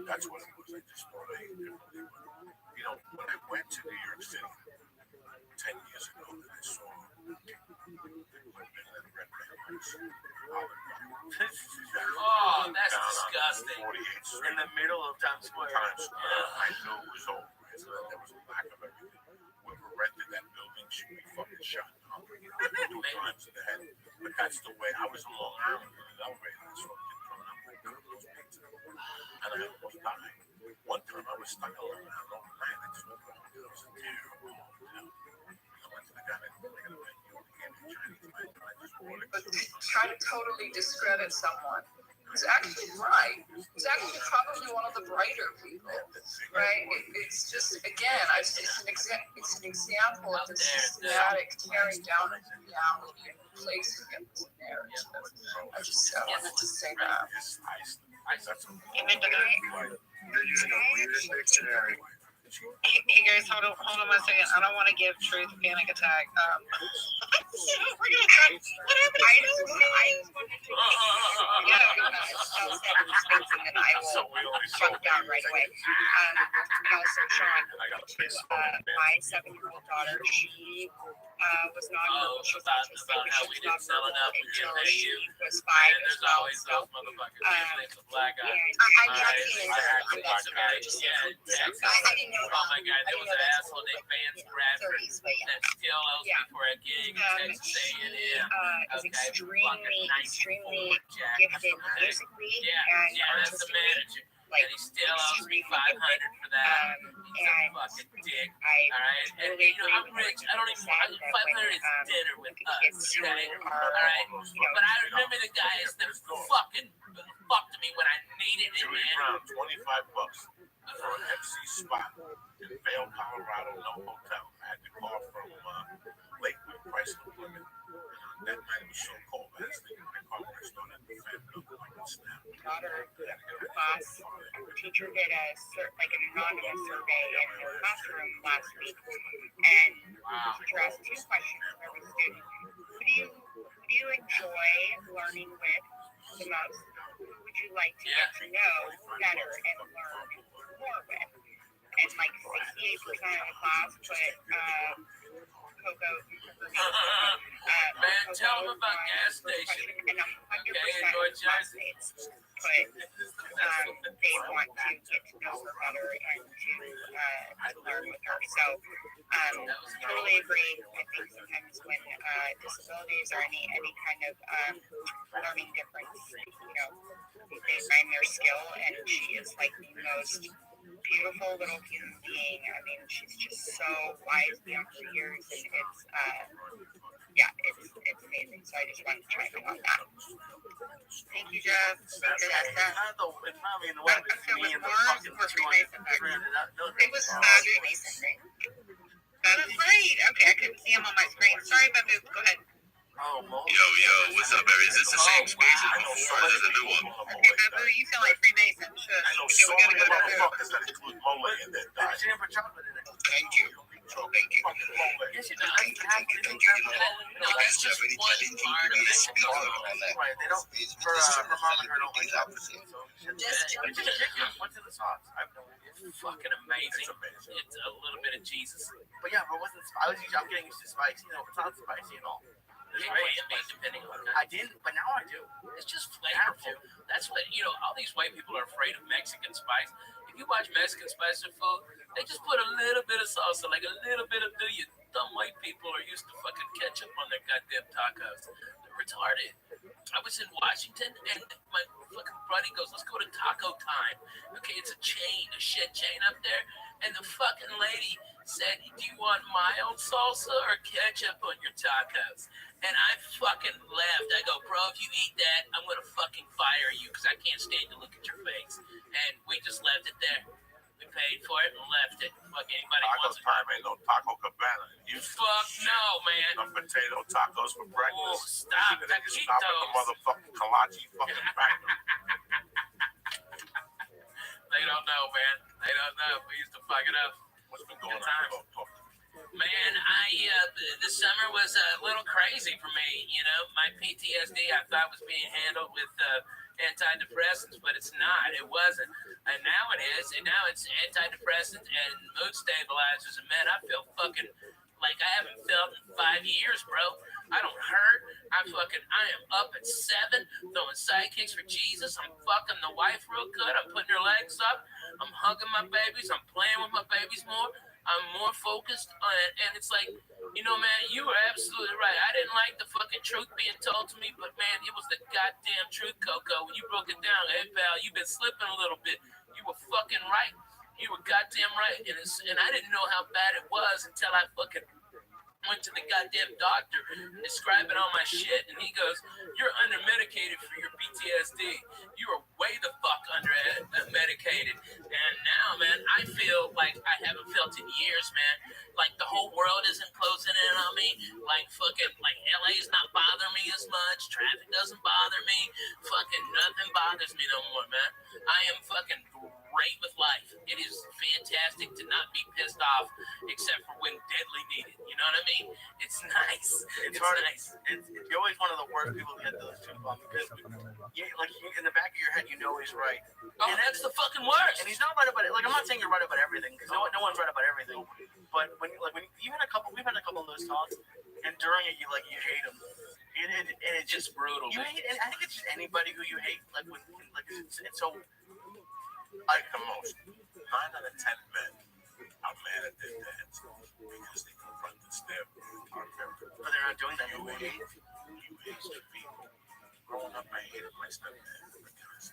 That's what it was. I just thought I ate everything. You know, when I went to New York City 10 years ago, and I saw women in red papers. Oh, that's disgusting. In the middle of Times Square. I knew it was over. So there was a lack of everything. Whoever rented that building should be fucking shot down 2 times in the head. But that's the way I was in Long Island in an elevator. I saw a kid coming up with Domino's pizza. And I almost died. One time I was stuck in Long Island overnight. I just woke up. It was a terrible hotel. I went to the guy and I got a menu and he gave me Chinese menu. I just ordered. But try to totally discredit someone who's actually bright. He's actually probably one of the brighter people, right? It's just, again, it's an example of the systematic tearing down of reality and placing it as a narrative. I wanted to say that. Even tonight, they're using a weird dictionary. Hey guys, hold on 1 second. I don't want to give Truth a panic attack. We're gonna try. What happened? I just wanted to. And I will check it out right away. Also, Sean, my 7-year-old daughter, she was not able to how we didn't sell enough until to she you. was 5 There's as well. always those motherfuckers. Usually it's a black guy. I'm not seeing I didn't know. Oh my God, there was an asshole named Vance Bradford that still owes me for a gig in Texas A&M. Is extremely gifted musically. Yeah, that's the manager. like, and he still owes me $500 for that. He's a fucking dick. All right, and you know I'm rich. I don't even. $500 is dinner with us. Okay, all right. But I remember the guys that fucking fucked me when I needed it, man. $25 for an MC spot in Vail, Colorado, no hotel. I had to call from Lakewood Chrysler Women. That night was so cold last night. My car was on at the fan building like a snap. Daughter class, the teacher did a like an anonymous survey in her classroom last week, and the teacher asked 2 questions of every student. Who do you enjoy learning with the most? Who would you like to get to know better and learn more with? And like 68% of the class put Coco. Man, tell them about gas station. And 100% of classmates put they want to get to know her better and to learn with her. So totally agree. I think sometimes when disabilities or any kind of learning difference, you know, they find their skill, and she is like the most beautiful little human being. I mean, she's just so wise beyond her years, and it's amazing. So I just wanted to chime in on that. Thank you, Jeff. Thank you, Jessica. So with Mars or Freemason? It was Freemason. That was great. Okay, I couldn't see him on my screen. Sorry, Babu. Go ahead. Yo, what's up, baby? Is this the same space as before, or is this a new one? Okay, Babu, you sound like Freemason. Sure. Okay, we gotta go to Babu. That include Mola in that diet. Thank you. Thank you. Yes, you Thank you. No, that's just one part of it. Right, they don't. For Mama, her don't like what's in the sauce? I have no idea. It's fucking amazing. It's a little bit of Jesus. But yeah, but wasn't I'm getting used to spicy. You know, it's not spicy at all. It can be, depending on I didn't, but now I do. It's just flavorful. That's what, you know, all these white people are afraid of Mexican spice. If you watch Mexican spice food, they just put a little bit of salsa, like a little bit of, you dumb white people are used to fucking ketchup on their goddamn tacos. They're retarded. I was in Washington, and my fucking buddy goes, let's go to Taco Time. Okay, it's a chain, a shit chain up there. And the fucking lady said, do you want mild salsa or ketchup on your tacos? And I fucking laughed. I go, bro, if you eat that, I'm going to fucking fire you because I can't stand to look at your face. And we just left it there. We paid for it and left it. Fuck anybody wants it. Time ain't no Taco Cabana. You fuck no, man. Some potato tacos for breakfast. Oh, stop. They just stop at the motherfucking Kalachi fucking factory. They don't know, man. They don't know. We used to fuck it up. What's been going on? Man, the summer was a little crazy for me. You know, my PTSD I thought was being handled with antidepressants, but it's not. It wasn't. And now it is. And now it's antidepressants and mood stabilizers. And man, I feel fucking like I haven't felt in 5 years, bro. I don't hurt. I am up at 7, throwing sidekicks for Jesus. I'm fucking the wife real good. I'm putting her legs up. I'm hugging my babies. I'm playing with my babies more. I'm more focused on it. And it's like, you know, man, you were absolutely right. I didn't like the fucking truth being told to me, but man, it was the goddamn truth, Coco. When you broke it down, hey, pal, you've been slipping a little bit. You were fucking right. You were goddamn right. And I didn't know how bad it was until I fucking went to the goddamn doctor describing all my shit, and he goes, you're under-medicated for your PTSD. You are way the fuck under-medicated. And now, man, I feel like I haven't felt in years, man. Like the whole world isn't closing in on me. Like fucking, like LA is not bothering me as much. Traffic doesn't bother me. Fucking nothing bothers me no more, man. I am fucking great with life. It is fantastic to not be pissed off, except for when deadly needed. You know what I mean? It's nice. It's nice. You're always one of the worst people to get those two bumps because, in the back of your head, you know he's right. Oh, and that's the fucking worst. And he's not right about it. Like, I'm not saying you're right about everything because no one's right about everything. But when we've had a couple of those talks, and during it, you hate him. And it's just brutal. You hate, and I think it's just anybody who you hate. It's so. Like the most 9 out of 10 men are mad at their dads because they confronted their parents. But they're not doing that. You hate the people. Growing up, I hated my stepdad because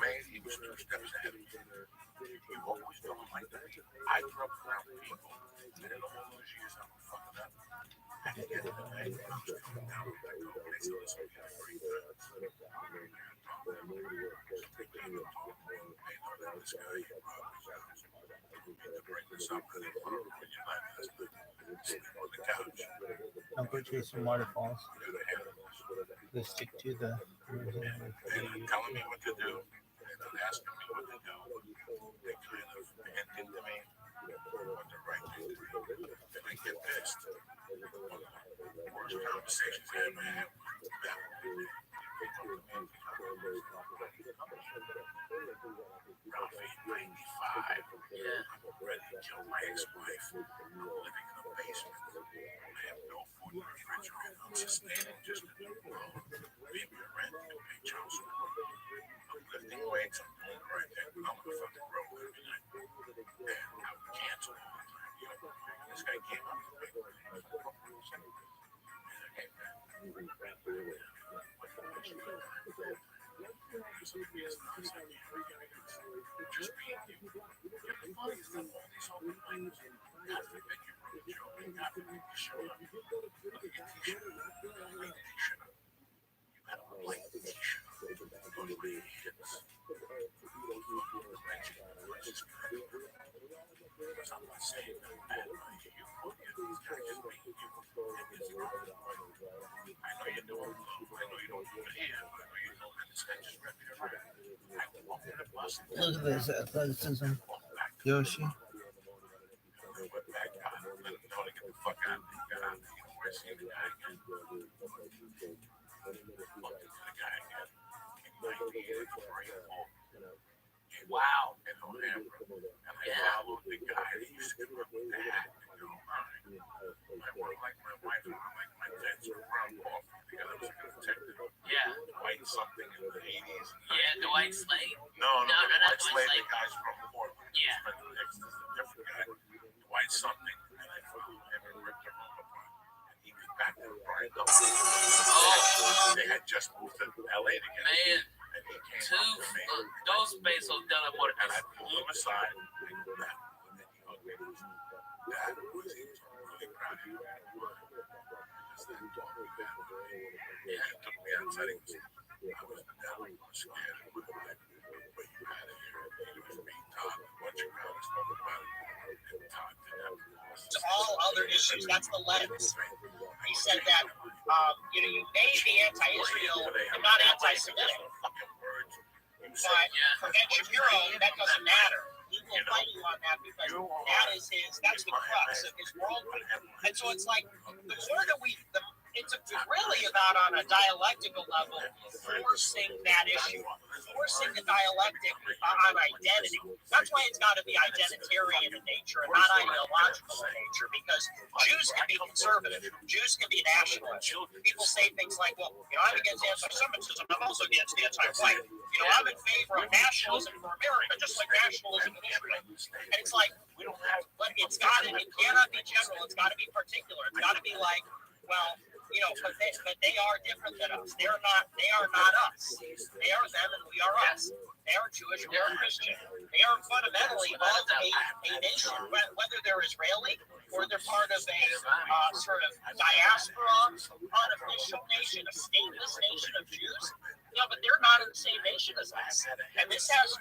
made, he was 2 steps ahead of me. You always don't like that. I grew up around people, and in all those years I was fucking up. I didn't get in the way. I'm just now with that girl. They said, listen, we got 3 friends. This guy, bring this up, and they put it on your life. That's good. Sleep on the couch. Don't go chasing waterfalls. Just stick to the. They're not telling me what to do. They're not asking me what to do. They kind of hinted to me what the right thing to do. And I get pissed. One of the worst conversations I ever had with them. Rabbi, 95. Yeah. I'm already killed my ex-wife. I'm living in a basement. I have no food in the refrigerator. I'm sustaining just maybe a rent and pay child support. I'm lifting weights. I'm doing the right thing. I'm on the fucking road every night. And I would cancel all the time. You know, this guy came up to me. Hey, man. Just being you. You're the funniest of all these open minds. God forbid you wrote a joke and God forbid you show up. Look at your t-shirt. Green t-shirt. You had a white t-shirt. Those were your hits. Because I'm not saying that bad about you. You quote these guys just being you. I know you're doing love. I know you don't do it here. I know you don't understand just rep your right. Look at this athleticism. Yoshi. Wow. And I followed the guy that used to give up with the hat and go, I want to like my wife, I want to like my kids with brown coffee because I was a detective. Yeah. White something in the 80s. Yeah, Dwight Slade. No, Dwight Slade, the guy's from Portland. Yeah. This is a different guy. Dwight something. And I followed him and ripped him apart. And he was back to the Brian Dawson. Oh. They had just moved to LA together. Man. And he came up to me. Dos pesos done up and I pulled him aside. And that was he was really proud of you. Yeah, it took me outside. I was down, I was scared. But you had it here. You was being taught what you got to talk about it and talk to them. To all other issues, that's the lens. He said that, you may be anti-Israel and not anti-Semitic. But for Ben Shapiro, that doesn't matter. He will fight you on that because that's the crux of his worldview. And so it's like, the more that it's really about on a dialectical level, forcing that issue, forcing the dialectic on identity. That's why it's got to be identitarian in nature and not ideological in nature, because Jews can be conservative, Jews can be nationalist. People say things like, well, I'm against anti-Semitism, I'm also against anti-white. I'm in favor of nationalism for America, just like nationalism in Israel. And it's like, but it cannot be general, it's got to be particular, it's got to be like, well, but they are different than us. They are not us. They are them and we are us. They are Jewish, we are Christian. They are fundamentally of a nation, whether they're Israeli or they're part of a sort of diaspora, unofficial nation, a stateless nation of Jews. But they're not in the same nation as us. And this has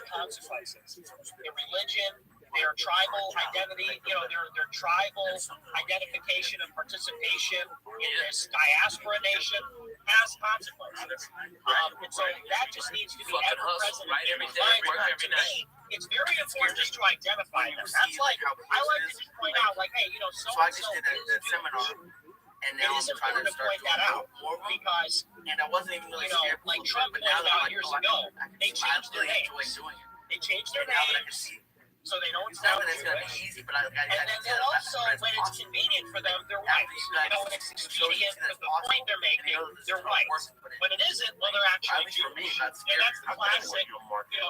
consequences. Their religion, their tribal identity, their tribal identification and participation in this diaspora nation has consequences. And so that just needs to be ever present in your mind. To me, it's very important just to identify them. That's like, I like to just point out, like, hey, so I just did a seminar. And now I'm trying to point that out because, and I wasn't even really scared. Like Trump pointed out years ago, they changed their names. They changed their names, so they don't sound Jewish. And then also, when it's convenient for them, they're white. When it's expedient for the point they're making, they're white. When it isn't, well, they're actually Jewish. That's the classic.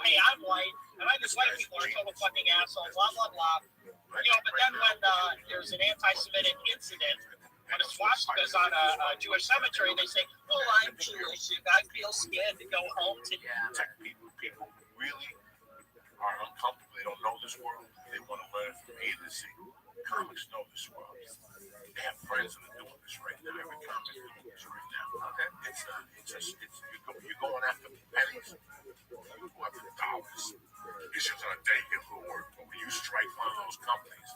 Hey, I'm white, and I think white people are total fucking assholes. Blah blah blah. But then when there's an anti-Semitic incident. When a swastika's on a Jewish cemetery, they say, "Oh, I'm Jewish, and I feel scared to go home to." Protect people It's just on a day you go work, but when you strike one of those companies,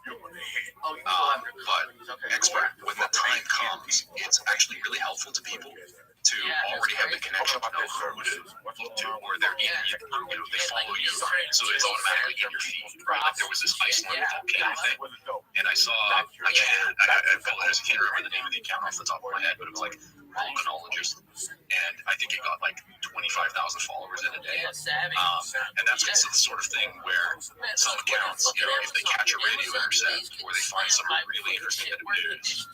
you're going to hit. But expert, when the time comes, it's actually really helpful to people to already have the connection to know who to look to, or they're in, they follow you, so it's automatically in your feed, right? Like there was this Iceland volcano thing, and I saw, I apologize, I can't remember the name of the account off the top of my head, but it was like volcanologist, and I think it got like 25,000 followers in a day. And that's also the sort of thing where some accounts, if they catch a radio intercept or they find some really interesting bit of news,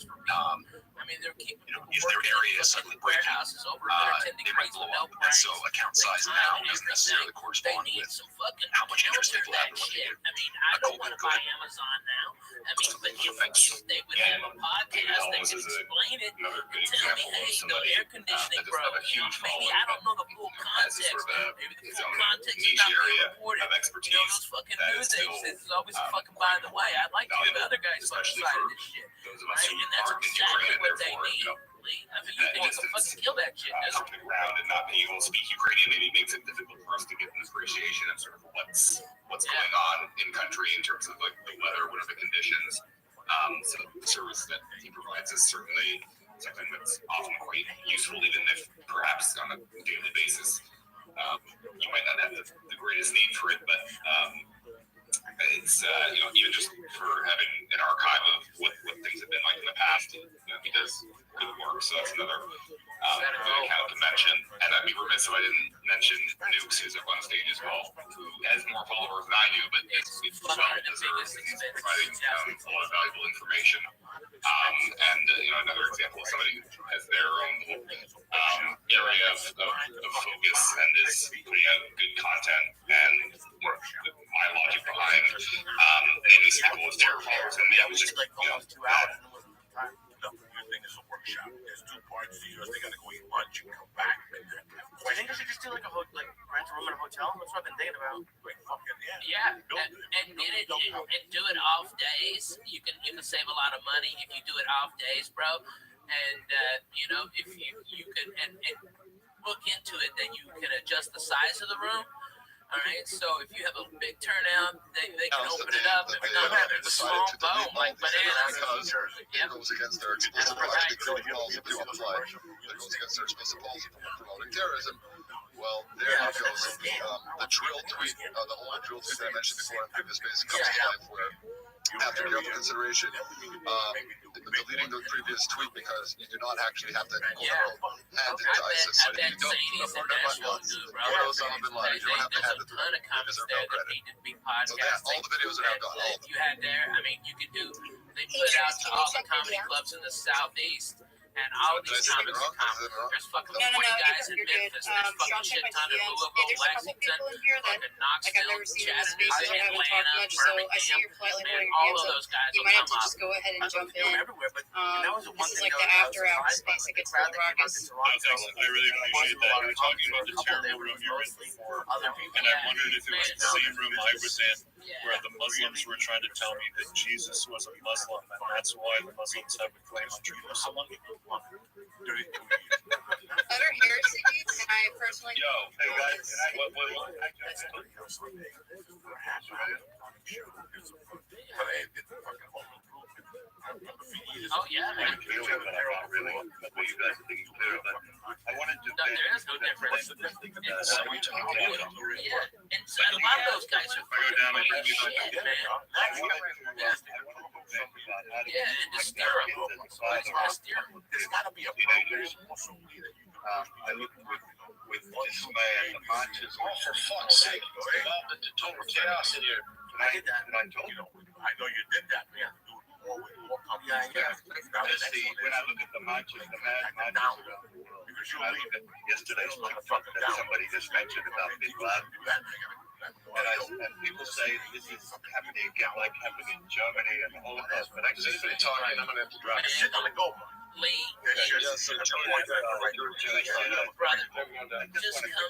if their area is suddenly breaking, they might blow up. And so account size now doesn't necessarily correspond with how much interest people have in what they do. A cold could. But if they would have a podcast, they could explain it and tell me, hey, the air conditioning broke. Maybe I don't know the full context. Maybe the full context is not being reported. Those fucking news agencies is always a fucking by the way. I'd like to hear the other guys fucking side of this shit. Right? And that's exactly what they need. I mean, you can fucking kill that shit. Jumping around and not being able to speak Ukrainian maybe makes it difficult for us to get an appreciation of sort of what's going on in country in terms of like the weather, what are the conditions. So the service that he provides is certainly something that's often quite useful, even if perhaps on a daily basis you might not have the greatest need for it, but it's even just for having an archive of what things have been like in the past, he does good work. So that's another good account to mention. And I'd be remiss if I didn't mention Nukes, who's up on stage as well, who has more followers than I do, but it's well deserved and he's providing a lot of valuable information. And another example of somebody who has their own area of focus and is putting out good content and my logic behind naming people with terror followers. And yeah, it was just almost 2 hours. Your thing is a workshop. There's 2 parts to yours. They got to go eat lunch and come back. I think they should just do like rent a room in a hotel. That's what I've been thinking about. Yeah, and do it off days. You can save a lot of money if you do it off days, bro. And if you could and look into it, then you can adjust the size of the room. All right, so if you have a big turnout, they can open it up. If not, it's a small bow like bananas. It goes against their explicit policy on the fly. It goes against their explicit policy for promoting terrorism. Well, there it goes. The drill tweet, the whole drill tweet that I mentioned before on previous space comes to life where, after careful consideration, deleting the previous tweet because you do not actually have to hand it to ISIS. So if you don't murder Osama bin Laden, you don't have to hand it to them. They deserve no credit. So all the videos are now gone. You had there, I mean, you could do. They put it out to all the comedy clubs in the southeast. And all of these comics are comics. There's fucking 40 guys in Memphis. There's fucking shit ton in Louisville, Lexington, fucking Knoxville, Chattanooga, Atlanta, Birmingham. Man, all of those guys will come up. Go ahead and jump in. This is like the after hours space that gets really raucous. I really appreciate that. You were talking about the terror room you were in before, and I wondered if it was the same room I was in where the Muslims were trying to tell me that Jesus was a Muslim, and that's why the Muslims have a claim on Jerusalem. Utter heresy, and I personally. Hey guys, Oh yeah, man. I wanted to. No, there is no difference. Yeah, and so a lot of those guys are fucking shit, man. Yeah, and just steer them. There's got to be a program. I looked with dismay at the marches. Oh, for fuck's sake! Involved into total chaos in here. I did that. I told you. I know you did that. We have to do it more with more companies. When I look at the marches, the mad marches around the world, when I look at yesterday's motherfucker that somebody just mentioned about Bin Laden, and people say this is happening again, like happening in Germany and all of that. But actually, if they're talking, I'm gonna have to drop it. I'm gonna go. Lee, brother, just come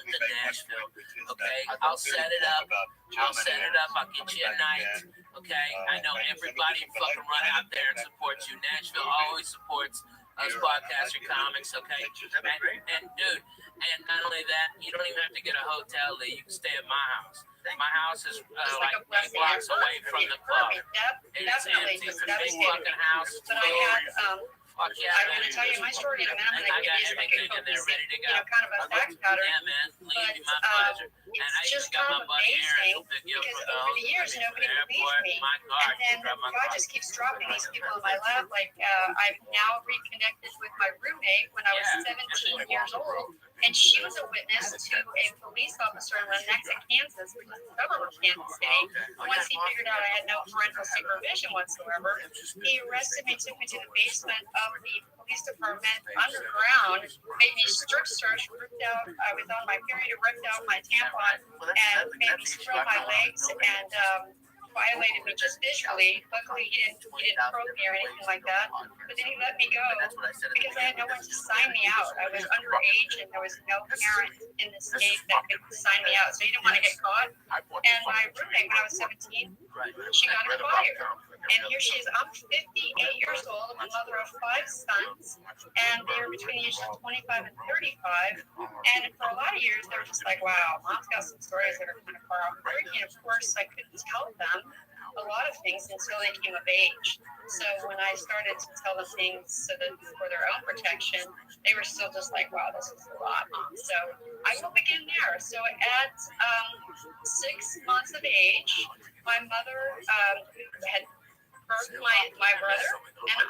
to Nashville, okay? I'll set it up. I'll get you a night, okay? I know everybody fucking run out there and supports you. Nashville always supports us podcaster comics, okay? And dude, And not only that, you don't even have to get a hotel there. You can stay at my house. My house is like 8 blocks away from the club. It's empty. It's a big fucking house. But I had, Fuck yeah, I'm going to tell you my story in a minute. I'm going to give you everything in there ready to go. kind of a fact pattern. Yeah, man. Leave my pleasure. And I It's just even got kind my of buddy Aaron amazing to pick you up because for the over the years, nobody believes me. My car. And then God just keeps dropping these people in my lap. Like, I've now reconnected with my roommate when I was 17 years old. And she was a witness to a police officer in Lenexa, Kansas, which is a suburb of Kansas City. Once he figured out I had no parental supervision whatsoever, he arrested me, took me to the basement of the police department underground, made me strip search, ripped out, I was on my period, ripped out my tampon, and made me scrub my legs, and violated me just visually. Luckily, he didn't probe me or anything like that. But then he let me go because I had no one to sign me out. I was underage and there was no parent in the state that could sign me out. So he didn't want to get caught. And my roommate, when I was 17, she got fired. And here she is. I'm 58 years old. I'm a mother of 5 sons. And they were between the ages of 25 and 35. And for a lot of years, they were just like, wow, mom's got some stories that are kind of far off. And of course, I couldn't tell them a lot of things until they came of age. So when I started to tell them things so that for their own protection, they were still just like, wow, this is a lot, Mom. So I will begin there. So at 6 months of age, my mother had birthed my brother and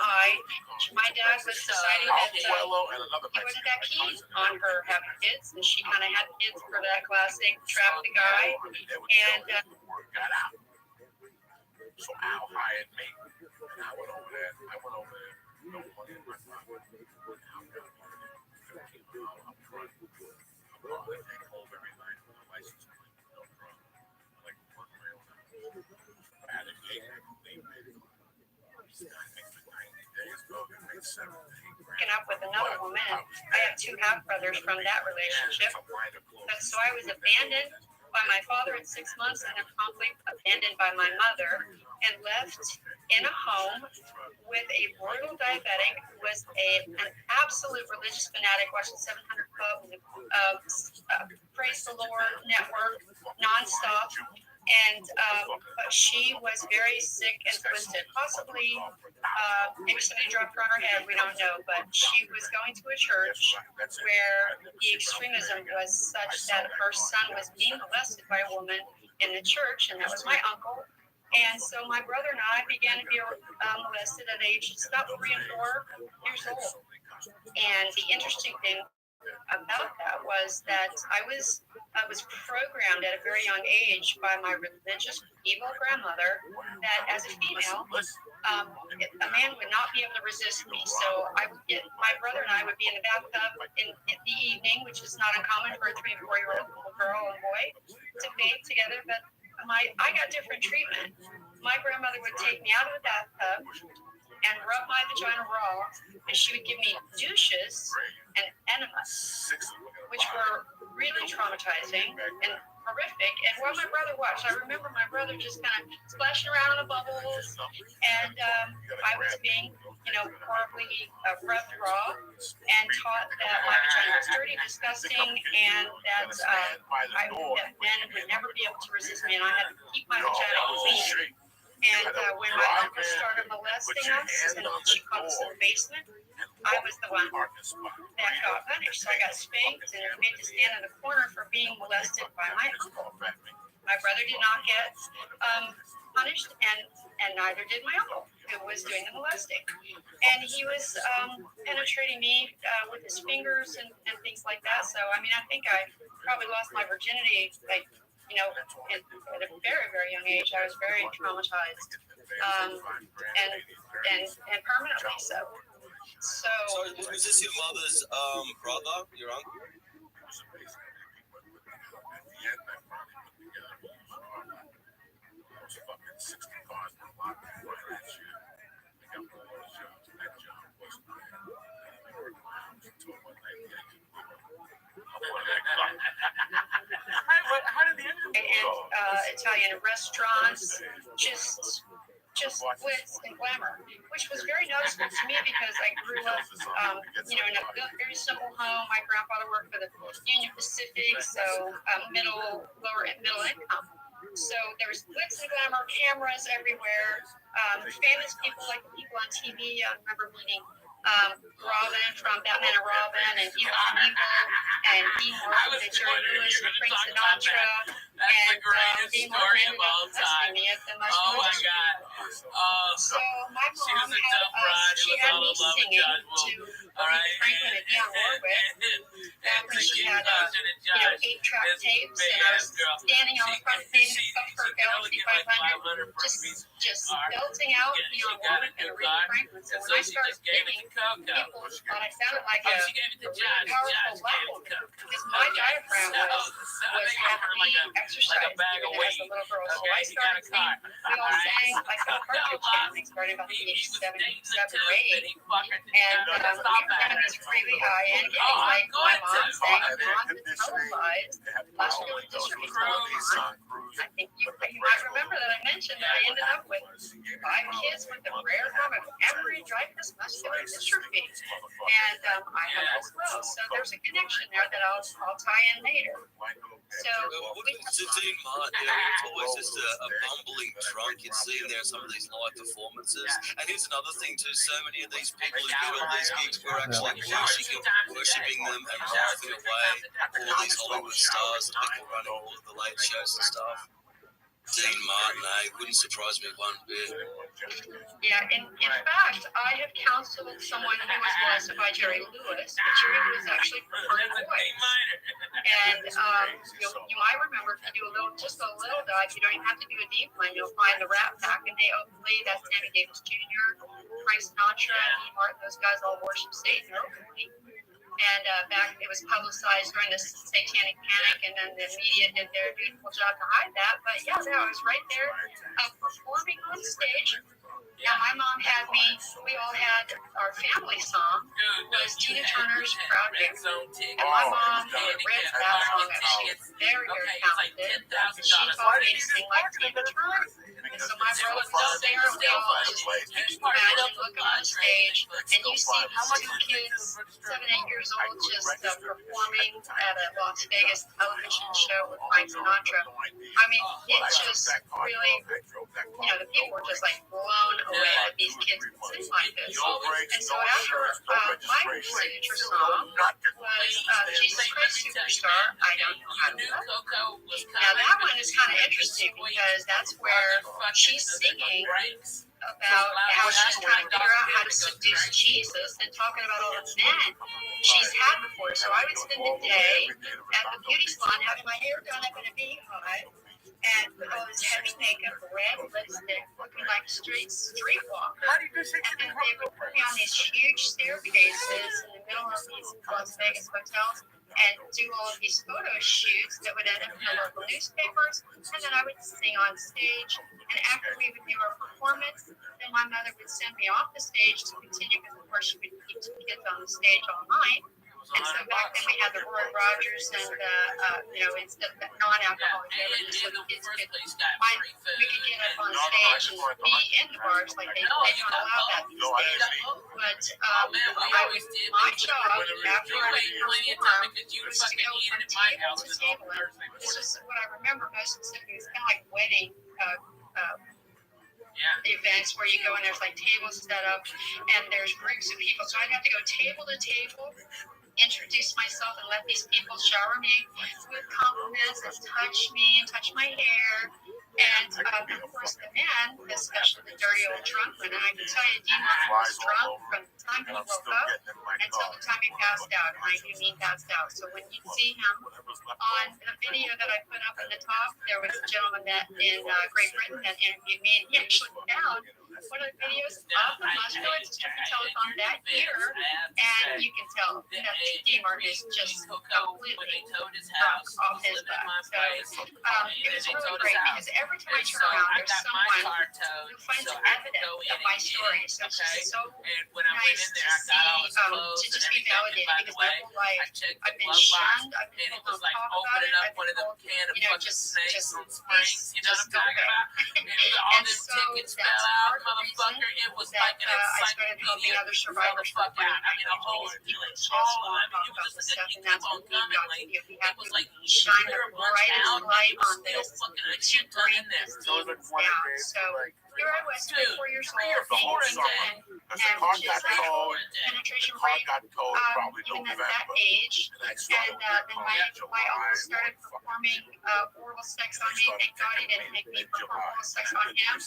my dad was deciding that he wasn't that keen on her having kids, and she kind of had kids for that classic trap the guy. And so Al hired me. And I went over there. No money in my pocket. Al got me $15 up front. I'm going to take home every night with a license plate. No problem. I like to work my own house. I had a gate. They made it. I think for 90 days, I made 7 to 8 grand. Up with another woman. I have 2 half brothers from that relationship. So I was abandoned by my father at 6 months and then promptly abandoned by my mother and left in a home with a brutal diabetic who was an absolute religious fanatic, watching 700 Club, Praise the Lord Network nonstop. And but she was very sick and twisted. Possibly, maybe somebody dropped her on her head. We don't know. But she was going to a church where the extremism was such that her son was being molested by a woman in the church, and that was my uncle. And so my brother and I began to be molested at ages about 3 and 4 years old. And the interesting thing about that was that I was programmed at a very young age by my religious evil grandmother that as a female, a man would not be able to resist me. So my brother and I would be in the bathtub in the evening, which is not uncommon for a 3 and 4 year old girl and boy to bathe together. But I got different treatment. My grandmother would take me out of the bathtub and rub my vagina raw, and she would give me douches and enemas, which were really traumatizing and horrific. And while my brother watched, I remember my brother just kind of splashing around in the bubbles, and I was being, horribly rubbed raw and taught that my vagina was dirty, disgusting, and that men would never be able to resist me, and I had to keep my vagina clean. And when my uncle started molesting us, and she caught us in the basement, I was the one that got punished. So I got spanked and made to stand in the corner for being molested by my uncle. My brother did not get punished, and neither did my uncle, who was doing the molesting. And he was penetrating me with his fingers and things like that. So, I think I probably lost my virginity, at a very, very young age. I was very traumatized, and permanently so. So was this your mother's brother, your uncle? And Italian restaurants, just just glitz and glamour, which was very noticeable to me because I grew up, in a very simple home. My grandfather worked for the Union Pacific, so lower middle income. So there was glitz and glamour, cameras everywhere, famous people like the people on TV. I remember meeting Robin from Batman and Robin, and Evil and Dean Martin and Jerry Lewis and Frank Sinatra. And Dean Martin ended up molesting me at the most So my mom had me singing to Aretha Franklin and Dionne Warwick back when she had 8-track tapes, and I was standing on the front page of her Galaxy 500 just belting out Dionne Warwick and Aretha Franklin. So when I started singing, people thought I sounded like a really powerful black woman because my diaphragm was heavily exercised even as a little girl. So I started singing. We all sang like a partridge family starting about the age 7 or 8. And we were playing these really high-end gigs like my mom sang non-televised classical history song. I think you might remember that I mentioned that I ended up with 5 kids with the rare form of embryodrifus muscular dystrophy. And I have as well. So there's a connection there that I'll tie in later. So to Dean Martin, it's always just a bumbling drunk you'd see in there in some of these live performances. And here's another thing too, so many of these people who get all these gigs were actually worshipping them and laughing away all these Hollywood stars, the people running all of the late shows and stuff. Dean Martin, wouldn't surprise me one bit. Yeah, in fact, I have counseled someone who was molested by Jerry Lewis, but Jerry Lewis actually preferred boys. And you might remember if you do just a little dive, you don't even have to do a deep one. You'll find the Rat Pack, and they openly, that's Sammy Davis Jr., Frank Sinatra, and Dean Martin, those guys all worship Satan openly. And back, it was publicized during the Satanic Panic, and then the media did their beautiful job to hide that. But yeah, I was right there performing on stage. Now, my mom had me, we all had our family song, was Tina Turner's Proud Mary. And my mom had written that song, and she is very, very talented. She taught me to sing like Tina Turner. And so my brother was there, we all just imagine looking on stage, and you see these 2 kids, 7, 8 years old, just performing at a Las Vegas television show with Frank Sinatra. I mean, it just really, the people were just like blown away that these kids could sing like this. And so after my signature song was Jesus Christ Superstar, I Don't Know How to Love. Now that one is kind of interesting because that's where she's singing about how she's trying to figure out how to seduce Jesus and talking about all the men she's had before. So I would spend the day at the beauty salon having my hair done up in a beehive and with all this heavy makeup, red lipstick, looking like streetwalker. And then they would put me on these huge staircases in the middle of these Las Vegas hotels and do all of these photo shoots that would end up in the local newspapers. And then I would sing on stage. And after we would do our performance, then my mother would send me off the stage to continue, because of course she would keep some kids on the stage all night. And so back then we had the Roy Rogers and it's the non-alcoholic beverages, so the kids we could get up on stage and be in the bars like they don't allow that these days. But my job after I performed was to go from table to table. This is what I remember most specifically. It's kind of like wedding events where you go and there's like tables set up and there's groups of people. So I'd have to go table to table, introduce myself and let these people shower me with compliments and touch me and touch my hair. And of course the men, especially the dirty old drunk one, and I can tell you Dean Martin was drunk from the time he woke up until the time he passed out, and I do mean passed out. So when you see him on the video that I put up at the top, there was a gentleman that in Great Britain that interviewed me, and he actually found one of the videos of the hospital. It's just a telethon that year, and you can tell D-Mark is just completely drunk off his butt. So it was really great because every time I turn around, there's someone who finds evidence of my story. So it's just so nice to see, to just be validated because my whole life I've been shunned. I've been told to talk about it. I've been told, just go away. And so that's part of the reason that I started helping other survivors for free. We just want to talk about this stuff, and that's what we've got to do. We have to shine the brightest light on this to bring these demons down. So here I was, 24 years old, being and just penetration rate, even at that age. And then my uncle started performing oral sex on me. Thank God he didn't make me perform oral sex on him.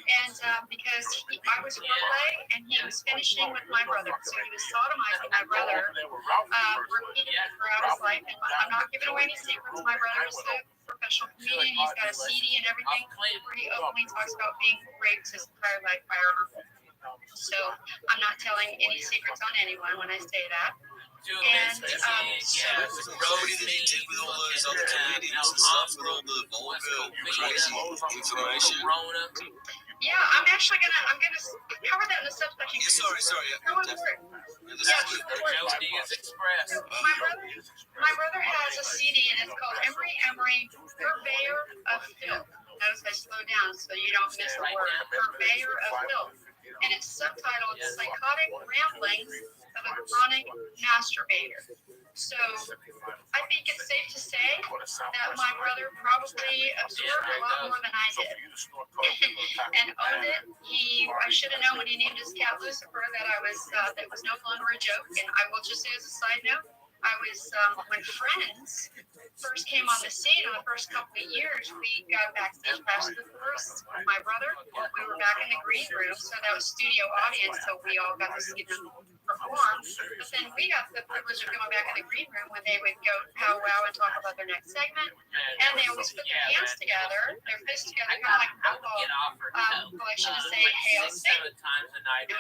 And because I was foreplay and he was finishing with my brother. So he was sodomizing my brother repeatedly throughout his life. And I'm not giving away any secrets. My brother is a professional comedian. He's got a CD and everything where he openly talks about being raped his entire life by our uncle. So I'm not telling any secrets on anyone when I say that. And Bro, what do you think you did with all those other comedians and stuff, with all the vulgar, crazy information? Yeah, I'm gonna cover that in the subsection. Yeah, sorry. Go on for it. My brother has a CD and it's called Emery, Purveyor of Filth. Notice I slow down so you don't miss the word. Purveyor of Filth. And it's subtitled Psychotic Ramblings of a Chronic Masturbator. So I think it's safe to say that my brother probably absorbed a lot more than I did and owned it. I should have known when he named his cat Lucifer that was no longer a joke. And I will just say as a side note, I was when Friends first came on the scene in the first couple of years, we got backstage pass the first with my brother. We were back in the green room, so that was studio audience, so we all got to see them perform. But then we got the privilege of going back in the green room when they would go powwow and talk about their next segment. And they always put their hands together, their fists together, kind of like football. Well, I shouldn't say hail Satan. They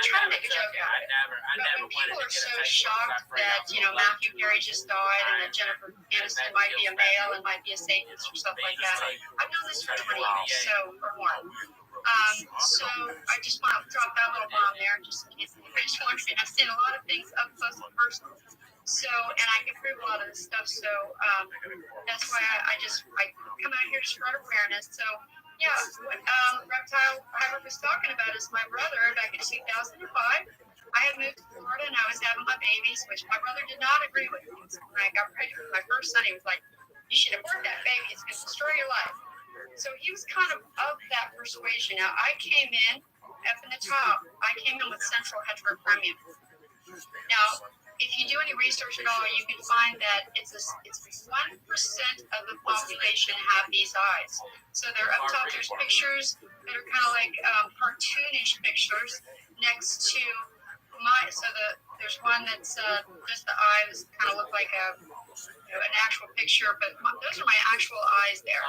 try to make a joke out of it. But when people are so shocked that, Matthew Perry just died and that Jennifer Aniston might be a male and might be a Satanist or stuff like that, I've known this for 20 years, or more. So I just want to drop that little bomb there, just in case anybody's wondering. I've seen a lot of things up close and personal. So, and I can prove a lot of this stuff. So that's why I come out here to spread awareness. So yeah, what Reptile Hybrid was talking about is my brother back in 2005. I had moved to Florida and I was having my babies, which my brother did not agree with. When I got pregnant with my first son, he was like, "You should abort that baby. It's going to destroy your life." So he was kind of that persuasion. Now I came in up in the top. I came in with central heterochromia. Now, if you do any research at all, you can find that it's 1% of the population have these eyes. So they're up top. There's pictures that are kind of like cartoonish pictures next to there's one that's just the eyes kind of look like an actual picture, but those are my actual eyes there.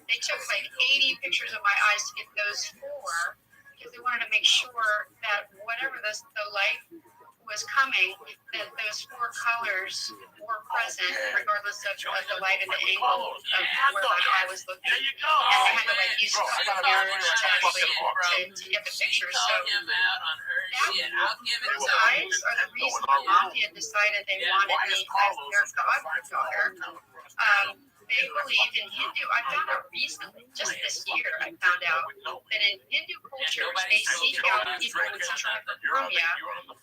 They took like 80 pictures of my eyes to get those 4 because they wanted to make sure that whatever the light was coming, that those 4 colors were present regardless of the light and the angle of where my eye was looking. And they had to use a couple of mirrors to get the picture. So those eyes are the reason the mafia decided they wanted me as their godfather. They believe in Hindu. I found out recently, just this year, I found out that in Hindu cultures, they seek out people with central hyperchromia,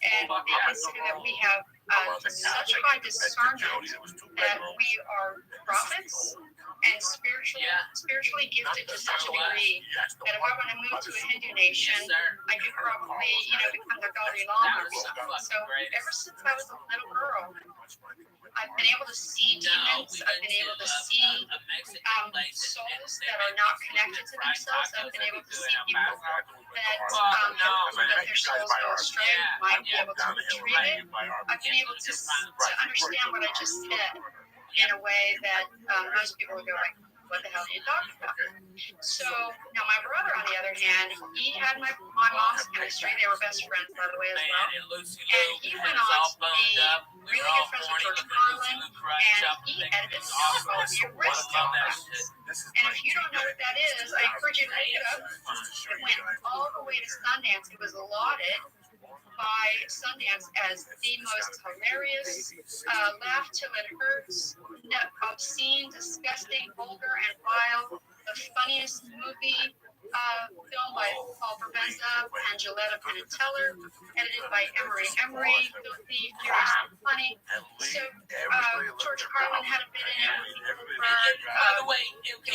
and they consider that we have such high discernment that we are prophets and spiritually gifted to such a degree that if I want to move to a Hindu nation, I could probably, become their Dalai Lama or something. So ever since I was a little girl, I've been able to see demons. I've been able to see souls that are not connected to themselves. I've been able to see people that their souls go astray, might be able to retrieve it. I've been able to understand what I just said in a way that most people would go like, what the hell are you talking about? So now my brother, on the other hand, he had my mom's chemistry. They were best friends, by the way, as well. And he went on to be really good friends with George Carlin, and he edited a film called The Aristocrats. And if you don't know what that is, I encourage you to look it up. It went all the way to Sundance. It was lauded by Sundance as the most hilarious, laugh till it hurts, obscene, disgusting, vulgar, and vile, the funniest movie film by Paul Provenza, Angeletta Penateller, edited by Emery, filthy, furiously funny. So George Carlin had a bit in it. By the way, it was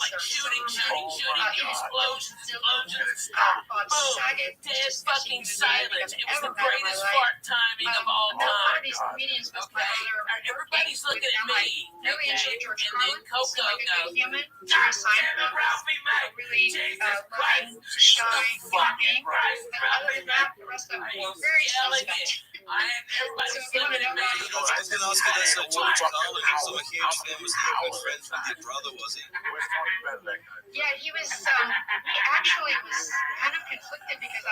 like shooting, explosions. Bob Saget, Dead fucking silence. It was the greatest fart timing of all time. One of these comedians was my brother. Everybody's looking at me. Really enjoyed George And Carlin. then Coco Like a goes, good human. Jerry Seinfeld. Really loving, shy human being. But other than that, the rest of them were very suspect. So if you want to know about I was going to ask you this, George Carlin, so a huge fan, was he good friends with your brother, was he? Yeah, he was, he actually was kind of conflicted because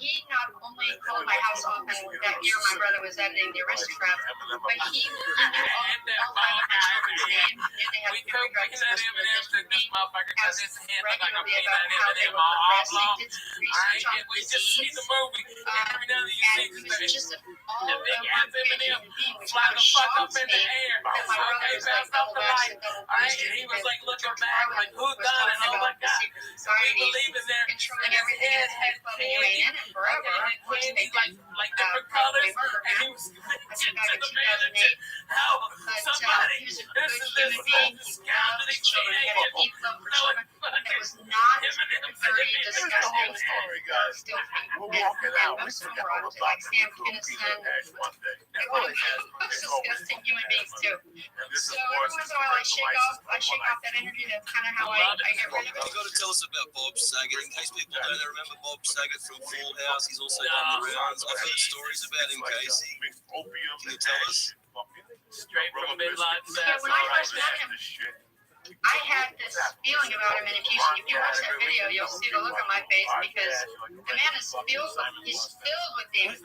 he not only called my house often that year my brother was editing The Aristocrats, but he knew all five of the children's names, knew they had three drugs supposed to be asked regularly about how they were progressing, did some research on disease, and he was just an all-around good human being, which kind of shocks me that my brother was like double vaxxed and double boosted. He was like looking George back, Carlin like, who was done it? talking Oh my about the God. secret societies, controlling everything in his head club, and you ain't in it forever. Of course, they did probably murder him. I think back in 2008. But he was a good human being. He loved children. He had a deep love for children. It was not dirty, disgusting, and filthy. And most of them were autistic, like Sam Kinison. They were disgusting human beings too. So every once in a while, I shake off that energy. That's kind of how I get rid of it. You've got to tell us about Bob Saget. In case people don't remember Bob Saget from Full House, he's also done the rounds. I've heard stories about him, Casey. Can you tell us? Straight from midlife. Yeah, when I first met him, I had this feeling about him, and if you watch that video, you'll see the look on my face because the man is filled with demons.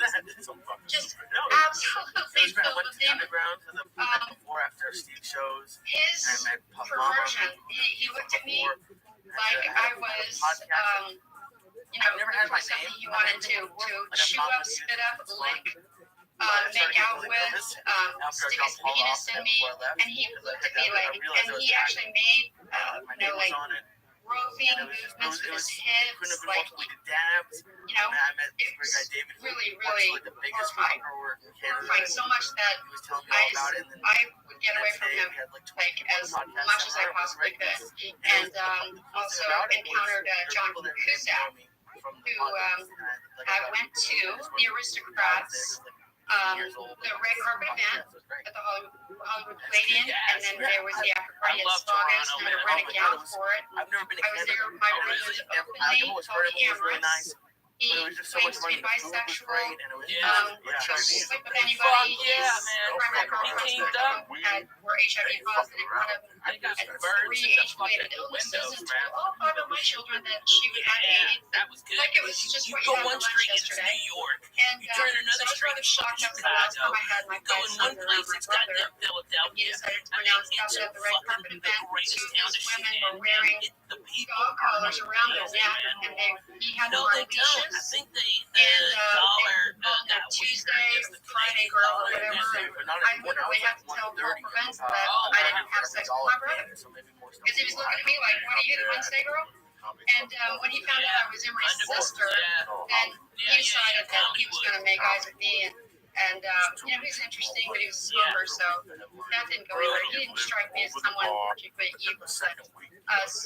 Just absolutely filled with demons. Before after Steve shows, his perversion, he looked at me like I was, something he wanted to chew up, spit up, lick, make out with, stick his penis in me, and he looked at me like, and he actually made, roving movements with his hips, like, it was really, really horrifying. So much that I would get away from him, like, as much as I possibly could, and also encountered John Cusack, who I went to the Aristocrats, the red carpet event at the Hollywood Palladium, and then there was the after party at Spagos, and I had to rent a gown for it. I was there with my brother's openly told cameras. He claims to be bisexual, he'll sleep with anybody, his primary girlfriends were HIV positive, one of them had 3 age-related illnesses, and told all 5 of my children that she would have AIDS. Like it was just what you had for lunch yesterday. And so I was rather shocked. That was the last time I had my first son around my brother. He decided to pronounce Captain at the red carpet event. 2 of these women were wearing dog collars around their neck, and he had them on leashes. And Tuesday, Friday girl, or whatever, and I literally had to tell Paul Provenza that I didn't have sex with my brother. Because he was looking at me like, what are you, the Wednesday girl? And when he found out I was Emery's sister, then he decided that he was going to make eyes at me. And he was interesting, but he was a smoker, so that didn't go anywhere. He didn't strike me as someone particularly evil. So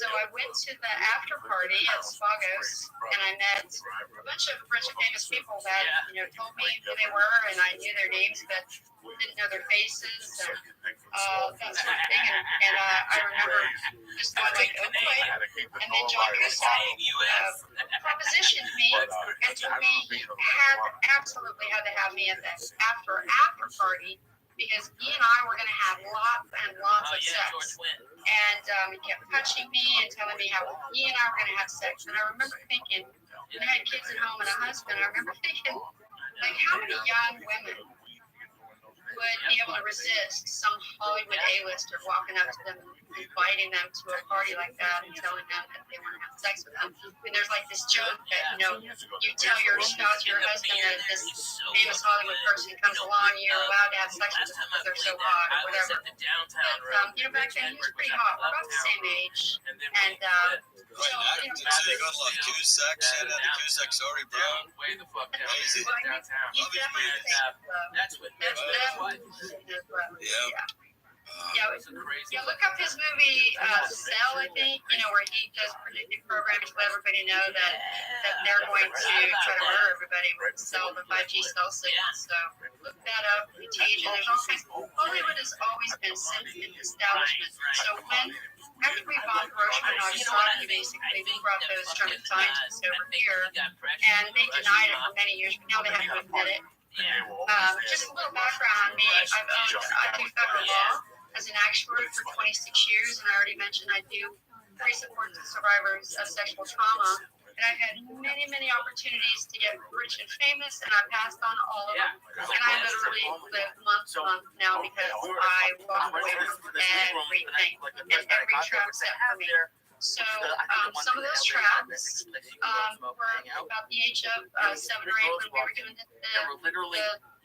I went to the after party at Spagos, and I met a bunch of rich and famous people that told me who they were, and I knew their names, but didn't know their faces, and that sort of thing. And I remember just going like, oh boy. And then John Cusack propositioned me and told me he absolutely had to have me at the after party because he and I were going to have lots and lots of sex. And he kept touching me and telling me how he and I were going to have sex. And I remember thinking, when I had kids at home and a husband, I remember thinking, like, how many young women would be able to resist some Hollywood A-lister walking up to them and inviting them to a party like that and telling them that they want to have sex with them? And there's like this joke that, you tell your spouse, your husband, that this famous Hollywood person comes along, you're allowed to have sex with them because they're so hot or whatever. But, back then he was pretty hot. We're about the same age. And, Great acting too. God love Cusack. Shout out to Cusack. Sorry, bro. Amazing. That's what. Look up his movie Cell, I think, where he does predictive programming to let everybody know that they're going to try to murder everybody with the 5G cell signal. So look that up, contagion. There's all kinds. Hollywood has always been sensitive establishment. So after we bombed Hiroshima and Nagasaki, basically, we brought those German scientists over here, and they denied it for many years, but now they have to admit it. Just a little background on me. I do federal law as an actuary for 26 years, and I already mentioned I do free support to survivors of sexual trauma. And I've had many, many opportunities to get rich and famous, and I passed on all of them. And I literally live month to month now because I walk away from everything and every trap set for me. So some of those traps were about the age of 7 or 8 when we were doing the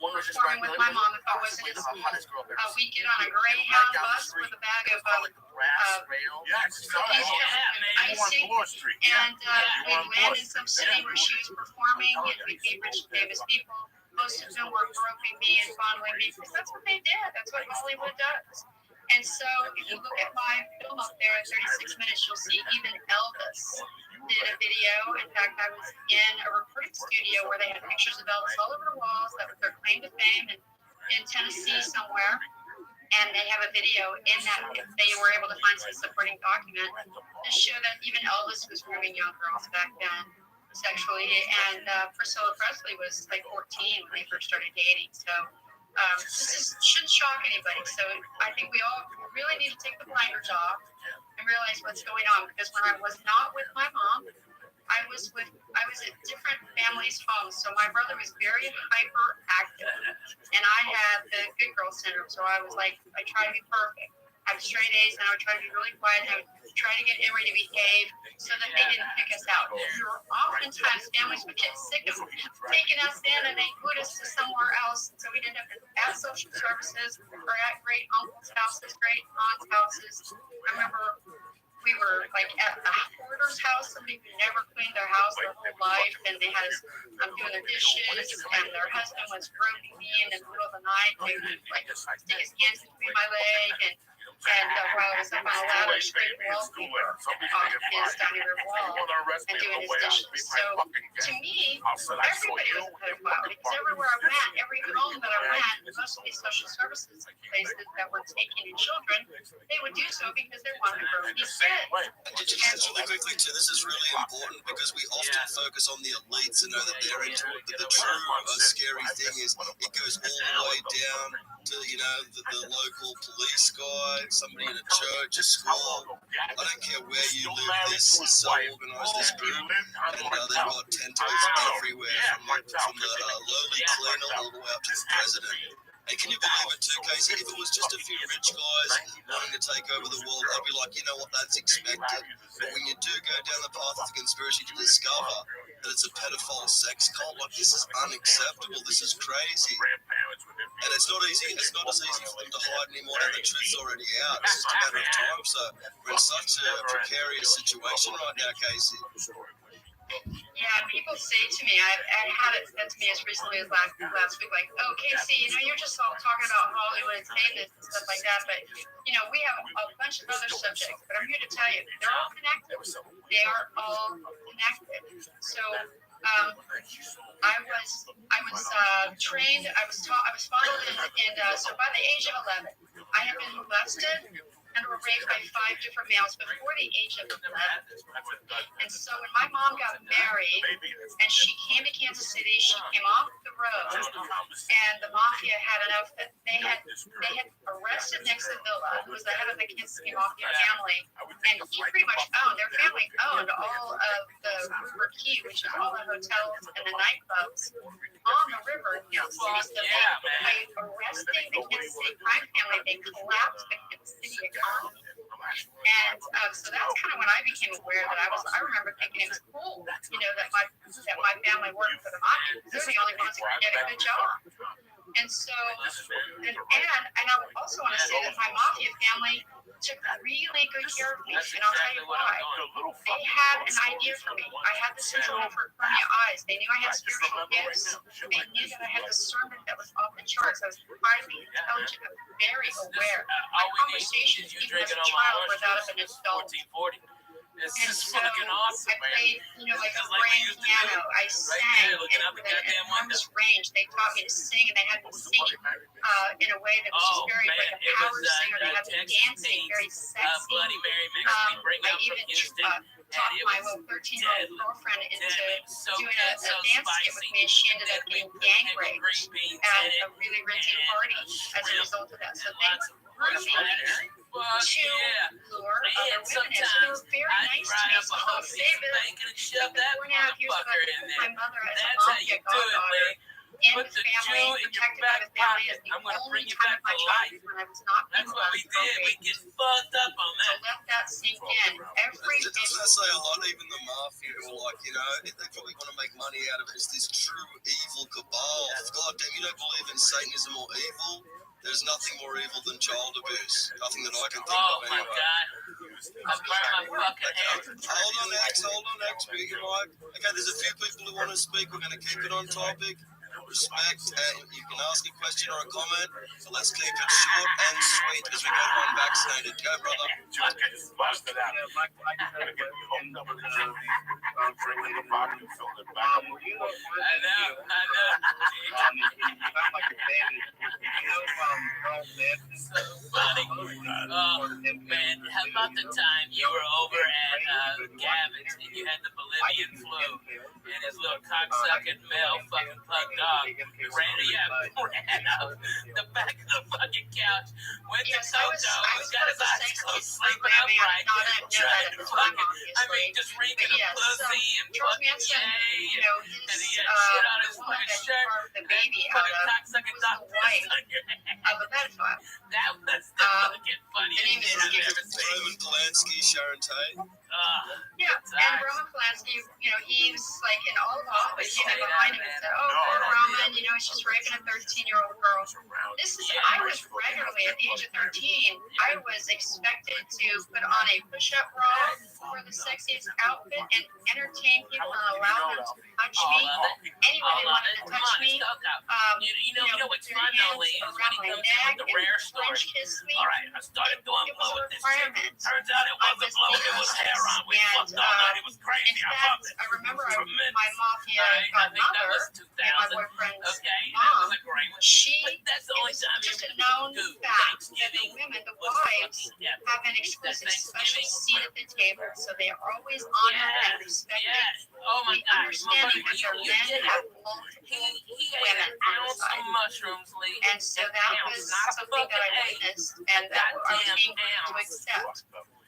performing with my mom. If I wasn't in school, we'd get on a Greyhound bus with a bag of icing, and we'd land in some city where she was performing, and we'd meet rich and famous people. Most of them were groping me and fondling me because that's what they did. That's what Hollywood does. And so if you look at my film up there at 36 minutes, you'll see even Elvis did a video. In fact, I was in a recording studio where they had pictures of Elvis all over the walls. That was their claim to fame in Tennessee somewhere. And they have a video in that they were able to find some supporting document to show that even Elvis was grooming young girls back then sexually. And Priscilla Presley was like 14 when they first started dating. So this shouldn't shock anybody. So I think we all really need to take the blinders off and realize what's going on. Because when I was not with my mom, I was at different families' homes. So my brother was very hyperactive, and I had the good girl syndrome. So I was like, I try to be perfect. I have straight A's, and I would try to be really quiet, and I would try to get Emery to behave so that they didn't pick us out. Oftentimes, families would get sick of taking us in, and they put us to somewhere else. So we'd end up at social services or at great uncles' houses, great aunts' houses. I remember we were like at the hoarder's house, somebody who never cleaned their house their whole life, and they had us doing their dishes, and their husband was groping me in the middle of the night. They would like stick his hands between my leg, and while I was up on a ladder scraping wallpaper off his dining room wall and doing his dishes. So to me, everybody was a pedophile because everywhere I went, every home that I went, most of these social services places that were taking in children, they would do so because they wanted to grow these kids. Just really quickly too, this is really important because we often focus on the elites and know that they're into it, but the true scary thing is it goes all the way down to the local police guy, somebody in a church, a school. I don't care where you live. This is so organized, this group, and they've got tentacles everywhere from the lowly cleaner all the way up to the president. And can you believe it too, Casey? If it was just a few rich guys wanting to take over the world, I'd be like, you know what, that's expected. But when you do go down the path of the conspiracy to discover that it's a pedophile sex cult, like, this is unacceptable, this is crazy. And it's not easy, it's not as easy for them to hide anymore, and the truth's already out. It's just a matter of time. So we're in such a precarious situation right now, Casey. Yeah, people say to me, I had it said to me as recently as last week, like, oh, Casey, you're just all talking about Hollywood and Satanists and stuff like that, but, we have a bunch of other subjects, but I'm here to tell you, they're all connected. They are all connected. So, I was trained, I was followed, and so by the age of 11, I had been molested, and were raped by 5 different males before the age of 11. And so when my mom got married and she came to Kansas City, she came off the road, and the mafia had enough that they had arrested Nick Sevilla, who was the head of the Kansas City Mafia family, and he pretty much their family owned all of the River Key, which is all the hotels and the nightclubs on the river in Kansas City. So by arresting the Kansas City crime family, they collapsed the Kansas City economy. And so that's kind of when I became aware that I remember thinking it was cool, that my family worked for the mafia. They're the only ones that could get a good job. And so, and I also want to say that my mafia family took really good care of me, and I'll tell you why. They had an idea for me. I had the syndrome of hernia eyes. They knew I had spiritual gifts. They knew that I had discernment that was off the charts. I was highly intelligent, very aware. My conversations, even as a child, were that of an adult. It's and just so fucking awesome, I played, like a grand piano. I sang at enormous range. They taught me to sing, and they had me sing in a way that was just very like a power singer. They had me dancing, very sexy. I even taught my little 13-year-old girlfriend into doing a dance skit with me, and she ended up getting gang raped at a really ritzy party as a result of that. So they were grooming me to lure other women in. So they were very nice to me. So I'll say that 4.5 years ago, my mother as a mafia goddaughter in the family, protected by the family, is the only time of my childhood when I was not being allowed to procreate. So let that sink in. Every Doesn't that say a lot? Even the mafia, or they probably want to make money out of it. It's this true evil cabal. God damn, you don't believe in Satanism or evil? There's nothing more evil than child abuse. Nothing that I can think of anyway. Oh my God. I burned my fucking head. Hold on, X, mute your mic. Okay, there's a few people who want to speak. We're going to keep it on topic. Respect, and you can ask a question or a comment, but let's keep it short and sweet as we go to unvaccinated. Go, brother. So funny. Oh, man, how about the time you were over at Gavin's and you had the Bolivian flu and his little cocksucking male fucking pug dog ran up the back of the fucking couch, went to Toto, got his eyes closed, sleeping upright, trying to fucking, just reeking of pussy and fucking yay, and he had shit on his fucking shirt, and fucking cocksucking dog pissed on your head. Of a pedophile. That was the fucking funniest shit I've ever seen. Roman Polanski, Sharon Tate. Yeah, and Roman Polanski, he's like in all of office, came in behind him and said, poor Roman, he's just raping a 13-year-old girl. I was regularly at the age of 13, I was expected to put on a push-up bra for the sexiest outfit and entertain people and allow them to touch me. Anyone that wanted to touch me, what's fun though, ladies, when he comes in with the rare story. All right, I started doing blow with this chick. Turns out it wasn't blow, it was hair on. We fucked all night. It was crazy. I loved it. I remember my mafia godmother and my boyfriend's mom, that's the only time just a known fact that the women, the wives, have an exclusive special seat at the table, so they are always honored and respected. Oh my God, understanding that their men have multiple women on the side. Mushrooms, Lee. And so that was something that I witnessed and that I was being willing to accept.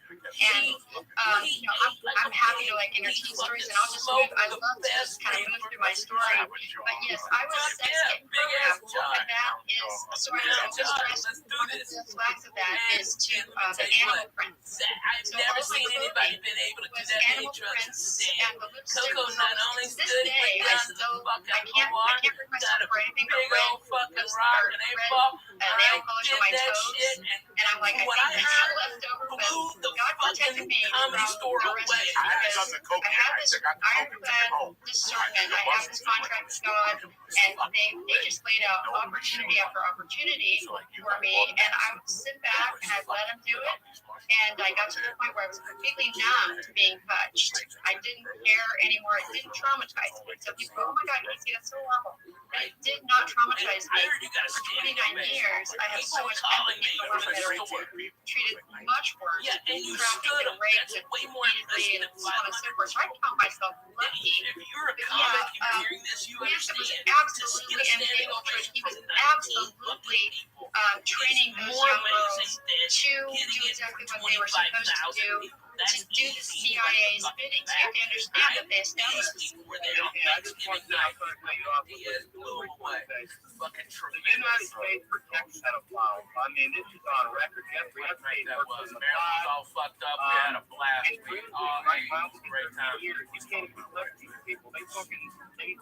And I'm happy to entertain stories, and I'll just move. I love to just kind of move through my story. But yes, I was sex getting programmed, and that is sort of one of the flags of that is to the animal prints. I've never seen anybody been able to do that many drugs in the day. Coco not only stood I can't bring myself for anything but red, just nail polish on my toes, and I'm like, I think that's left over, but God protected me from the rest of it because I have this discernment. I have this contract with God, and they just laid out opportunity after opportunity for me, and I would sit back and I'd let them do it, and I got to the point where I was completely numb to being touched. I didn't care anymore. It didn't traumatize me. So people go, oh my God, Casey, that's so horrible. But it did not traumatize me. For 29 years, I have so much empathy for women that are treated much worse, trafficked and raped and repeatedly, and so on and so forth. So I count myself lucky. But yeah, Manson was absolutely MK Ultra. He was absolutely training those young girls to do exactly what they were supposed to do the CIA's bidding. So you have to understand that they established this. I just want to cut you off. The United States protects pedophiles. I mean, this is on record. Jeffrey Epstein worked in the Maryland's all fucked up. We had a blast. We all had a great time. You can't even look at these people. They fucking beat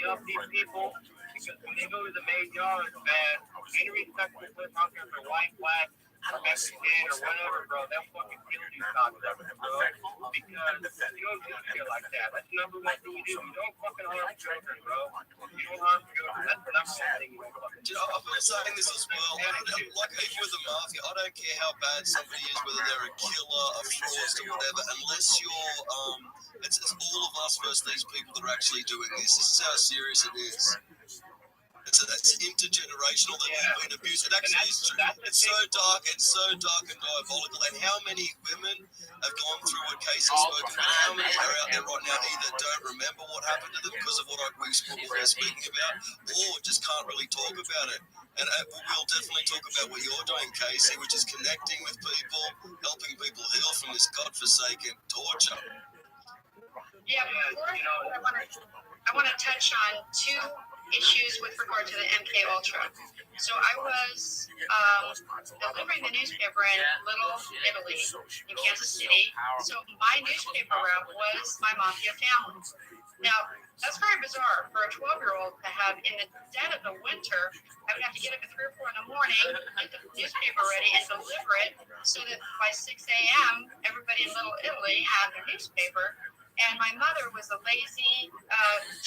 up these people because when they go to the main yard, man, any respectful person out there for white, black, Mexican or whatever, bro, they'll fucking kill these cocksuckers, bro. Because you don't do shit like that. That's the number one thing you do. You don't fucking harm children, bro. You don't harm children. That's the number one thing you don't fucking do. I've been saying this as well. Like even with the mafia, I don't care how bad somebody is, whether they're a killer, a fraudster, whatever, unless you're it's all of us versus these people that are actually doing this. This is how serious it is. It's intergenerational that we've been abused. It actually is true. It's so dark and diabolical. And how many women have gone through what Casey's spoken about? How many are out there right now either don't remember what happened to them because of what we're speaking about, or just can't really talk about it? And we'll definitely talk about what you're doing, Casey, which is connecting with people, helping people heal from this godforsaken torture. Yeah, I want to touch on two issues with regard to the MK Ultra. So I was delivering the newspaper in Little Italy, in Kansas City. So my newspaper route was my mafia family. Now, that's very bizarre for a 12-year-old to have in the dead of the winter. I would have to get up at 3 or 4 in the morning, get the newspaper ready, and deliver it so that by 6 a.m., everybody in Little Italy had their newspaper. And my mother was a lazy,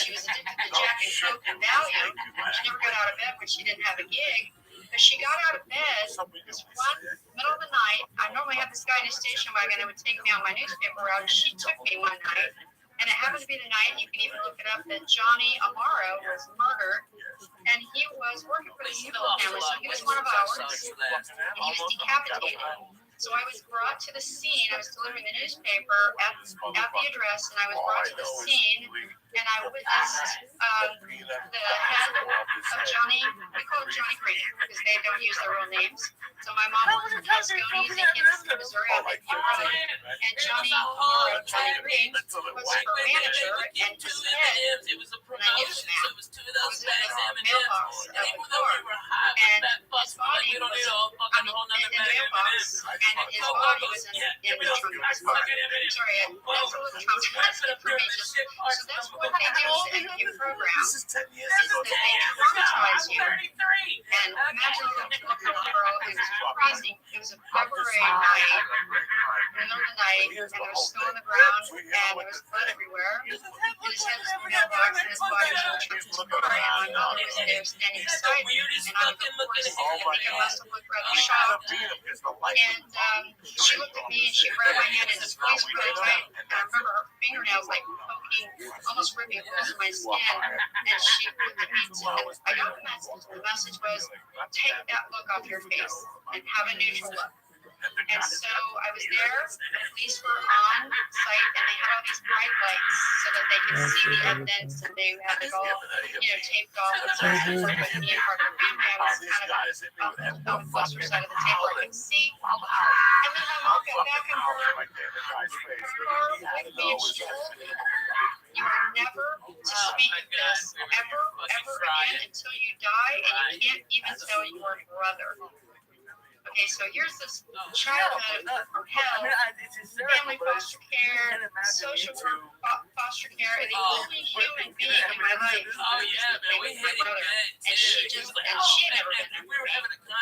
she was addicted to Jack and Coke and Valium. She never got out of bed when she didn't have a gig. But she got out of bed this one middle of the night. I normally have this guy in a station wagon that would take me on my newspaper route. She took me one night. And it happened to be the night, you can even look it up, that Johnny Amaro was murdered. And he was working for the Spiller family, so he was one of ours. And he was decapitated. So I was brought to the scene. I was delivering the newspaper at the address, and I was brought to the scene, and I witnessed the head of Johnny. We call him Johnny Green because they don't use their real names. So my mom was in Moscone, in Kansas City, Missouri. I think you probably. And Johnny Green was her manager, and his head, and I knew the man, was in the mailbox of the car, and his body was in the mailbox. And his body was in the trunk of his car. Sorry, that's a little traumatizing for me. So that's what they do in the program, is that they traumatize you. And imagine the little girl, it was freezing. It was a February night, in the middle of the night, and there was snow on the ground, and there was blood everywhere. And his head was in the mailbox, and his body was in the trunk of his car. And my mother was there standing beside me, and I was, of course, I think I must have looked rather shocked. And she looked at me and she grabbed my hand and squeezed really tight. And I remember her fingernails like poking, almost ripping holes in my skin. And she looked at me and I got the message. The message was, take that look off your face and have a neutral look. And so I was there, the police were on site, and they had all these bright lights so that they could see the evidence, and they had it all, taped off. And so with me and part of the family, I was kind of on the closer side of the table I could see. And then my mom got back in her car with me, and she told me, you are never to speak of this ever again until you die, and you can't even tell your brother. Okay, so here's this childhood from hell, family foster care, social work, foster care, and the only human being in my life was my brother. And she never been there.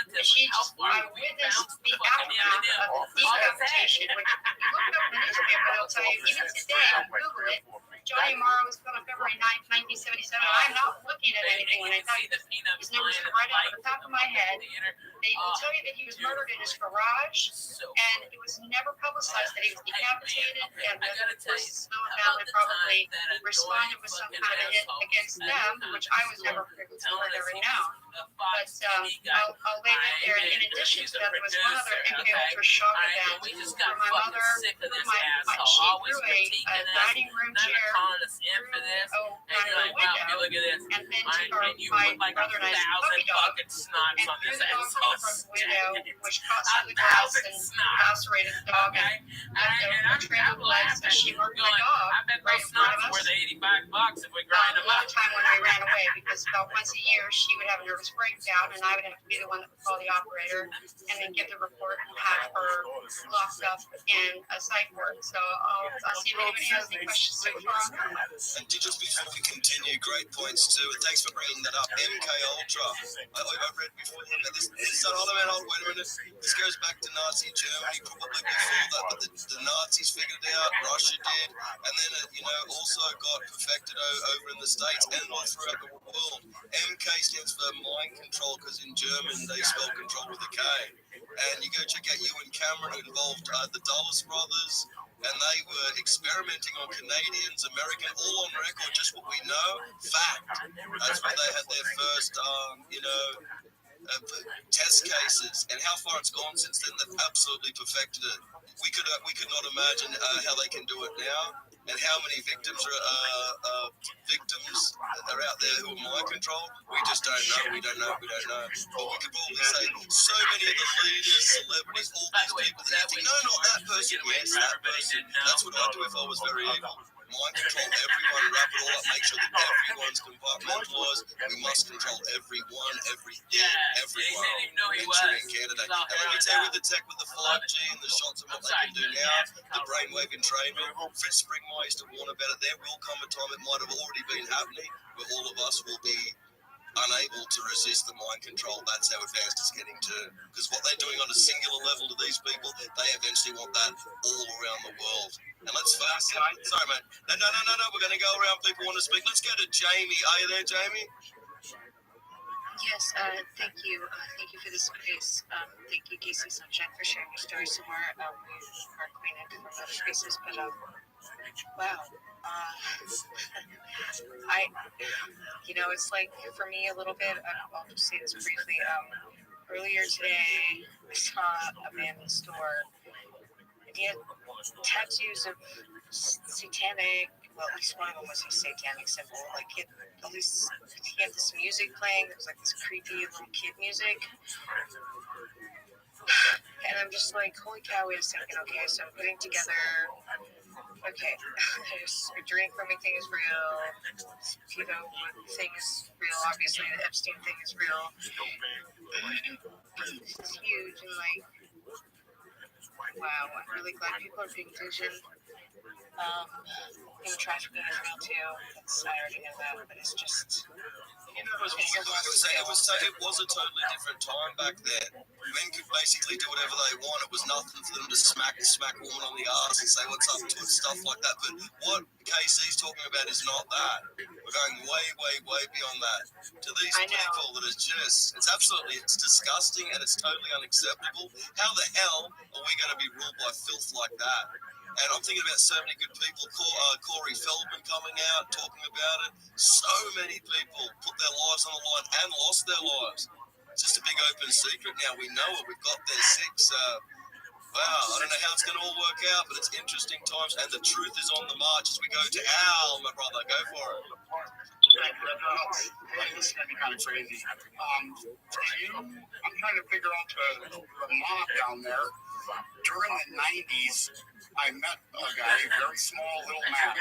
And she just, I witnessed the aftermath of the decapitation, which you look up in the newspaper, they'll tell you, even today, Google it, Johnny Morrow was killed on February 9th, 1977. I'm not looking at anything when I tell you this. His name was right off the top of my head. They will tell you that he was murdered in his garage, and it was never publicized that he was decapitated, and the Snow family probably responded with some kind of a hit against them, which I was never privy to or never known. But I'll lay that there. And in addition to that, there was one other MK Ultra shock event where my mother threw a dining room chair through the window, and then took my brother and I's puppy dog and threw the dog from the window, which caught some of the glass and lacerated the dog and trampled legs, and she murdered my dog right in front of us. Another time when we ran away, because about once a year she would have a nervous breakdown, and I would have to be the one that would call the operator and then give the report and have her locked up in a psych ward. So I'll see if anybody has any questions so far. And just before we continue, great points too. And thanks for bringing that up. MK Ultra. I've read before that this hold on, wait a minute. This goes back to Nazi Germany, probably before that, but the Nazis figured it out, Russia did, and then it, also got perfected over in the States and all throughout the world. MK stands for mind control, because in German they spell control with a K. And you go check out Ewan Cameron, who involved the Dulles brothers, and they were experimenting on Canadians, American, all on record, just what we know, fact. That's where they had their first, test cases, and how far it's gone since then. They've absolutely perfected it. We could not imagine how they can do it now, and how many victims are out there who are mind controlled. We just don't know. We don't know. But we could probably say so many of the leaders, celebrities, all these people that you think, no, not that person. Yes, that person. That's what I'd do if I was very evil. Mind control everyone, wrap it all up, make sure that everyone's compartmentalized. We must control everyone, everything, everyone. Entering Canada. And let me tell you, with the tech, with the 5G and the shots of what they can do now, the brainwave entrainment, Fritz Springmeier used to warn about it. There will come a time, it might have already been happening, where all of us will be unable to resist the mind control. That's how advanced it's getting to. Because what they're doing on a singular level to these people, they eventually want that all around the world. And let's face it. Sorry, mate. No. We're going to go around. People want to speak. Let's go to Jamie. Are you there, Jamie? Yes, thank you. Thank you for the space. Thank you, Casey Sunshine, for sharing your story somewhere. We are acquainted from other spaces, but wow. It's like, for me, a little bit, I'll just say this briefly. Earlier today, I saw a man in the store, and he had tattoos of satanic, well, at least one of them was a satanic symbol. Like, he had this music playing. It was like this creepy little kid music. And I'm just like, holy cow, wait a second. Okay, so I'm putting together, okay, the drink from me thing is real. Thing is real. Obviously, the Epstein thing is real. It's huge, and like, wow, I'm really glad people are paying attention. Human trafficking is real too. I already know that, but it's just. It was a totally different time back then. Men could basically do whatever they want. It was nothing for them to smack a woman on the ass and say what's up to it, stuff like that. But what KC's talking about is not that. We're going way beyond that. To these people that is just, it's disgusting and it's totally unacceptable. How the hell are we going to be ruled by filth like that? And I'm thinking about so many good people. Corey Feldman coming out, talking about it. So many people put their lives on the line and lost their lives. It's just a big open secret now. We know it. We've got their six. Wow, I don't know how it's going to all work out, but it's interesting times. And the truth is on the march as we go to Al, my brother. Go for it. This is going to be kind of crazy. I'm trying to figure out the mob down there. During the 90s, I met a guy, a very small little man,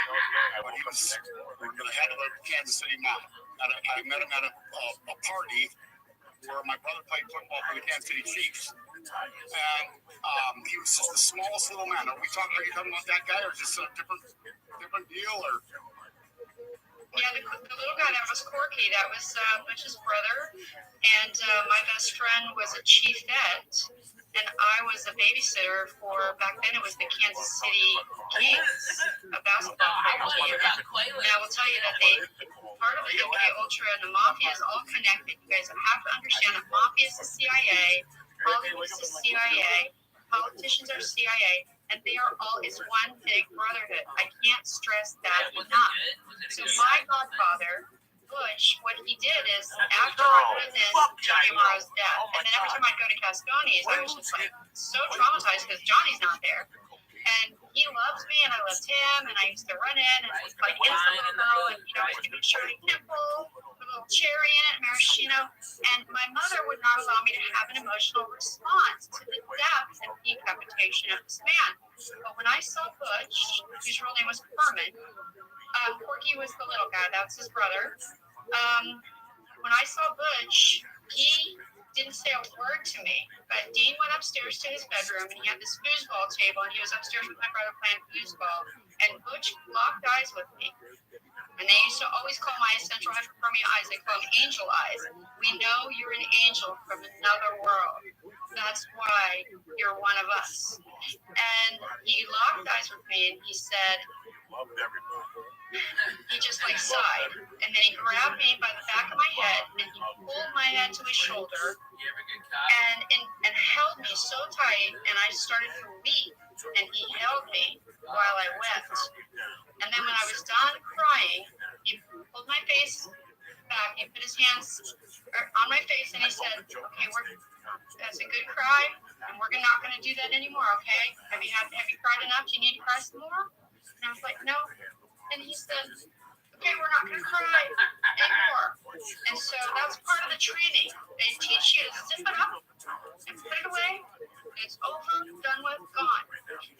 but he was the head of the Kansas City mob. I met him at a party where my brother played football for the Kansas City Chiefs. And he was just the smallest little man. Are you talking about that guy, or just a different deal, or? Yeah, the little guy that was Corky, that was Butch's brother, and my best friend was a chiefette, and I was a babysitter for, back then it was the Kansas City Kings, a basketball player. And I will tell you that part of the MK Ultra and the Mafia is all connected. You guys have to understand that Mafia is the CIA, Hollywood is the CIA, politicians are CIA, and they are all, it's one big brotherhood. I can't stress that enough. So my godfather, Butch, what he did is, after I witnessed Johnny Morrow's death, and then every time I'd go to Cascones, I was just like so traumatized because Johnny's not there. And he loves me, and I loved him, and I used to run in and just like against the little girl, and you know, I'd give him Shirley Temple, with a little cherry in it, maraschino. And my mother would not allow me to have an emotional response to the death and decapitation of this man. But when I saw Butch, whose real name was Herman, Corky was the little guy, that was his brother. When I saw Butch, he didn't say a word to me, but Dean went upstairs to his bedroom, and he had this foosball table, and he was upstairs with my brother playing foosball, and Butch locked eyes with me. And they used to always call my essential hyperchromic eyes, they call them angel eyes. We know you're an angel from another world. That's why you're one of us. And he locked eyes with me, and he said, he just like sighed, and then he grabbed me by the back of my head, and he pulled my head to his shoulder, and held me so tight, and I started to weep, and he held me while I wept. And then when I was done crying, he pulled my face back, he put his hands on my face, and he said, okay, that's a good cry, and we're not going to do that anymore, okay? Have you cried enough? Do you need to cry some more? And I was like, no. And he said, okay, we're not going to cry anymore. And so that's part of the training. They teach you to zip it up and put it away. It's over, done with, gone.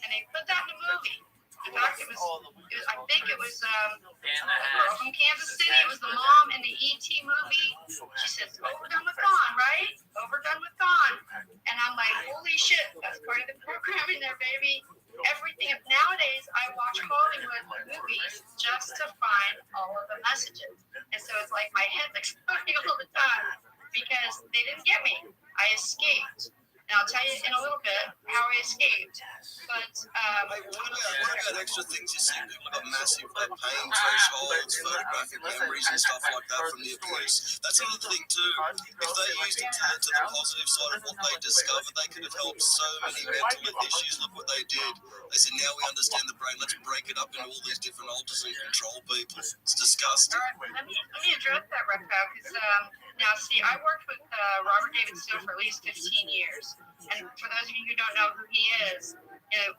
And they put that in the movie. In fact, I think it was a girl from Kansas City. It was the mom in the E.T. movie. She says, over, done with, gone, right? Over, done with, gone. And I'm like, holy shit, that's part of the programming there, baby. Everything. Nowadays, I watch Hollywood movies just to find all of the messages. And so it's like my head's exploding all the time because they didn't get me. I escaped. And I'll tell you in a little bit how I escaped. But what about extra things you see? People got massive pain thresholds, photographic memories, and stuff like that from the abuse. That's another thing too. If they used it to the positive side of what they discovered, they could have helped so many mental issues. Look what they did. They said, now we understand the brain. Let's break it up into all these different alters and control people. It's disgusting. All right, let me address that, Rabbi, because now, see, I worked with Robert David Steele for at least 15 years. And for those of you who don't know who he is, you know,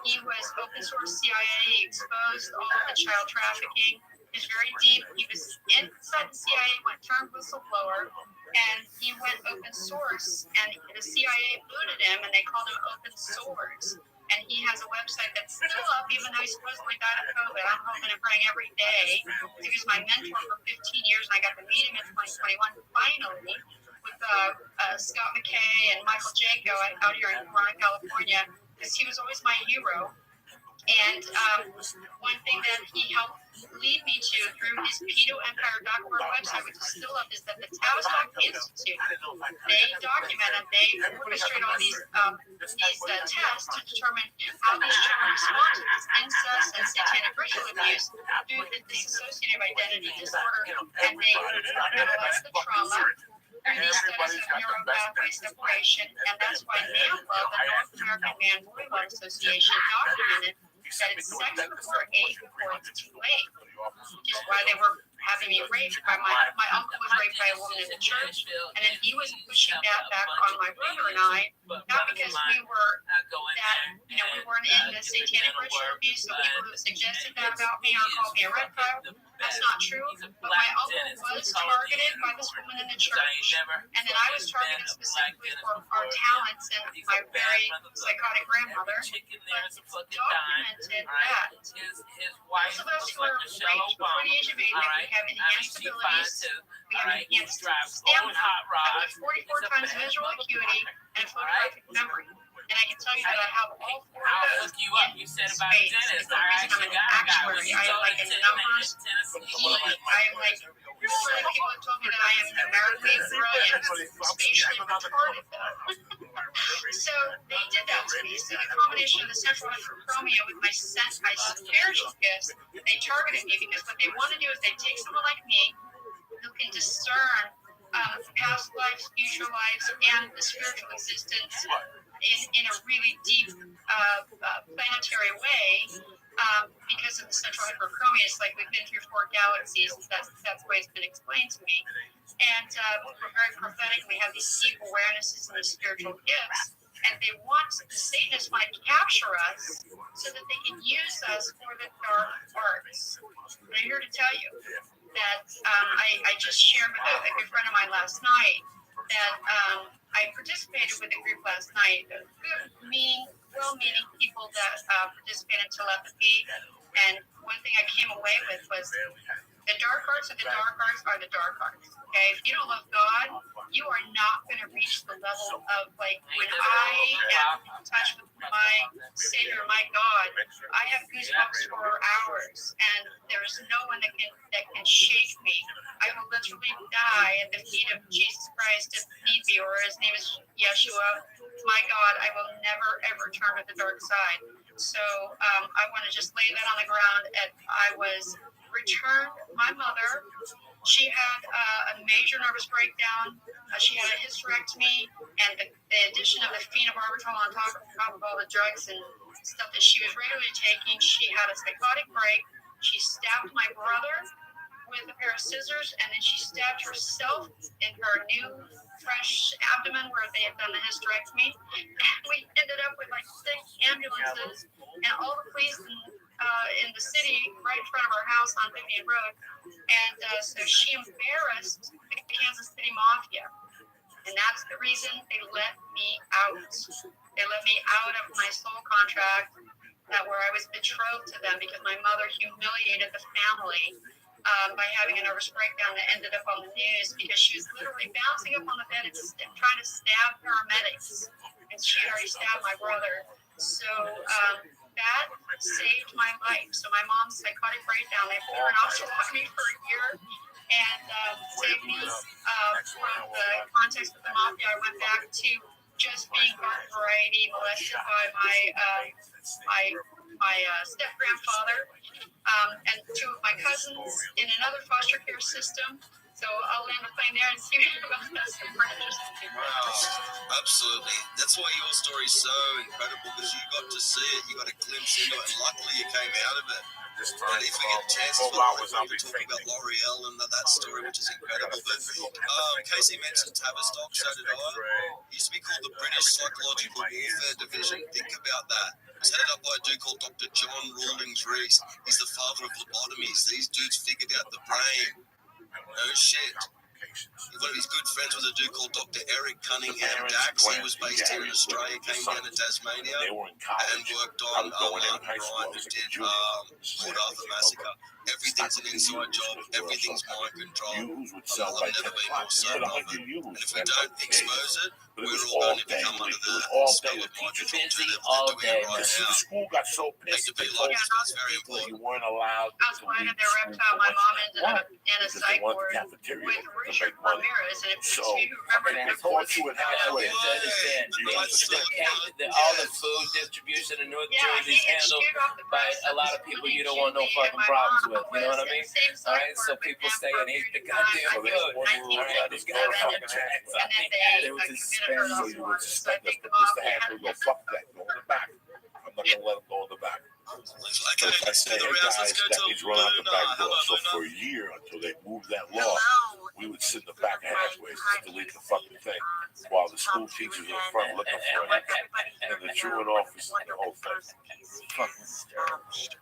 he was open source CIA. He exposed all of the child trafficking. He was very deep. He was inside the CIA, went turned whistleblower, and he went open source. And the CIA booted him, and they called him Open Source. And he has a website that's still up, even though he supposedly died of COVID. I'm hoping and praying every day. He was my mentor for 15 years, and I got to meet him in 2021 finally with Scott McKay and Michael Janko out here in Corona, California, because he was always my hero. And one thing that he helped lead me to through his pedoempire.org website, which is still up, is that the Tavistock Institute, they documented, they orchestrated all these tests to determine how these children respond to this incest and satanic ritual abuse through the dissociative identity disorder, and they analyzed the trauma through these studies of neural pathway separation, and that's why NAMLA, the North American Man Boy Love Association, documented that it's sex before 8 before it's too late, which is why they were having me raped by my uncle was raped by a woman in the church, and then he was pushing that back on my brother and I, not because we were that, you know, we weren't in the satanic ritual abuse, so people who suggested that about me called me a red flag. That's not true, but my uncle was targeted by this woman in the church, and then I was targeted specifically for our talents and my very psychotic grandmother, but it's documented that those of us who are Michelle before Obama. the age of 8, All we right. have I mean, enhanced she's fine abilities. too. We All have right. He enhanced drives stamina. old hot With rods. 44 He's a times bad visual acuity motherfucker. and photographic memory. And I can tell you that I have all 4 of I'll those hook you up. in You said about a spades. dentist. It's the reason I'm an actuary. I am like a numbers geek. I am like, literally people have told me that I am numerically brilliant, spatially retarded though. So they did that to me. So the combination of the central hyperchromia with my spiritual gifts, they targeted me because what they want to do is they take someone like me who can discern past lives, future lives, and the spiritual existence in a really deep planetary way because of the central hyperchromia. It's like we've been through 4 galaxies. That's the way it's been explained to me. And we're very prophetic. We have these deep awarenesses and these spiritual gifts. And they want, the Satanists want to capture us so that they can use us for the dark arts. And I'm here to tell you that I just shared with a good friend of mine last night that I participated with a group last night of good, well-meaning people that participate in telepathy. And one thing I came away with was the dark arts are the dark arts are the dark arts. Okay, if you don't love God, you are not going to reach the level of like when I am in touch with my Savior, my God. I have goosebumps for hours, and there's no one that can shake me. I will literally die at the feet of Jesus Christ if need be, or his name is Yeshua. My God, I will never ever turn to the dark side. So I want to just lay that on the ground. And I was returned my mother. She had a major nervous breakdown. She had a hysterectomy, and the addition of the phenobarbital on top of all the drugs and stuff that she was regularly taking, she had a psychotic break. She stabbed my brother with a pair of scissors, and then she stabbed herself in her new, fresh abdomen where they had done the hysterectomy. And we ended up with like 6 ambulances and all the police in the city right in front of our house on Vivian Road. And so she embarrassed the Kansas City Mafia. And that's the reason they let me out. They let me out of my soul contract where I was betrothed to them because my mother humiliated the family by having a nervous breakdown that ended up on the news because she was literally bouncing up on the bed and trying to stab paramedics. And she had already stabbed my brother. So that saved my life. So my mom's psychotic breakdown, they put her in hospital with me for a year and saved me from the context with the mafia. I went back to just being garden variety, molested by my step grandfather and 2 of my cousins in another foster care system. So I'll land the plane there and see about that super interesting. Wow, absolutely. That's why your story's so incredible, because you got to see it, you got a glimpse into it, and luckily you came out of it. And if we get a chance to talk about L'Oreal and that story, which is incredible. But Casey mentioned Tavistock, so did I. It used to be called the British Psychological Warfare Division. Think about that. It's headed up by a dude called Dr. John Rawlings Rees. He's the father of lobotomies. These dudes figured out the brain. No shit. One of his good friends was a dude called Dr. Eric Cunningham Dax. He was based here in Australia, came down to Tasmania, and worked on Martin Ryan, who did Port Arthur Massacre. Everything's an inside job. Everything's mind control. I've never been more certain of it. And if we don't expose it, we're all going to become under the spell of mind control to the level they're doing right now. The school got so pissed they told people you weren't allowed to leave the reptile. My mom ended up in a psych ward with Richard Ramirez, and if so, you remember, I thought you would have to understand. All the food distribution in North Jersey is handled by a lot of people you don't want no fucking problems with. You know what I mean? All right, so people stay and eat the goddamn food. All right, these goddamn tracks. They would just spend. So you would suspect us, but Mr. Hacker will go, fuck that, go in the back. I'm not going to let him go in the back. So if I say, hey guys, that means run out the back door. So for a year, until they moved that law, we would sit in the back hatchways to delete the fucking thing, while the school teachers in the front looking for it, and the truant officers and the whole thing.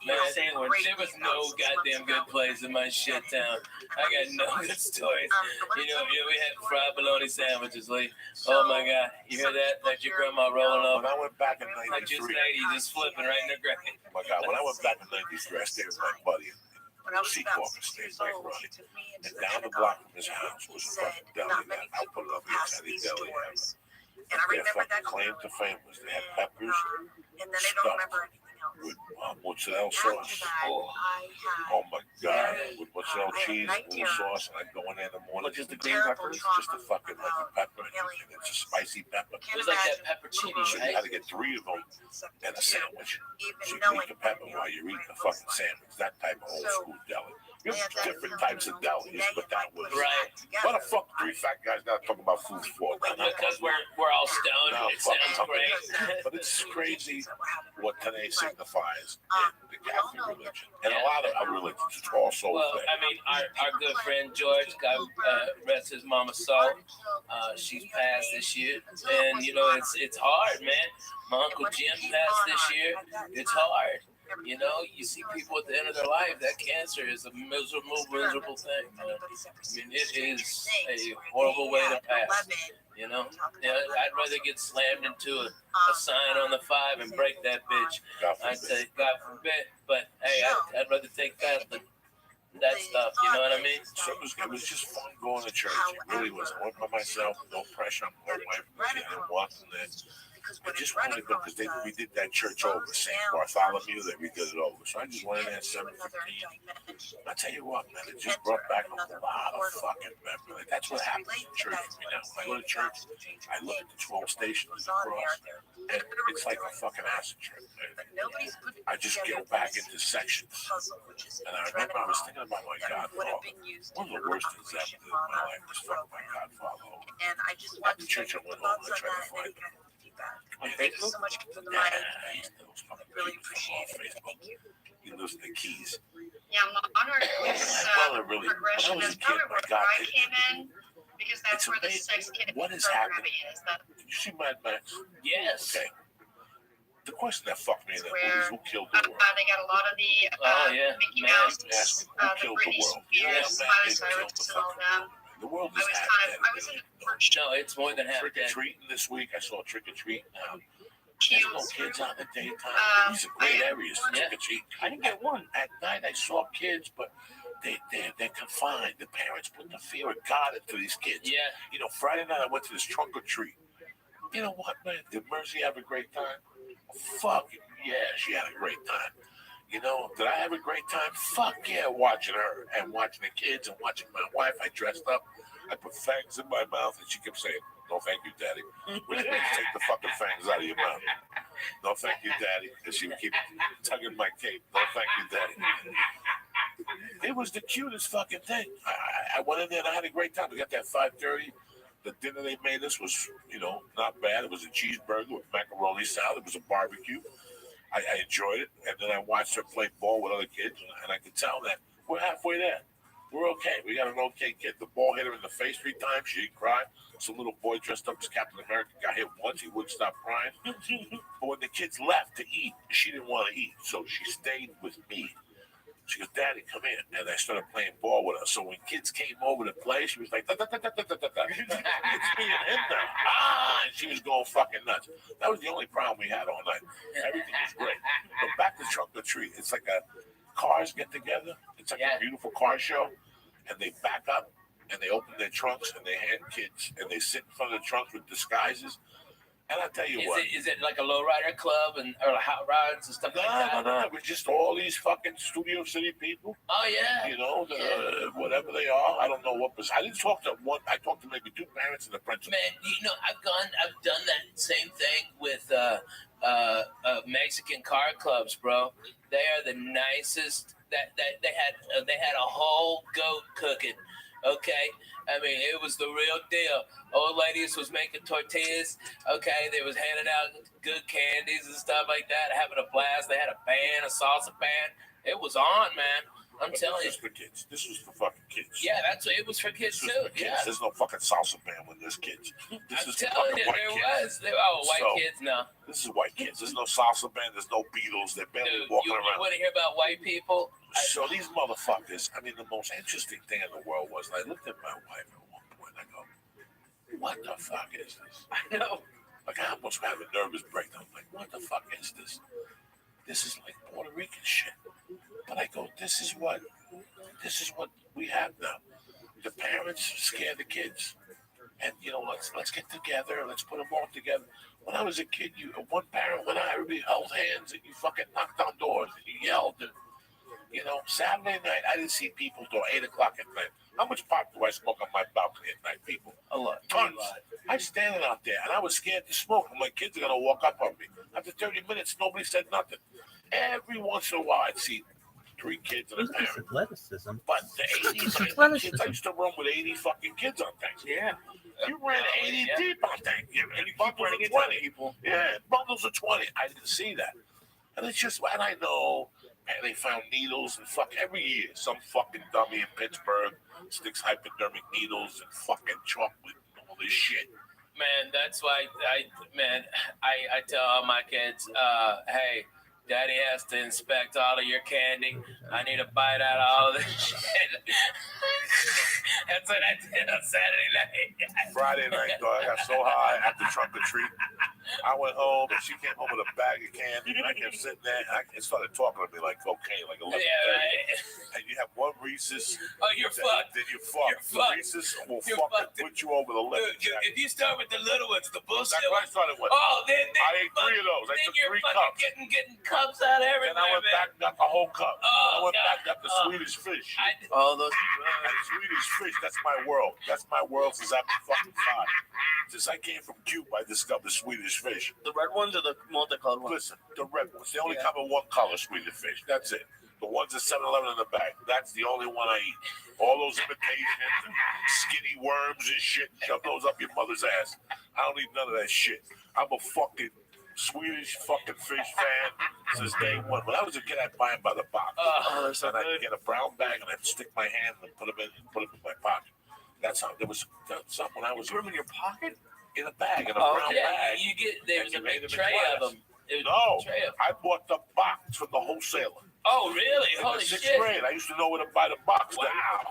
Man, there was no goddamn good place in my shit town. I got no good stories. You know, we had fried bologna sandwiches, Lee. Oh my God, you hear that? Like your grandma rolling up. When I went back in like 93, just lady just flipping right in the grave. Oh my God, when I went back in 93, I stayed with my buddy. when I was Sea about Corpus 6 years named Mike old, Ronnie. he took me into And the down the synagogue. block from his house was He a said, fucking deli. not many I'll people put it go up here, past Teddy these Deli. doors. And I Their remember that fucking claim to clearly. fame was they had peppers, And then I don't remember anything else. with mozzarella After sauce. that, I had Oh my God, very, with mozzarella I had cheese, night little terrors. sauce, and I'd go in there in the morning. What, just the green Terrible peppers? trauma Just a fucking like a pepper, and alien it's a spicy pepper. It was like that peppercini, So you right? had to get 3 of them and a sandwich. So you knowing eat the pepper while you're eating the fucking sandwich. That type of old school deli. You have different types of delis, but that was Right. What the fuck? 3 fat guys gotta talk about food for? Because we're all stoned. No, It fuck sounds something. great. But it's crazy what today signifies in the Catholic religion. And a lot of other religions, it's also Well, there. I mean, our good friend George, God rest his mama's soul. She's passed this year, and you know it's hard, man. My uncle Jim passed this year. It's hard. You know, you see people at the end of their life. That cancer is a miserable thing, man. I mean, it is a horrible way to pass. You know, I'd rather get slammed into a sign on the 5 and break that bitch. I'd say, God forbid. But hey, I'd rather take that than that stuff. You know what I mean? So it was just fun going to church. It really was. I went by myself, no pressure. I'm my wife. I didn't want that. I just wanted to go because we did that church over, St. Bartholomew, that we did it over. So I just went in there at 7:15. I tell you what, man, it just brought back a lot of fucking memories. That's what happens in church for me now. When I go to church, I look at the 12 stations across, and it's like a fucking acid trip, man. I just go back into sections. And I remember I was thinking about my godfather. One of the worst things I ever did in my life was fucking my godfather. After church, I went home and I tried to find him. Thank you so much for the mic. Really appreciate it. Thank you. He lives in the Keys. Yeah, Monarch was progression is probably where I came in because that's where the sex kid What is ROTHSCHILD happening? is. That Did you see Mad Max? Yes. Okay. The question that fucked me in that movie where is who killed the world? they got a lot of the Mickey Mouse, Yes, the who killed the Britney world? Spears, Yeah, Miley man, Cyrus, and all them. The world I is was half kind dead. of, I was in the first No, it's more than half Trick or dead. treating this week. I saw Trick or Treat now. There's no kids out in the daytime. These are great areas to trick or treat. I didn't get one. At night I saw kids, but they're confined. The parents put the fear of God into these kids. Yeah. You know, Friday night I went to this trunk or treat. You know what, man? Did Mercy have a great time? Fuck yeah, she had a great time. You know, did I have a great time? Fuck yeah, watching her and watching the kids and watching my wife. I dressed up. I put fangs in my mouth, and she kept saying, "No, thank you, Daddy." Which means take the fucking fangs out of your mouth. No, thank you, Daddy. And she would keep tugging my cape. No, thank you, Daddy. It was the cutest fucking thing. I went in there and I had a great time. We got that 5:30. The dinner they made us was, you know, not bad. It was a cheeseburger with macaroni salad. It was a barbecue. I enjoyed it. And then I watched her play ball with other kids, and I could tell that we're halfway there. We're okay. We got an okay kid. The ball hit her in the face 3 times. She didn't cry. Some little boy dressed up as Captain America got hit once. He wouldn't stop crying. But when the kids left to eat, she didn't want to eat. So she stayed with me. She goes, "Daddy, come in." And I started playing ball with her. So when kids came over to play, she was like, "Da, da, da, da, da, da, da. It's me and him now." And she was going fucking nuts. That was the only problem we had all night. Everything was great. But back to Trunk or Treat. It's like cars get together. It's like a beautiful car show. And they back up and they open their trunks and they hand kids and they sit in front of the trunks with disguises. And I tell you what. Is it like a lowrider club or hot rods and stuff like that? No. It was just all these fucking Studio City people. Oh, yeah. You know, whatever they are. I don't know what was. I didn't talk to one. I talked to maybe 2 parents and the principal. Man, you know, I've done that same thing with Mexican car clubs, bro. They are the nicest. That they had a whole goat cooking. Okay, I mean, it was the real deal. Old ladies was making tortillas. Okay, they was handing out good candies and stuff like that, having a blast. They had a band, a salsa band. It was on, man. I'm telling you. This was for kids. This was for fucking kids. Yeah, it was for kids too. Yeah. There's no fucking salsa band when there's kids. This is telling you, white kids. White kids now. This is white kids. There's no salsa band. There's no Beatles. They're barely walking around. You want to hear about white people? So these motherfuckers, I mean, the most interesting thing in the world was I looked at my wife at one point and I go, "What the fuck is this?" I know. Like, I almost have a nervous breakdown. I'm like, what the fuck is this? This is like Puerto Rican shit. But I go, this is what this is what we have now. The parents scare the kids. And, let's get together. Let's put them all together. When I was a kid, one parent went out, everybody held hands, and you fucking knocked on doors, and you yelled. And, Saturday night, I didn't see people till 8 o'clock at night. How much pot do I smoke on my balcony at night, people? A lot. Tons. I was standing out there, and I was scared to smoke. And my kids are going to walk up on me. After 30 minutes, nobody said nothing. Every once in a while, I'd see 3 kids and a parent. Athleticism. But the 80 kids, I used to run with 80 fucking kids on things. Yeah. You ran 80 deep on things. And you bundles of 20 people. Yeah, bundles of 20. I didn't see that. And it's just, and I know, man, they found needles and every year, some fucking dummy in Pittsburgh sticks hypodermic needles and fucking chocolate and all this shit. Man, that's why I tell all my kids, hey, Daddy has to inspect all of your candy. I need a bite out of all of this shit. That's what I did on Saturday night. Friday night, though, I got so high at the trunk or treat. I went home and she came home with a bag of candy. And I kept sitting there and it started talking to me like cocaine, like 11:30. Yeah, right. And you have one Reese's. Oh, you're fucked. Then you're fucked. The Reese's will fucking put you over the limit. If you start with the little ones, the bullshit. That's what I started with. Oh, then I ate 3 of those. I took 3 cups. Getting cups out of everywhere. And I went back and got the whole cup. Oh, I went back and got the Swedish fish. Those Swedish fish, that's my world. That's my world since I've been fucking 5. Since I came from Cuba, I discovered Swedish fish. The red ones or the multicolored ones? Listen, the red ones. They only come in one color, Swedish fish. That's it. The ones at 7-Eleven in the bag. That's the only one I eat. All those imitations and skinny worms and shit. Shove those up your mother's ass. I don't eat none of that shit. I'm a fucking Swedish fucking fish fan since day one. When I was a kid, I'd buy them by the box. And I'd get a brown bag and I'd stick my hand and put them in my pocket. That's how there was something when I was. You put them in your pocket? In a bag, in a brown bag. There's a big tray of them. No, I bought the box from the wholesaler. Oh, really? In the 6th grade, I used to know where to buy the box. Wow.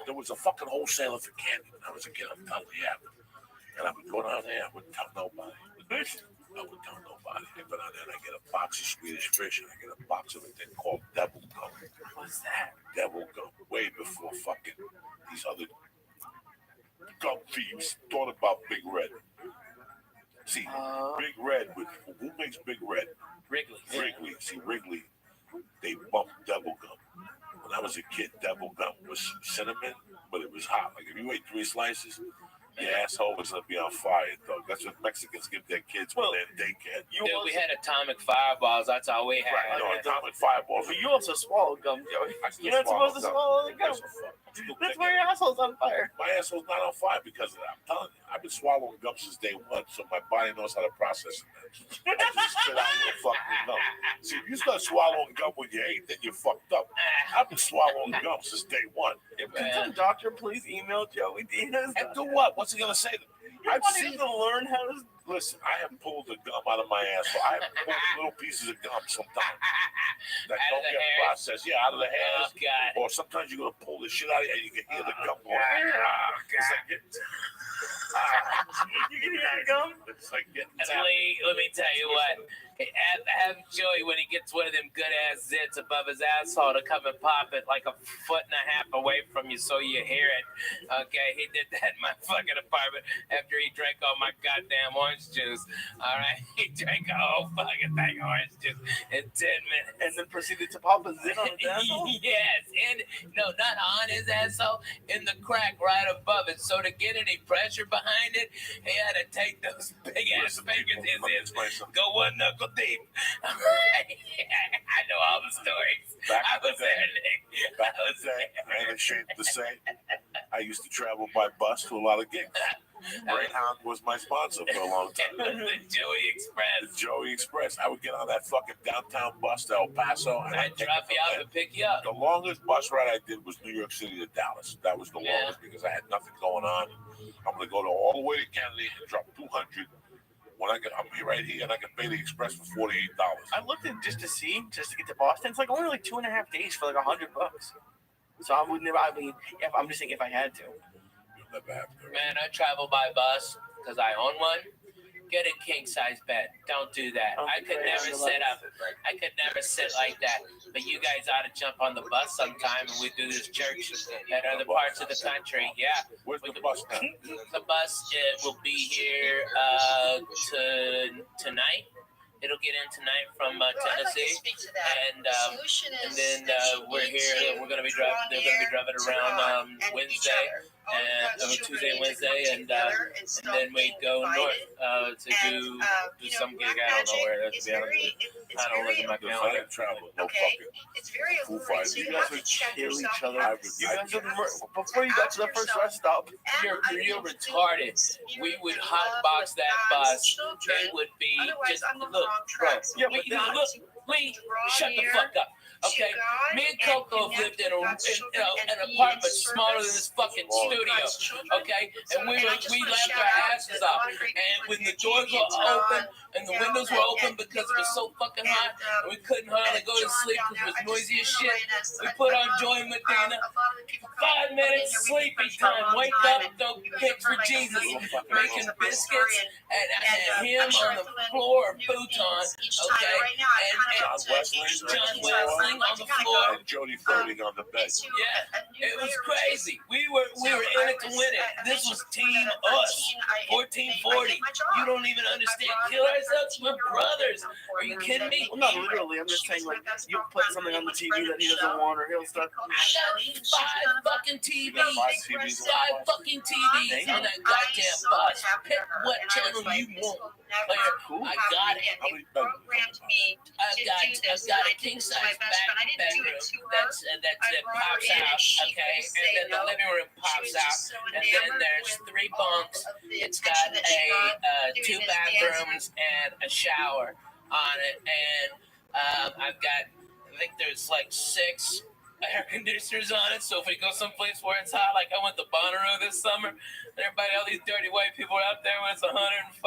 There was a fucking wholesaler for candy when I was a kid. I'm telling you. And I would go down there. I wouldn't tell nobody. I wouldn't tell nobody. I go down there and I get a box of Swedish fish and I get a box of a thing called devil gum. What's that? Devil gum. Way before fucking these other gum thieves thought about Big Red. See, Big Red, who makes Big Red? Wrigley. See, Wrigley, they bumped devil gum. When I was a kid, devil gum was cinnamon, but it was hot. Like if you ate 3 slices, your asshole was gonna be on fire, though. That's what Mexicans give their kids when they're in daycare. We had atomic fireballs. That's all we had. Right, atomic fireballs. But you also swallowed gum, Joey. You're not supposed to swallow the gum. That's why your asshole's on fire. My asshole's not on fire because of that. I'm telling you, I've been swallowing gum since day one, so my body knows how to process it. I just spit out the fucking gum. See, if you start swallowing gum when you're 8, then you're fucked up. I've been swallowing gum since day one. Can some doctor please email Joey Diaz? And do what? What's he gonna say to me? I've seen to learn how to. Listen, I have pulled the gum out of my asshole. I have pulled little pieces of gum sometimes that don't get processed. Yeah, out of the hairs. Oh, God. Or sometimes you're gonna pull the shit out of you and you can hear the gum going. It's like you can hear that gum? It's like getting let me tell you what. Have Joey, when he gets one of them good ass zits above his asshole, to come and pop it like a 1.5 feet away from you so you hear it. Okay, he did that in my fucking apartment after he drank all my goddamn orange juice. All right, he drank a whole fucking thing of orange juice in 10 minutes. And then proceeded to pop a zit on his asshole? Yes, no, not on his asshole, in the crack right above it. So to get any pressure behind it, he had to take those big ass fingers in his, go one knuckle deep. I know all the stories. I was there, Nick. Back in the day, I ain't ashamed to say, I used to travel by bus to a lot of gigs. Greyhound was my sponsor for a long time. The Joey Express. The Joey Express. I would get on that fucking downtown bus to El Paso. And I'd drop you off and pick you up. The longest bus ride I did was New York City to Dallas. That was the longest because I had nothing going on. I'm going to go all the way to Kennedy and drop $200. When I'm here right here and I can pay the express for $48. I looked at just to get to Boston. It's like only like 2.5 days for like $100. So I would never. I mean, I'm just saying if I had to. Man, I travel by bus because I own one. Get a king size bed. Don't do that. I could never sit up. I could never sit like that. But you guys ought to jump on the bus sometime and we do this church at other parts of the country. Yeah. Where's the bus now? The bus will be here tonight. It'll get in tonight from Tennessee, and then we're here. We're gonna be driving. They're gonna be driving around Wednesday, and Tuesday and Wednesday, and then we go north to do some gig. I don't know where it is. To be honest with you, I don't look at my calendar. It's very avoidant. So you guys would kill each other. You guys would before you got to the first rest stop. You're retarded. We would hotbox that bus. It would be just look. Bro, yeah, but look, Lee, shut the fuck up. Okay, me and Coco lived in an apartment smaller than this fucking studio. Okay, and we laughed our asses off. And when the doors were open and the windows were open because it was so fucking hot, and we couldn't hardly go to sleep because it was noisy as shit. We put on Joy Medina. 5 minutes sleepy time. Wake up, go pics for Jesus. Making biscuits and him on the floor of futon. Okay, and John Wesley on the floor. And Jody flirting on the bed. Yeah, it was crazy. We were in it to win it. This was Team Us, 1440. You don't even understand. Kill ourselves. We're brothers. Are you kidding me? Well, not literally. I'm just saying, like, you put something on the TV that he doesn't want, or he'll start. I got 5 fucking TVs. 5 fucking TVs on that goddamn bus. Pick what channel you want. Cool. I got it. Programmed me to do this. I've got a king size bedroom that pops out, okay, and then the living room pops out, and then there's 3 bunks. It's got 2 bathrooms and a shower on it, and I think there's like 6 air conditioners on it, so if we go someplace where it's hot, like I went to Bonnaroo this summer, everybody, all these dirty white people are out there when it's 120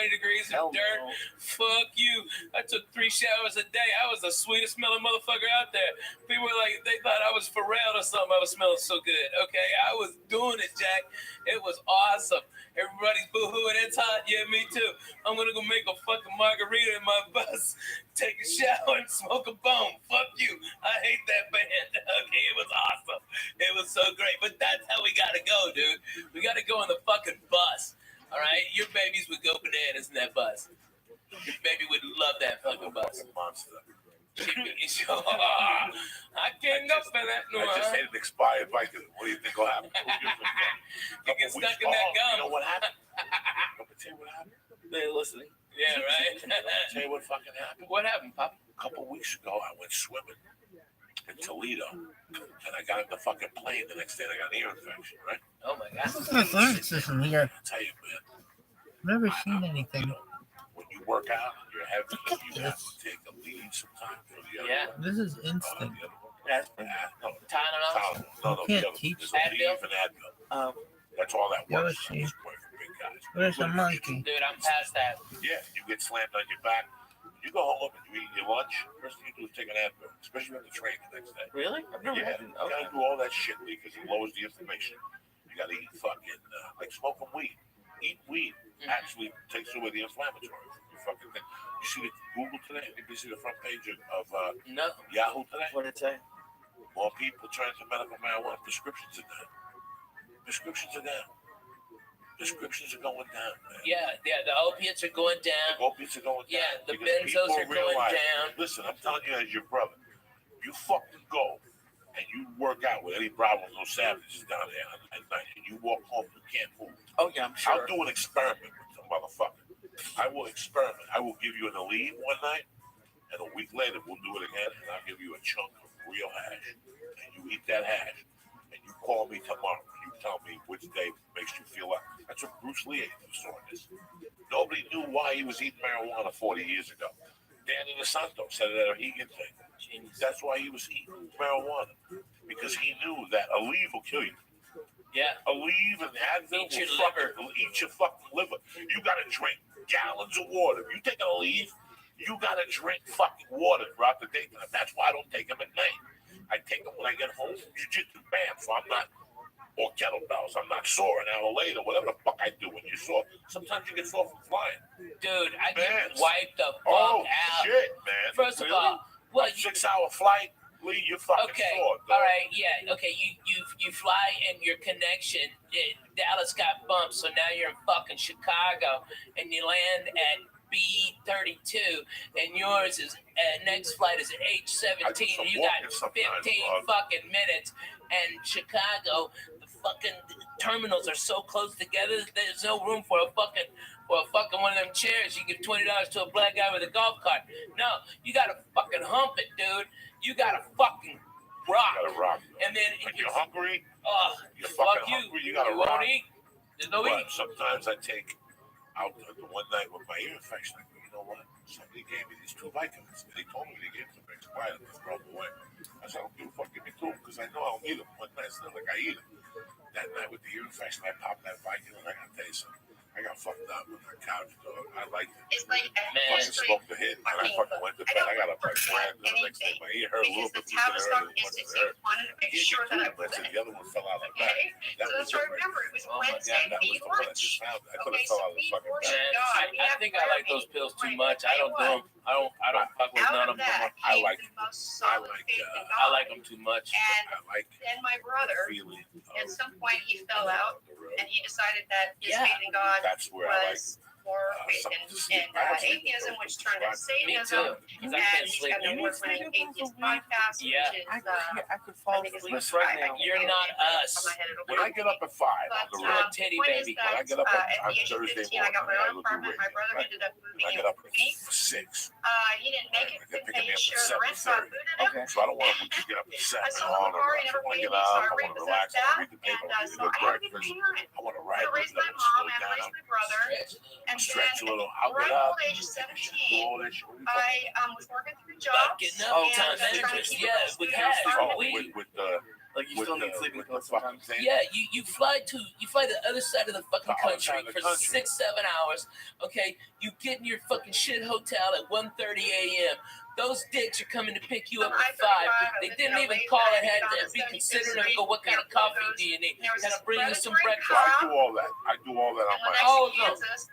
degrees of dirt. No. Fuck you. I took 3 showers a day. I was the sweetest smelling motherfucker out there. People were like, they thought I was Pharrell or something. I was smelling so good. Okay, I was doing it, Jack. It was awesome. Everybody's boo-hooing. It's hot. Yeah, me too. I'm gonna go make a fucking margarita in my bus, take a shower, and smoke a bone. Fuck you. I hate that band. Okay, it was awesome. It was so great. But that's how we gotta go, dude. We gotta go on the fucking bus. All right? Your babies would go bananas in that bus. Your baby would love that fucking bus. Monster. I can't go for that no more. I just had an expired bike. What do you think will happen? You get stuck in that gum. You know what happened? I'm gonna tell you what happened. They're listening. Yeah, right? Tell you what fucking happened. What happened, Pop? A couple weeks ago, I went swimming in Toledo, and I got on the fucking plane the next day, and I got an ear infection, right? Oh, my God. What's my phone system here? I'll tell you, man. I've never seen anything. When you work out, you're heavy, you have to take a lead sometimes. Yeah. This is instant. Tylenol? No, You can't teach Advil. Advil. That's all that works. Yoshi. It's great for big guys. Where's the monkey? Dude, I'm past that. Yeah, you get slammed on your back. You go home and you eat your lunch. First thing you do is take an Advil, especially on the train the next day. Really? I've never Yeah, you gotta do all that shit because it lowers the inflammation. You gotta eat fucking like smoking weed. Eat weed actually takes away the inflammatory. You fucking thing. You see the Google today? Did you see the front page of No. Yahoo today? What did it say? More people turn to medical marijuana. Prescriptions are down. Prescriptions are down. Prescriptions are going down, man. Yeah, the opiates are going down. The opiates are going down. Yeah, the because benzos people are going realize, down. Listen, I'm telling you as your brother, you fucking go and you work out with any Bravos, no savages down there at night, and you walk home, you can't move. Oh, yeah, I'm sure. I'll do an experiment with some motherfucker. I will experiment. I will give you an Aleve one night, and a week later we'll do it again, and I'll give you a chunk of real hash, and you eat that hash, and you call me tomorrow. You tell me which day makes you feel like. That's what Bruce Lee saw this. Nobody knew why he was eating marijuana 40 years ago. Danny DeSanto said it at a Hegan thing. That's why he was eating marijuana, because he knew that Aleve will kill you. Yeah. Aleve and Advil will eat your fucking liver. You gotta drink gallons of water. If you take an Aleve, you gotta drink fucking water throughout the daytime. That's why I don't take them at night. I take them when I get home from jiu-jitsu, bam, so I'm not, or kettlebells, I'm not sore an hour later, whatever the fuck I do when you're sore. Sometimes you get sore from flying. Dude, I get wiped the fuck Oh, out. shit, man. First of all, Well, 6-hour flight. Lee, you're fucking okay. sore, All right. Yeah. Okay. You fly and your connection. Dallas got bumped, so now you're in fucking Chicago, and you land at B32, and yours is next flight is H17. And you got 15 fucking minutes, and Chicago, the fucking terminals are so close together that there's no room for a fucking one of them chairs. You give $20 to a black guy with a golf cart. No, you gotta fucking hump it, dude. You gotta fucking rock. You gotta rock. And then when you're hungry, you're fucking hungry, you gotta rock. Won't eat. There's no eat. Sometimes I take out the one night with my ear infection. I go, you know what? Somebody gave me these 2 vitamins. And they told me they gave them to me. Why did they throw them away? I said, I don't give a fuck, give me 2 because I know I'll need them one night. It's not like I eat them. That night with the ear infection, I popped that vitamin. I gotta tell you something. I got fucked up on the couch, dog. I liked it. It's like fucking smoked the hit, and I fucking went to bed. I got up like grand the next day. My ear hurt a little bit. Tavistock Institute wanted to make sure that I was the other one fell out of the back. So that's what I remember. It was Wednesday, we lunch. Okay, so we I think I like those pills too much. I don't do them. I don't fuck with none of them. I like them too much. And then my brother, at some point, he fell out, and he decided that his faith in God was more faith in atheism, which turned into Satanism. And he's got an award-winning atheist podcast, which is, I could fall asleep right now. You're not us. When I get up at 5 on the road, teddy baby. When I get up on Thursday 15, I got my own apartment. My brother ended up moving in with me. 6. He didn't make it. Couldn't pay his share of the rent, so I booted him. So I don't want to get up at 7. I sold the car. He never paid me, so I repossessed that. And so I had to be a parent. I want to I raised my mom and raised my brother. And stretch a little. around the old age of 17, I was working 3 jobs. Like you still need sleeping pills sometimes. Yeah, you fly the other side of the fucking country for 6-7 hours. Okay, you get in your fucking shit hotel at 1:30 a.m. Those dicks are coming to pick you up at 5. They didn't even call it, had to be considered and go, what kind of coffee do you need? Can I bring you some breakfast? I do all that. I do all that on my own.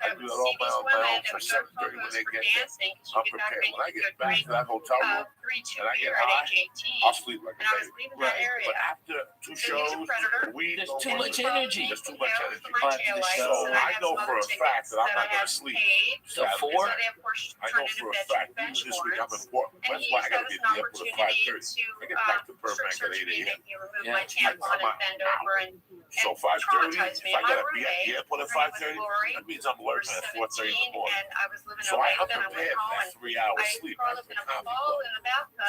I do it all on my own for 7:30 when they get there. I'm prepared. When I get back to that hotel room and I get high, I'll sleep like a baby. But after 2 shows, there's too much energy. There's too much energy. So I know for a fact that I'm not going to sleep. So 4? I know for a fact. This week I'm in Portland. That's why I got to be at the airport at 5:30. I get back to Burbank at 8 a.m. So 5:30, if I got to be at the airport at 5:30, that means I'm lurking at 4:30 in the morning. So I am prepared for that 3 hours sleep.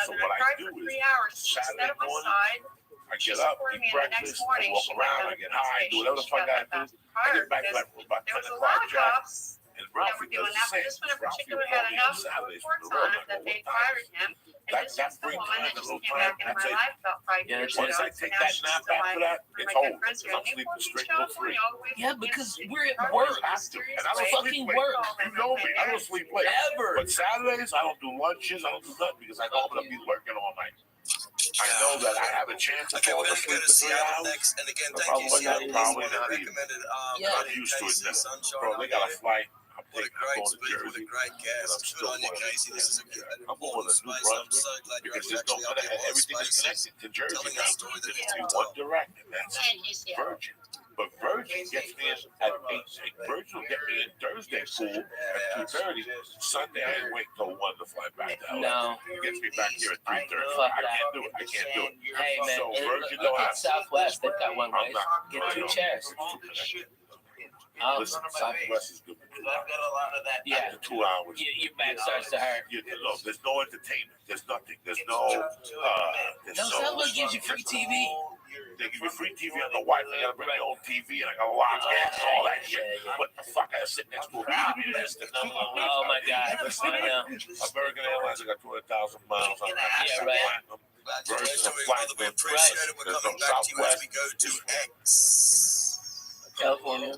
So what I do is Saturday morning, I get up, eat breakfast, I walk around, I get high, do whatever the fuck I do. I get back to about 10 o'clock job. And Ralphie does the same. Ralphie will call me on Saturdays from the road. I go, what time? That free time, that little time, that's it. Once I take that nap after that, it's over. Because I'm sleeping straight till 3. Yeah, because we're at work. And I don't sleep late. You know me, I don't sleep late. Ever. But Saturdays, I don't do lunches, I don't do nothing because I know I'm going to be working all night. I know that I have a chance to fall asleep for 3 hours. Next. And again, thank you, Seattle. Probably not even. I'm used to it now. Bro, they got a flight. What a great speaker, what a great guest. Good on you, Casey. This is an important space. I'm so glad you're actually up here on space telling a story that needs to be told. Direct, and that's Virgin. But Virgin gets me in at 8. Virgin will get me in Thursday pool at 2:30. Sunday, I ain't wait till 1 to fly back to LA. No. It gets me back here at 3:30. I can't do it. I can't do it. Hey, man, so Virgin look don't at have Southwest. They've got one way. Get 2 chairs. Listen, Southwest is good. I've got a lot of that. Yeah. After 2 hours. Your back starts to hurt. Look, there's no entertainment. There's nothing. There's no. Southwest gives you free TV. They give you free TV on the Wi-Fi. I gotta bring my own TV and I gotta lock in and all that shit. What the fuck? I gotta sit next to a Oh my God. American Airlines, I got 200,000 miles on that. Yeah, right. Versus a flight with Appreciate it. We're coming back to you as we go to X. California.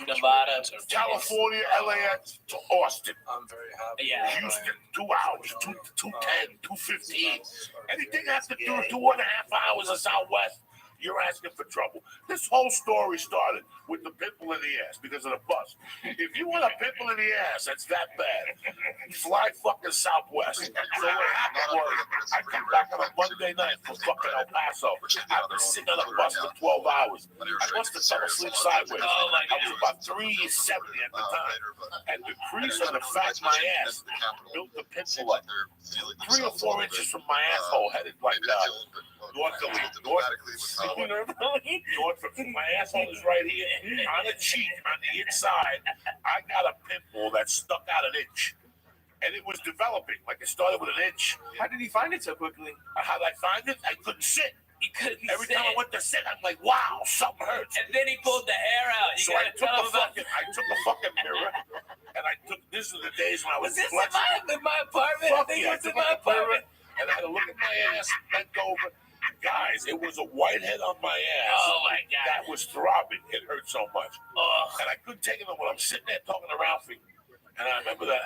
Nevada, California, LAX to Austin. I'm very happy. Yeah. Houston, 2 hours, 2:10, 2:15. Anything has to do 2.5 hours of Southwest. You're asking for trouble. This whole story started with the pimple in the ass because of the bus. If you want a pimple in the ass, that's that bad. Fly fucking Southwest. So what happened was, I come back on a Monday night from fucking El Paso. I've been sitting on a bus for 12 hours. I must have fell asleep sideways. I was about 370 at the time. And the crease on the back of my ass built the pimple up 3 or 4 inches from my asshole, headed like northerly. My asshole is right here. On the cheek, on the inside, I got a pimple that stuck out an inch. And it was developing. Like it started with an inch. How did he find it so quickly? How did I find it? I couldn't sit. You couldn't Every sit. time I went to sit, I'm like, wow, something hurts. And then he pulled the hair out. So I took a fucking mirror, and this is the days when I was this in my apartment? I think it was in my apartment. And I had to look at my ass, bent over. Guys, it was a whitehead on my ass. Oh, my God. That was throbbing. It hurt so much. Oh. And I couldn't take it when I'm sitting there talking to Ralphie. And I remember that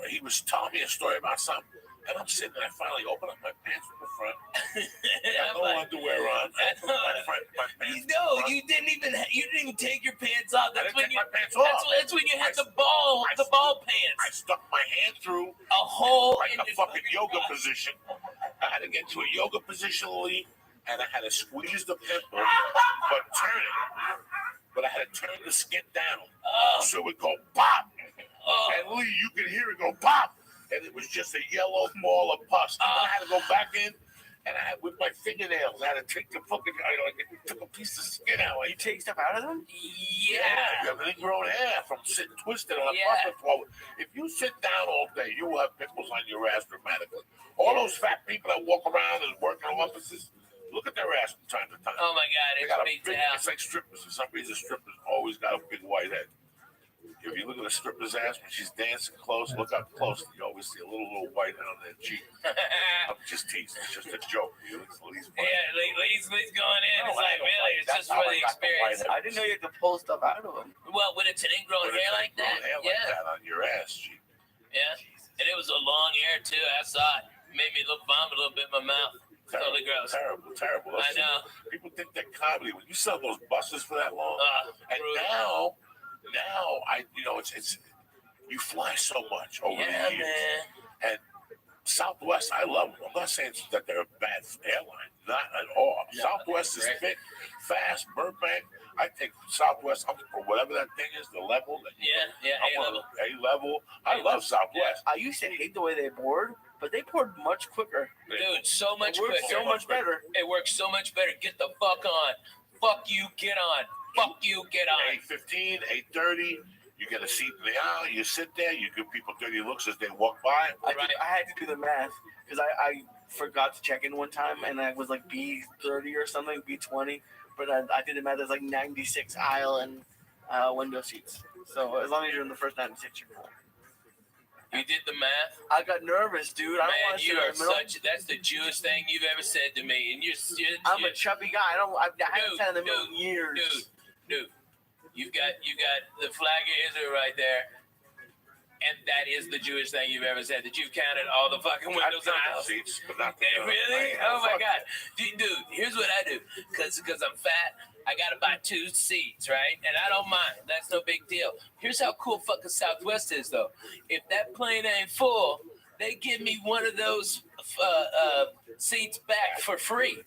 he was telling me a story about something. And I'm sitting there, I finally open up my pants from the front. I got no underwear on. You didn't even take your pants off. That's when you my pants off. That's when you had the ball pants. I stuck my hand through a hole like a fucking yoga position. I had to get to a yoga position, Lee, and I had to squeeze the pimple, but turn it. But I had to turn the skin down, so it would go pop. And Lee, you could hear it go pop. And it was just a yellow ball of pus. I had to go back in, and I had with my fingernails. I had to take the fucking, took a piece of skin out. You take stuff out of them? Yeah. You have an ingrown hair from sitting twisted on a bus before. If you sit down all day, you will have pimples on your ass dramatically. All those fat people that walk around and work in offices, look at their ass from time to time. Oh my God, it's like strippers. For some reason, strippers always got a big white head. If you look at a stripper's ass when she's dancing close, look up close. You always see a little white head on their cheek. I'm just teasing. It's just a joke. Lee's going in. It's like, really, it's just for the experience. I didn't know you had to pull stuff out of them. Well, when it's an ingrown hair like that, like that on your ass, G. Yeah, and it was a long hair too. I saw it. Made me vomit a little bit in my mouth. Totally gross. Terrible. I know. People think that comedy when you sell those buses for that long, and now it's you fly so much over the years. Man. And Southwest, I love them. I'm not saying that they're a bad airline, not at all. No, Southwest is thick, fast. Burbank, I take Southwest up for whatever that thing is, the level. A-level. I love Southwest. I used to hate the way they board, but they poured much quicker. Dude, so much quicker. So much better. It works so much better. Get the fuck on. Fuck you, get on. Fuck you, get on. 8:15, 8:30. You get a seat in the aisle. You sit there. You give people dirty looks as they walk by. I had to do the math because I forgot to check in one time and I was like B30 or something, B20. But I did the math. There's like 96 aisle and window seats. So as long as you're in the first 96, you're cool. You did the math? I got nervous, dude. I don't want to sit in the middle. That's the Jewish thing you've ever said to me. And I'm a chubby guy. I haven't sat in the middle in years. Dude, you got the flag of Israel right there, and that is the Jewish thing you've ever said. That you've counted all the fucking windows and aisles. Seats, but not really? Oh my God, dude! Here's what I do, because I'm fat. I gotta buy 2 seats, right? And I don't mind. That's no big deal. Here's how cool fucking Southwest is, though. If that plane ain't full, they give me one of those seats back for free.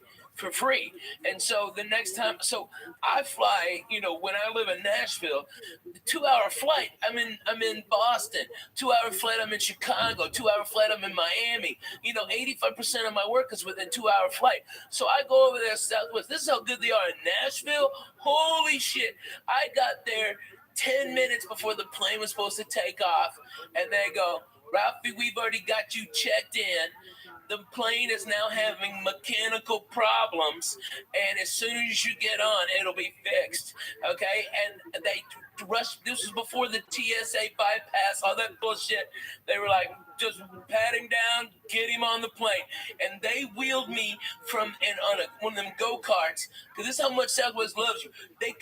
And so the next time, so I fly, when I live in Nashville, 2-hour flight, I'm in Boston, 2-hour flight, I'm in Chicago, 2-hour flight, I'm in Miami. 85% of my work is within 2-hour flight. So I go over there Southwest. This is how good they are in Nashville. Holy shit. I got there 10 minutes before the plane was supposed to take off. And they go, Ralphie, we've already got you checked in. The plane is now having mechanical problems, and as soon as you get on, it'll be fixed, okay? And they rushed. This was before the TSA bypass, all that bullshit. They were like, just patting down, get him on the plane. And they wheeled me on one of them go-karts, because this is how much Southwest loves you. They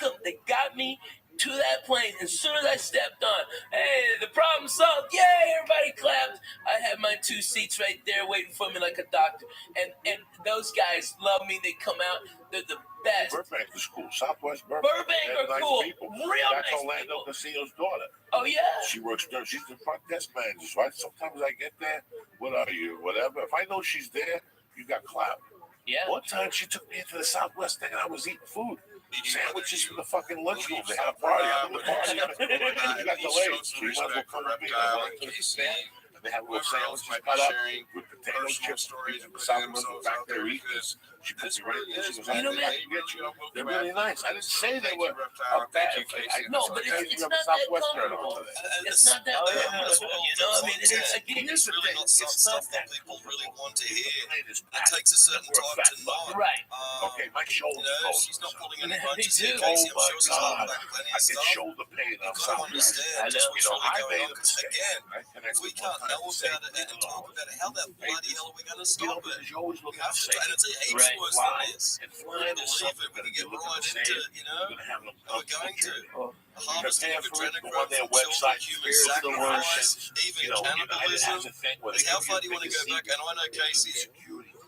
got me to that plane. As soon as I stepped on, hey, the problem solved. Yay, everybody clapped. I had my 2 seats right there waiting for me like a doctor. And those guys love me. They come out. They're the best. Burbank is cool. Southwest Burbank. Burbank are nice cool. People. Real That's nice Orlando people. Casino's daughter. Oh, yeah? She works there. She's the front desk manager. So sometimes I get there. What are you? Whatever. If I know she's there, you got clout. Yeah. One time she took me into the Southwest thing and I was eating food. Sandwiches from the fucking lunchroom. They had a party. I'm in the party. You got delayed. So you might as well come with me. I went to the stand. They have little sandwiches cut up with potato chips. The Southwest was back there eating this. She puts me right there. She goes, I can get you. They're really nice. I didn't say they were bad. No, but it's not that comfortable. It's not that comfortable. You know, I mean, here's the thing. It's not that people really want to hear. It takes a certain time to nod. Right. Okay, my shoulder. She's not pulling any punches Me here, too. Casey. I'm sure she's holding back plenty I of get stuff. shoulder pain. You've got to understand just what's really going on. Because again, if we can't know about it and talk about it, how the bloody hell are we going to stop it? We have to, and it's heaps worse than this. We don't believe it. We can get right into, you know, we're going to. Harvesting of adrenochrome from children, human sacrifice, even cannibalism. How far do you want to go back? And I know Casey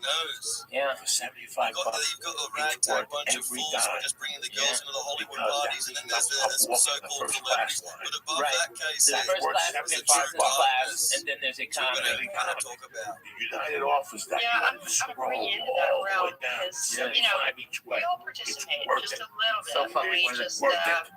knows. Yeah. For $75. You've got a ragtag bunch of fools who are just bringing the girls into the Hollywood parties, and then there's the so-called celebrities. But above that, Casey, the first class is is a true darkness. and then there's We're economy. going to talk about. United offers that. Yeah, I'm bringing into that realm because, you know, we all participate just a little bit. So fucking We worth it. just,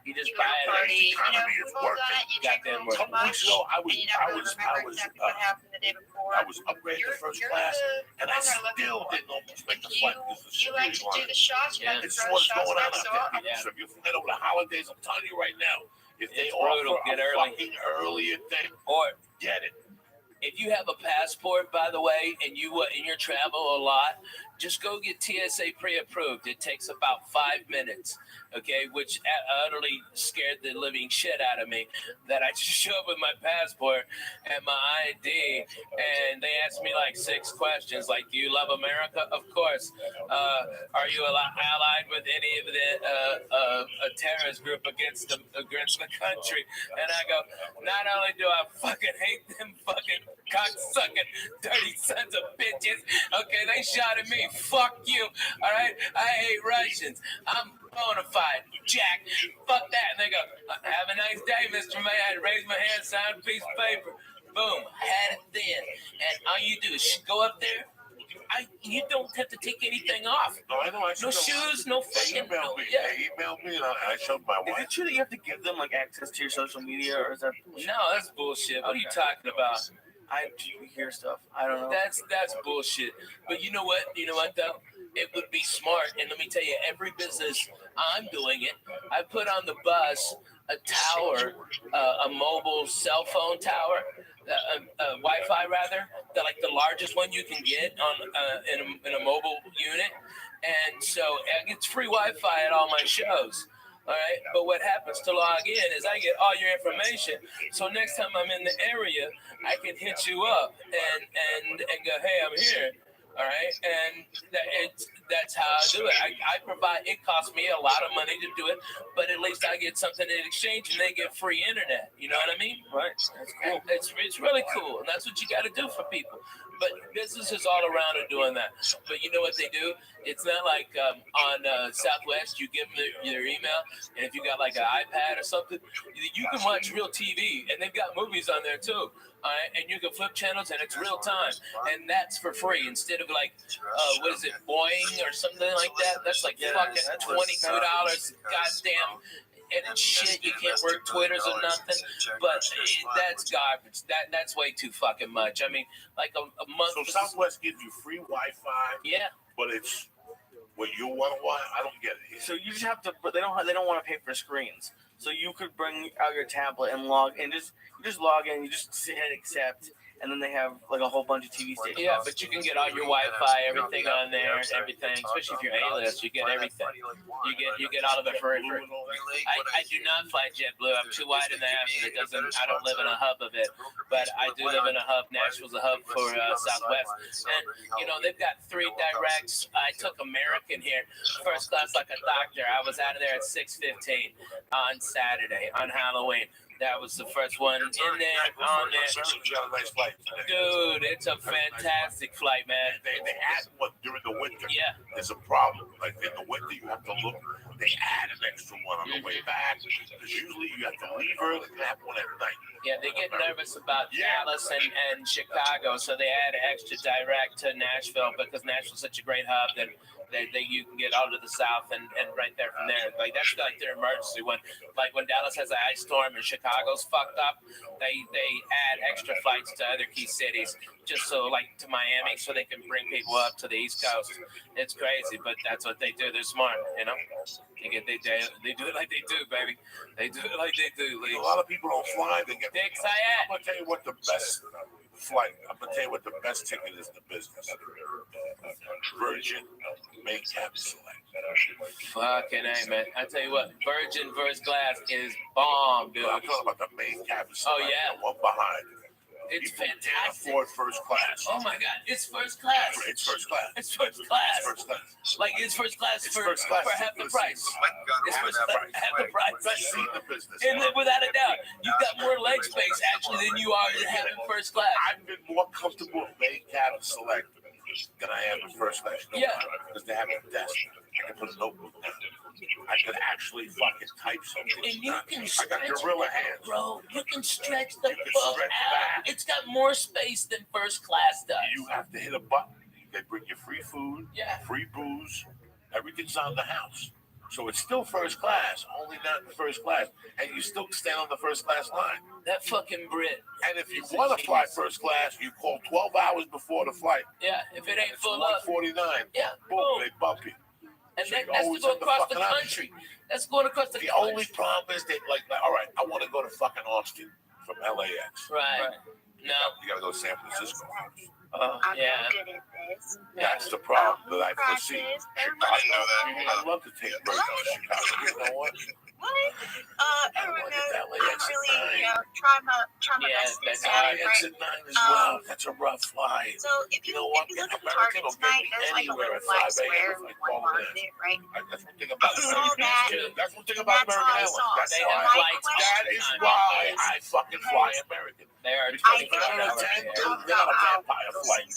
You just you go buy to a it. party, you know, we've all done it, you drink a little too much, and you don't really remember exactly what happened the day before. I was upgraded to first class, and I still didn't almost make the flight. You like to do the shots, you like to It's throw the what's shots going on back, out so there. yeah. So if you fly over the holidays, I'm telling you right now, if they It's brutal. offer Get a early. fucking earlier thing, Or get it. if you have a passport, by the way, and you travel a lot, just go get TSA pre-approved. It takes about 5 minutes, okay, which utterly scared the living shit out of me, that I just show up with my passport and my ID, and they asked me like 6 questions, like, do you love America? Of course. Are you allied with any of the a terrorist group against the country? And I go, not only do I fucking hate them fucking cocksucking dirty sons of bitches, okay, they shot at me. Fuck you. All right, I hate Russians. I'm bona fide. Jack. Fuck that. And they go, have a nice day, Mr. May. I raise my hand, sign a piece of paper. Boom. Had it then. And all you do is go up there. You don't have to take anything off. No, I know. No shoes, no fucking. They emailed me, and I showed my wife. Is it true that you have to give them like access to your social media, or is that? No, that's bullshit. What are you talking about? Do hear stuff. I don't know. That's bullshit. But you know what? You know what though? It would be smart. And let me tell you, every business, I'm doing it. I put on the bus a tower, a mobile cell phone tower, Wi-Fi rather, like the largest one you can get on in a mobile unit. And so it's free Wi-Fi at all my shows. All right, but what happens to log in is I get all your information. So next time I'm in the area, I can hit you up and go, hey, I'm here. All right, and that's how I do it. I provide. It costs me a lot of money to do it, but at least I get something in exchange, and they get free internet. You know what I mean? Right. That's cool. It's really cool, and that's what you got to do for people. But businesses all around are doing that. But you know what they do? It's not like on Southwest, you give them their email, and if you got like an iPad or something, you can watch real TV, and they've got movies on there too. All right, and you can flip channels, and it's real time, and that's for free instead of like, what is it, Boeing or something like that? That's like fucking $22. Goddamn. And it's shit, you can't work Twitters or nothing, but that's garbage. That's way too fucking much. I mean, like a month. So Southwest gives you free Wi-Fi. Yeah. But it's what you want to watch. I don't get it. So you just have to. But they don't want to pay for screens. So you could bring out your tablet and log, and just log in. You just hit accept, and then they have like a whole bunch of TV stations. Yeah, but you can get all your Wi-Fi, everything on there, everything. Especially if you're A-list, you get everything. You get all of it for free. I do not fly JetBlue. I'm too wide in the ass, and it doesn't. I don't live in a hub of it, but I do live in a hub. Nashville's a hub for Southwest, and they've got 3 directs. I took American here, first class like a doctor. I was out of there at 6:15 on Saturday on Halloween. That was the first one in there, on there. Dude, it's a fantastic flight, man. They add one during the winter. Yeah. There's a problem. Like in the winter, you have to look. They add an extra one on the way back. Because usually you have to leave early and have one at night. Yeah, they get nervous about Dallas and Chicago, so they add an extra direct to Nashville because Nashville's such a great hub that you can get all to the south and right there from there. Like that's like their emergency one. Like when Dallas has an ice storm and Chicago's fucked up, they add extra flights to other key cities just so like to Miami so they can bring people up to the East Coast. It's crazy, but that's what they do. They're smart, They do it like they do, baby. They do it like they do. A lot of people don't fly. They get. I'm gonna tell you what the best flight. I'm gonna tell you what the best ticket is in the business. Virgin main cabin select. Fucking A, man. I tell you what, Virgin first class is bomb, dude. I'm talking about the main cabin select. Oh yeah. The one behind. It's People fantastic. can't afford first class. Oh my God, it's first class. It's first class. It's first class. It's first class. Like it's first class It's for first class. half the price. It's first class, half the price. Best seat in the business. And then without a doubt, you've got more leg space actually than you are having first class. I've been more comfortable in main cabin select than I am in first class. Because they have a desk. I can put a notebook down. I could actually fucking type something. And you can I stretch, got gorilla hands. bro. You can stretch the fuck out. It's got more space than first class does. You have to hit a button. They bring you free food, Yeah. free booze. Everything's on the house. So it's still first class, only not in first class. And you still stand on the first class line. That fucking Brit. And if you want to fly first class, you call 12 hours before the flight. Yeah, if it ain't It's full up. 149. Yeah, Boom, boom. they bump you. And So that's you to always go have the across the fucking option. country. That's going across the The country. only problem is that, like, all right, I want to go to fucking Austin from LAX. Right. No. You got to go to San Francisco. Yeah. That's the problem that I foresee. Chicago. I didn't know that. I'd love to take a break out of Chicago. You know what? Everyone knows I'm really, try my best to that's stay all out of LAX it. at 9 is rough. That's a rough flight. So if you know what? look at American Target will get tonight, me there's like a anywhere little at 5 black square a.m. with one market, right? That's one thing about I saw American that. Airlines. That's one thing about That's American all I saw. Airlines. They So have my flights. That question is tonight why is, I fucking fly American. They are Because 24 9 hours. or 10, there. they got a vampire flight.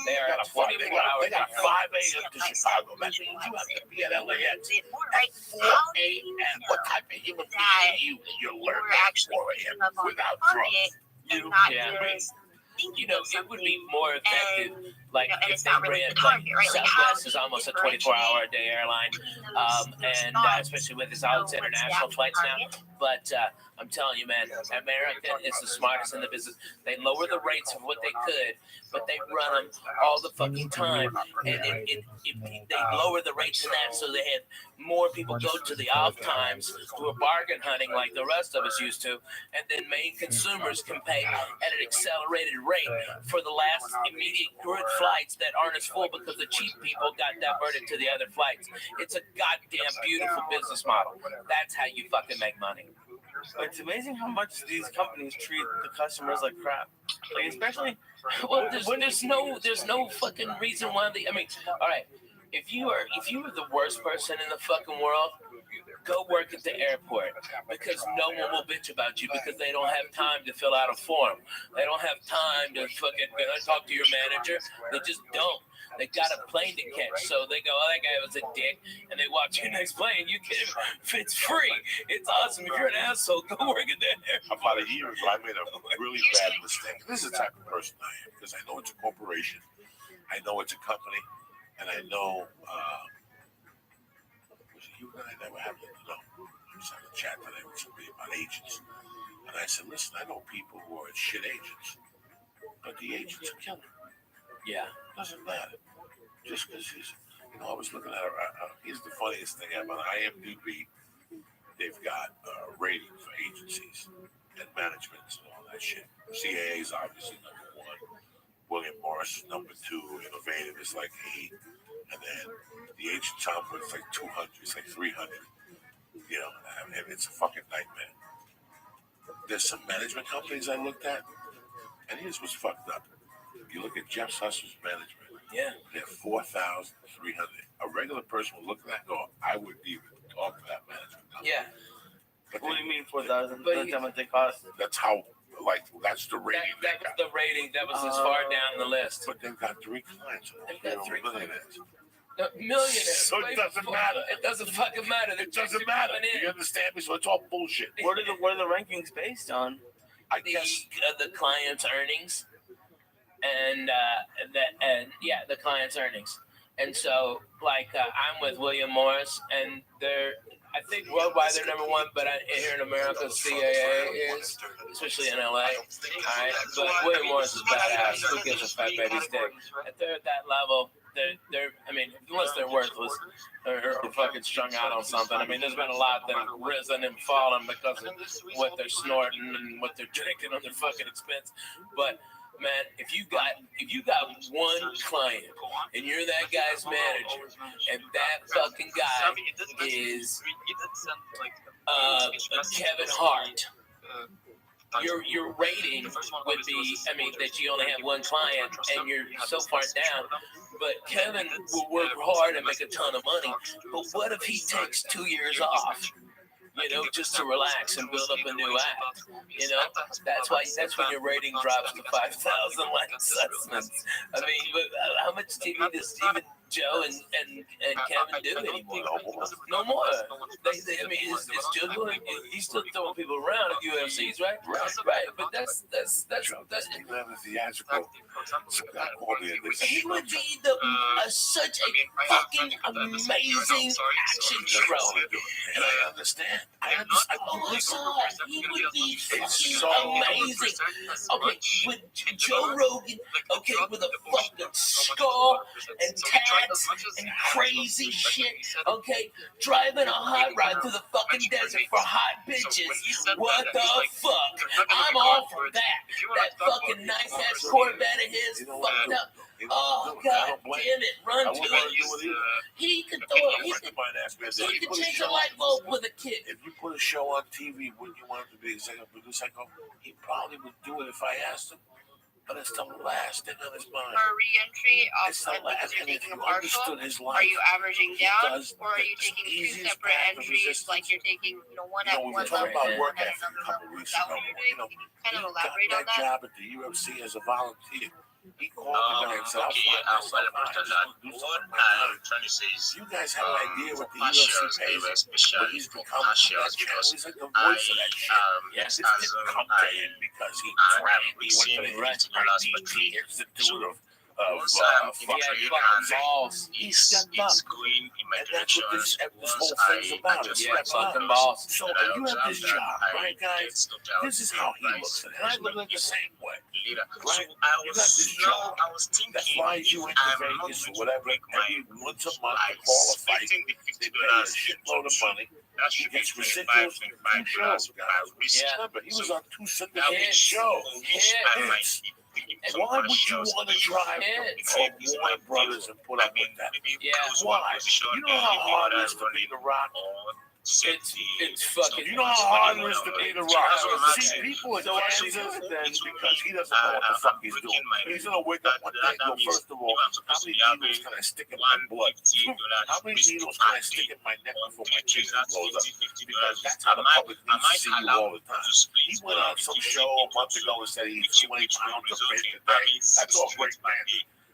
They are They got a flight. 24 They hours. got 5 a.m. to Chicago. That means you have to be at LAX at 4 a.m. What type of human being are you? You're learning we're at actually 4 a.m. thinking of on without Target drugs. and not Yeah. just thinking of It would be something more effective, and, like and if it's they not really ran, the Target, right? Like how Southwest is almost a 24-hour a day airline, and especially with all its international flights now. But I'm telling you, man, American is the smartest in the business. They lower the rates of what they could, but they run them all the fucking time, and they lower the rates in that so they have more people go to the off times who are bargain hunting like the rest of us used to, and then main consumers can pay at an accelerated rate for the last immediate good flights that aren't as full because the cheap people got diverted to the other flights. It's a goddamn beautiful business model. That's how you fucking make money. It's amazing how much these companies treat the customers like crap. Like especially There's no fucking reason why I mean, all right, if you are the worst person in the fucking world, go work at the airport because no one will bitch about you because they don't have time to fill out a form. They don't have time to fucking talk to your manager. They just don't. They got a plane to catch, so they go, "Oh, that guy was a dick," and they watch your next plane. You get it. It's free. It's awesome. If you're an asshole, go work at that airport. About a year ago, I made a really bad mistake. This is the type of person I am because I know it's a corporation, I know it's a company, and I know you and I never have to know. I was having a chat today with somebody about agents, and I said, "Listen, I know people who are shit agents, but the agents are killer. Yeah, doesn't matter. Just because he's, I was looking at here's the funniest thing ever. On IMDb, they've got a rating for agencies and managements and all that shit. CAA is obviously number one. William Morris, number 2, innovative is like 8, and then the Agent Tomlin is like 200, it's like 300. You know, I mean, it's a fucking nightmare. There's some management companies I looked at, and here's what's fucked up. You look at Jeff Susser's management. Yeah. They're 4,300. A regular person will look at that and go, I wouldn't even talk to that management company. Yeah. But what do you mean 4,000? That's how much they cost. That's how, that's the rating. That was the rating. That was as far down the list. But they've got 3 clients. They've got 3 millionaires. Millionaires. So it doesn't matter. It doesn't fucking matter. It doesn't matter. You understand me? So it's all bullshit. What are the rankings based on? I guess the client's earnings, and the client's earnings. And so, like, I'm with William Morris, and I think worldwide they're number 1, but here in America, CAA is, especially in LA. All right, but William Morris is badass. Who gives a fat baby's dick? If they're at that level, they're. I mean, unless they're worthless or fucking strung out on something. I mean, there's been a lot that have risen and fallen because of what they're snorting and what they're drinking on their fucking expense. But man, if you got one client and you're that guy's manager, and that fucking guy is Kevin Hart, your rating would be, I mean, that you only have one client and you're so far down. But Kevin will work hard and make a ton of money. But what if he takes 2 years off? You know, just to relax and build up a new act. You know, that's when your rating drops to 5,000 like assessments. I mean, but how much TV does even Joe and Kevin do anymore? No more. They I mean, it's Joe doing. He's still throwing people around at UFCs, right? Right. But that's theatrical. He would be such a fucking amazing action hero. And I understand. He would be fucking amazing. Okay, with Joe Rogan, okay, with a fucking skull and tats and crazy shit, okay, driving a hot rod through the fucking desert for hot bitches. What the fuck? I'm all for that. That fucking nice ass Corvette of his fucked up. Oh, God damn it, run to it. He could throw it. He could change a light bulb with a kid. If you put a show on TV, wouldn't you want him to be executive producer? I go, he probably would do it if I asked him. But it's the last thing on his mind. For re-entry, because you're taking a partial, are you averaging down, or are you taking 2 separate entries, like you're taking, one at one level and another level? Is that what you're doing? Kind of elaborate on that. Job at the UFC as a volunteer. He called me and said, What I'm trying to say is, you guys have an idea what the UFC pays, but he's become that channel. He's like the voice of that shit. Yes, it didn't come to him because he traveled. He went to the IDG Institute of balls. He stepped up. going in my And that's direction. what this whole thing's about. Fucking balls. So you have this job, right, guys? This is how he looks at it. And I look at it the same way. Right? You got this job that flies you into Vegas or whatever every once a month to qualify. They pay a shitload of money. He gets residuals from 2 shows, guys. Remember, he was on 2 syndicated shows. Hits. Why would you want to drive from Warner Brothers and put up with that? Yeah. Why? You know how hard it is to be the Rock? It's fucking. You know how hard it is to be the Rock? See, people in Kansas, then, because he doesn't know what the fuck he's doing. He's going to wake up one day and go, first of all, how many needles can I stick in my blood? How many needles can I stick in my neck before my kidney blows up? Because that's how the public needs to see you all the time. He went on some show a month ago and said he eats 20 pounds of fish a day. That's all great, man.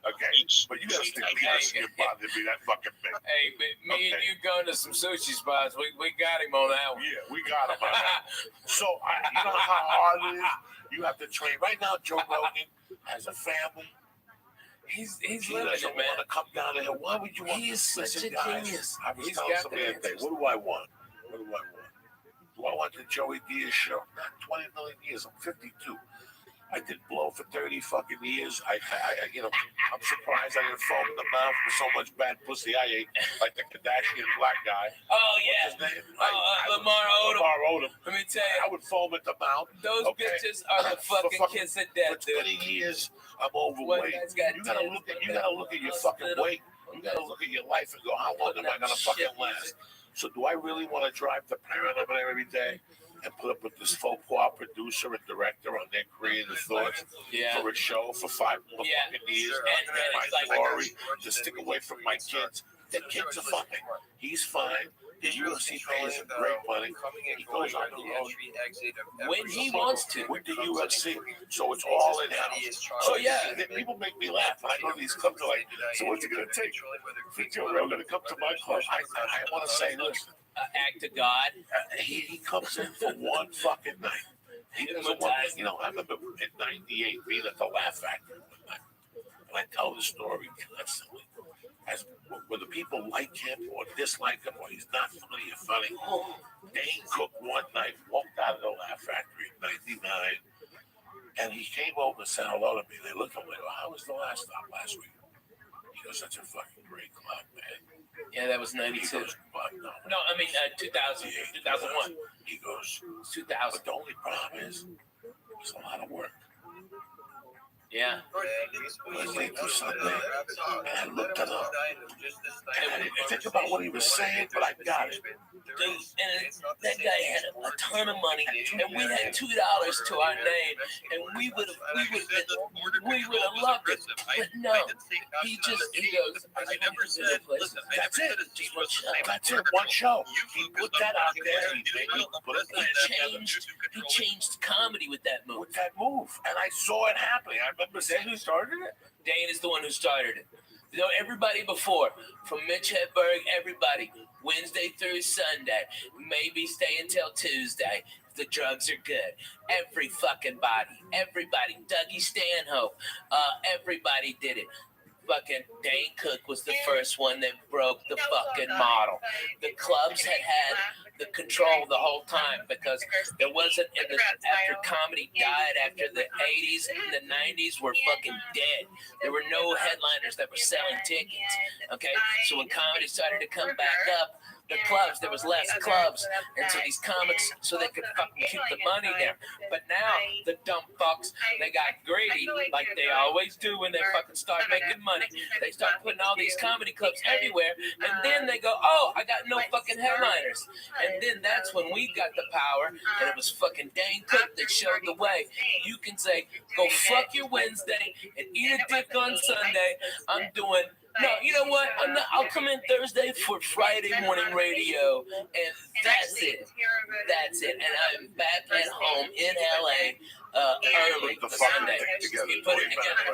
Okay, but you gotta stick peanuts in your body to be that fucking big. Hey, me and you going to some sushi spots. We got him on that one. Yeah, we got him on that. So, you know how hard it is? You have to train. Right now, Joe Rogan has a family. He's He living doesn't it, man. want to come down here. Why would you want He is such a guys, genius. I was He's telling got somebody the the other day, answers. what do I want? What do I want? Do I want the Joey Diaz show? Not 20 million years. I'm 52. I did blow for 30 fucking years. I I'm surprised I didn't foam in the mouth with so much bad pussy I ate, like the Kardashian black guy. Oh yeah. What's his name? Lamar Odom. Lamar Odom. Let me tell you, I would foam at the mouth. those bitches are the fucking kiss of death, For 20 years, I'm overweight. You gotta look at your fucking weight. You gotta look at your life and go, how long am I gonna fucking last? So do I really want to drive the parent over there every day and put up with this faux pas producer and director on their creative thoughts for a show for 5 fucking years? And my glory to stick away from my kids. The kids are fucking. He's fine. The UFC pays him great money. He goes on the road when he wants to with the UFC. So it's all in house. So yeah, people make me laugh. I go to these clubs like, so what's it gonna take? For Joe Real gonna come to my club? I want to say, listen. Act of God. He comes in for one fucking night. He doesn't want, I remember in '98 being at the Laugh Factory one night, and I tell the story constantly. As whether people like him or dislike him or he's not funny or funny. Dane Cook one night walked out of the Laugh Factory in '99, and he came over and said hello to me. They looked at him like, well, how was the last stop last week? He goes, such a fucking great club, man. Yeah, that was 92. Goes, no, I mean 2000, 2001. He goes, 2000. But the only problem is, it's a lot of work. Yeah. Wednesday through Sunday. And I looked it up. And I didn't think about what he was saying, but I got it. Dude, and that guy had a ton of money, and we had $2 to our name, and we would have loved it. But no, he goes, I never said, listen, that's it. Just one show. That's it. One show. He put that out there. He changed comedy with that move. And I saw it happening. I remember saying, who started it? Dane is the one who started it. You know, everybody before, from Mitch Hedberg, everybody, Wednesday through Sunday, maybe stay until Tuesday if the drugs are good. Every fucking body, everybody, Dougie Stanhope, everybody did it. Fucking Dane Cook was the first one that broke the fucking model. The clubs had the control the whole time because there wasn't, after comedy died, after the 80s and the 90s were fucking dead. There were no headliners that were selling tickets, okay? So when comedy started to come back up, the clubs, there was less clubs, and so these comics, so they could fucking keep the money there. But now, the dumb fucks, they got greedy, like they always do when they fucking start making money. They start putting all these comedy clubs everywhere, and then they go, oh, I got no fucking headliners. And then that's when we got the power, and it was fucking Dane Cook that showed the way. You can say, go fuck your Wednesday and eat a dick on Sunday. I'm doing... No, you know what? I'll come in Thursday for Friday morning radio, and that's it. That's it. And I'm back at home in LA early Sunday. You put it together.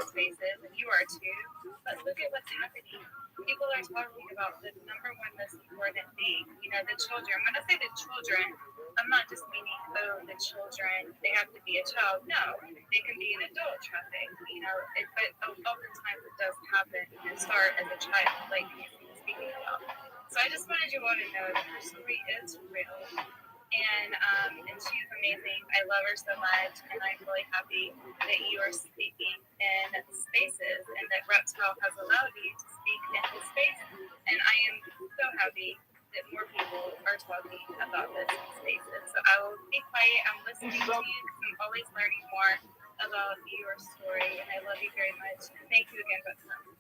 You are too. But look at what's happening. People are talking about the number one most important thing. You know, the children. When I say the children, I'm not just meaning, the children, they have to be a child. No, they can be an adult traffic, you know, but oftentimes it does happen and start as a child, like you've been speaking about. So I just wanted you all to know that her story is real. And she's amazing. I love her so much, and I'm really happy that you are speaking in spaces and that Reptile has allowed you to speak in this space. And I am so happy that more people are talking about this in spaces. So I will be quiet. I'm listening to you. I'm always learning more about your story, and I love you very much. And thank you again, Reptile.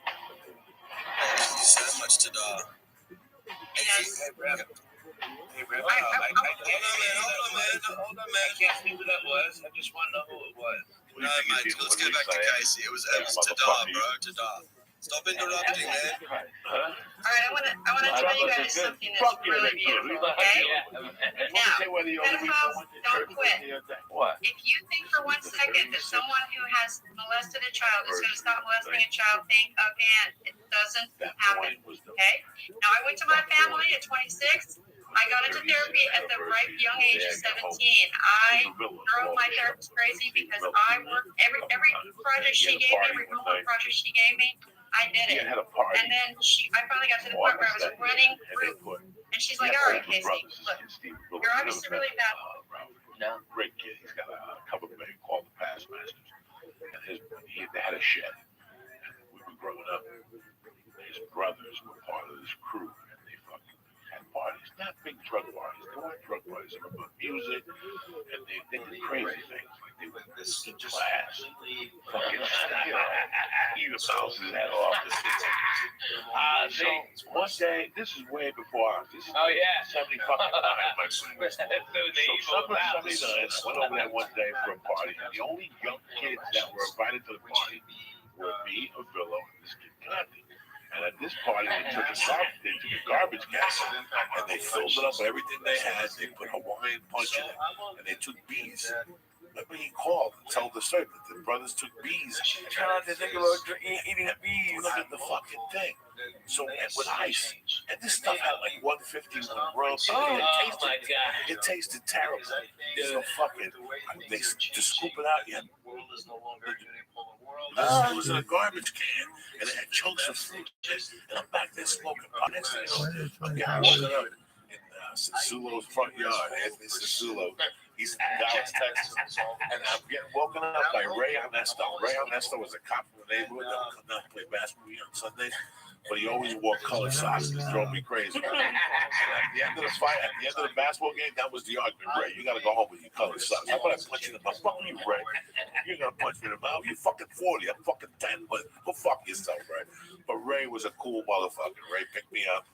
Thank you so much, Tada. Yes. Hey, Rabbi, hold on, man. I can't see who that was. I just want to know who it was. No, man, let's get back to Casey. It was Tada, bro. Tada. Stop interrupting, man. All right, I want to tell you guys something that's really beautiful, okay? Now, pedophiles don't quit. What? If you think for 1 second that someone who has molested a child is going to stop molesting a child, think again. It doesn't happen, okay? Now, I went to my family at 26. I got into therapy at the ripe young age of 17. I drove my therapist crazy because I worked every project she gave me, every homework project she gave me, I did it. And then I finally got to the point where I was running through, and she's like, all right, Casey, look, you're obviously really bad. No. Great kid. He's got a couple of million called past masters, and they had a shed. And we were growing up. His brothers were part of this crew, and they fucking had parties. Not big drug parties. They weren't drug parties. They were about music, and they did crazy things. Like they went to class, fucking, eat a mouse's head off. So one day, this is way before. This is 70 fucking 9, my friend. So summer 79, I went over there one day for a party, and the only young kids that were invited to the party were me, Avillo, and this kid Candy. And at this party, they took a garbage can and they filled it up with everything they had. They put Hawaiian punch in it, and they took bees. Remember, he called and told the story that the brothers took bees. Try not to think about eating bees. Look at the fucking thing. So with ice, and this stuff had like 150 rum. Oh my god! It tasted terrible. So fucking, they just scoop it out. Yeah. It was in a garbage can, and it had chunks of fruit. And I'm back there smoking pot. Next thing you know, I'm getting woken up in Sasulo's front yard. Anthony Sasulo. He's in Dallas, Texas. And I'm getting woken up by Ray Ernesto. Ray Ernesto was a cop in the neighborhood that would come down and play basketball on Sundays. But he always wore colored socks and drove me crazy. And at the end of the fight, at the end of the basketball game, that was the argument. Ray, you got to go home with your colored socks. How about I punch you in the mouth? Fuck you, Ray. You're going to punch me in the mouth. You're fucking 40. I'm fucking 10. But go fuck yourself, Ray. But Ray was a cool motherfucker. Ray picked me up.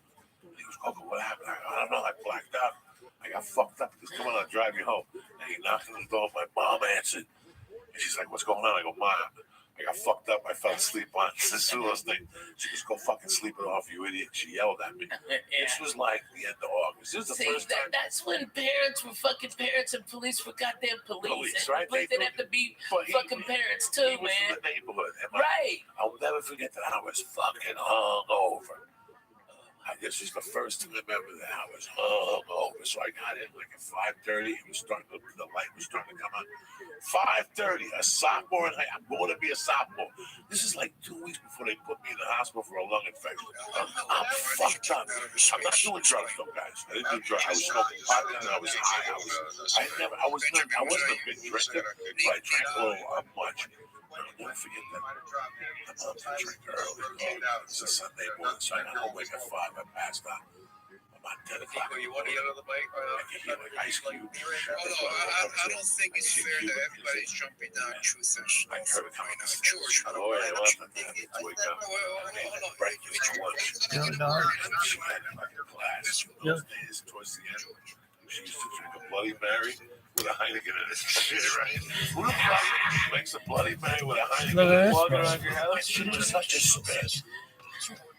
He was, Coco, what happened? I don't know. I blacked out. I got fucked up. He goes, come on, I'll drive you home. And he knocked on the door. My mom answered. And she's like, what's going on? I go, Mom, I got fucked up. I fell asleep on Sasulo's thing. She goes, go fucking sleep it off, you idiot. She yelled at me. This was like the end of August. This was the first time. That's when parents were fucking parents and police were goddamn police. And right? Police didn't have to be fucking parents too, he was man. from the neighborhood. Right. I'll never forget that I was fucking hungover. This is the first time I remember that I was hungover. So I got in like at 5:30. It was starting to, the light was starting to come on. 5:30, a sophomore, and I'm going to be a sophomore. This is like 2 weeks before they put me in the hospital for a lung infection. I'm fucked up. I'm not doing drugs though, guys. I didn't do drugs. I was smoking pot and I was high. I wasn't a big drinker, but I drank a little much. I'll never forget that. My mom drank early. It's a Sunday morning, so I got home like at 5. I passed out. About 10 o'clock. You want to get on the bike? I can hear like ice cube. I don't think it's fair that everybody's jumping down truth and I heard it coming out. George, Oh, yeah, well, to wake up. Breakfast for lunch. She had like a class in those days towards the end. She used to drink a Bloody Mary with a Heineken in it. Shit, right? Who the fuck makes a Bloody Mary with a Heineken? Walking around your house? She was such a spit.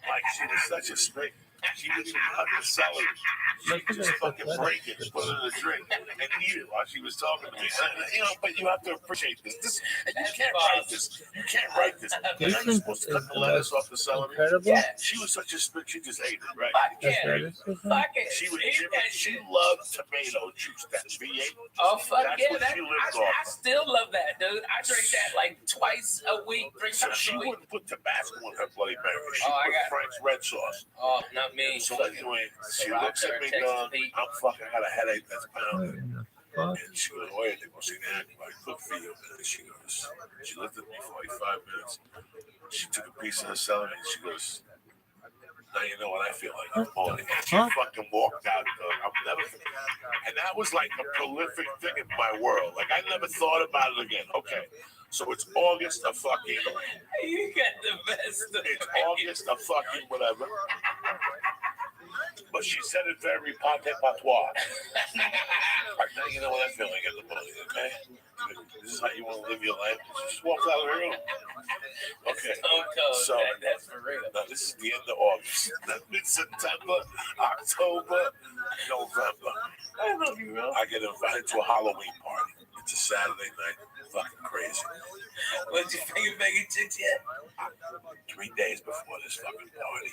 Like, she was such a spit. She didn't even cut the celery. She could just fucking break it, put it in a drink, and eat it while she was talking to me. You know, but you have to appreciate this. You can't write this. You can't write this. You're not supposed to cut the lettuce off the celery. Yeah. She was such a spit. She just ate it, right? Fuck it. She loved tomato juice. That's V8. Oh, fuck That's yeah. what she lived off. I still love that, dude. I drink that like twice a week, 3 So times she a week. wouldn't put Tabasco in her Bloody Mary. She Oh, I put got- Frank's red sauce. Oh, not me. So anyway, she looks at me, dog. I'm fucking got a headache that's pounding. And she goes, oh, they go see that. I cook for you. And she goes, she looked at me 45 minutes. She took a piece of the celery and she goes, now you know what I feel like. I'm morning. And she fucking walked out, dog. I'm never. And that was like a prolific thing in my world. Like I never thought about it again. Okay. So it's August of fucking. You got the best. It's August of fucking whatever. But she said it very pate patois. Now you know what I feel like in the morning, okay? This is how you want to live your life. Just walk out of the room. Okay. So that's for real. now this is the end of August. Mid-September, October, November. I love you, bro. I get invited to a Halloween party. It's a Saturday night. Fucking crazy. Was you banging chicks yet? 3 days before this fucking party,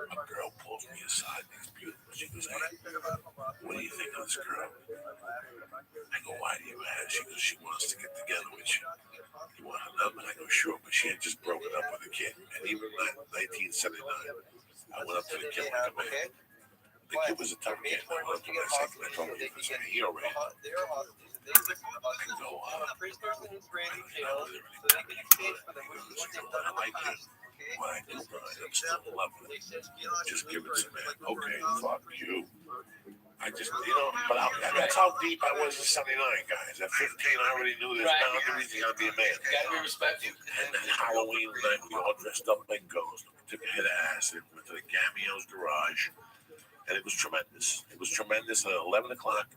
a girl pulls me aside. She's beautiful. She goes, hey, what do you think of this girl? I go, why do you ask? She goes, she wants to get together with you. You want her number? I go, sure. But she had just broken up with a kid. And even in 1979, I went up to the kid like a man. The kid was a tough kid. I went up to him and I told him he was a hero. Just give it to me. Okay, fuck you. I just, but that's how deep I was in '79, guys. At 15, I already knew there's boundaries. You gotta be a man. You gotta be respectful. And then Halloween night, we all dressed up like ghosts. We took a hit of acid, went to the Gameo's garage, and it was tremendous. It was tremendous. At 11 o'clock,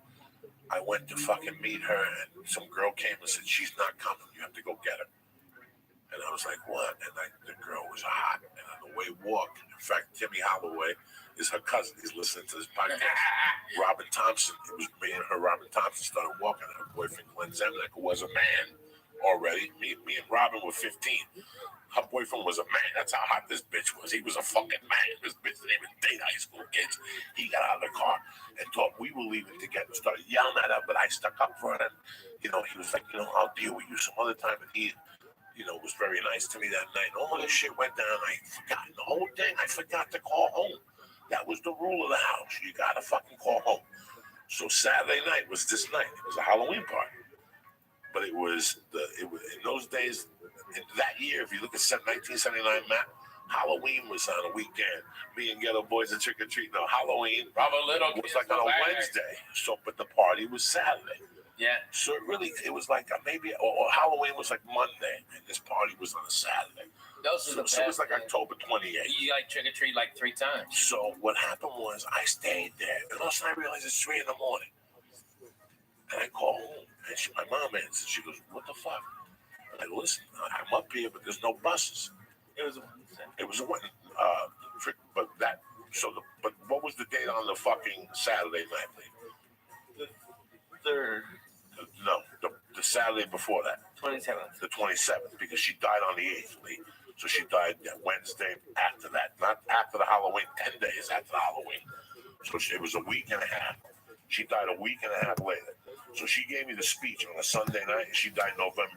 I went to fucking meet her, and some girl came and said, she's not coming. You have to go get her. And I was like, what? And the girl was hot. And on the way walk, in fact, Timmy Holloway is her cousin. He's listening to this podcast. Robin Thompson, it was me and her. Robin Thompson started walking. Her boyfriend, Glenn Zemnick, who was a man already. Me and Robin were 15. Her boyfriend was a man. That's how hot this bitch was. He was a fucking man. This bitch didn't even date high school kids. He got out of the car and thought we were leaving together. Started yelling at her, but I stuck up for her. And, he was like, I'll deal with you some other time. And he, was very nice to me that night. And all this shit went down. I forgot the whole thing. I forgot to call home. That was the rule of the house. You gotta fucking call home. So Saturday night was this night. It was a Halloween party. But it was in those days, in that year, if you look at 1979 map, Halloween was on a weekend. Me and Ghetto Boys and Trick or Treat. No, Halloween was like on a Wednesday. So, but the party was Saturday. Yeah. So it was like maybe, or Halloween was like Monday, and this party was on a Saturday. So it was like October 28th. You like trick or treat like 3 times. So what happened was I stayed there, and all of a sudden I realized it's 3 a.m. And I call home, and my mom answers. She goes, "What the fuck?" And I go, "Listen, I'm up here, but there's no buses." It was a trick, but that. But what was the date on the fucking Saturday night, please? The 3rd. No, the Saturday before that. 27th. The 27th, because she died on the 8th, Lee. So she died that Wednesday after that, not after the Halloween, 10 days after the Halloween. So it was a week and a half. She died a week and a half later. So she gave me the speech on a Sunday night, and she died November